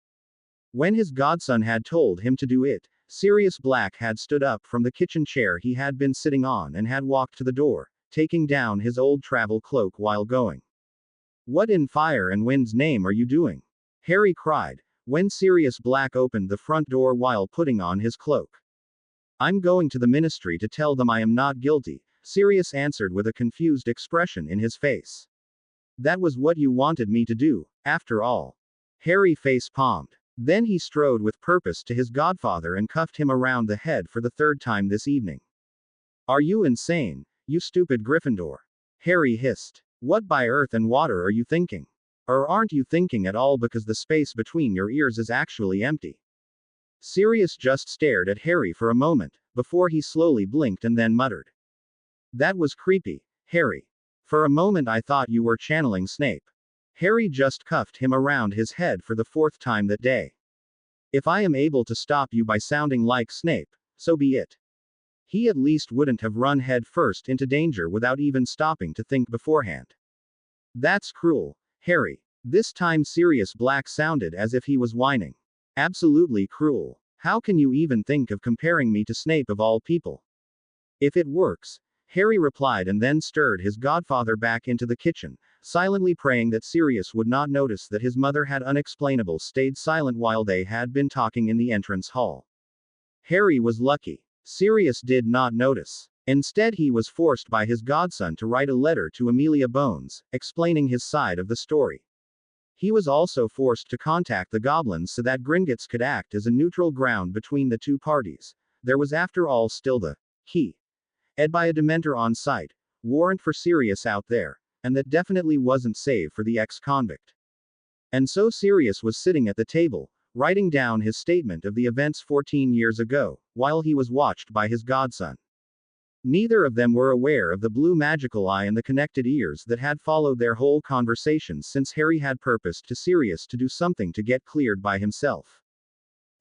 When his godson had told him to do it, Sirius Black had stood up from the kitchen chair he had been sitting on and had walked to the door, taking down his old travel cloak while going. "What in fire and wind's name are you doing?" Harry cried, when Sirius Black opened the front door while putting on his cloak. "I'm going to the ministry to tell them I am not guilty," Sirius answered with a confused expression in his face. "That was what you wanted me to do, after all." Harry face-palmed. Then he strode with purpose to his godfather and cuffed him around the head for the third time this evening. "Are you insane, you stupid Gryffindor?" Harry hissed. "What by earth and water are you thinking? Or aren't you thinking at all, because the space between your ears is actually empty?" Sirius just stared at Harry for a moment, before he slowly blinked and then muttered. "That was creepy, Harry. For a moment I thought you were channeling Snape." Harry just cuffed him around his head for the fourth time that day. "If I am able to stop you by sounding like Snape, so be it." He at least wouldn't have run head first into danger without even stopping to think beforehand. "That's cruel, Harry." This time Sirius Black sounded as if he was whining. "Absolutely cruel. How can you even think of comparing me to Snape of all people?" "If it works," Harry replied, and then stirred his godfather back into the kitchen, silently praying that Sirius would not notice that his mother had unexplainable stayed silent while they had been talking in the entrance hall. Harry was lucky. Sirius did not notice. Instead, he was forced by his godson to write a letter to Amelia Bones, explaining his side of the story. He was also forced to contact the goblins so that Gringotts could act as a neutral ground between the two parties. There was after all still the key ed by a Dementor on site, warrant for Sirius out there, and that definitely wasn't save for the ex-convict. And so Sirius was sitting at the table, writing down his statement of the events 14 years ago, while he was watched by his godson. Neither of them were aware of the blue magical eye and the connected ears that had followed their whole conversation since Harry had purposed to Sirius to do something to get cleared by himself.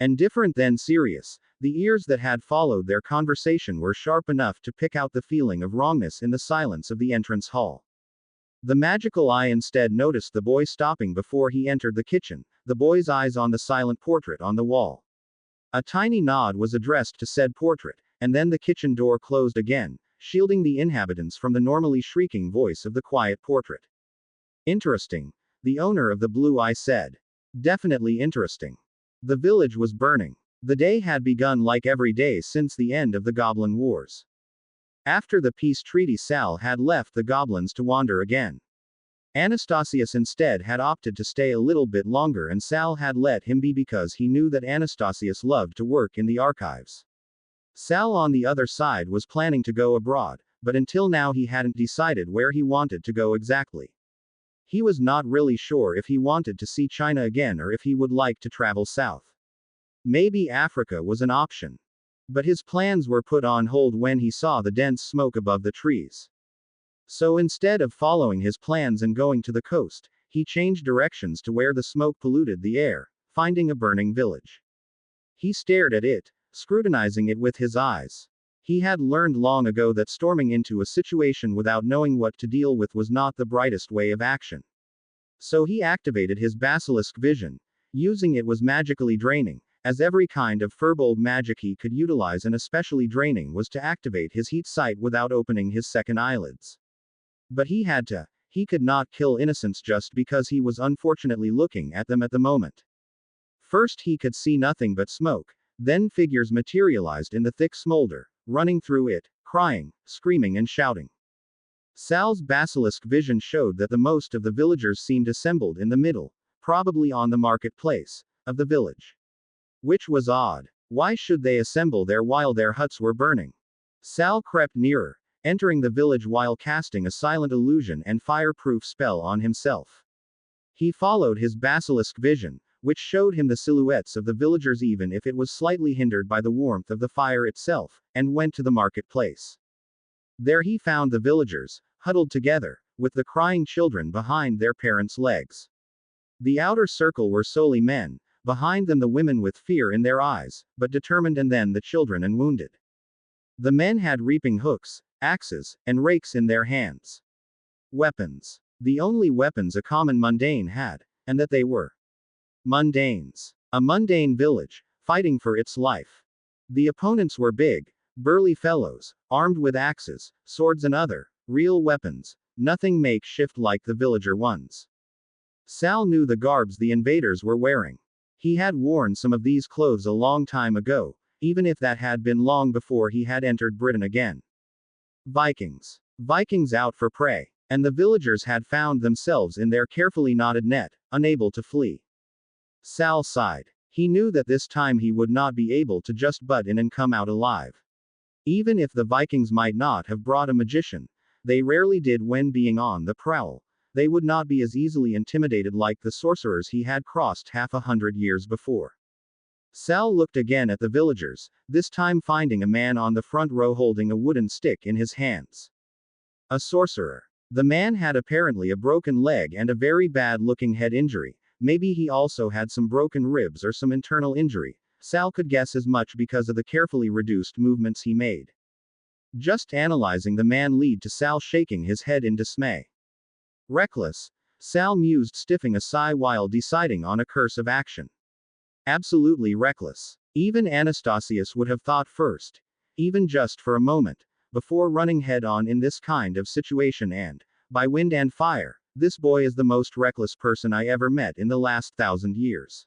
And different than Sirius, the ears that had followed their conversation were sharp enough to pick out the feeling of wrongness in the silence of the entrance hall. The magical eye instead noticed the boy stopping before he entered the kitchen, the boy's eyes on the silent portrait on the wall. A tiny nod was addressed to said portrait, and then the kitchen door closed again, shielding the inhabitants from the normally shrieking voice of the quiet portrait. "Interesting," the owner of the blue eye said. "Definitely interesting." The village was burning. The day had begun like every day since the end of the Goblin Wars. After the peace treaty, Sal had left the goblins to wander again. Anastasius instead had opted to stay a little bit longer, and Sal had let him be because he knew that Anastasius loved to work in the archives. Sal, on the other side, was planning to go abroad, but until now he hadn't decided where he wanted to go exactly. He was not really sure if he wanted to see China again or if he would like to travel south. Maybe Africa was an option. But his plans were put on hold when he saw the dense smoke above the trees. So instead of following his plans and going to the coast, he changed directions to where the smoke polluted the air, finding a burning village. He stared at it, scrutinizing it with his eyes. He had learned long ago that storming into a situation without knowing what to deal with was not the brightest way of action. So he activated his basilisk vision. Using it was magically draining, as every kind of firbolg magic he could utilize, and especially draining was to activate his heat sight without opening his second eyelids. But he had to. He could not kill innocents just because he was unfortunately looking at them at the moment. First he could see nothing but smoke, then figures materialized in the thick smolder, running through it, crying, screaming and shouting. Sal's basilisk vision showed that the most of the villagers seemed assembled in the middle, probably on the marketplace, of the village. Which was odd. Why should they assemble there while their huts were burning? Sal crept nearer, entering the village while casting a silent illusion and fireproof spell on himself. He followed his basilisk vision, which showed him the silhouettes of the villagers even if it was slightly hindered by the warmth of the fire itself, and went to the marketplace. There he found the villagers, huddled together, with the crying children behind their parents' legs. The outer circle were solely men, behind them the women with fear in their eyes, but determined, and then the children and wounded. The men had reaping hooks, axes, and rakes in their hands. Weapons. The only weapons a common mundane had, and that they were mundanes. A mundane village, fighting for its life. The opponents were big, burly fellows, armed with axes, swords and other, real weapons, nothing makeshift like the villager ones. Sal knew the garbs the invaders were wearing. He had worn some of these clothes a long time ago, even if that had been long before he had entered Britain again. Vikings. Vikings out for prey. And the villagers had found themselves in their carefully knotted net, unable to flee. Sal sighed. He knew that this time he would not be able to just butt in and come out alive. Even if the Vikings might not have brought a magician, they rarely did when being on the prowl. They would not be as easily intimidated like the sorcerers he had crossed 100 years before. Sal looked again at the villagers, this time finding a man on the front row holding a wooden stick in his hands. A sorcerer. The man had apparently a broken leg and a very bad-looking head injury. Maybe he also had some broken ribs or some internal injury. Sal could guess as much because of the carefully reduced movements he made. Just analyzing the man led to Sal shaking his head in dismay. Reckless, Sal mused, stiffing a sigh while deciding on a course of action. Absolutely reckless. Even Anastasius would have thought first, even just for a moment, before running head-on in this kind of situation, and, by wind and fire, this boy is the most reckless person I ever met in the last 1,000 years.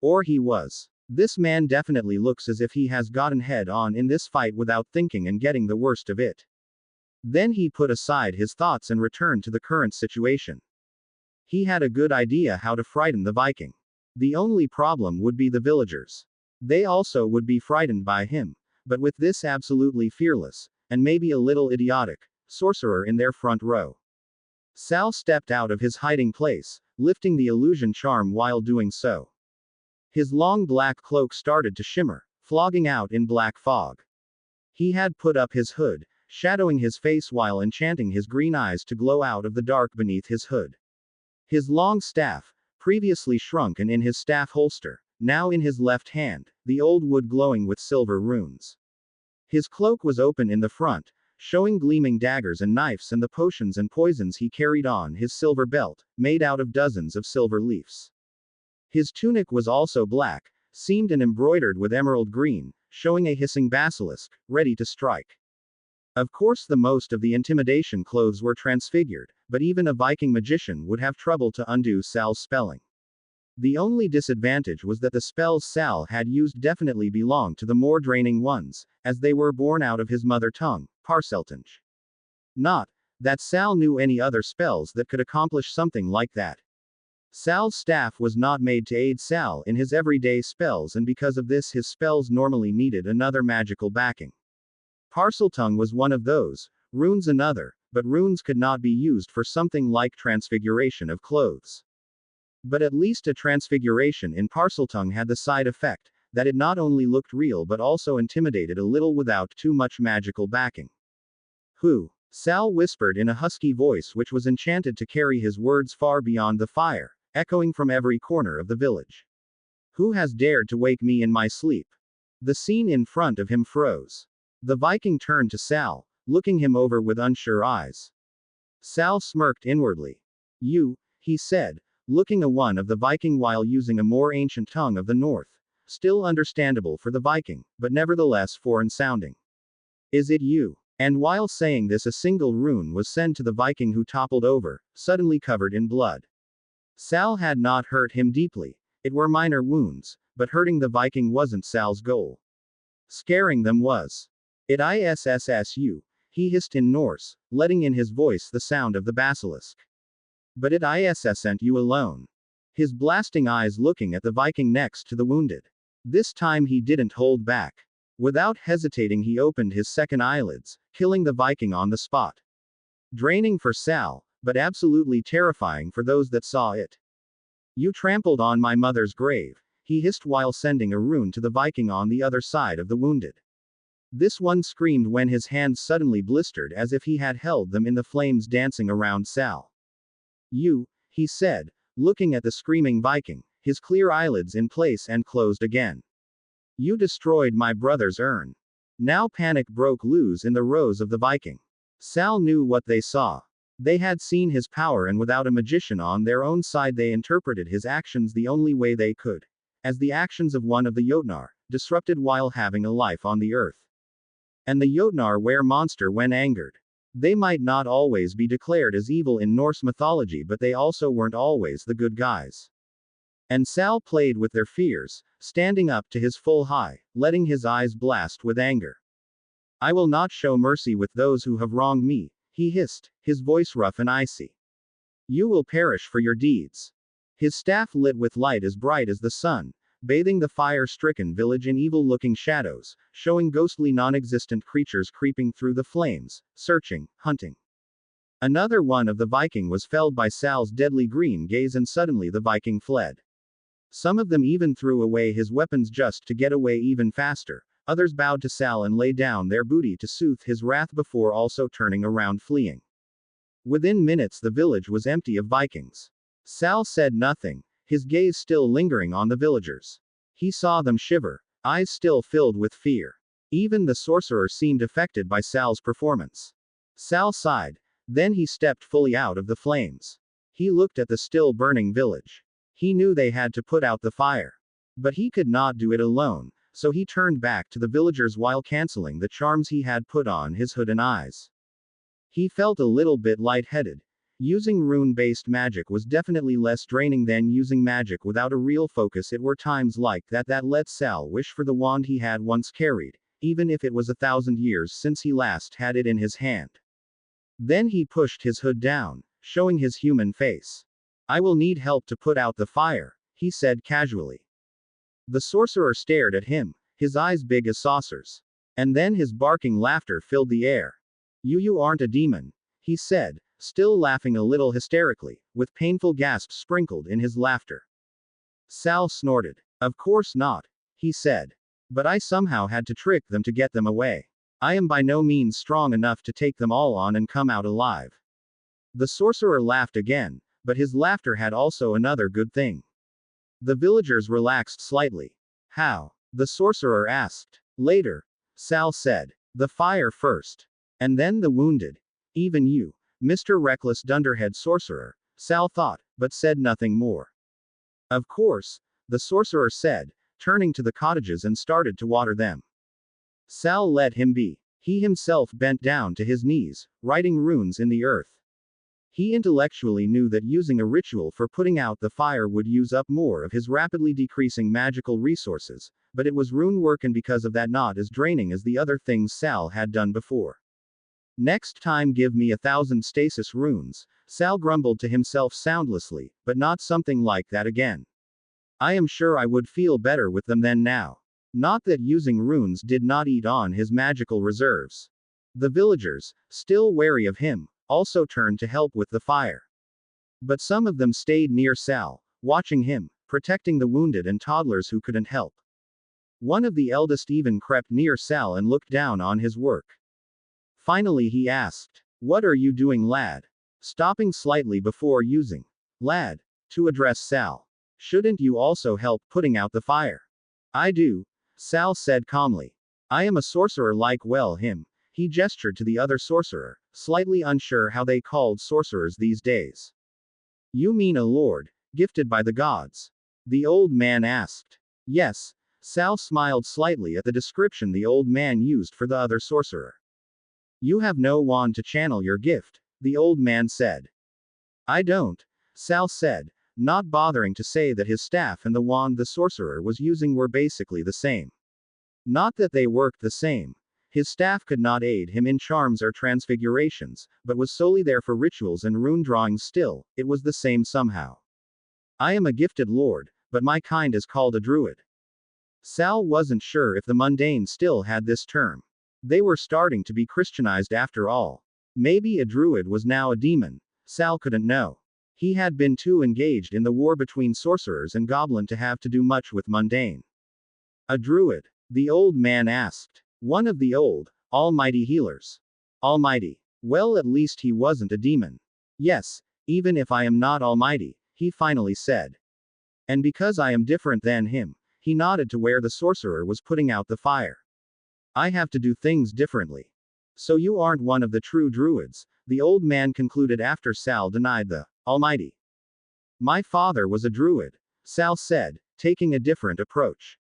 Or he was. This man definitely looks as if he has gotten head-on in this fight without thinking and getting the worst of it. Then he put aside his thoughts and returned to the current situation. He had a good idea how to frighten the Viking. The only problem would be the villagers. They also would be frightened by him, but with this absolutely fearless, and maybe a little idiotic, sorcerer in their front row. Sal stepped out of his hiding place, lifting the illusion charm while doing so. His long black cloak started to shimmer, flogging out in black fog. He had put up his hood, shadowing his face while enchanting his green eyes to glow out of the dark beneath his hood. His long staff, previously shrunken in his staff holster, now in his left hand, the old wood glowing with silver runes. His cloak was open in the front, showing gleaming daggers and knives and the potions and poisons he carried on his silver belt, made out of dozens of silver leaves. His tunic was also black, seamed and embroidered with emerald green, showing a hissing basilisk, ready to strike. Of course, the most of the intimidation clothes were transfigured, but even a Viking magician would have trouble to undo Sal's spelling. The only disadvantage was that the spells Sal had used definitely belonged to the more draining ones, as they were born out of his mother tongue, Parseltonge. Not that Sal knew any other spells that could accomplish something like that. Sal's staff was not made to aid Sal in his everyday spells, and because of this his spells normally needed another magical backing. Parseltongue was one of those, runes another, but runes could not be used for something like transfiguration of clothes. But at least a transfiguration in Parseltongue had the side effect that it not only looked real but also intimidated a little without too much magical backing. Who? Sal whispered in a husky voice which was enchanted to carry his words far beyond the fire, echoing from every corner of the village. Who has dared to wake me in my sleep? The scene in front of him froze. The Viking turned to Sal, looking him over with unsure eyes. Sal smirked inwardly. You, he said, looking at one of the Viking while using a more ancient tongue of the north, still understandable for the Viking, but nevertheless foreign sounding. Is it you? And while saying this a single rune was sent to the Viking, who toppled over, suddenly covered in blood. Sal had not hurt him deeply. It were minor wounds, but hurting the Viking wasn't Sal's goal. Scaring them was. It issu, he hissed in Norse, letting in his voice the sound of the basilisk. But it isn't you alone. His blasting eyes looking at the Viking next to the wounded. This time he didn't hold back. Without hesitating he opened his second eyelids, killing the Viking on the spot. Draining for Sal, but absolutely terrifying for those that saw it. You trampled on my mother's grave, he hissed while sending a rune to the Viking on the other side of the wounded. This one screamed when his hands suddenly blistered as if he had held them in the flames dancing around Sal. You, he said, looking at the screaming Viking, his clear eyelids in place and closed again. You destroyed my brother's urn. Now panic broke loose in the rows of the Viking. Sal knew what they saw. They had seen his power, and without a magician on their own side, they interpreted his actions the only way they could. As the actions of one of the Jotnar, disrupted while having a life on the earth. And the Jotnar were monster when angered. They might not always be declared as evil in Norse mythology, but they also weren't always the good guys. And Sal played with their fears, standing up to his full high, letting his eyes blast with anger. I will not show mercy with those who have wronged me, he hissed, his voice rough and icy. You will perish for your deeds. His staff lit with light as bright as the sun, bathing the fire-stricken village in evil-looking shadows, showing ghostly non-existent creatures creeping through the flames, searching, hunting. Another one of the Viking was felled by Sal's deadly green gaze, and suddenly the Viking fled. Some of them even threw away his weapons just to get away even faster. Others bowed to Sal and lay down their booty to soothe his wrath before also turning around fleeing. Within minutes the village was empty of Vikings. Sal said nothing, his gaze still lingering on the villagers. He saw them shiver, eyes still filled with fear. Even the sorcerer seemed affected by Sal's performance. Sal sighed, then he stepped fully out of the flames. He looked at the still burning village. He knew they had to put out the fire. But he could not do it alone. So he turned back to the villagers while canceling the charms he had put on his hood and eyes. He felt a little bit lightheaded. Using rune-based magic was definitely less draining than using magic without a real focus. It were times like that that let Sal wish for the wand he had once carried, even if it was 1,000 years since he last had it in his hand. Then he pushed his hood down, showing his human face. I will need help to put out the fire, he said casually. The sorcerer stared at him, his eyes big as saucers. And then his barking laughter filled the air. You aren't a demon, he said, still laughing a little hysterically, with painful gasps sprinkled in his laughter. Sal snorted. Of course not, he said. But I somehow had to trick them to get them away. I am by no means strong enough to take them all on and come out alive. The sorcerer laughed again, but his laughter had also another good thing. The villagers relaxed slightly. How? The sorcerer asked. Later, Sal said. The fire first. And then the wounded. Even you, Mr. Reckless Dunderhead Sorcerer, Sal thought, but said nothing more. Of course, the sorcerer said, turning to the cottages and started to water them. Sal let him be. He himself bent down to his knees, writing runes in the earth. He intellectually knew that using a ritual for putting out the fire would use up more of his rapidly decreasing magical resources, but it was rune work, and because of that not as draining as the other things Sal had done before. Next time give me 1,000 stasis runes, Sal grumbled to himself soundlessly, but not something like that again. I am sure I would feel better with them than now. Not that using runes did not eat on his magical reserves. The villagers, still wary of him, also turned to help with the fire. But some of them stayed near Sal, watching him, protecting the wounded and toddlers who couldn't help. One of the eldest even crept near Sal and looked down on his work. Finally he asked, "What are you doing, lad?" Stopping slightly before using lad to address Sal. Shouldn't you also help putting out the fire? I do, Sal said calmly. I am a sorcerer like him. He gestured to the other sorcerer, slightly unsure how they called sorcerers these days. You mean a lord, gifted by the gods? The old man asked. Yes, Sal smiled slightly at the description the old man used for the other sorcerer. You have no wand to channel your gift, the old man said. I don't, Sal said, not bothering to say that his staff and the wand the sorcerer was using were basically the same. Not that they worked the same. His staff could not aid him in charms or transfigurations, but was solely there for rituals and rune drawings. Still, it was the same somehow. I am a gifted lord, but my kind is called a druid. Sal wasn't sure if the mundane still had this term. They were starting to be Christianized after all. Maybe a druid was now a demon. Sal couldn't know. He had been too engaged in the war between sorcerers and goblin to have to do much with mundane. A druid? The old man asked. One of the old, almighty healers. Almighty. Well, at least he wasn't a demon. Yes, even if I am not almighty, he finally said. And because I am different than him, he nodded to where the sorcerer was putting out the fire. I have to do things differently. So you aren't one of the true druids, the old man concluded after Sal denied the Almighty. My father was a druid, Sal said, taking a different approach.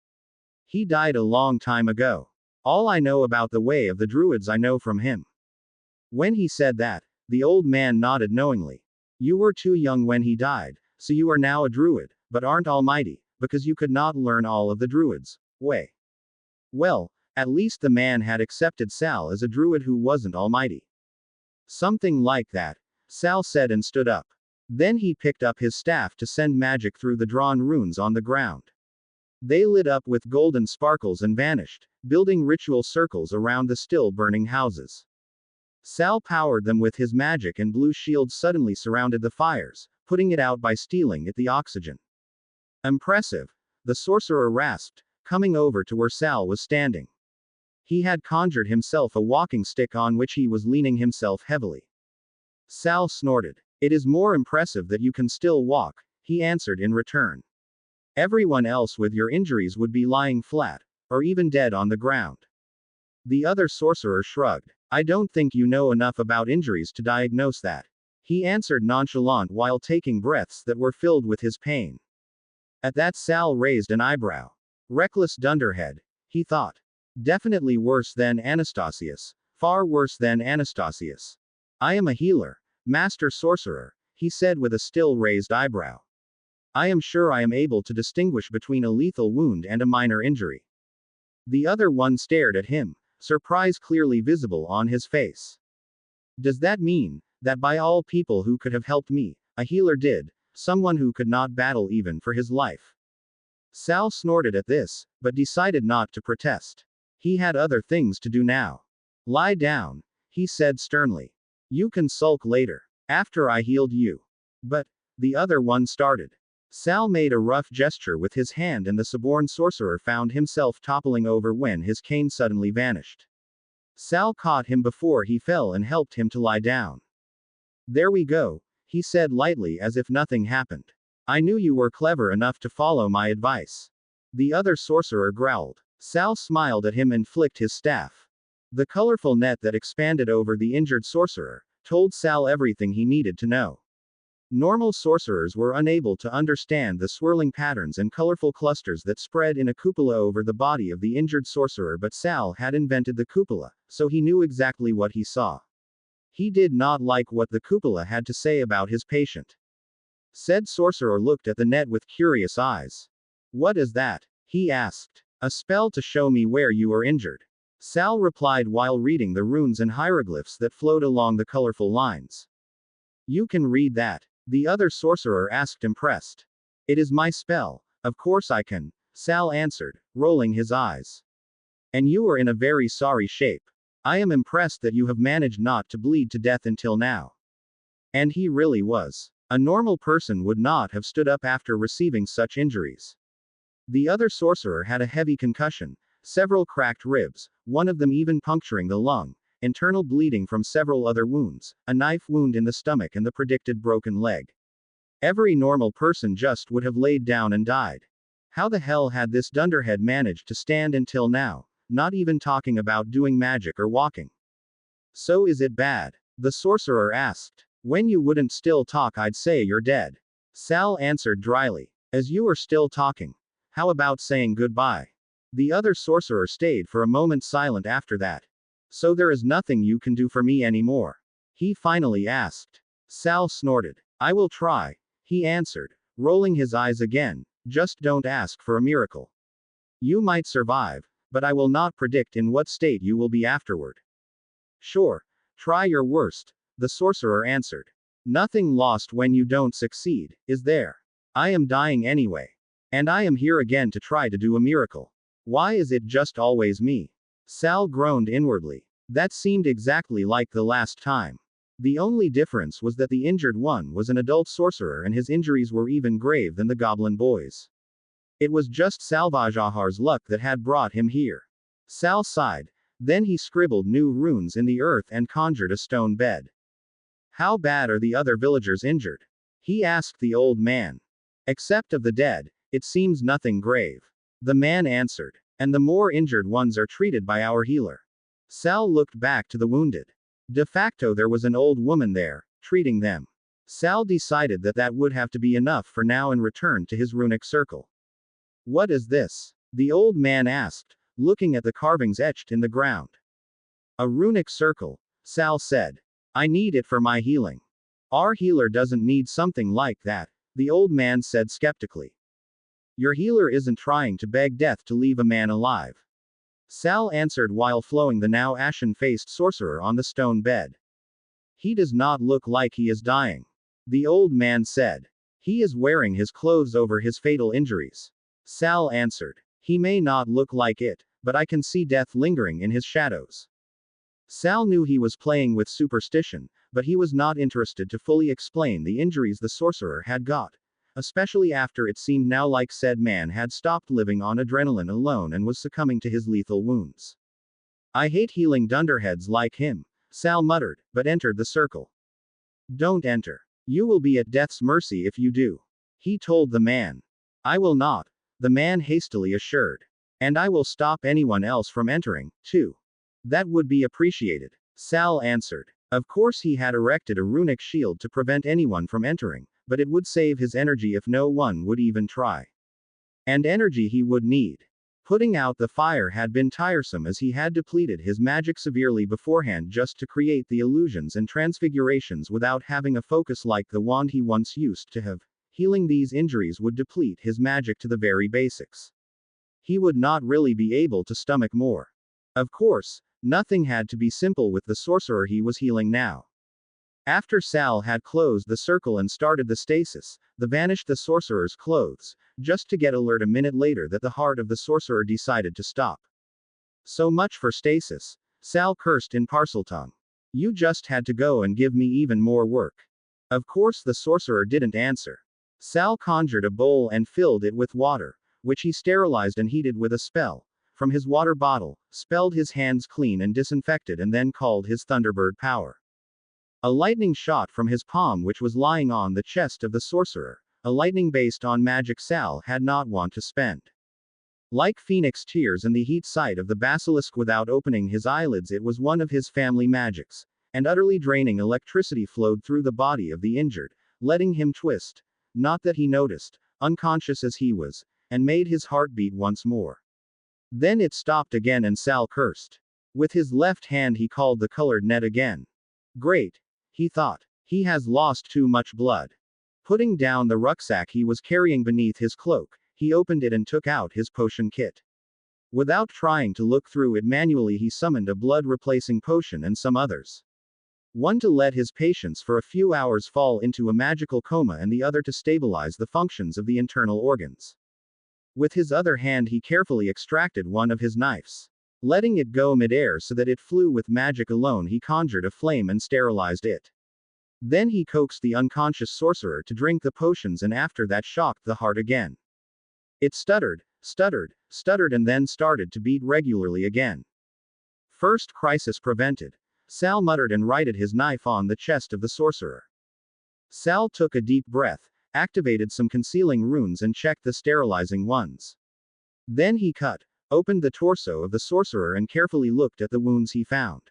He died a long time ago. All I know about the way of the druids I know from him. When he said that, the old man nodded knowingly. You were too young when he died, so you are now a druid, but aren't almighty, because you could not learn all of the druids' way. Well, at least the man had accepted Sal as a druid who wasn't almighty. Something like that, Sal said and stood up. Then he picked up his staff to send magic through the drawn runes on the ground. They lit up with golden sparkles and vanished, building ritual circles around the still burning houses. Sal powered them with his magic and blue shields suddenly surrounded the fires, putting it out by stealing it the oxygen. Impressive, the sorcerer rasped, coming over to where Sal was standing. He had conjured himself a walking stick on which he was leaning himself heavily. Sal snorted. It is more impressive that you can still walk, he answered in return. Everyone else with your injuries would be lying flat, or even dead on the ground. The other sorcerer shrugged. I don't think you know enough about injuries to diagnose that. He answered nonchalant while taking breaths that were filled with his pain. At that Sal raised an eyebrow. Reckless dunderhead, he thought. Definitely worse than Anastasius. Far worse than Anastasius. I am a healer. Master sorcerer, he said with a still raised eyebrow. I am sure I am able to distinguish between a lethal wound and a minor injury. The other one stared at him, surprise clearly visible on his face. Does that mean that by all people who could have helped me, a healer did, someone who could not battle even for his life? Sal snorted at this, but decided not to protest. He had other things to do now. Lie down, he said sternly. You can sulk later, after I healed you. But, the other one started. Sal made a rough gesture with his hand and the suborned sorcerer found himself toppling over when his cane suddenly vanished. Sal caught him before he fell and helped him to lie down. There we go, he said lightly as if nothing happened. I knew you were clever enough to follow my advice. The other sorcerer growled. Sal smiled at him and flicked his staff. The colorful net that expanded over the injured sorcerer told Sal everything he needed to know. Normal sorcerers were unable to understand the swirling patterns and colorful clusters that spread in a cupola over the body of the injured sorcerer, but Sal had invented the cupola, so he knew exactly what he saw. He did not like what the cupola had to say about his patient. Said sorcerer looked at the net with curious eyes. What is that? He asked. A spell to show me where you are injured. Sal replied while reading the runes and hieroglyphs that flowed along the colorful lines. You can read that? The other sorcerer asked impressed. It is my spell, of course I can, Sal answered, rolling his eyes. And you are in a very sorry shape. I am impressed that you have managed not to bleed to death until now. And he really was. A normal person would not have stood up after receiving such injuries. The other sorcerer had a heavy concussion, several cracked ribs, one of them even puncturing the lung, internal bleeding from several other wounds, a knife wound in the stomach and the predicted broken leg. Every normal person just would have laid down and died. How the hell had this dunderhead managed to stand until now, not even talking about doing magic or walking? So is it bad? The sorcerer asked. When you wouldn't still talk I'd say you're dead. Sal answered dryly. As you are still talking. How about saying goodbye? The other sorcerer stayed for a moment silent after that. So there is nothing you can do for me anymore? He finally asked. Sal snorted. I will try, he answered, rolling his eyes again. Just don't ask for a miracle. You might survive, but I will not predict in what state you will be afterward. Sure, try your worst, the sorcerer answered. Nothing lost when you don't succeed, is there? I am dying anyway. And I am here again to try to do a miracle. Why is it just always me? Sal groaned inwardly. That seemed exactly like the last time. The only difference was that the injured one was an adult sorcerer and his injuries were even grave than the goblin boy's. It was just Salvajahar's luck that had brought him here. Sal sighed. Then he scribbled new runes in the earth and conjured a stone bed. How bad are the other villagers injured? He asked the old man. Except of the dead, it seems nothing grave. The man answered. And the more injured ones are treated by our healer. Sal looked back to the wounded. De facto, there was an old woman there, treating them. Sal decided that that would have to be enough for now and returned to his runic circle. What is this? The old man asked, looking at the carvings etched in the ground. A runic circle, Sal said. I need it for my healing. Our healer doesn't need something like that, the old man said skeptically. Your healer isn't trying to beg death to leave a man alive. Sal answered while flowing the now ashen-faced sorcerer on the stone bed. He does not look like he is dying. The old man said. He is wearing his clothes over his fatal injuries. Sal answered. He may not look like it, but I can see death lingering in his shadows. Sal knew he was playing with superstition, but he was not interested to fully explain the injuries the sorcerer had got, especially after it seemed now like said man had stopped living on adrenaline alone and was succumbing to his lethal wounds. I hate healing dunderheads like him, Sal muttered, but entered the circle. Don't enter. You will be at death's mercy if you do. He told the man. I will not, the man hastily assured. And I will stop anyone else from entering, too. That would be appreciated, Sal answered. Of course he had erected a runic shield to prevent anyone from entering, but it would save his energy if no one would even try. And energy he would need. Putting out the fire had been tiresome as he had depleted his magic severely beforehand just to create the illusions and transfigurations without having a focus like the wand he once used to have. Healing these injuries would deplete his magic to the very basics. He would not really be able to stomach more. Of course, nothing had to be simple with the sorcerer he was healing now. After Sal had closed the circle and started the stasis, vanished the sorcerer's clothes, just to get alert a minute later that the heart of the sorcerer decided to stop. So much for stasis, Sal cursed in Parseltongue. You just had to go and give me even more work. Of course the sorcerer didn't answer. Sal conjured a bowl and filled it with water, which he sterilized and heated with a spell from his water bottle, spelled his hands clean and disinfected, and then called his Thunderbird power. A lightning shot from his palm, which was lying on the chest of the sorcerer, a lightning based on magic Sal had not want to spend. Like Phoenix tears in the heat sight of the basilisk without opening his eyelids, it was one of his family magics, and utterly draining electricity flowed through the body of the injured, letting him twist, not that he noticed, unconscious as he was, and made his heart beat once more. Then it stopped again and Sal cursed. With his left hand he called the colored net again. Great, he thought. He has lost too much blood. Putting down the rucksack he was carrying beneath his cloak, he opened it and took out his potion kit. Without trying to look through it manually, he summoned a blood-replacing potion and some others. One to let his patients for a few hours fall into a magical coma, and the other to stabilize the functions of the internal organs. With his other hand he carefully extracted one of his knives. Letting it go mid-air so that it flew with magic alone, he conjured a flame and sterilized it. Then he coaxed the unconscious sorcerer to drink the potions, and after that shocked the heart again. It stuttered, stuttered, stuttered, and then started to beat regularly again. First crisis prevented. Sal muttered and righted his knife on the chest of the sorcerer. Sal took a deep breath, activated some concealing runes and checked the sterilizing ones. Then he opened the torso of the sorcerer and carefully looked at the wounds he found.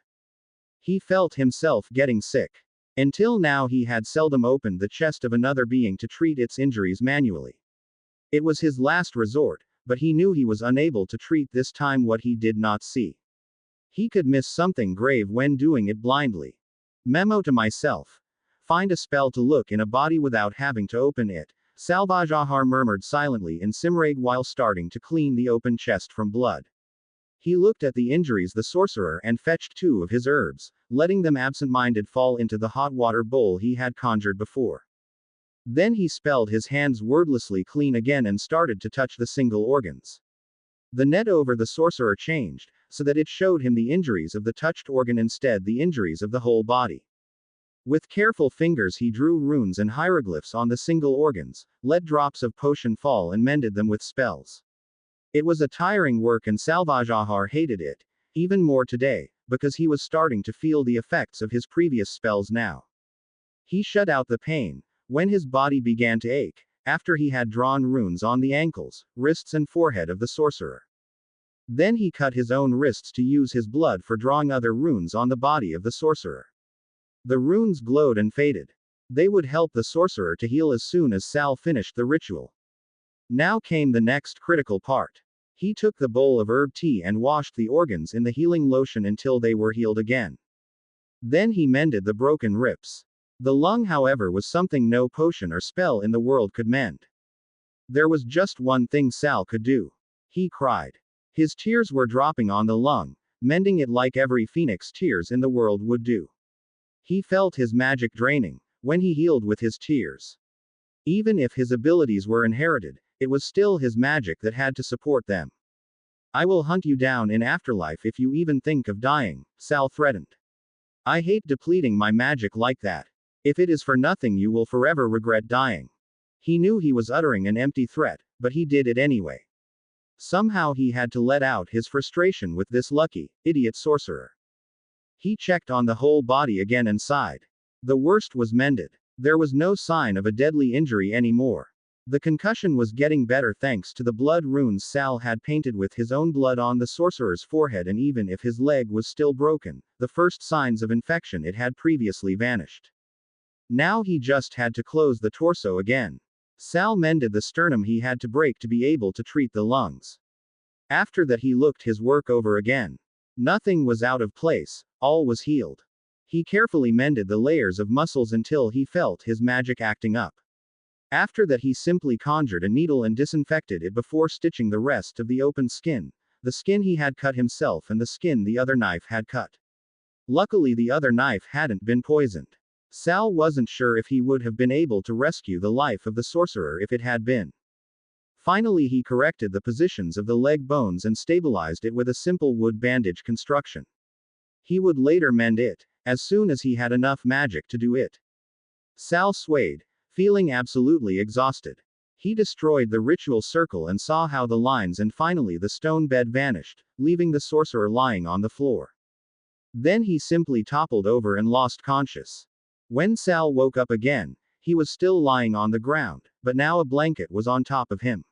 He felt himself getting sick. Until now he had seldom opened the chest of another being to treat its injuries manually. It was his last resort, but he knew he was unable to treat this time what he did not see. He could miss something grave when doing it blindly. Memo to myself. Find a spell to look in a body without having to open it, Salvajahar murmured silently in Simrade while starting to clean the open chest from blood. He looked at the injuries the sorcerer and fetched 2 of his herbs, letting them absent-minded fall into the hot water bowl he had conjured before. Then he spelled his hands wordlessly clean again and started to touch the single organs. The net over the sorcerer changed, so that it showed him the injuries of the touched organ instead the injuries of the whole body. With careful fingers he drew runes and hieroglyphs on the single organs, let drops of potion fall and mended them with spells. It was a tiring work and Salvajahar hated it, even more today, because he was starting to feel the effects of his previous spells now. He shut out the pain when his body began to ache, after he had drawn runes on the ankles, wrists and forehead of the sorcerer. Then he cut his own wrists to use his blood for drawing other runes on the body of the sorcerer. The runes glowed and faded. They would help the sorcerer to heal as soon as Sal finished the ritual. Now came the next critical part. He took the bowl of herb tea and washed the organs in the healing lotion until they were healed again. Then he mended the broken ribs. The lung, however, was something no potion or spell in the world could mend. There was just one thing Sal could do. He cried. His tears were dropping on the lung, mending it like every phoenix tears in the world would do. He felt his magic draining when he healed with his tears. Even if his abilities were inherited, it was still his magic that had to support them. I will hunt you down in afterlife if you even think of dying, Sal threatened. I hate depleting my magic like that. If it is for nothing, you will forever regret dying. He knew he was uttering an empty threat, but he did it anyway. Somehow he had to let out his frustration with this lucky, idiot sorcerer. He checked on the whole body again and sighed. The worst was mended. There was no sign of a deadly injury anymore. The concussion was getting better thanks to the blood runes Sal had painted with his own blood on the sorcerer's forehead, and even if his leg was still broken, the first signs of infection it had previously vanished. Now he just had to close the torso again. Sal mended the sternum he had to break to be able to treat the lungs. After that he looked his work over again. Nothing was out of place, all was healed. He carefully mended the layers of muscles until he felt his magic acting up. After that he simply conjured a needle and disinfected it before stitching the rest of the open skin, the skin he had cut himself and the skin the other knife had cut. Luckily the other knife hadn't been poisoned. Sal wasn't sure if he would have been able to rescue the life of the sorcerer if it had been. Finally he corrected the positions of the leg bones and stabilized it with a simple wood bandage construction. He would later mend it, as soon as he had enough magic to do it. Sal swayed, feeling absolutely exhausted. He destroyed the ritual circle and saw how the lines and finally the stone bed vanished, leaving the sorcerer lying on the floor. Then he simply toppled over and lost conscious. When Sal woke up again, he was still lying on the ground, but now a blanket was on top of him.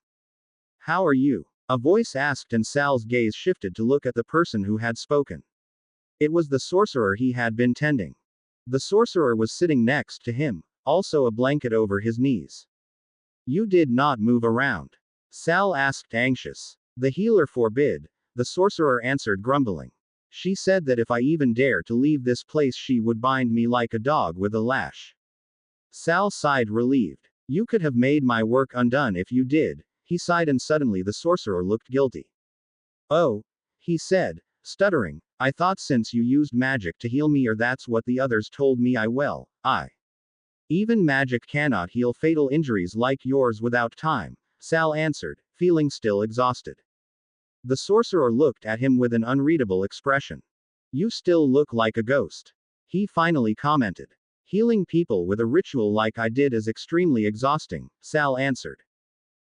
How are you? A voice asked, and Sal's gaze shifted to look at the person who had spoken. It was the sorcerer he had been tending. The sorcerer was sitting next to him, also a blanket over his knees. You did not move around? Sal asked, anxious. The healer forbid, the sorcerer answered, grumbling. She said that if I even dare to leave this place she would bind me like a dog with a lash. Sal sighed, relieved. You could have made my work undone if you did, he sighed, and suddenly the sorcerer looked guilty. Oh, he said, stuttering, I thought since you used magic to heal me, or that's what the others told me, even magic cannot heal fatal injuries like yours without time, Sal answered, feeling still exhausted. The sorcerer looked at him with an unreadable expression. You still look like a ghost, he finally commented. Healing people with a ritual like I did is extremely exhausting, Sal answered.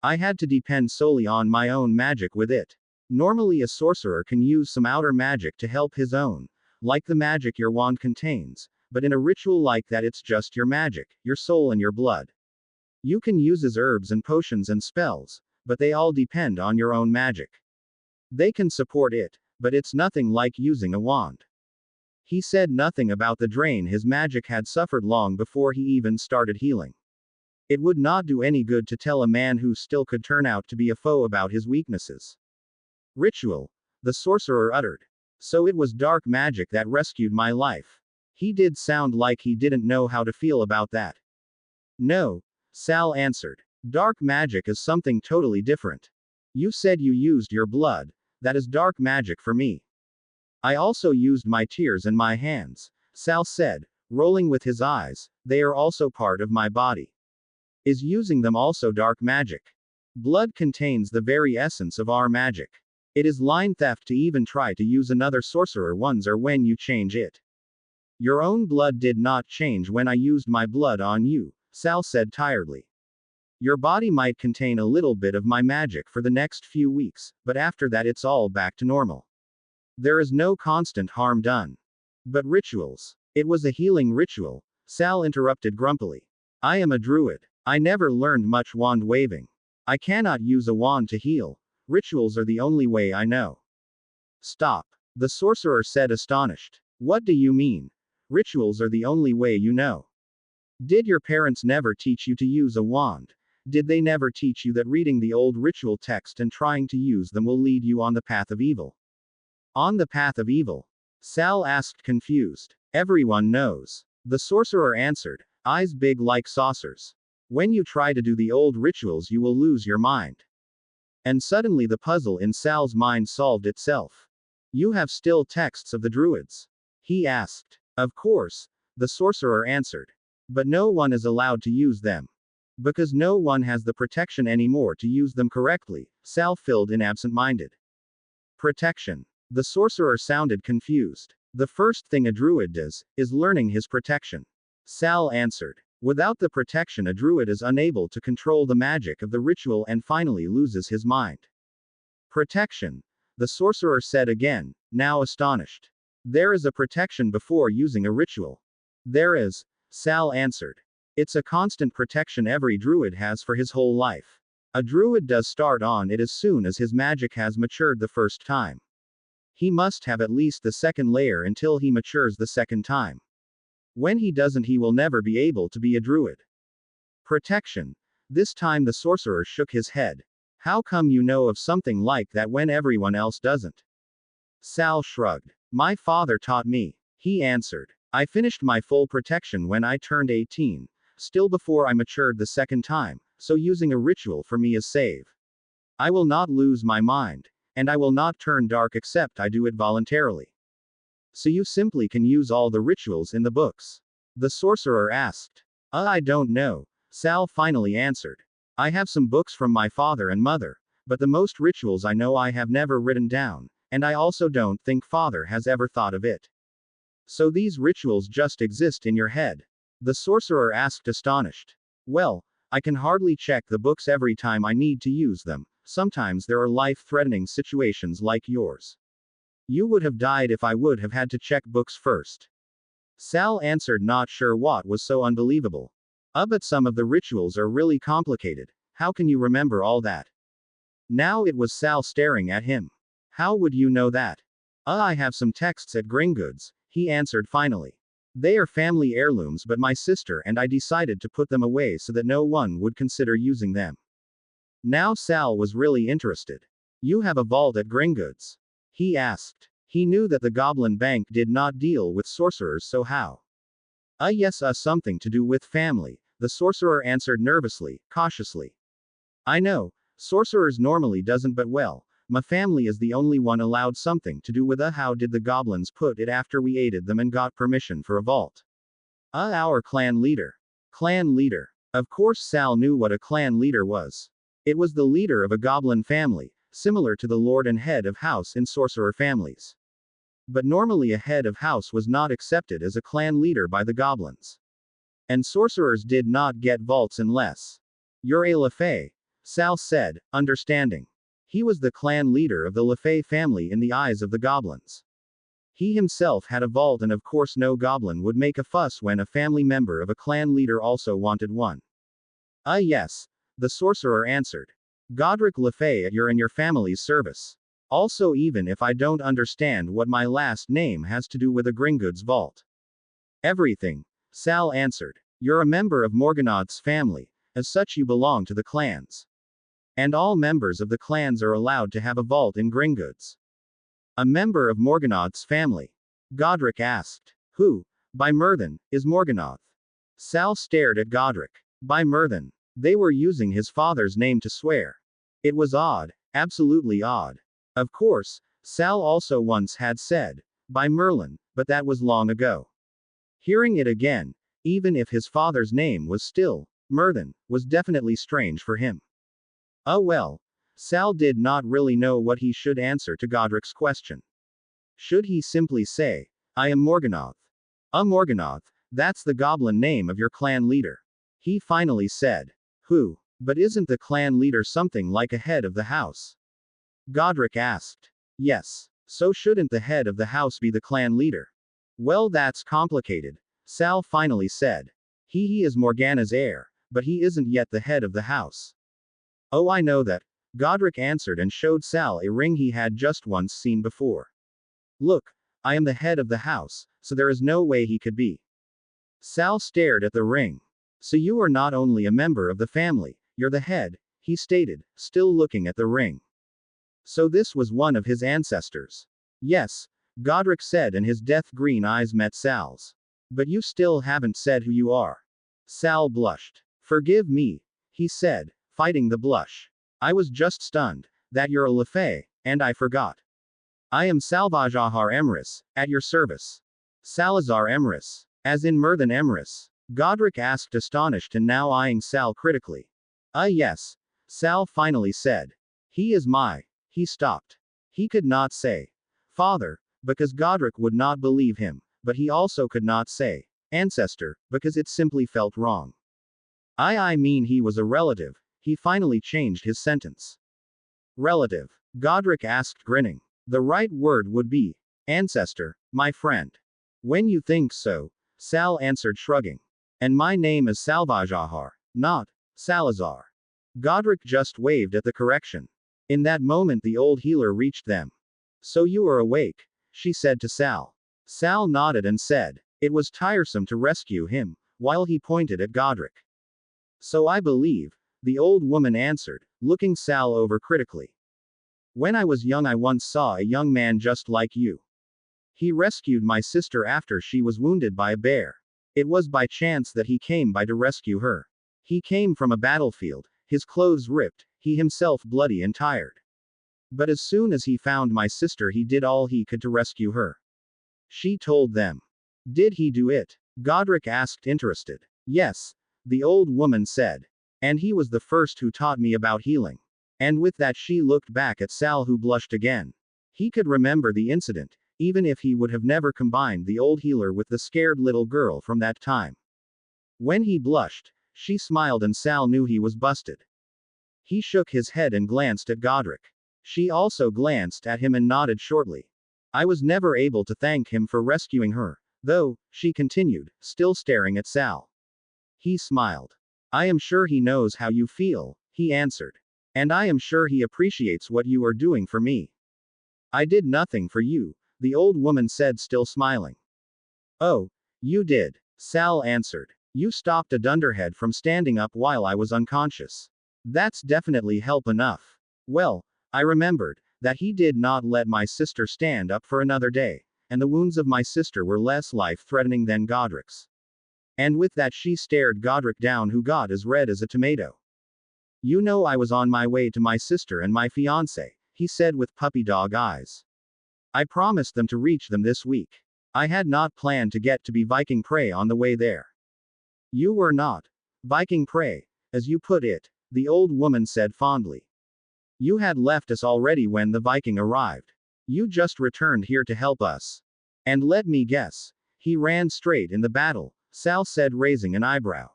I had to depend solely on my own magic with it. Normally a sorcerer can use some outer magic to help his own, like the magic your wand contains, but in a ritual like that it's just your magic, your soul and your blood. You can use as herbs and potions and spells, but they all depend on your own magic. They can support it, but it's nothing like using a wand. He said nothing about the drain his magic had suffered long before he even started healing. It would not do any good to tell a man who still could turn out to be a foe about his weaknesses. Ritual, the sorcerer uttered. So it was dark magic that rescued my life. He did sound like he didn't know how to feel about that. No, Sal answered. Dark magic is something totally different. You said you used your blood. That is dark magic for me. I also used my tears and my hands, Sal said, rolling with his eyes. They are also part of my body. Is using them also dark magic? Blood contains the very essence of our magic. It is line theft to even try to use another sorcerer one's or when you change it. Your own blood did not change when I used my blood on you, Sal said tiredly. Your body might contain a little bit of my magic for the next few weeks, but after that it's all back to normal. There is no constant harm done. But rituals. It was a healing ritual, Sal interrupted grumpily. I am a druid. I never learned much wand waving. I cannot use a wand to heal. Rituals are the only way I know. Stop. The sorcerer said, astonished. What do you mean? Rituals are the only way you know. Did your parents never teach you to use a wand? Did they never teach you that reading the old ritual text and trying to use them will lead you on the path of evil? On the path of evil? Sal asked, confused. Everyone knows. The sorcerer answered, eyes big like saucers. When you try to do the old rituals, you will lose your mind. And suddenly the puzzle in Sal's mind solved itself. You have still texts of the Druids? He asked. Of course, the sorcerer answered. But no one is allowed to use them. Because no one has the protection anymore to use them correctly, Sal filled in absent-minded. Protection. The sorcerer sounded confused. The first thing a druid does, is learning his protection. Sal answered. Without the protection, a druid is unable to control the magic of the ritual and finally loses his mind. Protection. The sorcerer said again, now astonished. There is a protection before using a ritual. There is, Sal answered. It's a constant protection every druid has for his whole life. A druid does start on it as soon as his magic has matured the first time. He must have at least the second layer until he matures the second time. When he doesn't, he will never be able to be a druid. Protection. This time the sorcerer shook his head. How come you know of something like that when everyone else doesn't? Sal shrugged. My father taught me. He answered. I finished my full protection when I turned 18, still before I matured the second time, so using a ritual for me is safe. I will not lose my mind, and I will not turn dark except I do it voluntarily. So you simply can use all the rituals in the books? The sorcerer asked. I don't know, Sal finally answered. I have some books from my father and mother, but the most rituals I know I have never written down, and I also don't think father has ever thought of it. So these rituals just exist in your head? The sorcerer asked, astonished. Well, I can hardly check the books every time I need to use them. Sometimes there are life-threatening situations like yours. You would have died if I would have had to check books first. Sal answered, not sure what was so unbelievable. But some of the rituals are really complicated. How can you remember all that? Now it was Sal staring at him. How would you know that? I have some texts at Gringotts, he answered finally. They are family heirlooms, but my sister and I decided to put them away so that no one would consider using them. Now Sal was really interested. You have a vault at Gringotts? He asked. He knew that the Goblin Bank did not deal with sorcerers, so how? Yes, something to do with family, the sorcerer answered nervously, cautiously. I know, sorcerers normally doesn't, but well, my family is the only one allowed something to do with how did the goblins put it after we aided them and got permission for a vault? Our clan leader. Clan leader. Of course Sal knew what a clan leader was. It was the leader of a goblin family, similar to the lord and head of house in sorcerer families. But normally a head of house was not accepted as a clan leader by the goblins. And sorcerers did not get vaults unless you're a LaFey, Sal said, understanding. He was the clan leader of the LaFey family in the eyes of the goblins. He himself had a vault, and of course no goblin would make a fuss when a family member of a clan leader also wanted one. Yes, the sorcerer answered. Godric LaFey, you're in your family's service. Also, even if I don't understand what my last name has to do with a Gringotts vault. Everything, Sal answered. You're a member of Morganath's family, as such you belong to the clans. And all members of the clans are allowed to have a vault in Gringotts. A member of Morganath's family? Godric asked. Who, by Myrddin, is Morganath? Sal stared at Godric. By Myrddin. They were using his father's name to swear. It was odd, absolutely odd. Of course, Sal also once had said, by Merlin, but that was long ago. Hearing it again, even if his father's name was still Myrddin, was definitely strange for him. Well, Sal did not really know what he should answer to Godric's question. Should he simply say, I am Morganath? Morganath, that's the goblin name of your clan leader. He finally said. Who? But isn't the clan leader something like a head of the house? Godric asked. Yes. So shouldn't the head of the house be the clan leader? Well, that's complicated, Sal finally said. He is Morgana's heir, but he isn't yet the head of the house. I know that, Godric answered and showed Sal a ring he had just once seen before. Look, I am the head of the house, so there is no way he could be. Sal stared at the ring. So you are not only a member of the family, you're the head, he stated, still looking at the ring. So this was one of his ancestors. Yes, Godric said, and his death green eyes met Sal's. But you still haven't said who you are. Sal blushed. Forgive me, he said, fighting the blush. I was just stunned that you're a Lefay, and I forgot. I am Salvajahar Emrys, at your service. Salazar Emrys, as in Merthin Emrys? Godric asked, astonished and now eyeing Sal critically. Yes, Sal finally said. He is he stopped. He could not say father, because Godric would not believe him, but he also could not say ancestor, because it simply felt wrong. I mean he was a relative, he finally changed his sentence. Relative? Godric asked, grinning. The right word would be ancestor, my friend. When you think so, Sal answered, shrugging. And my name is Salvajahar, not Salazar. Godric just waved at the correction. In that moment the old healer reached them. So you are awake, she said to Sal. Sal nodded and said, it was tiresome to rescue him, while he pointed at Godric. So I believe, the old woman answered, looking Sal over critically. When I was young I once saw a young man just like you. He rescued my sister after she was wounded by a bear. It was by chance that he came by to rescue her. He came from a battlefield, his clothes ripped, he himself bloody and tired. But as soon as he found my sister he did all he could to rescue her. She told them. Did he do it? Godric asked, interested. Yes, the old woman said. And he was the first who taught me about healing. And with that she looked back at Sal, who blushed again. He could remember the incident, even if he would have never combined the old healer with the scared little girl from that time. When he blushed, she smiled and Sal knew he was busted. He shook his head and glanced at Godric. She also glanced at him and nodded shortly. I was never able to thank him for rescuing her, though, she continued, still staring at Sal. He smiled. I am sure he knows how you feel, he answered. And I am sure he appreciates what you are doing for me. I did nothing for you, the old woman said, still smiling. Oh, you did, Sal answered. You stopped a dunderhead from standing up while I was unconscious. That's definitely help enough. Well, I remembered that he did not let my sister stand up for another day, and the wounds of my sister were less life-threatening than Godric's. And with that she stared Godric down, who got as red as a tomato. You know, I was on my way to my sister and my fiancé, he said with puppy dog eyes. I promised them to reach them this week. I had not planned to get to be Viking prey on the way there. You were not Viking prey, as you put it, the old woman said fondly. You had left us already when the Viking arrived. You just returned here to help us. And let me guess, he ran straight in the battle, Sal said, raising an eyebrow.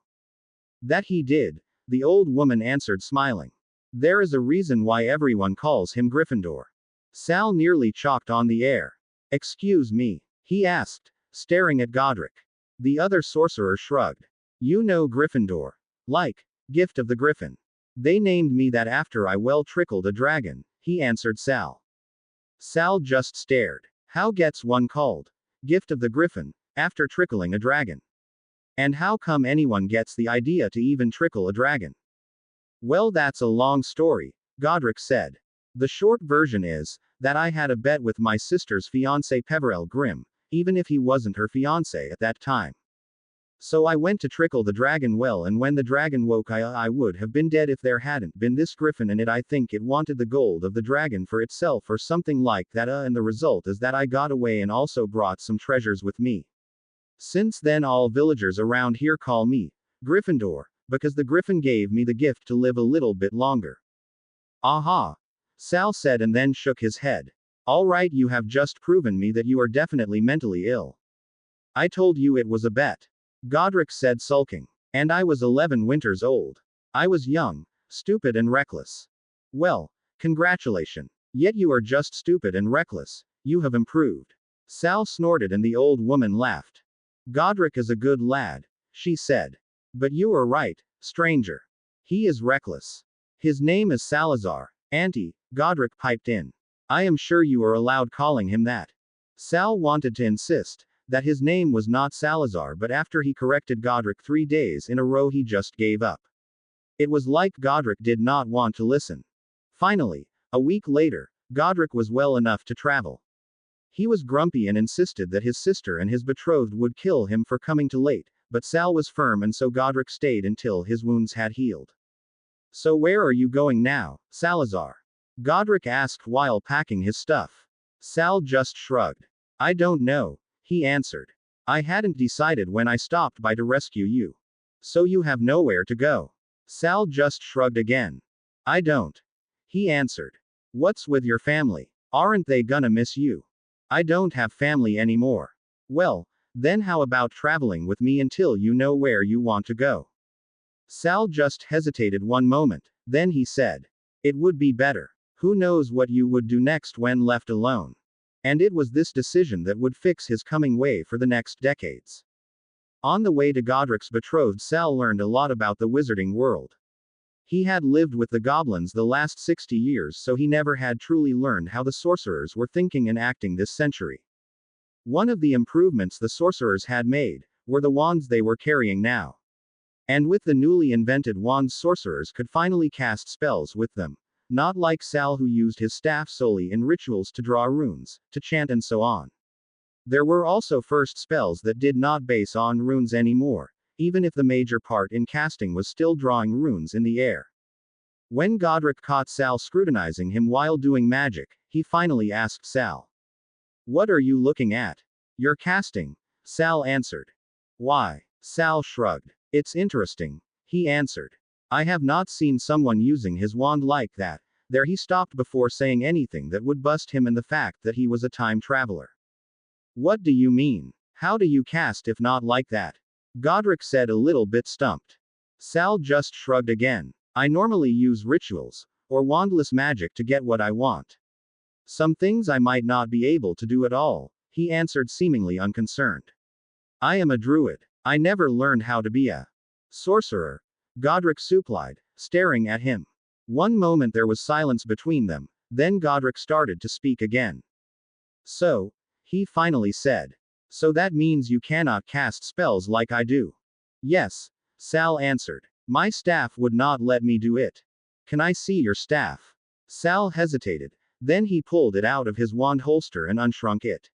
That he did, the old woman answered, smiling. There is a reason why everyone calls him Gryffindor. Sal nearly chalked on the air. Excuse me, he asked, staring at Godric. The other sorcerer shrugged. You know Gryffindor. Like, Gift of the Griffin. They named me that after I trickled a dragon, he answered Sal. Sal just stared. How gets one called Gift of the Griffin after trickling a dragon? And how come anyone gets the idea to even trickle a dragon? Well, that's a long story, Godric said. The short version is that I had a bet with my sister's fiancé Peverell Grimm, even if he wasn't her fiancé at that time. So I went to trickle the dragon well, and when the dragon woke I would have been dead if there hadn't been this griffin in it. I think it wanted the gold of the dragon for itself or something like that, and the result is that I got away and also brought some treasures with me. Since then all villagers around here call me Gryffindor, because the griffin gave me the gift to live a little bit longer. Aha! Sal said and then shook his head. All right, you have just proven me that you are definitely mentally ill. I told you it was a bet. Godric said, sulking. And I was 11 winters old. I was young, stupid and reckless. Well, congratulations. Yet you are just stupid and reckless. You have improved. Sal snorted and the old woman laughed. Godric is a good lad, she said. But you are right, stranger. He is reckless. His name is Salazar, Auntie, Godric piped in. I am sure you are allowed calling him that. Sal wanted to insist that his name was not Salazar, but after he corrected Godric 3 days in a row, he just gave up. It was like Godric did not want to listen. Finally, a week later, Godric was well enough to travel. He was grumpy and insisted that his sister and his betrothed would kill him for coming too late, but Sal was firm, and so Godric stayed until his wounds had healed. So where are you going now, Salazar? Godric asked while packing his stuff. Sal just shrugged. I don't know, he answered. I hadn't decided when I stopped by to rescue you. So you have nowhere to go. Sal just shrugged again. I don't. He answered. What's with your family? Aren't they gonna miss you? I don't have family anymore. Well, then how about traveling with me until you know where you want to go? Sal just hesitated one moment, then he said. It would be better. Who knows what you would do next when left alone? And it was this decision that would fix his coming way for the next decades. On the way to Godric's betrothed, Sal learned a lot about the wizarding world. He had lived with the goblins the last 60 years, so he never had truly learned how the sorcerers were thinking and acting this century. One of the improvements the sorcerers had made were the wands they were carrying now. And with the newly invented wands, sorcerers could finally cast spells with them. Not like Sal, who used his staff solely in rituals to draw runes, to chant, and so on. There were also first spells that did not base on runes anymore, even if the major part in casting was still drawing runes in the air. When Godric caught Sal scrutinizing him while doing magic, he finally asked Sal. What are you looking at? You're casting, Sal answered. Why? Sal shrugged. It's interesting, he answered. I have not seen someone using his wand like that. There he stopped before saying anything that would bust him and the fact that he was a time traveler. What do you mean? How do you cast if not like that? Godric said, a little bit stumped. Sal just shrugged again. I normally use rituals, or wandless magic to get what I want. Some things I might not be able to do at all, he answered, seemingly unconcerned. I am a druid. I never learned how to be a sorcerer, Godric supplied, staring at him. One moment there was silence between them, then Godric started to speak again. So, he finally said. So that means you cannot cast spells like I do. Yes, Sal answered. My staff would not let me do it. Can I see your staff? Sal hesitated, then he pulled it out of his wand holster and unshrunk it.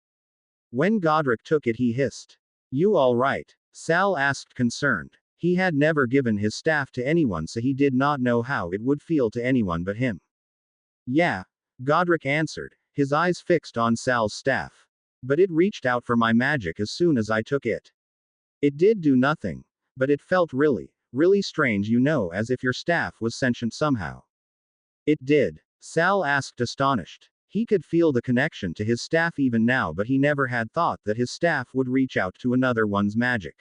When Godric took it, he hissed. You all right? Sal asked, concerned. He had never given his staff to anyone, so he did not know how it would feel to anyone but him. Yeah, Godric answered, his eyes fixed on Sal's staff. But it reached out for my magic as soon as I took it. It did do nothing. But it felt really, really strange, as if your staff was sentient somehow. It did? Sal asked, astonished. He could feel the connection to his staff even now, but he never had thought that his staff would reach out to another one's magic.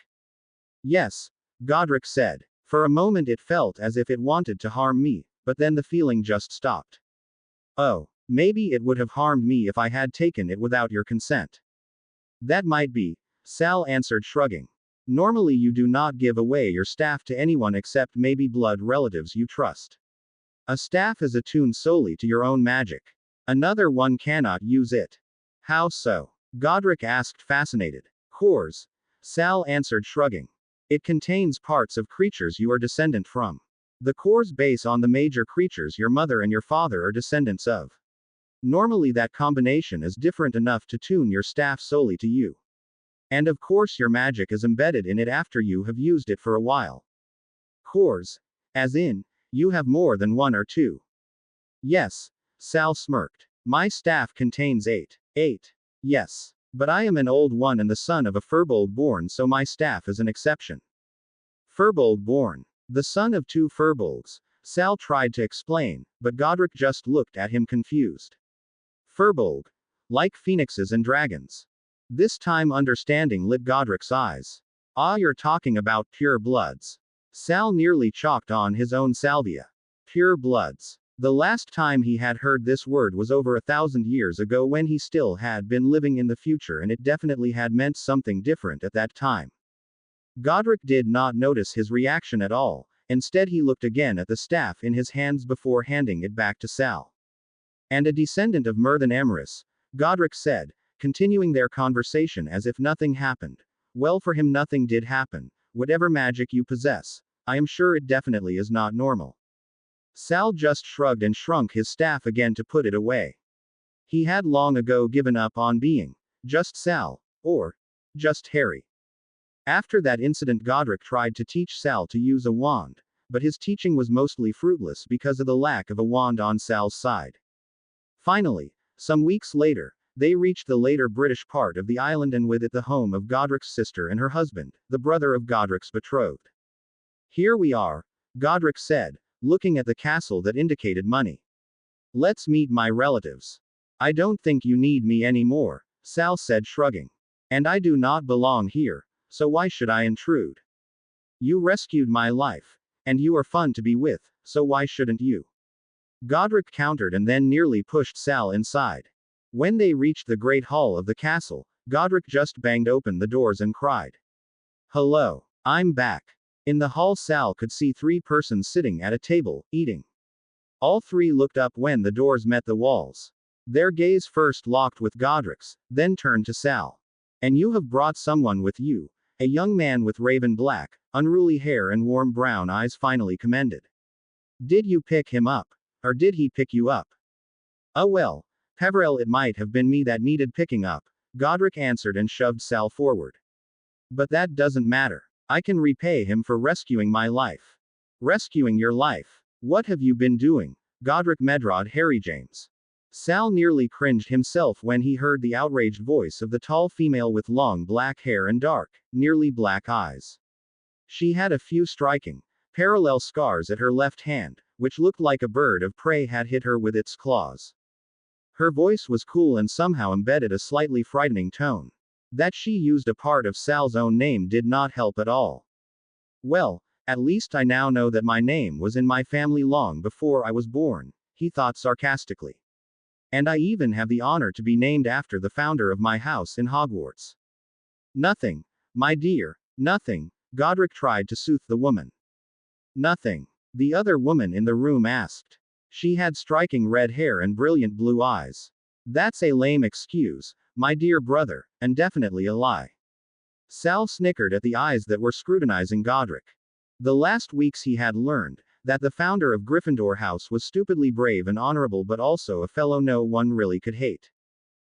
Yes, Godric said. For a moment it felt as if it wanted to harm me, but then the feeling just stopped. Oh, maybe it would have harmed me if I had taken it without your consent. That might be, Sal answered, shrugging. Normally you do not give away your staff to anyone except maybe blood relatives you trust. A staff is attuned solely to your own magic. Another one cannot use it. How so? Godric asked, fascinated. Cores, Sal answered, shrugging. It contains parts of creatures you are descendant from. The cores base on the major creatures your mother and your father are descendants of. Normally that combination is different enough to tune your staff solely to you. And of course your magic is embedded in it after you have used it for a while. Cores, as in, you have more than one or two. Yes, Sal smirked. My staff contains 8. 8. Yes. But I am an old one and the son of a Firbolg born, so my staff is an exception. Firbolg born. The son of 2 Firbolgs, Sal tried to explain, but Godric just looked at him confused. Firbolg. Like phoenixes and dragons. This time understanding lit Godric's eyes. Ah, you're talking about pure bloods. Sal nearly chalked on his own salvia. Pure bloods. The last time he had heard this word was over 1,000 years ago, when he still had been living in the future, and it definitely had meant something different at that time. Godric did not notice his reaction at all, Instead, he looked again at the staff in his hands before handing it back to Sal. And a descendant of Myrthan Emrys, Godric said, continuing their conversation as if nothing happened. Well, for him, nothing did happen. Whatever magic you possess, I am sure it definitely is not normal. Sal just shrugged and shrunk his staff again to put it away. He had long ago given up on being just Sal, or just Harry. After that incident, Godric tried to teach Sal to use a wand, but his teaching was mostly fruitless because of the lack of a wand on Sal's side. Finally, some weeks later, they reached the later British part of the island and with it the home of Godric's sister and her husband, the brother of Godric's betrothed. Here we are, Godric said, looking at the castle that indicated money. Let's meet my relatives. I don't think you need me anymore, Sal said, shrugging. And I do not belong here, so why should I intrude? You rescued my life, and you are fun to be with, so why shouldn't you? Godric countered and then nearly pushed Sal inside. When they reached the great hall of the castle, Godric just banged open the doors and cried. Hello, I'm back. In the hall, Sal could see 3 persons sitting at a table, eating. All 3 looked up when the doors met the walls. Their gaze first locked with Godric's, then turned to Sal. And you have brought someone with you, a young man with raven black, unruly hair and warm brown eyes finally commended. Did you pick him up? Or did he pick you up? Oh well, Peverell, it might have been me that needed picking up, Godric answered and shoved Sal forward. But that doesn't matter. I can repay him for rescuing my life. Rescuing your life? What have you been doing, Godric Medrod Harry James? Sal nearly cringed himself when he heard the outraged voice of the tall female with long black hair and dark, nearly black eyes. She had a few striking, parallel scars at her left hand, which looked like a bird of prey had hit her with its claws. Her voice was cool and somehow embedded a slightly frightening tone. That she used a part of Sal's own name did not help at all. Well, at least I now know that my name was in my family long before I was born, he thought sarcastically. And I even have the honor to be named after the founder of my house in Hogwarts. Nothing, my dear, nothing, Godric tried to soothe the woman. Nothing, the other woman in the room asked. She had striking red hair and brilliant blue eyes. That's a lame excuse, my dear brother, and definitely a lie. Sal snickered at the eyes that were scrutinizing Godric. The last weeks he had learned that the founder of Gryffindor House was stupidly brave and honorable, but also a fellow no one really could hate.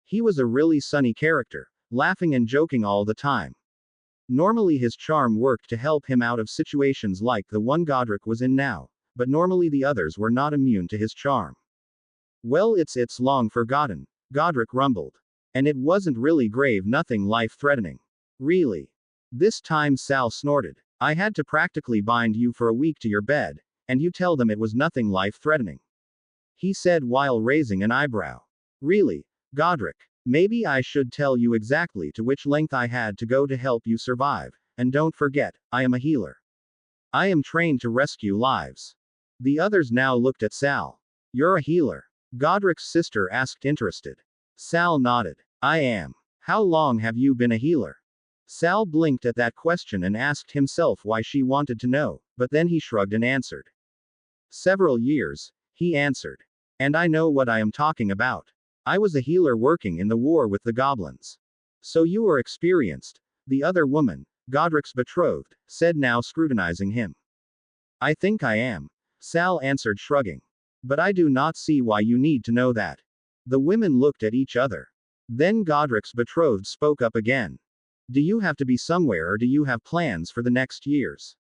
He was a really sunny character, laughing and joking all the time. Normally his charm worked to help him out of situations like the one Godric was in now, but normally the others were not immune to his charm. Well, it's long forgotten, Godric rumbled. And it wasn't really grave, nothing life-threatening. Really. This time Sal snorted. I had to practically bind you for a week to your bed, and you tell them it was nothing life-threatening. He said while raising an eyebrow. Really, Godric, maybe I should tell you exactly to which length I had to go to help you survive, and don't forget, I am a healer. I am trained to rescue lives. The others now looked at Sal. You're a healer? Godric's sister asked, interested. Sal nodded. I am. How long have you been a healer? Sal blinked at that question and asked himself why she wanted to know, but then he shrugged and answered. Several years, he answered. And I know what I am talking about. I was a healer working in the war with the goblins. So you are experienced, the other woman, Godric's betrothed, said, now scrutinizing him. I think I am, Sal answered, shrugging. But I do not see why you need to know that. The women looked at each other. Then Godric's betrothed spoke up again. Do you have to be somewhere, or do you have plans for the next years?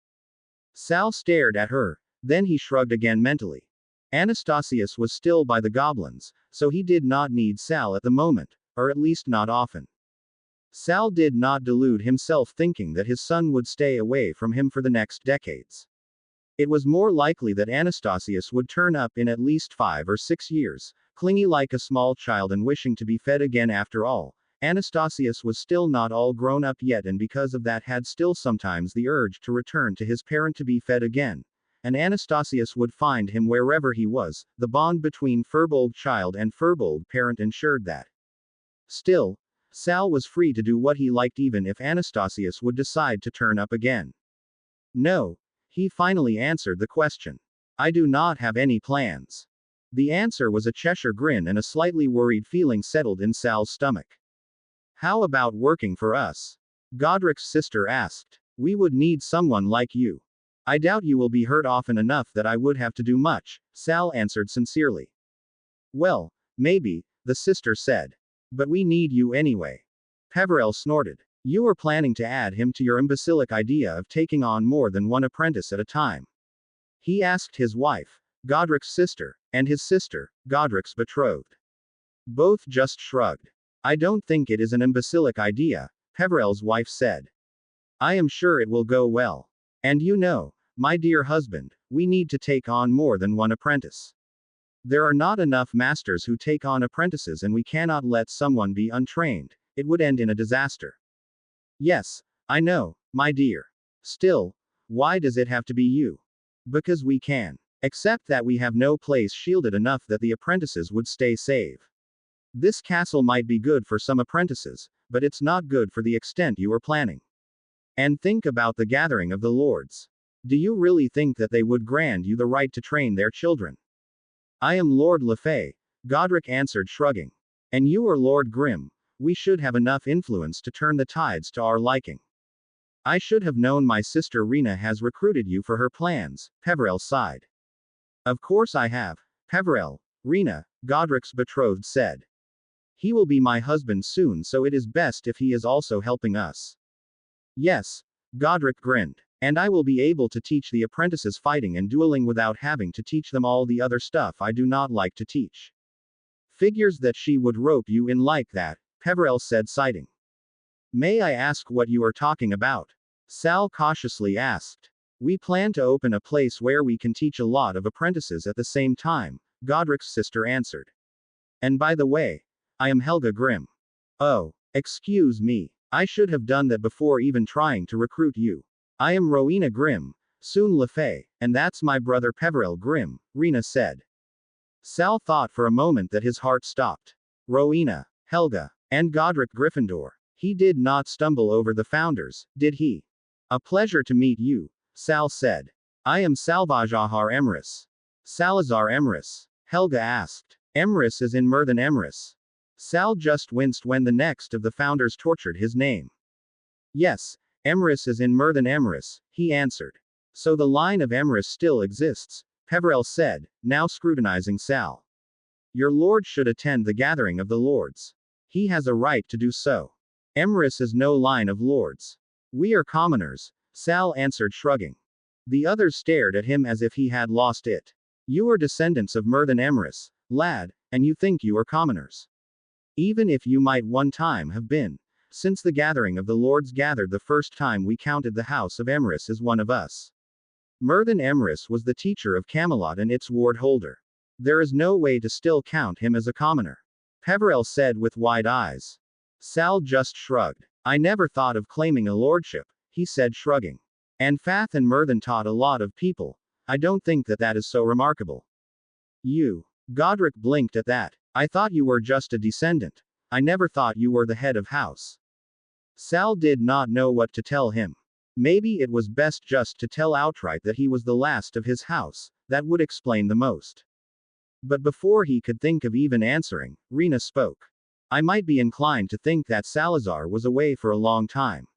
Sal stared at her, then he shrugged again mentally. Anastasius was still by the goblins, so he did not need Sal at the moment, or at least not often. Sal did not delude himself thinking that his son would stay away from him for the next decades. It was more likely that Anastasius would turn up in at least 5 or 6 years, clingy like a small child and wishing to be fed again. After all, Anastasius was still not all grown up yet, and because of that had still sometimes the urge to return to his parent to be fed again. And Anastasius would find him wherever he was. The bond between Firbolg child and Firbolg parent ensured that. Still, Sal was free to do what he liked even if Anastasius would decide to turn up again. No, He finally answered the question. I do not have any plans. The answer was a Cheshire grin, and a slightly worried feeling settled in Sal's stomach. How about working for us? Godric's sister asked. We would need someone like you. I doubt you will be hurt often enough that I would have to do much, Sal answered sincerely. Well, maybe, the sister said. But we need you anyway. Peverell snorted. You are planning to add him to your imbecilic idea of taking on more than one apprentice at a time. He asked his wife, Godric's sister, and his sister, Godric's betrothed. Both just shrugged. I don't think it is an imbecilic idea, Peverell's wife said. I am sure it will go well. And you know, my dear husband, we need to take on more than one apprentice. There are not enough masters who take on apprentices, and we cannot let someone be untrained. It would end in a disaster. Yes, I know, my dear. Still, why does it have to be you? Because we can. Except that we have no place shielded enough that the apprentices would stay safe. This castle might be good for some apprentices, but it's not good for the extent you are planning. And think about the gathering of the lords. Do you really think that they would grant you the right to train their children? I am Lord Lefay, Godric answered, shrugging. And you are Lord Grim. We should have enough influence to turn the tides to our liking. I should have known my sister Rena has recruited you for her plans, Peverell sighed. Of course I have, Peverell, Rena, Godric's betrothed said. He will be my husband soon, so it is best if he is also helping us. Yes, Godric grinned. And I will be able to teach the apprentices fighting and dueling without having to teach them all the other stuff I do not like to teach. Figures that she would rope you in like that, Peverell said, sighing. May I ask what you are talking about? Sal cautiously asked. We plan to open a place where we can teach a lot of apprentices at the same time, Godric's sister answered. And by the way, I am Helga Grimm. Oh, excuse me. I should have done that before even trying to recruit you. I am Rowena Grimm, soon Lefay, and that's my brother Peverell Grimm, Rena said. Sal thought for a moment that his heart stopped. Rowena, Helga, and Godric Gryffindor. He did not stumble over the founders, did he? A pleasure to meet you, Sal said. I am Salvajahar Emrys. Salazar Emrys, Helga asked. Emrys is in Merthin Emrys. Sal just winced when the next of the founders tortured his name. Yes, Emrys is in Merthin Emrys, he answered. So the line of Emrys still exists, Peverell said, now scrutinizing Sal. Your lord should attend the gathering of the lords. He has a right to do so. Emrys is no line of lords. We are commoners, Sal answered, shrugging. The others stared at him as if he had lost it. You are descendants of Merthin Emrys, lad, and you think you are commoners. Even if you might one time have been. Since the gathering of the lords gathered the first time, we counted the house of Emrys as one of us. Merthin Emrys was the teacher of Camelot and its ward holder. There is no way to still count him as a commoner. Peverell said with wide eyes. Sal just shrugged. I never thought of claiming a lordship, he said, shrugging. And Fath and Merthin taught a lot of people. I don't think that that is so remarkable. You. Godric blinked at that. I thought you were just a descendant. I never thought you were the head of house. Sal did not know what to tell him. Maybe it was best just to tell outright that he was the last of his house, that would explain the most. But before he could think of even answering, Rena spoke. I might be inclined to think that Salazar was away for a long time.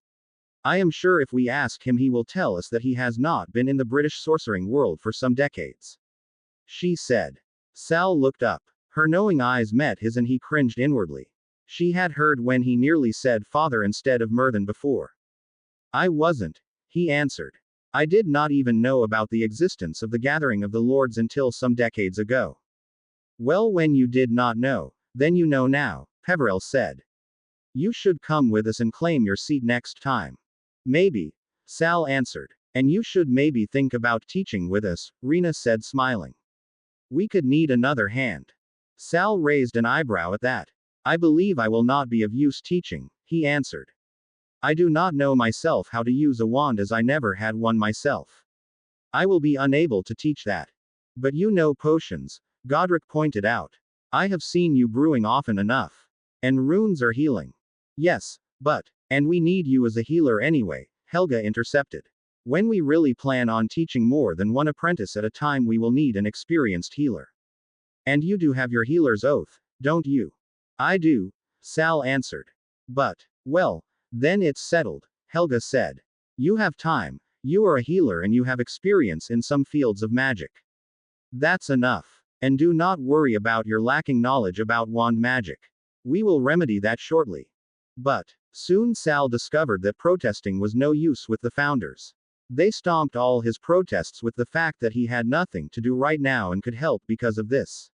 I am sure if we ask him he will tell us that he has not been in the British sorcering world for some decades. She said. Sal looked up. Her knowing eyes met his and he cringed inwardly. She had heard when he nearly said father instead of Merthin before. I wasn't, he answered. I did not even know about the existence of the gathering of the lords until some decades ago. Well, when you did not know, then you know now, Peverell said. You should come with us and claim your seat next time. Maybe, Sal answered. And you should maybe think about teaching with us, Rena said, smiling. We could need another hand. Sal raised an eyebrow at that. I believe I will not be of use teaching, he answered. I do not know myself how to use a wand as I never had one myself. I will be unable to teach that. But you know potions, Godric pointed out. I have seen you brewing often enough. And runes are healing. Yes, but, and we need you as a healer anyway, Helga intercepted. When we really plan on teaching more than one apprentice at a time, we will need an experienced healer. And you do have your healer's oath, don't you? I do, Sal answered. But, well, then it's settled, Helga said. You have time, you are a healer and you have experience in some fields of magic. That's enough. And do not worry about your lacking knowledge about wand magic. We will remedy that shortly. But, soon Sal discovered that protesting was no use with the founders. They stomped all his protests with the fact that he had nothing to do right now and could help because of this.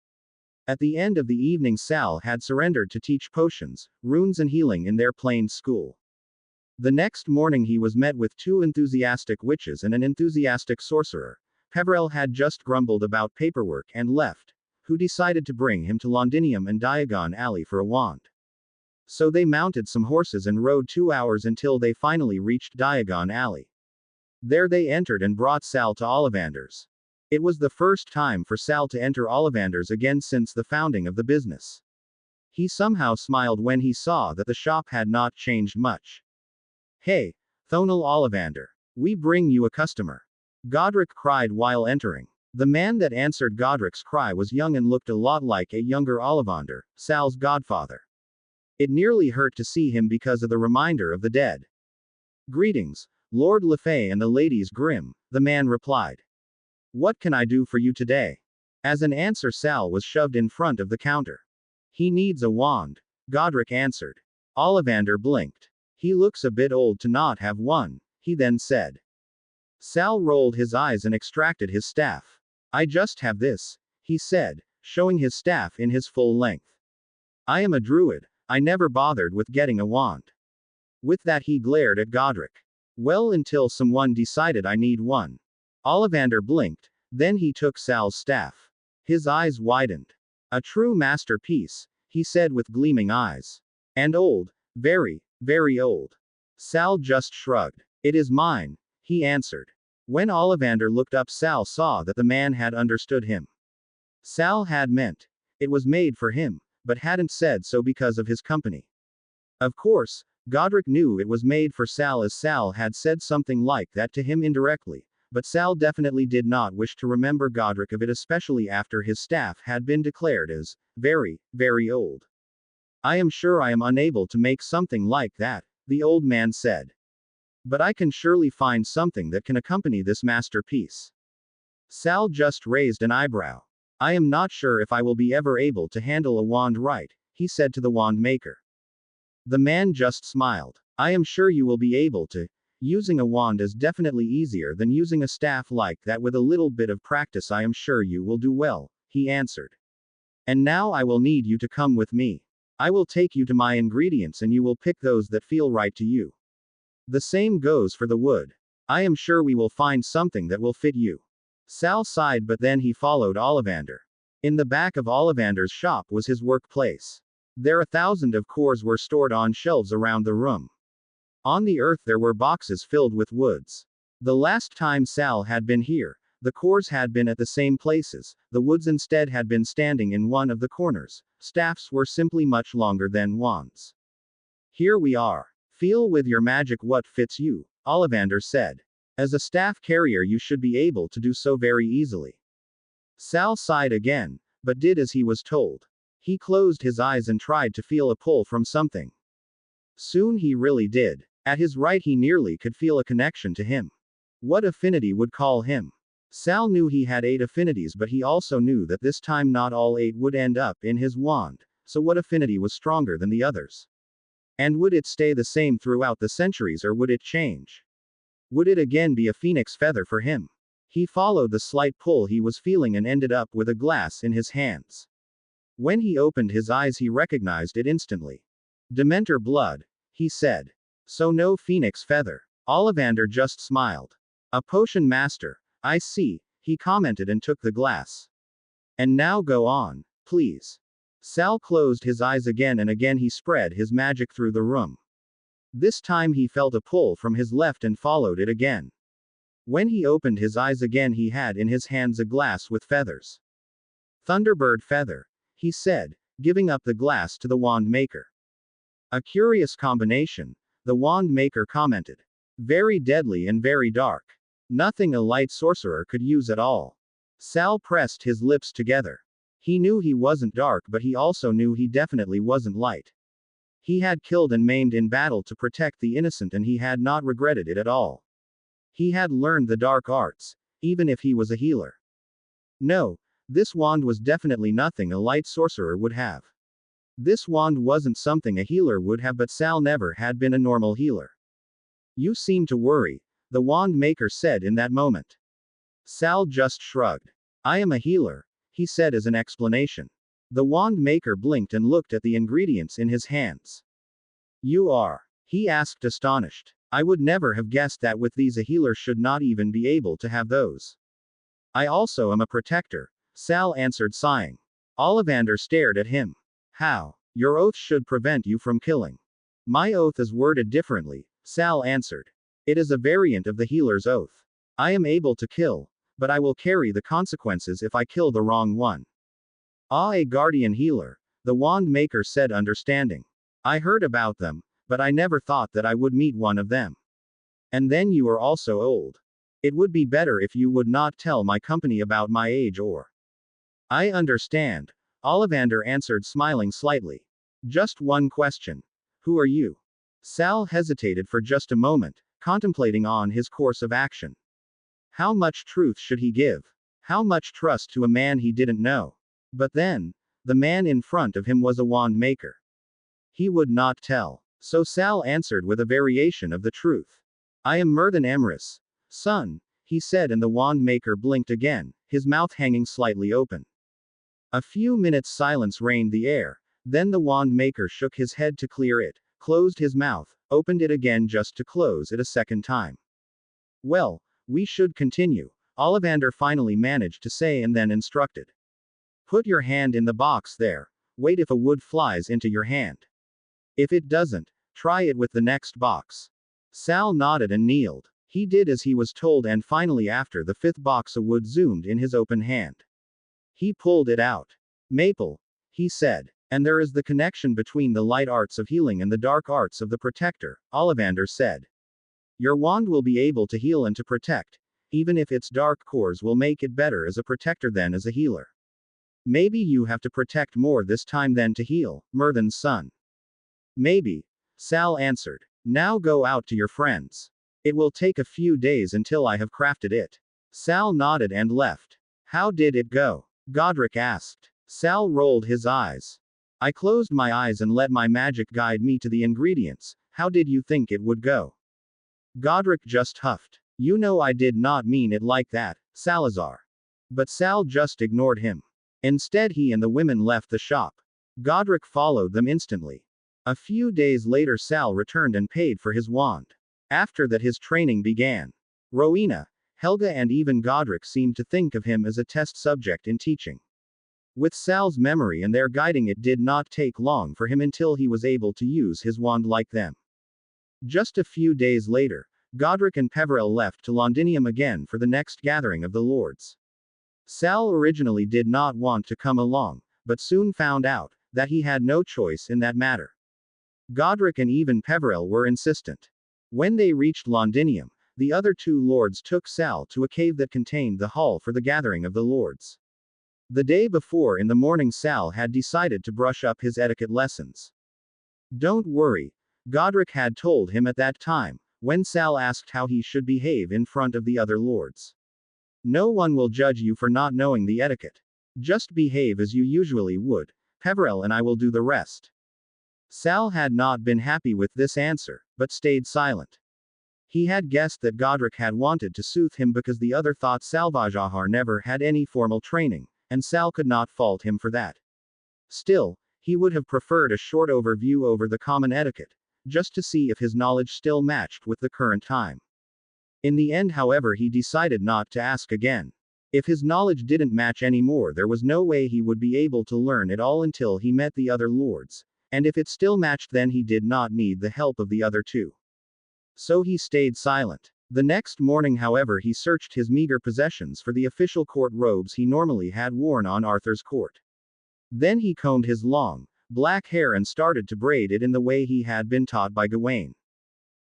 At the end of the evening, Sal had surrendered to teach potions, runes, and healing in their plain school. The next morning, he was met with 2 enthusiastic witches and an enthusiastic sorcerer. Peverell had just grumbled about paperwork and left, who decided to bring him to Londinium and Diagon Alley for a wand. So they mounted some horses and rode 2 hours until they finally reached Diagon Alley. There they entered and brought Sal to Ollivander's. It was the first time for Sal to enter Ollivander's again since the founding of the business. He somehow smiled when he saw that the shop had not changed much. Hey, Thonal Ollivander. We bring you a customer. Godric cried while entering. The man that answered Godric's cry was young and looked a lot like a younger Ollivander, Sal's godfather. It nearly hurt to see him because of the reminder of the dead. Greetings, Lord Lefay and the ladies Grimm, the man replied. What can I do for you today? As an answer, Sal was shoved in front of the counter. He needs a wand, Godric answered. Ollivander blinked. He looks a bit old to not have one, he then said. Sal rolled his eyes and extracted his staff. I just have this, he said, showing his staff in his full length. I am a druid, I never bothered with getting a wand. With that he glared at Godric. Well, until someone decided I need one. Ollivander blinked, then he took Sal's staff. His eyes widened. A true masterpiece, he said with gleaming eyes. And old, very, very old. Sal just shrugged. It is mine, he answered. When Ollivander looked up, Sal saw that the man had understood him. Sal had meant it was made for him, but hadn't said so because of his company. Of course, Godric knew it was made for Sal, as Sal had said something like that to him indirectly, but Sal definitely did not wish to remember Godric of it, especially after his staff had been declared as very, very old. I am sure I am unable to make something like that, the old man said. But I can surely find something that can accompany this masterpiece. Sal just raised an eyebrow. I am not sure if I will be ever able to handle a wand right, he said to the wand maker. The man just smiled. I am sure you will be able to. Using a wand is definitely easier than using a staff like that. With a little bit of practice, I am sure you will do well, he answered. And now I will need you to come with me. I will take you to my ingredients and you will pick those that feel right to you. The same goes for the wood. I am sure we will find something that will fit you. Sal sighed, but then he followed Ollivander. In the back of Ollivander's shop was his workplace. There 1,000 of cores were stored on shelves around the room. On the earth there were boxes filled with woods. The last time Sal had been here, the cores had been at the same places, the woods instead had been standing in one of the corners. Staffs were simply much longer than wands. Here we are. Feel with your magic what fits you, Ollivander said. As a staff carrier you should be able to do so very easily. Sal sighed again, but did as he was told. He closed his eyes and tried to feel a pull from something. Soon he really did. At his right he nearly could feel a connection to him. What affinity would call him? Sal knew he had 8 affinities, but he also knew that this time not all 8 would end up in his wand, so what affinity was stronger than the others? And would it stay the same throughout the centuries, or would it change? Would it again be a phoenix feather for him? He followed the slight pull he was feeling and ended up with a glass in his hands. When he opened his eyes he recognized it instantly. Dementor blood, he said. So no phoenix feather. Ollivander just smiled. A potion master, I see, he commented and took the glass. And now go on, please. Sal closed his eyes again and again he spread his magic through the room. This time he felt a pull from his left and followed it again. When he opened his eyes again he had in his hands a glass with feathers. Thunderbird feather, he said, giving up the glass to the wand maker. A curious combination, the wand maker commented. Very deadly and very dark. Nothing a light sorcerer could use at all. Sal pressed his lips together. He knew he wasn't dark, but he also knew he definitely wasn't light. He had killed and maimed in battle to protect the innocent, and he had not regretted it at all. He had learned the dark arts, even if he was a healer. No, this wand was definitely nothing a light sorcerer would have. This wand wasn't something a healer would have, but Sal never had been a normal healer. You seem to worry, the wand maker said in that moment. Sal just shrugged. I am a healer, he said as an explanation. The wand maker blinked and looked at the ingredients in his hands. You are? He asked, astonished. I would never have guessed that with these a healer should not even be able to have those. I also am a protector, Sal answered, sighing. Ollivander stared at him. How? Your oath should prevent you from killing. My oath is worded differently, Sal answered. It is a variant of the healer's oath. I am able to kill, but I will carry the consequences if I kill the wrong one. Ah, a guardian healer, the wand maker said, understanding. I heard about them, but I never thought that I would meet one of them. And then you are also old. It would be better if you would not tell my company about my age or. I understand, Ollivander answered, smiling slightly. Just one question. Who are you? Sal hesitated for just a moment, contemplating on his course of action. How much truth should he give? How much trust to a man he didn't know? But then, the man in front of him was a wand maker. He would not tell. So Sal answered with a variation of the truth. I am Merthin Emrys, son, he said, and the wand maker blinked again, his mouth hanging slightly open. A few minutes silence reigned the air, then the wand maker shook his head to clear it, closed his mouth, opened it again just to close it a second time. Well, we should continue, Ollivander finally managed to say, and then instructed. Put your hand in the box there. Wait if a wood flies into your hand. If it doesn't, try it with the next box. Sal nodded and kneeled. He did as he was told, and finally after the fifth box a wood zoomed in his open hand. He pulled it out. Maple, he said. And there is the connection between the light arts of healing and the dark arts of the protector, Ollivander said. Your wand will be able to heal and to protect, even if its dark cores will make it better as a protector than as a healer. Maybe you have to protect more this time than to heal, Merthin's son. Maybe, Sal answered. Now go out to your friends. It will take a few days until I have crafted it. Sal nodded and left. How did it go? Godric asked. Sal rolled his eyes. I closed my eyes and let my magic guide me to the ingredients. How did you think it would go? Godric just huffed. You know I did not mean it like that, Salazar. But Sal just ignored him. Instead he and the women left the shop. Godric followed them instantly. A few days later Sal returned and paid for his wand. After that his training began. Rowena, Helga and even Godric seemed to think of him as a test subject in teaching. With Sal's memory and their guiding, it did not take long for him until he was able to use his wand like them. Just a few days later, Godric and Peverell left to Londinium again for the next gathering of the Lords. Sal originally did not want to come along, but soon found out that he had no choice in that matter. Godric and even Peverell were insistent. When they reached Londinium, the other two lords took Sal to a cave that contained the hall for the gathering of the lords. The day before in the morning Sal had decided to brush up his etiquette lessons. Don't worry, Godric had told him at that time, when Sal asked how he should behave in front of the other lords. No one will judge you for not knowing the etiquette. Just behave as you usually would. Peverell and I will do the rest. Sal had not been happy with this answer, but stayed silent. He had guessed that Godric had wanted to soothe him because the other thought Salvajahar never had any formal training, and Sal could not fault him for that. Still, he would have preferred a short overview over the common etiquette, just to see if his knowledge still matched with the current time. In the end, however, he decided not to ask again. If his knowledge didn't match anymore, there was no way he would be able to learn it all until he met the other lords, and if it still matched, then he did not need the help of the other two. So he stayed silent. The next morning, however, he searched his meager possessions for the official court robes he normally had worn on Arthur's court. Then he combed his long, black hair and started to braid it in the way he had been taught by Gawain.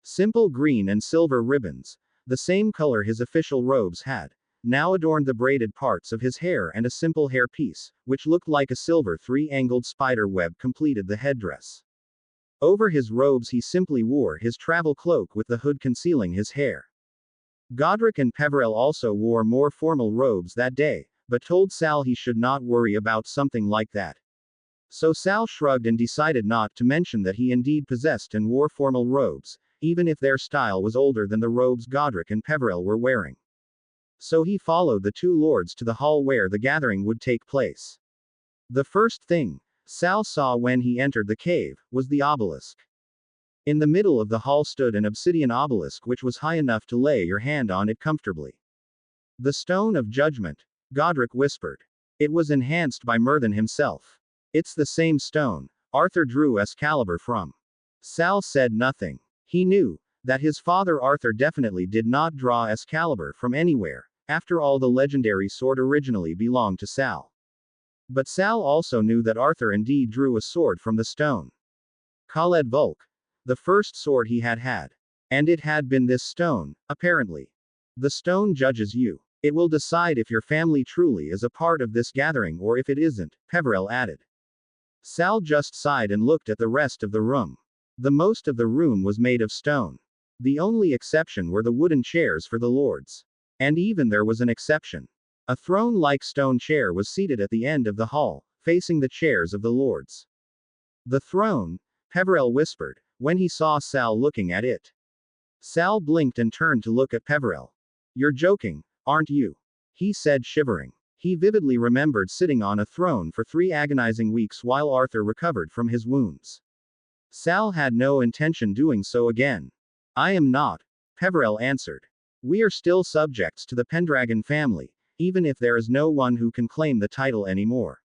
Simple green and silver ribbons, the same color his official robes had, now adorned the braided parts of his hair, and a simple hair piece, which looked like a silver three-angled spider web, completed the headdress. Over his robes he simply wore his travel cloak with the hood concealing his hair. Godric and Peverell also wore more formal robes that day, but told Sal he should not worry about something like that. So Sal shrugged and decided not to mention that he indeed possessed and wore formal robes, even if their style was older than the robes Godric and Peverell were wearing. So he followed the two lords to the hall where the gathering would take place. The first thing Sal saw when he entered the cave was the obelisk. In the middle of the hall stood an obsidian obelisk which was high enough to lay your hand on it comfortably. "The Stone of Judgment," Godric whispered. "It was enhanced by Merlin himself." "It's the same stone Arthur drew Excalibur from." Sal said nothing. He knew that his father Arthur definitely did not draw Excalibur from anywhere. After all, the legendary sword originally belonged to Sal. But Sal also knew that Arthur indeed drew a sword from the stone. Khaled Volk. The first sword he had had. And it had been this stone, apparently. "The stone judges you. It will decide if your family truly is a part of this gathering or if it isn't," Peverell added. Sal just sighed and looked at the rest of the room. The most of the room was made of stone. The only exception were the wooden chairs for the lords. And even there was an exception. A throne-like stone chair was seated at the end of the hall, facing the chairs of the lords. "The throne," Peverell whispered, when he saw Sal looking at it. Sal blinked and turned to look at Peverell. "You're joking, aren't you?" he said, shivering. He vividly remembered sitting on a throne for 3 agonizing weeks while Arthur recovered from his wounds. Sal had no intention doing so again. "I am not," Peverell answered. "We are still subjects to the Pendragon family, even if there is no one who can claim the title anymore."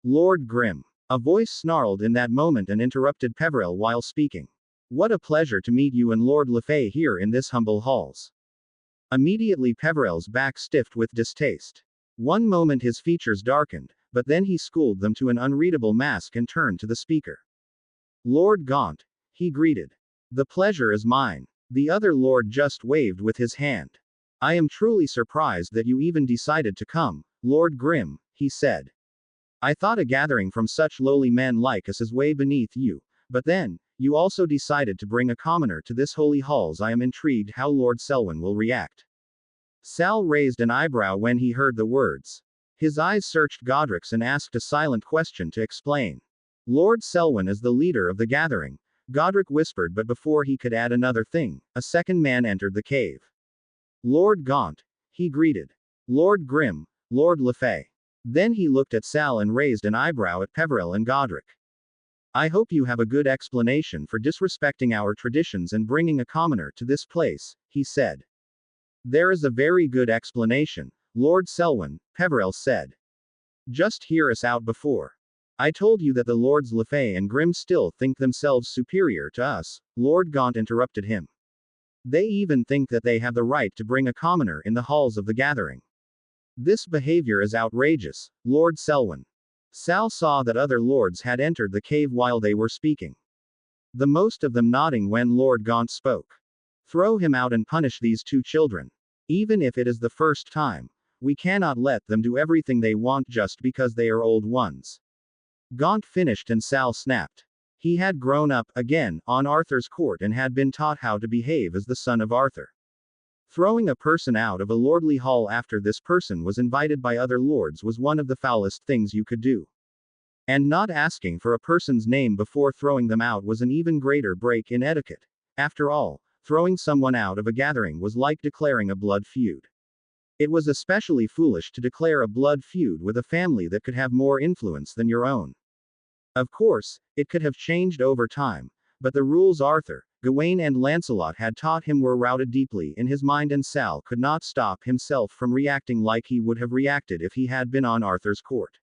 "Lord Grim." A voice snarled in that moment and interrupted Peverell while speaking. "What a pleasure to meet you and Lord Le Fay here in this humble halls." Immediately Peverell's back stiffed with distaste. One moment his features darkened, but then he schooled them to an unreadable mask and turned to the speaker. "Lord Gaunt," he greeted. "The pleasure is mine." The other lord just waved with his hand. "I am truly surprised that you even decided to come, Lord Grim," he said. "I thought a gathering from such lowly men like us is way beneath you, but then, you also decided to bring a commoner to this holy halls. I am intrigued how Lord Selwyn will react." Sal raised an eyebrow when he heard the words. His eyes searched Godric's and asked a silent question to explain. "Lord Selwyn is the leader of the gathering," Godric whispered, but before he could add another thing, a second man entered the cave. "Lord Gaunt," he greeted. "Lord Grim, Lord Le Fay." Then he looked at Sal and raised an eyebrow at Peverell and Godric. "I hope you have a good explanation for disrespecting our traditions and bringing a commoner to this place," he said. "There is a very good explanation, Lord Selwyn," Peverell said. "Just hear us out before. I told you that the Lords Le Fay and Grim still think themselves superior to us," Lord Gaunt interrupted him. "They even think that they have the right to bring a commoner in the halls of the gathering. This behavior is outrageous, Lord Selwyn." Sal saw that other lords had entered the cave while they were speaking. The most of them nodding when Lord Gaunt spoke. "Throw him out and punish these 2 children. Even if it is the first time, we cannot let them do everything they want just because they are old ones." Gaunt finished and Sal snapped. He had grown up, again, on Arthur's court and had been taught how to behave as the son of Arthur. Throwing a person out of a lordly hall after this person was invited by other lords was one of the foulest things you could do. And not asking for a person's name before throwing them out was an even greater break in etiquette. After all, throwing someone out of a gathering was like declaring a blood feud. It was especially foolish to declare a blood feud with a family that could have more influence than your own. Of course, it could have changed over time, but the rules Arthur, Gawain and Lancelot had taught him were rooted deeply in his mind, and Sal could not stop himself from reacting like he would have reacted if he had been on Arthur's court.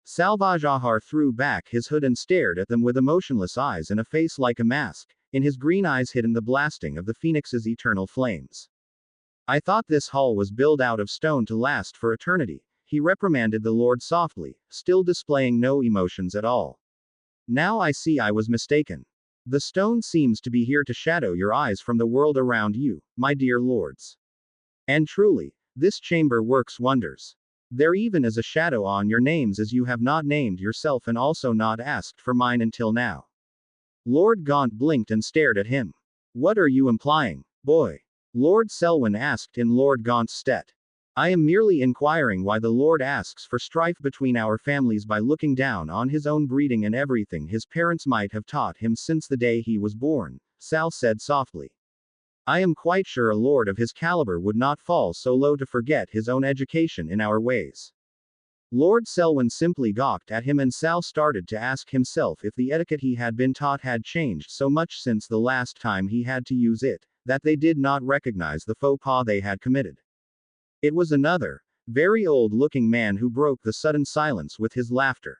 Salvajahar threw back his hood and stared at them with emotionless eyes and a face like a mask, in his green eyes hidden the blasting of the phoenix's eternal flames. "I thought this hall was built out of stone to last for eternity," he reprimanded the lord softly, still displaying no emotions at all. "Now I see I was mistaken." The stone seems to be here to shadow your eyes from the world around you, my dear lords. And truly, this chamber works wonders. There even is a shadow on your names as you have not named yourself and also not asked for mine until now. Lord Gaunt blinked and stared at him. What are you implying, boy? Lord Selwyn asked in Lord Gaunt's stead. I am merely inquiring why the Lord asks for strife between our families by looking down on his own breeding and everything his parents might have taught him since the day he was born, Sal said softly. I am quite sure a lord of his caliber would not fall so low to forget his own education in our ways. Lord Selwyn simply gawked at him and Sal started to ask himself if the etiquette he had been taught had changed so much since the last time he had to use it, that they did not recognize the faux pas they had committed. It was another, very old-looking man who broke the sudden silence with his laughter.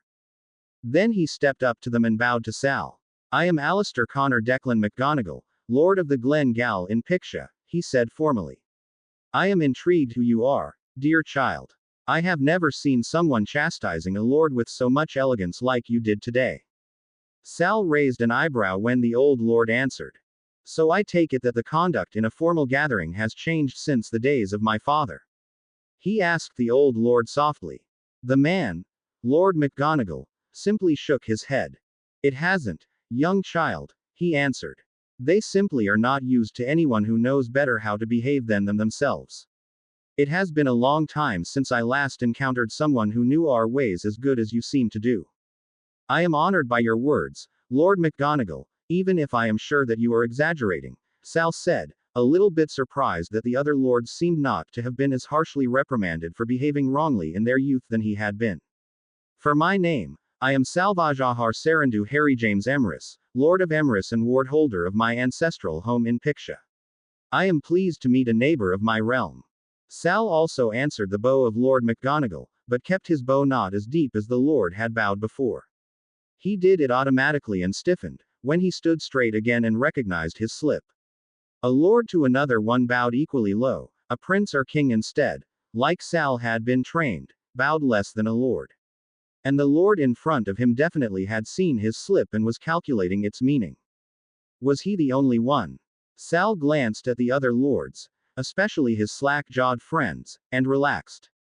Then he stepped up to them and bowed to Sal. I am Alistair Connor Declan McGonagall, Lord of the Glen Gal in Pictia, he said formally. I am intrigued who you are, dear child. I have never seen someone chastising a lord with so much elegance like you did today. Sal raised an eyebrow when the old lord answered. So I take it that the conduct in a formal gathering has changed since the days of my father. He asked the old lord softly. The man, Lord McGonagall, simply shook his head. It hasn't, young child, he answered. They simply are not used to anyone who knows better how to behave than them themselves. It has been a long time since I last encountered someone who knew our ways as good as you seem to do. I am honored by your words, Lord McGonagall, even if I am sure that you are exaggerating, Sal said, a little bit surprised that the other lords seemed not to have been as harshly reprimanded for behaving wrongly in their youth than he had been. For my name, I am Salvajahar Sarandu Harry James Emrys, Lord of Emrys and ward holder of my ancestral home in Pictia. I am pleased to meet a neighbor of my realm. Sal also answered the bow of Lord McGonagall, but kept his bow not as deep as the lord had bowed before. He did it automatically and stiffened, when he stood straight again and recognized his slip. A lord to another one bowed equally low, a prince or king instead, like Sal had been trained, bowed less than a lord. And the lord in front of him definitely had seen his slip and was calculating its meaning. Was he the only one? Sal glanced at the other lords, especially his slack-jawed friends, and relaxed.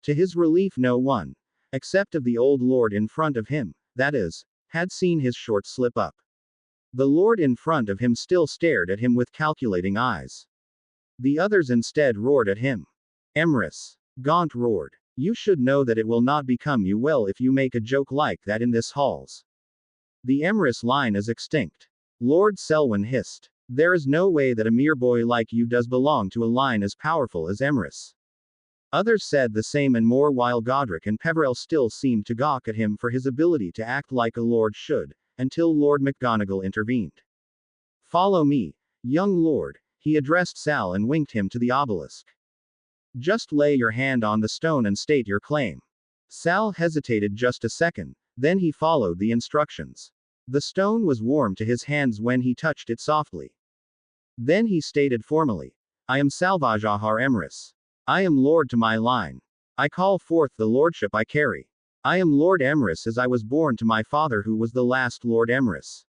To his relief no one, except of the old lord in front of him, that is, had seen his short slip up. The lord in front of him still stared at him with calculating eyes. The others instead roared at him. Emrys, Gaunt roared. You should know that it will not become you well if you make a joke like that in this halls. The Emrys line is extinct. Lord Selwyn hissed. There is no way that a mere boy like you does belong to a line as powerful as Emrys. Others said the same and more while Godric and Peverell still seemed to gawk at him for his ability to act like a lord should, until Lord McGonagall intervened. Follow me, young lord, he addressed Sal and winked him to the obelisk. Just lay your hand on the stone and state your claim. Sal hesitated just a second, then he followed the instructions. The stone was warm to his hands when he touched it softly. Then he stated formally, I am Salvajahar Emrys. I am lord to my line. I call forth the lordship I carry. I am Lord Emrys as I was born to my father who was the last Lord Emrys.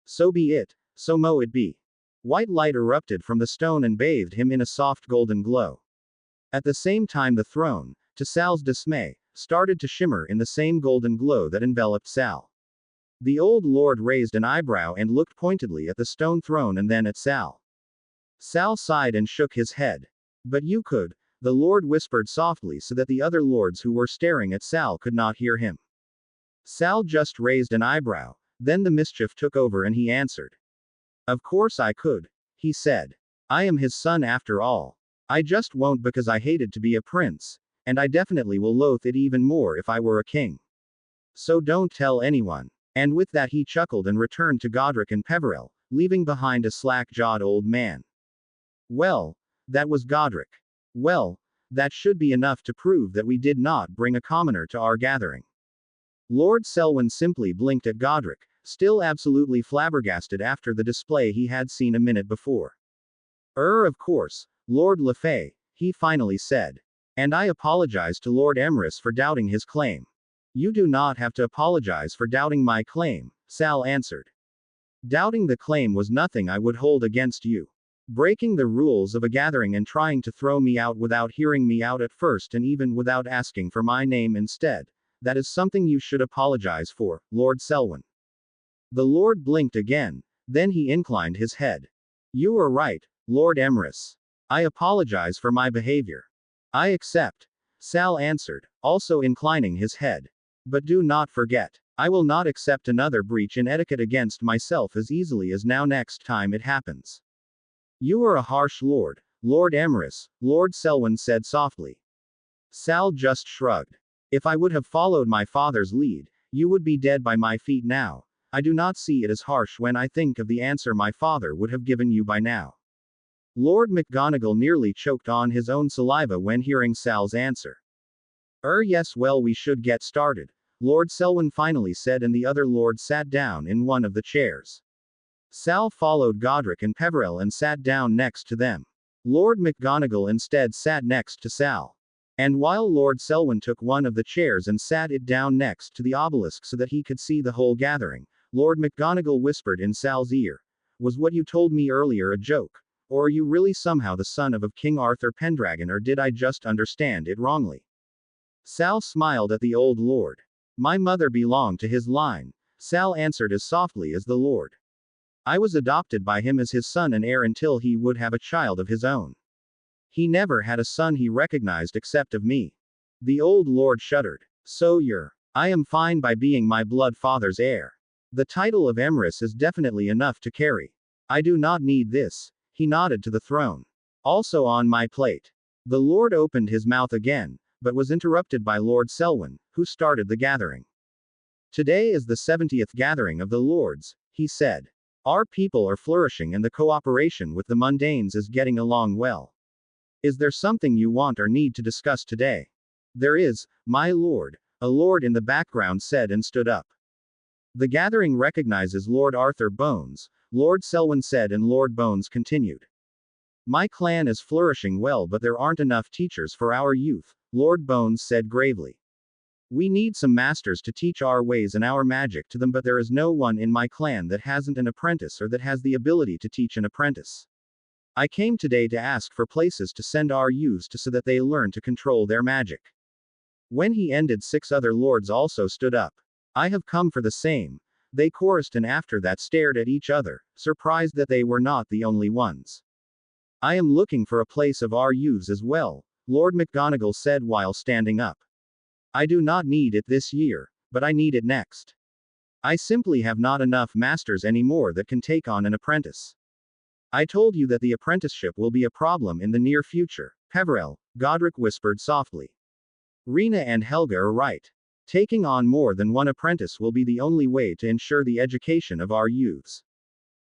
So be it, so mo it be. White light erupted from the stone and bathed him in a soft golden glow. At the same time the throne, to Sal's dismay, started to shimmer in the same golden glow that enveloped Sal. The old lord raised an eyebrow and looked pointedly at the stone throne and then at Sal. Sal sighed and shook his head. But you could, the lord whispered softly so that the other lords who were staring at Sal could not hear him. Sal just raised an eyebrow, then the mischief took over and he answered. Of course I could, he said. I am his son after all. I just won't because I hated to be a prince, and I definitely will loathe it even more if I were a king. So don't tell anyone. And with that he chuckled and returned to Godric and Peverell, leaving behind a slack-jawed old man. Well, that was Godric. Well, that should be enough to prove that we did not bring a commoner to our gathering. Lord Selwyn simply blinked at Godric, still absolutely flabbergasted after the display he had seen a minute before. Of course, Lord Lefay, he finally said. And I apologize to Lord Emrys for doubting his claim. You do not have to apologize for doubting my claim, Sal answered. Doubting the claim was nothing I would hold against you. Breaking the rules of a gathering and trying to throw me out without hearing me out at first and even without asking for my name instead, that is something you should apologize for, Lord Selwyn. The Lord blinked again, then he inclined his head. You are right, Lord Emrys. I apologize for my behavior. I accept, Sal answered, also inclining his head. But do not forget, I will not accept another breach in etiquette against myself as easily as now next time it happens. You are a harsh lord, Lord Emrys, Lord Selwyn said softly. Sal just shrugged. If I would have followed my father's lead, you would be dead by my feet now. I do not see it as harsh when I think of the answer my father would have given you by now. Lord McGonagall nearly choked on his own saliva when hearing Sal's answer. Yes, well, we should get started, Lord Selwyn finally said, and the other lords sat down in one of the chairs. Sal followed Godric and Peverell and sat down next to them. Lord McGonagall instead sat next to Sal. And while Lord Selwyn took one of the chairs and sat it down next to the obelisk so that he could see the whole gathering, Lord McGonagall whispered in Sal's ear, "Was what you told me earlier a joke? Or are you really somehow the son of King Arthur Pendragon, or did I just understand it wrongly?" Sal smiled at the old lord. My mother belonged to his line, Sal answered as softly as the lord. I was adopted by him as his son and heir until he would have a child of his own. He never had a son he recognized except of me. The old lord shuddered. So I am fine by being my blood father's heir. The title of Emrys is definitely enough to carry. I do not need this. He nodded to the throne. Also on my plate. The lord opened his mouth again, but was interrupted by Lord Selwyn, who started the gathering. Today is the 70th gathering of the lords, he said. Our people are flourishing and the cooperation with the mundanes is getting along well. Is there something you want or need to discuss today? There is, my lord, a lord in the background said and stood up. The gathering recognizes Lord Arthur Bones, Lord Selwyn said, and Lord Bones continued. My clan is flourishing well, but there aren't enough teachers for our youth, Lord Bones said gravely. We need some masters to teach our ways and our magic to them, but there is no one in my clan that hasn't an apprentice or that has the ability to teach an apprentice. I came today to ask for places to send our youths to so that they learn to control their magic. When he ended, 6 other lords also stood up. I have come for the same, they chorused, and after that stared at each other, surprised that they were not the only ones. I am looking for a place of our youths as well, Lord McGonagall said while standing up. I do not need it this year, but I need it next. I simply have not enough masters anymore that can take on an apprentice. I told you that the apprenticeship will be a problem in the near future, Peverell, Godric whispered softly. Rena and Helga are right. Taking on more than one apprentice will be the only way to ensure the education of our youths.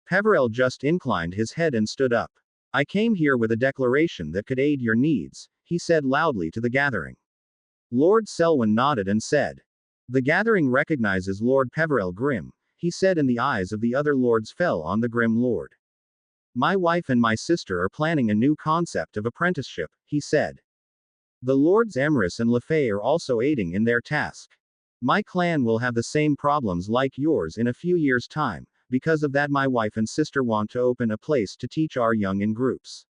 Peverell just inclined his head and stood up. I came here with a declaration that could aid your needs, he said loudly to the gathering. Lord Selwyn nodded and said. The gathering recognizes Lord Peverell Grimm, he said, and the eyes of the other lords fell on the Grimm lord. My wife and my sister are planning a new concept of apprenticeship, he said. The lords Emrys and Lefay are also aiding in their task. My clan will have the same problems like yours in a few years' time. Because of that, my wife and sister want to open a place to teach our young in groups.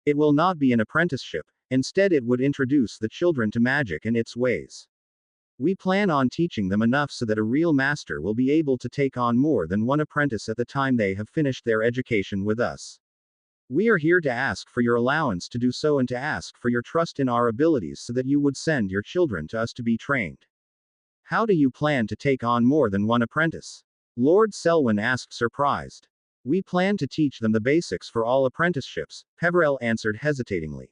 It will not be an apprenticeship, instead it would introduce the children to magic and its ways. We plan on teaching them enough so that a real master will be able to take on more than one apprentice at the time they have finished their education with us. We are here to ask for your allowance to do so and to ask for your trust in our abilities so that you would send your children to us to be trained. How do you plan to take on more than one apprentice? Lord Selwyn asked, surprised. We plan to teach them the basics for all apprenticeships, Peverell answered hesitatingly.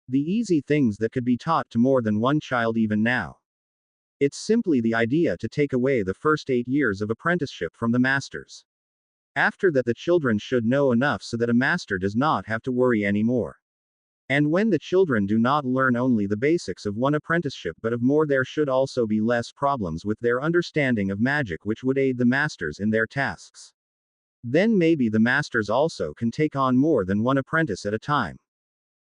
The easy things that could be taught to more than one child even now. It's simply the idea to take away the first 8 years of apprenticeship from the masters. After that, the children should know enough so that a master does not have to worry anymore. And when the children do not learn only the basics of one apprenticeship but of more, there should also be less problems with their understanding of magic, which would aid the masters in their tasks. Then maybe the masters also can take on more than one apprentice at a time.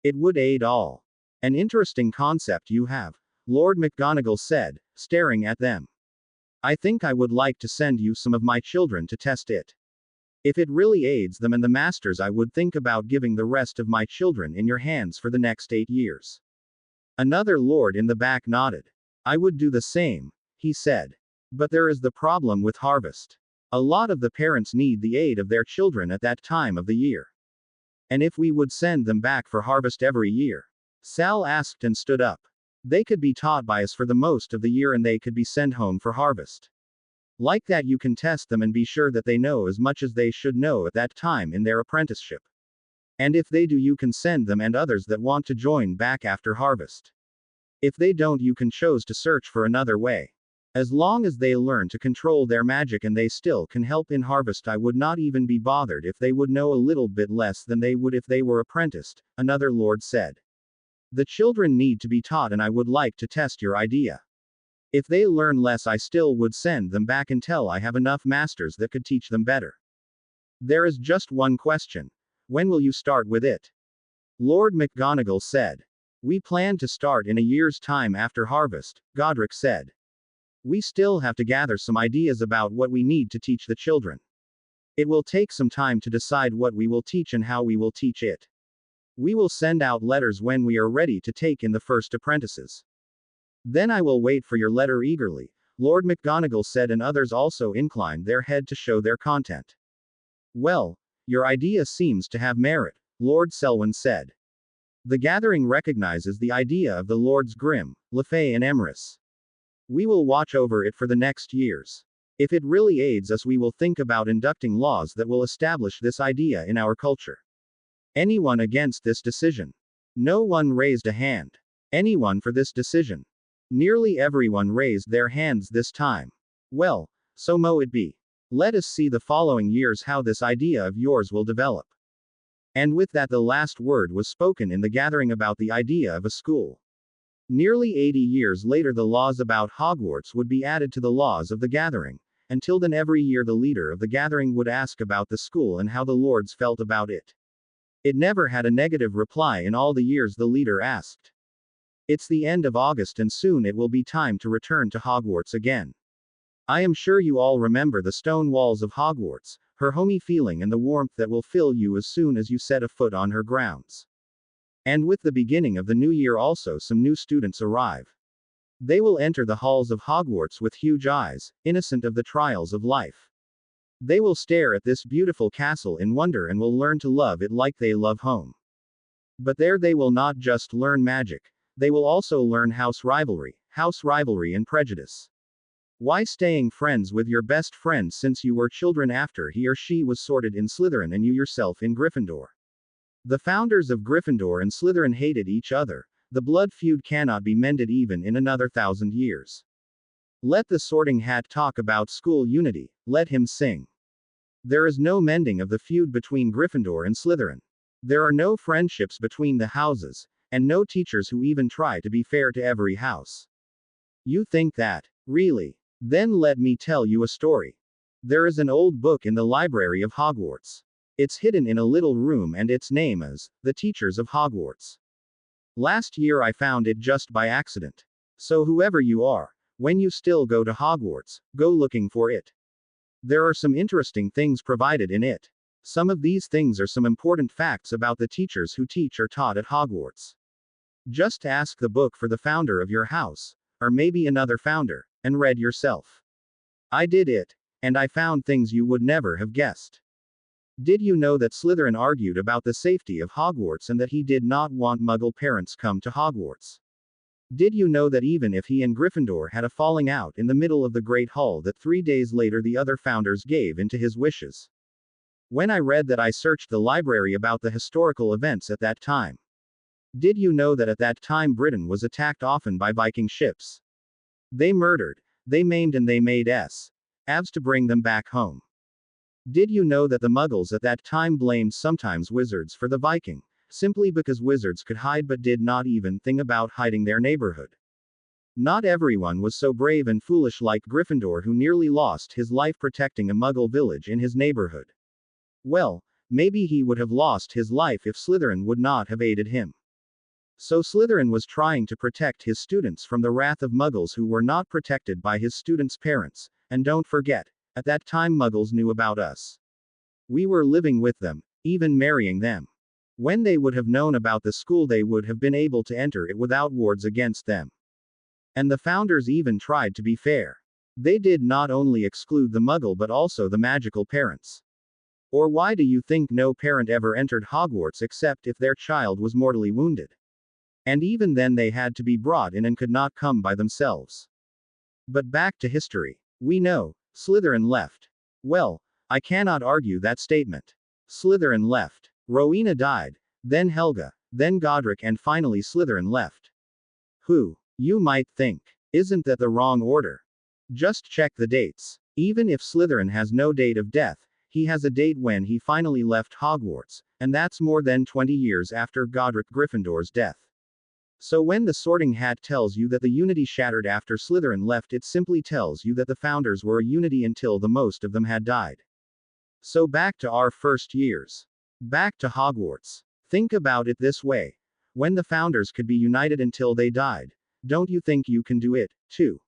It would aid all. An interesting concept you have, Lord McGonagall said, staring at them. I think I would like to send you some of my children to test it. If it really aids them and the masters, I would think about giving the rest of my children in your hands for the next 8 years. Another lord in the back nodded. I would do the same, he said. But there is the problem with harvest. A lot of the parents need the aid of their children at that time of the year. And if we would send them back for harvest every year? Sal asked and stood up. They could be taught by us for the most of the year and they could be sent home for harvest. Like that you can test them and be sure that they know as much as they should know at that time in their apprenticeship. And if they do, you can send them and others that want to join back after harvest. If they don't, you can choose to search for another way. As long as they learn to control their magic and they still can help in harvest, I would not even be bothered if they would know a little bit less than they would if they were apprenticed, another lord said. The children need to be taught and I would like to test your idea. If they learn less, I still would send them back until I have enough masters that could teach them better. There is just one question. When will you start with it? Lord McGonagall said. We plan to start in a year's time after harvest, Godric said. We still have to gather some ideas about what we need to teach the children. It will take some time to decide what we will teach and how we will teach it. We will send out letters when we are ready to take in the first apprentices. Then I will wait for your letter eagerly, Lord McGonagall said, and others also inclined their head to show their content. Well, your idea seems to have merit, Lord Selwyn said. The gathering recognizes the idea of the Lords Grimm, LeFay and Emrys. We will watch over it for the next years. If it really aids us, we will think about inducting laws that will establish this idea in our culture. Anyone against this decision? No one raised a hand. Anyone for this decision? Nearly everyone raised their hands this time. Well, so mo it be. Let us see the following years how this idea of yours will develop. And with that, the last word was spoken in the gathering about the idea of a school. Nearly 80 years later, the laws about Hogwarts would be added to the laws of the gathering. Until then, every year the leader of the gathering would ask about the school and how the lords felt about it. It never had a negative reply in all the years the leader asked. It's the end of August and soon it will be time to return to Hogwarts again. I am sure you all remember the stone walls of Hogwarts, her homey feeling and the warmth that will fill you as soon as you set a foot on her grounds. And with the beginning of the new year also some new students arrive. They will enter the halls of Hogwarts with huge eyes, innocent of the trials of life. They will stare at this beautiful castle in wonder and will learn to love it like they love home. But there they will not just learn magic, they will also learn house rivalry and prejudice. Why staying friends with your best friend since you were children after he or she was sorted in Slytherin and you yourself in Gryffindor? The founders of Gryffindor and Slytherin hated each other. The blood feud cannot be mended even in another 1,000 years. Let the Sorting Hat talk about school unity, let him sing. There is no mending of the feud between Gryffindor and Slytherin. There are no friendships between the houses, and no teachers who even try to be fair to every house. You think that? Really? Then let me tell you a story. There is an old book in the library of Hogwarts. It's hidden in a little room and its name is The Teachers of Hogwarts. Last year I found it just by accident. So whoever you are, when you still go to Hogwarts, go looking for it. There are some interesting things provided in it. Some of these things are some important facts about the teachers who teach or taught at Hogwarts. Just ask the book for the founder of your house, or maybe another founder, and read yourself. I did it, and I found things you would never have guessed. Did you know that Slytherin argued about the safety of Hogwarts and that he did not want Muggle parents come to Hogwarts? Did you know that even if he and Gryffindor had a falling out in the middle of the Great Hall, that 3 days later the other founders gave in to his wishes? When I read that, I searched the library about the historical events at that time. Did you know that at that time Britain was attacked often by Viking ships? They murdered, they maimed and they made avs to bring them back home. Did you know that the Muggles at that time blamed sometimes wizards for the Viking, simply because wizards could hide but did not even think about hiding their neighborhood? Not everyone was so brave and foolish like Gryffindor, who nearly lost his life protecting a Muggle village in his neighborhood. Well, maybe he would have lost his life if Slytherin would not have aided him. So Slytherin was trying to protect his students from the wrath of Muggles who were not protected by his students' parents, and don't forget, at that time Muggles knew about us. We were living with them, even marrying them. When they would have known about the school, they would have been able to enter it without wards against them. And the founders even tried to be fair. They did not only exclude the Muggle but also the magical parents. Or why do you think no parent ever entered Hogwarts except if their child was mortally wounded? And even then they had to be brought in and could not come by themselves. But back to history. We know, Slytherin left. Well, I cannot argue that statement. Slytherin left. Rowena died, then Helga, then Godric, and finally Slytherin left. Who? You might think. Isn't that the wrong order? Just check the dates. Even if Slytherin has no date of death, he has a date when he finally left Hogwarts, and that's more than 20 years after Godric Gryffindor's death. So when the Sorting Hat tells you that the unity shattered after Slytherin left, it simply tells you that the founders were a unity until the most of them had died. So back to our first years. Back to Hogwarts. Think about it this way. When the founders could be united until they died, don't you think you can do it, too?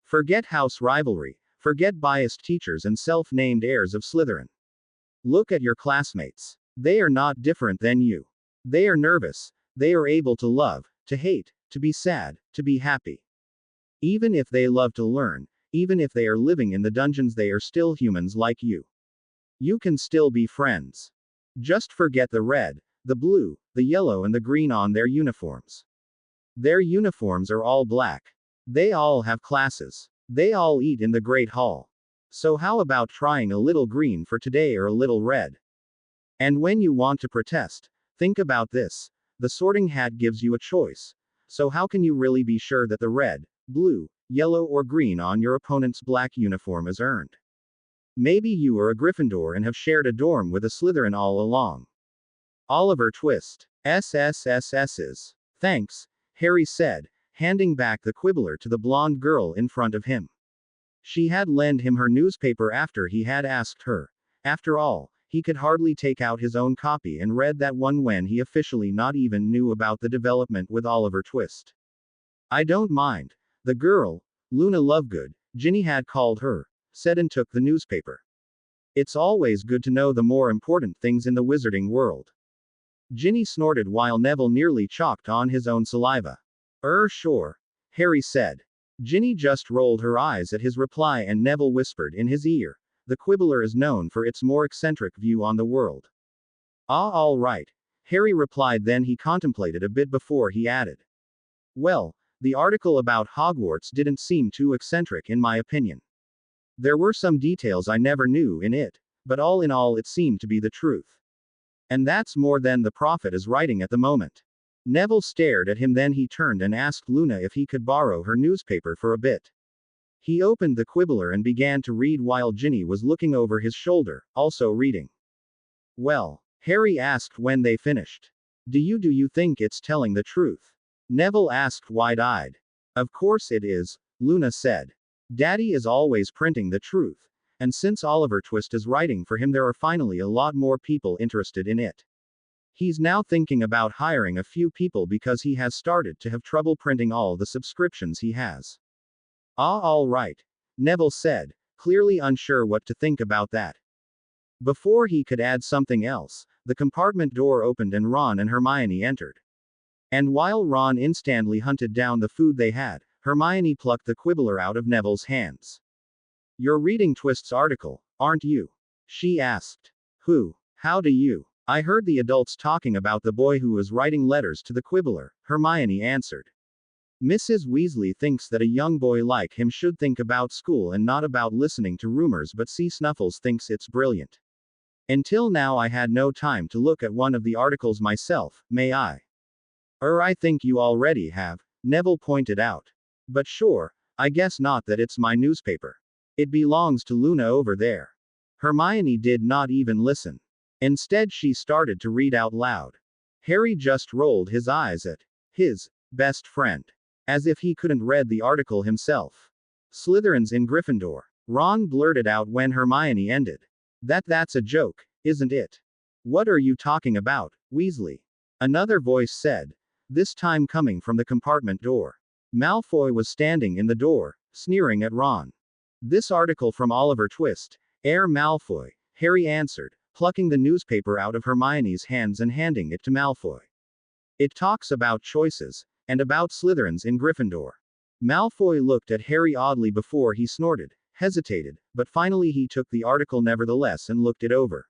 Forget house rivalry, forget biased teachers and self-named heirs of Slytherin. Look at your classmates. They are not different than you. They are nervous, they are able to love, to hate, to be sad, to be happy. Even if they love to learn, even if they are living in the dungeons, they are still humans like you. You can still be friends. Just forget the red, the blue, the yellow, and the green on their uniforms. Their uniforms are all black. They all have classes. They all eat in the Great Hall. So how about trying a little green for today or a little red? And when you want to protest, think about this. The Sorting Hat gives you a choice. So how can you really be sure that the red, blue, yellow, or green on your opponent's black uniform is earned? Maybe you are a Gryffindor and have shared a dorm with a Slytherin all along. Oliver Twist. SSSS's. Thanks, Harry said, handing back the Quibbler to the blonde girl in front of him. She had lent him her newspaper after he had asked her. After all, he could hardly take out his own copy and read that one when he officially not even knew about the development with Oliver Twist. I don't mind. The girl, Luna Lovegood, Ginny had called her, said and took the newspaper. It's always good to know the more important things in the wizarding world. Ginny snorted while Neville nearly choked on his own saliva. Sure, Harry said. Ginny just rolled her eyes at his reply and Neville whispered in his ear, the Quibbler is known for its more eccentric view on the world. All right, Harry replied, then he contemplated a bit before he added. Well, the article about Hogwarts didn't seem too eccentric in my opinion. There were some details I never knew in it, but all in all it seemed to be the truth. And that's more than the Prophet is writing at the moment. Neville stared at him, then he turned and asked Luna if he could borrow her newspaper for a bit. He opened the Quibbler and began to read while Ginny was looking over his shoulder, also reading. Well, Harry asked when they finished. Do you think it's telling the truth? Neville asked wide-eyed. Of course it is, Luna said. Daddy is always printing the truth. And since Oliver Twist is writing for him, there are finally a lot more people interested in it. He's now thinking about hiring a few people because he has started to have trouble printing all the subscriptions he has. All right, Neville said, clearly unsure what to think about that. Before he could add something else, the compartment door opened and Ron and Hermione entered. And while Ron instantly hunted down the food they had, Hermione plucked the Quibbler out of Neville's hands. You're reading Twist's article, aren't you? She asked. Who? How do you? I heard the adults talking about the boy who was writing letters to the Quibbler, Hermione answered. Mrs. Weasley thinks that a young boy like him should think about school and not about listening to rumors, but C. Snuffles thinks it's brilliant. Until now I had no time to look at one of the articles myself, may I? I think you already have, Neville pointed out. But sure, I guess not, that it's my newspaper. It belongs to Luna over there. Hermione did not even listen. Instead she started to read out loud. Harry just rolled his eyes at his best friend. As if he couldn't read the article himself. Slytherins in Gryffindor. Ron blurted out when Hermione ended. That's a joke, isn't it? What are you talking about, Weasley? Another voice said. This time coming from the compartment door. Malfoy was standing in the door, sneering at Ron. This article from Oliver Twist, Heir Malfoy, Harry answered, plucking the newspaper out of Hermione's hands and handing it to Malfoy. It talks about choices, and about Slytherins in Gryffindor. Malfoy looked at Harry oddly before he snorted, hesitated, but finally he took the article nevertheless and looked it over.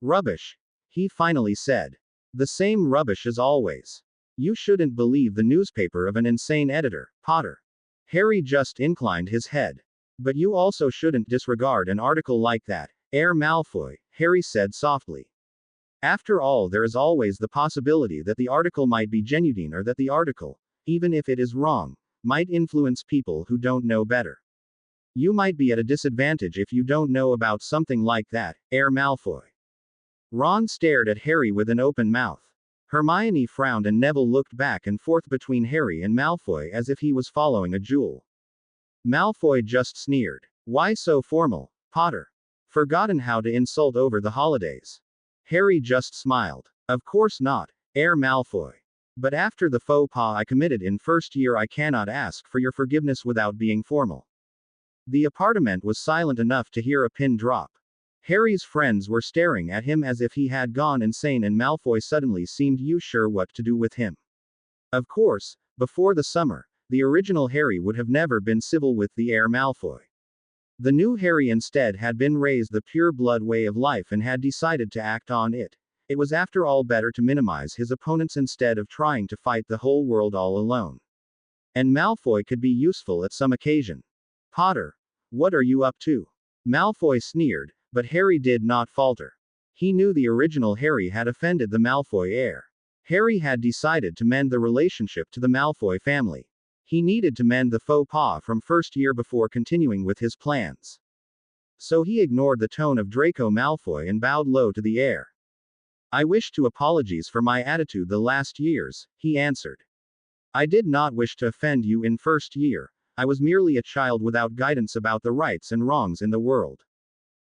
Rubbish, he finally said. The same rubbish as always. You shouldn't believe the newspaper of an insane editor, Potter. Harry just inclined his head. But you also shouldn't disregard an article like that, Heir Malfoy, Harry said softly. After all, there is always the possibility that the article might be genuine or that the article, even if it is wrong, might influence people who don't know better. You might be at a disadvantage if you don't know about something like that, Heir Malfoy. Ron stared at Harry with an open mouth. Hermione frowned and Neville looked back and forth between Harry and Malfoy as if he was following a jewel. Malfoy just sneered. Why so formal, Potter? Forgotten how to insult over the holidays? Harry just smiled. Of course not, Heir Malfoy. But after the faux pas I committed in first year I cannot ask for your forgiveness without being formal. The apartment was silent enough to hear a pin drop. Harry's friends were staring at him as if he had gone insane and Malfoy suddenly seemed unsure what to do with him. Of course, before the summer, the original Harry would have never been civil with the Heir Malfoy. The new Harry instead had been raised the pure blood way of life and had decided to act on it. It was after all better to minimize his opponents instead of trying to fight the whole world all alone. And Malfoy could be useful at some occasion. Potter, what are you up to? Malfoy sneered, but Harry did not falter. He knew the original Harry had offended the Malfoy heir. Harry had decided to mend the relationship to the Malfoy family. He needed to mend the faux pas from first year before continuing with his plans. So he ignored the tone of Draco Malfoy and bowed low to the heir. I wish to apologize for my attitude the last years, he answered. I did not wish to offend you in first year. I was merely a child without guidance about the rights and wrongs in the world.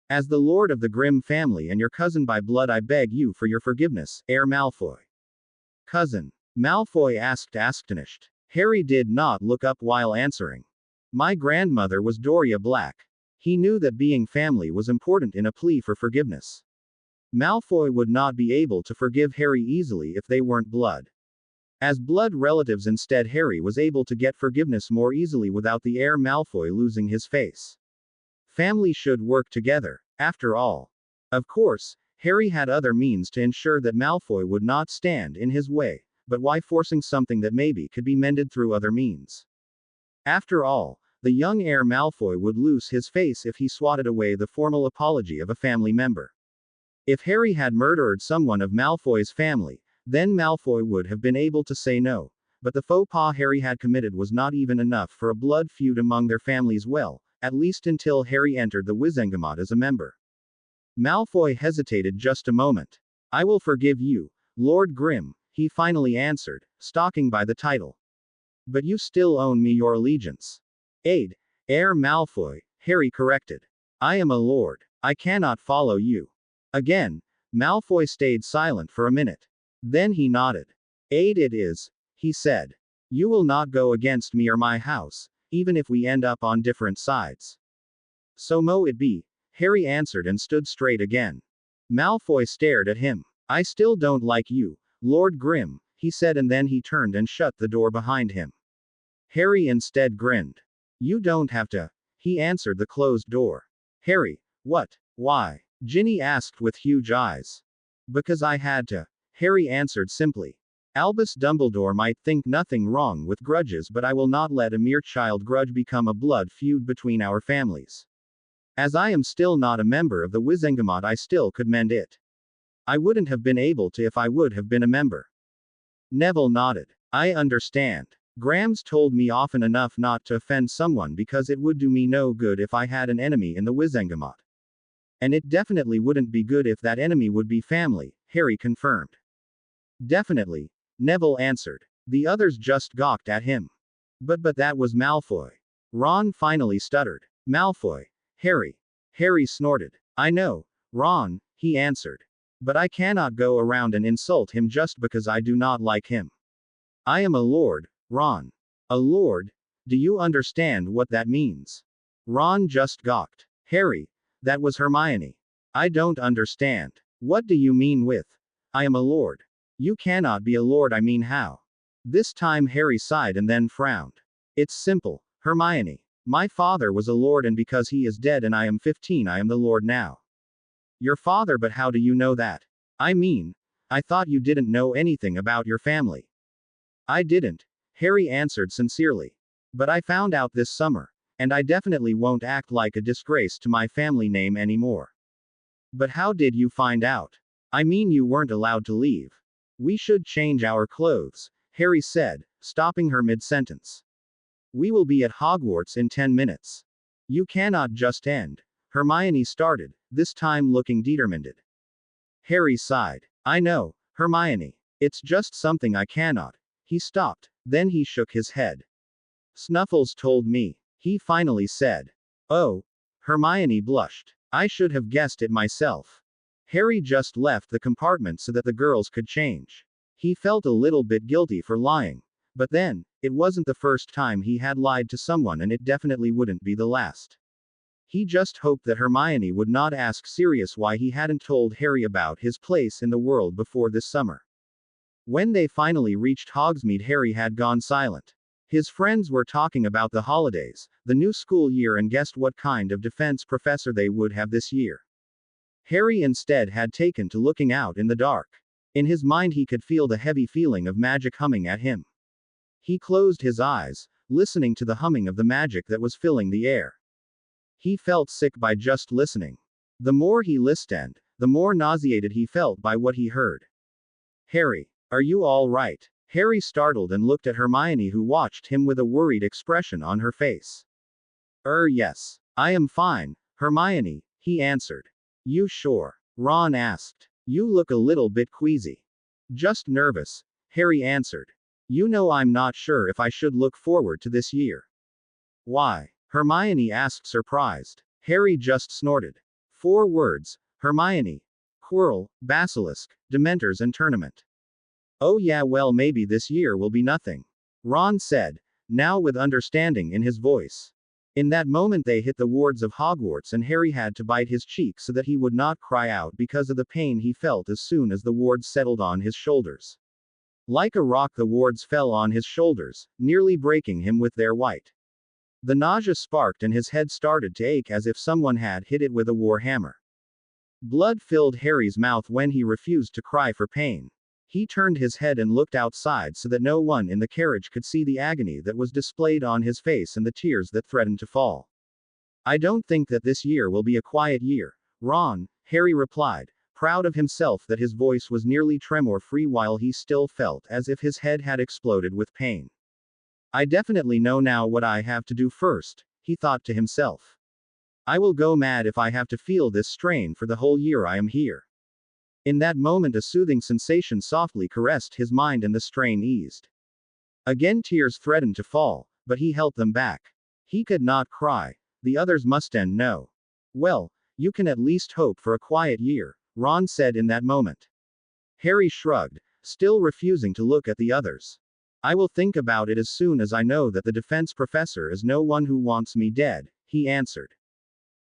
As the Lord of the Grimm family and your cousin by blood I beg you for your forgiveness, Heir Malfoy. Cousin? Malfoy asked astonished. Harry did not look up while answering. My grandmother was Doria Black. He knew that being family was important in a plea for forgiveness. Malfoy would not be able to forgive Harry easily if they weren't blood. As blood relatives instead, Harry was able to get forgiveness more easily without the Heir Malfoy losing his face. Family should work together, after all. Of course, Harry had other means to ensure that Malfoy would not stand in his way, but why forcing something that maybe could be mended through other means? After all, the young Heir Malfoy would lose his face if he swatted away the formal apology of a family member. If Harry had murdered someone of Malfoy's family, then Malfoy would have been able to say no, but the faux pas Harry had committed was not even enough for a blood feud among their families, well, at least until Harry entered the Wizengamot as a member. Malfoy hesitated just a moment. I will forgive you, Lord Grimm, he finally answered, stalking by the title. But you still owe me your allegiance. Aid, Heir Malfoy, Harry corrected. I am a lord. I cannot follow you. Again, Malfoy stayed silent for a minute. Then he nodded. Aid it is, he said. You will not go against me or my house, even if we end up on different sides. So mo it be, Harry answered and stood straight again. Malfoy stared at him. I still don't like you, Lord Grimm, he said, and then he turned and shut the door behind him. Harry instead grinned. You don't have to, he answered the closed door. Harry, what? Why? Ginny asked with huge eyes. Because I had to, Harry answered simply. Albus Dumbledore might think nothing wrong with grudges, but I will not let a mere child grudge become a blood feud between our families. As I am still not a member of the Wizengamot, I still could mend it. I wouldn't have been able to if I would have been a member. Neville nodded. I understand. Grams told me often enough not to offend someone because it would do me no good if I had an enemy in the Wizengamot. And it definitely wouldn't be good if that enemy would be family, Harry confirmed. Definitely, Neville answered. The others just gawked at him. But that was Malfoy. Ron finally stuttered. Malfoy. Harry. Harry snorted. I know, Ron, he answered. But I cannot go around and insult him just because I do not like him. I am a lord, Ron. A lord? Do you understand what that means? Ron just gawked. Harry, that was Hermione. I don't understand. What do you mean with, I am a lord? You cannot be a lord, I mean how? This time Harry sighed and then frowned. It's simple, Hermione. My father was a lord, and because he is dead and I am 15, I am the lord now. Your father, but how do you know that? I mean, I thought you didn't know anything about your family. I didn't, Harry answered sincerely. But I found out this summer. And I definitely won't act like a disgrace to my family name anymore. But how did you find out? I mean, you weren't allowed to leave. We should change our clothes, Harry said, stopping her mid-sentence. We will be at Hogwarts in 10 minutes. You cannot just end. Hermione started, this time looking determined. Harry sighed. I know, Hermione. It's just something I cannot. He stopped, then he shook his head. Snuffles told me, he finally said. Oh. Hermione blushed. I should have guessed it myself. Harry just left the compartment so that the girls could change. He felt a little bit guilty for lying. But then, it wasn't the first time he had lied to someone, and it definitely wouldn't be the last. He just hoped that Hermione would not ask Sirius why he hadn't told Harry about his place in the world before this summer. When they finally reached Hogsmeade, Harry had gone silent. His friends were talking about the holidays, the new school year, and guessed what kind of defense professor they would have this year. Harry instead had taken to looking out in the dark. In his mind he could feel the heavy feeling of magic humming at him. He closed his eyes, listening to the humming of the magic that was filling the air. He felt sick by just listening. The more he listened, the more nauseated he felt by what he heard. Harry, are you all right? Harry startled and looked at Hermione, who watched him with a worried expression on her face. Yes. I am fine, Hermione, he answered. You sure? Ron asked. You look a little bit queasy. Just nervous, Harry answered. You know, I'm not sure if I should look forward to this year. Why? Hermione asked, surprised. Harry just snorted. 4 words, Hermione. Quirrell, Basilisk, Dementors and Tournament. Oh yeah, well, maybe this year will be nothing. Ron said, now with understanding in his voice. In that moment they hit the wards of Hogwarts, and Harry had to bite his cheek so that he would not cry out because of the pain he felt as soon as the wards settled on his shoulders. Like a rock the wards fell on his shoulders, nearly breaking him with their weight. The nausea sparked and his head started to ache as if someone had hit it with a war hammer. Blood filled Harry's mouth when he refused to cry for pain. He turned his head and looked outside so that no one in the carriage could see the agony that was displayed on his face and the tears that threatened to fall. I don't think that this year will be a quiet year, Ron, Harry replied, proud of himself that his voice was nearly tremor-free while he still felt as if his head had exploded with pain. I definitely know now what I have to do first, he thought to himself. I will go mad if I have to feel this strain for the whole year I am here. In that moment a soothing sensation softly caressed his mind and the strain eased. Again tears threatened to fall, but he held them back. He could not cry. The others mustn't know. Well, you can at least hope for a quiet year, Ron said in that moment. Harry shrugged, still refusing to look at the others. I will think about it as soon as I know that the defense professor is no one who wants me dead, he answered.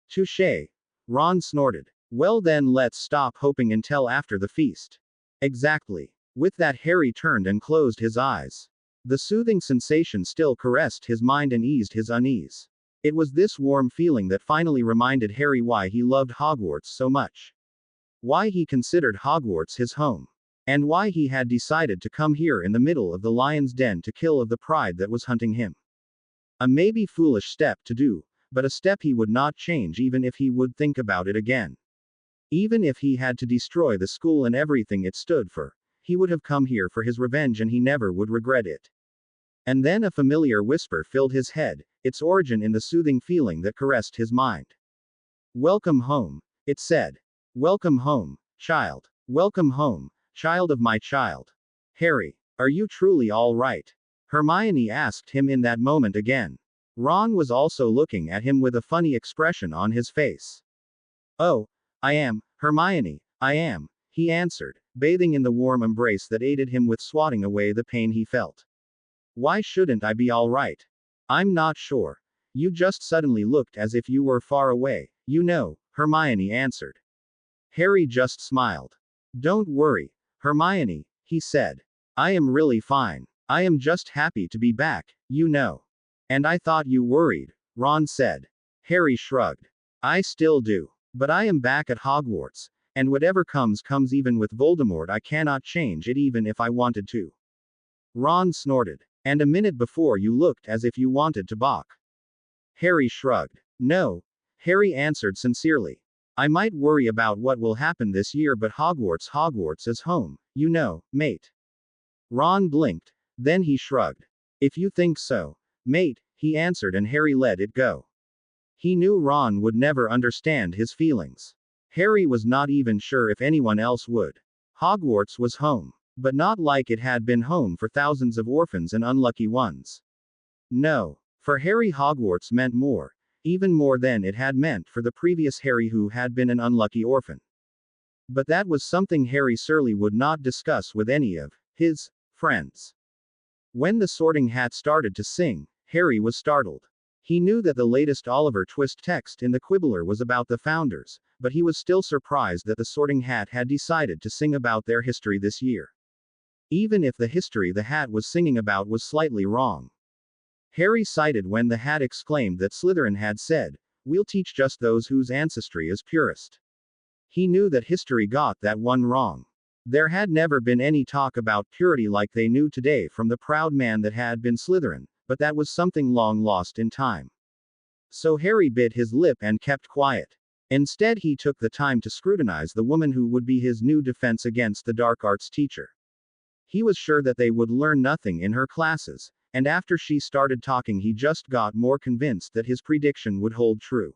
Touché. Ron snorted. Well then, let's stop hoping until after the feast. Exactly. With that Harry turned and closed his eyes. The soothing sensation still caressed his mind and eased his unease. It was this warm feeling that finally reminded Harry why he loved Hogwarts so much. Why he considered Hogwarts his home. And why he had decided to come here in the middle of the lion's den to kill of the pride that was hunting him. A maybe foolish step to do, but a step he would not change even if he would think about it again. Even if he had to destroy the school and everything it stood for, he would have come here for his revenge and he never would regret it. And then a familiar whisper filled his head, its origin in the soothing feeling that caressed his mind. Welcome home, it said. Welcome home, child. Welcome home, child of my child. Harry, are you truly all right? Hermione asked him in that moment again. Ron was also looking at him with a funny expression on his face. Oh, I am, Hermione, I am, he answered, bathing in the warm embrace that aided him with swatting away the pain he felt. Why shouldn't I be all right? I'm not sure. You just suddenly looked as if you were far away, you know, Hermione answered. Harry just smiled. Don't worry, Hermione, he said. I am really fine. I am just happy to be back, you know. And I thought you worried, Ron said. Harry shrugged. I still do. But I am back at Hogwarts, and whatever comes comes even with Voldemort. I cannot change it even if I wanted to. Ron snorted. And a minute before you looked as if you wanted to balk. Harry shrugged. No, Harry answered sincerely. I might worry about what will happen this year, but Hogwarts is home, you know, mate. Ron blinked, then he shrugged. If you think so, mate, he answered, and Harry let it go. He knew Ron would never understand his feelings. Harry was not even sure if anyone else would. Hogwarts was home, but not like it had been home for thousands of orphans and unlucky ones. No, for Harry Hogwarts meant more, even more than it had meant for the previous Harry who had been an unlucky orphan. But that was something Harry Surly would not discuss with any of his friends. When the Sorting Hat started to sing, Harry was startled. He knew that the latest Oliver Twist text in the Quibbler was about the founders, but he was still surprised that the Sorting Hat had decided to sing about their history this year. Even if the history the hat was singing about was slightly wrong. Harry cited when the hat exclaimed that Slytherin had said, "We'll teach just those whose ancestry is purest." He knew that history got that one wrong. There had never been any talk about purity like they knew today from the proud man that had been Slytherin, but that was something long lost in time. So Harry bit his lip and kept quiet. Instead, he took the time to scrutinize the woman who would be his new defense against the dark arts teacher. He was sure that they would learn nothing in her classes, and after she started talking he just got more convinced that his prediction would hold true.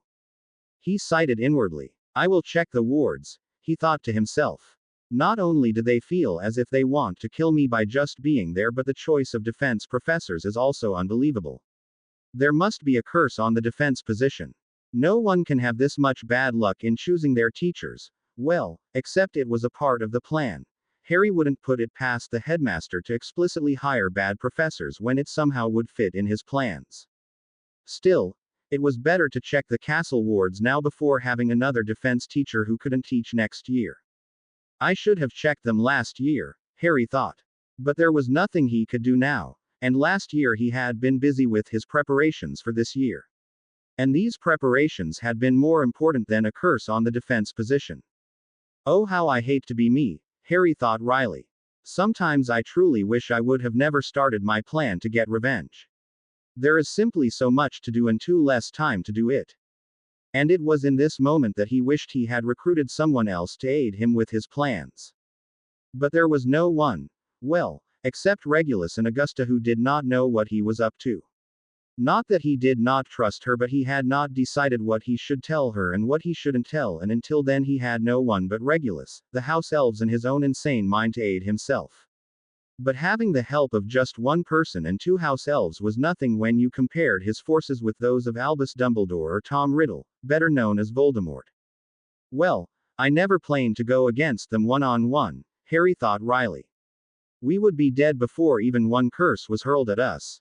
He sighed inwardly. I will check the wards, he thought to himself. Not only do they feel as if they want to kill me by just being there, but the choice of defense professors is also unbelievable. There must be a curse on the defense position. No one can have this much bad luck in choosing their teachers. Well, except it was a part of the plan. Harry wouldn't put it past the headmaster to explicitly hire bad professors when it somehow would fit in his plans. Still, it was better to check the castle wards now before having another defense teacher who couldn't teach next year. I should have checked them last year, Harry thought. But there was nothing he could do now, and last year he had been busy with his preparations for this year. And these preparations had been more important than a curse on the defense position. Oh, how I hate to be me, Harry thought wryly. Sometimes I truly wish I would have never started my plan to get revenge. There is simply so much to do and too less time to do it. And it was in this moment that he wished he had recruited someone else to aid him with his plans. But there was no one, well, except Regulus and Augusta, who did not know what he was up to. Not that he did not trust her, but he had not decided what he should tell her and what he shouldn't tell, and until then he had no one but Regulus, the house elves, and his own insane mind to aid himself. But having the help of just one person and two house elves was nothing when you compared his forces with those of Albus Dumbledore or Tom Riddle, better known as Voldemort. Well, I never planned to go against them one-on-one, Harry thought wryly. We would be dead before even one curse was hurled at us.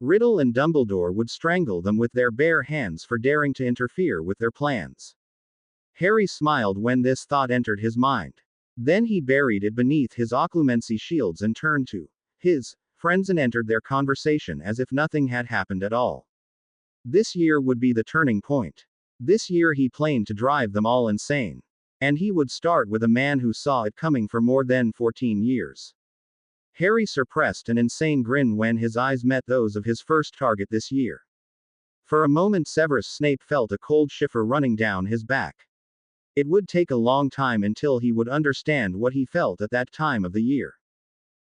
Riddle and Dumbledore would strangle them with their bare hands for daring to interfere with their plans. Harry smiled when this thought entered his mind. Then he buried it beneath his occlumency shields and turned to his friends and entered their conversation as if nothing had happened at all. This year would be the turning point. This year he planned to drive them all insane. And he would start with a man who saw it coming for more than 14 years. Harry suppressed an insane grin when his eyes met those of his first target this year. For a moment Severus Snape felt a cold shiver running down his back. It would take a long time until he would understand what he felt at that time of the year.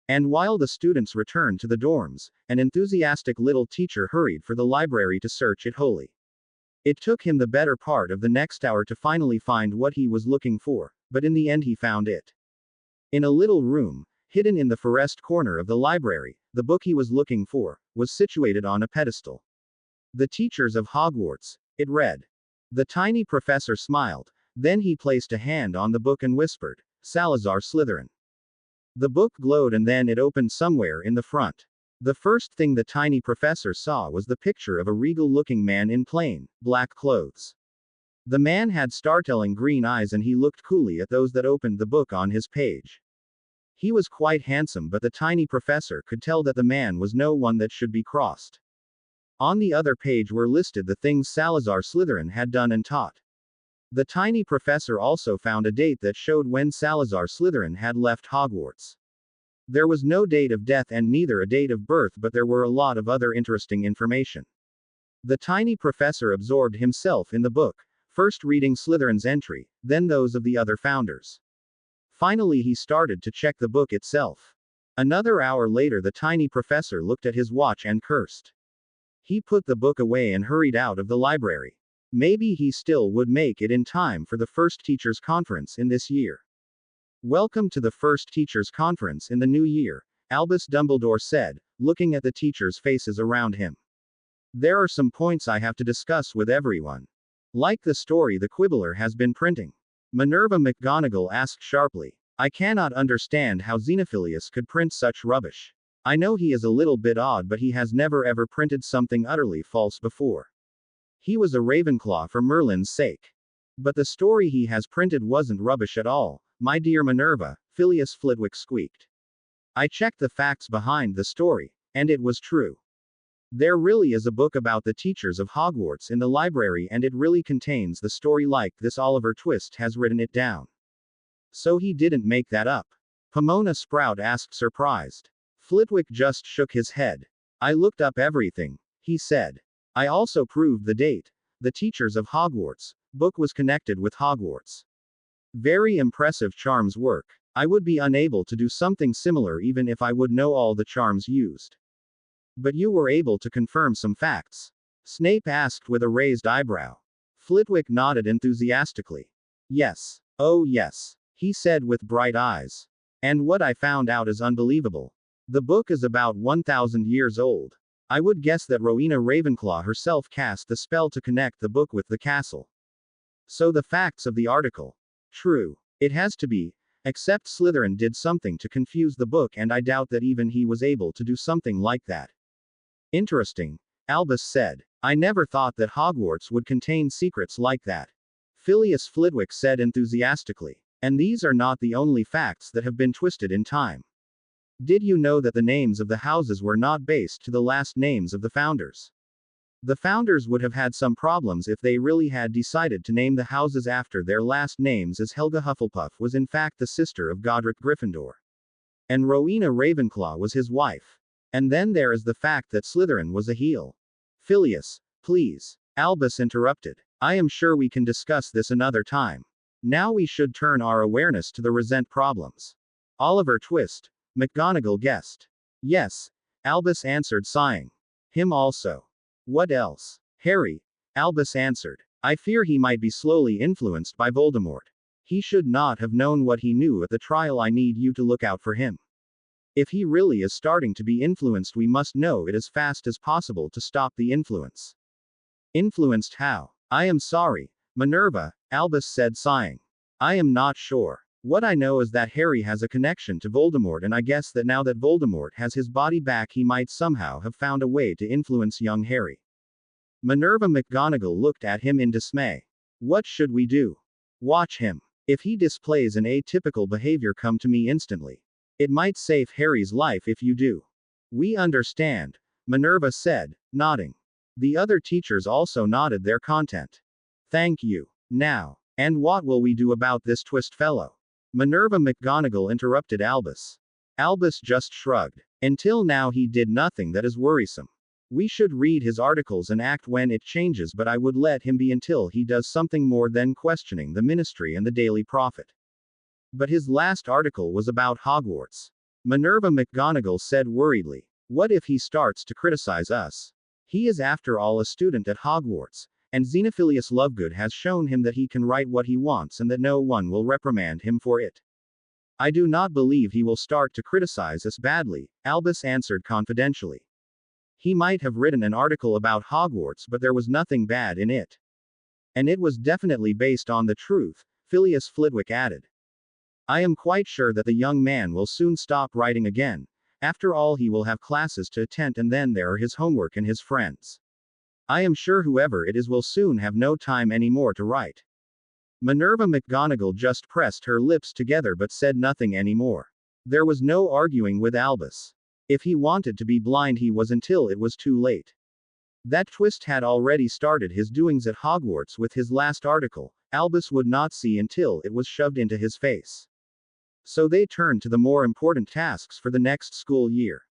And while the students returned to the dorms, an enthusiastic little teacher hurried for the library to search it wholly. It took him the better part of the next hour to finally find what he was looking for, but in the end he found it. In a little room, hidden in the farthest corner of the library, the book he was looking for was situated on a pedestal. The Teachers of Hogwarts, it read. The tiny professor smiled, then he placed a hand on the book and whispered, Salazar Slytherin. The book glowed and then it opened somewhere in the front. The first thing the tiny professor saw was the picture of a regal-looking man in plain, black clothes. The man had startling green eyes and he looked coolly at those that opened the book on his page. He was quite handsome, but the tiny professor could tell that the man was no one that should be crossed. On the other page were listed the things Salazar Slytherin had done and taught. The tiny professor also found a date that showed when Salazar Slytherin had left Hogwarts. There was no date of death and neither a date of birth, but there were a lot of other interesting information. The tiny professor absorbed himself in the book, first reading Slytherin's entry, then those of the other founders. Finally he started to check the book itself. Another hour later the tiny professor looked at his watch and cursed. He put the book away and hurried out of the library. Maybe he still would make it in time for the first teachers' conference in this year. Welcome to the first teachers' conference in the new year, Albus Dumbledore said, looking at the teachers' faces around him. There are some points I have to discuss with everyone. Like the story the Quibbler has been printing. Minerva McGonagall asked sharply. I cannot understand how Xenophilius could print such rubbish. I know he is a little bit odd, but he has never ever printed something utterly false before. He was a Ravenclaw for Merlin's sake. But the story he has printed wasn't rubbish at all, my dear Minerva, Phileas Flitwick squeaked. I checked the facts behind the story, and it was true. There really is a book about the teachers of Hogwarts in the library, and it really contains the story like this. Oliver Twist has written it down. So he didn't make that up? Pomona Sprout asked, surprised. Flitwick just shook his head. I looked up everything, he said. I also proved the date. The Teachers of Hogwarts book was connected with Hogwarts. Very impressive charms work. I would be unable to do something similar even if I would know all the charms used. But you were able to confirm some facts? Snape asked with a raised eyebrow. Flitwick nodded enthusiastically. Yes. Oh yes, he said with bright eyes. And what I found out is unbelievable. The book is about 1,000 years old. I would guess that Rowena Ravenclaw herself cast the spell to connect the book with the castle. So the facts of the article. True. It has to be. Except Slytherin did something to confuse the book, and I doubt that even he was able to do something like that. Interesting, Albus said. I never thought that Hogwarts would contain secrets like that. Phileas Flitwick said enthusiastically. And these are not the only facts that have been twisted in time. Did you know that the names of the houses were not based to the last names of the founders? The founders would have had some problems if they really had decided to name the houses after their last names, as Helga Hufflepuff was in fact the sister of Godric Gryffindor. And Rowena Ravenclaw was his wife. And then there is the fact that Slytherin was a heel. Phileas, please. Albus interrupted. I am sure we can discuss this another time. Now we should turn our awareness to the resent problems. Oliver Twist. McGonagall guessed. Yes. Albus answered, sighing. Him also. What else? Harry. Albus answered. I fear he might be slowly influenced by Voldemort. He should not have known what he knew at the trial. I need you to look out for him. If he really is starting to be influenced, we must know it as fast as possible to stop the influence. Influenced how? I am sorry, Minerva, Albus said, sighing. I am not sure. What I know is that Harry has a connection to Voldemort, and I guess that now that Voldemort has his body back, he might somehow have found a way to influence young Harry. Minerva McGonagall looked at him in dismay. What should we do? Watch him. If he displays an atypical behavior, come to me instantly. It might save Harry's life if you do. We understand, Minerva said, nodding. The other teachers also nodded their content. Thank you. Now, and what will we do about this Twist fellow? Minerva McGonagall interrupted Albus. Albus just shrugged. Until now he did nothing that is worrisome. We should read his articles and act when it changes, but I would let him be until he does something more than questioning the Ministry and the Daily Prophet. But his last article was about Hogwarts. Minerva McGonagall said worriedly. What if he starts to criticize us? He is after all a student at Hogwarts, and Xenophilius Lovegood has shown him that he can write what he wants and that no one will reprimand him for it. I do not believe he will start to criticize us badly, Albus answered confidentially. He might have written an article about Hogwarts, but there was nothing bad in it. And it was definitely based on the truth, Phileas Flitwick added. I am quite sure that the young man will soon stop writing again, After all, he will have classes to attend, and then there are his homework and his friends. I am sure whoever it is will soon have no time anymore to write. Minerva McGonagall just pressed her lips together but said nothing anymore. There was no arguing with Albus. If he wanted to be blind, he was until it was too late. That Twist had already started his doings at Hogwarts with his last article. Albus would not see until it was shoved into his face. So they turned to the more important tasks for the next school year.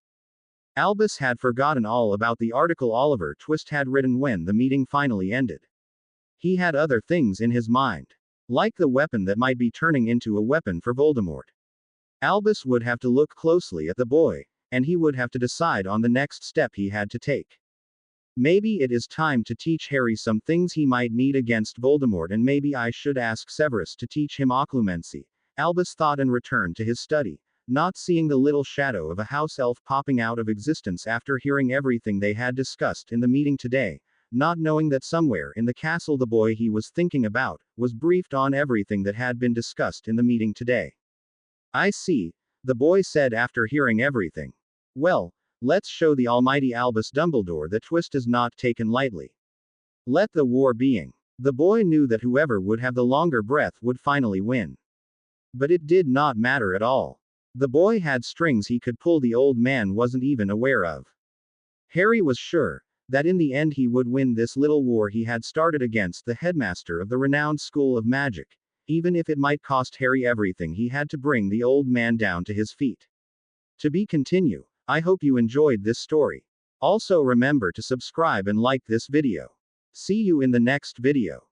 Albus had forgotten all about the article Oliver Twist had written when the meeting finally ended. He had other things in his mind. Like the weapon that might be turning into a weapon for Voldemort. Albus would have to look closely at the boy, and he would have to decide on the next step he had to take. Maybe it is time to teach Harry some things he might need against Voldemort, and maybe I should ask Severus to teach him occlumency. Albus thought and returned to his study, not seeing the little shadow of a house elf popping out of existence after hearing everything they had discussed in the meeting today, not knowing that somewhere in the castle the boy he was thinking about was briefed on everything that had been discussed in the meeting today. I see, the boy said after hearing everything. Well, let's show the almighty Albus Dumbledore that Twist is not taken lightly. Let the war begin. The boy knew that whoever would have the longer breath would finally win. But it did not matter at all. The boy had strings he could pull the old man wasn't even aware of. Harry was sure that in the end he would win this little war he had started against the headmaster of the renowned School of Magic, even if it might cost Harry everything he had to bring the old man down to his feet. To be continued. I hope you enjoyed this story. Also remember to subscribe and like this video. See you in the next video.